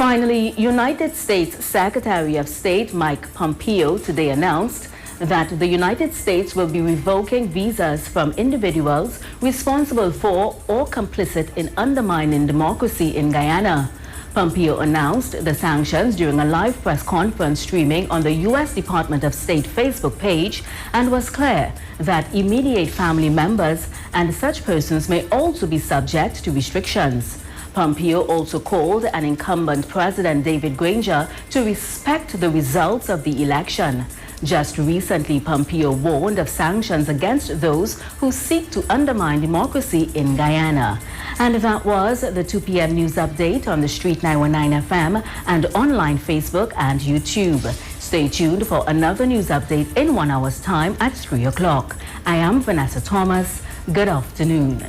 [SPEAKER 21] Finally, United States Secretary of State Mike Pompeo today announced that the United States will be revoking visas from individuals responsible for or complicit in undermining democracy in Guyana. Pompeo announced the sanctions during a live press conference streaming on the U.S. Department of State Facebook page and was clear that immediate family members and such persons may also be subject to restrictions. Pompeo also called on incumbent President David Granger to respect the results of the election. Just recently, Pompeo warned of sanctions against those who seek to undermine democracy in Guyana. And that was the 2 p.m. news update on the Street 919 FM and online Facebook and YouTube. Stay tuned for another news update in 1 hour's time at 3 o'clock. I am Vanessa Thomas. Good afternoon.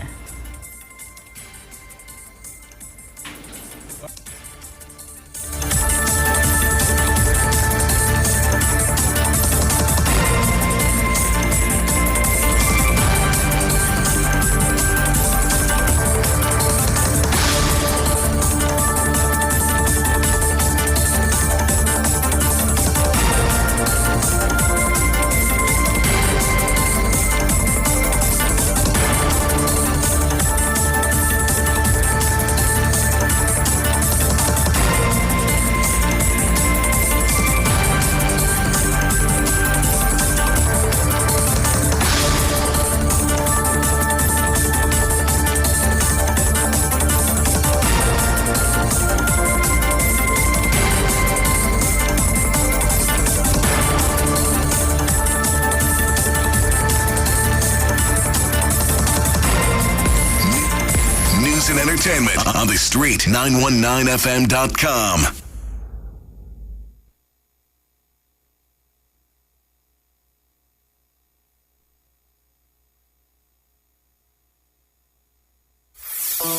[SPEAKER 22] On the Street 919fm.com.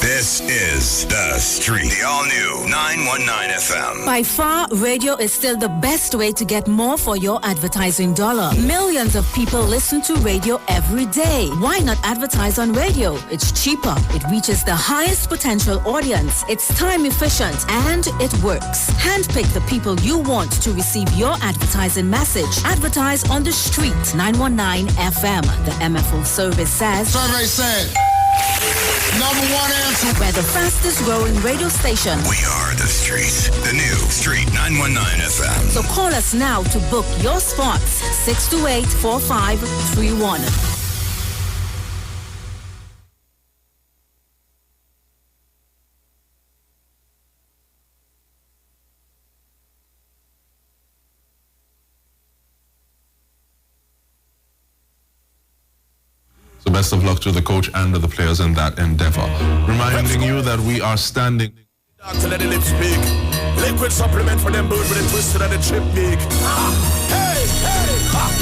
[SPEAKER 22] This is The Street, the all-new 919 FM.
[SPEAKER 1] By far, radio is still the best way to get more for your advertising dollar. Millions of people listen to radio every day. Why not advertise on radio? It's cheaper. It reaches the highest potential audience. It's time efficient and it works. Handpick the people you want to receive your advertising message. Advertise on The Street 919 FM. The MFO service says.
[SPEAKER 24] Survey said. Number one answer.
[SPEAKER 1] We're the fastest growing radio station.
[SPEAKER 22] We are The Street, the new Street 919 FM.
[SPEAKER 1] So call us now to book your spots. 628-4531.
[SPEAKER 5] So best of luck to the coach and to the players in that endeavor. Reminding you that we are standing.
[SPEAKER 24] To let the lips speak. Liquid supplement for them bird with a twisted and a chip beak. Hey, hey, ha.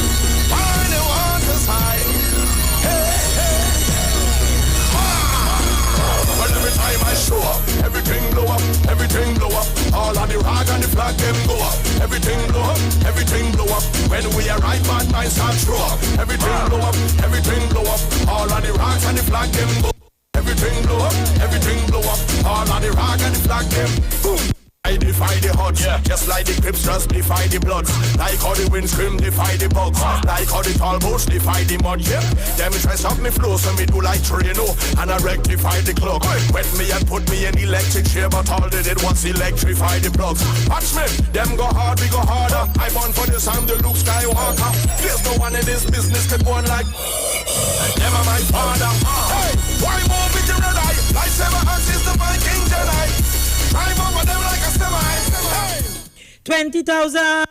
[SPEAKER 24] Find the water's high. Hey, hey. Well, every time I show up, everything blow up, everything blow up. All of the rag and the flag them go up. Everything blow up, everything blow up. When we arrive, bad minds start show up. Everything blow up, everything blow up. All of the rags and the flag them go up. Everything blow up, everything blow up. All of the rag and the flag them boom. I defy the odds, just like the Crips just defy the Bloods. Like how the wind scream defy the bugs. Like how the tall boats defy the mud, Them dress up me flow so me do like Torino. And I rectify the clock. Wet me and put me in electric chair, but all they did was electrify the plugs. Watch me, them go hard, we go harder. I born for this, I'm the Luke Skywalker. There's no one in this business can go on like never my father. Hey, why move with your red eye? Lightsaber Hutch is the Viking Jedi. Drive over them like a semi. Hey.
[SPEAKER 18] 20,000.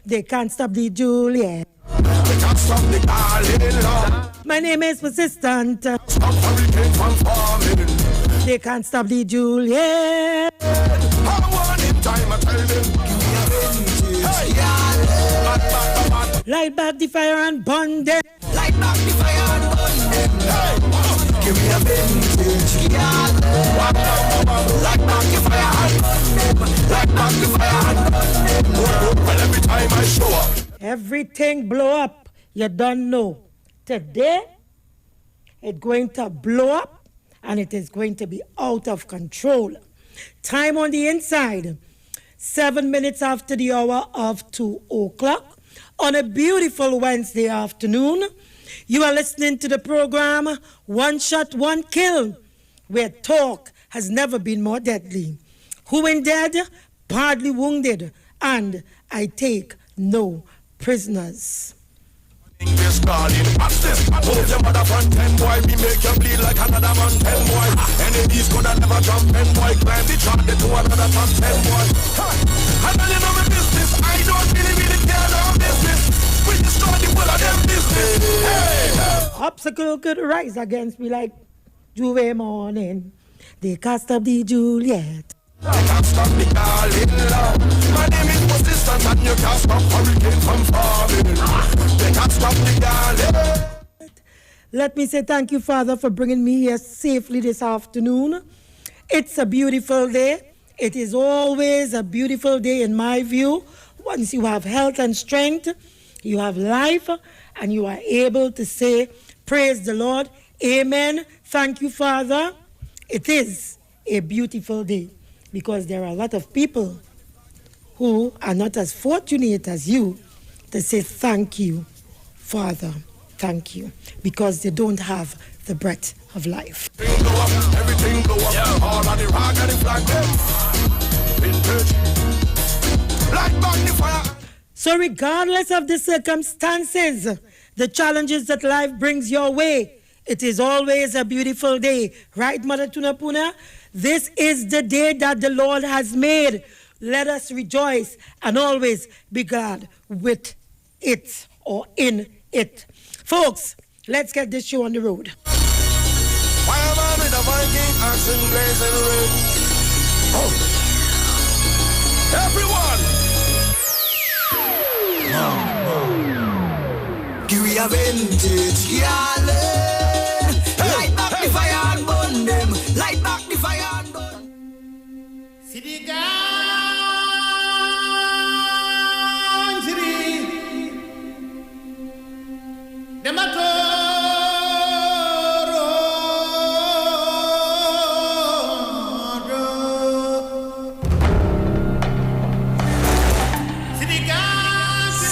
[SPEAKER 18] They can't stop the Juliet.
[SPEAKER 24] They can't stop the Carlin.
[SPEAKER 18] My name is Persistent.
[SPEAKER 24] Stop hurricane from forming.
[SPEAKER 18] They can't stop the Juliet.
[SPEAKER 24] I want in time, I tell them. Hey.
[SPEAKER 18] Light back the fire and burn them.
[SPEAKER 24] Light back the fire and burn them. Hey. Give me a vintage, yeah. Like back the fire and burn them. Like back the fire and burn them. Well, every time I show up,
[SPEAKER 18] everything blow up. You don't know. Today, it's going to blow up and it is going to be out of control. Time on the inside, 7 minutes after the hour of 2 o'clock on a beautiful Wednesday afternoon. You are listening to the program One Shot, One Kill, where talk has never been more deadly. Who ain't dead, badly wounded, and I take no prisoners.
[SPEAKER 24] English calling, watch this. Move your mother front 10 boy. Me make you bleed like another man 10 boy. Enemies coulda never jump 10 boy. Climb the chart to another top 10 boy. I know you know my business. I don't really care about business. We destroy the whole of them business. Hey!
[SPEAKER 18] Obstacle could rise against me like Juve morning. They cast up the Juliet.
[SPEAKER 24] They can't stop me calling love. My name is persistent and you can't stop hurricane from forming. They can't stop me calling.
[SPEAKER 18] Let me say thank you, Father, for bringing me here safely this afternoon. It's a beautiful day. It is always a beautiful day in my view. Once you have health and strength, you have life, and you are able to say, praise the Lord. Amen. Thank you, Father. It is a beautiful day, because there are a lot of people who are not as fortunate as you to say thank you, Father, thank you, because they don't have the breath of life.
[SPEAKER 24] Everything go up, all of the rock and the flag. Like magnifier.
[SPEAKER 18] So regardless of the circumstances, the challenges that life brings your way, it is always a beautiful day. Right, Mother Tunapuna? This is the day that the Lord has made. Let us rejoice and always be glad with it or in it. Folks, let's get this show on the road.
[SPEAKER 24] Why am I with a Viking accent blazing red? Oh. Everyone!
[SPEAKER 3] Give me a vintage, y'all. Light back the fire and burn them. Light back the fire and burn. See the gang, see the motor.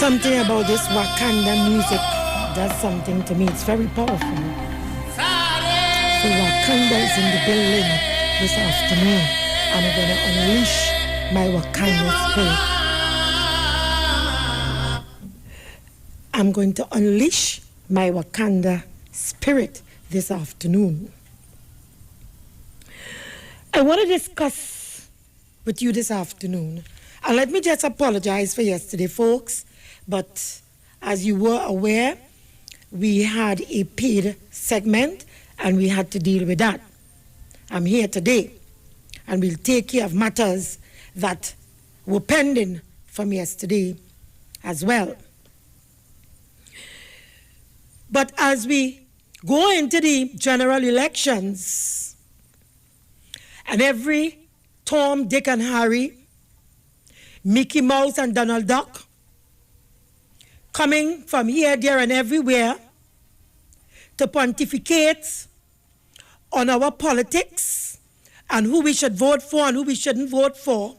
[SPEAKER 18] Something about this Wakanda music does something to me. It's very powerful. So Wakanda is in the building this afternoon, and I'm going to unleash my Wakanda spirit. I'm going to unleash my Wakanda spirit this afternoon. I want to discuss with you this afternoon, and let me just apologize for yesterday, folks. But as you were aware, we had a paid segment and we had to deal with that. I'm here today and we'll take care of matters that were pending from yesterday as well. But as we go into the general elections, and every Tom, Dick and Harry, Mickey Mouse and Donald Duck, coming from here, there, and everywhere to pontificate on our politics and who we should vote for and who we shouldn't vote for,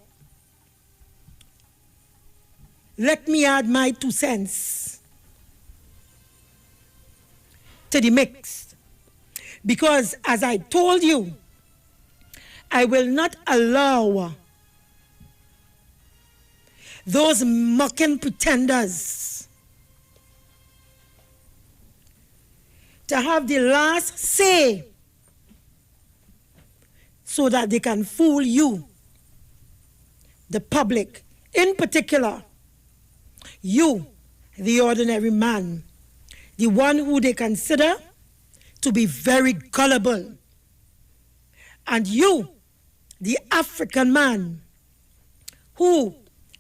[SPEAKER 18] let me add my 2 cents to the mix. Because as I told you, I will not allow those mocking pretenders to have the last say so that they can fool you, the public, in particular, you, the ordinary man, the one who they consider to be very gullible, and you, the African man, who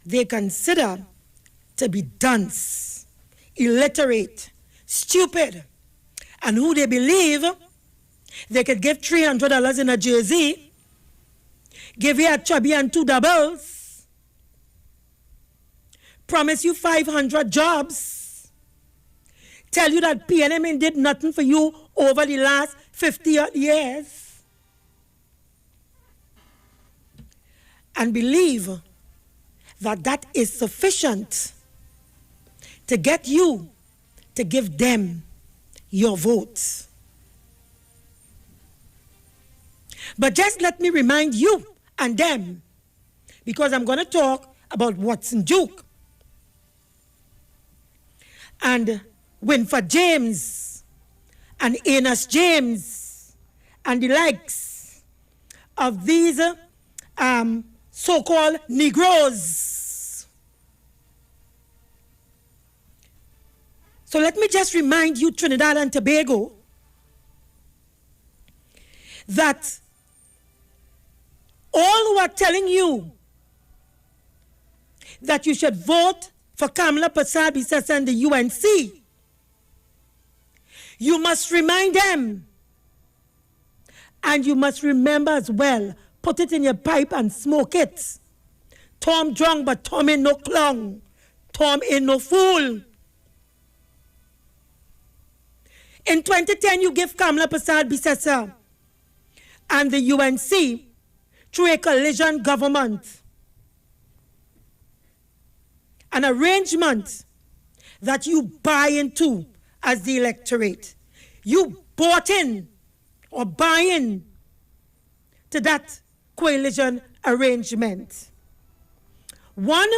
[SPEAKER 18] they consider to be dunce, illiterate, stupid, and who they believe they could give $300 in a jersey, give you a chubby and 2 doubles, promise you 500 jobs, tell you that PNM did nothing for you over the last 50 years, and believe that that is sufficient to get you to give them your vote. But just let me remind you and them, because I'm going to talk about Watson Duke and Winford James and Enos James and the likes of these so-called Negroes. So let me just remind you, Trinidad and Tobago, that all who are telling you that you should vote for Kamla Persad-Bissessar and the UNC, you must remind them. And you must remember as well, put it in your pipe and smoke it. Tom drunk, but Tom ain't no clown. Tom ain't no fool. In 2010, you give Kamla Persad-Bissessar and the UNC through a coalition government an arrangement that you buy into as the electorate. You bought in or buy in to that coalition arrangement. One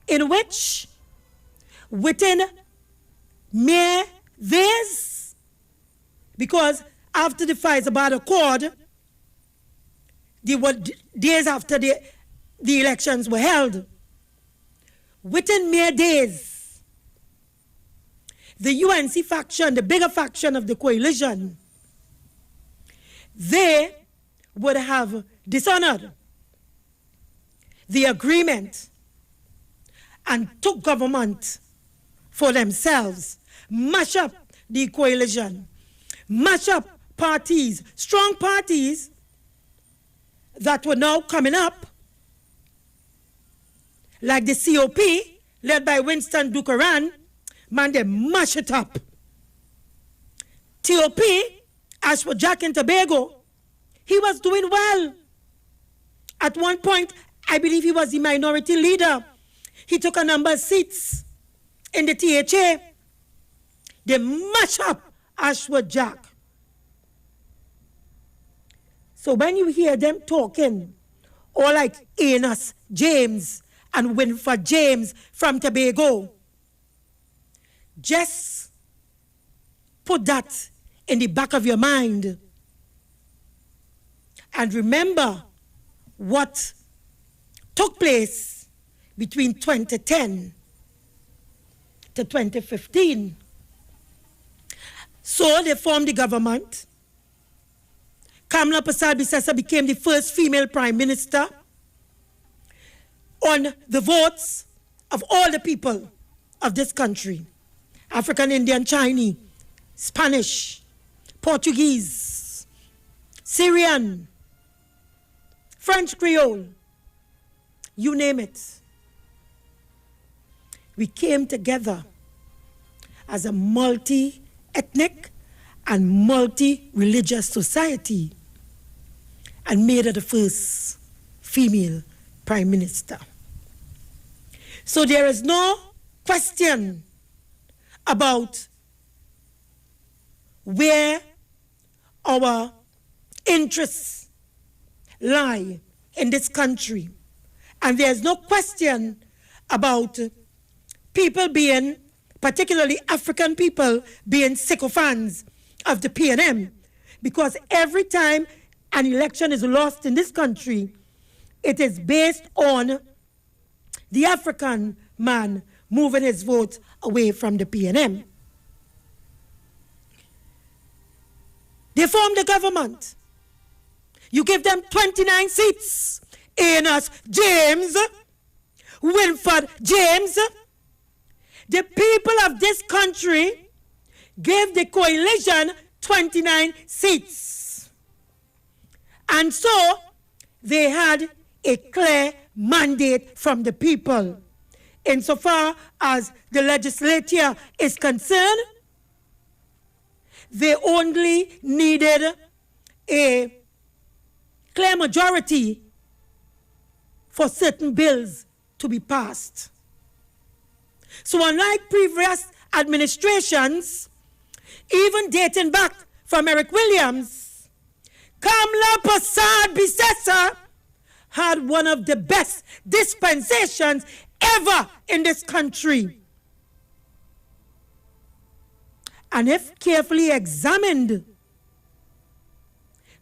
[SPEAKER 18] in which within mere days, because after the Faizabad Accord, days after the elections were held, within mere days, the UNC faction, the bigger faction of the coalition, they would have dishonored the agreement and took government for themselves, mash up the coalition, mash up parties, strong parties that were now coming up, like the COP, led by Winston Dukaran. Man, they mash it up. TOP, as for Jack and Tobago, he was doing well. At one point, I believe he was the minority leader. He took a number of seats in the THA. They mash up Ashworth Jack. So when you hear them talking, or like Enos James and Winford James from Tobago, just put that in the back of your mind and remember what took place between 2010 to 2015. So they formed the government. Kamla Persad-Bissessar became the first female prime minister on the votes of all the people of this country. African, Indian, Chinese, Spanish, Portuguese, Syrian, French Creole, you name it. We came together as a multi-ethnic and multi-religious society and made her the first female prime minister. So there is no question about where our interests lie in this country. And there's no question about people being, particularly African people, being sycophants of the PNM. Because every time an election is lost in this country, it is based on the African man moving his vote away from the PNM. They formed the government. You give them 29 seats. Enos James, Winford James. The people of this country gave the coalition 29 seats. And so they had a clear mandate from the people. Insofar as the legislature is concerned, they only needed a clear majority for certain bills to be passed. So unlike previous administrations, even dating back from Eric Williams, Kamla Prasad Bisesa had one of the best dispensations ever in this country. And if carefully examined,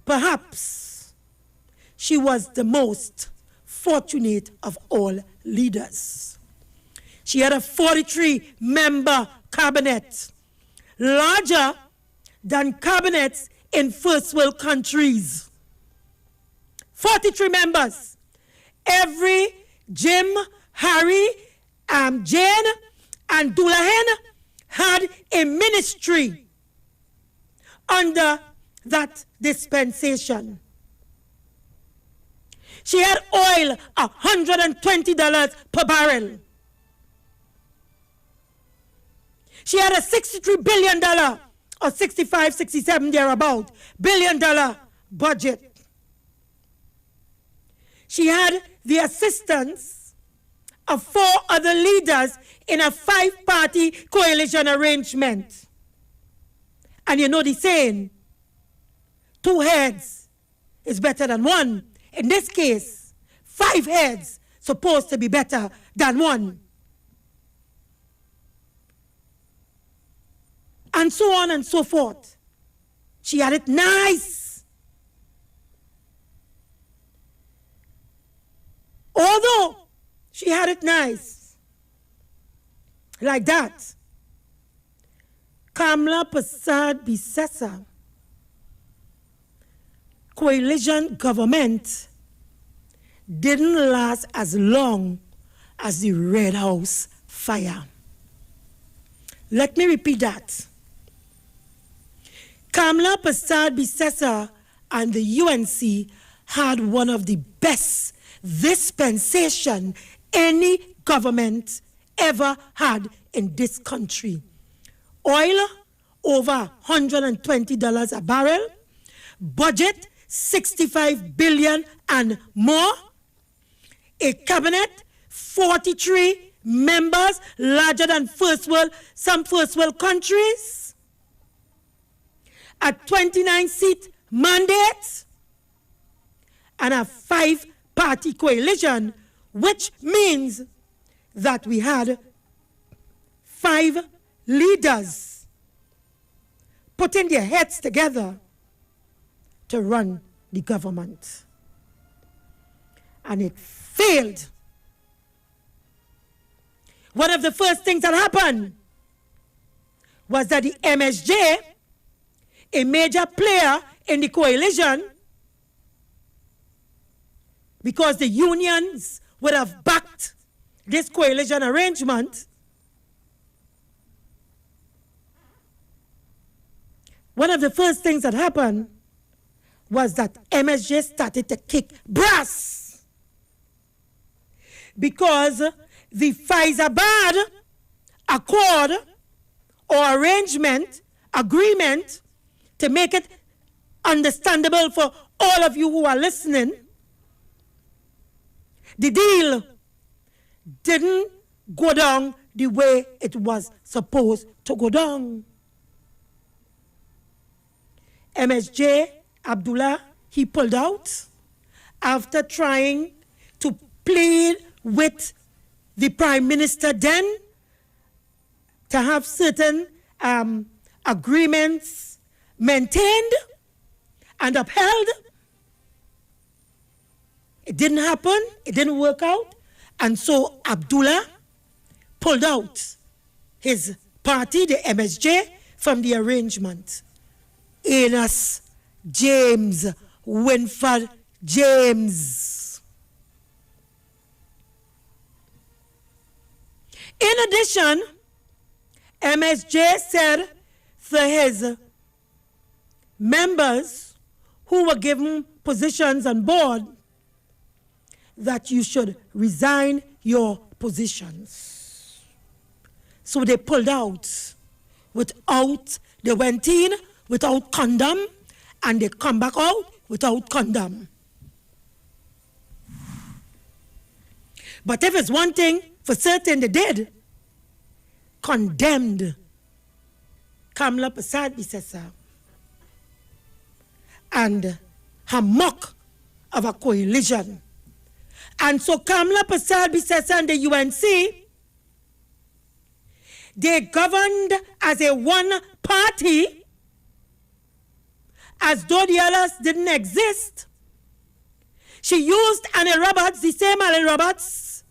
[SPEAKER 18] perhaps she was the most fortunate of all leaders. She had a 43-member cabinet, larger than cabinets in first world countries. 43 members. Every Jim, Harry, Jane, and Dullahan had a ministry under that dispensation. She had oil $120 per barrel. She had a $63 billion or 65, 67 thereabout $billion budget. She had the assistance of 4 other leaders in a 5-party coalition arrangement. And you know the saying, 2 heads is better than 1. In this case, 5 heads supposed to be better than 1. And so on and so forth. She had it nice. Although she had it nice, like that, Kamla Prasad Bisesa coalition government didn't last as long as the Red House fire. Let me repeat that. Kamla Prasad Bisesa and the UNC had one of the best dispensation any government ever had in this country. Oil over $120 a barrel, budget $65 billion and more, a cabinet 43 members, larger than some first world countries, a 29-seat mandate, and a 5-party coalition, which means that we had 5 leaders putting their heads together to run the government. And it failed. One of the first things that happened was that the MSJ, a major player in the coalition, because the unions would have backed this coalition arrangement, one of the first things that happened was that MSJ started to kick brass because the Faizabad accord or arrangement, agreement, to make it understandable for all of you who are listening, the deal didn't go down the way it was supposed to go down. MSJ Abdullah, he pulled out after trying to plead with the Prime Minister then to have certain agreements maintained and upheld. It didn't happen, it didn't work out, and so Abdullah pulled out his party, the MSJ, from the arrangement. Enos James Winford James. In addition, MSJ said to his members who were given positions on board that you should resign your positions. So they pulled out they went in without condom, and they come back out without condom. But if it's one thing for certain they did, condemned Kamla Prasad Bisesa and her mock of a coalition. And so Kamla Prasad Bisesa and the UNC, they governed as a one party, as though the others didn't exist. She used Annie Roberts, the same Annie Roberts,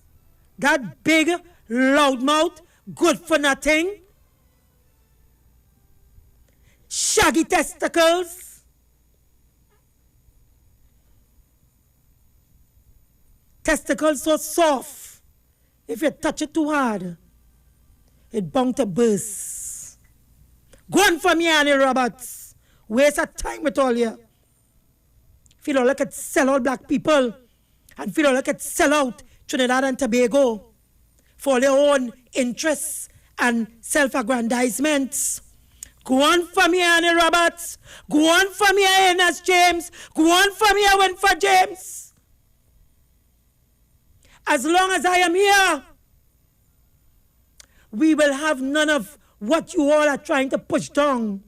[SPEAKER 18] that big, loudmouth, good for nothing, shaggy testicles, testicles so soft, if you touch it too hard, it bound to burst. Go on for me, Annie Roberts. Waste of time with all you. Feel like it sell out black people and feel like it sell out Trinidad and Tobago for their own interests and self-aggrandizements. Go on for me, Annie Roberts. Go on for me, Enos James. Go on for me, Winford James. As long as I am here, we will have none of what you all are trying to push down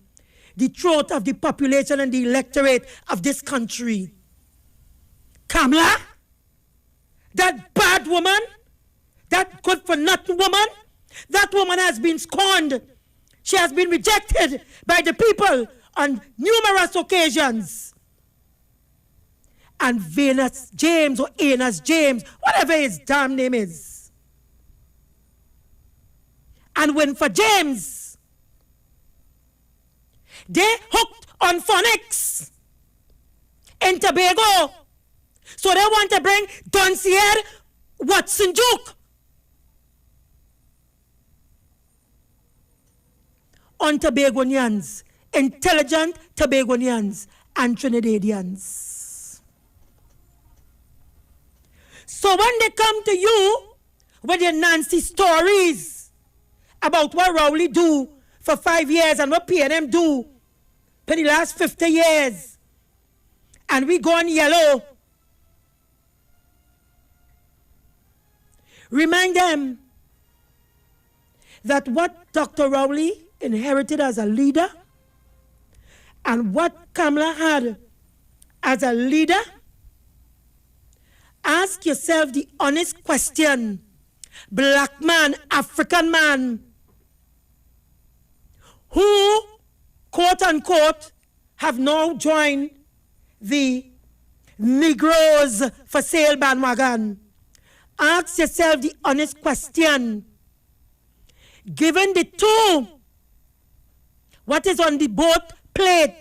[SPEAKER 18] the throat of the population and the electorate of this country. Kamla, that bad woman, that good-for-nothing woman, that woman has been scorned. She has been rejected by the people on numerous occasions. And Venus James or Enos James, whatever his damn name is, and Winford James, they hooked on phonics in Tobago. So they want to bring Doncier Watson Duke on Tobagonians, intelligent Tobagonians and Trinidadians. So when they come to you with their Nancy stories about what Rowley do for 5 years and what PNM do for the last 50 years, and we go on yellow, remind them that what Dr. Rowley inherited as a leader and what Kamla had as a leader, ask yourself the honest question, black man, African man, who, quote unquote, have now joined the Negroes for sale bandwagon. Ask yourself the honest question, given the two, what is on the both plate,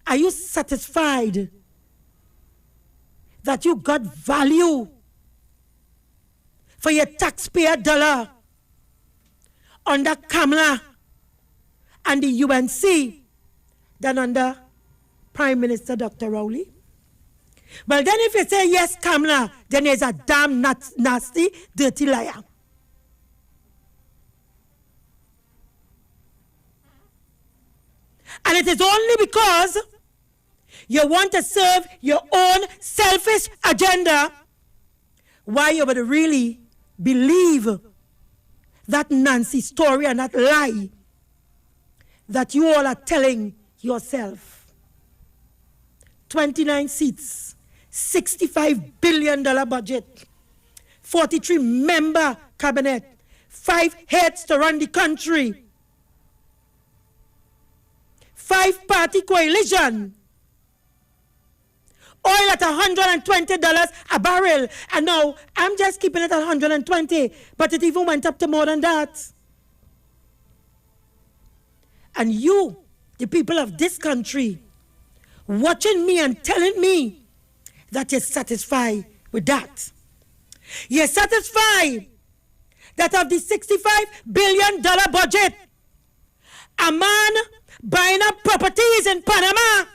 [SPEAKER 18] are you satisfied that you got value for your taxpayer dollar under Kamla and the UNC than under Prime Minister Dr. Rowley? Well, then if you say yes, Kamla, then he's a damn nasty, dirty liar. And it is only because you want to serve your own selfish agenda why you would really believe that Nancy story and that lie that you all are telling yourself. 29 seats, $65 billion budget, 43-member cabinet, 5 heads to run the country, 5-party coalition, oil at $120 a barrel. And now I'm just keeping it at 120, but it even went up to more than that. And you, the people of this country, watching me and telling me that you're satisfied with that. You're satisfied that of the $65 billion budget, a man buying up properties in Panama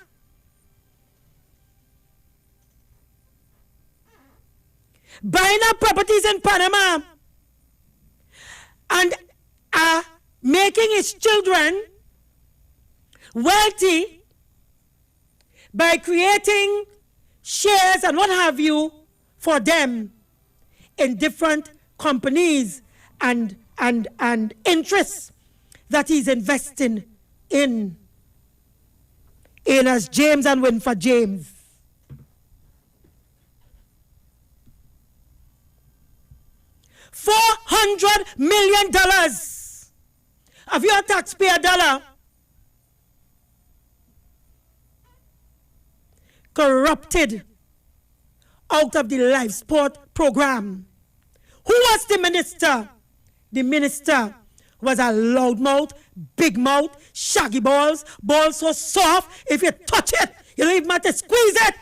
[SPEAKER 18] and making his children wealthy by creating shares and what have you for them in different companies and interests that he's investing in as James and Winford James. $400 million of your taxpayer dollar corrupted out of the live sport program. Who was the minister? The minister was a loudmouth, big mouth, shaggy balls so soft, if you touch it, you don't even have to squeeze it.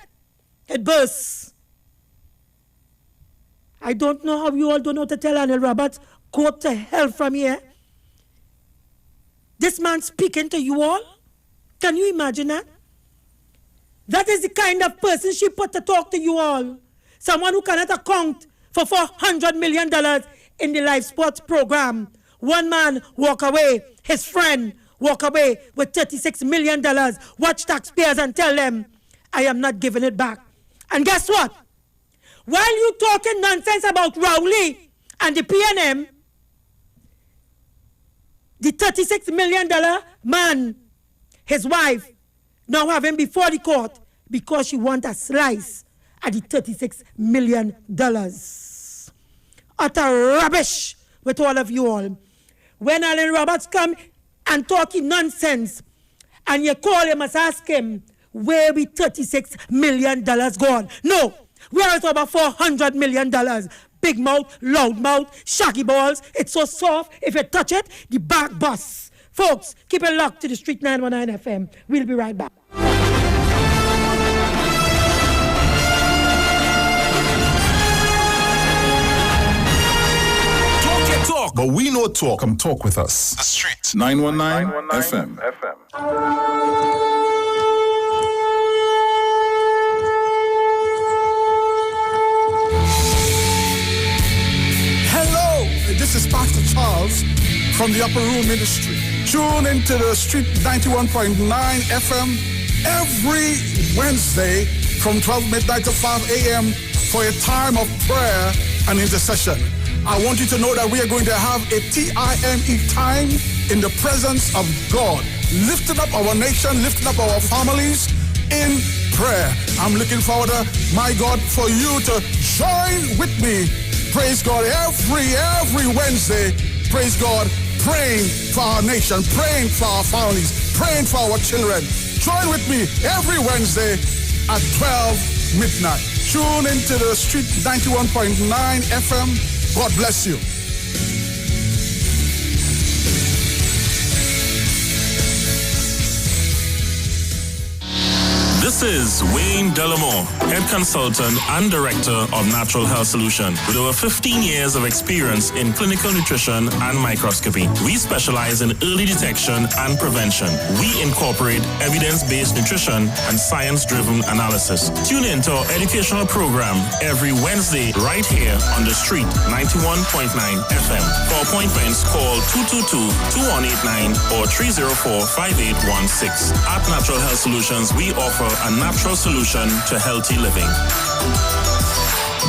[SPEAKER 18] It bursts. I don't know how you all don't know to tell Anil Roberts, go to hell from here. This man speaking to you all? Can you imagine that? That is the kind of person she put to talk to you all. Someone who cannot account for $400 million in the live sports program. One man walk away, his friend walk away with $36 million. Watch taxpayers and tell them, I am not giving it back. And guess what? While you talking nonsense about Rowley and the PNM, the $36 million man, his wife, now have him before the court because she want a slice at the $36 million. Utter rubbish with all of you all. When Alan Roberts come and talking nonsense, and you call him and ask him, where we $36 million gone? No, we are at over $400 million. Big mouth, loud mouth, shaggy balls. It's so soft, if you touch it, the back busts. Folks, keep it locked to the Street 919 FM. We'll be right back.
[SPEAKER 22] Talk, but we know talk. Come talk with us. The Street 919 FM.
[SPEAKER 24] Hello, this is Pastor Charles from the Upper Room Ministry. Tune into the Street 91.9 FM every Wednesday from 12 midnight to 5 a.m. for a time of prayer and intercession. I want you to know that we are going to have a TIME time in the presence of God, lifting up our nation, lifting up our families in prayer. I'm looking forward, my God, for you to join with me. Praise God, every Wednesday, praise God, praying for our nation, praying for our families, praying for our children. Join with me every Wednesday at 12 midnight. Tune into the Street 91.9 FM. God bless you.
[SPEAKER 8] This is Wayne Delamore, Head Consultant and Director of Natural Health Solution. With over 15 years of experience in clinical nutrition and microscopy, we specialize in early detection and prevention. We incorporate evidence-based nutrition and science-driven analysis. Tune in to our educational program every Wednesday right here on the Street 91.9 FM. For appointments, call 222-2189 or 304-5816. At Natural Health Solutions, we offer a natural solution to healthy living.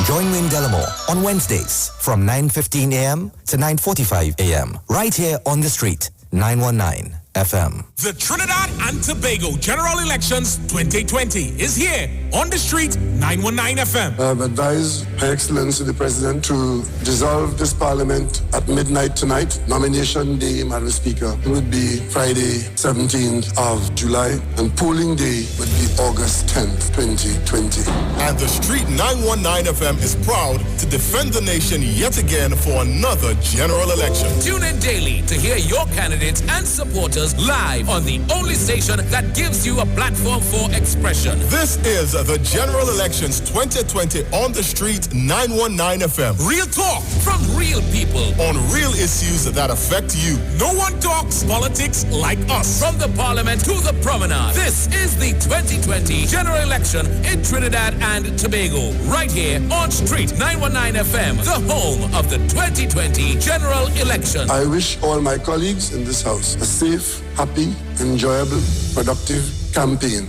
[SPEAKER 2] Join Wayne Delamore on Wednesdays from 9:15 a.m. to 9:45 a.m. right here on the Street 919 FM.
[SPEAKER 20] The Trinidad and Tobago General Elections 2020 is here on the Street 919 FM.
[SPEAKER 4] I have advised Her Excellency the President to dissolve this Parliament at midnight tonight. Nomination day, Madam Speaker, would be Friday, 17th of July, and polling day would be August 10th, 2020.
[SPEAKER 6] And the Street 919 FM is proud to defend the nation yet again for another general election.
[SPEAKER 20] Tune in daily to hear your candidates and supporters live on the only station that gives you a platform for expression.
[SPEAKER 6] This is the General Elections 2020 on the Street 919 FM.
[SPEAKER 20] Real talk from real people
[SPEAKER 6] on real issues that affect you.
[SPEAKER 20] No one talks politics like us. From the Parliament to the Promenade. This is the 2020 General Election in Trinidad and Tobago. Right here on Street 919 FM, the home of the 2020 General Election.
[SPEAKER 4] I wish all my colleagues in this house a safe, happy, enjoyable, productive campaign.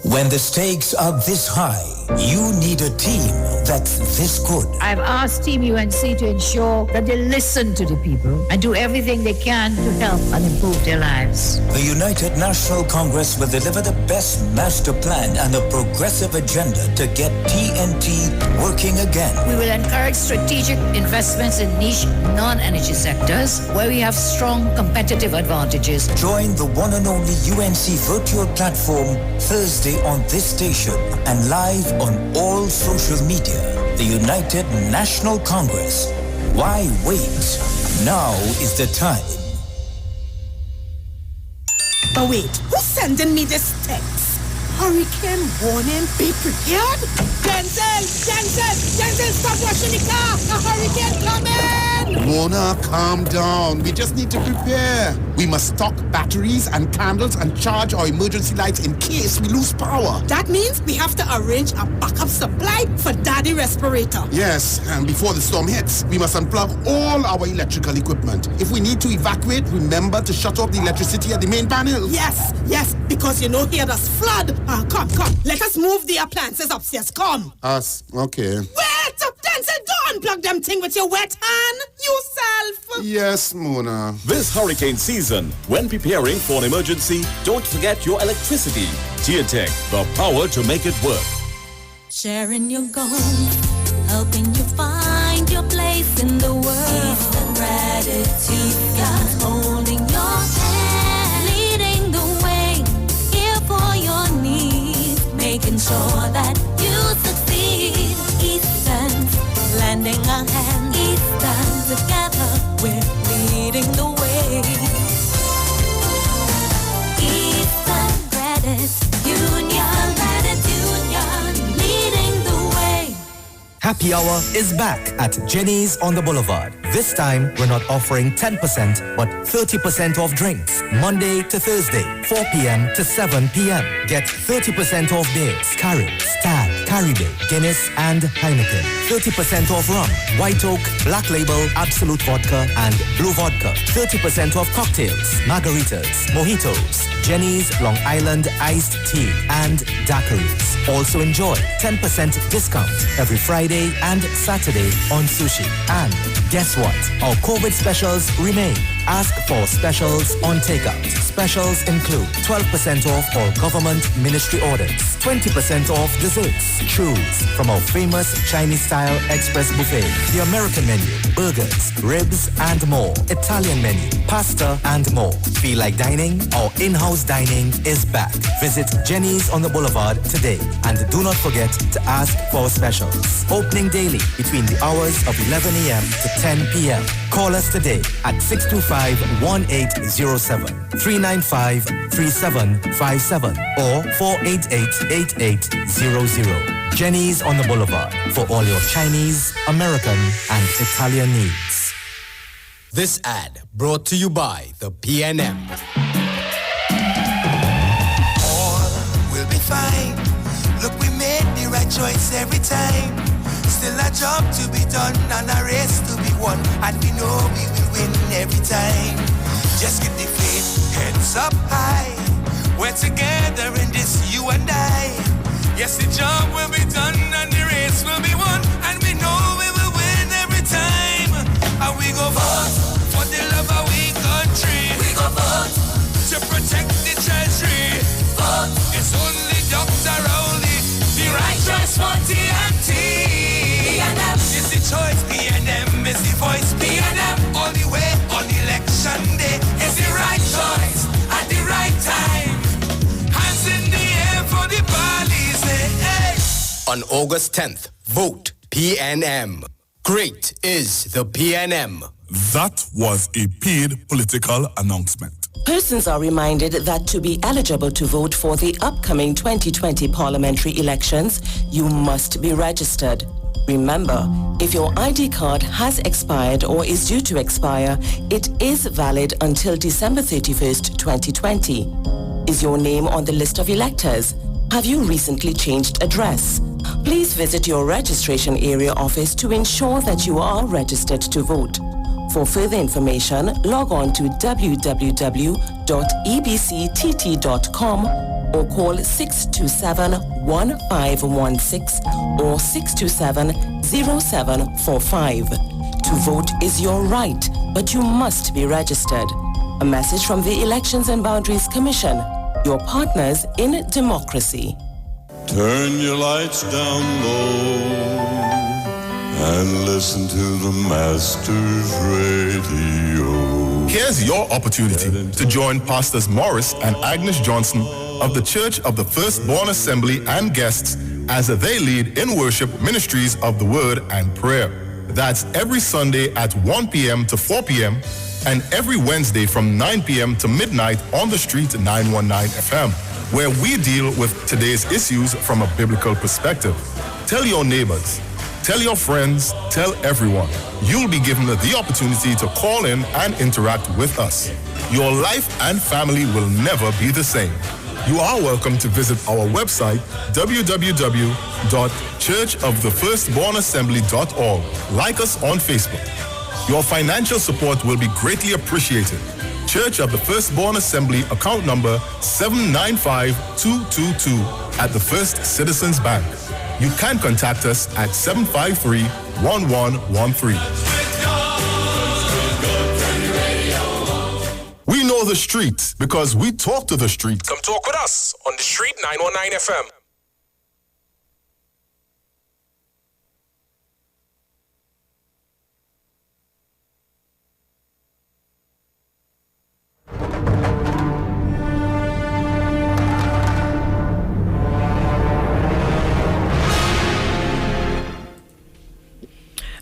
[SPEAKER 7] When the stakes are this high, you need a team that's this good.
[SPEAKER 15] I've asked Team UNC to ensure that they listen to the people and do everything they can to help and improve their lives.
[SPEAKER 7] The United National Congress will deliver the best master plan and a progressive agenda to get TNT working again.
[SPEAKER 15] We will encourage strategic investments in niche non-energy sectors where we have strong competitive advantages.
[SPEAKER 7] Join the one and only UNC virtual platform Thursday on this station and live on all social media. The United National Congress. Why wait? Now is the time.
[SPEAKER 9] But wait, who's sending me this text? Hurricane warning, be prepared? Denzel, stop rushing the car! A hurricane coming!
[SPEAKER 24] Mona, calm down. We just need to prepare. We must stock batteries and candles and charge our emergency lights in case we lose power.
[SPEAKER 9] That means we have to arrange a backup supply for Daddy respirator.
[SPEAKER 24] Yes, and before the storm hits, we must unplug all our electrical equipment. If we need to evacuate, remember to shut off the electricity at the main panel.
[SPEAKER 9] Yes, because you know here there's flood. Come, let us move the appliances upstairs, come.
[SPEAKER 24] Us, okay.
[SPEAKER 9] Wait, Denzel, don't unplug them thing with your wet hand, yourself.
[SPEAKER 24] Yes, Mona.
[SPEAKER 10] This hurricane season, when preparing for an emergency, don't forget your electricity. TNTech, the power to make it work.
[SPEAKER 16] Sharing your goals, helping you find your place in the world. Eastern gratitude, God holding your hand, leading the way, here for your needs, making sure that you succeed. Eastern, lending a hand. Eastern, together, we're leading the way. Eastern Credit Union, leading the way.
[SPEAKER 2] Happy Hour is back at Jenny's on the Boulevard. This time, we're not offering 10%, but 30% off drinks. Monday to Thursday, 4 p.m. to 7 p.m. Get 30% off beers, Carib, Stag, Caribbean, Guinness, and Heineken. 30% off rum, White Oak, Black Label, Absolute Vodka, and Blue Vodka. 30% off cocktails, margaritas, mojitos, Jenny's Long Island Iced Tea, and daiquiris. Also enjoy 10% discount every Friday and Saturday on sushi. And guess what? Our COVID specials remain. Ask for specials on takeout. Specials include 12% off all government ministry orders, 20% off desserts. Choose from our famous Chinese-style express buffet, the American menu, burgers, ribs, and more. Italian menu, pasta, and more. Feel like dining? Our in-house dining is back. Visit Jenny's on the Boulevard today. And do not forget to ask for specials. Opening daily between the hours of 11 a.m. to 10 p.m. Call us today at 625-1807, 395-3757, or 488-8800. Jenny's on the Boulevard for all your Chinese, American, and Italian needs.
[SPEAKER 14] This ad brought to you by the PNM.
[SPEAKER 3] All will be fine. Look, we made the right choice every time. Still a job to be done and a race to be won, and we know we will win every time. Just keep the faith, heads up high. We're together in this, you and I. Yes, the job will be done and the race will be won, and we know we will win every time. And we go vote for the love of we country. We go vote to protect the treasury. Vote, it's only Dr. Rowley, the right choice for TNT. PNM is the choice, PNM is the voice, PNM all the way on election day is the right choice at the right time. Hands in the air for the police, hey.
[SPEAKER 14] On August 10th, vote PNM. Great is the PNM.
[SPEAKER 22] That was a paid political announcement.
[SPEAKER 23] Persons are reminded that to be eligible to vote for the upcoming 2020 parliamentary elections, you must be registered. Remember, if your ID card has expired or is due to expire, it is valid until December 31st, 2020. Is your name on the list of electors? Have you recently changed address? Please visit your registration area office to ensure that you are registered to vote. For further information, log on to www.ebctt.com or call 627-1516 or 627-0745. To vote is your right, but you must be registered. A message from the Elections and Boundaries Commission, your partners in democracy.
[SPEAKER 11] Turn your lights down low and listen to the Master's Radio.
[SPEAKER 6] Here's your opportunity to join Pastors Morris and Agnes Johnson of the Church of the Firstborn Assembly and guests as they lead in worship ministries of the Word and Prayer. That's every Sunday at 1 p.m. to 4 p.m. and every Wednesday from 9 p.m. to midnight on the street 919 FM, where we deal with today's issues from a biblical perspective. Tell your neighbors, tell your friends, tell everyone. You'll be given the opportunity to call in and interact with us. Your life and family will never be the same. You are welcome to visit our website, www.churchofthefirstbornassembly.org. Like us on Facebook. Your financial support will be greatly appreciated. Church of the Firstborn Assembly, account number 795222 at the First Citizens Bank. You can contact us at 753-1113. We know the streets because we talk to the streets.
[SPEAKER 8] Come talk with us on the Street 919 FM.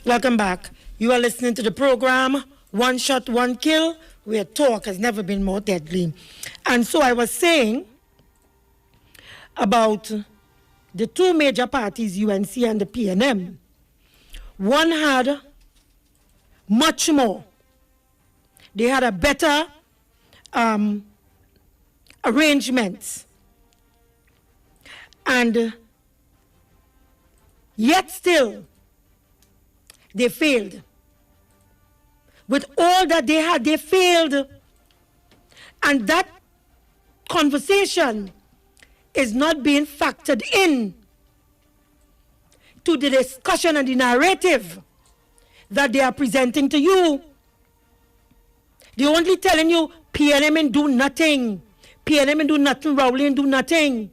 [SPEAKER 18] Welcome back. You are listening to the program One Shot, One Kill, where talk has never been more deadly. And so I was saying about the two major parties, UNC and the PNM. One had much more. They had a better arrangement. And yet still, they failed. With all that they had, they failed. And that conversation is not being factored in to the discussion and the narrative that they are presenting to you. They're only telling you PNM and do nothing. PNM and do nothing, Rowley and do nothing.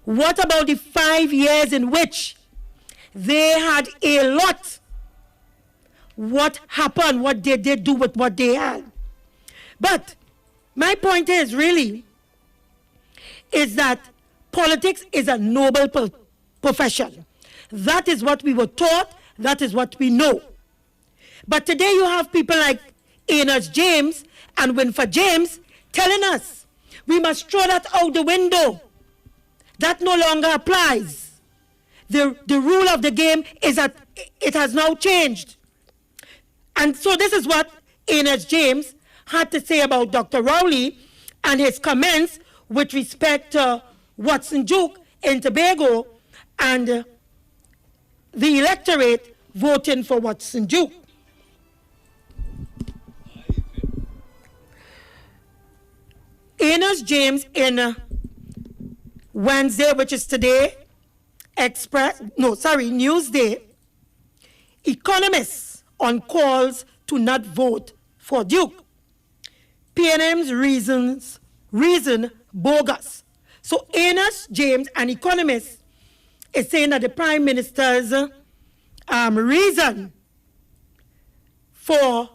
[SPEAKER 18] What about the 5 years in which they had a lot? What happened? What did they do with what they had? But my point is really is that politics is a noble profession. That is what we were taught. That is what we know. But today you have people like Enos James and Winford James telling us we must throw that out the window. That no longer applies. The rule of the game is that it has now changed. And so this is what Enos James had to say about Dr. Rowley and his comments with respect to Watson Duke in Tobago and the electorate voting for Watson Duke. Enos James in Wednesday, which is today, Newsday, economists on calls to not vote for Duke. PNM's reason bogus. So Enos James, an economist, is saying that the Prime Minister's reason for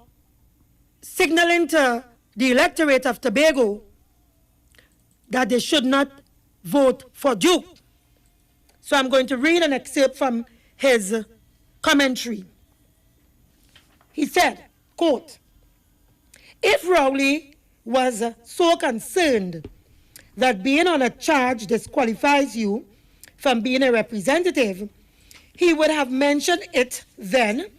[SPEAKER 18] signaling to the electorate of Tobago that they should not vote for Duke. So I'm going to read an excerpt from his commentary. He said, quote, if Rowley was so concerned that being on a charge disqualifies you from being a representative, he would have mentioned it then,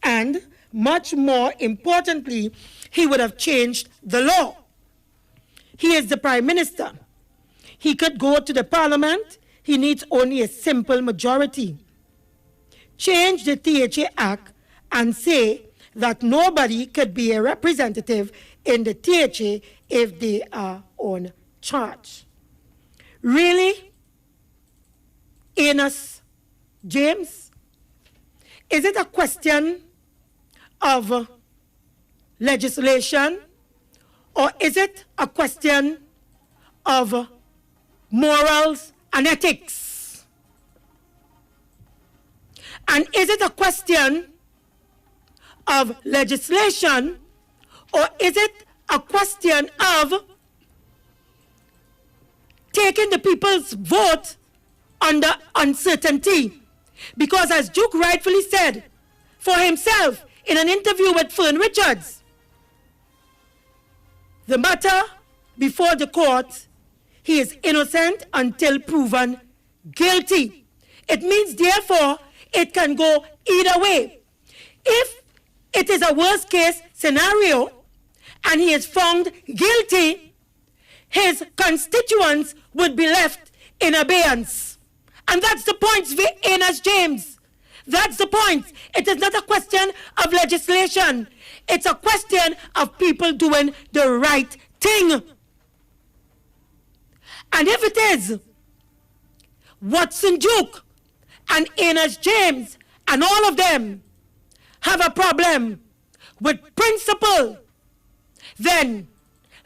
[SPEAKER 18] and much more importantly, he would have changed the law. He is the Prime Minister. He could go to the Parliament. He needs only a simple majority. Change the THA Act and say that nobody could be a representative in the THA if they are on charge. Really? Enos James? Is it a question of legislation, or is it a question of morals and ethics? And is it a question of legislation, or is it a question of taking the people's vote under uncertainty? Because as Duke rightfully said for himself in an interview with Fern Richards, the matter before the court, he is innocent until proven guilty. It means, therefore, it can go either way. If it is a worst case scenario and he is found guilty, his constituents would be left in abeyance. And that's the point with Enos James. That's the point. It is not a question of legislation. It's a question of people doing the right thing. And if it is, Watson Duke and Enos James and all of them have a problem with principle, then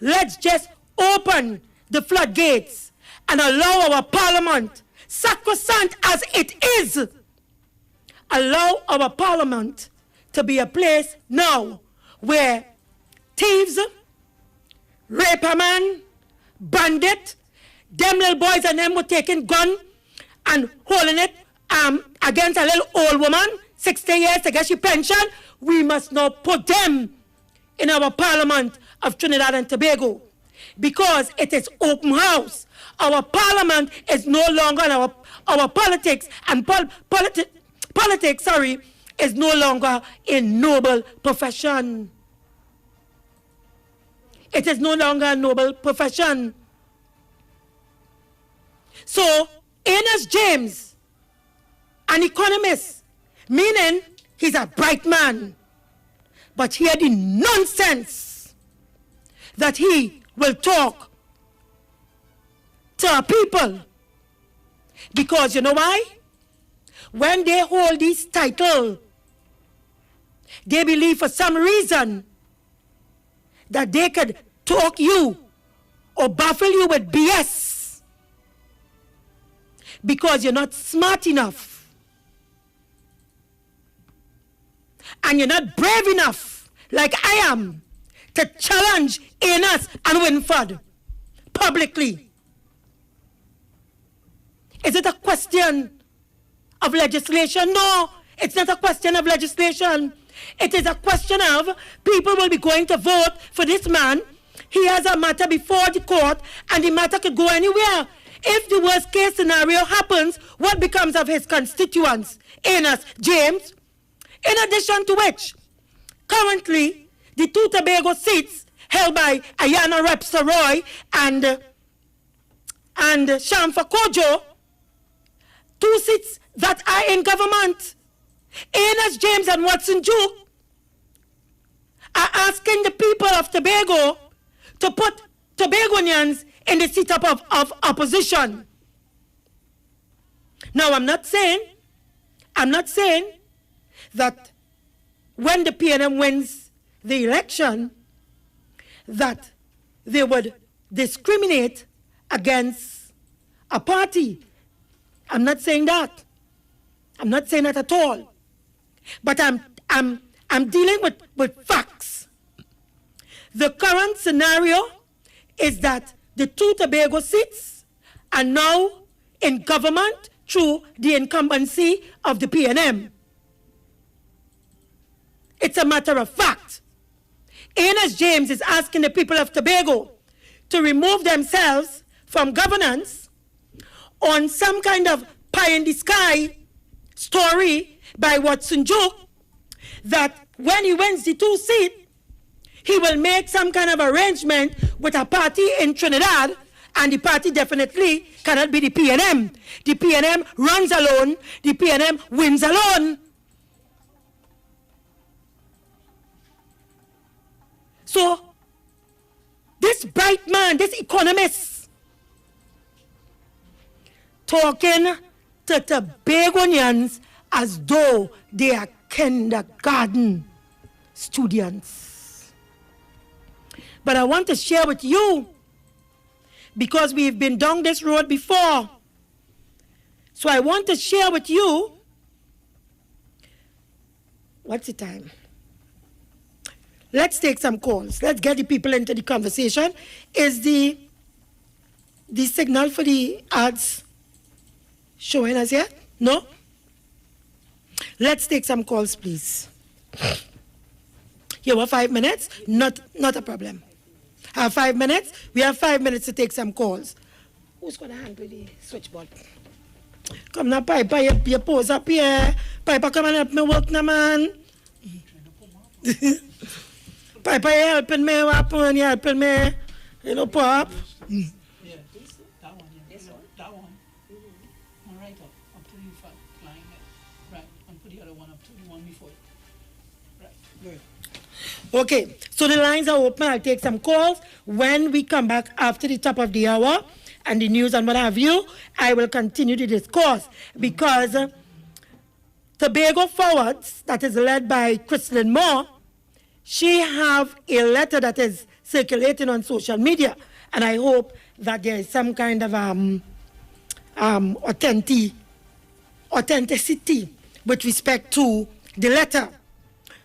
[SPEAKER 18] let's just open the floodgates and allow our parliament, sacrosanct as it is, allow our parliament to be a place now where thieves, raperman, bandit, them little boys and them were taking gun and holding it against a little old woman, 60 years to get she pension. We must now put them in our parliament of Trinidad and Tobago, because it is open house. Our parliament is no longer our politics, and politics is no longer a noble profession. It is no longer a noble profession. So, Enos James, an economist, meaning he's a bright man, but he had the nonsense that he will talk to our people. Because you know why? When they hold this title, they believe for some reason that they could talk you or baffle you with BS because you're not smart enough and you're not brave enough, like I am, to challenge Enos and Winford publicly. Is it a question of legislation? No, it's not a question of legislation. It is a question of people will be going to vote for this man. He has a matter before the court, and the matter could go anywhere. If the worst case scenario happens, what becomes of his constituents? Enos James. In addition to which, currently, the two Tobago seats held by Ayana Repsa Roy and Shamfa Kojo, two seats that are in government. Enos James and Watson Duke are asking the people of Tobago to put Tobagonians in the seat of opposition. Now, I'm not saying that when the PNM wins the election, that they would discriminate against a party. I'm not saying that. I'm not saying that at all. But I'm dealing with facts. The current scenario is that the two Tobago seats are now in government through the incumbency of the PNM. It's a matter of fact. Enos James is asking the people of Tobago to remove themselves from governance on some kind of pie in the sky story by Watson Duke that when he wins the two seats, he will make some kind of arrangement with a party in Trinidad, and the party definitely cannot be the PNM. The PNM runs alone, the PNM wins alone. So, this bright man, this economist, talking to Tobagonians as though they are kindergarten students. But I want to share with you, because we've been down this road before. So I want to share with you, what's the time? Let's take some calls. Let's get the people into the conversation. Is the signal for the ads showing us yet? No? Let's take some calls, please. You have 5 minutes? Not a problem. Have 5 minutes? We have 5 minutes to take some calls. Who's going to handle the switchboard? Come now, Piper, you pose up here. Piper, come and help me work now, man. Piper, you helping me, Wapon, you helping me. You know, Pop.
[SPEAKER 12] Yeah, this, that one, yeah. That one. And right up to the flying head. Right, and put the other one up to the one before it. Right, good.
[SPEAKER 18] Okay, so the lines are open. I'll take some calls. When we come back after the top of the hour and the news and what have you, I will continue the discourse because Tobago Forwards, that is led by Christine Moore, she have a letter that is circulating on social media, and I hope that there is some kind of authenticity with respect to the letter.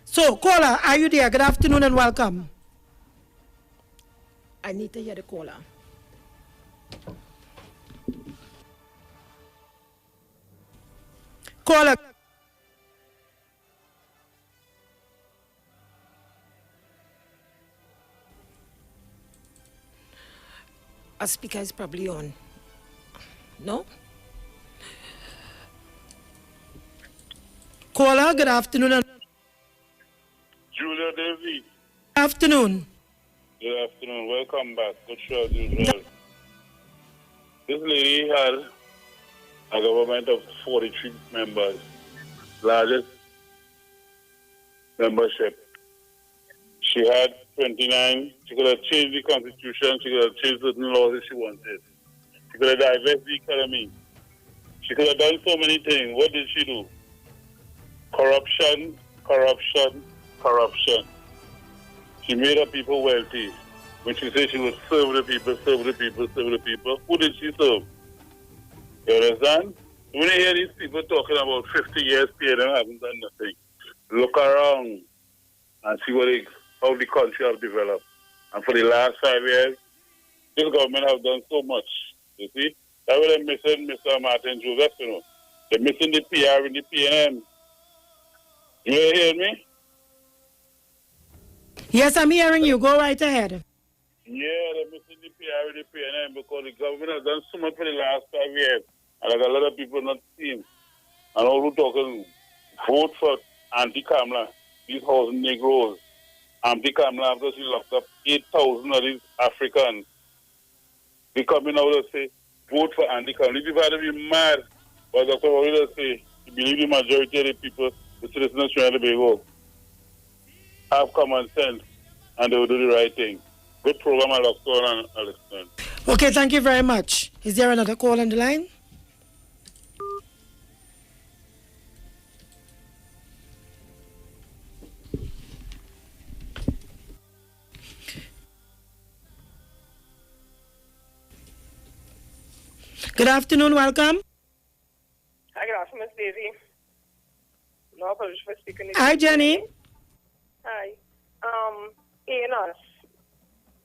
[SPEAKER 18] So, caller, are you there? Good afternoon and welcome. I need to hear the caller. Caller. Our speaker is probably on. No? Caller, good afternoon.
[SPEAKER 13] Julia Davies.
[SPEAKER 18] Good afternoon.
[SPEAKER 13] Good afternoon. Welcome back. Good show as usual. This lady had a government of 43 members, largest membership. She had 29. She could have changed the constitution. She could have changed certain laws if she wanted. She could have divested the economy. She could have done so many things. What did she do? Corruption, corruption, corruption. She made her people wealthy. When she said she would serve the people, serve the people, serve the people, who did she serve? You understand? When you hear these people talking about 50 years period and haven't done nothing, look around and see how the country has developed. And for the last 5 years, this government has done so much. You see? That's why they're missing Mr. Martin Joseph, you know. They're missing the PR and the PNM. You hear me?
[SPEAKER 18] Yes, I'm hearing you. Go right ahead.
[SPEAKER 13] Yeah, they're missing the PR and the PNM because the government has done so much for the last 5 years. And like a lot of people not seeing. And all who talking, vote for anti-Kamala, these 1,000 Negroes. Anti-Kamala, after she locked up 8,000 of these Africans. They coming out and say, vote for anti-Kamala. These people have to be mad. But Dr. Wawila say, he believe the majority of the people, the citizens of Trinidad and Tobago, have common sense and they will do the right thing. Good program, I'll explain.
[SPEAKER 18] Okay, thank you very much. Is there another call on the line? Good afternoon, welcome.
[SPEAKER 17] Hi, good afternoon, Miss Daisy. No apology for speaking.
[SPEAKER 18] Hi, Jenny.
[SPEAKER 17] Hi. Enos,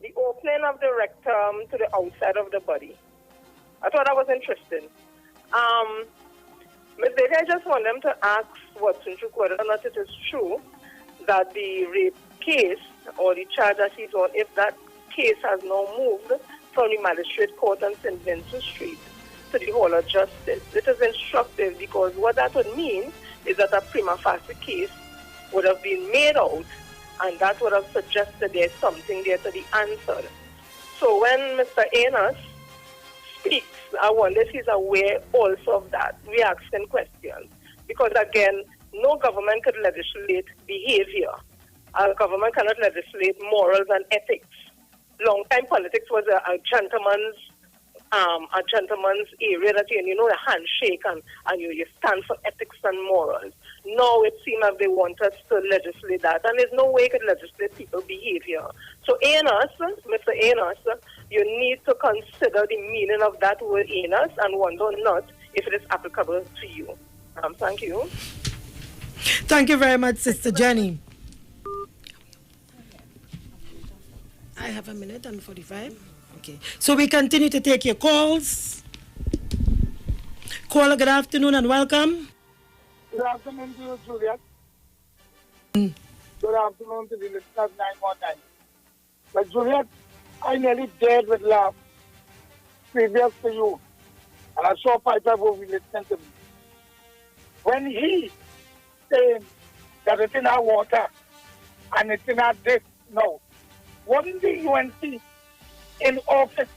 [SPEAKER 17] the opening of the rectum to the outside of the body. I thought that was interesting. Ms. Daisy, I just want them to ask Watson whether or not it is true that the rape case or the charge that she's on, if that case has now moved from the magistrate court on St. Vincent Street to the Hall of Justice. It is instructive because what that would mean is that a prima facie case would have been made out, and that would have suggested there's something there to be answered. So when Mr. Enos speaks, I wonder if he's aware also of that. We ask him questions. Because again, no government could legislate behavior. Our government cannot legislate morals and ethics. Long-time politics was a gentleman's a gentleman's area that you know, the handshake and you stand for ethics and morals. Now it seems as they want us to legislate that, and there's no way you could legislate people's behavior. So anus, Mr. Anus, you need to consider the meaning of that word anus and wonder not if it is applicable to you. Thank you.
[SPEAKER 18] Thank you very much, Sister Jenny. I have a minute and 45. Okay. So we continue to take your calls. Caller, good afternoon and welcome.
[SPEAKER 1] Good afternoon to you, Juliet. Good afternoon to the listeners 919. But Juliet, I nearly dead with laugh previous to you. And I saw Piper will be listening to me. When he saying that it's in our water and it's in our dish, no. Wasn't the UNC in office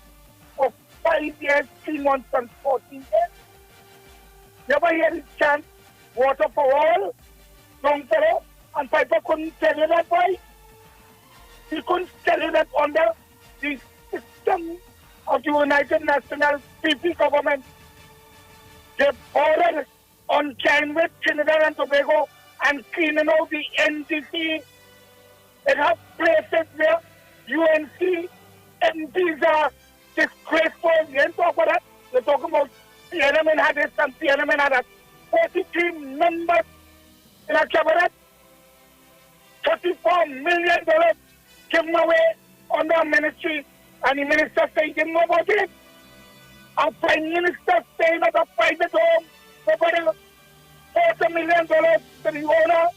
[SPEAKER 1] for 5 years, 3 months and 14 days? Never hear this chant, water for all, long fellow, and Piper couldn't tell you that, boy. He couldn't tell you that under the system of the United National PP government. They bordered on China, Trinidad and Tobago, and cleaning out the NDC. They have places where UNC MPs are disgraceful. You ain't talk about that. You're talking about PNM had this and PNM had that. 43 members in a cabinet. $34 million given away under a ministry, and the minister said he didn't know about it. A prime minister staying at a private home for $40 million to the owner,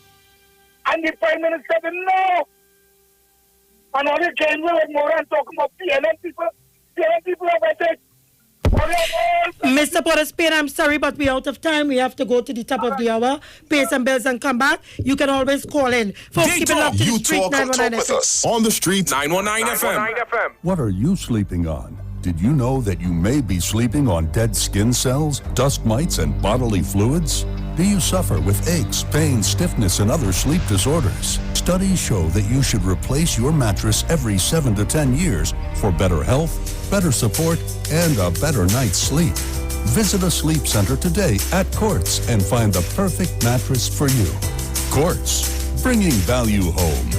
[SPEAKER 1] and the prime minister didn't know. And all the came with more and talking about PNM people. PNM people are better.
[SPEAKER 18] Mr. Porter-Spain, I'm sorry, but we're out of time. We have to go to the top of the hour, pay some bills and come back. You can always call in. Folks, keep it up to the street, 919 FM.
[SPEAKER 22] On the street, 919 FM.
[SPEAKER 5] What are you sleeping on? Did you know that you may be sleeping on dead skin cells, dust mites, and bodily fluids? Do you suffer with aches, pains, stiffness, and other sleep disorders? Studies show that you should replace your mattress every 7 to 10 years for better health, better support, and a better night's sleep. Visit a sleep center today at Quartz and find the perfect mattress for you. Quartz, bringing value home.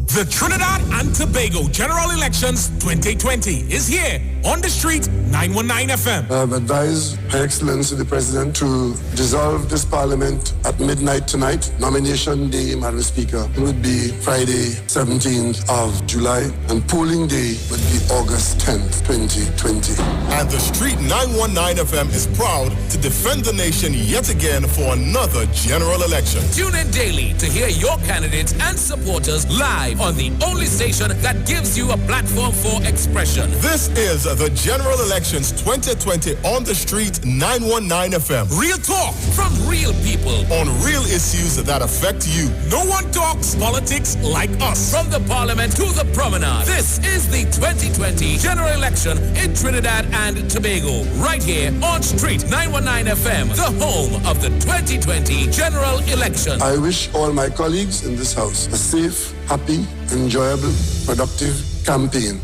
[SPEAKER 8] The Trinidad and Tobago General Elections 2020 is here on the street, 919 FM.
[SPEAKER 4] I have advised Her Excellency the President to dissolve this Parliament at midnight tonight. Nomination day, Madam Speaker, would be Friday, 17th of July, and polling day would be August 10th, 2020.
[SPEAKER 6] And the street 919 FM is proud to defend the nation yet again for another general election.
[SPEAKER 20] Tune in daily to hear your candidates and supporters live on the only station that gives you a platform for expression.
[SPEAKER 6] This is the General Elections 2020 on the street 919 FM.
[SPEAKER 20] Real talk from real people
[SPEAKER 6] on real issues that affect you.
[SPEAKER 20] No one talks politics like us. From the Parliament to the Promenade, this is the 2020 General Election in Trinidad and Tobago. Right here on Street 919 FM, the home of the 2020 General Election.
[SPEAKER 4] I wish all my colleagues in this house a safe, happy, enjoyable, productive campaign.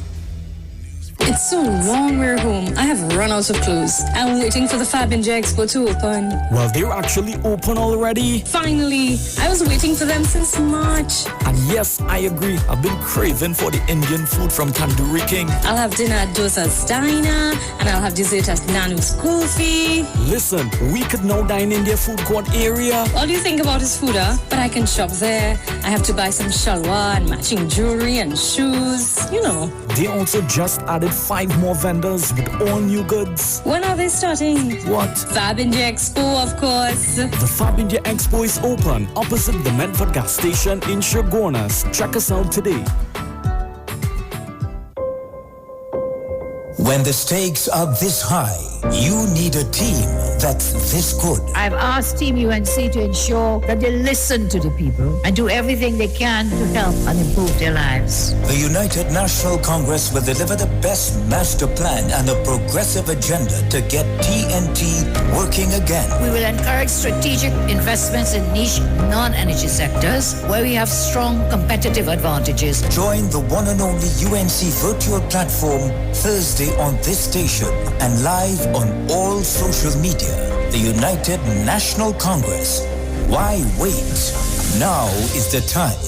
[SPEAKER 19] It's so long we're home. I have run out of clothes. I'm waiting for the Fab India Expo to open.
[SPEAKER 21] Well, they're actually open already.
[SPEAKER 19] Finally. I was waiting for them since March.
[SPEAKER 21] And yes, I agree. I've been craving for the Indian food from Tandoori King.
[SPEAKER 19] I'll have dinner at Dosa's Diner, and I'll have dessert at Nanu's Kulfi.
[SPEAKER 21] Listen, we could now dine in their food court area.
[SPEAKER 19] All you think about is food, huh? But I can shop there. I have to buy some shalwar and matching jewelry and shoes. You know.
[SPEAKER 21] They also just added 5 more vendors with all new goods.
[SPEAKER 19] When are they starting?
[SPEAKER 21] What?
[SPEAKER 19] Fab India Expo, of course.
[SPEAKER 21] The Fab India Expo is open opposite the Medford gas station in Chaguanas. Check us out today.
[SPEAKER 7] When the stakes are this high, you need a team that's this good.
[SPEAKER 9] I've asked Team UNC to ensure that they listen to the people and do everything they can to help and improve their lives.
[SPEAKER 7] The United National Congress will deliver the best master plan and a progressive agenda to get TNT working again.
[SPEAKER 9] We will encourage strategic investments in niche non-energy sectors where we have strong competitive advantages.
[SPEAKER 7] Join the one and only UNC virtual platform Thursday on this station and live on all social media. The United National Congress. Why wait? Now is the time.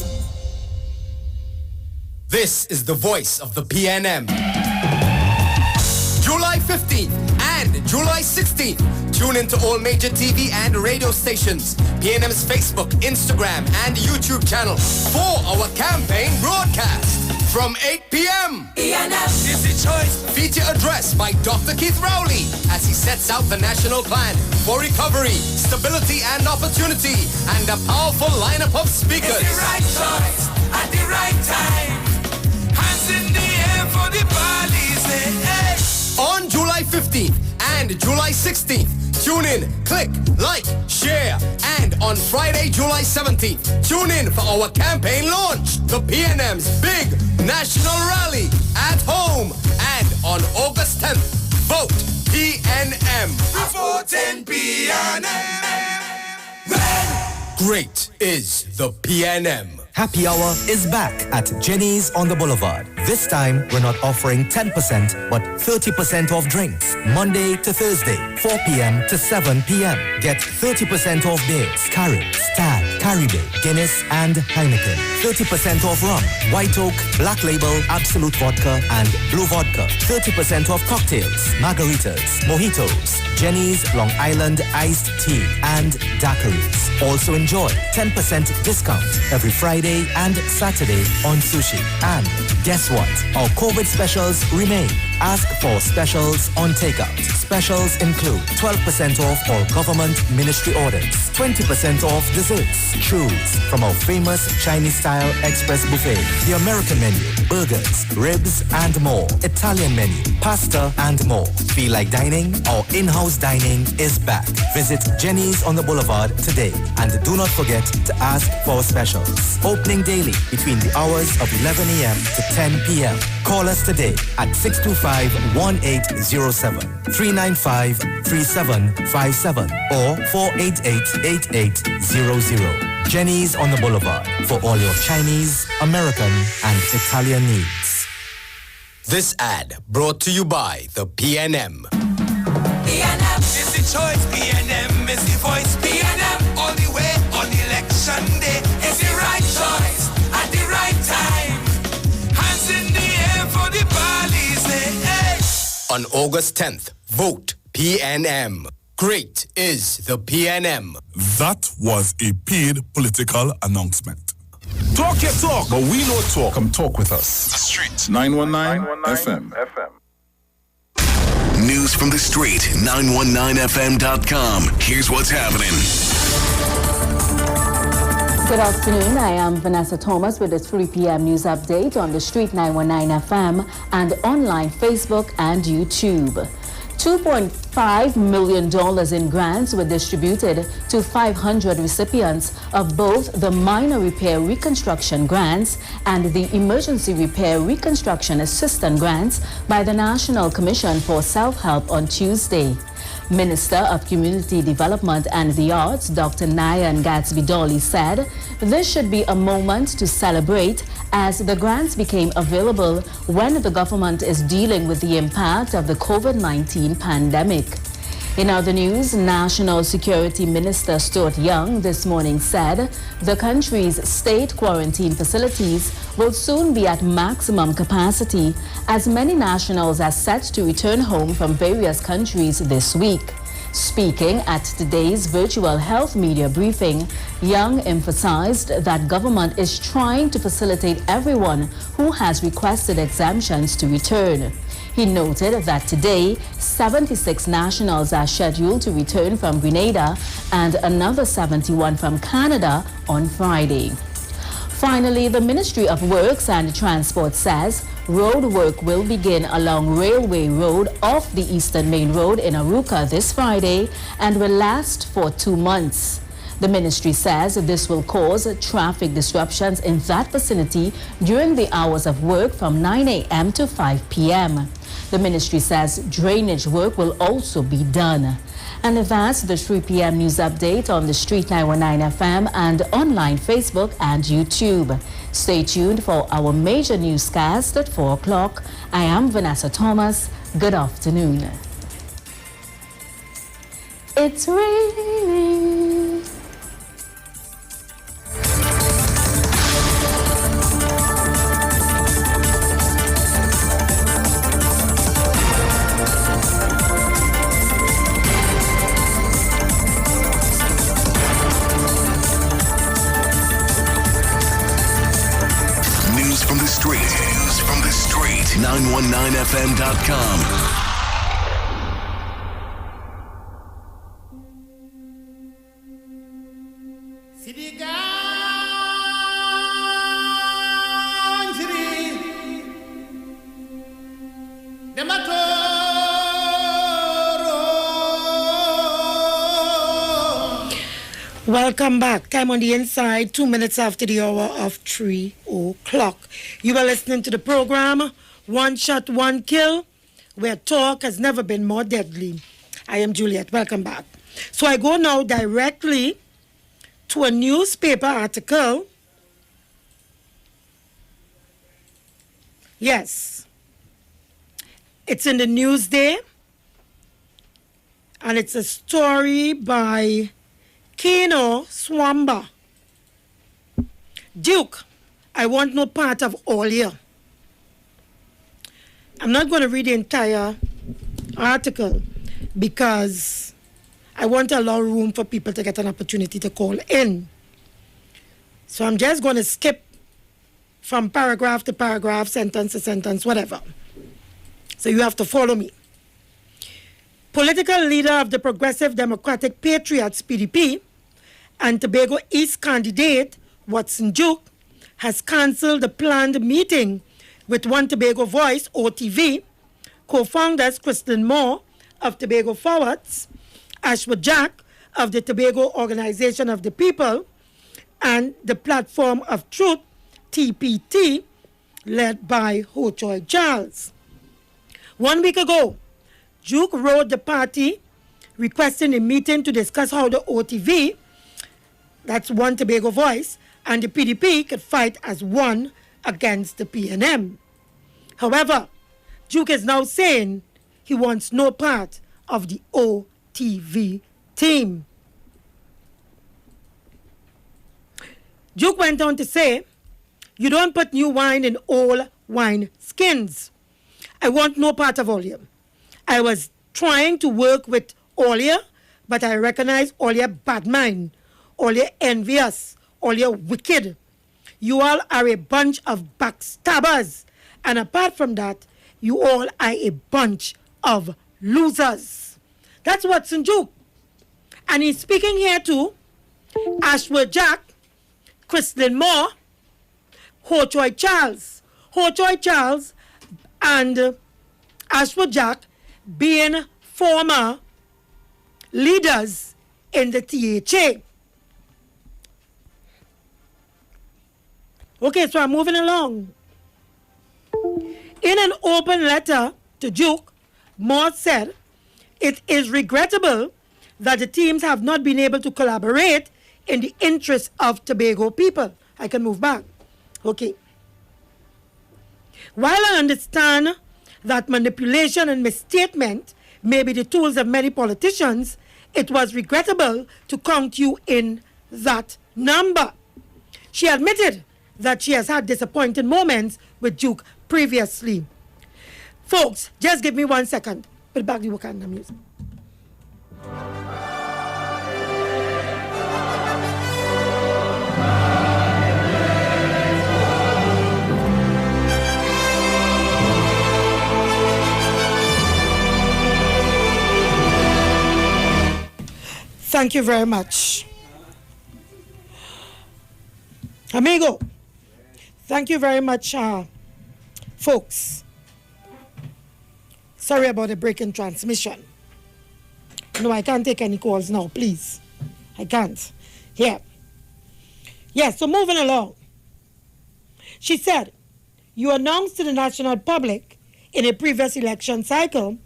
[SPEAKER 14] This is the voice of the PNM. July 15th and July 16th. Tune into all major TV and radio stations, PNM's Facebook, Instagram, and YouTube channel for our campaign broadcast from 8 p.m.
[SPEAKER 3] PNM is the choice.
[SPEAKER 14] Feature address by Dr. Keith Rowley as he sets out the national plan for recovery, stability, and opportunity, and a powerful lineup of speakers.
[SPEAKER 3] It's the right choice at the right time. Hands in the air for the police. Hey.
[SPEAKER 14] On July 15th and July 16th, tune in, click, like, share, and on Friday, July 17th, tune in for our campaign launch, the PNM's big national rally at home, and on August 10th, vote PNM.
[SPEAKER 3] Voting PNM.
[SPEAKER 14] Great is the PNM.
[SPEAKER 2] Happy Hour is back at Jenny's on the Boulevard. This time, we're not offering 10%, but 30% off drinks. Monday to Thursday, 4 p.m. to 7 p.m. Get 30% off beers, Carib, Stag, Caribbean, Guinness, and Heineken. 30% off rum, White Oak, Black Label, Absolute Vodka, and Blue Vodka. 30% off cocktails, margaritas, mojitos, Jenny's Long Island iced tea, and daiquiris. Also enjoy 10% discount every Friday and Saturday on sushi. And guess what? Our COVID specials remain. Ask for specials on takeout. Specials include 12% off all government ministry orders, 20% off desserts. Choose from our famous Chinese-style express buffet, the American menu, burgers, ribs, and more. Italian menu, pasta, and more. Feel like dining? Our in-house dining is back. Visit Jenny's on the Boulevard today. And do not forget to ask for specials. Opening daily between the hours of 11 a.m. to 10 p.m. Call us today at 625-1807, 395-3757, or 488-8800. Jenny's on the Boulevard for all your Chinese, American, and Italian needs.
[SPEAKER 14] This ad brought to you by the PNM.
[SPEAKER 3] PNM is the choice. PNM is the voice. PNM all the way on election day. It's the right choice at the right time. Hands in the air for the police. Hey.
[SPEAKER 14] On August 10th, vote PNM. Great is the PNM.
[SPEAKER 22] That was a paid political announcement.
[SPEAKER 6] Talk your talk, but we don't talk. Come talk with us.
[SPEAKER 22] The Street
[SPEAKER 6] 919 FM.
[SPEAKER 15] News from the street, 919fm.com. Here's what's happening.
[SPEAKER 24] Good afternoon. I am Vanessa Thomas with the 3 p.m. news update on the Street 919 FM and online Facebook and YouTube. $2.5 million in grants were distributed to 500 recipients of both the Minor Repair Reconstruction Grants and the Emergency Repair Reconstruction Assistance Grants by the National Commission for Self-Help on Tuesday. Minister of Community Development and the Arts, Dr. Nayan Gatsby-Dolly, said this should be a moment to celebrate as the grants became available when the government is dealing with the impact of the COVID-19 pandemic. In other news, National Security Minister Stuart Young this morning said the country's state quarantine facilities will soon be at maximum capacity as many nationals are set to return home from various countries this week. Speaking at today's virtual health media briefing, Young emphasized that government is trying to facilitate everyone who has requested exemptions to return. He noted that today, 76 nationals are scheduled to return from Grenada and another 71 from Canada on Friday. Finally, the Ministry of Works and Transport says road work will begin along Railway Road off the Eastern Main Road in Arouca this Friday and will last for 2 months. The ministry says this will cause traffic disruptions in that vicinity during the hours of work from 9 a.m. to 5 p.m. The ministry says drainage work will also be done. And that's the 3 p.m. news update on the Street 919 FM and online Facebook and YouTube. Stay tuned for our major newscast at 4 o'clock. I am Vanessa Thomas. Good afternoon. It's raining.
[SPEAKER 15] From the street. News from the street. 919fm.com.
[SPEAKER 18] Welcome back. Time on the inside, 2 minutes after the hour of 3 o'clock. You are listening to the program, One Shot, One Kill, where talk has never been more deadly. I am Juliet. Welcome back. So I go now directly to a newspaper article. Yes. It's in the Newsday. And it's a story by Keno Swamba. Duke, I want no part of all here. I'm not going to read the entire article because I want to allow room for people to get an opportunity to call in. So I'm just going to skip from paragraph to paragraph, sentence to sentence, whatever. So you have to follow me. Political leader of the Progressive Democratic Patriots, PDP, and Tobago East candidate, Watson Duke, has cancelled the planned meeting with One Tobago Voice, OTV, co-founders Kristen Moore of Tobago Forwards, Ashwood Jack of the Tobago Organization of the People, and the Platform of Truth, TPT, led by Ho Choi Charles. 1 week ago, Duke wrote the party requesting a meeting to discuss how the OTV, that's One Tobago Voice, and the PDP could fight as one against the PNM. However, Duke is now saying he wants no part of the OTV team. Duke went on to say, "You don't put new wine in old wine skins. I want no part of all you. I was trying to work with all you, but I recognize all your bad mind, all your envious, all your wicked. You all are a bunch of backstabbers. And apart from that, you all are a bunch of losers." That's Watson Duke. And he's speaking here to Ashwood Jack, Kristen Moore, Ho Choi Charles. Ho Choi Charles and Ashwood Jack being former leaders in the THA. Okay, so I'm moving along. In an open letter to Duke, Moore said, "It is regrettable that the teams have not been able to collaborate in the interest of Tobago people." I can move back. Okay. While I understand that manipulation and misstatement may be the tools of many politicians, it was regrettable to count you in that number. She admitted that she has had disappointing moments with Duke previously. Folks, just give me 1 second. Put back the Wakanda music. Thank you very much. Amigo, Thank you very much, folks. Sorry about the break in transmission. No, I can't take any calls now, please. I can't. Here. Yes, so moving along. She said, you announced to the national public in a previous election cycle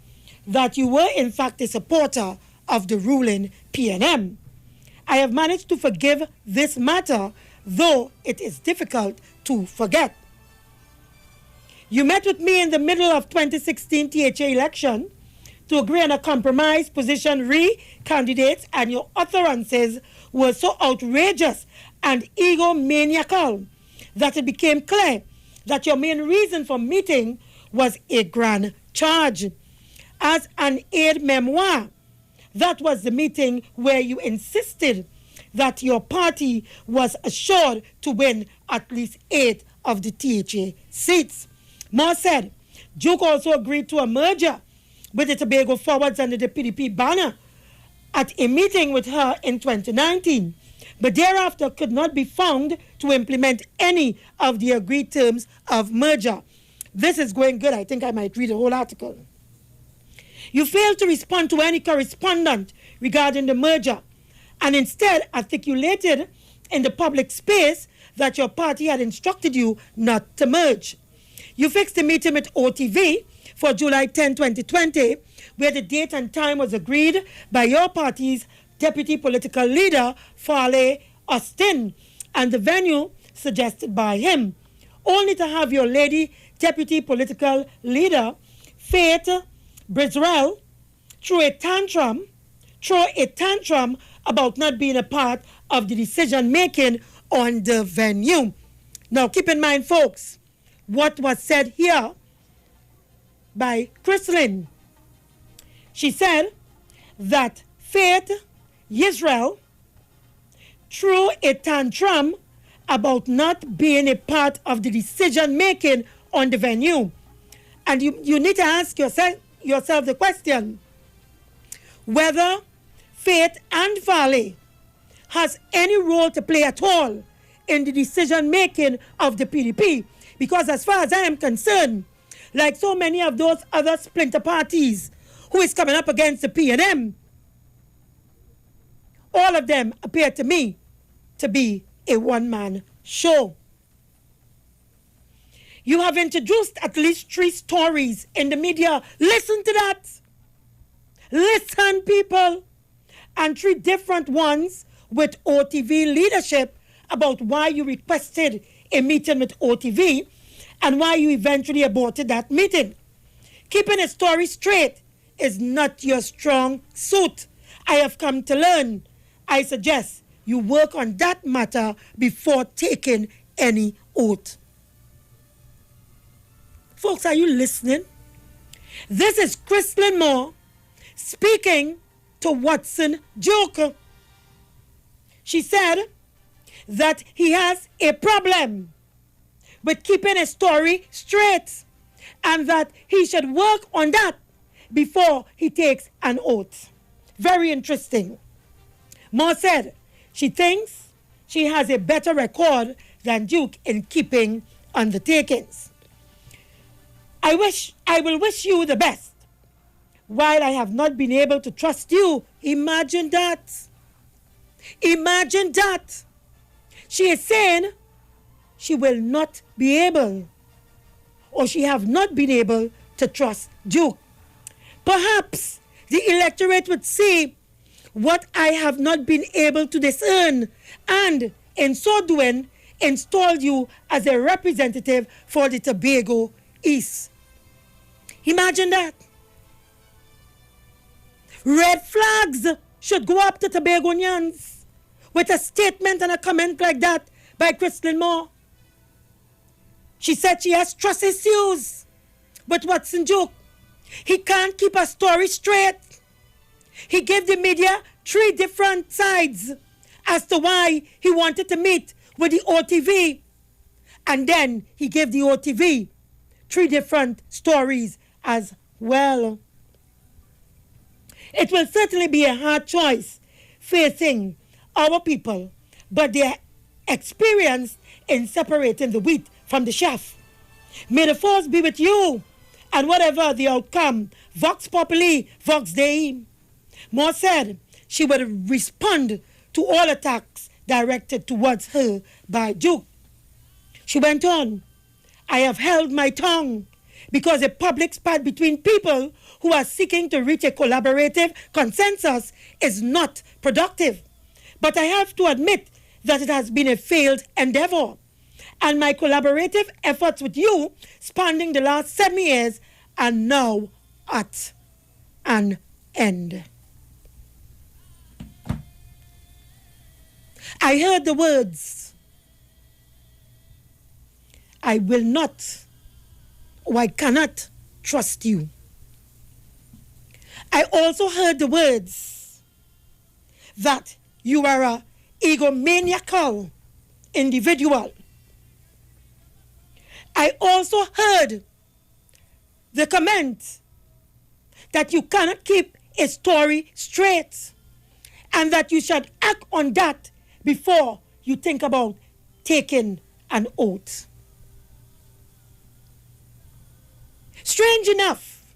[SPEAKER 18] that you were in fact a supporter of the ruling PNM. I have managed to forgive this matter, though it is difficult to forget. You met with me in the middle of 2016 THA election to agree on a compromise position candidates, and your utterances were so outrageous and egomaniacal that it became clear that your main reason for meeting was a grand charge. As an aide memoir, that was the meeting where you insisted that your party was assured to win at least 8 of the THA seats. Moore said, Duke also agreed to a merger with the Tobago Forwards under the PDP banner at a meeting with her in 2019, but thereafter could not be found to implement any of the agreed terms of merger. This is going good. I think I might read the whole article. You failed to respond to any correspondent regarding the merger and instead articulated in the public space that your party had instructed you not to merge. You fixed a meeting with OTV for July 10, 2020, where the date and time was agreed by your party's deputy political leader, Farley Austin, and the venue suggested by him, only to have your lady deputy political leader, Faith Brisrell, throw a tantrum about not being a part of the decision-making on the venue. Now, keep in mind, folks, what was said here by Chrislyn. She said that Faith Israel threw a tantrum about not being a part of the decision-making on the venue. And you need to ask yourself the question whether Faith and Farley has any role to play at all in the decision-making of the PDP. Because as far as I am concerned, like so many of those other splinter parties who is coming up against the PNM, all of them appear to me to be a one-man show. You have introduced at least 3 stories in the media. Listen to that. Listen, people. And 3 different ones with OTV leadership about why you requested a meeting with OTV and why you eventually aborted that meeting. Keeping a story straight is not your strong suit. I have come to learn. I suggest you work on that matter before taking any oath. Folks, are you listening? This is Chrislyn Moore speaking to Watson Duke. She said that he has a problem with keeping a story straight and that he should work on that before he takes an oath. Very interesting. Moore said she thinks she has a better record than Duke in keeping undertakings. I will wish you the best. While I have not been able to trust you, imagine that. Imagine that. She is saying she will not be able, or she have not been able to trust Duke. Perhaps the electorate would see what I have not been able to discern, and in so doing, install you as a representative for the Tobago East. Imagine that. Red flags should go up to Tobagonians with a statement and a comment like that by Chrislyn Moore. She said she has trust issues with Watson Duke. He can't keep a story straight. He gave the media 3 different sides as to why he wanted to meet with the OTV. And then he gave the OTV 3 different stories as well. It will certainly be a hard choice facing our people, but they are experienced in separating the wheat from the chef. May the force be with you, and whatever the outcome, Vox Populi, Vox Dei. Moore said she would respond to all attacks directed towards her by Duke. She went on, I have held my tongue because a public spat between people who are seeking to reach a collaborative consensus is not productive. But I have to admit that it has been a failed endeavor. And my collaborative efforts with you spanning the last 7 years are now at an end. I heard the words, I will not, or I cannot trust you. I also heard the words that you are an egomaniacal individual. I also heard the comment that you cannot keep a story straight and that you should act on that before you think about taking an oath. Strange enough,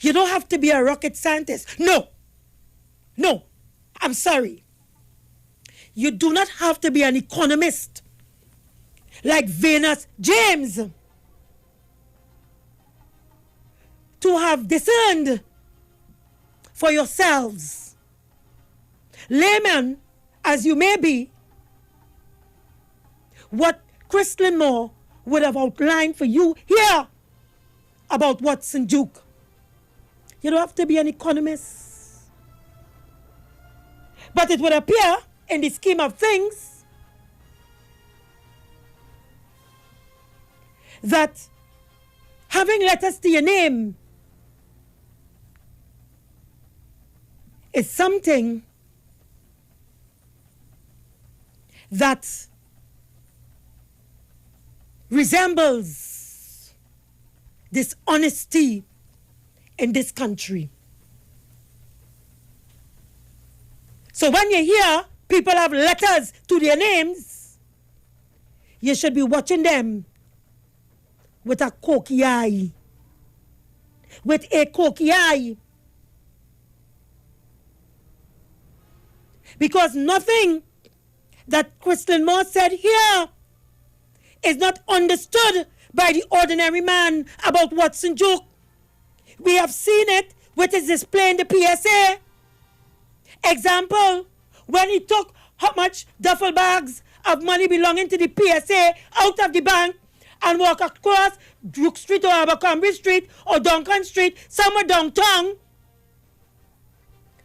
[SPEAKER 18] you don't have to be a rocket scientist. No, I'm sorry. You do not have to be an economist like Venus James to have discerned for yourselves. Layman as you may be, what Crystal Moore would have outlined for you here about Watson Duke. You don't have to be an economist. But it would appear in the scheme of things that having letters to your name is something that resembles dishonesty in this country. So when you hear people have letters to their names, you should be watching them with a cocky eye. With a cocky eye. Because nothing that Crystal Moore said here is not understood by the ordinary man about Watson Duke. We have seen it with his display in the PSA. Example, when he took how much duffel bags of money belonging to the PSA out of the bank and walk across Duke Street or Abercrombie Street or Duncan Street, somewhere downtown,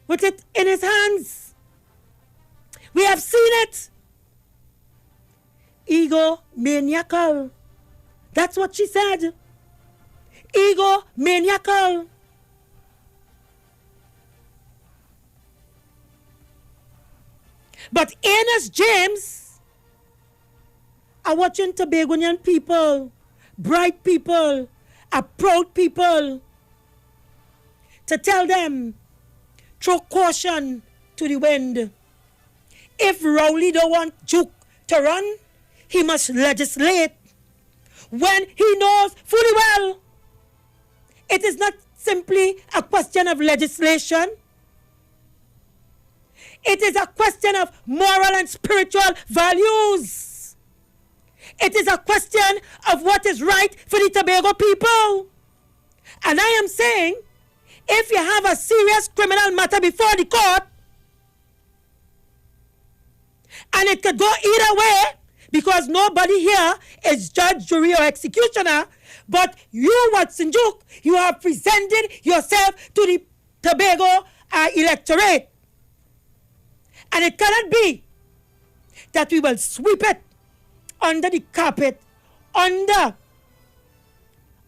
[SPEAKER 18] with it in his hands. We have seen it. Egomaniacal. That's what she said. Egomaniacal. But Ernest James are watching Tobagonian people, bright people, a proud people, to tell them, throw caution to the wind. If Rowley don't want Duke to run, he must legislate when he knows fully well it is not simply a question of legislation. It is a question of moral and spiritual values. It is a question of what is right for the Tobago people. And I am saying, if you have a serious criminal matter before the court, and it could go either way, because nobody here is judge, jury, or executioner, but you, Watson Duke, you have presented yourself to the Tobago electorate. And it cannot be that we will sweep it under the carpet, under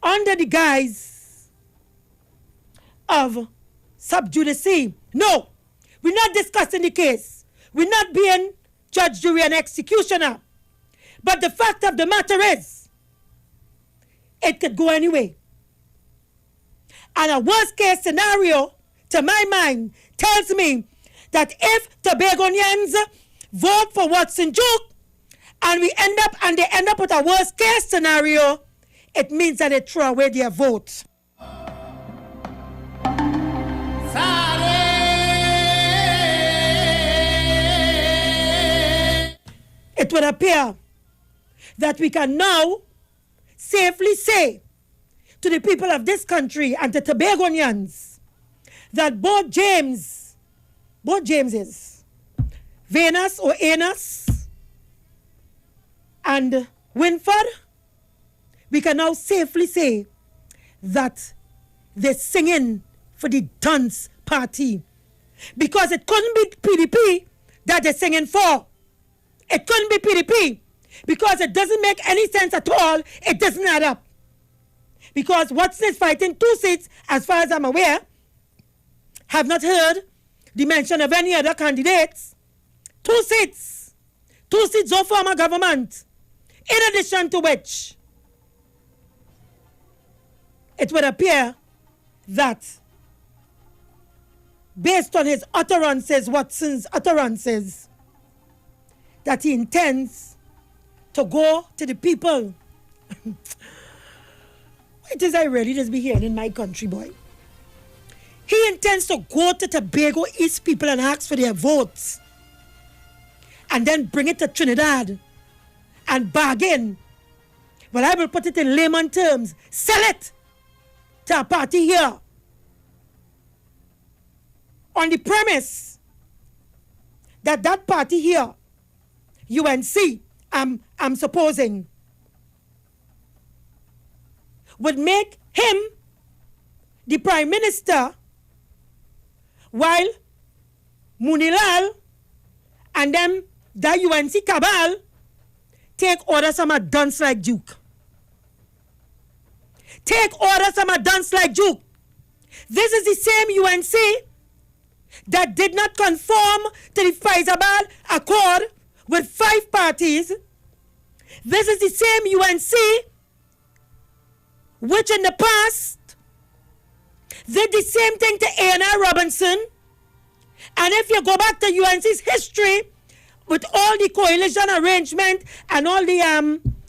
[SPEAKER 18] the guise of sub judice. No, we're not discussing the case. We're not being judge, jury, and executioner. But the fact of the matter is, it could go anyway. And a worst case scenario, to my mind, tells me that if Tobagonians vote for Watson Duke, and they end up with a worst case scenario, it means that they throw away their vote. It would appear that we can now safely say to the people of this country and to Tobagonians that both Jameses, Venus or Anus and Winford, we can now safely say that they're singing for the Dunce Party, because it couldn't be PDP that they're singing for. It couldn't be PDP because it doesn't make any sense at all. It doesn't add up. Because Watson is fighting 2 seats, as far as I'm aware. Have not heard the mention of any other candidates. 2 seats. 2 seats of former government. In addition to which, it would appear that based on his utterances, Watson's utterances, that he intends to go to the people. It is I really just be hearing in my country, boy. He intends to go to Tobago East people and ask for their votes, and then bring it to Trinidad and bargain. Well, I will put it in layman terms. Sell it to a party here on the premise that that party here, UNC, I'm supposing, would make him the prime minister while Munilal and them, the UNC cabal, take orders from a dunce like Duke. Take orders from a dunce like Duke. This is the same UNC that did not conform to the Faisabad Accord with 5 parties. This is the same UNC which in the past did the same thing to A.N.R. Robinson. And if you go back to UNC's history with all the coalition arrangement and all the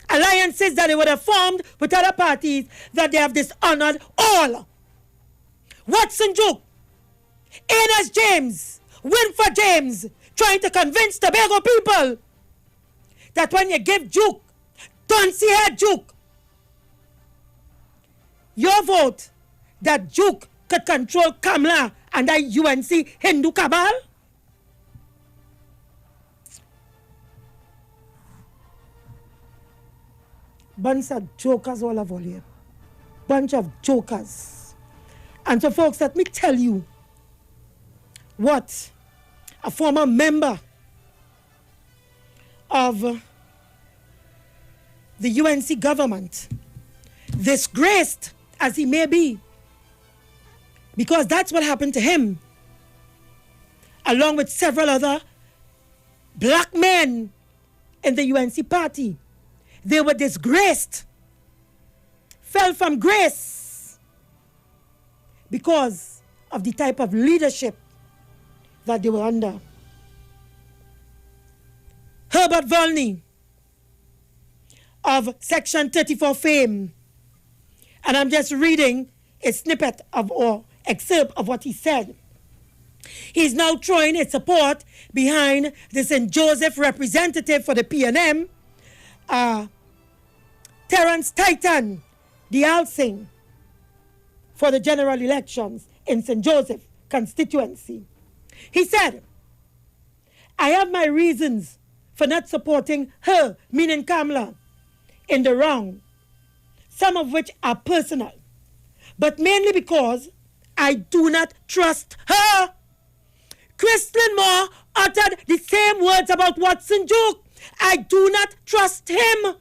[SPEAKER 18] alliances that they would have formed with other parties, that they have dishonored all. Watson Duke, Enos James, Winford James, trying to convince Tobago people that when you give Duke, Duncy head Duke, your vote, that Duke could control Kamla and the UNC Hindu cabal? Bunch of jokers all over here. Bunch of jokers. And so folks, let me tell you what a former member of the UNC government, disgraced as he may be, because that's what happened to him, along with several other black men in the UNC party. They were disgraced, fell from grace because of the type of leadership that they were under. Herbert Volney of Section 34 fame, and I'm just reading a snippet of or excerpt of what he said. He's now throwing his support behind the St. Joseph representative for the PNM, Terence Titan Dialsing, for the general elections in St. Joseph constituency. He said, I have my reasons for not supporting her, meaning Kamla, in the wrong, some of which are personal, but mainly because I do not trust her. Christian Moore uttered the same words about Watson Duke. I do not trust him.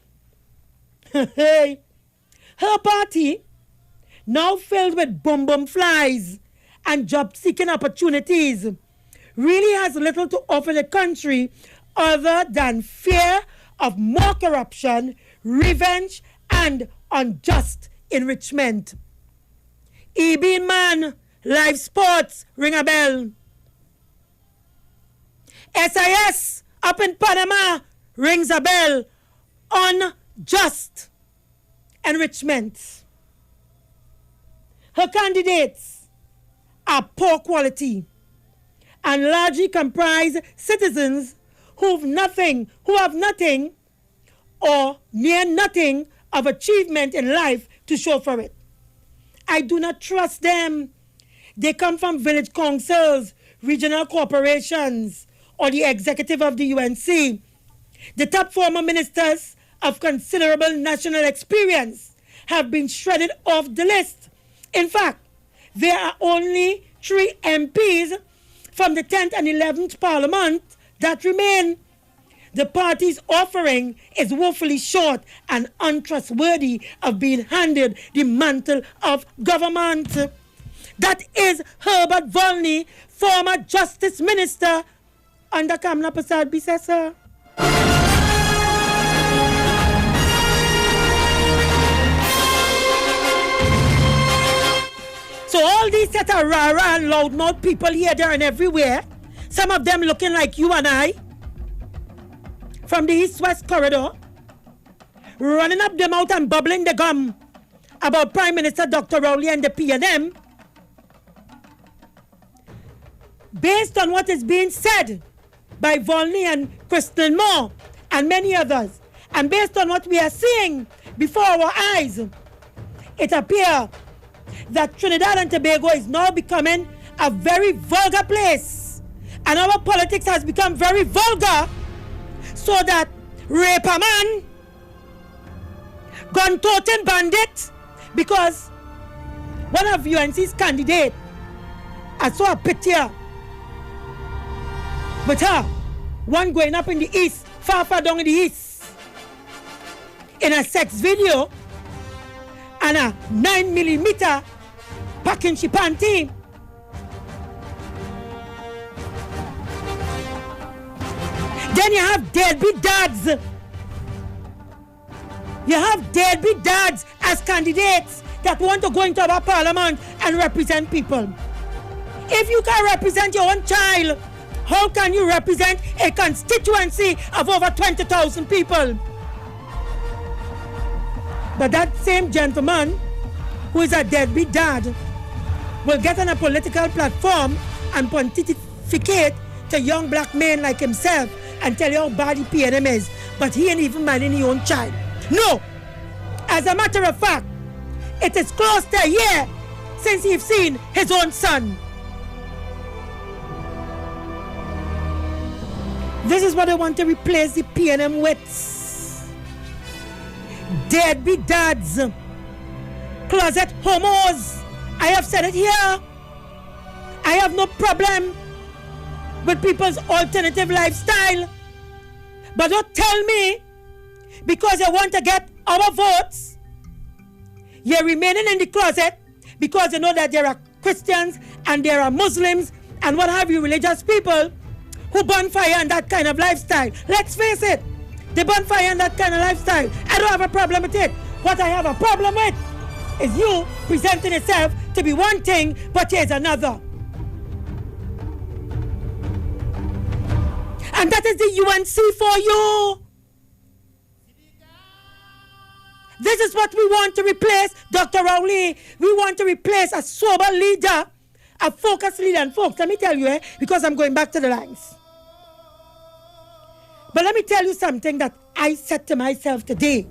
[SPEAKER 18] Her party, now filled with bum flies and job-seeking opportunities, really has little to offer the country other than fear of more corruption, revenge, and unjust enrichment. EB Man, live sports, ring a bell. SIS up in Panama, rings a bell. Unjust enrichment. Her candidates are poor quality and largely comprise citizens who have nothing or near nothing of achievement in life to show for it. I do not trust them. They come from village councils, regional corporations, or the executive of the UNC. The top former ministers of considerable national experience have been shredded off the list. In fact, there are only 3 MPs from the 10th and 11th Parliament that remain. The party's offering is woefully short and untrustworthy of being handed the mantle of government. That is Herbert Volney, former Justice Minister under Kamla Persad Bissessar. So all these set of rara and loudmouth people here, there and everywhere, some of them looking like you and I, from the East-West corridor, running up the mouth and bubbling the gum about Prime Minister Dr. Rowley and the PNM, based on what is being said by Volney and Crystal Moore and many others, and based on what we are seeing before our eyes, it appears that Trinidad and Tobago is now becoming a very vulgar place, and our politics has become very vulgar, so that rape a man, gun-toting bandit, because one of UNC's candidates, I saw a picture with her, one going up in the east, far down in the east, in a sex video, and a 9mm packing she panty. Then you have deadbeat dads. You have deadbeat dads as candidates that want to go into our parliament and represent people. If you can represent your own child, how can you represent a constituency of over 20,000 people? But that same gentleman, who is a deadbeat dad, will get on a political platform and pontificate to young black men like himself and tell you how bad the PNM is, but he ain't even minding his own child. No! As a matter of fact, it is close to a year since he's seen his own son. This is what I want to replace the PNM with. Deadbeat dads. Closet homos. I have said it here. I have no problem with people's alternative lifestyle. But don't tell me, because you want to get our votes, you're remaining in the closet because you know that there are Christians and there are Muslims and what have you, religious people who burn fire and that kind of lifestyle. Let's face it, they burn fire and that kind of lifestyle. I don't have a problem with it. What I have a problem with is you presenting yourself to be one thing, but here's another. And that is the UNC for you. This is what we want to replace, Dr. Rowley. We want to replace a sober leader, a focused leader. And folks, let me tell you, because I'm going back to the lines. But let me tell you something that I said to myself today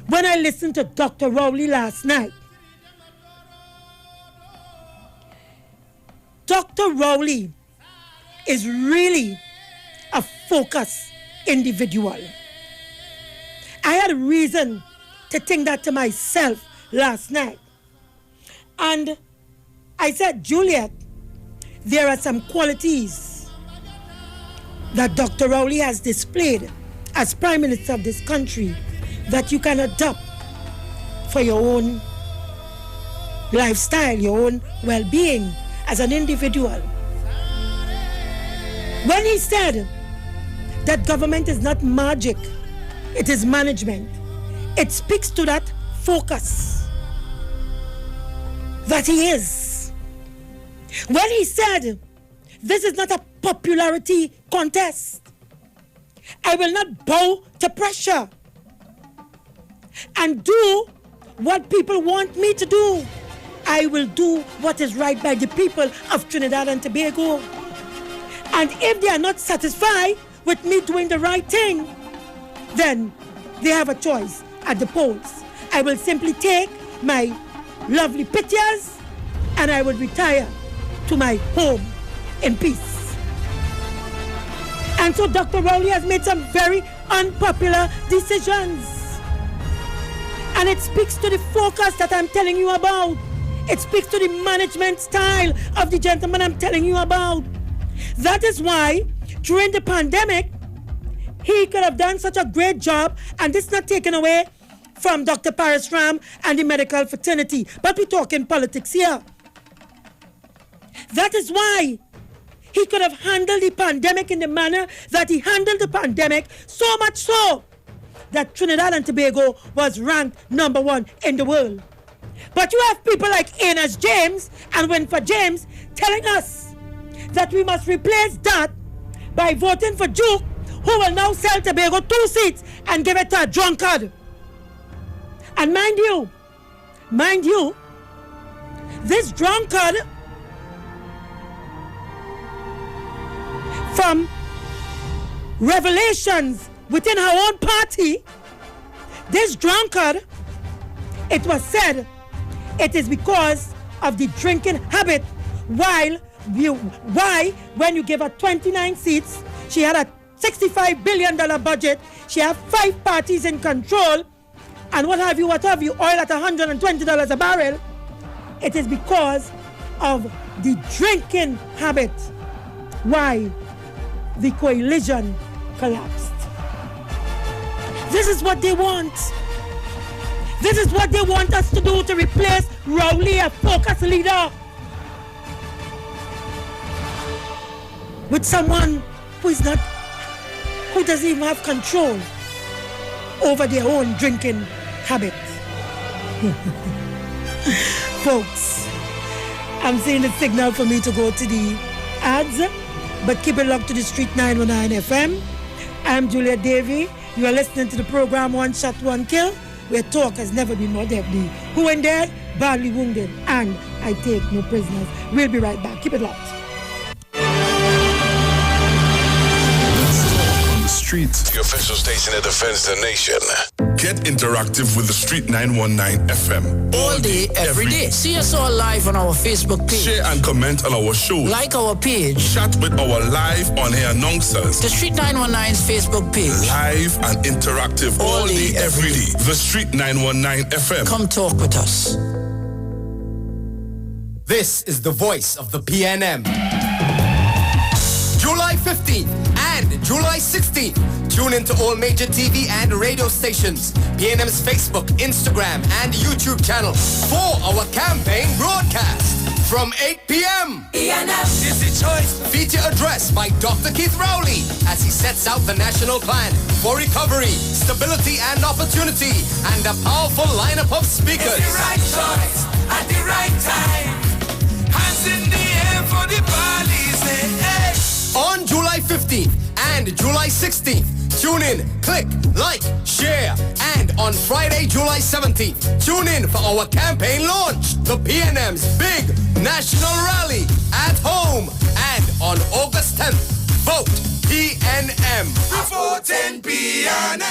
[SPEAKER 18] when I listened to Dr. Rowley last night. Dr. Rowley is really a focused individual. I had a reason to think that to myself last night. And I said, Juliet, there are some qualities that Dr. Rowley has displayed as Prime Minister of this country that you can adopt for your own lifestyle, your own well-being as an individual. When he said that government is not magic, it is management, it speaks to that focus that he is. When he said this is not a popularity contest, I will not bow to pressure and do what people want me to do. I will do what is right by the people of Trinidad and Tobago. And if they are not satisfied with me doing the right thing, then they have a choice at the polls. I will simply take my lovely pictures and I will retire to my home in peace. And so Dr. Rowley has made some very unpopular decisions. And it speaks to the focus that I'm telling you about. It speaks to the management style of the gentleman I'm telling you about. That is why during the pandemic, he could have done such a great job, and this is not taken away from Dr. Paris Ram and the medical fraternity, but we're talking politics here. That is why he could have handled the pandemic in the manner that he handled the pandemic, so much so that Trinidad and Tobago was ranked number 1 in the world. But you have people like Enos James and Winford James telling us that we must replace that by voting for Duke, who will now sell Tobago 2 seats and give it to a drunkard. And mind you, this drunkard from revelations within her own party, this drunkard, it was said, it is because of the drinking habit. Why, when you give her 29 seats, she had a $65 billion budget, she had 5 parties in control, and what have you, oil at $120 a barrel, it is because of the drinking habit why the coalition collapsed. This is what they want. This is what they want us to do, to replace Rowley, a focus leader, with someone who doesn't even have control over their own drinking habits. Folks, I'm seeing the signal for me to go to the ads, but keep it locked to the Street 919 FM. I'm Julia Davey. You are listening to the program One Shot, One Kill, where talk has never been more deadly. Who ain't dead, badly wounded, and I take no prisoners. We'll be right back. Keep it locked.
[SPEAKER 22] Street, the official station that defends the nation. Get interactive with the Street 919 FM.
[SPEAKER 10] All day, every day. See us all live on our Facebook page.
[SPEAKER 22] Share and comment on our show.
[SPEAKER 10] Like our page.
[SPEAKER 22] Chat with our live on-air announcers.
[SPEAKER 10] The Street 919's Facebook page.
[SPEAKER 22] Live and interactive all day, every day. The Street 919 FM.
[SPEAKER 10] Come talk with us.
[SPEAKER 14] This is the voice of the PNM. July 15th and July 16th. Tune into all major TV and radio stations, PNM's Facebook, Instagram, and YouTube channel for our campaign broadcast from 8 p.m.
[SPEAKER 3] PNM is the choice.
[SPEAKER 14] Feature address by Dr. Keith Rowley as he sets out the national plan for recovery, stability, and opportunity, and a powerful lineup of speakers.
[SPEAKER 3] It's the right choice at the right time. Hands in the air for the police. Hey.
[SPEAKER 14] On July 15th and July 16th, tune in, click, like, share, and on Friday, July 17th, tune in for our campaign launch, the PNM's big national rally at home. And on August 10th, vote PNM.
[SPEAKER 3] Voting PNM.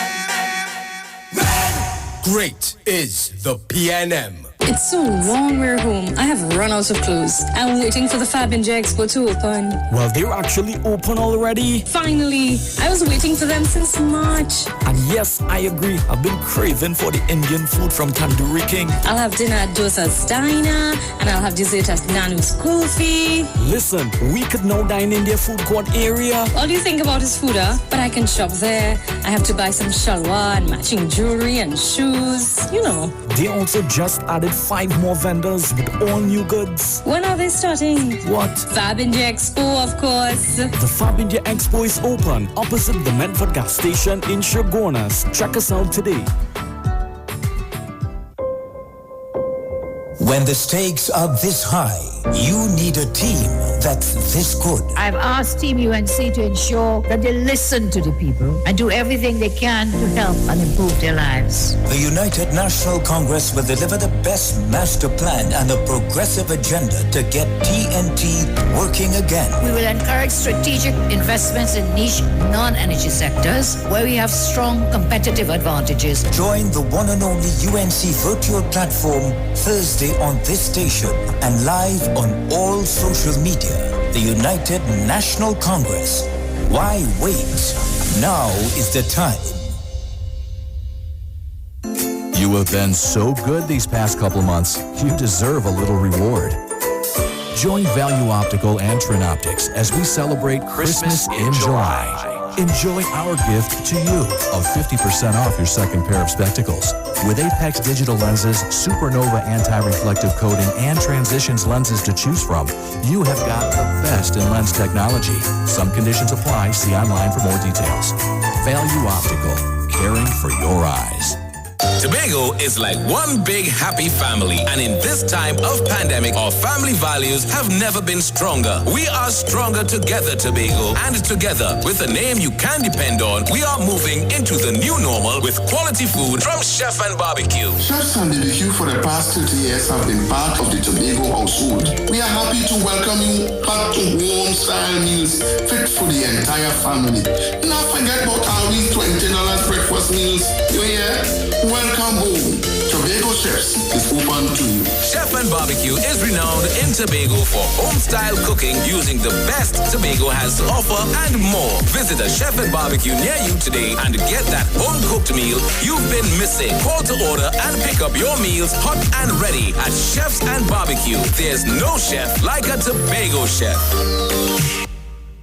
[SPEAKER 14] Great is the PNM.
[SPEAKER 19] It's so long we're home. I have run out of clothes. I'm waiting for the Fab and J Expo to open.
[SPEAKER 21] Well, they're actually open already.
[SPEAKER 19] Finally. I was waiting for them since March.
[SPEAKER 21] And yes, I agree. I've been craving for the Indian food from Tandoori King.
[SPEAKER 19] I'll have dinner at Dosa's Diner, and I'll have dessert at Nanu's Coffee.
[SPEAKER 21] Listen, we could now dine in their food court area.
[SPEAKER 19] All you think about is food, huh? But I can shop there. I have to buy some shalwar and matching jewelry and shoes. You know.
[SPEAKER 21] They also just added 5 more vendors with all new goods.
[SPEAKER 19] When are they starting?
[SPEAKER 21] What?
[SPEAKER 19] Fab India Expo, of course.
[SPEAKER 21] The Fab India Expo is open opposite the Medford gas station in Shogunas. Check us out today.
[SPEAKER 7] When the stakes are this high, you need a team that's this good.
[SPEAKER 9] I've asked Team UNC to ensure that they listen to the people and do everything they can to help and improve their lives.
[SPEAKER 7] The United National Congress will deliver the best master plan and a progressive agenda to get TNT working again.
[SPEAKER 9] We will encourage strategic investments in niche non-energy sectors where we have strong competitive advantages.
[SPEAKER 7] Join the one and only UNC virtual platform Thursday on this station and live on all social media. The United National Congress. Why wait? Now is the time.
[SPEAKER 11] You have been so good these past couple months, you deserve a little reward. Join Value Optical and Trin Optics as we celebrate Christmas in July. Enjoy our gift to you of 50% off your second pair of spectacles. With Apex digital lenses, Supernova anti-reflective coating, and Transitions lenses to choose from, you have got the best in lens technology. Some conditions apply. See online for more details. Value Optical, caring for your eyes.
[SPEAKER 20] Tobago is like one big happy family, and in this time of pandemic, our family values have never been stronger. We are stronger together, Tobago, and together, with a name you can depend on, we are moving into the new normal with quality food from Chef and Barbecue.
[SPEAKER 4] Chefs and BBQ for the past 30 years have been part of the Tobago household. We are happy to welcome you back to home-style meals fit for the entire family. Not forget about our $20 breakfast meals. You hear? Welcome home. Tobago Chefs is open to you.
[SPEAKER 20] Chef and Barbecue is renowned in Tobago for home-style cooking using the best Tobago has to offer and more. Visit a Chef and Barbecue near you today and get that home-cooked meal you've been missing. Call to order and pick up your meals hot and ready at Chefs and Barbecue. There's no chef like a Tobago chef.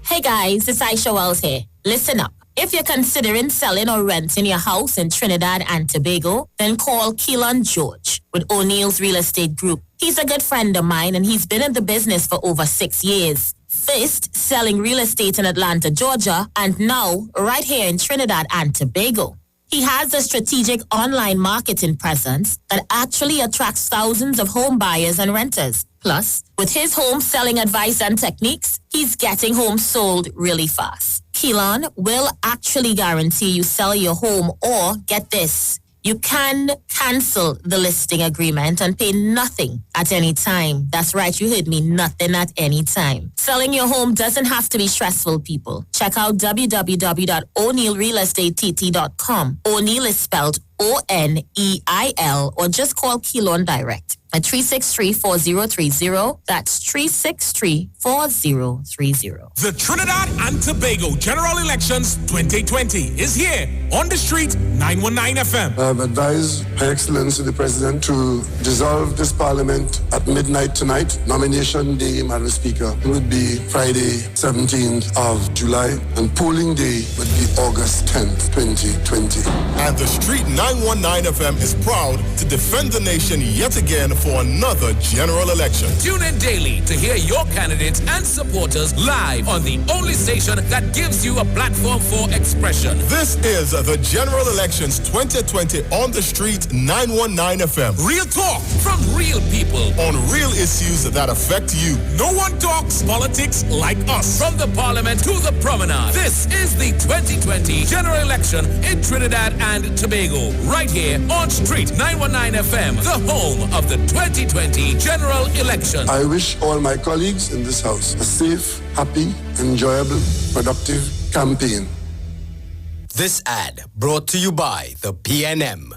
[SPEAKER 12] Hey guys, it's Aisha Wells here. Listen up. If you're considering selling or renting your house in Trinidad and Tobago, then call Keelan George with O'Neill's Real Estate Group. He's a good friend of mine and he's been in the business for over 6 years. First, selling real estate in Atlanta, Georgia, and now right here in Trinidad and Tobago. He has a strategic online marketing presence that actually attracts thousands of home buyers and renters. Plus, with his home selling advice and techniques, he's getting homes sold really fast. Keelan will actually guarantee you sell your home, or get this, you can cancel the listing agreement and pay nothing at any time. That's right, you heard me, nothing at any time. Selling your home doesn't have to be stressful, people. Check out www.o'neillrealestatetT.com. O'Neill is spelled O-N-E-I-L, or just call Keelan direct at 363-4030. That's 363-4030.
[SPEAKER 8] The Trinidad and Tobago General Elections 2020 is here on the street, 919 FM.
[SPEAKER 4] I have advised Her Excellency the President to dissolve this Parliament at midnight tonight. Nomination day, Madam Speaker, would be Friday, 17th of July, and polling day would be August 10th, 2020.
[SPEAKER 6] And the Street 919 FM is proud to defend the nation yet again for another general election.
[SPEAKER 20] Tune in daily to hear your candidates and supporters live on the only station that gives you a platform for expression.
[SPEAKER 6] This is the General Elections 2020 on the Street 919 FM.
[SPEAKER 8] Real talk from real people
[SPEAKER 6] on real issues that affect you.
[SPEAKER 8] No one talks politics like us.
[SPEAKER 20] From the Parliament to the Promenade, this is the 2020 General Election in Trinidad and Tobago. Right here on Street 919 FM, the home of the 2020 General Election.
[SPEAKER 4] I wish all my colleagues in this house a safe, happy, enjoyable, productive campaign.
[SPEAKER 14] This ad brought to you by the PNM.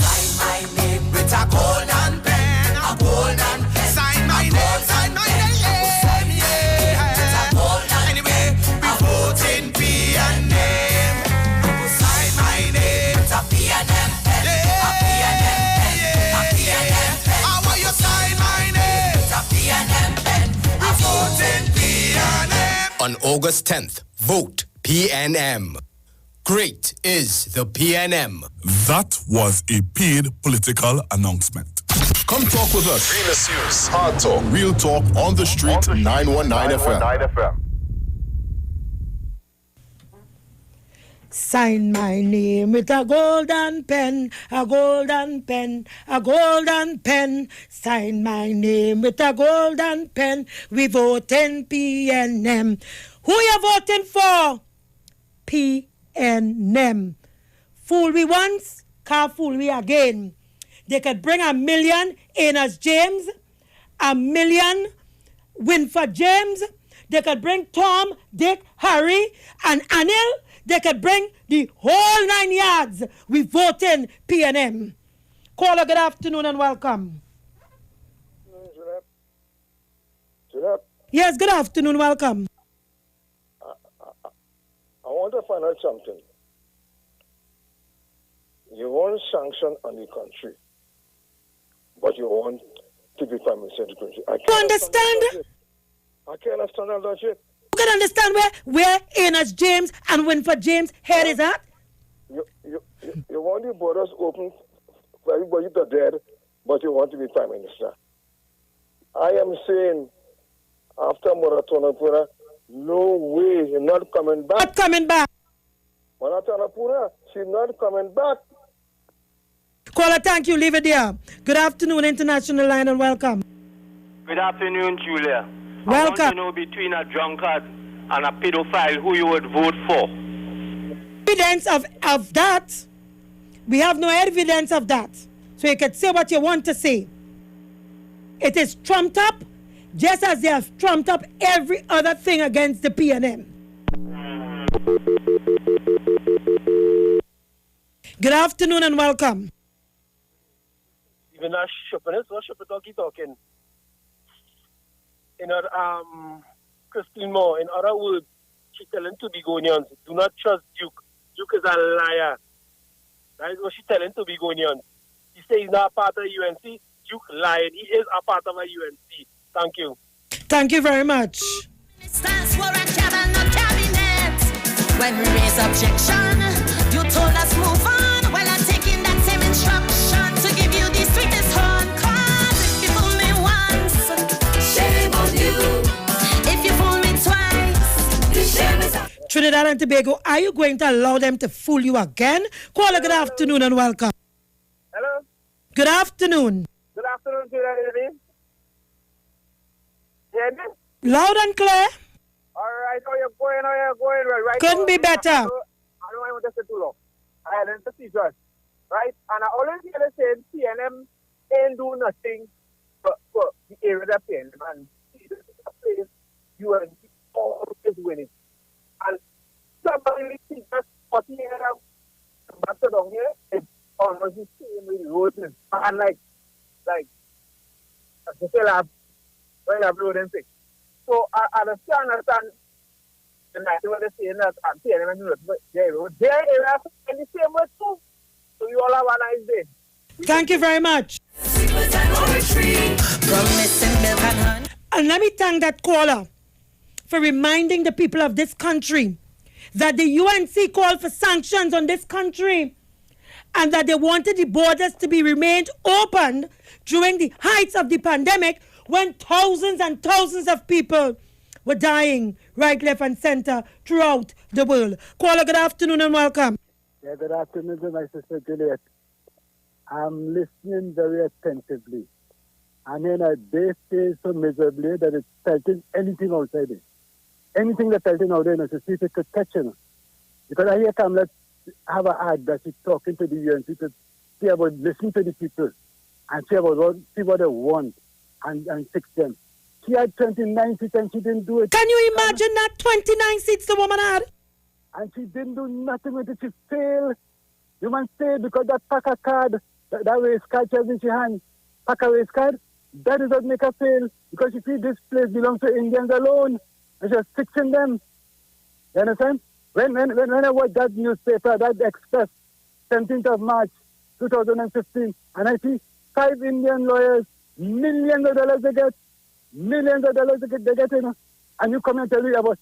[SPEAKER 3] Sign my name with a golden pen, a golden pen. Sign my name, sign my name. With a golden anyway, we vote in PNM. Sign my name with a PNM pen, a PNM pen, a PNM pen. How will you sign my name? With a PNM pen, we vote in PNM.
[SPEAKER 14] On August 10th, vote PNM. Great is the PNM.
[SPEAKER 22] That was a paid political announcement.
[SPEAKER 6] Come talk with us. Real issues, hard talk, real talk on the street, 919 FM.
[SPEAKER 18] Sign my name with a golden pen, a golden pen, a golden pen. Sign my name with a golden pen. We vote in PNM. Who you voting for? PNM. Fool we once, can't fool we again. They could bring 1 million Enos James, 1 million Winford James. They could bring Tom, Dick, Harry, and Anil. They could bring the whole 9 yards. We vote in PNM. Caller, good afternoon and welcome. Yes, good afternoon, welcome.
[SPEAKER 1] I want to find out something. You want sanction on the country, but you want to be prime minister of the country.
[SPEAKER 18] You understand?
[SPEAKER 1] I can't understand all that shit.
[SPEAKER 18] You can understand where Enos James and Winford James' head is at?
[SPEAKER 1] You want the borders open for everybody to dead, but you want to be prime minister. I am saying, after Moratonapura, no way, you're not coming back.
[SPEAKER 18] Not coming back.
[SPEAKER 1] Moratonapura, she's not coming back.
[SPEAKER 18] Caller, thank you. Leave it there. Good afternoon, International Line, and welcome.
[SPEAKER 13] Good afternoon, Julia.
[SPEAKER 18] Welcome.
[SPEAKER 13] I want to know between a drunkard and a pedophile who you would vote for.
[SPEAKER 18] Evidence of that? We have no evidence of that. So you can say what you want to say. It is trumped up, just as they have trumped up every other thing against the PNM. Good afternoon and welcome.
[SPEAKER 16] Even a shopper, so shopper talking. In other, Christine Moore, in other words, she telling Tobagonians, do not trust Duke. Duke is a liar. That is what she's telling Tobagonians. He says he's not a part of UNC. Duke lying. He is a part of a UNC. Thank you.
[SPEAKER 18] Thank you very much.
[SPEAKER 3] When we raise objection, you told us move on. Well, I'm taking that same instruction to give you the sweetest horn. Cause if you fool me once, shame on you. If you fool me twice, the shame is on.
[SPEAKER 18] Trinidad and Tobago, are you going to allow them to fool you again? Caller, good afternoon and welcome.
[SPEAKER 16] Hello?
[SPEAKER 18] Good afternoon.
[SPEAKER 16] Good afternoon, Julia. Hear me?
[SPEAKER 18] Loud and clear.
[SPEAKER 16] All right, how you going? Right
[SPEAKER 18] Couldn't
[SPEAKER 16] now,
[SPEAKER 18] be better.
[SPEAKER 16] I don't want to say too long. I had a season, right? And I always hear the same PNM ain't do nothing for the area that PNM and you are always winning. And somebody thinks just 40 years back to down here, it's almost the same with the roads and like I still have road and things. So I understand the matter what they're saying that I'm saying their area in the same way too. So you all have a nice day.
[SPEAKER 18] Thank you very much. And let me thank that caller for reminding the people of this country that the UNC called for sanctions on this country and that they wanted the borders to be remained open during the heights of the pandemic when thousands and thousands of people were dying right, left, and center throughout the world. Caller, good afternoon and welcome.
[SPEAKER 17] Yeah, good afternoon to my sister Juliet. I'm listening very attentively. I mean, they say so miserably that it's pelting anything outside it. Anything that's pelting out there, to see if it could catch you. Because I hear Kamala have an ad that she's talking to the UNC to see about, listen to the people and see what they want. And fix them. She had 29 seats and she didn't do it.
[SPEAKER 18] Can you imagine that 29 seats the woman had?
[SPEAKER 17] And she didn't do nothing with it. She failed. You must say because that Packer card, that race card she has in her hand, Packer race card, that does not make her fail. Because she see this place belongs to Indians alone. And she's fixing them. You understand? When I watch that newspaper, that Express, 17th of March, 2015, and I see 5 Indian lawyers, millions of dollars they get, and you come and tell me about,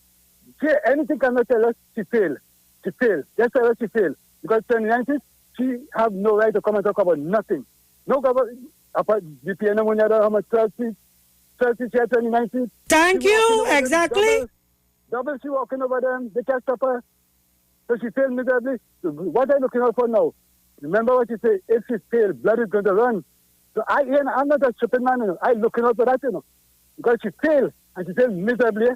[SPEAKER 17] anything cannot tell us she failed. Just tell us she failed. Because 2019, she have no right to come and talk about nothing. No government, apart the PNM when you had how much 12 seats, she had 2019.
[SPEAKER 18] Thank you, exactly.
[SPEAKER 17] Double she walking over them, they can't stop her. So she failed miserably. So what are you looking out for now? Remember what you say, if she failed, blood is going to run. So I'm not a stupid man, you know. I'm looking out for that, you know. Because she failed, and she failed miserably.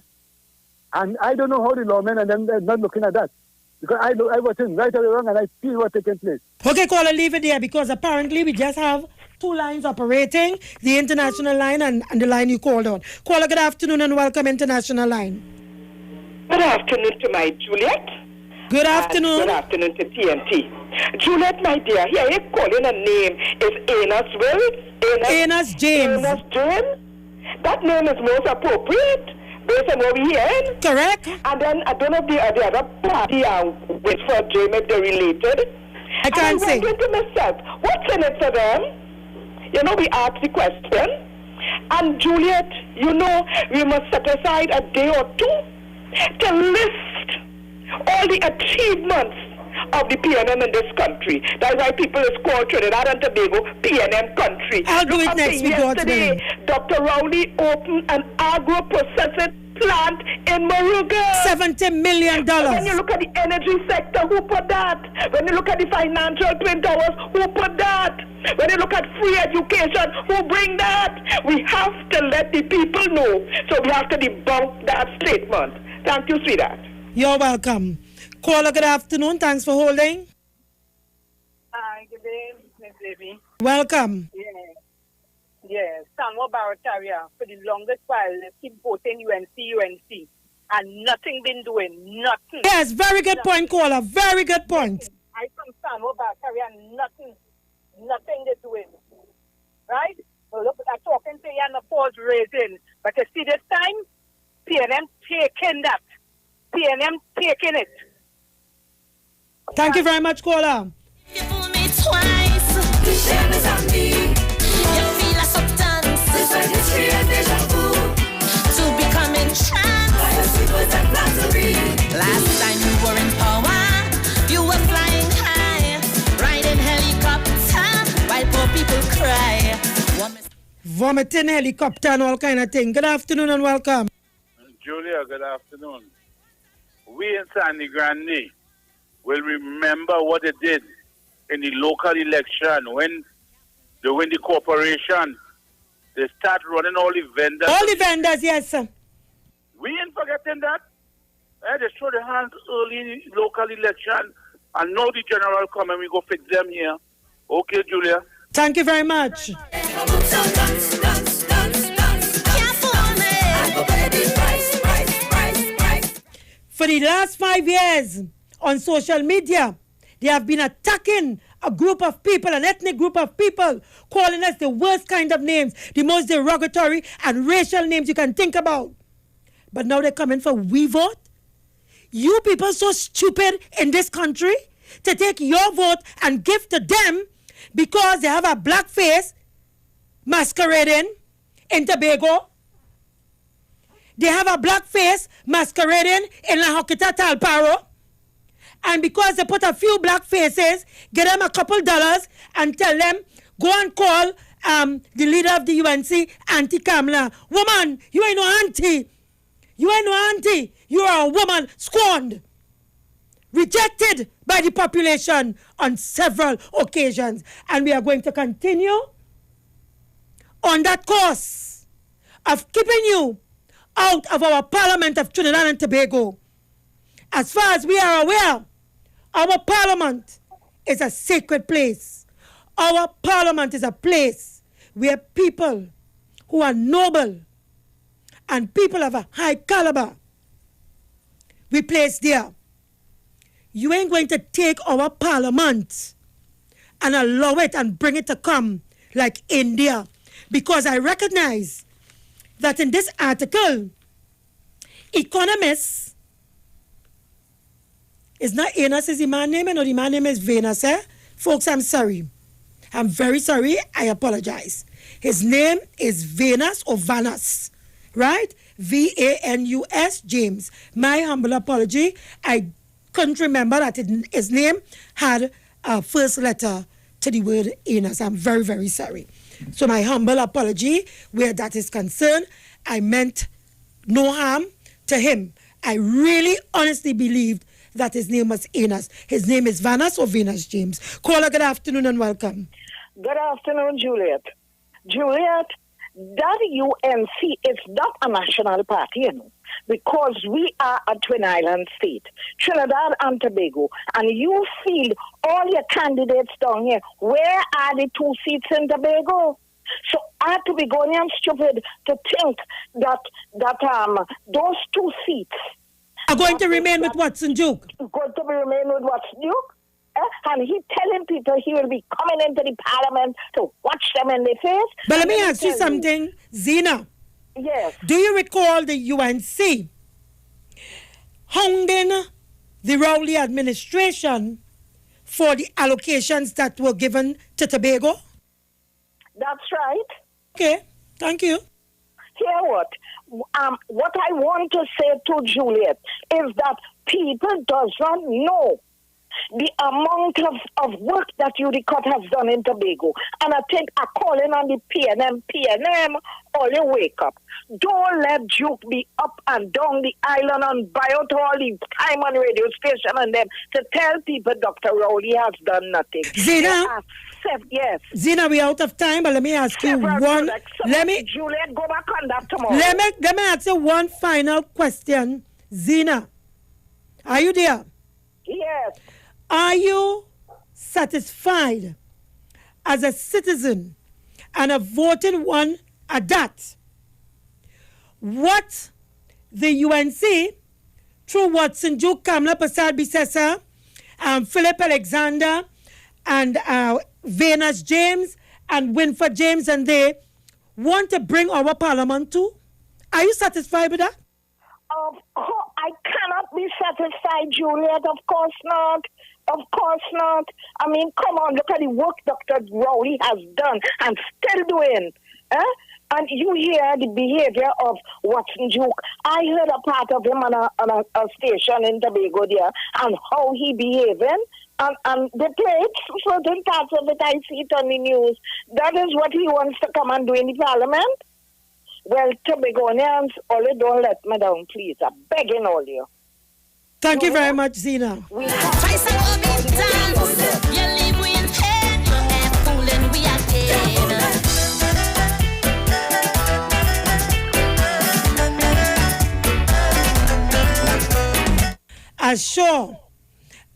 [SPEAKER 17] And I don't know how the lawmen and them, they're not looking at that. Because I was in right or wrong, and I see what's taking place.
[SPEAKER 18] Okay, caller, leave it there, because apparently we just have two lines operating, the international line and the line you called on. Caller, good afternoon and welcome, international line.
[SPEAKER 2] Good afternoon to my Juliet.
[SPEAKER 18] Good afternoon.
[SPEAKER 2] Good afternoon to TNT. Juliet, my dear, here you calling a name is Enos Will?
[SPEAKER 18] Enos James.
[SPEAKER 2] Enos James? That name is most appropriate based on what we hear.
[SPEAKER 18] Correct.
[SPEAKER 2] And then I don't know if the other party with for James if they're related.
[SPEAKER 18] I can't say.
[SPEAKER 2] I was thinking to myself, what's in it for them? You know, we asked the question. And Juliet, you know, we must set aside a day or two to list all the achievements of the PNM in this country. That's why people is called Trinidad and Tobago PNM country.
[SPEAKER 18] I'll do it next week.
[SPEAKER 2] Yesterday, Dr. Rowley opened an agro-processing plant in Moruga.
[SPEAKER 18] $70 million.
[SPEAKER 2] When you look at the energy sector, who put that? When you look at the financial twin towers, who put that? When you look at free education, who bring that? We have to let the people know. So we have to debunk that statement. Thank you, sweetheart.
[SPEAKER 18] You're welcome. Caller, good afternoon. Thanks for holding.
[SPEAKER 5] Hi, good day, Miss Levy.
[SPEAKER 18] Welcome.
[SPEAKER 5] Yeah, Samuel Barataria, for the longest while, they keep voting UNC, and nothing been doing, nothing.
[SPEAKER 18] Yes, very good point, caller. Very good point.
[SPEAKER 5] I from Samuel Barataria, nothing they're doing. Right? So look, I'm talking to you and the pause raising. But you see this time, PNM taking that. PNM taking it.
[SPEAKER 18] Thank you very much, caller.
[SPEAKER 3] You fool me twice. The shame is on me. You feel a substance. This is history and deja vu. To become entranced. By a secret and flattery. Last time you were in power, you were flying high, riding helicopter while poor people cry.
[SPEAKER 18] Vomiting helicopter and all kind of thing. Good afternoon and welcome.
[SPEAKER 23] Julia, good afternoon. We in Sandy Grande will remember what they did in the local election when they win the corporation. They start running all the vendors.
[SPEAKER 18] All the vendors, yes, sir.
[SPEAKER 23] We ain't forgetting that. They throw the hands early in the local election, and now the general come and we go fix them here. Okay, Julia.
[SPEAKER 18] Thank you very much. For the last 5 years on social media, they have been attacking a group of people, an ethnic group of people, calling us the worst kind of names, the most derogatory and racial names you can think about. But now they're coming for we vote. You people so stupid in this country to take your vote and give to them because they have a black face masquerading in Tobago. They have a black face masquerading in La Hoquita Talparo. And because they put a few black faces, get them a couple dollars and tell them, go and call the leader of the UNC, Auntie Kamala. Woman, you ain't no auntie. You ain't no auntie. You are a woman scorned, rejected by the population on several occasions. And we are going to continue on that course of keeping you out of our Parliament of Trinidad and Tobago. As far as we are aware, our Parliament is a sacred place. Our Parliament is a place where people who are noble and people of a high caliber, we place there. You ain't going to take our Parliament and allow it and bring it to come like India. Because I recognize that in this article, Economist, it's not Enos is the man name, or the man name is Venus, eh? Folks, I'm sorry. I'm very sorry. I apologize. His name is Venus or Vanus, right? V-A-N-U-S, James. My humble apology. I couldn't remember that his name had a first letter to the word Enos. I'm very, very sorry. So my humble apology where that is concerned. I meant no harm to him. I really honestly believed that his name was Enos. His name is Vanas or Venus James. Caller, good afternoon and welcome.
[SPEAKER 2] Good afternoon, Juliet. Juliet, that UNC is not a national party, you know, because we are a Twin Island state, Trinidad and Tobago, and you feel all your candidates down here. Where are the 2 seats in Tobago? So I have to be going and stupid to think that those 2 seats
[SPEAKER 18] are going to remain with Watson Duke.
[SPEAKER 2] Going to remain with Watson Duke. And he telling people he will be coming into the parliament to watch them in the face.
[SPEAKER 18] But let me ask you something, Zena.
[SPEAKER 2] Yes.
[SPEAKER 18] Do you recall the UNC hounding the Rowley administration for the allocations that were given to Tobago?
[SPEAKER 2] That's right.
[SPEAKER 18] Okay, thank you.
[SPEAKER 2] Hear what? What I want to say to Juliet is that people does not know the amount of work that UDCOT has done in Tobago. And I think I'm calling on the PNM, all you wake up. Don't let Duke be up and down the island and buy out all the time on radio station and them to tell people Dr. Rowley has done nothing.
[SPEAKER 18] Zena?
[SPEAKER 2] Yes.
[SPEAKER 18] Zena, we're out of time, but let me ask you one.
[SPEAKER 2] Juliet, go back on that tomorrow.
[SPEAKER 18] Let me ask you one final question. Zena, are you there?
[SPEAKER 2] Yes.
[SPEAKER 18] Are you satisfied as a citizen and a voting one at that? What the UNC, through Watson Duke, Kamla Prasad Bisesa, Philip Alexander, and Venus James, and Winford James, and they want to bring our parliament to? Are you satisfied with that?
[SPEAKER 2] I cannot be satisfied, Juliet. Of course not. Of course not. I mean, come on, look at the work Dr. Rowley has done and still doing. And you hear the behavior of Watson Duke. I heard a part of him on a station in Tobago there and how he behaving. And they played certain parts of it. I see it on the news. That is what he wants to come and do in the parliament. Well, Tobagonians, all you don't let me down, please. I'm begging all you.
[SPEAKER 18] Thank you very much, Zena. As sure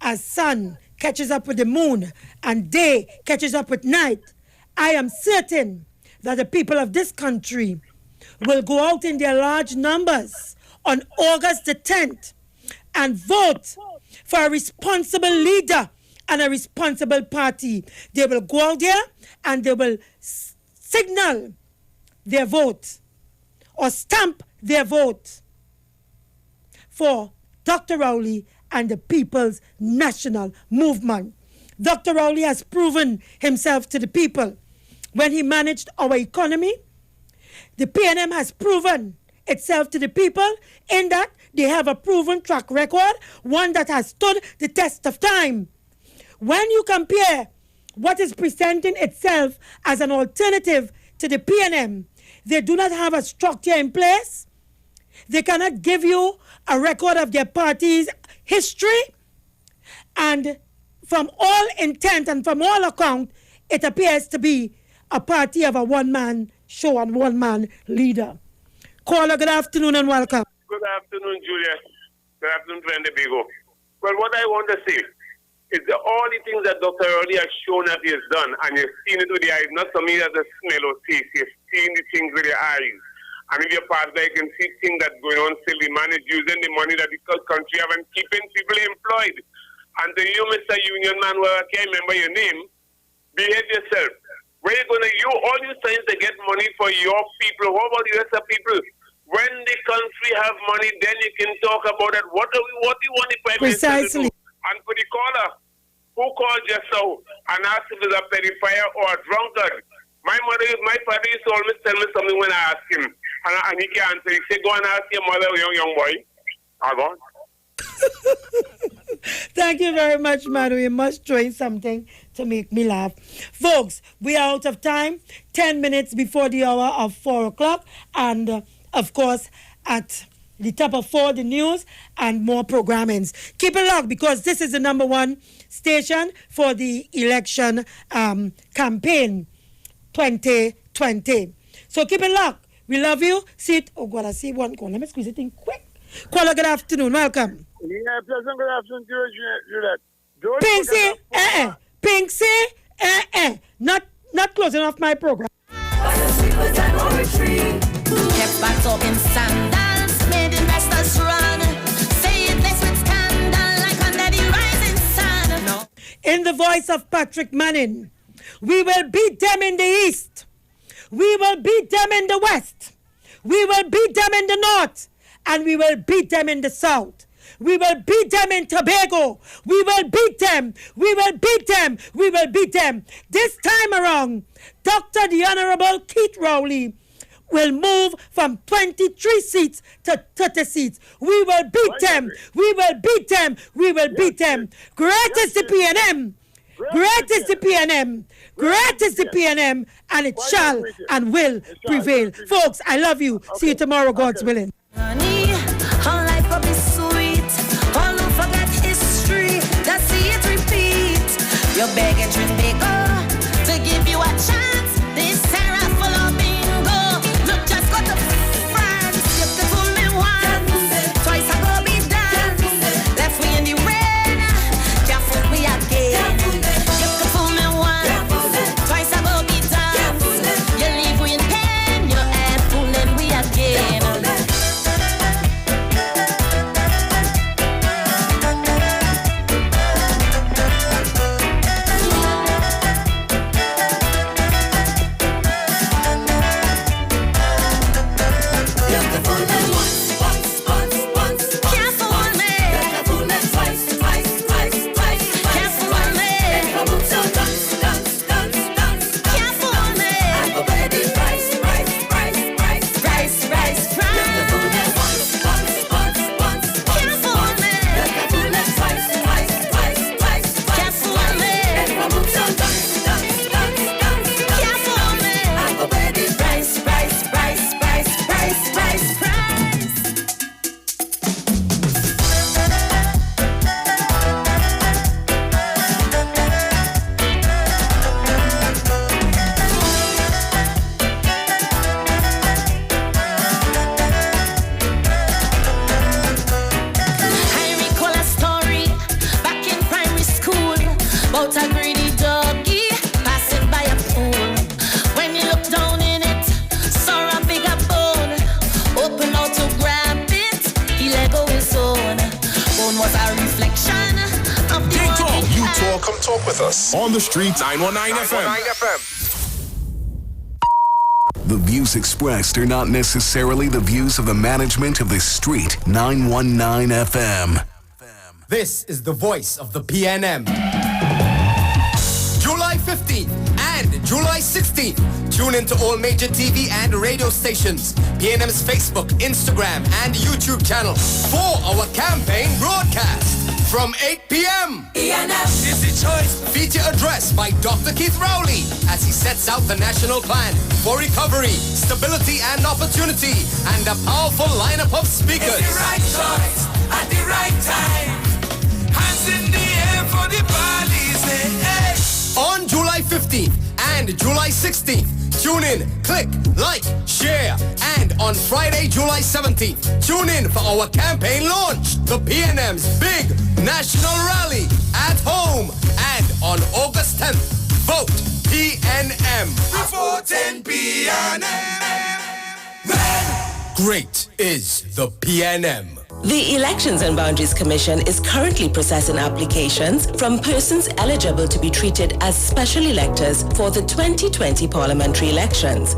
[SPEAKER 18] as sun catches up with the moon and day catches up with night, I am certain that the people of this country will go out in their large numbers on August the 10th and vote for a responsible leader and a responsible party. They will go out there and they will signal their vote or stamp their vote for Dr. Rowley and the People's National Movement. Dr. Rowley has proven himself to the people when he managed our economy. The PNM has proven itself to the people in that they have a proven track record, one that has stood the test of time. When you compare what is presenting itself as an alternative to the PNM, they do not have a structure in place. They cannot give you a record of their party's history. And from all intent and from all account, it appears to be a party of a one-man show and one-man leader. Caller, good afternoon and welcome.
[SPEAKER 10] Good afternoon, Julia. Good afternoon, friend Bigo. Well, what I want to say is that all the things that Dr. Rowley has shown that he has done, and you've seen it with the eyes, not something that the smell or taste, you've seen the things with your eyes. And if you're part there, you can see things that's going on still. The man is using the money that the country have and keeping people employed. And to you, Mr. Union Man, well, I can't remember your name, behave yourself. Where you going to, all you're trying to get money for your people. How about the rest of people? When the country have money, then you can talk about it. What do you want the Prime Minister to do? And for the caller, who called just now and asked if it's a pedophile or a drunkard? My father used to always tell me something when I ask him. And he can't answer. He said, go and ask your mother, young boy. I go on.
[SPEAKER 18] Thank you very much, Manu. You must try something to make me laugh. Folks, we are out of time. 10 minutes before the hour of 4 o'clock. And, of course, at the top of 4, the news, and more programmings. Keep it locked because this is the number 1 station for the election campaign 2020. So keep it locked. We love you. See it. Oh, God, I see one call. Let me squeeze it in quick. Caller, good afternoon. Welcome.
[SPEAKER 1] Yeah, pleasant good afternoon to you, Juliet.
[SPEAKER 18] Pinksy, not closing off my program.
[SPEAKER 3] Kept back up in sandals, made investors run. Say it next with scandal, like under the rising sun. No.
[SPEAKER 18] In the voice of Patrick Manning, we will beat them in the east. We will beat them in the west. We will beat them in the north. And we will beat them in the south. We will beat them in Tobago. We will beat them. We will beat them. We will beat them. This time around, Dr. the Honorable Keith Rowley will move from 23 seats to 30 seats. We will beat them. We will beat them. We will beat them. Great is the PNM. Great is the PNM. Great is the PNM. And it shall and will prevail. Folks, I love you. See you tomorrow, God's willing.
[SPEAKER 3] Honey, all life will be sweet. All don't forget history. Just see it repeat. You're begging Trinbago to give you a chance. This Sarah full of bingo. Look, just go to France. You could fool me once. Twice I go be done. Left me in the rain. Can't fool me again. You could fool me once. Twice I go be done. You leave me in pain. You ain't fooling me again.
[SPEAKER 22] On the street, 919 FM.
[SPEAKER 15] The views expressed are not necessarily the views of the management of the street, 919 FM.
[SPEAKER 14] This is the voice of the PNM. July 15th and July 16th. Tune into all major TV and radio stations, PNM's Facebook, Instagram, and YouTube channel for our campaign broadcast from 8 p.m.
[SPEAKER 3] PNM
[SPEAKER 14] is the choice. Feature address by Dr. Keith Rowley as he sets out the national plan for recovery, stability, and opportunity, and a powerful lineup of speakers.
[SPEAKER 3] It's the right choice at the right time. Hands in the air for the police. Hey.
[SPEAKER 14] On July 15th and July 16th, tune in, click, like, share, and on Friday, July 17th, tune in for our campaign launch, the PNM's big national rally at home, and on August 10th, vote PNM.
[SPEAKER 3] Voting PNM.
[SPEAKER 14] Great is the PNM.
[SPEAKER 19] The Elections and Boundaries Commission is currently processing applications from persons eligible to be treated as special electors for the 2020 parliamentary elections.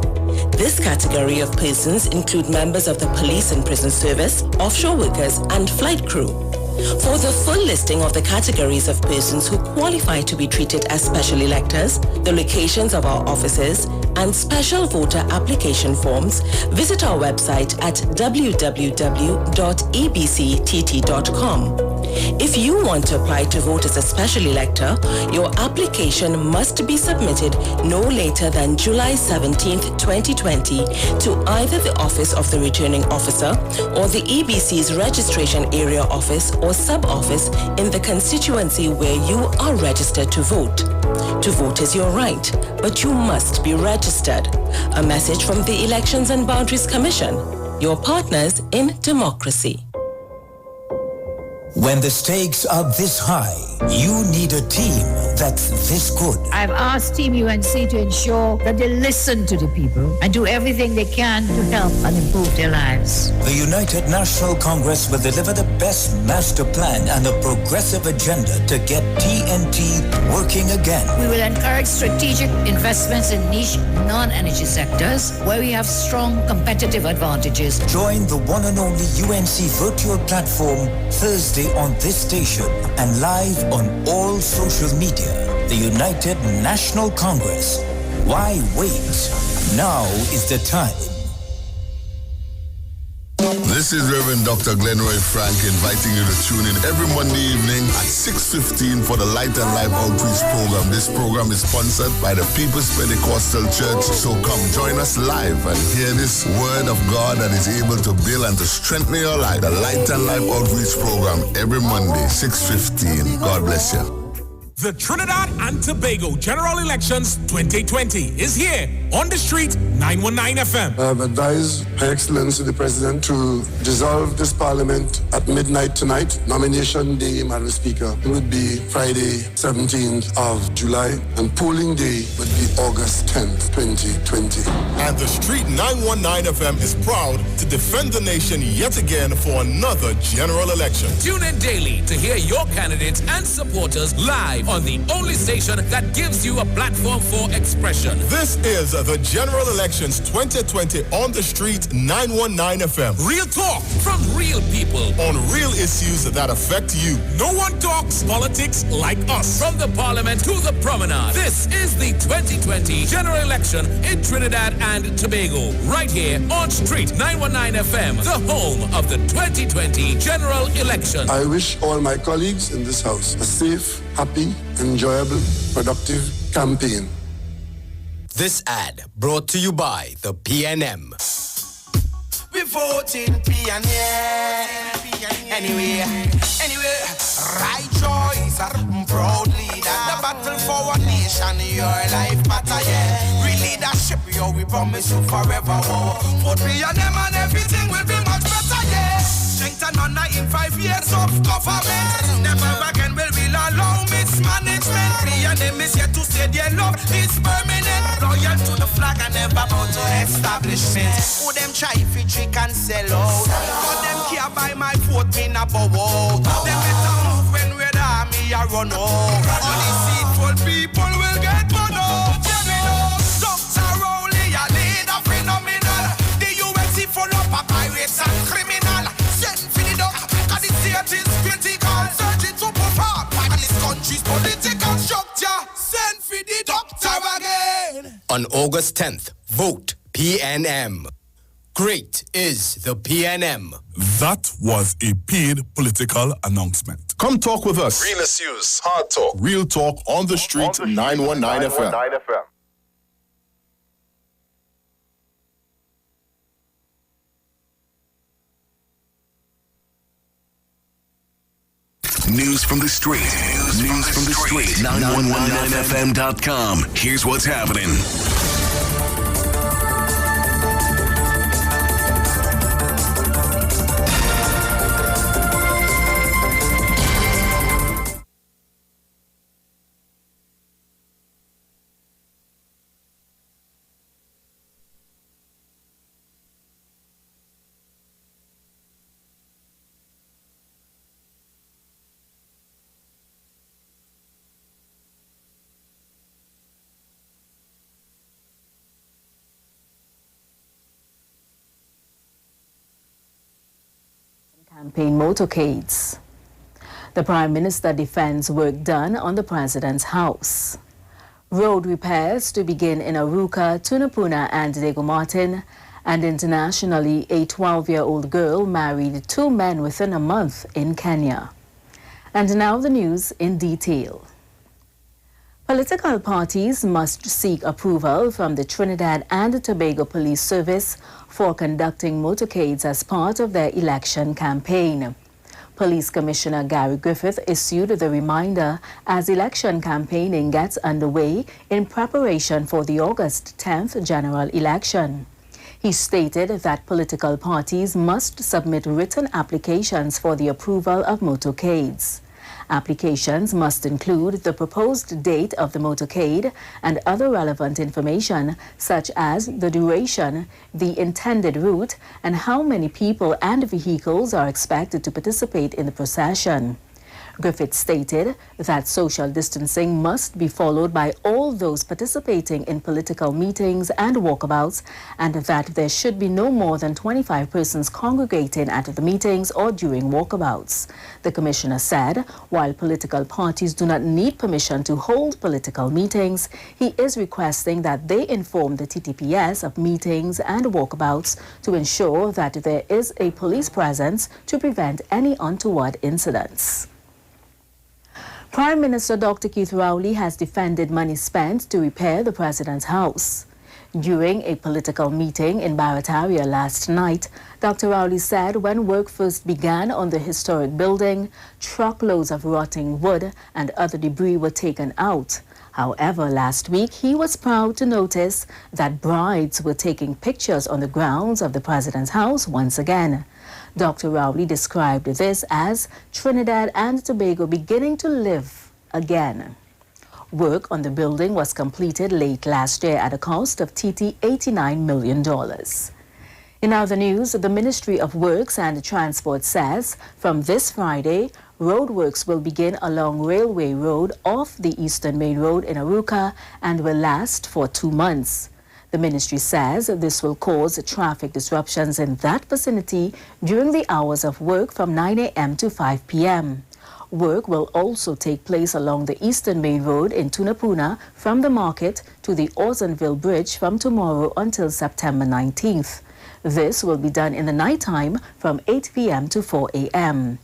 [SPEAKER 19] This category of persons include members of the police and prison service, offshore workers, and flight crew. For the full listing of the categories of persons who qualify to be treated as special electors, the locations of our offices, and special voter application forms, visit our website at www.ebctt.com. If you want to apply to vote as a special elector, your application must be submitted no later than July 17th, 2020 to either the Office of the Returning Officer or the EBC's Registration Area Office or Sub-Office in the constituency where you are registered to vote. To vote is your right, but you must be registered. A message from the Elections and Boundaries Commission, your partners in democracy.
[SPEAKER 7] When the stakes are this high, you need a team that's this good.
[SPEAKER 9] I've asked Team UNC to ensure that they listen to the people and do everything they can to help and improve their lives.
[SPEAKER 7] The United National Congress will deliver the best master plan and a progressive agenda to get TNT working again.
[SPEAKER 9] We will encourage strategic investments in niche non-energy sectors where we have strong competitive advantages.
[SPEAKER 7] Join the one and only UNC virtual platform Thursday on this station and live on all social media. The United National Congress. Why wait? Now is the time.
[SPEAKER 22] This is Reverend Dr. Glenroy Frank inviting you to tune in every Monday evening at 6:15 for the Light and Life Outreach Program. This program is sponsored by the People's Pentecostal Church. So come join us live and hear this word of God that is able to build and to strengthen your life. The Light and Life Outreach Program every Monday, 6:15. God bless you.
[SPEAKER 8] The Trinidad and Tobago General Elections 2020 is here on the street, 919 FM.
[SPEAKER 4] I have advised Her Excellency the President to dissolve this Parliament at midnight tonight. Nomination day, Madam Speaker, would be Friday, 17th of July, and polling day would be August 10th, 2020.
[SPEAKER 6] And the street 919 FM is proud to defend the nation yet again for another general election.
[SPEAKER 20] Tune in daily to hear your candidates and supporters live on the only station that gives you a platform for expression.
[SPEAKER 6] This is the General Elections 2020 on the street 919 FM.
[SPEAKER 20] Real talk from real people
[SPEAKER 6] on real issues that affect you.
[SPEAKER 20] No one talks politics like us. From the Parliament to the Promenade. This is the 2020 General Election in Trinidad and Tobago. Right here on Street 919 FM, the home of the 2020 General Election.
[SPEAKER 4] I wish all my colleagues in this house a safe, happy, enjoyable, productive campaign.
[SPEAKER 14] This ad brought to you by the PNM.
[SPEAKER 3] We voting PNM. Anyway, right choice, proud leader. The battle for our nation, your life matter, yeah. Real leadership, yo, we promise you forever, oh. Vote PNM and everything will be much better, yeah. Strength and honor in 5 years of government. Never again will we allow mismanagement. PNM is here to stay, their love is permanent. Loyal to the flag and never bound to establishment. Who them try if trick and sell out. But them care by my vote, me na bow out. Them better move when we're the army a run out. Only seatful people will get run out. Yeah, we know. Dr. Rowley, a leader phenomenal. The UNC full up of pirates and criminal. Send for the duck, cause the state is critical. Searching to perform, and this country's political structure. Send for the doctor again.
[SPEAKER 14] On August 10th, vote PNM. Great is the PNM.
[SPEAKER 22] That was a paid political announcement.
[SPEAKER 6] Come talk with us.
[SPEAKER 22] Real issues, hard talk.
[SPEAKER 6] Real talk on the street 919 FM.
[SPEAKER 15] News from the street. News from the street. 919fm.com. Here's what's happening.
[SPEAKER 21] Campaign motorcades. The Prime Minister defends work done on the President's house. Road repairs to begin in Aruca, Tunapuna and Diego Martin. And internationally, a 12-year-old girl married 2 men within a month in Kenya. And now the news in detail. Political parties must seek approval from the Trinidad and Tobago Police Service for conducting motorcades as part of their election campaign. Police Commissioner Gary Griffith issued the reminder as election campaigning gets underway in preparation for the August 10th general election. He stated that political parties must submit written applications for the approval of motorcades. Applications must include the proposed date of the motorcade and other relevant information such as the duration, the intended route, and how many people and vehicles are expected to participate in the procession. Griffith stated that social distancing must be followed by all those participating in political meetings and walkabouts, and that there should be no more than 25 persons congregating at the meetings or during walkabouts. The commissioner said, while political parties do not need permission to hold political meetings, he is requesting that they inform the TTPS of meetings and walkabouts to ensure that there is a police presence to prevent any untoward incidents. Prime Minister Dr. Keith Rowley has defended money spent to repair the President's house. During a political meeting in Barataria last night, Dr. Rowley said when work first began on the historic building, truckloads of rotting wood and other debris were taken out. However, last week he was proud to notice that brides were taking pictures on the grounds of the President's house once again. Dr. Rowley described this as Trinidad and Tobago beginning to live again. Work on the building was completed late last year at a cost of $89 million. In other news, the Ministry of Works and Transport says from this Friday, roadworks will begin along Railway Road off the Eastern Main Road in Aruca and will last for 2 months. The ministry says this will cause traffic disruptions in that vicinity during the hours of work from 9 a.m. to 5 p.m. Work will also take place along the Eastern Main Road in Tunapuna from the market to the Orsonville Bridge from tomorrow until September 19th. This will be done in the nighttime from 8 p.m. to 4 a.m.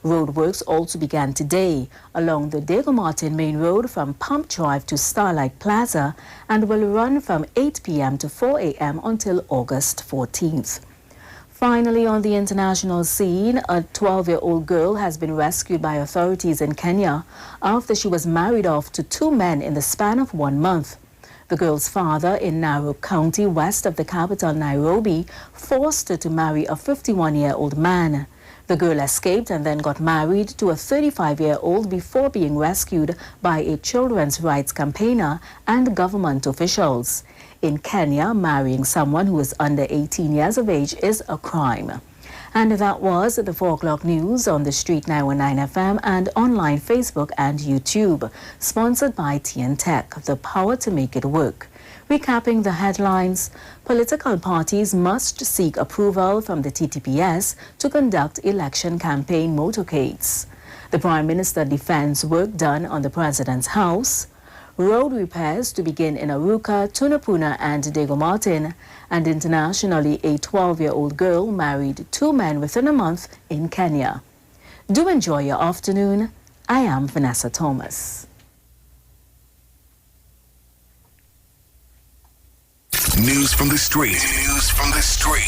[SPEAKER 21] Roadworks also began today along the Diego Martin Main Road from Pump Drive to Starlight Plaza and will run from 8 p.m. to 4 a.m. until August 14th. Finally, on the international scene, a 12-year-old girl has been rescued by authorities in Kenya after she was married off to 2 men in the span of 1 month. The girl's father in Narok County, west of the capital Nairobi, forced her to marry a 51-year-old man. The girl escaped and then got married to a 35-year-old before being rescued by a children's rights campaigner and government officials. In Kenya, marrying someone who is under 18 years of age is a crime. And that was the 4 o'clock news on the Street 919 FM and online Facebook and YouTube, sponsored by TN Tech, the power to make it work. Recapping the headlines, political parties must seek approval from the TTPS to conduct election campaign motorcades. The Prime Minister defends work done on the President's house. Road repairs to begin in Aruca, Tunapuna and Diego Martin. And internationally, a 12-year-old girl married 2 men within a month in Kenya. Do enjoy your afternoon. I am Vanessa Thomas.
[SPEAKER 15] News from the street. News from the street.